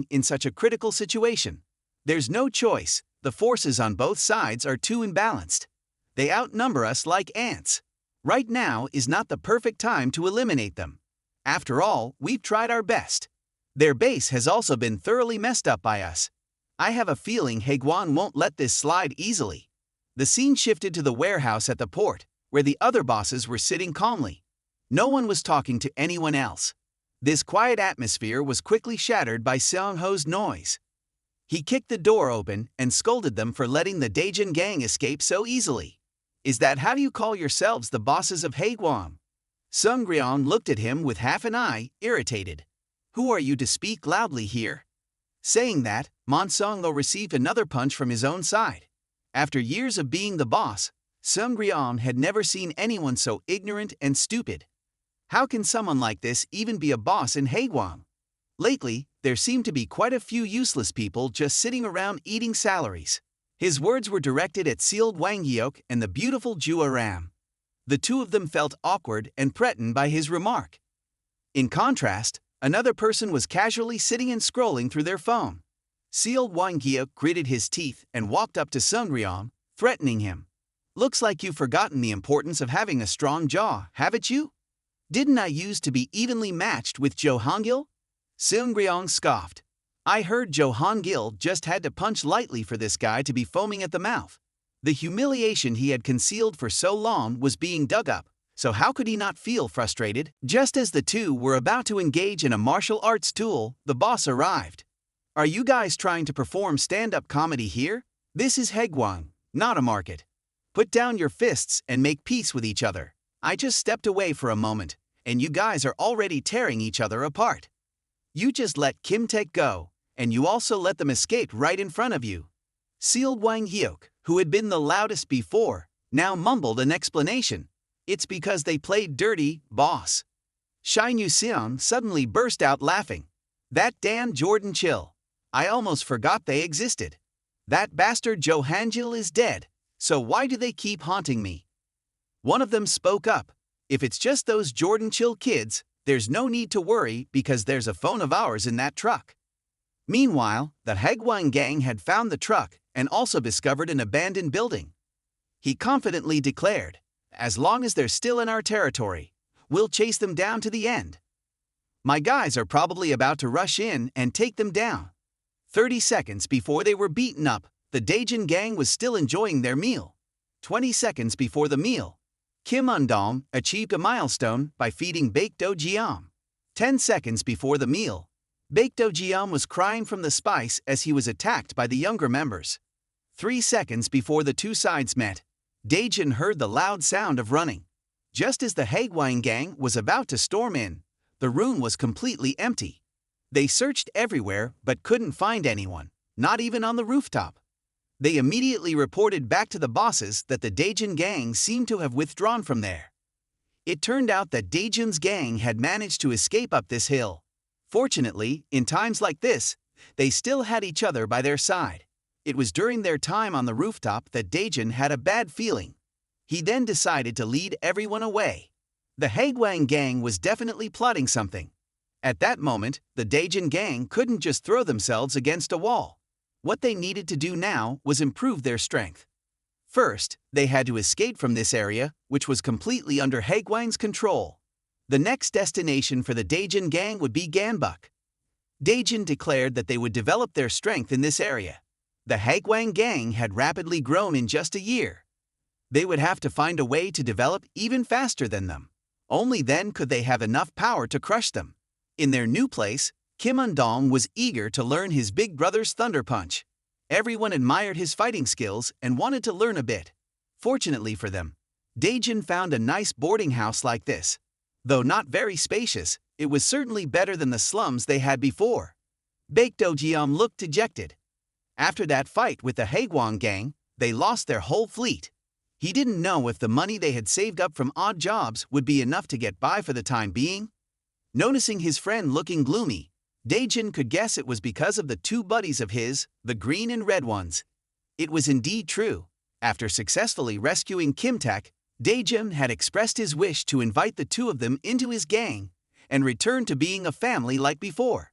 in such a critical situation. There's no choice, the forces on both sides are too imbalanced. They outnumber us like ants. Right now is not the perfect time to eliminate them. After all, we've tried our best. Their base has also been thoroughly messed up by us. I have a feeling Haegwon won't let this slide easily. The scene shifted to the warehouse at the port, where the other bosses were sitting calmly. No one was talking to anyone else. This quiet atmosphere was quickly shattered by Seong-ho's noise. He kicked the door open and scolded them for letting the Daejin gang escape so easily. Is that how you call yourselves the bosses of Haegwon? Seung-ryong looked at him with half an eye, irritated. Who are you to speak loudly here? Saying that, Seong-ho received another punch from his own side. After years of being the boss, Seung-ryong had never seen anyone so ignorant and stupid. How can someone like this even be a boss in Haegwon? Lately, there seemed to be quite a few useless people just sitting around eating salaries. His words were directed at Sealed Wanghyuk and the beautiful Jua Ram. The two of them felt awkward and threatened by his remark. In contrast, another person was casually sitting and scrolling through their phone. Sealed Wanghyuk gritted his teeth and walked up to Seung-ryong, threatening him. Looks like you've forgotten the importance of having a strong jaw, haven't you? Didn't I used to be evenly matched with Jo Hangil? Seung-ryong scoffed. I heard Jo Hangil just had to punch lightly for this guy to be foaming at the mouth. The humiliation he had concealed for so long was being dug up, so how could he not feel frustrated? Just as the two were about to engage in a martial arts duel, the boss arrived. Are you guys trying to perform stand-up comedy here? This is Haegwon, not a market. Put down your fists and make peace with each other. I just stepped away for a moment, and you guys are already tearing each other apart. You just let Kim Taek go, and you also let them escape right in front of you. Sealed Wanghyuk, who had been the loudest before, now mumbled an explanation. It's because they played dirty, boss. Shin Yuseon suddenly burst out laughing. That damn Jordan Chill. I almost forgot they existed. That bastard Jo Hangil is dead, so why do they keep haunting me? One of them spoke up. If it's just those Jordan Chill kids, there's no need to worry because there's a phone of ours in that truck. Meanwhile, the Haegwon gang had found the truck and also discovered an abandoned building. He confidently declared, as long as they're still in our territory, we'll chase them down to the end. My guys are probably about to rush in and take them down. 30 seconds before they were beaten up, the Daejin gang was still enjoying their meal. 20 seconds before the meal, Kim Undong achieved a milestone by feeding Baekdo. 10 seconds before the meal, Baekdo was crying from the spice as he was attacked by the younger members. 3 seconds before the two sides met, Daejin heard the loud sound of running. Just as the Haegwon gang was about to storm in, the room was completely empty. They searched everywhere but couldn't find anyone, not even on the rooftop. They immediately reported back to the bosses that the Daejin gang seemed to have withdrawn from there. It turned out that Daejin's gang had managed to escape up this hill. Fortunately, in times like this, they still had each other by their side. It was during their time on the rooftop that Daejin had a bad feeling. He then decided to lead everyone away. The Haegwon gang was definitely plotting something. At that moment, the Daejin gang couldn't just throw themselves against a wall. What they needed to do now was improve their strength. First, they had to escape from this area, which was completely under Haegwon's control. The next destination for the Daejin gang would be Ganbuk. Daejin declared that they would develop their strength in this area. The Haegwon gang had rapidly grown in just a year. They would have to find a way to develop even faster than them. Only then could they have enough power to crush them. In their new place, Kim Un-dong was eager to learn his big brother's thunder punch. Everyone admired his fighting skills and wanted to learn a bit. Fortunately for them, Dae-jin found a nice boarding house like this. Though not very spacious, it was certainly better than the slums they had before. Baekdo-jeom looked dejected. After that fight with the Haegwon gang, they lost their whole fleet. He didn't know if the money they had saved up from odd jobs would be enough to get by for the time being. Noticing his friend looking gloomy, Dae-jin could guess it was because of the two buddies of his, the green and red ones. It was indeed true. After successfully rescuing Kim Tak, Dae-jin had expressed his wish to invite the two of them into his gang and return to being a family like before.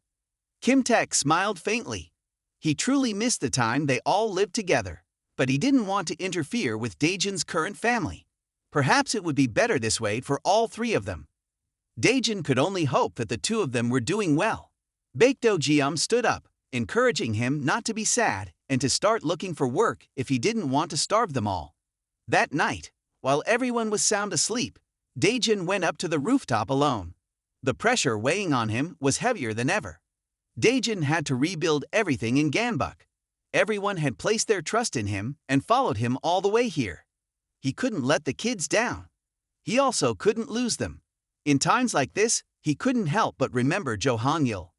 Kim Tak smiled faintly. He truly missed the time they all lived together, but he didn't want to interfere with Dae-jin's current family. Perhaps it would be better this way for all three of them. Dae-jin could only hope that the two of them were doing well. Baekdo-jeom stood up, encouraging him not to be sad and to start looking for work if he didn't want to starve them all. That night, while everyone was sound asleep, Dae-jin went up to the rooftop alone. The pressure weighing on him was heavier than ever. Dae-jin had to rebuild everything in Ganbuk. Everyone had placed their trust in him and followed him all the way here. He couldn't let the kids down. He also couldn't lose them. In times like this, he couldn't help but remember Jo Han-yeol.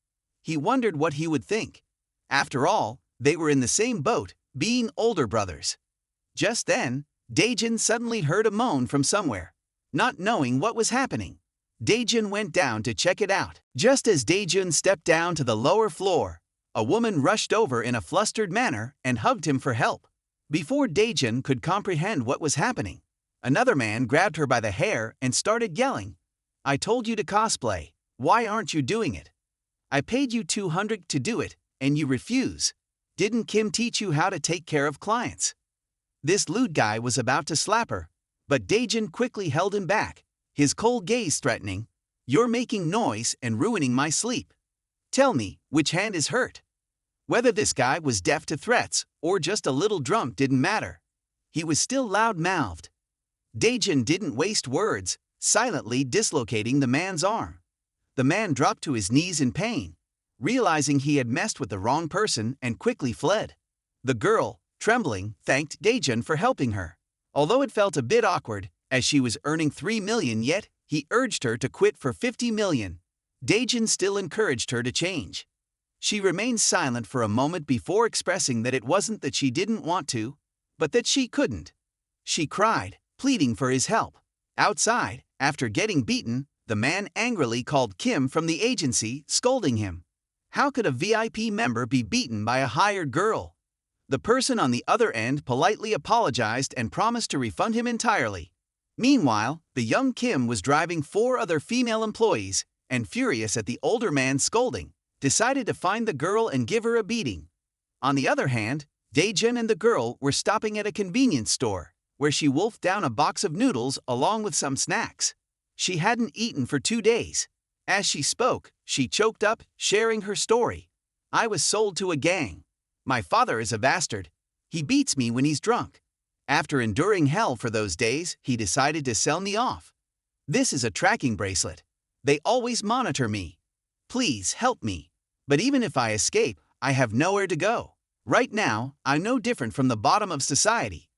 He wondered what he would think. After all, they were in the same boat, being older brothers. Just then, Dae-jin suddenly heard a moan from somewhere. Not knowing what was happening, Dae-jin went down to check it out. Just as Dae-jin stepped down to the lower floor, a woman rushed over in a flustered manner and hugged him for help. Before Dae-jin could comprehend what was happening, another man grabbed her by the hair and started yelling, "I told you to cosplay, why aren't you doing it? I paid you 200 to do it, and you refuse. Didn't Kim teach you how to take care of clients?" This lewd guy was about to slap her, but Dae-jin quickly held him back, his cold gaze threatening, "You're making noise and ruining my sleep. Tell me, which hand is hurt?" Whether this guy was deaf to threats or just a little drunk didn't matter. He was still loud-mouthed. Dae-jin didn't waste words, silently dislocating the man's arm. The man dropped to his knees in pain, realizing he had messed with the wrong person and quickly fled. The girl, trembling, thanked Dae-jin for helping her. Although it felt a bit awkward, as she was earning 3 million yet, he urged her to quit for 50 million. Dae-jin still encouraged her to change. She remained silent for a moment before expressing that it wasn't that she didn't want to, but that she couldn't. She cried, pleading for his help. Outside, after getting beaten, the man angrily called Kim from the agency, scolding him. How could a VIP member be beaten by a hired girl? The person on the other end politely apologized and promised to refund him entirely. Meanwhile, the young Kim was driving 4 other female employees, and furious at the older man's scolding, decided to find the girl and give her a beating. On the other hand, Dae-jin and the girl were stopping at a convenience store, where she wolfed down a box of noodles along with some snacks. She hadn't eaten for 2 days. As she spoke, she choked up, sharing her story. "I was sold to a gang. My father is a bastard. He beats me when he's drunk. After enduring hell for those days, he decided to sell me off. This is a tracking bracelet. They always monitor me. Please help me. But even if I escape, I have nowhere to go. Right now, I'm no different from the bottom of society."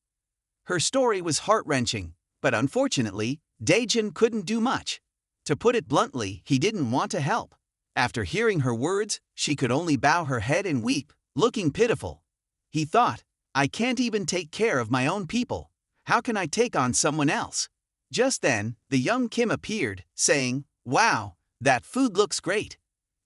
Her story was heart-wrenching, but unfortunately, Dae-jin couldn't do much. To put it bluntly, he didn't want to help. After hearing her words, she could only bow her head and weep, looking pitiful. He thought, "I can't even take care of my own people. How can I take on someone else?" Just then, the young Kim appeared, saying, "Wow, that food looks great.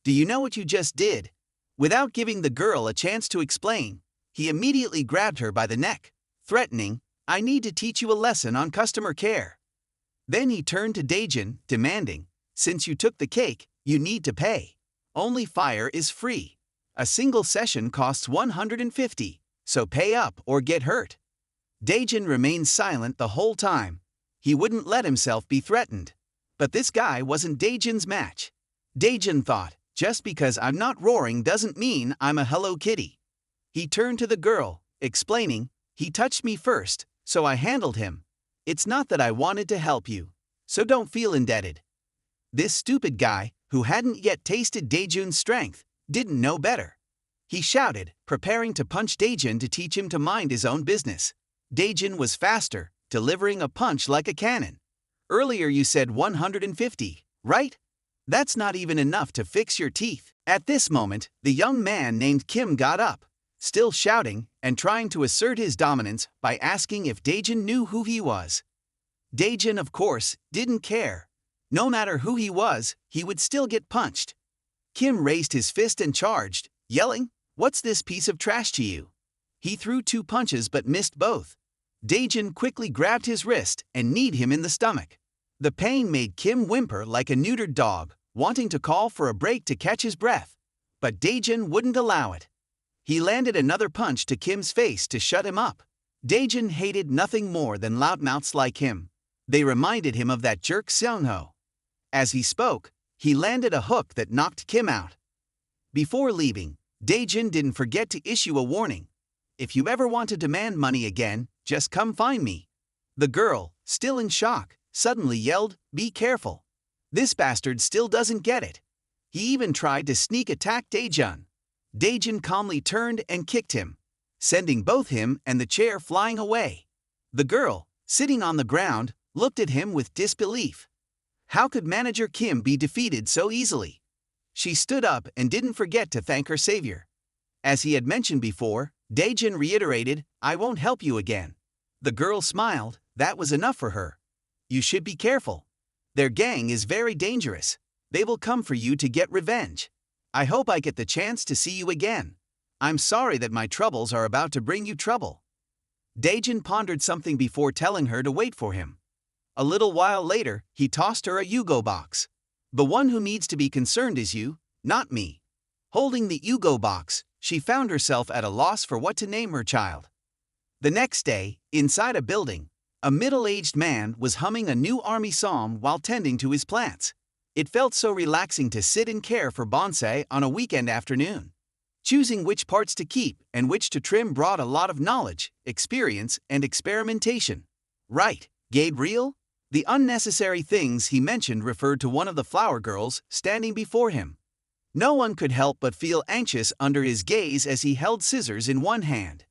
Do you know what you just did?" Without giving the girl a chance to explain, he immediately grabbed her by the neck, threatening, "I need to teach you a lesson on customer care." Then he turned to Dae-jin, demanding, "Since you took the cake, you need to pay. Only fire is free. A single session costs 150, so pay up or get hurt." Dae-jin remained silent the whole time. He wouldn't let himself be threatened. But this guy wasn't Dae-jin's match. Dae-jin thought, just because I'm not roaring doesn't mean I'm a Hello Kitty. He turned to the girl, explaining, "He touched me first, so I handled him. It's not that I wanted to help you. so don't feel indebted. This stupid guy, who hadn't yet tasted Daejun's strength, didn't know better. He shouted, preparing to punch Daejun to teach him to mind his own business. Daejun was faster, delivering a punch like a cannon. Earlier you said 150, right? That's not even enough to fix your teeth. At this moment, the young man named Kim got up, still shouting and trying to assert his dominance by asking if Daejun knew who he was. Daejun, of course, didn't care. No matter who he was, he would still get punched. Kim raised his fist and charged, yelling, "What's this piece of trash to you?" He threw 2 punches but missed both. Daejun quickly grabbed his wrist and kneed him in the stomach. The pain made Kim whimper like a neutered dog, wanting to call for a break to catch his breath. But Daejun wouldn't allow it. He landed another punch to Kim's face to shut him up. Daejun hated nothing more than loudmouths like him. They reminded him of that jerk Seung-ho. As he spoke, he landed a hook that knocked Kim out. Before leaving, Daejun didn't forget to issue a warning. "If you ever want to demand money again, just come find me." The girl, still in shock, suddenly yelled, "Be careful." This bastard still doesn't get it. He even tried to sneak attack Daejun. Daejun calmly turned and kicked him, sending both him and the chair flying away. The girl, sitting on the ground, looked at him with disbelief. How could Manager Kim be defeated so easily? She stood up and didn't forget to thank her savior. As he had mentioned before, Daejun reiterated, "I won't help you again." The girl smiled. That was enough for her. "You should be careful. Their gang is very dangerous. They will come for you to get revenge. I hope I get the chance to see you again. I'm sorry that my troubles are about to bring you trouble." Daejun pondered something before telling her to wait for him. A little while later, he tossed her a Yugo box. "The one who needs to be concerned is you, not me." Holding the Yugo box, she found herself at a loss for what to name her child. The next day, inside a building, a middle-aged man was humming a new army song while tending to his plants. It felt so relaxing to sit and care for bonsai on a weekend afternoon. Choosing which parts to keep and which to trim brought a lot of knowledge, experience, and experimentation. Right, Gabriel? The unnecessary things he mentioned referred to one of the flower girls standing before him. No one could help but feel anxious under his gaze as he held scissors in one hand.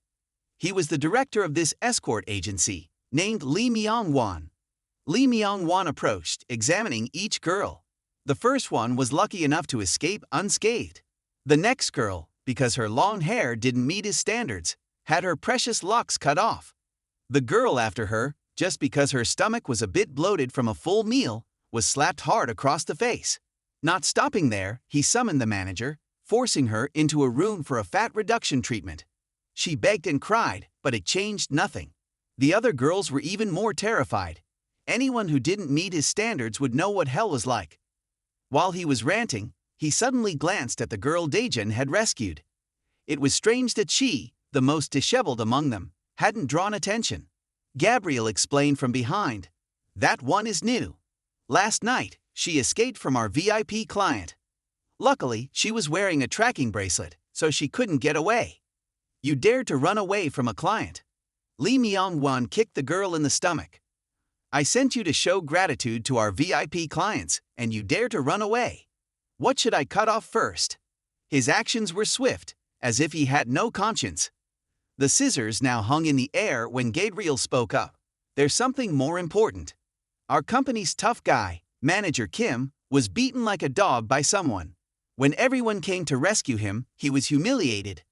He was the director of this escort agency, named Lee Myung-won. Lee Myung-won approached, examining each girl. The first one was lucky enough to escape unscathed. The next girl, because her long hair didn't meet his standards, had her precious locks cut off. The girl after her, just because her stomach was a bit bloated from a full meal, was slapped hard across the face. Not stopping there, he summoned the manager, forcing her into a room for a fat reduction treatment. She begged and cried, but it changed nothing. The other girls were even more terrified. Anyone who didn't meet his standards would know what hell was like. While he was ranting, he suddenly glanced at the girl Daejun had rescued. It was strange that she, the most disheveled among them, hadn't drawn attention. Gabriel explained from behind. "That one is new. Last night, she escaped from our VIP client. Luckily, she was wearing a tracking bracelet, so she couldn't get away." "You dared to run away from a client." Lee Myung-won kicked the girl in the stomach. "I sent you to show gratitude to our VIP clients, and you dare to run away. What should I cut off first?" His actions were swift, as if he had no conscience. The scissors now hung in the air when Gabriel spoke up. "There's something more important. Our company's tough guy, Manager Kim, was beaten like a dog by someone. When everyone came to rescue him, he was humiliated."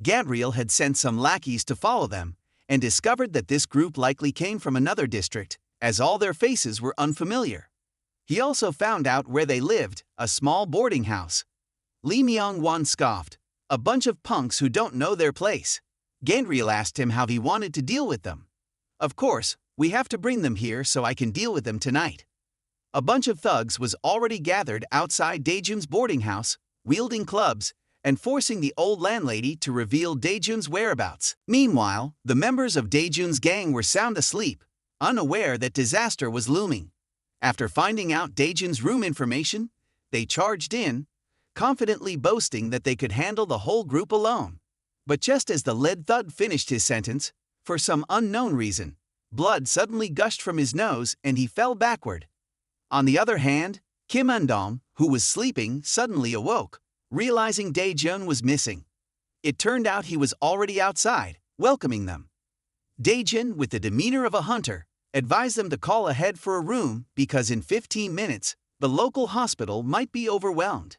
Gabriel had sent some lackeys to follow them, and discovered that this group likely came from another district, as all their faces were unfamiliar. He also found out where they lived, a small boarding house. Lee Myung-won scoffed. "A bunch of punks who don't know their place." Gabriel asked him how he wanted to deal with them. "Of course, we have to bring them here so I can deal with them tonight." A bunch of thugs was already gathered outside Daejun's boarding house, wielding clubs, and forcing the old landlady to reveal Daejun's whereabouts. Meanwhile, the members of Daejun's gang were sound asleep, unaware that disaster was looming. After finding out Daejun's room information, they charged in, confidently boasting that they could handle the whole group alone. But just as the lead thug finished his sentence, for some unknown reason, blood suddenly gushed from his nose and he fell backward, On the other hand, Kim Eun-dong, who was sleeping, suddenly awoke, realizing Dae-jun was missing. It turned out he was already outside, welcoming them. Dae-jun, with the demeanor of a hunter, advised them to call ahead for a room because in 15 minutes, the local hospital might be overwhelmed.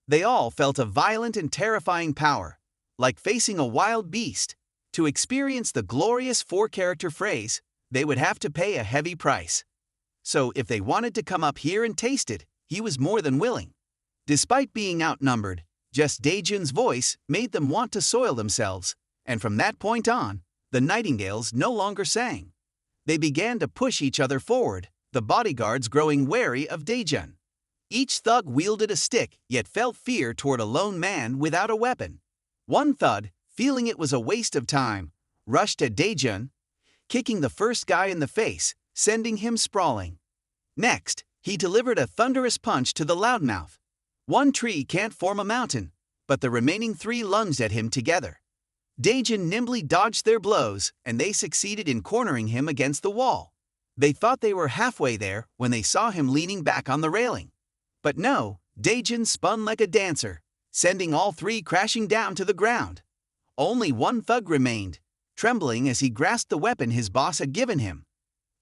They all felt a violent and terrifying power, like facing a wild beast. To experience the glorious four-character phrase, they would have to pay a heavy price. So if they wanted to come up here and taste it, he was more than willing. Despite being outnumbered, just Dae-jun's voice made them want to soil themselves, and from that point on, the nightingales no longer sang. They began to push each other forward, the bodyguards growing wary of Dae-jun. Each thug wielded a stick yet felt fear toward a lone man without a weapon. One thug, feeling it was a waste of time, rushed at Dae-jun, kicking the first guy in the face, sending him sprawling. Next, he delivered a thunderous punch to the loudmouth. One tree can't form a mountain, but the remaining three lunged at him together. Dae-jun nimbly dodged their blows, and they succeeded in cornering him against the wall. They thought they were halfway there when they saw him leaning back on the railing. But no, Dae-jun spun like a dancer, sending all three crashing down to the ground. Only one thug remained, trembling as he grasped the weapon his boss had given him.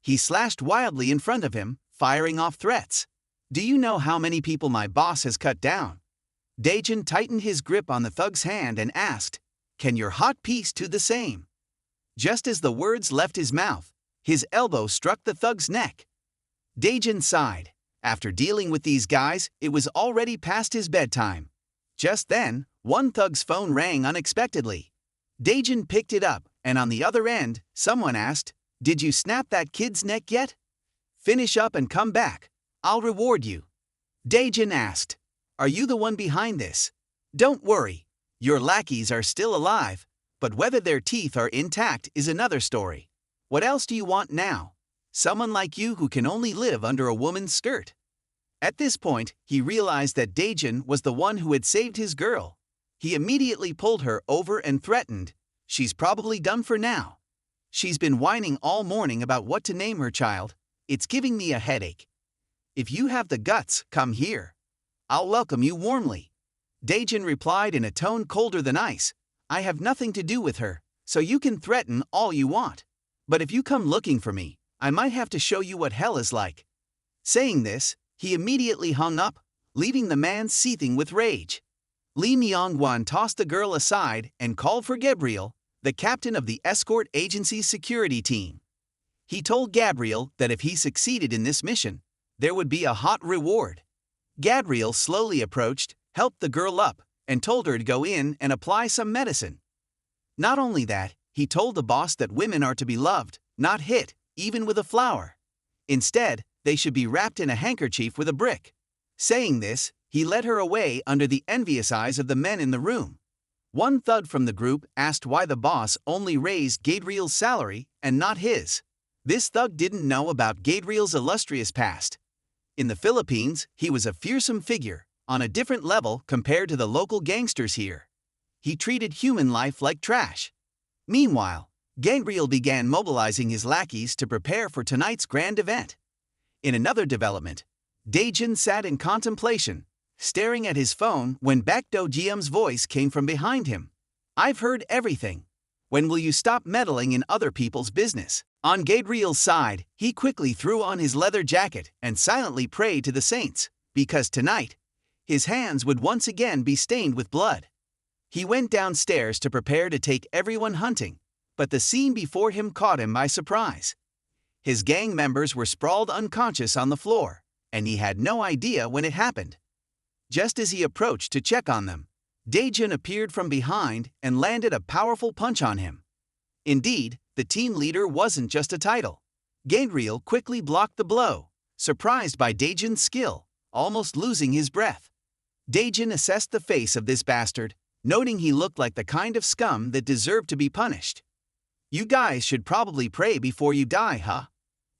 He slashed wildly in front of him, firing off threats. "Do you know how many people my boss has cut down?" Dae-jun tightened his grip on the thug's hand and asked, "Can your hot piece do the same?" Just as the words left his mouth, his elbow struck the thug's neck. Dae-jun sighed. After dealing with these guys, it was already past his bedtime. Just then, one thug's phone rang unexpectedly. Dae-jun picked it up, and on the other end, someone asked, "Did you snap that kid's neck yet? Finish up and come back. I'll reward you." Dae-jun asked, "Are you the one behind this?" "Don't worry. Your lackeys are still alive, but whether their teeth are intact is another story. What else do you want now? Someone like you who can only live under a woman's skirt." At this point, he realized that Dae-jun was the one who had saved his girl. He immediately pulled her over and threatened, "She's probably done for now. She's been whining all morning about what to name her child. It's giving me a headache. If you have the guts, come here. I'll welcome you warmly." Dae-jun replied in a tone colder than ice, "I have nothing to do with her, so you can threaten all you want. But if you come looking for me, I might have to show you what hell is like." Saying this, he immediately hung up, leaving the man seething with rage. Lee Myung-won tossed the girl aside and called for Gabriel, the captain of the escort agency's security team. He told Gabriel that if he succeeded in this mission, there would be a hot reward. Gabriel slowly approached, helped the girl up, and told her to go in and apply some medicine. Not only that, he told the boss that women are to be loved, not hit, even with a flower. Instead, they should be wrapped in a handkerchief with a brick. Saying this, he led her away under the envious eyes of the men in the room. One thug from the group asked why the boss only raised Gabriel's salary and not his. This thug didn't know about Gabriel's illustrious past. In the Philippines, he was a fearsome figure, on a different level compared to the local gangsters here. He treated human life like trash. Meanwhile, Gabriel began mobilizing his lackeys to prepare for tonight's grand event. In another development, Dae-jun sat in contemplation, staring at his phone when Baek Do-jium's voice came from behind him. "I've heard everything. When will you stop meddling in other people's business?" On Gabriel's side, he quickly threw on his leather jacket and silently prayed to the saints, because tonight, his hands would once again be stained with blood. He went downstairs to prepare to take everyone hunting, but the scene before him caught him by surprise. His gang members were sprawled unconscious on the floor, and he had no idea when it happened. Just as he approached to check on them, Dae-jun appeared from behind and landed a powerful punch on him. Indeed, the team leader wasn't just a title. Gabriel quickly blocked the blow, surprised by Dae-jun's skill, almost losing his breath. Dae-jun assessed the face of this bastard, noting he looked like the kind of scum that deserved to be punished. "You guys should probably pray before you die, huh?"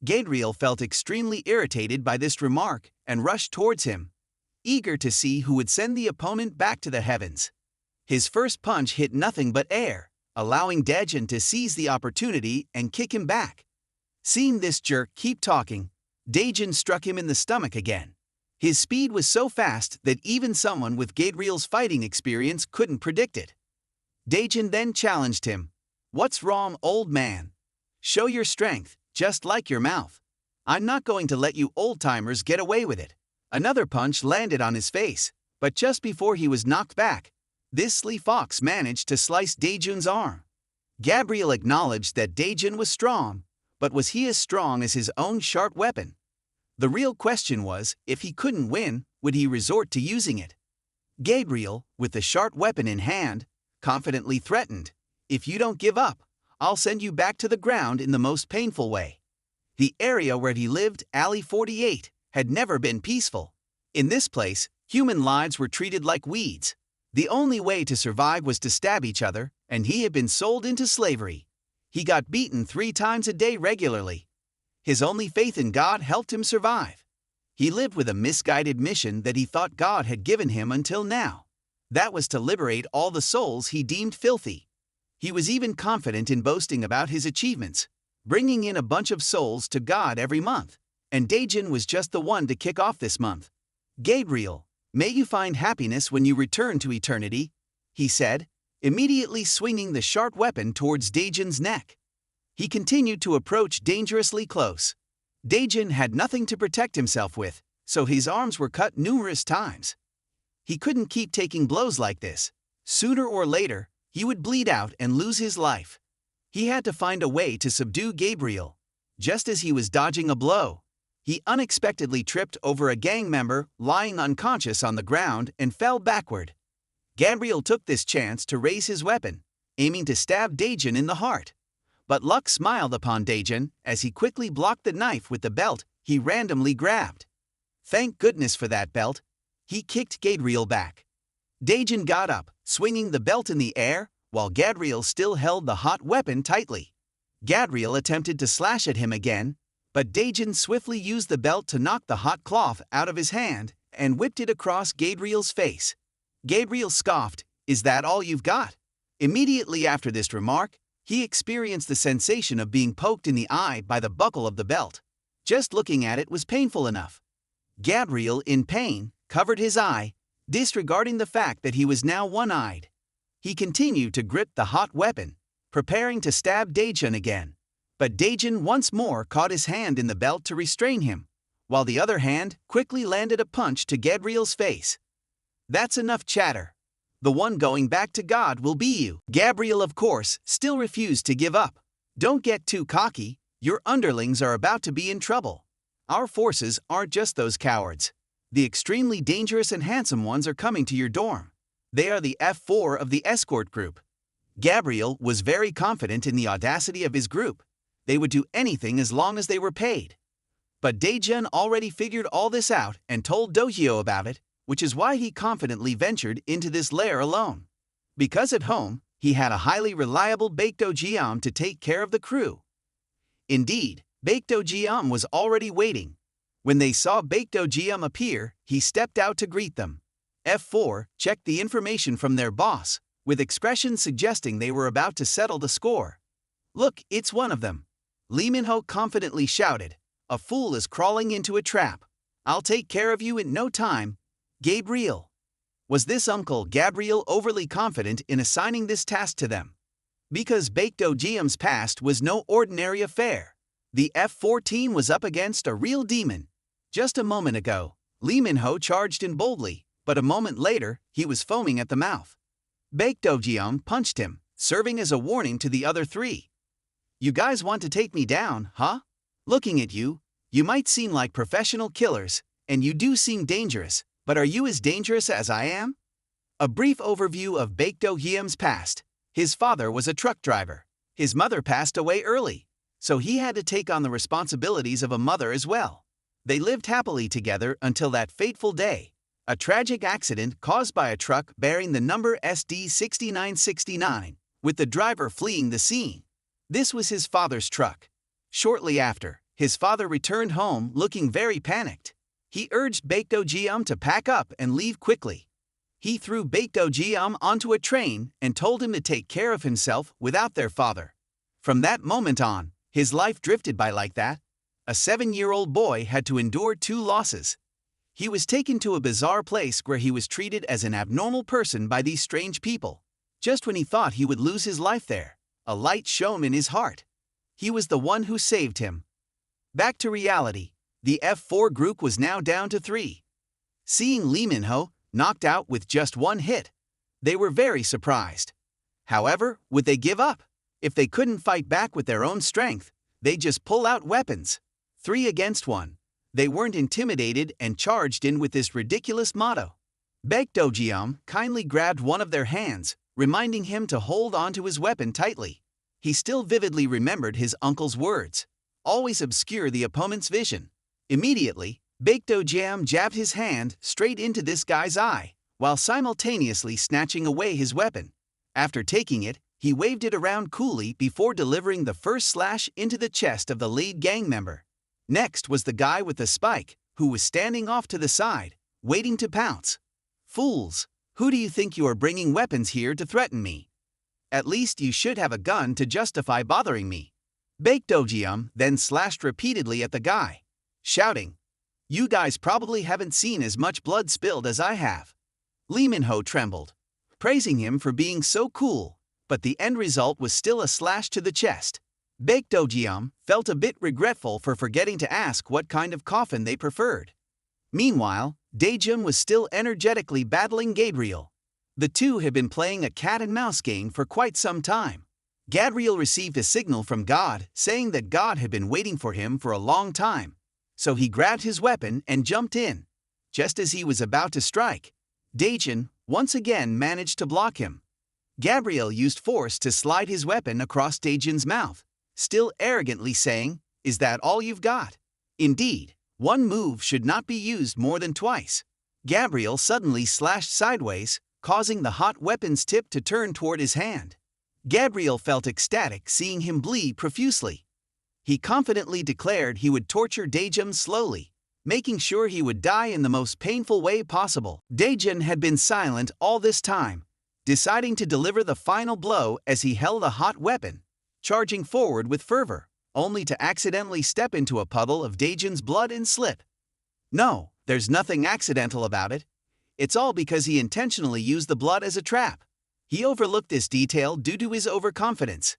Gabriel felt extremely irritated by this remark and rushed towards him, eager to see who would send the opponent back to the heavens. His first punch hit nothing but air, allowing Dae-jun to seize the opportunity and kick him back. Seeing this jerk keep talking, Daejun struck him in the stomach again. His speed was so fast that even someone with Gabriel's fighting experience couldn't predict it. Daejun then challenged him. "What's wrong, old man? Show your strength, just like your mouth. I'm not going to let you old-timers get away with it." Another punch landed on his face, but just before he was knocked back, this sly fox managed to slice Daejun's arm. Gabriel acknowledged that Daejun was strong, but was he as strong as his own sharp weapon? The real question was, if he couldn't win, would he resort to using it? Gabriel, with the sharp weapon in hand, confidently threatened, "If you don't give up, I'll send you back to the ground in the most painful way." The area where he lived, Alley 48, had never been peaceful. In this place, human lives were treated like weeds. The only way to survive was to stab each other, and he had been sold into slavery. He got beaten 3 times a day regularly. His only faith in God helped him survive. He lived with a misguided mission that he thought God had given him until now. That was to liberate all the souls he deemed filthy. He was even confident in boasting about his achievements, bringing in a bunch of souls to God every month. And Daejun was just the one to kick off this month. "Gabriel, may you find happiness when you return to eternity," he said, immediately swinging the sharp weapon towards Daejun's neck. He continued to approach dangerously close. Daejun had nothing to protect himself with, so his arms were cut numerous times. He couldn't keep taking blows like this. Sooner or later, he would bleed out and lose his life. He had to find a way to subdue Gabriel. Just as he was dodging a blow, he unexpectedly tripped over a gang member lying unconscious on the ground and fell backward. Gabriel took this chance to raise his weapon, aiming to stab Daejun in the heart. But luck smiled upon Daejun as he quickly blocked the knife with the belt he randomly grabbed. Thank goodness for that belt. He kicked Gabriel back. Daejun got up, swinging the belt in the air, while Gabriel still held the hot weapon tightly. Gabriel attempted to slash at him again, but Daejun swiftly used the belt to knock the hot cloth out of his hand and whipped it across Gabriel's face. Gabriel scoffed, "Is that all you've got?" Immediately after this remark, he experienced the sensation of being poked in the eye by the buckle of the belt. Just looking at it was painful enough. Gabriel, in pain, covered his eye, disregarding the fact that he was now one-eyed. He continued to grip the hot weapon, preparing to stab Daejun again. But Daejun once more caught his hand in the belt to restrain him, while the other hand quickly landed a punch to Gabriel's face. "That's enough chatter. The one going back to God will be you." Gabriel, of course, still refused to give up. "Don't get too cocky, your underlings are about to be in trouble. Our forces aren't just those cowards. The extremely dangerous and handsome ones are coming to your dorm. They are the F4 of the escort group." Gabriel was very confident in the audacity of his group. They would do anything as long as they were paid. But Daejun already figured all this out and told Dohyo about it, which is why he confidently ventured into this lair alone. Because at home, he had a highly reliable Baekdo Jiam to take care of the crew. Indeed, Baekdo Jiam was already waiting. When they saw Baekdo Jiam appear, he stepped out to greet them. F4 checked the information from their boss, with expressions suggesting they were about to settle the score. "Look, it's one of them," Lee Min-ho confidently shouted. "A fool is crawling into a trap. I'll take care of you in no time, Gabriel." Was this Uncle Gabriel overly confident in assigning this task to them? Because Baekdo Jiam's past was no ordinary affair. The F4 team was up against a real demon. Just a moment ago, Lee Min-ho charged in boldly, but a moment later, he was foaming at the mouth. Baekdo Jiam punched him, serving as a warning to the other 3. "You guys want to take me down, huh? Looking at you, you might seem like professional killers, and you do seem dangerous, but are you as dangerous as I am?" A brief overview of Baekdo Jiam's past. His father was a truck driver. His mother passed away early, so he had to take on the responsibilities of a mother as well. They lived happily together until that fateful day. A tragic accident caused by a truck bearing the number SD6969, with the driver fleeing the scene. This was his father's truck. Shortly after, his father returned home looking very panicked. He urged Baekdo Jiam to pack up and leave quickly. He threw Baekdo Jiam onto a train and told him to take care of himself without their father. From that moment on, his life drifted by like that. a 7-year-old boy had to endure 2 losses. He was taken to a bizarre place where he was treated as an abnormal person by these strange people. Just when he thought he would lose his life there, a light shone in his heart. He was the one who saved him. Back to reality, the F4 group was now down to 3. Seeing Lee Min-ho knocked out with just 1 hit, they were very surprised. However, would they give up? If they couldn't fight back with their own strength, they'd just pull out weapons. 3 against 1. They weren't intimidated and charged in with this ridiculous motto. Baekdojiam kindly grabbed one of their hands, reminding him to hold onto his weapon tightly. He still vividly remembered his uncle's words, always obscure the opponent's vision. Immediately, Baekdojiam jabbed his hand straight into this guy's eye, while simultaneously snatching away his weapon. After taking it, he waved it around coolly before delivering the first slash into the chest of the lead gang member. Next was the guy with the spike, who was standing off to the side, waiting to pounce. Fools, who do you think you are bringing weapons here to threaten me? At least you should have a gun to justify bothering me. Baekdojiam then slashed repeatedly at the guy, shouting, "You guys probably haven't seen as much blood spilled as I have." Lee Min-ho trembled, praising him for being so cool, but the end result was still a slash to the chest. Baekdojiam felt a bit regretful for forgetting to ask what kind of coffin they preferred. Meanwhile, Daejun was still energetically battling Gabriel. The two had been playing a cat-and-mouse game for quite some time. Gabriel received a signal from God saying that God had been waiting for him for a long time, so he grabbed his weapon and jumped in. Just as he was about to strike, Daejun once again managed to block him. Gabriel used force to slide his weapon across Daejun's mouth, still arrogantly saying, "Is that all you've got?" Indeed, one move should not be used more than twice. Gabriel suddenly slashed sideways, causing the hot weapon's tip to turn toward his hand. Gabriel felt ecstatic seeing him bleed profusely. He confidently declared he would torture Daejun slowly, making sure he would die in the most painful way possible. Daejun had been silent all this time, deciding to deliver the final blow as he held a hot weapon, charging forward with fervor, only to accidentally step into a puddle of Daejun's blood and slip. No, there's nothing accidental about it. It's all because he intentionally used the blood as a trap. He overlooked this detail due to his overconfidence.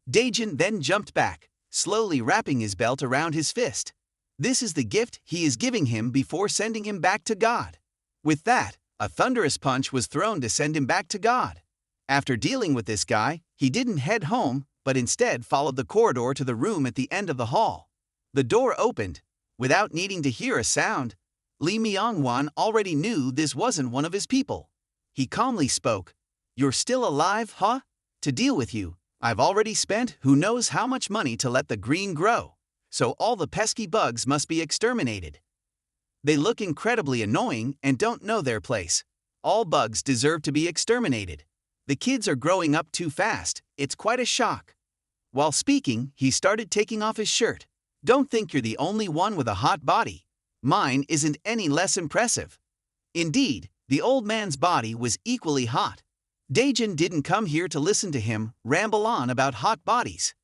Daejun then jumped back, slowly wrapping his belt around his fist. This is the gift he is giving him before sending him back to God. With that, a thunderous punch was thrown to send him back to God. After dealing with this guy, he didn't head home, but instead followed the corridor to the room at the end of the hall. The door opened. Without needing to hear a sound, Lee Myung-won already knew this wasn't one of his people. He calmly spoke, "You're still alive, huh? To deal with you, I've already spent who knows how much money to let the green grow, so all the pesky bugs must be exterminated. They look incredibly annoying and don't know their place. All bugs deserve to be exterminated. The kids are growing up too fast, it's quite a shock." While speaking, he started taking off his shirt. "Don't think you're the only one with a hot body. Mine isn't any less impressive." Indeed, the old man's body was equally hot. Daejun didn't come here to listen to him ramble on about hot bodies.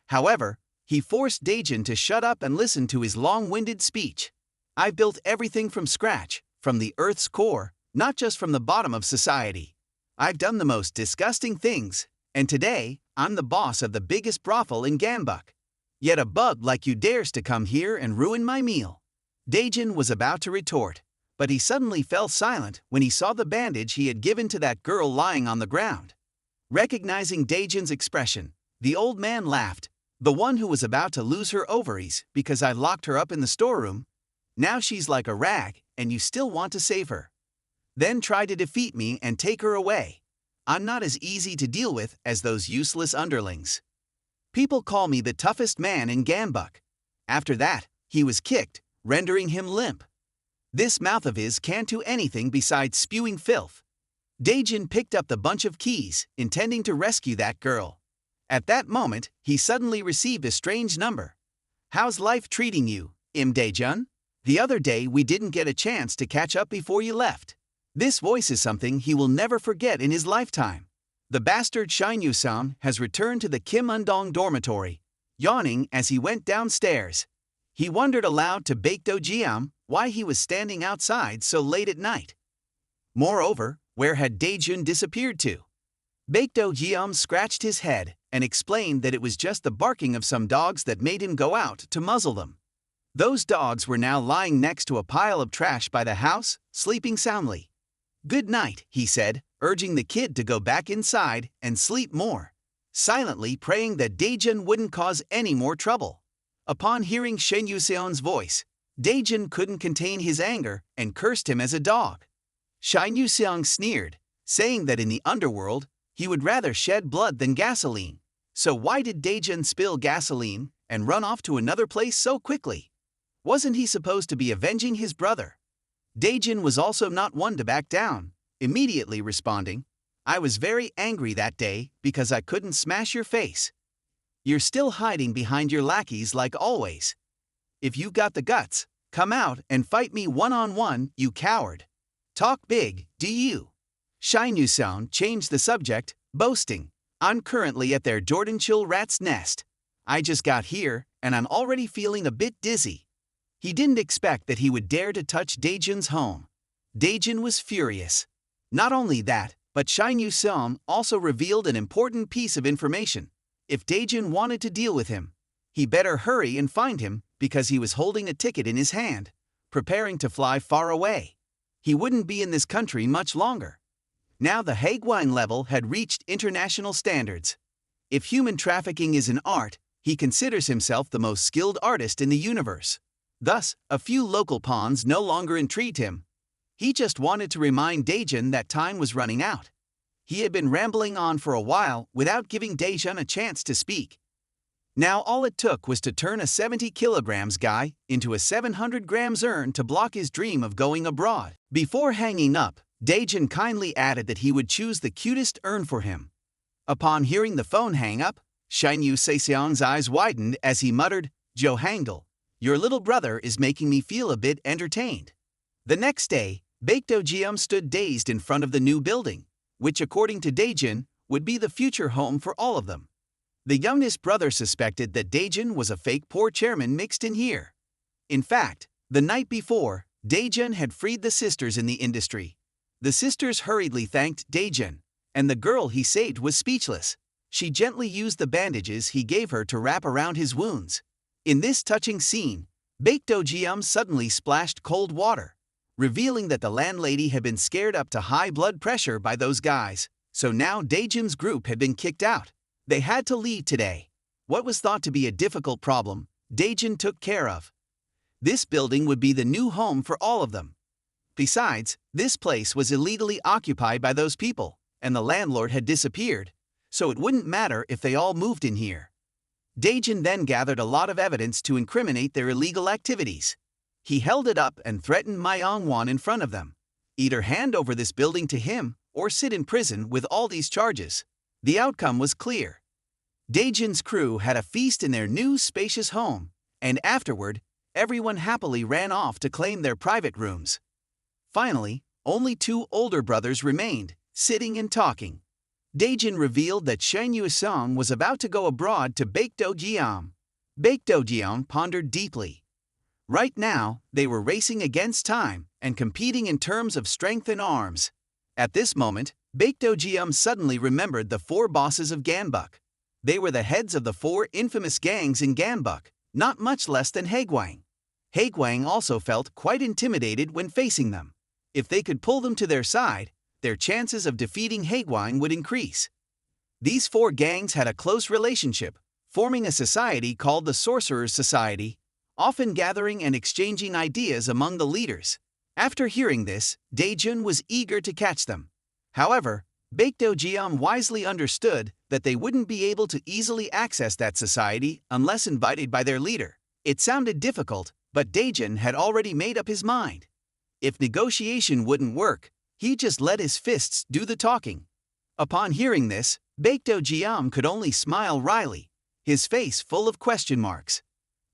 However, he forced Daejun to shut up and listen to his long-winded speech. "I've built everything from scratch, from the Earth's core, not just from the bottom of society. I've done the most disgusting things, and today, I'm the boss of the biggest brothel in Gambuk. Yet a bug like you dares to come here and ruin my meal." Daejun was about to retort, but he suddenly fell silent when he saw the bandage he had given to that girl lying on the ground. Recognizing Daejun's expression, the old man laughed. "The one who was about to lose her ovaries because I locked her up in the storeroom. Now she's like a rag, and you still want to save her. Then try to defeat me and take her away. I'm not as easy to deal with as those useless underlings. People call me the toughest man in Gambuk." After that, he was kicked, rendering him limp. This mouth of his can't do anything besides spewing filth. Daejun picked up the bunch of keys, intending to rescue that girl. At that moment, he suddenly received a strange number. "How's life treating you, Imda Jun? The other day we didn't get a chance to catch up before you left." This voice is something he will never forget in his lifetime. The bastard Shinyu-san has returned to the Kim Undong dormitory, yawning as he went downstairs. He wondered aloud to Baekdo Jiam why he was standing outside so late at night. Moreover, where had Daejun disappeared to? Baekdo Jiam scratched his head and explained that it was just the barking of some dogs that made him go out to muzzle them. Those dogs were now lying next to a pile of trash by the house, sleeping soundly. "Good night," he said, urging the kid to go back inside and sleep more, silently praying that Daejun wouldn't cause any more trouble. Upon hearing Shen Yuseon's voice, Daejun couldn't contain his anger and cursed him as a dog. Shen Yuseong sneered, saying that in the underworld, he would rather shed blood than gasoline. So why did Daejun spill gasoline and run off to another place so quickly? Wasn't he supposed to be avenging his brother? Daejun was also not one to back down, immediately responding, "I was very angry that day because I couldn't smash your face. You're still hiding behind your lackeys like always. If you got the guts, come out and fight me one-on-one, you coward. Talk big, do you?" Shin Yuseon changed the subject, boasting, "I'm currently at their Jordanchill rat's nest. I just got here, and I'm already feeling a bit dizzy." He didn't expect that he would dare to touch Daejun's home. Daejun was furious. Not only that, but Shin Yuseon also revealed an important piece of information. If Daejun wanted to deal with him, he better hurry and find him because he was holding a ticket in his hand, preparing to fly far away. He wouldn't be in this country much longer. Now the Haegwine level had reached international standards. If human trafficking is an art, he considers himself the most skilled artist in the universe. Thus, a few local pawns no longer intrigued him. He just wanted to remind Daejun that time was running out. He had been rambling on for a while without giving Daejun a chance to speak. Now all it took was to turn a 70 kilograms guy into a 700 grams urn to block his dream of going abroad. Before hanging up, Daejun kindly added that he would choose the cutest urn for him. Upon hearing the phone hang up, Shin Yuseon's eyes widened as he muttered, "Jo Hangdal, your little brother is making me feel a bit entertained." The next day, Baekdo Jiam stood dazed in front of the new building, which according to Daejun, would be the future home for all of them. The youngest brother suspected that Daejun was a fake poor chairman mixed in here. In fact, the night before, Daejun had freed the sisters in the industry. The sisters hurriedly thanked Daejun, and the girl he saved was speechless. She gently used the bandages he gave her to wrap around his wounds. In this touching scene, Baekdo Jiam suddenly splashed cold water, revealing that the landlady had been scared up to high blood pressure by those guys, so now Daejun's group had been kicked out. They had to leave today. What was thought to be a difficult problem, Daejun took care of. This building would be the new home for all of them. Besides, this place was illegally occupied by those people, and the landlord had disappeared, so it wouldn't matter if they all moved in here. Daejun then gathered a lot of evidence to incriminate their illegal activities. He held it up and threatened Ma Yongwon in front of them. Either hand over this building to him or sit in prison with all these charges. The outcome was clear. Daejun's crew had a feast in their new spacious home, and afterward, everyone happily ran off to claim their private rooms. Finally, only two older brothers remained, sitting and talking. Daejun revealed that Shen Yuseong was about to go abroad to Baekdo Jiam. Baekdo Jiam pondered deeply. Right now, they were racing against time and competing in terms of strength and arms. At this moment, Baekdo Jiam suddenly remembered the four bosses of Ganbuk. They were the heads of the four infamous gangs in Ganbuk, not much less than Haegwang. Haegwang also felt quite intimidated when facing them. If they could pull them to their side, their chances of defeating Haegwang would increase. These four gangs had a close relationship, forming a society called the Sorcerers' Society, often gathering and exchanging ideas among the leaders. After hearing this, Daejun was eager to catch them. However, Baekdo Jiam wisely understood that they wouldn't be able to easily access that society unless invited by their leader. It sounded difficult, but Daejun had already made up his mind. If negotiation wouldn't work, he'd just let his fists do the talking. Upon hearing this, Baekdo Jiam could only smile wryly, his face full of question marks.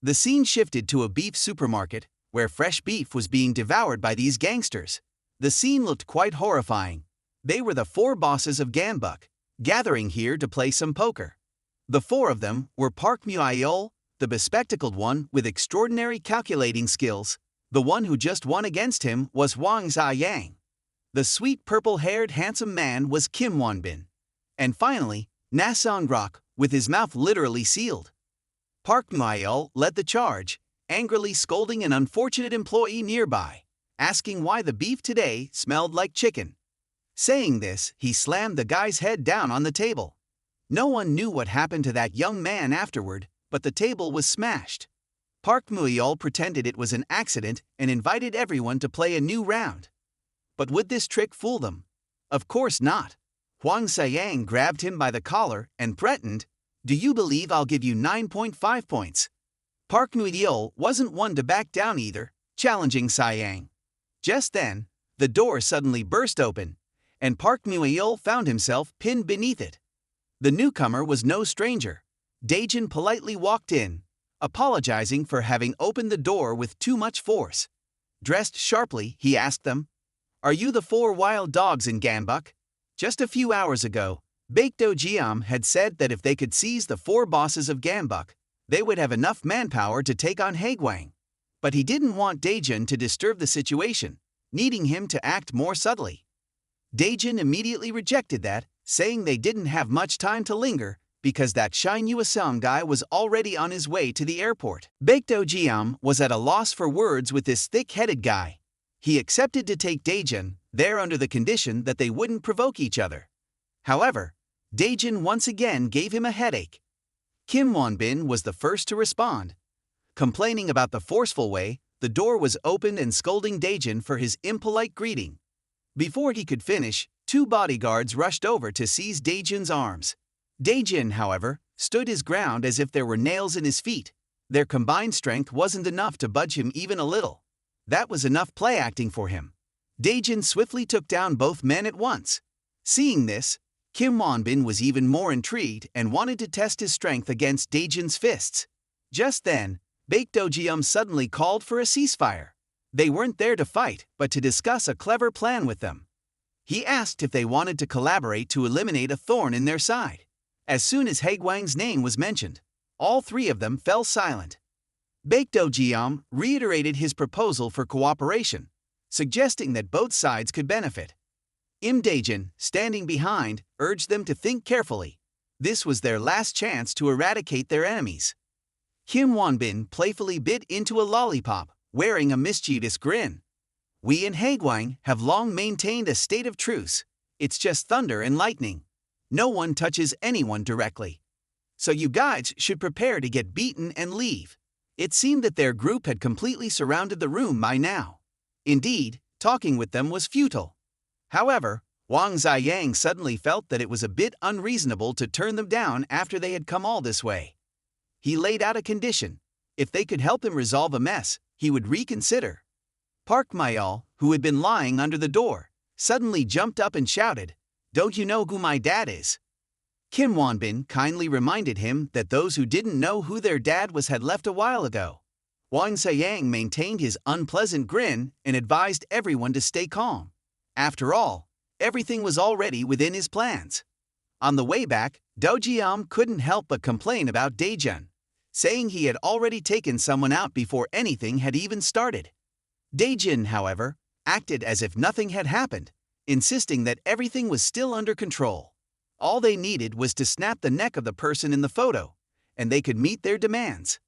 The scene shifted to a beef supermarket, where fresh beef was being devoured by these gangsters. The scene looked quite horrifying. They were the four bosses of Ganbuk, gathering here to play some poker. The four of them were Park Muayol, the bespectacled one with extraordinary calculating skills. The one who just won against him was Wang Ziyang. The sweet purple-haired handsome man was Kim Wonbin. And finally, Na Song-grok, with his mouth literally sealed. Park Myeol led the charge, angrily scolding an unfortunate employee nearby, asking why the beef today smelled like chicken. Saying this, he slammed the guy's head down on the table. No one knew what happened to that young man afterward, but the table was smashed. Park Myeol pretended it was an accident and invited everyone to play a new round. But would this trick fool them? Of course not. Hwang Sayang grabbed him by the collar and threatened, "Do you believe I'll give you 9.5 points?" Park Myeol wasn't one to back down either, challenging Sayang. Just then, the door suddenly burst open, and Park Myeol found himself pinned beneath it. The newcomer was no stranger. Daejin politely walked in, apologizing for having opened the door with too much force. Dressed sharply, he asked them, "Are you the 4 wild dogs in Ganbuk?" Just a few hours ago, Baekdo Jeom had said that if they could seize the 4 bosses of Ganbuk, they would have enough manpower to take on Haegwang. But he didn't want Daejin to disturb the situation, needing him to act more subtly. Daejin immediately rejected that, saying they didn't have much time to linger because that Shin Yuasung guy was already on his way to the airport. Baekdo Jeom was at a loss for words with this thick-headed guy. He accepted to take Daejin there under the condition that they wouldn't provoke each other. However, Daejin once again gave him a headache. Kim Wonbin was the first to respond. Complaining about the forceful way, the door was opened and scolding Daejin for his impolite greeting. Before he could finish, 2 bodyguards rushed over to seize Daejin's arms. Daejin, however, stood his ground as if there were nails in his feet. Their combined strength wasn't enough to budge him even a little. That was enough play acting for him. Daejin swiftly took down both men at once. Seeing this, Kim Wonbin was even more intrigued and wanted to test his strength against Daejin's fists. Just then, Baekdo Jeom suddenly called for a ceasefire. They weren't there to fight, but to discuss a clever plan with them. He asked if they wanted to collaborate to eliminate a thorn in their side. As soon as Haegwang's name was mentioned, all 3 of them fell silent. Baekdo Jeom reiterated his proposal for cooperation, suggesting that both sides could benefit. Imda Jun, standing behind, urged them to think carefully. This was their last chance to eradicate their enemies. Kim Wonbin playfully bit into a lollipop, wearing a mischievous grin. "We and Haegwang have long maintained a state of truce. It's just thunder and lightning. No one touches anyone directly. So you guys should prepare to get beaten and leave." It seemed that their group had completely surrounded the room by now. Indeed, talking with them was futile. However, Wang Ziyang suddenly felt that it was a bit unreasonable to turn them down after they had come all this way. He laid out a condition. If they could help him resolve a mess, he would reconsider. Park Myeol, who had been lying under the door, suddenly jumped up and shouted, "Don't you know who my dad is?" Kim Wonbin kindly reminded him that those who didn't know who their dad was had left a while ago. Wang Sayang maintained his unpleasant grin and advised everyone to stay calm. After all, everything was already within his plans. On the way back, Do Jeom couldn't help but complain about Daejin, saying he had already taken someone out before anything had even started. Daejin, however, acted as if nothing had happened, insisting that everything was still under control. All they needed was to snap the neck of the person in the photo, and they could meet their demands.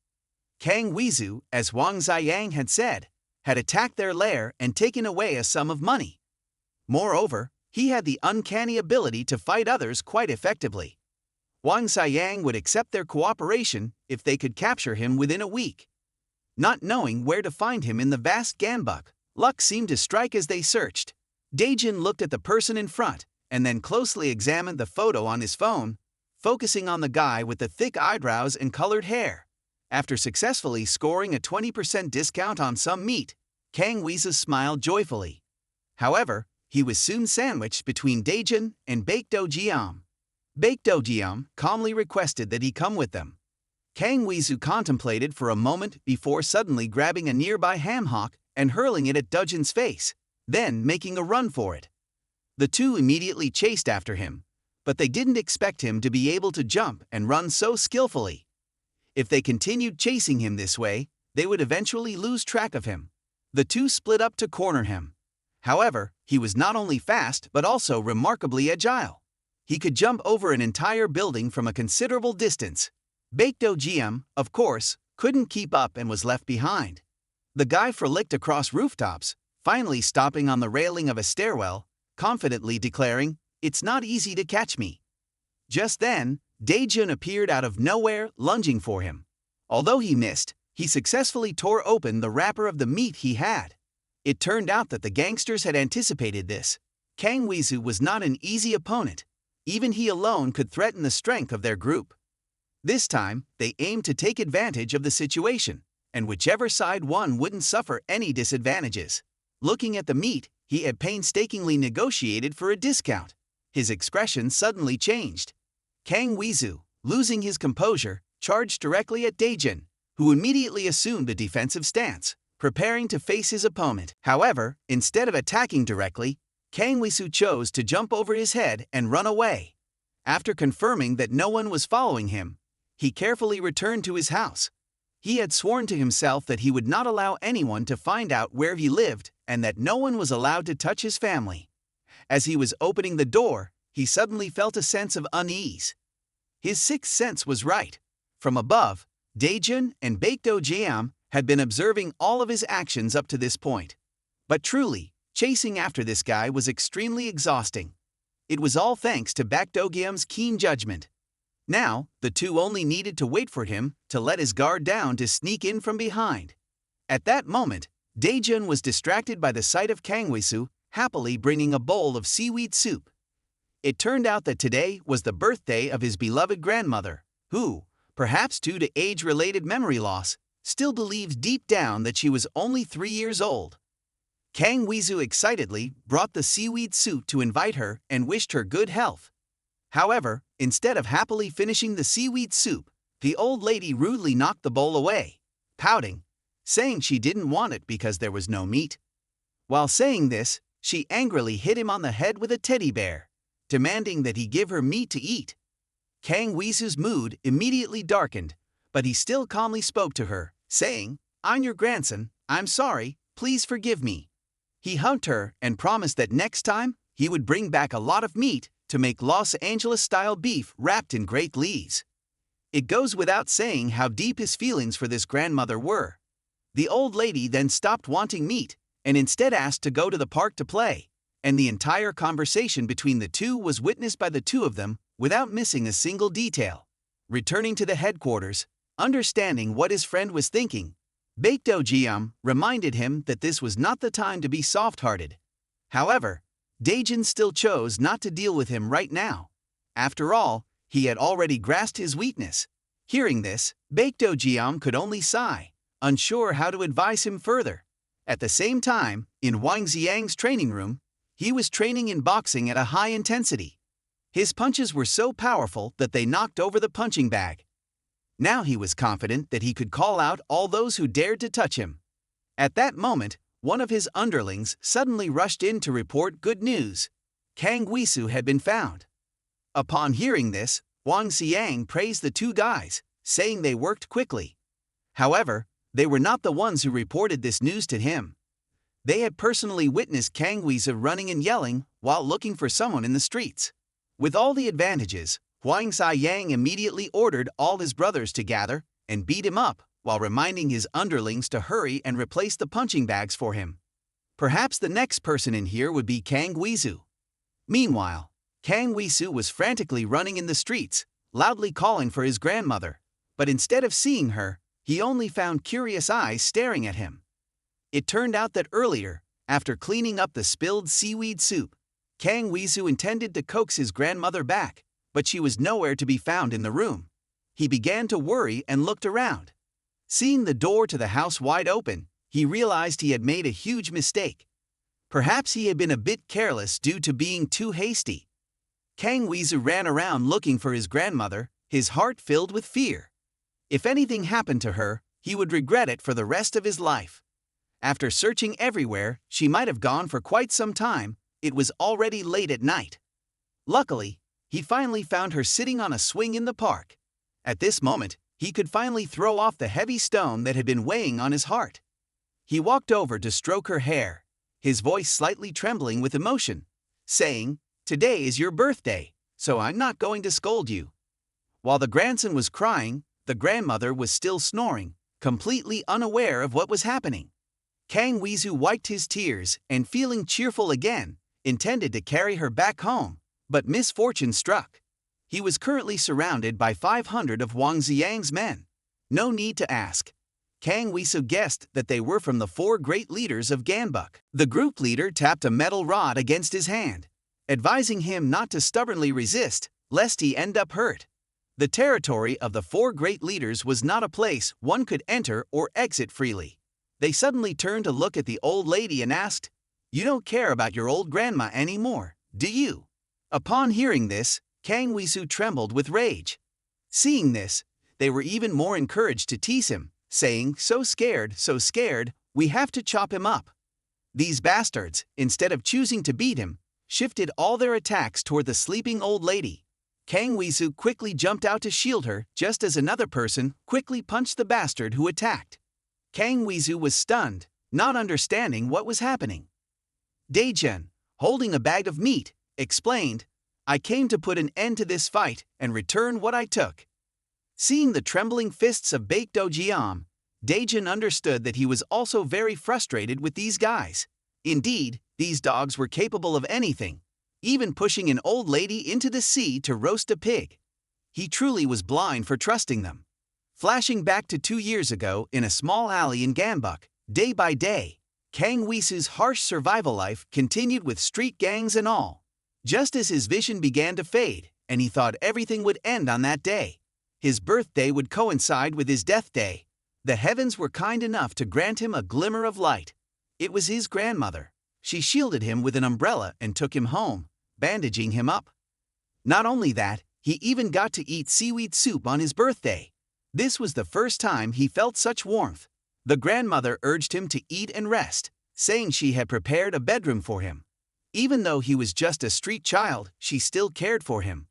Kang Weizhu, as Wang Ziyang had said, had attacked their lair and taken away a sum of money. Moreover, he had the uncanny ability to fight others quite effectively. Wang Ziyang would accept their cooperation if they could capture him within a week. Not knowing where to find him in the vast Ganbuk, luck seemed to strike as they searched. Daejin looked at the person in front and then closely examined the photo on his phone, focusing on the guy with the thick eyebrows and colored hair. After successfully scoring a 20% discount on some meat, Kang Weizhu smiled joyfully. However, he was soon sandwiched between Daejin and Baekdo Jeom. Baekdo Jeom calmly requested that he come with them. Kang Weizhu contemplated for a moment before suddenly grabbing a nearby ham hock and hurling it at Daejin's face, then making a run for it. The two immediately chased after him, but they didn't expect him to be able to jump and run so skillfully. If they continued chasing him this way, they would eventually lose track of him. The two split up to corner him. However, he was not only fast but also remarkably agile. He could jump over an entire building from a considerable distance. Baekdo Jiam, of course, couldn't keep up and was left behind. The guy frolicked across rooftops, finally stopping on the railing of a stairwell, confidently declaring, "It's not easy to catch me." Just then, Daejun appeared out of nowhere, lunging for him. Although he missed, he successfully tore open the wrapper of the meat he had. It turned out that the gangsters had anticipated this. Kang Wizu was not an easy opponent. Even he alone could threaten the strength of their group. This time, they aimed to take advantage of the situation, and whichever side won wouldn't suffer any disadvantages. Looking at the meat, he had painstakingly negotiated for a discount. His expression suddenly changed. Kang Wizu, losing his composure, charged directly at Daejun, who immediately assumed a defensive stance, preparing to face his opponent. However, instead of attacking directly, Kang Wizu chose to jump over his head and run away. After confirming that no one was following him, he carefully returned to his house. He had sworn to himself that he would not allow anyone to find out where he lived and that no one was allowed to touch his family. As he was opening the door, he suddenly felt a sense of unease. His sixth sense was right. From above, Daejun and Baekdo Jiam had been observing all of his actions up to this point. But truly, chasing after this guy was extremely exhausting. It was all thanks to Baekdo Jiam's keen judgment. Now, the two only needed to wait for him to let his guard down to sneak in from behind. At that moment, Daejun was distracted by the sight of Kang Wizu happily bringing a bowl of seaweed soup. It turned out that today was the birthday of his beloved grandmother, who, perhaps due to age-related memory loss, still believes deep down that she was only 3 years old. Kang Wizu excitedly brought the seaweed soup to invite her and wished her good health. However, instead of happily finishing the seaweed soup, the old lady rudely knocked the bowl away, pouting, saying she didn't want it because there was no meat. While saying this, she angrily hit him on the head with a teddy bear, demanding that he give her meat to eat. Kang Wizu's mood immediately darkened, but he still calmly spoke to her, saying, "I'm your grandson, I'm sorry, please forgive me." He hugged her and promised that next time he would bring back a lot of meat to make Los Angeles-style beef wrapped in great leaves. It goes without saying how deep his feelings for this grandmother were. The old lady then stopped wanting meat and instead asked to go to the park to play, and the entire conversation between the two was witnessed by the two of them without missing a single detail. Returning to the headquarters, understanding what his friend was thinking, Baekdo Jiam reminded him that this was not the time to be soft-hearted. However, Daejun still chose not to deal with him right now. After all, he had already grasped his weakness. Hearing this, Baekdo Jiam could only sigh, unsure how to advise him further. At the same time, in Wang Xiang's training room, he was training in boxing at a high intensity. His punches were so powerful that they knocked over the punching bag. Now he was confident that he could call out all those who dared to touch him. At that moment, one of his underlings suddenly rushed in to report good news. Kang Wizu had been found. Upon hearing this, Wang Xiang praised the two guys, saying they worked quickly. However, they were not the ones who reported this news to him. They had personally witnessed Kang Wizu running and yelling while looking for someone in the streets. With all the advantages, Wang Xiang immediately ordered all his brothers to gather and beat him up while reminding his underlings to hurry and replace the punching bags for him. Perhaps the next person in here would be Kang Wizu. Meanwhile, Kang Wizu was frantically running in the streets, loudly calling for his grandmother, but instead of seeing her, he only found curious eyes staring at him. It turned out that earlier, after cleaning up the spilled seaweed soup, Kang Wizu intended to coax his grandmother back, but she was nowhere to be found in the room. He began to worry and looked around. Seeing the door to the house wide open, he realized he had made a huge mistake. Perhaps he had been a bit careless due to being too hasty. Kang Wizu ran around looking for his grandmother, his heart filled with fear. If anything happened to her, he would regret it for the rest of his life. After searching everywhere, she might have gone for quite some time. It was already late at night. Luckily, he finally found her sitting on a swing in the park. At this moment, He could finally throw off the heavy stone that had been weighing on his heart. He walked over to stroke her hair, his voice slightly trembling with emotion, saying, "Today is your birthday, so I'm not going to scold you." While the grandson was crying, the grandmother was still snoring, completely unaware of what was happening. Kang Weezu wiped his tears and, feeling cheerful again, intended to carry her back home, but misfortune struck. He was currently surrounded by 500 of Wang Ziyang's men. No need to ask. Kang Weezu guessed that they were from the 4 great leaders of Ganbuk. The group leader tapped a metal rod against his hand, advising him not to stubbornly resist, lest he end up hurt. The territory of the 4 great leaders was not a place one could enter or exit freely. They suddenly turned to look at the old lady and asked, "You don't care about your old grandma anymore, do you?" Upon hearing this, Kang Weezu trembled with rage. Seeing this, they were even more encouraged to tease him, saying, so scared, we have to chop him up." These bastards, instead of choosing to beat him, shifted all their attacks toward the sleeping old lady. Kang Weezu quickly jumped out to shield her just as another person quickly punched the bastard who attacked. Kang Weezu was stunned, not understanding what was happening. Daejun, holding a bag of meat, explained, "I came to put an end to this fight and return what I took." Seeing the trembling fists of Baekdo Jiam, Daejun understood that he was also very frustrated with these guys. Indeed, these dogs were capable of anything, even pushing an old lady into the sea to roast a pig. He truly was blind for trusting them. Flashing back to 2 years ago in a small alley in Ganbuk, day by day, Kang Weezu's harsh survival life continued with street gangs and all. Just as his vision began to fade, and he thought everything would end on that day, his birthday would coincide with his death day, the heavens were kind enough to grant him a glimmer of light. It was his grandmother. She shielded him with an umbrella and took him home, bandaging him up. Not only that, he even got to eat seaweed soup on his birthday. This was the first time he felt such warmth. The grandmother urged him to eat and rest, saying she had prepared a bedroom for him. Even though he was just a street child, she still cared for him.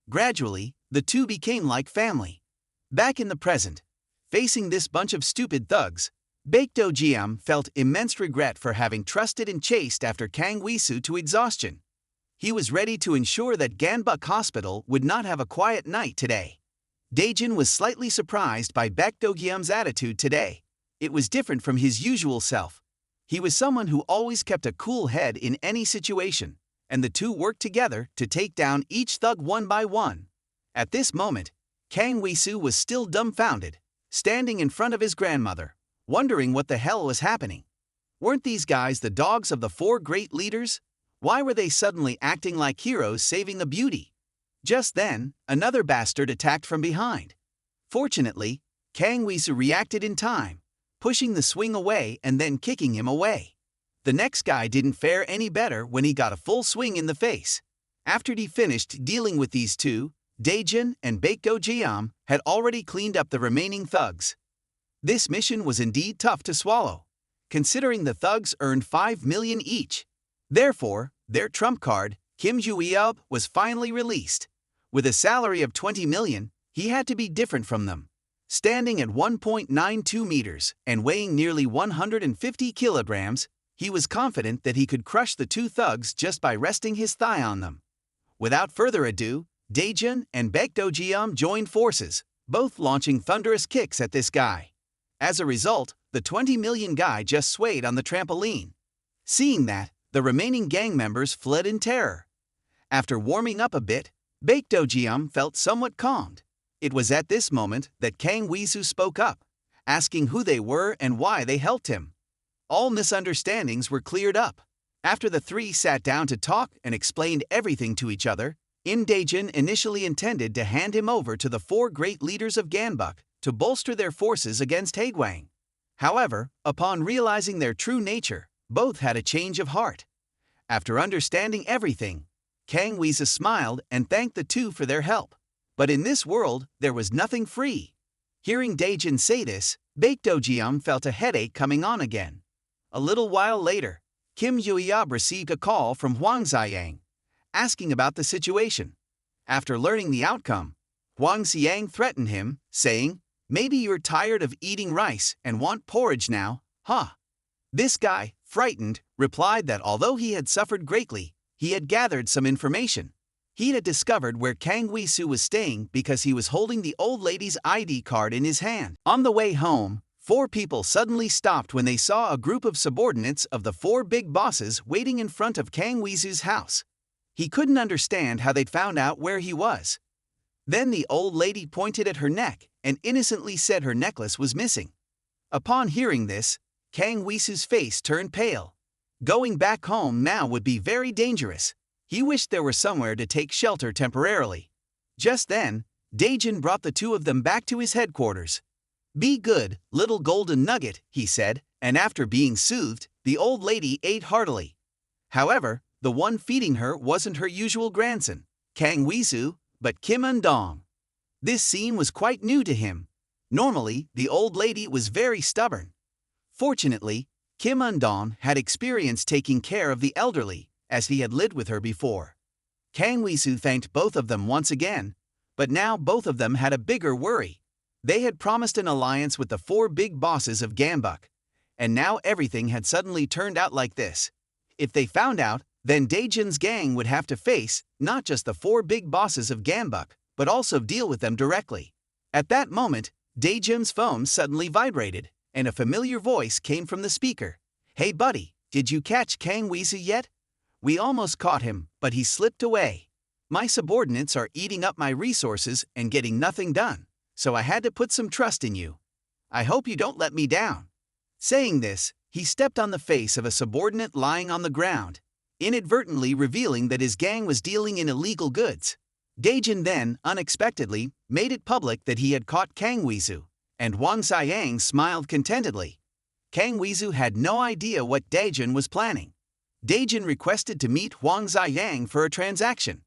Gradually, the two became like family. Back in the present, facing this bunch of stupid thugs, Baekdo Jiam felt immense regret for having trusted and chased after Kang Weezu to exhaustion. He was ready to ensure that Ganbuk Hospital would not have a quiet night today. Daejun was slightly surprised by Baekdo Jiam's attitude today. It was different from his usual self. He was someone who always kept a cool head in any situation, and the two worked together to take down each thug one by one. At this moment, Kang Weezu was still dumbfounded, standing in front of his grandmother, wondering what the hell was happening. Weren't these guys the dogs of the 4 great leaders? Why were they suddenly acting like heroes saving the beauty? Just then, another bastard attacked from behind. Fortunately, Kang Weezu reacted in time, pushing the swing away and then kicking him away. The next guy didn't fare any better when he got a full swing in the face. After he finished dealing with these two, Daejun and Baekdo Jiam had already cleaned up the remaining thugs. This mission was indeed tough to swallow, considering the thugs earned 5 million each. Therefore, their trump card, Kim Joo-yeop, was finally released. With a salary of 20 million, he had to be different from them. Standing at 1.92 meters and weighing nearly 150 kilograms, he was confident that he could crush the two thugs just by resting his thigh on them. Without further ado, Daejun and Baekdo Jiam joined forces, both launching thunderous kicks at this guy. As a result, the 20 million guy just swayed on the trampoline. Seeing that, the remaining gang members fled in terror. After warming up a bit, Baekdo Jiam felt somewhat calmed. It was at this moment that Kang Weezu spoke up, asking who they were and why they helped him. All misunderstandings were cleared up. After the three sat down to talk and explained everything to each other, Imda Jun initially intended to hand him over to the 4 great leaders of Ganbuk to bolster their forces against Haegwang. However, upon realizing their true nature, both had a change of heart. After understanding everything, Kang Weezu smiled and thanked the two for their help. But in this world, there was nothing free. Hearing Daejun say this, Baekdo Jiam felt a headache coming on again. A little while later, Kim Joo-yeop received a call from Hwang Ziyang, asking about the situation. After learning the outcome, Hwang Ziyang threatened him, saying, Maybe you're tired of eating rice and want porridge now, huh? This guy, frightened, replied that although he had suffered greatly, he had gathered some information. He had discovered where Kang Wee-soo was staying because he was holding the old lady's ID card in his hand. On the way home, 4 people suddenly stopped when they saw a group of subordinates of the 4 big bosses waiting in front of Kang Wee-soo's house. He couldn't understand how they'd found out where he was. Then the old lady pointed at her neck and innocently said her necklace was missing. Upon hearing this, Kang Wee-soo's face turned pale. Going back home now would be very dangerous. He wished there were somewhere to take shelter temporarily. Just then, Dae-jun brought the 2 of them back to his headquarters. "Be good, little golden nugget," he said, and after being soothed, the old lady ate heartily. However, the one feeding her wasn't her usual grandson, Kang Wee-soo, but Kim Un-dong. This scene was quite new to him. Normally, the old lady was very stubborn. Fortunately, Kim Un-dong had experience taking care of the elderly, as he had lived with her before. Kang Wee-soo thanked both of them once again, but now both of them had a bigger worry. They had promised an alliance with the 4 big bosses of Gambuk, and now everything had suddenly turned out like this. If they found out, then Dae-jun's gang would have to face not just the 4 big bosses of Gambuk, but also deal with them directly. At that moment, Dae-jun's phone suddenly vibrated, and a familiar voice came from the speaker. "Hey buddy, did you catch Kang Wee-soo yet? We almost caught him, but he slipped away. My subordinates are eating up my resources and getting nothing done, so I had to put some trust in you. I hope you don't let me down." Saying this, he stepped on the face of a subordinate lying on the ground, inadvertently revealing that his gang was dealing in illegal goods. Dae-jun then, unexpectedly, made it public that he had caught Kang Wee-soo, and Hwang Se-yang smiled contentedly. Kang Wee-soo had no idea what Dae-jun was planning. Dae-jun requested to meet Hwang Se-yang for a transaction.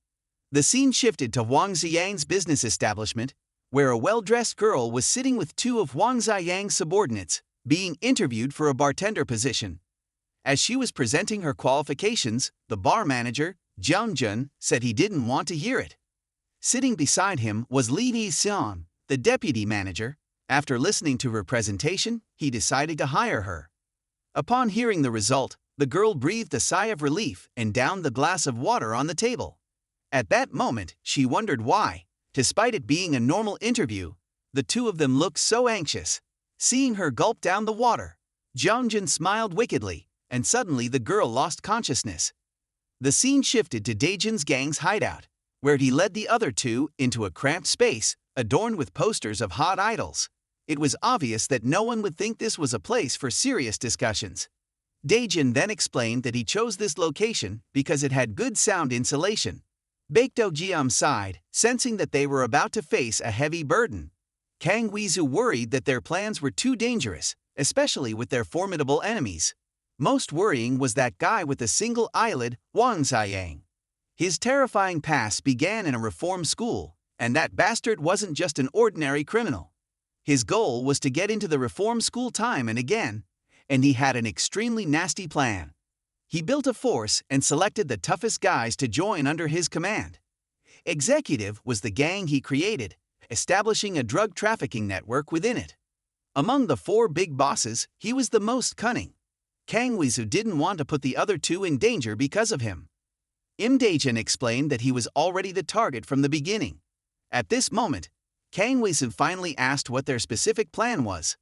The scene shifted to Hwang Se-yang's business establishment, where a well-dressed girl was sitting with 2 of Hwang Se-yang's subordinates, being interviewed for a bartender position. As she was presenting her qualifications, the bar manager, Jung Jun, said he didn't want to hear it. Sitting beside him was Lee Hee-seon, the deputy manager. After listening to her presentation, he decided to hire her. Upon hearing the result, the girl breathed a sigh of relief and downed the glass of water on the table. At that moment, she wondered why, despite it being a normal interview, the 2 of them looked so anxious. Seeing her gulp down the water, Jung Jun smiled wickedly, and suddenly the girl lost consciousness. The scene shifted to Dae-jun's gang's hideout, where he led the other 2 into a cramped space, adorned with posters of hot idols. It was obvious that no one would think this was a place for serious discussions. Dae-jun then explained that he chose this location because it had good sound insulation. Baekdo-jeom sighed, sensing that they were about to face a heavy burden. Kang Wee-soo worried that their plans were too dangerous, especially with their formidable enemies. Most worrying was that guy with the single eyelid, Hwang Se-yang. His terrifying past began in a reform school, and that bastard wasn't just an ordinary criminal. His goal was to get into the reform school time and again, and he had an extremely nasty plan. He built a force and selected the toughest guys to join under his command. Executive was the gang he created, establishing a drug trafficking network within it. Among the 4 big bosses, he was the most cunning. Kang Wee-soo didn't want to put the other 2 in danger because of him. Imda Jun explained that he was already the target from the beginning. At this moment, Kang Wee-soo finally asked what their specific plan was.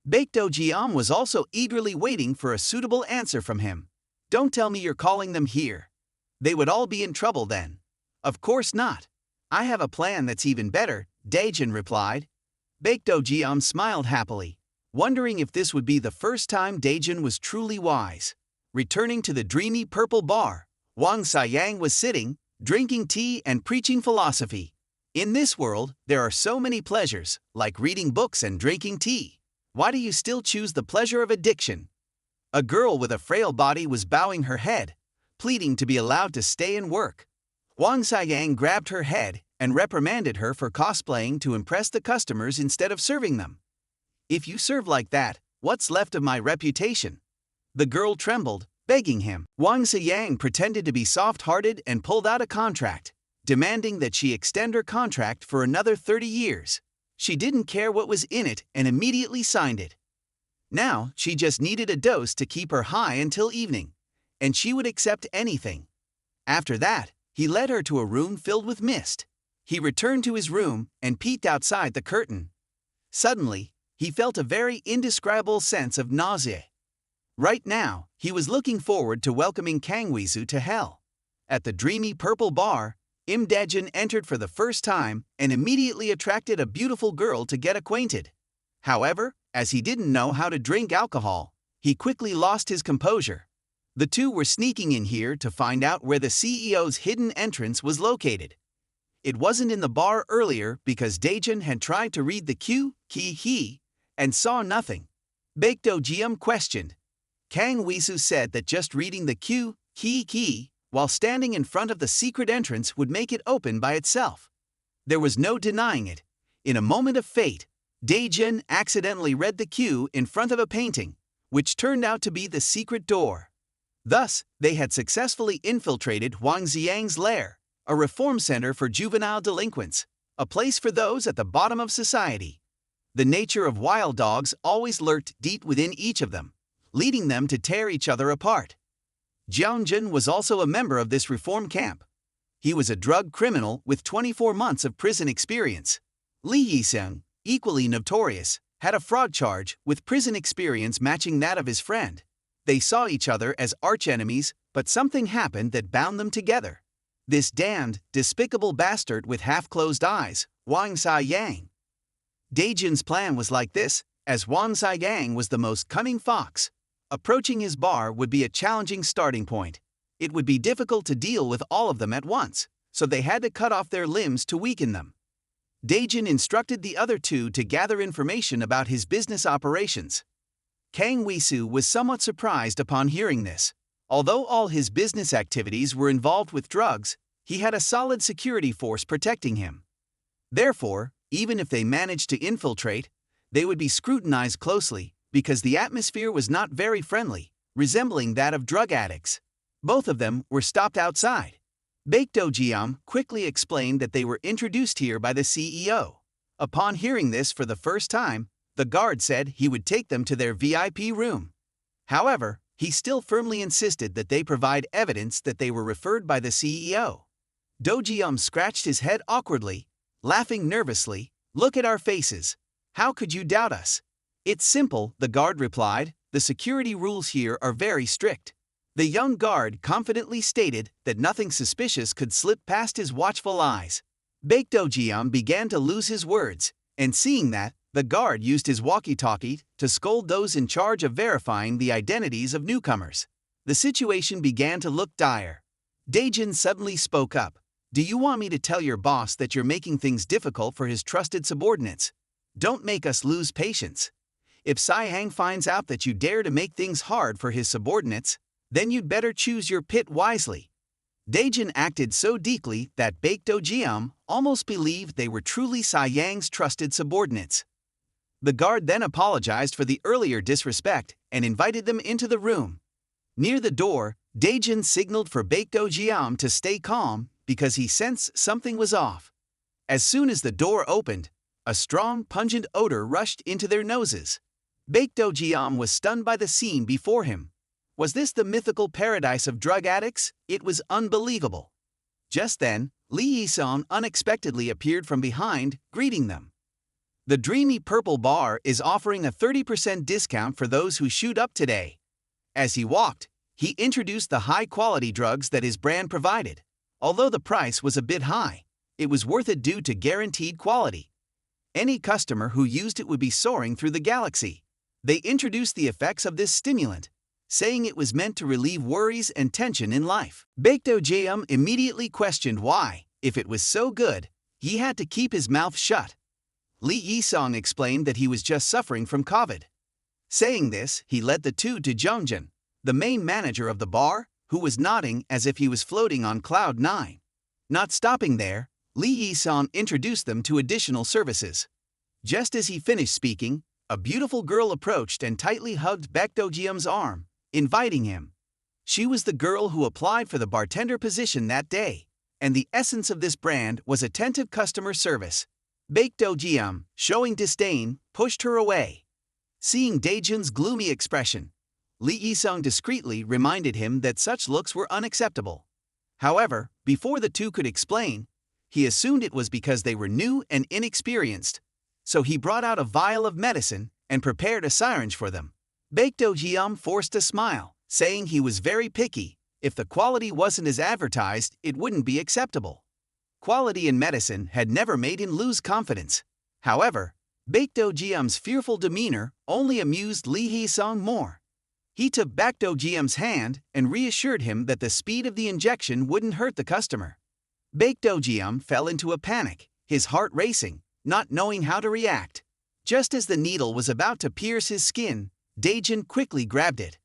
Baekdo-jeom was also eagerly waiting for a suitable answer from him. "Don't tell me you're calling them here. They would all be in trouble then." "Of course not. I have a plan that's even better," Dae-jun replied. Baekdo-jeom smiled happily, wondering if this would be the first time Dae-jun was truly wise. Returning to the dreamy purple bar, Hwang Se-yang was sitting, drinking tea and preaching philosophy. In this world, there are so many pleasures, like reading books and drinking tea. Why do you still choose the pleasure of addiction? A girl with a frail body was bowing her head, pleading to be allowed to stay and work. Hwang Se-yang grabbed her head and reprimanded her for cosplaying to impress the customers instead of serving them. "If you serve like that, what's left of my reputation?" The girl trembled, begging him. Hwang Se-yang pretended to be soft-hearted and pulled out a contract, demanding that she extend her contract for another 30 years. She didn't care what was in it and immediately signed it. Now, she just needed a dose to keep her high until evening, and she would accept anything. After that, he led her to a room filled with mist. He returned to his room and peeked outside the curtain. Suddenly, he felt a very indescribable sense of nausea. Right now, he was looking forward to welcoming Kangwisu to hell. At the dreamy purple bar, Imda Jun entered for the first time and immediately attracted a beautiful girl to get acquainted. However, as he didn't know how to drink alcohol, he quickly lost his composure. The two were sneaking in here to find out where the CEO's hidden entrance was located. It wasn't in the bar earlier because Daejun had tried to read the cue, he, and saw nothing. Baekdo Jium questioned. Kang Wisu said that just reading the cue, he, while standing in front of the secret entrance would make it open by itself. There was no denying it. In a moment of fate, Daejun accidentally read the cue in front of a painting, which turned out to be the secret door. Thus, they had successfully infiltrated Huang Xiang's lair, a reform center for juvenile delinquents, a place for those at the bottom of society. The nature of wild dogs always lurked deep within each of them, leading them to tear each other apart. Jiangjun was also a member of this reform camp. He was a drug criminal with 24 months of prison experience. Li Yiseng, equally notorious, had a fraud charge with prison experience matching that of his friend. They saw each other as archenemies, but something happened that bound them together. This damned, despicable bastard with half-closed eyes, Wang Saiyang. Daejun's plan was like this, as Wang Saiyang was the most cunning fox. Approaching his bar would be a challenging starting point. It would be difficult to deal with all of them at once, so they had to cut off their limbs to weaken them. Daejun instructed the other two to gather information about his business operations. Kang Wisu was somewhat surprised upon hearing this. Although all his business activities were involved with drugs, he had a solid security force protecting him. Therefore, even if they managed to infiltrate, they would be scrutinized closely because the atmosphere was not very friendly, resembling that of drug addicts. Both of them were stopped outside. Baekdo Jiam quickly explained that they were introduced here by the CEO. Upon hearing this for the first time, the guard said he would take them to their VIP room. However, he still firmly insisted that they provide evidence that they were referred by the CEO. Do Jiam scratched his head awkwardly, laughing nervously. "Look at our faces. How could you doubt us?" "It's simple," the guard replied. "The security rules here are very strict." The young guard confidently stated that nothing suspicious could slip past his watchful eyes. Baekdo Jiam began to lose his words, and seeing that, the guard used his walkie-talkie to scold those in charge of verifying the identities of newcomers. The situation began to look dire. Daejun suddenly spoke up. "Do you want me to tell your boss that you're making things difficult for his trusted subordinates? Don't make us lose patience. If Saihang finds out that you dare to make things hard for his subordinates, then you'd better choose your pit wisely." Daejun acted so deeply that Baekdo Jiam almost believed they were truly Saiyang's trusted subordinates. The guard then apologized for the earlier disrespect and invited them into the room. Near the door, Daejun signaled for Baekdo Jiam to stay calm because he sensed something was off. As soon as the door opened, a strong, pungent odor rushed into their noses. Baekdo Jiam was stunned by the scene before him. Was this the mythical paradise of drug addicts? It was unbelievable. Just then, Lee Yi-sung unexpectedly appeared from behind, greeting them. The dreamy purple bar is offering a 30% discount for those who shoot up today. As he walked, he introduced the high-quality drugs that his brand provided. Although the price was a bit high, it was worth it due to guaranteed quality. Any customer who used it would be soaring through the galaxy. They introduced the effects of this stimulant, saying it was meant to relieve worries and tension in life. Baekdo Jiam immediately questioned why, if it was so good, he had to keep his mouth shut. Lee Yi-sung explained that he was just suffering from COVID. Saying this, he led the two to Jeongjun, the main manager of the bar, who was nodding as if he was floating on cloud 9. Not stopping there, Lee Yi-sung introduced them to additional services. Just as he finished speaking, a beautiful girl approached and tightly hugged Baekdo Jiam's arm, inviting him. She was the girl who applied for the bartender position that day, and the essence of this brand was attentive customer service. Baekdo, showing disdain, pushed her away. Seeing Daejun's gloomy expression, Lee Yi-sung discreetly reminded him that such looks were unacceptable. However, before the two could explain, he assumed it was because they were new and inexperienced, so he brought out a vial of medicine and prepared a syringe for them. Baekdo forced a smile, saying he was very picky. If the quality wasn't as advertised, it wouldn't be acceptable. Quality in medicine had never made him lose confidence. However, Baekdo fearful demeanor only amused Lee Hee-sung more. He took Baekdo hand and reassured him that the speed of the injection wouldn't hurt the customer. Baekdo fell into a panic, his heart racing, not knowing how to react. Just as the needle was about to pierce his skin, Daejun quickly grabbed it.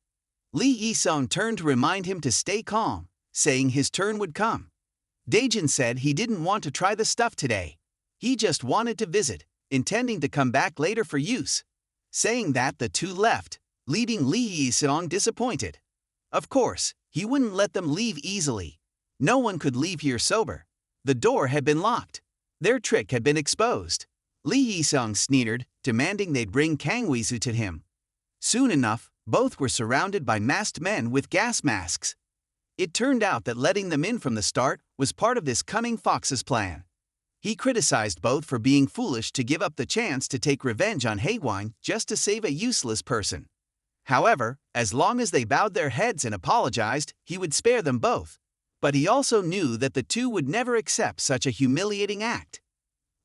Lee Yi-sung turned to remind him to stay calm, saying his turn would come. Daejun said he didn't want to try the stuff today. He just wanted to visit, intending to come back later for use. Saying that, the two left, leaving Lee Yi-sung disappointed. Of course, he wouldn't let them leave easily. No one could leave here sober. The door had been locked. Their trick had been exposed. Lee Yi-sung sneered, demanding they'd bring Kang Woo-soo to him. Soon enough, both were surrounded by masked men with gas masks. It turned out that letting them in from the start was part of this cunning fox's plan. He criticized both for being foolish to give up the chance to take revenge on Haewon just to save a useless person. However, as long as they bowed their heads and apologized, he would spare them both. But he also knew that the two would never accept such a humiliating act.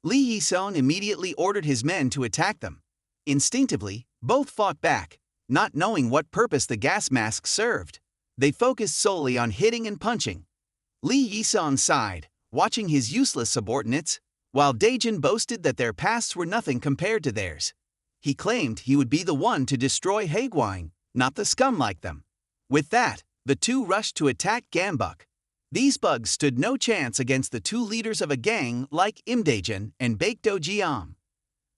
Lee Yi-sung immediately ordered his men to attack them. Instinctively, both fought back, not knowing what purpose the gas masks served. They focused solely on hitting and punching. Lee Yi-sung sighed, watching his useless subordinates, while Daejun boasted that their pasts were nothing compared to theirs. He claimed he would be the one to destroy Haewon, not the scum like them. With that, the two rushed to attack Gambuk. These bugs stood no chance against the two leaders of a gang like Imda Jun and Baekdo.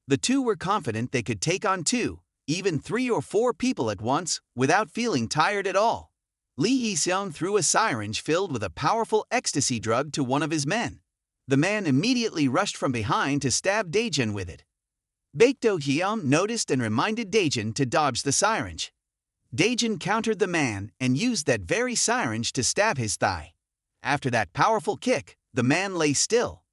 The two were confident they could take on 2, even 3 or 4 people at once without feeling tired at all. Lee Yi-sung threw a syringe filled with a powerful ecstasy drug to one of his men. The man immediately rushed from behind to stab Daejun with it. Baekdo noticed and reminded Daejun to dodge the syringe. Daejun countered the man and used that very syringe to stab his thigh. After that powerful kick, the man lay still.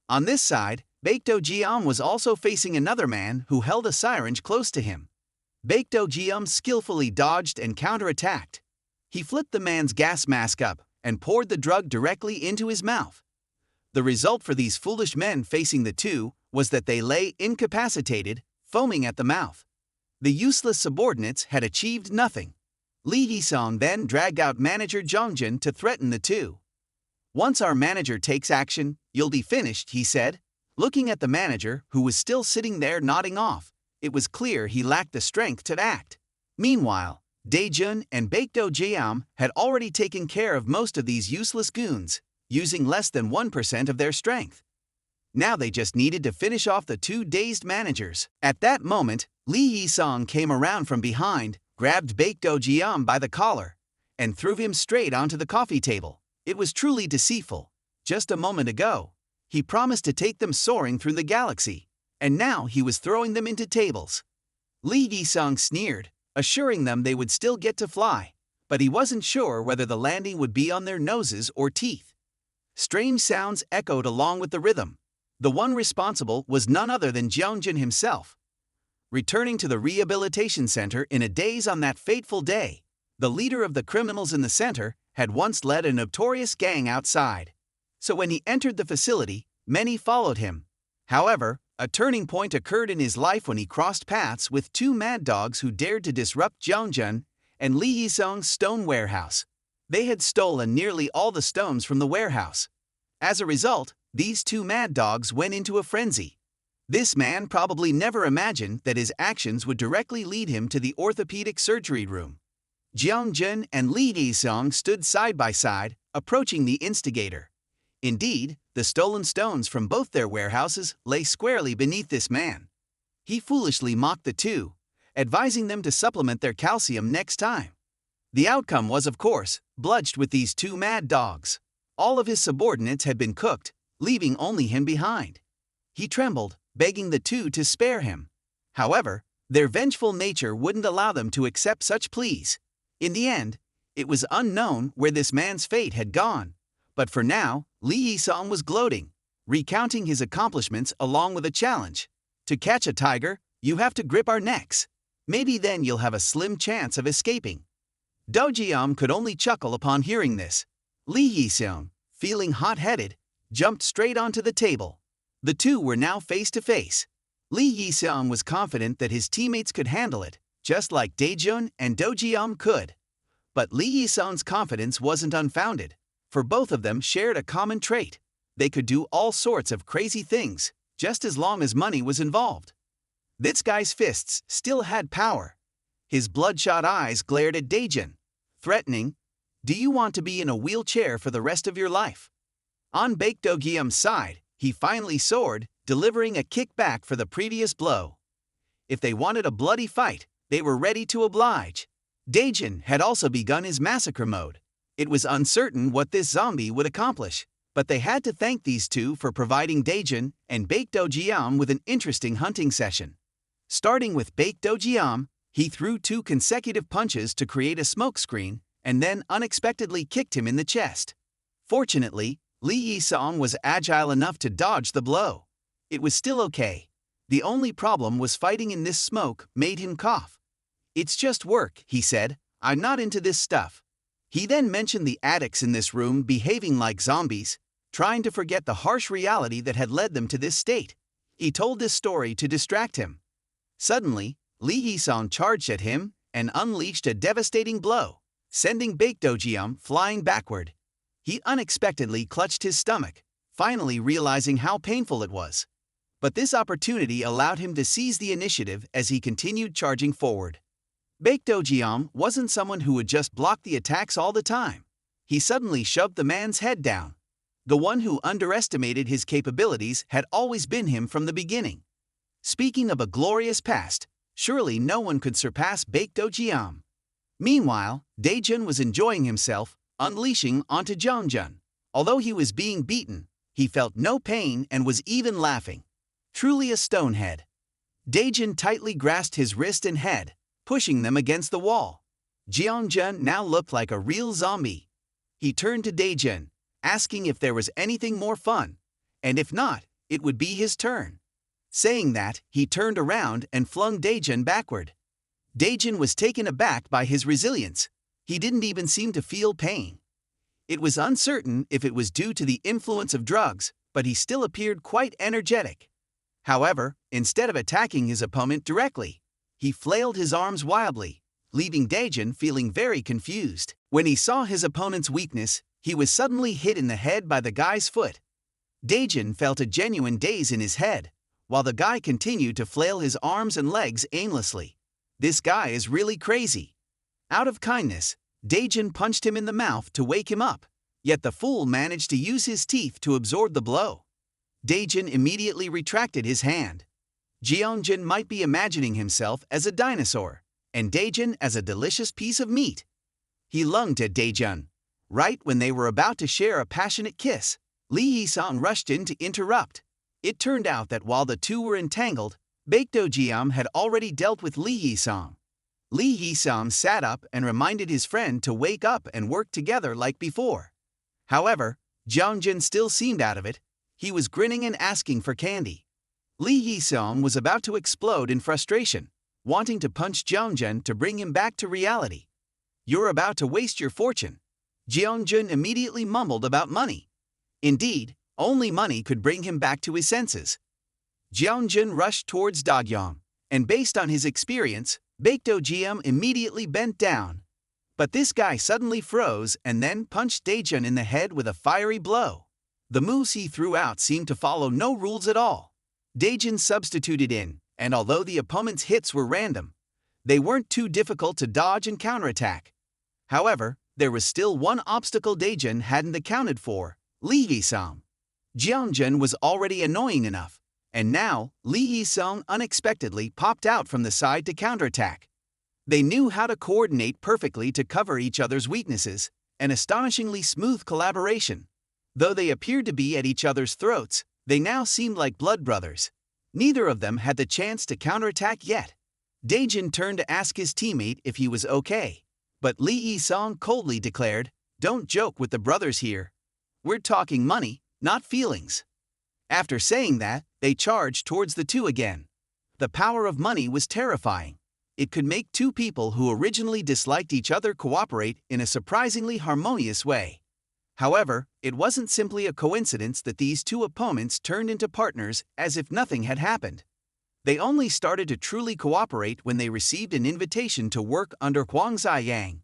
On this side, Baekdo was also facing another man who held a syringe close to him. Baekdo skillfully dodged and counterattacked. He flipped the man's gas mask up and poured the drug directly into his mouth. The result for these foolish men facing the two was that they lay incapacitated, foaming at the mouth. The useless subordinates had achieved nothing. Lee Hee-sung then dragged out manager Jung-jun to threaten the two. "Once our manager takes action, you'll be finished," he said. Looking at the manager, who was still sitting there nodding off, it was clear he lacked the strength to act. Meanwhile, Daejun and Baekdo had already taken care of most of these useless goons, using less than 1% of their strength. Now they just needed to finish off the two dazed managers. At that moment, Lee Yi-sung came around from behind, grabbed Baekdo by the collar, and threw him straight onto the coffee table. It was truly deceitful. Just a moment ago, he promised to take them soaring through the galaxy, and now he was throwing them into tables. Lee Yi-sung sneered, assuring them they would still get to fly, but he wasn't sure whether the landing would be on their noses or teeth. Strange sounds echoed along with the rhythm. The one responsible was none other than Jung-jun himself. Returning to the rehabilitation center in a daze on that fateful day, the leader of the criminals in the center had once led a notorious gang outside. So when he entered the facility, many followed him. However, a turning point occurred in his life when he crossed paths with 2 mad dogs who dared to disrupt Jung-jun and Lee Hee-sung's stone warehouse. They had stolen nearly all the stones from the warehouse. As a result, these 2 mad dogs went into a frenzy. This man probably never imagined that his actions would directly lead him to the orthopedic surgery room. Jung-jun and Lee Hee-sung stood side by side, approaching the instigator. Indeed, the stolen stones from both their warehouses lay squarely beneath this man. He foolishly mocked the two, advising them to supplement their calcium next time. The outcome was, of course, bludgeoned with these 2 mad dogs. All of his subordinates had been cooked, leaving only him behind. He trembled, begging the two to spare him. However, their vengeful nature wouldn't allow them to accept such pleas. In the end, it was unknown where this man's fate had gone. But for now, Lee Yi-sung was gloating, recounting his accomplishments along with a challenge. To catch a tiger, you have to grip our necks. Maybe then you'll have a slim chance of escaping. Do Ji-am could only chuckle upon hearing this. Lee Yi-sung, feeling hot-headed, jumped straight onto the table. The two were now face to face. Lee Yi-sung was confident that his teammates could handle it, just like Dae-jun and Do Ji-am could. But Lee Yi-sung's confidence wasn't unfounded, for both of them shared a common trait. They could do all sorts of crazy things, just as long as money was involved. This guy's fists still had power. His bloodshot eyes glared at Dae-jun, threatening, "Do you want to be in a wheelchair for the rest of your life?" On Baek Do-gyam's side, he finally soared, delivering a kick back for the previous blow. If they wanted a bloody fight, they were ready to oblige. Dae-jun had also begun his massacre mode. It was uncertain what this zombie would accomplish, but they had to thank these two for providing Dae-jun and Baek Do-gyam with an interesting hunting session. Starting with Baek Do-gyam, he threw 2 consecutive punches to create a smokescreen and then unexpectedly kicked him in the chest. Fortunately, Lee Yi-sung was agile enough to dodge the blow. It was still okay. The only problem was fighting in this smoke made him cough. "It's just work," he said. "I'm not into this stuff." He then mentioned the addicts in this room behaving like zombies, trying to forget the harsh reality that had led them to this state. He told this story to distract him. Suddenly, Lee Yi-sung charged at him and unleashed a devastating blow, sending Baek Do-gyam flying backward. He unexpectedly clutched his stomach, finally realizing how painful it was. But this opportunity allowed him to seize the initiative as he continued charging forward. Baek Do-gyam wasn't someone who would just block the attacks all the time. He suddenly shoved the man's head down. The one who underestimated his capabilities had always been him from the beginning. Speaking of a glorious past, surely no one could surpass Baek Do-gyam. Meanwhile, Dae-jun was enjoying himself, unleashing onto Jeong-jun. Although he was being beaten, he felt no pain and was even laughing. Truly a stonehead. Dae-jun tightly grasped his wrist and head, pushing them against the wall. Jeong-jun now looked like a real zombie. He turned to Dae-jun, asking if there was anything more fun, and if not, it would be his turn. Saying that, he turned around and flung Dae-jun backward. Dae-jun was taken aback by his resilience. He didn't even seem to feel pain. It was uncertain if it was due to the influence of drugs, but he still appeared quite energetic. However, instead of attacking his opponent directly, he flailed his arms wildly, leaving Dae-jun feeling very confused. When he saw his opponent's weakness, he was suddenly hit in the head by the guy's foot. Dae-jun felt a genuine daze in his head, while the guy continued to flail his arms and legs aimlessly. This guy is really crazy. Out of kindness, Dae-jun punched him in the mouth to wake him up, yet the fool managed to use his teeth to absorb the blow. Dae-jun immediately retracted his hand. Jeong-jun might be imagining himself as a dinosaur, and Dae-jun as a delicious piece of meat. He lunged at Dae-jun. Right when they were about to share a passionate kiss, Lee Yi-sung rushed in to interrupt. It turned out that while the two were entangled, Baek Do-gyam had already dealt with Lee Yi-sung. Lee Yi-sung sat up and reminded his friend to wake up and work together like before. However, Jeong-jun still seemed out of it. He was grinning and asking for candy. Lee Yi-sung was about to explode in frustration, wanting to punch Jeong-jun to bring him back to reality. "You're about to waste your fortune." Jeong-jun immediately mumbled about money. Indeed, only money could bring him back to his senses. Jeong-jun rushed towards Do-gyam, and based on his experience, Baek Do-gyam immediately bent down. But this guy suddenly froze and then punched Dae-jun in the head with a fiery blow. The moves he threw out seemed to follow no rules at all. Dae-jun substituted in, and although the opponent's hits were random, they weren't too difficult to dodge and counterattack. However, there was still one obstacle Dae-jun hadn't accounted for: Lee Yi-sung. Jeong-jun was already annoying enough, and now Lee Yi-sung unexpectedly popped out from the side to counterattack. They knew how to coordinate perfectly to cover each other's weaknesses, an astonishingly smooth collaboration. Though they appeared to be at each other's throats, they now seemed like blood brothers. Neither of them had the chance to counterattack yet. Dae-jin turned to ask his teammate if he was okay. But Lee Yi-sung coldly declared, "Don't joke with the brothers here. We're talking money, not feelings." After saying that, they charged towards the two again. The power of money was terrifying. It could make two people who originally disliked each other cooperate in a surprisingly harmonious way. However, it wasn't simply a coincidence that these two opponents turned into partners as if nothing had happened. They only started to truly cooperate when they received an invitation to work under Hwang Zai-yang.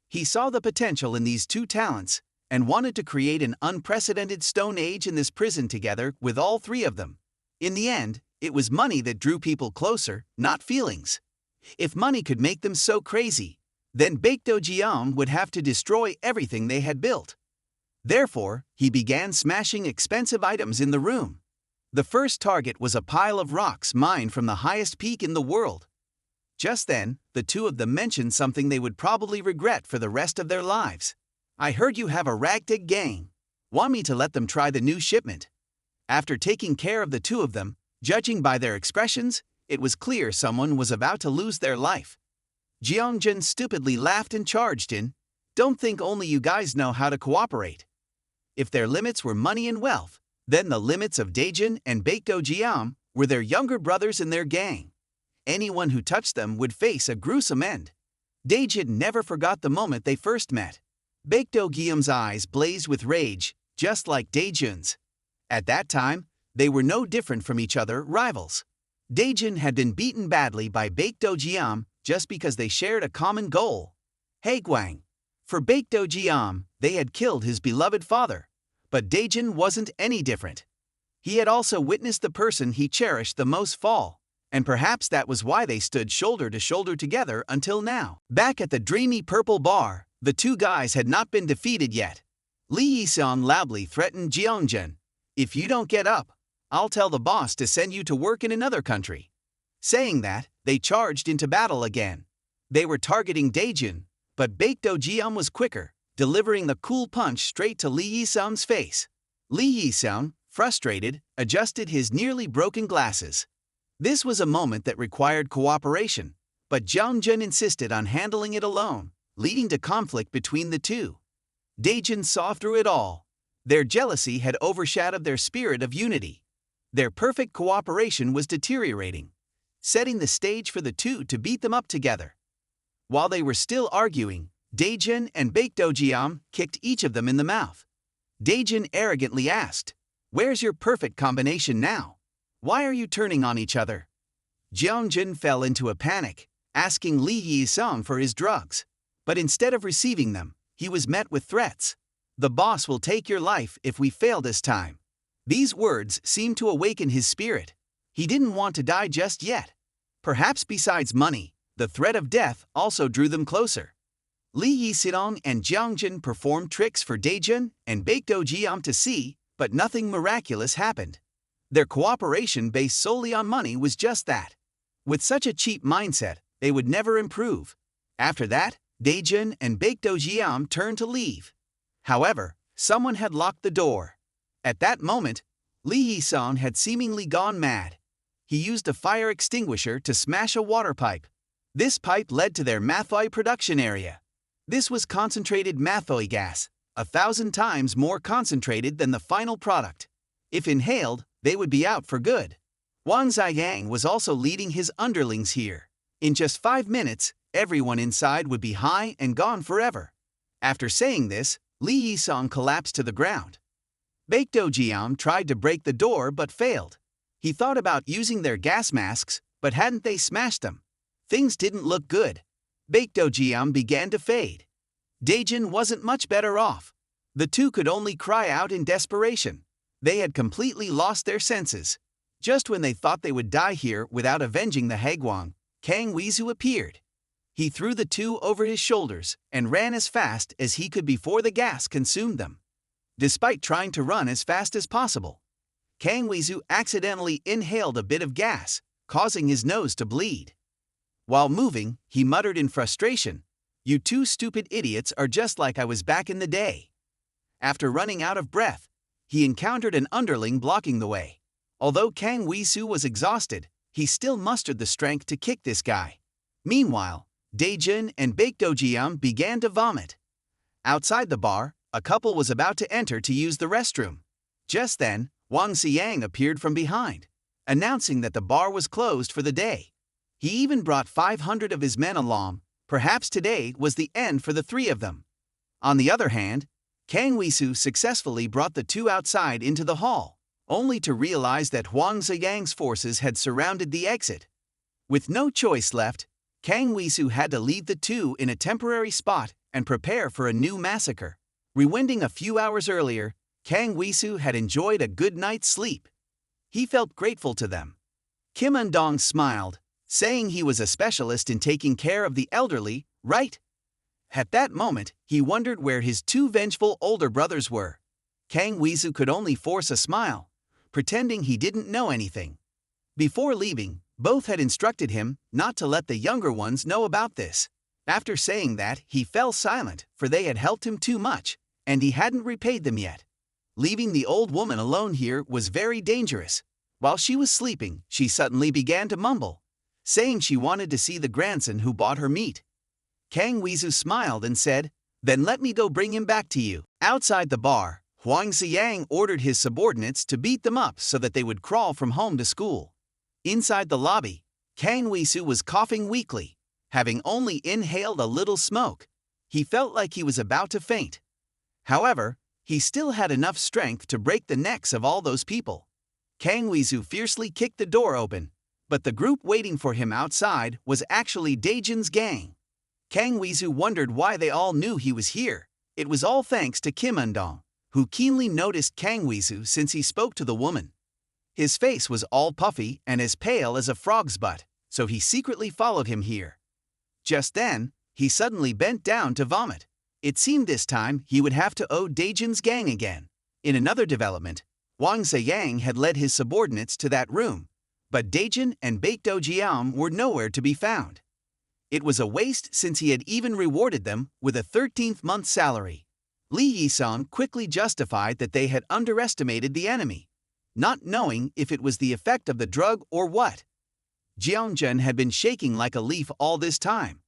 He saw the potential in these two talents and wanted to create an unprecedented Stone Age in this prison together with all three of them. In the end, it was money that drew people closer, not feelings. If money could make them so crazy, then Baekdo Jeon would have to destroy everything they had built. Therefore, he began smashing expensive items in the room. The first target was a pile of rocks mined from the highest peak in the world. Just then, the two of them mentioned something they would probably regret for the rest of their lives. "I heard you have a ragtag gang. Want me to let them try the new shipment?" After taking care of the two of them, judging by their expressions, it was clear someone was about to lose their life. Jeongjun stupidly laughed and charged in, "Don't think only you guys know how to cooperate." If their limits were money and wealth, then the limits of Dae-jin and Baekdo Jeon were their younger brothers in their gang. Anyone who touched them would face a gruesome end. Dae-jin never forgot the moment they first met. Baekdo Jeon's eyes blazed with rage, just like Dae-jun's. At that time, they were no different from each other, rivals. Dae-jin had been beaten badly by Baekdo Jeon just because they shared a common goal: Haegwang. For Baekdo Jeon, they had killed his beloved father. But Dae-jin wasn't any different. He had also witnessed the person he cherished the most fall, and perhaps that was why they stood shoulder to shoulder together until now. Back at the dreamy purple bar, the two guys had not been defeated yet. Lee Yi-sung loudly threatened Jeongjun, "If you don't get up, I'll tell the boss to send you to work in another country." Saying that, they charged into battle again. They were targeting Dae-jin, but Baekdo Jeon was quicker, delivering the cool punch straight to Lee Yi-sung's face. Lee Yi-sung, frustrated, adjusted his nearly broken glasses. This was a moment that required cooperation, but Jeongjun insisted on handling it alone, leading to conflict between the two. Dae-jin saw through it all. Their jealousy had overshadowed their spirit of unity. Their perfect cooperation was deteriorating, setting the stage for the two to beat them up together. While they were still arguing, Dae-jin and Baekdo Jeon kicked each of them in the mouth. Dae-jin arrogantly asked, "Where's your perfect combination now? Why are you turning on each other?" Jeongjun fell into a panic, asking Lee Yi-sung for his drugs. But instead of receiving them, he was met with threats. "The boss will take your life if we fail this time." These words seemed to awaken his spirit. He didn't want to die just yet. Perhaps besides money, the threat of death also drew them closer. Lee Yi-sung and Jeongjun performed tricks for Dae-jin and Baekdo Jeon to see, but nothing miraculous happened. Their cooperation based solely on money was just that. With such a cheap mindset, they would never improve. After that, Dae-jin and Baekdo Jeon turned to leave. However, someone had locked the door. At that moment, Lee Yi-sung had seemingly gone mad. He used a fire extinguisher to smash a water pipe. This pipe led to their mathoi production area. This was concentrated mathoi gas, 1,000 times more concentrated than the final product. If inhaled, they would be out for good. Hwang Zai-yang was also leading his underlings here. In just 5 minutes, everyone inside would be high and gone forever. After saying this, Lee Yi-sung collapsed to the ground. Baekdo Jeon tried to break the door but failed. He thought about using their gas masks, but hadn't they smashed them? Things didn't look good. Baekdo Jeon began to fade. Dae-jin wasn't much better off. The two could only cry out in desperation. They had completely lost their senses. Just when they thought they would die here without avenging the Haegwang, Kang Weezu appeared. He threw the two over his shoulders and ran as fast as he could before the gas consumed them. Despite trying to run as fast as possible, Kang Weezu accidentally inhaled a bit of gas, causing his nose to bleed. While moving, he muttered in frustration, "You two stupid idiots are just like I was back in the day." After running out of breath, he encountered an underling blocking the way. Although Kang Wee-soo was exhausted, he still mustered the strength to kick this guy. Meanwhile, Dae-jun and Baekdo-jeon began to vomit. Outside the bar, a couple was about to enter to use the restroom. Just then, Wang Xiang appeared from behind, announcing that the bar was closed for the day. He even brought 500 of his men along. Perhaps today was the end for the three of them. On the other hand, Kang Wee-soo successfully brought the two outside into the hall, only to realize that Hwang Ziyang's forces had surrounded the exit. With no choice left, Kang Wee-soo had to leave the two in a temporary spot and prepare for a new massacre. Rewinding a few hours earlier, Kang Wee-soo had enjoyed a good night's sleep. He felt grateful to them. Kim Un-dong smiled, saying he was a specialist in taking care of the elderly, right? At that moment, he wondered where his two vengeful older brothers were. Kang Wee-soo could only force a smile, pretending he didn't know anything. Before leaving, both had instructed him not to let the younger ones know about this. After saying that, he fell silent, for they had helped him too much, and he hadn't repaid them yet. Leaving the old woman alone here was very dangerous. While she was sleeping, she suddenly began to mumble, saying she wanted to see the grandson who bought her meat. Kang Wee-soo smiled and said, "Then let me go bring him back to you." Outside the bar, Hwang Ziyang ordered his subordinates to beat them up so that they would crawl from home to school. Inside the lobby, Kang Wee-soo was coughing weakly, having only inhaled a little smoke. He felt like he was about to faint. However, he still had enough strength to break the necks of all those people. Kang Wee-soo fiercely kicked the door open, but the group waiting for him outside was actually Dae-jun's gang. Kang Wee-soo wondered why they all knew he was here. It was all thanks to Kim Un-dong, who keenly noticed Kang Wee-soo since he spoke to the woman. His face was all puffy and as pale as a frog's butt, so he secretly followed him here. Just then, he suddenly bent down to vomit. It seemed this time he would have to owe Dae-jun's gang again. In another development, Wang Ziyang had led his subordinates to that room, but Dae-jun and Baekdo-jeon were nowhere to be found. It was a waste since he had even rewarded them with a 13th month's salary. Lee Yi-sung quickly justified that they had underestimated the enemy, not knowing if it was the effect of the drug or what. Jeong-jun had been shaking like a leaf all this time.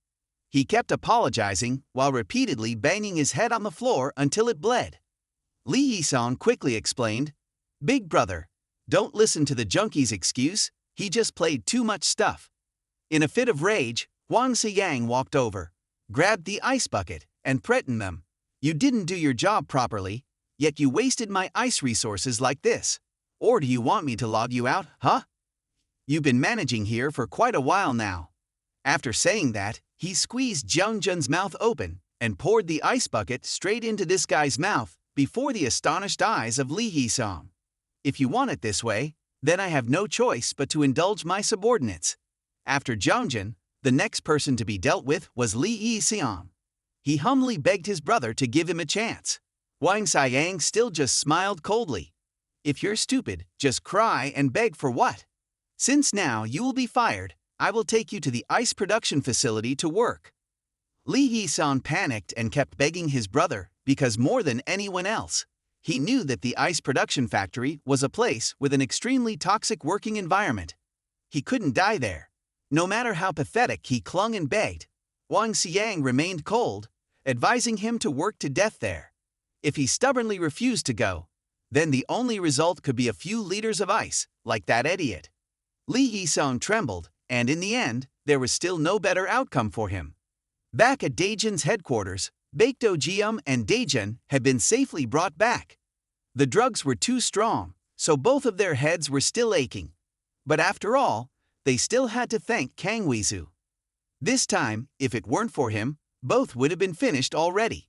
He kept apologizing while repeatedly banging his head on the floor until it bled. Lee Yi-sung quickly explained, "Big brother, don't listen to the junkie's excuse, he just played too much stuff." In a fit of rage, Hwang Ziyang walked over, grabbed the ice bucket, and threatened them. "You didn't do your job properly, yet you wasted my ice resources like this. Or do you want me to log you out, huh? You've been managing here for quite a while now." After saying that, he squeezed Jeong-jun's mouth open and poured the ice bucket straight into this guy's mouth before the astonished eyes of Lee Yi-sung. "If you want it this way, then I have no choice but to indulge my subordinates." After Jeong-jun, the next person to be dealt with was Lee Yi-seong. He humbly begged his brother to give him a chance. Wang Ziyang still just smiled coldly. "If you're stupid, just cry and beg for what? Since now you will be fired, I will take you to the ice production facility to work." Lee Yi-sung panicked and kept begging his brother because more than anyone else, he knew that the ice production factory was a place with an extremely toxic working environment. He couldn't die there. No matter how pathetic he clung and begged, Wang Ziyang remained cold, advising him to work to death there. If he stubbornly refused to go, then the only result could be a few liters of ice, like that idiot. Lee Yi-sung trembled, and in the end, there was still no better outcome for him. Back at Dae-jun's headquarters, Baekdo-jeon and Dae-jun had been safely brought back. The drugs were too strong, so both of their heads were still aching. But after all, they still had to thank Kang Wee-soo. This time, if it weren't for him, both would have been finished already.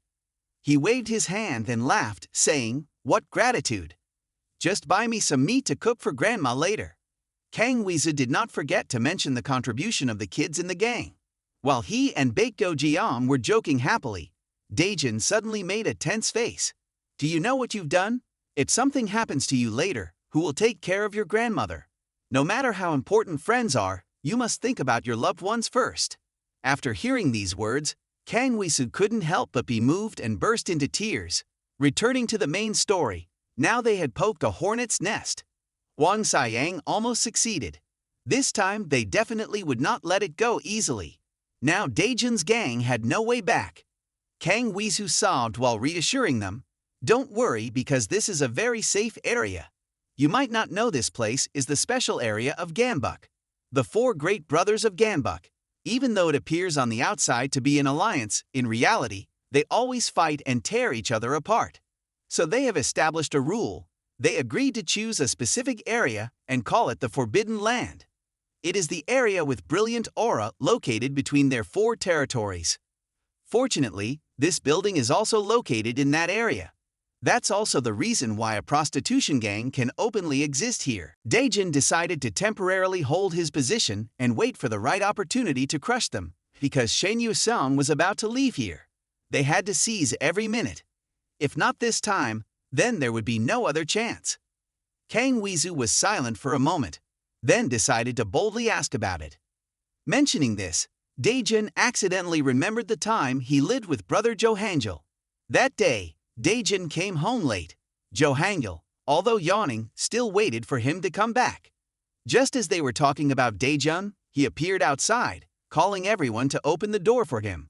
He waved his hand and laughed, saying, "What gratitude! Just buy me some meat to cook for grandma later." Kang Wee-soo did not forget to mention the contribution of the kids in the gang. While he and Baekdo-jeon were joking happily, Dae-jun suddenly made a tense face. "Do you know what you've done? If something happens to you later, who will take care of your grandmother? No matter how important friends are, you must think about your loved ones first." After hearing these words, Kang Wee-soo couldn't help but be moved and burst into tears. Returning to the main story, now they had poked a hornet's nest. Wang Saiyang almost succeeded. This time, they definitely would not let it go easily. Now Daejun's gang had no way back. Kang Wisu sobbed while reassuring them, "Don't worry because this is a very safe area. You might not know this place is the special area of Ganbuk, the four great brothers of Ganbuk. Even though it appears on the outside to be an alliance, in reality, they always fight and tear each other apart. So they have established a rule. They agreed to choose a specific area and call it the Forbidden Land. It is the area with brilliant aura located between their four territories. Fortunately, this building is also located in that area. That's also the reason why a prostitution gang can openly exist here." Daejun decided to temporarily hold his position and wait for the right opportunity to crush them, because Shen Yusong was about to leave here. They had to seize every minute. If not this time, then there would be no other chance. Kang Wizu was silent for a moment, then decided to boldly ask about it. Mentioning this, Daejun accidentally remembered the time he lived with brother Johangil. That day, Daejun came home late. Johangil, although yawning, still waited for him to come back. Just as they were talking about Daejun, he appeared outside, calling everyone to open the door for him.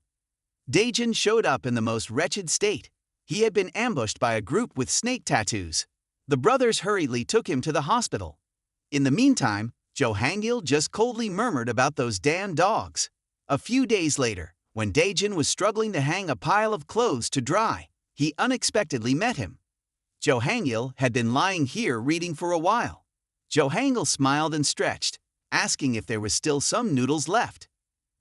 Daejun showed up in the most wretched state. He had been ambushed by a group with snake tattoos. The brothers hurriedly took him to the hospital. In the meantime, Johangil just coldly murmured about those damn dogs. A few days later, when Daejun was struggling to hang a pile of clothes to dry, he unexpectedly met him. Johangil had been lying here reading for a while. Johangil smiled and stretched, asking if there was still some noodles left.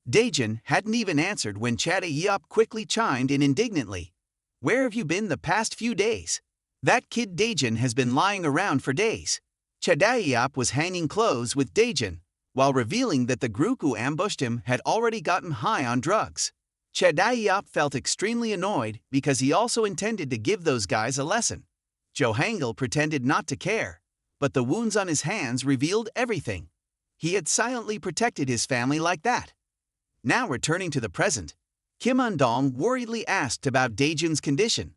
Daejun hadn't even answered when Chadaeyeop quickly chimed in indignantly. "Where have you been the past few days? That kid Daejun has been lying around for days." Chadaeyeop was hanging clothes with Daejun, while revealing that the group who ambushed him had already gotten high on drugs. Chadaeyeop felt extremely annoyed because he also intended to give those guys a lesson. Johangil pretended not to care, but the wounds on his hands revealed everything. He had silently protected his family like that. Now returning to the present, Kim Undong worriedly asked about Daejun's condition.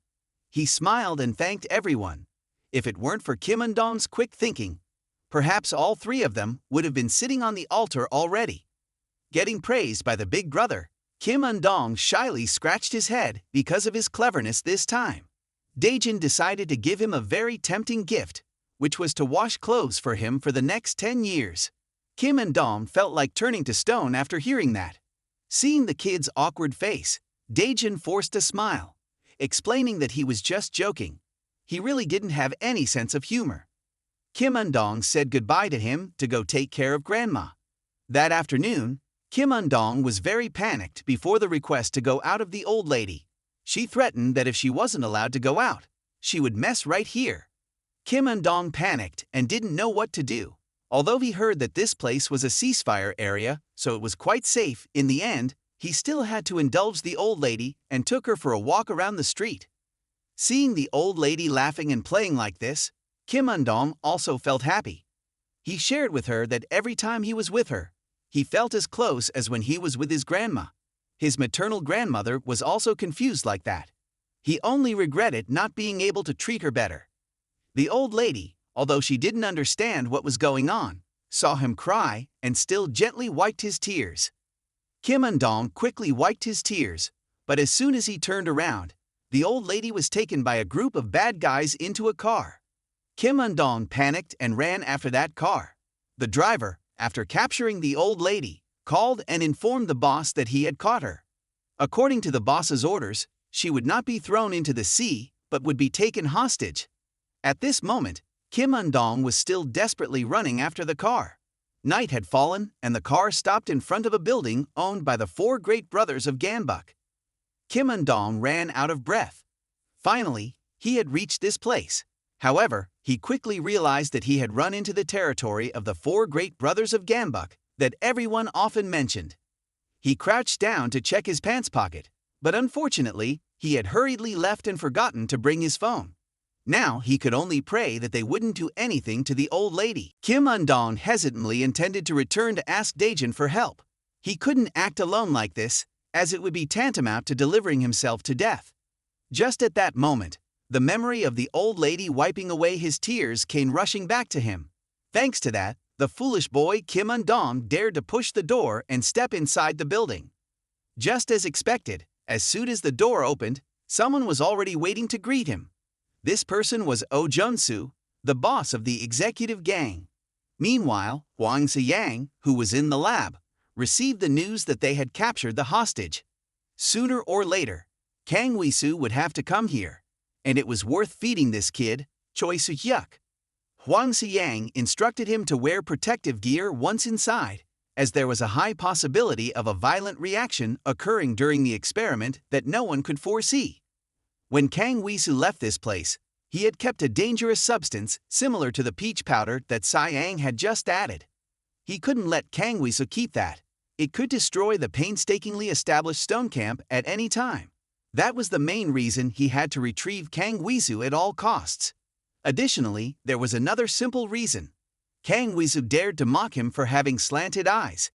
He smiled and thanked everyone. If it weren't for Kim Undong's quick thinking, perhaps all three of them would have been sitting on the altar already. Getting praised by the big brother, Kim Undong shyly scratched his head because of his cleverness this time. Daejun decided to give him a very tempting gift, which was to wash clothes for him for the next 10 years. Kim Undong felt like turning to stone after hearing that. Seeing the kid's awkward face, Daejun forced a smile, explaining that he was just joking. He really didn't have any sense of humor. Kim Undong said goodbye to him to go take care of grandma. That afternoon, Kim Undong was very panicked before the request to go out of the old lady. She threatened that if she wasn't allowed to go out, she would mess right here. Kim Undong panicked and didn't know what to do. Although he heard that this place was a ceasefire area, so it was quite safe, in the end, he still had to indulge the old lady and took her for a walk around the street. Seeing the old lady laughing and playing like this, Kim Undong also felt happy. He shared with her that every time he was with her, he felt as close as when he was with his grandma. His maternal grandmother was also confused like that. He only regretted not being able to treat her better. The old lady, although she didn't understand what was going on, saw him cry and still gently wiped his tears. Kim Undong quickly wiped his tears, but as soon as he turned around, the old lady was taken by a group of bad guys into a car. Kim Undong panicked and ran after that car. The driver, after capturing the old lady, called and informed the boss that he had caught her. According to the boss's orders, she would not be thrown into the sea, but would be taken hostage. At this moment, Kim Undong was still desperately running after the car. Night had fallen, and the car stopped in front of a building owned by the four great brothers of Ganbuk. Kim Undong ran out of breath. Finally, he had reached this place. However, he quickly realized that he had run into the territory of the four great brothers of Ganbuk that everyone often mentioned. He crouched down to check his pants pocket, but unfortunately, he had hurriedly left and forgotten to bring his phone. Now he could only pray that they wouldn't do anything to the old lady. Kim Undong hesitantly intended to return to ask Daejun for help. He couldn't act alone like this, as it would be tantamount to delivering himself to death. Just at that moment, the memory of the old lady wiping away his tears came rushing back to him. Thanks to that, the foolish boy Kim Un-dong dared to push the door and step inside the building. Just as expected, as soon as the door opened, someone was already waiting to greet him. This person was Oh Jun-soo, the boss of the executive gang. Meanwhile, Hwang Se-yang, who was in the lab, received the news that they had captured the hostage. Sooner or later, Kang Wi-soo would have to come here, and it was worth feeding this kid, Choi Soo-hyuk. Hwang Se-yang instructed him to wear protective gear once inside, as there was a high possibility of a violent reaction occurring during the experiment that no one could foresee. When Kang Wi-soo left this place, he had kept a dangerous substance similar to the peach powder that Sai-yang had just added. He couldn't let Kang Wi-soo keep that. It could destroy the painstakingly established stone camp at any time. That was the main reason he had to retrieve Kang Wi-soo at all costs. Additionally, there was another simple reason. Kang Wi-soo dared to mock him for having slanted eyes.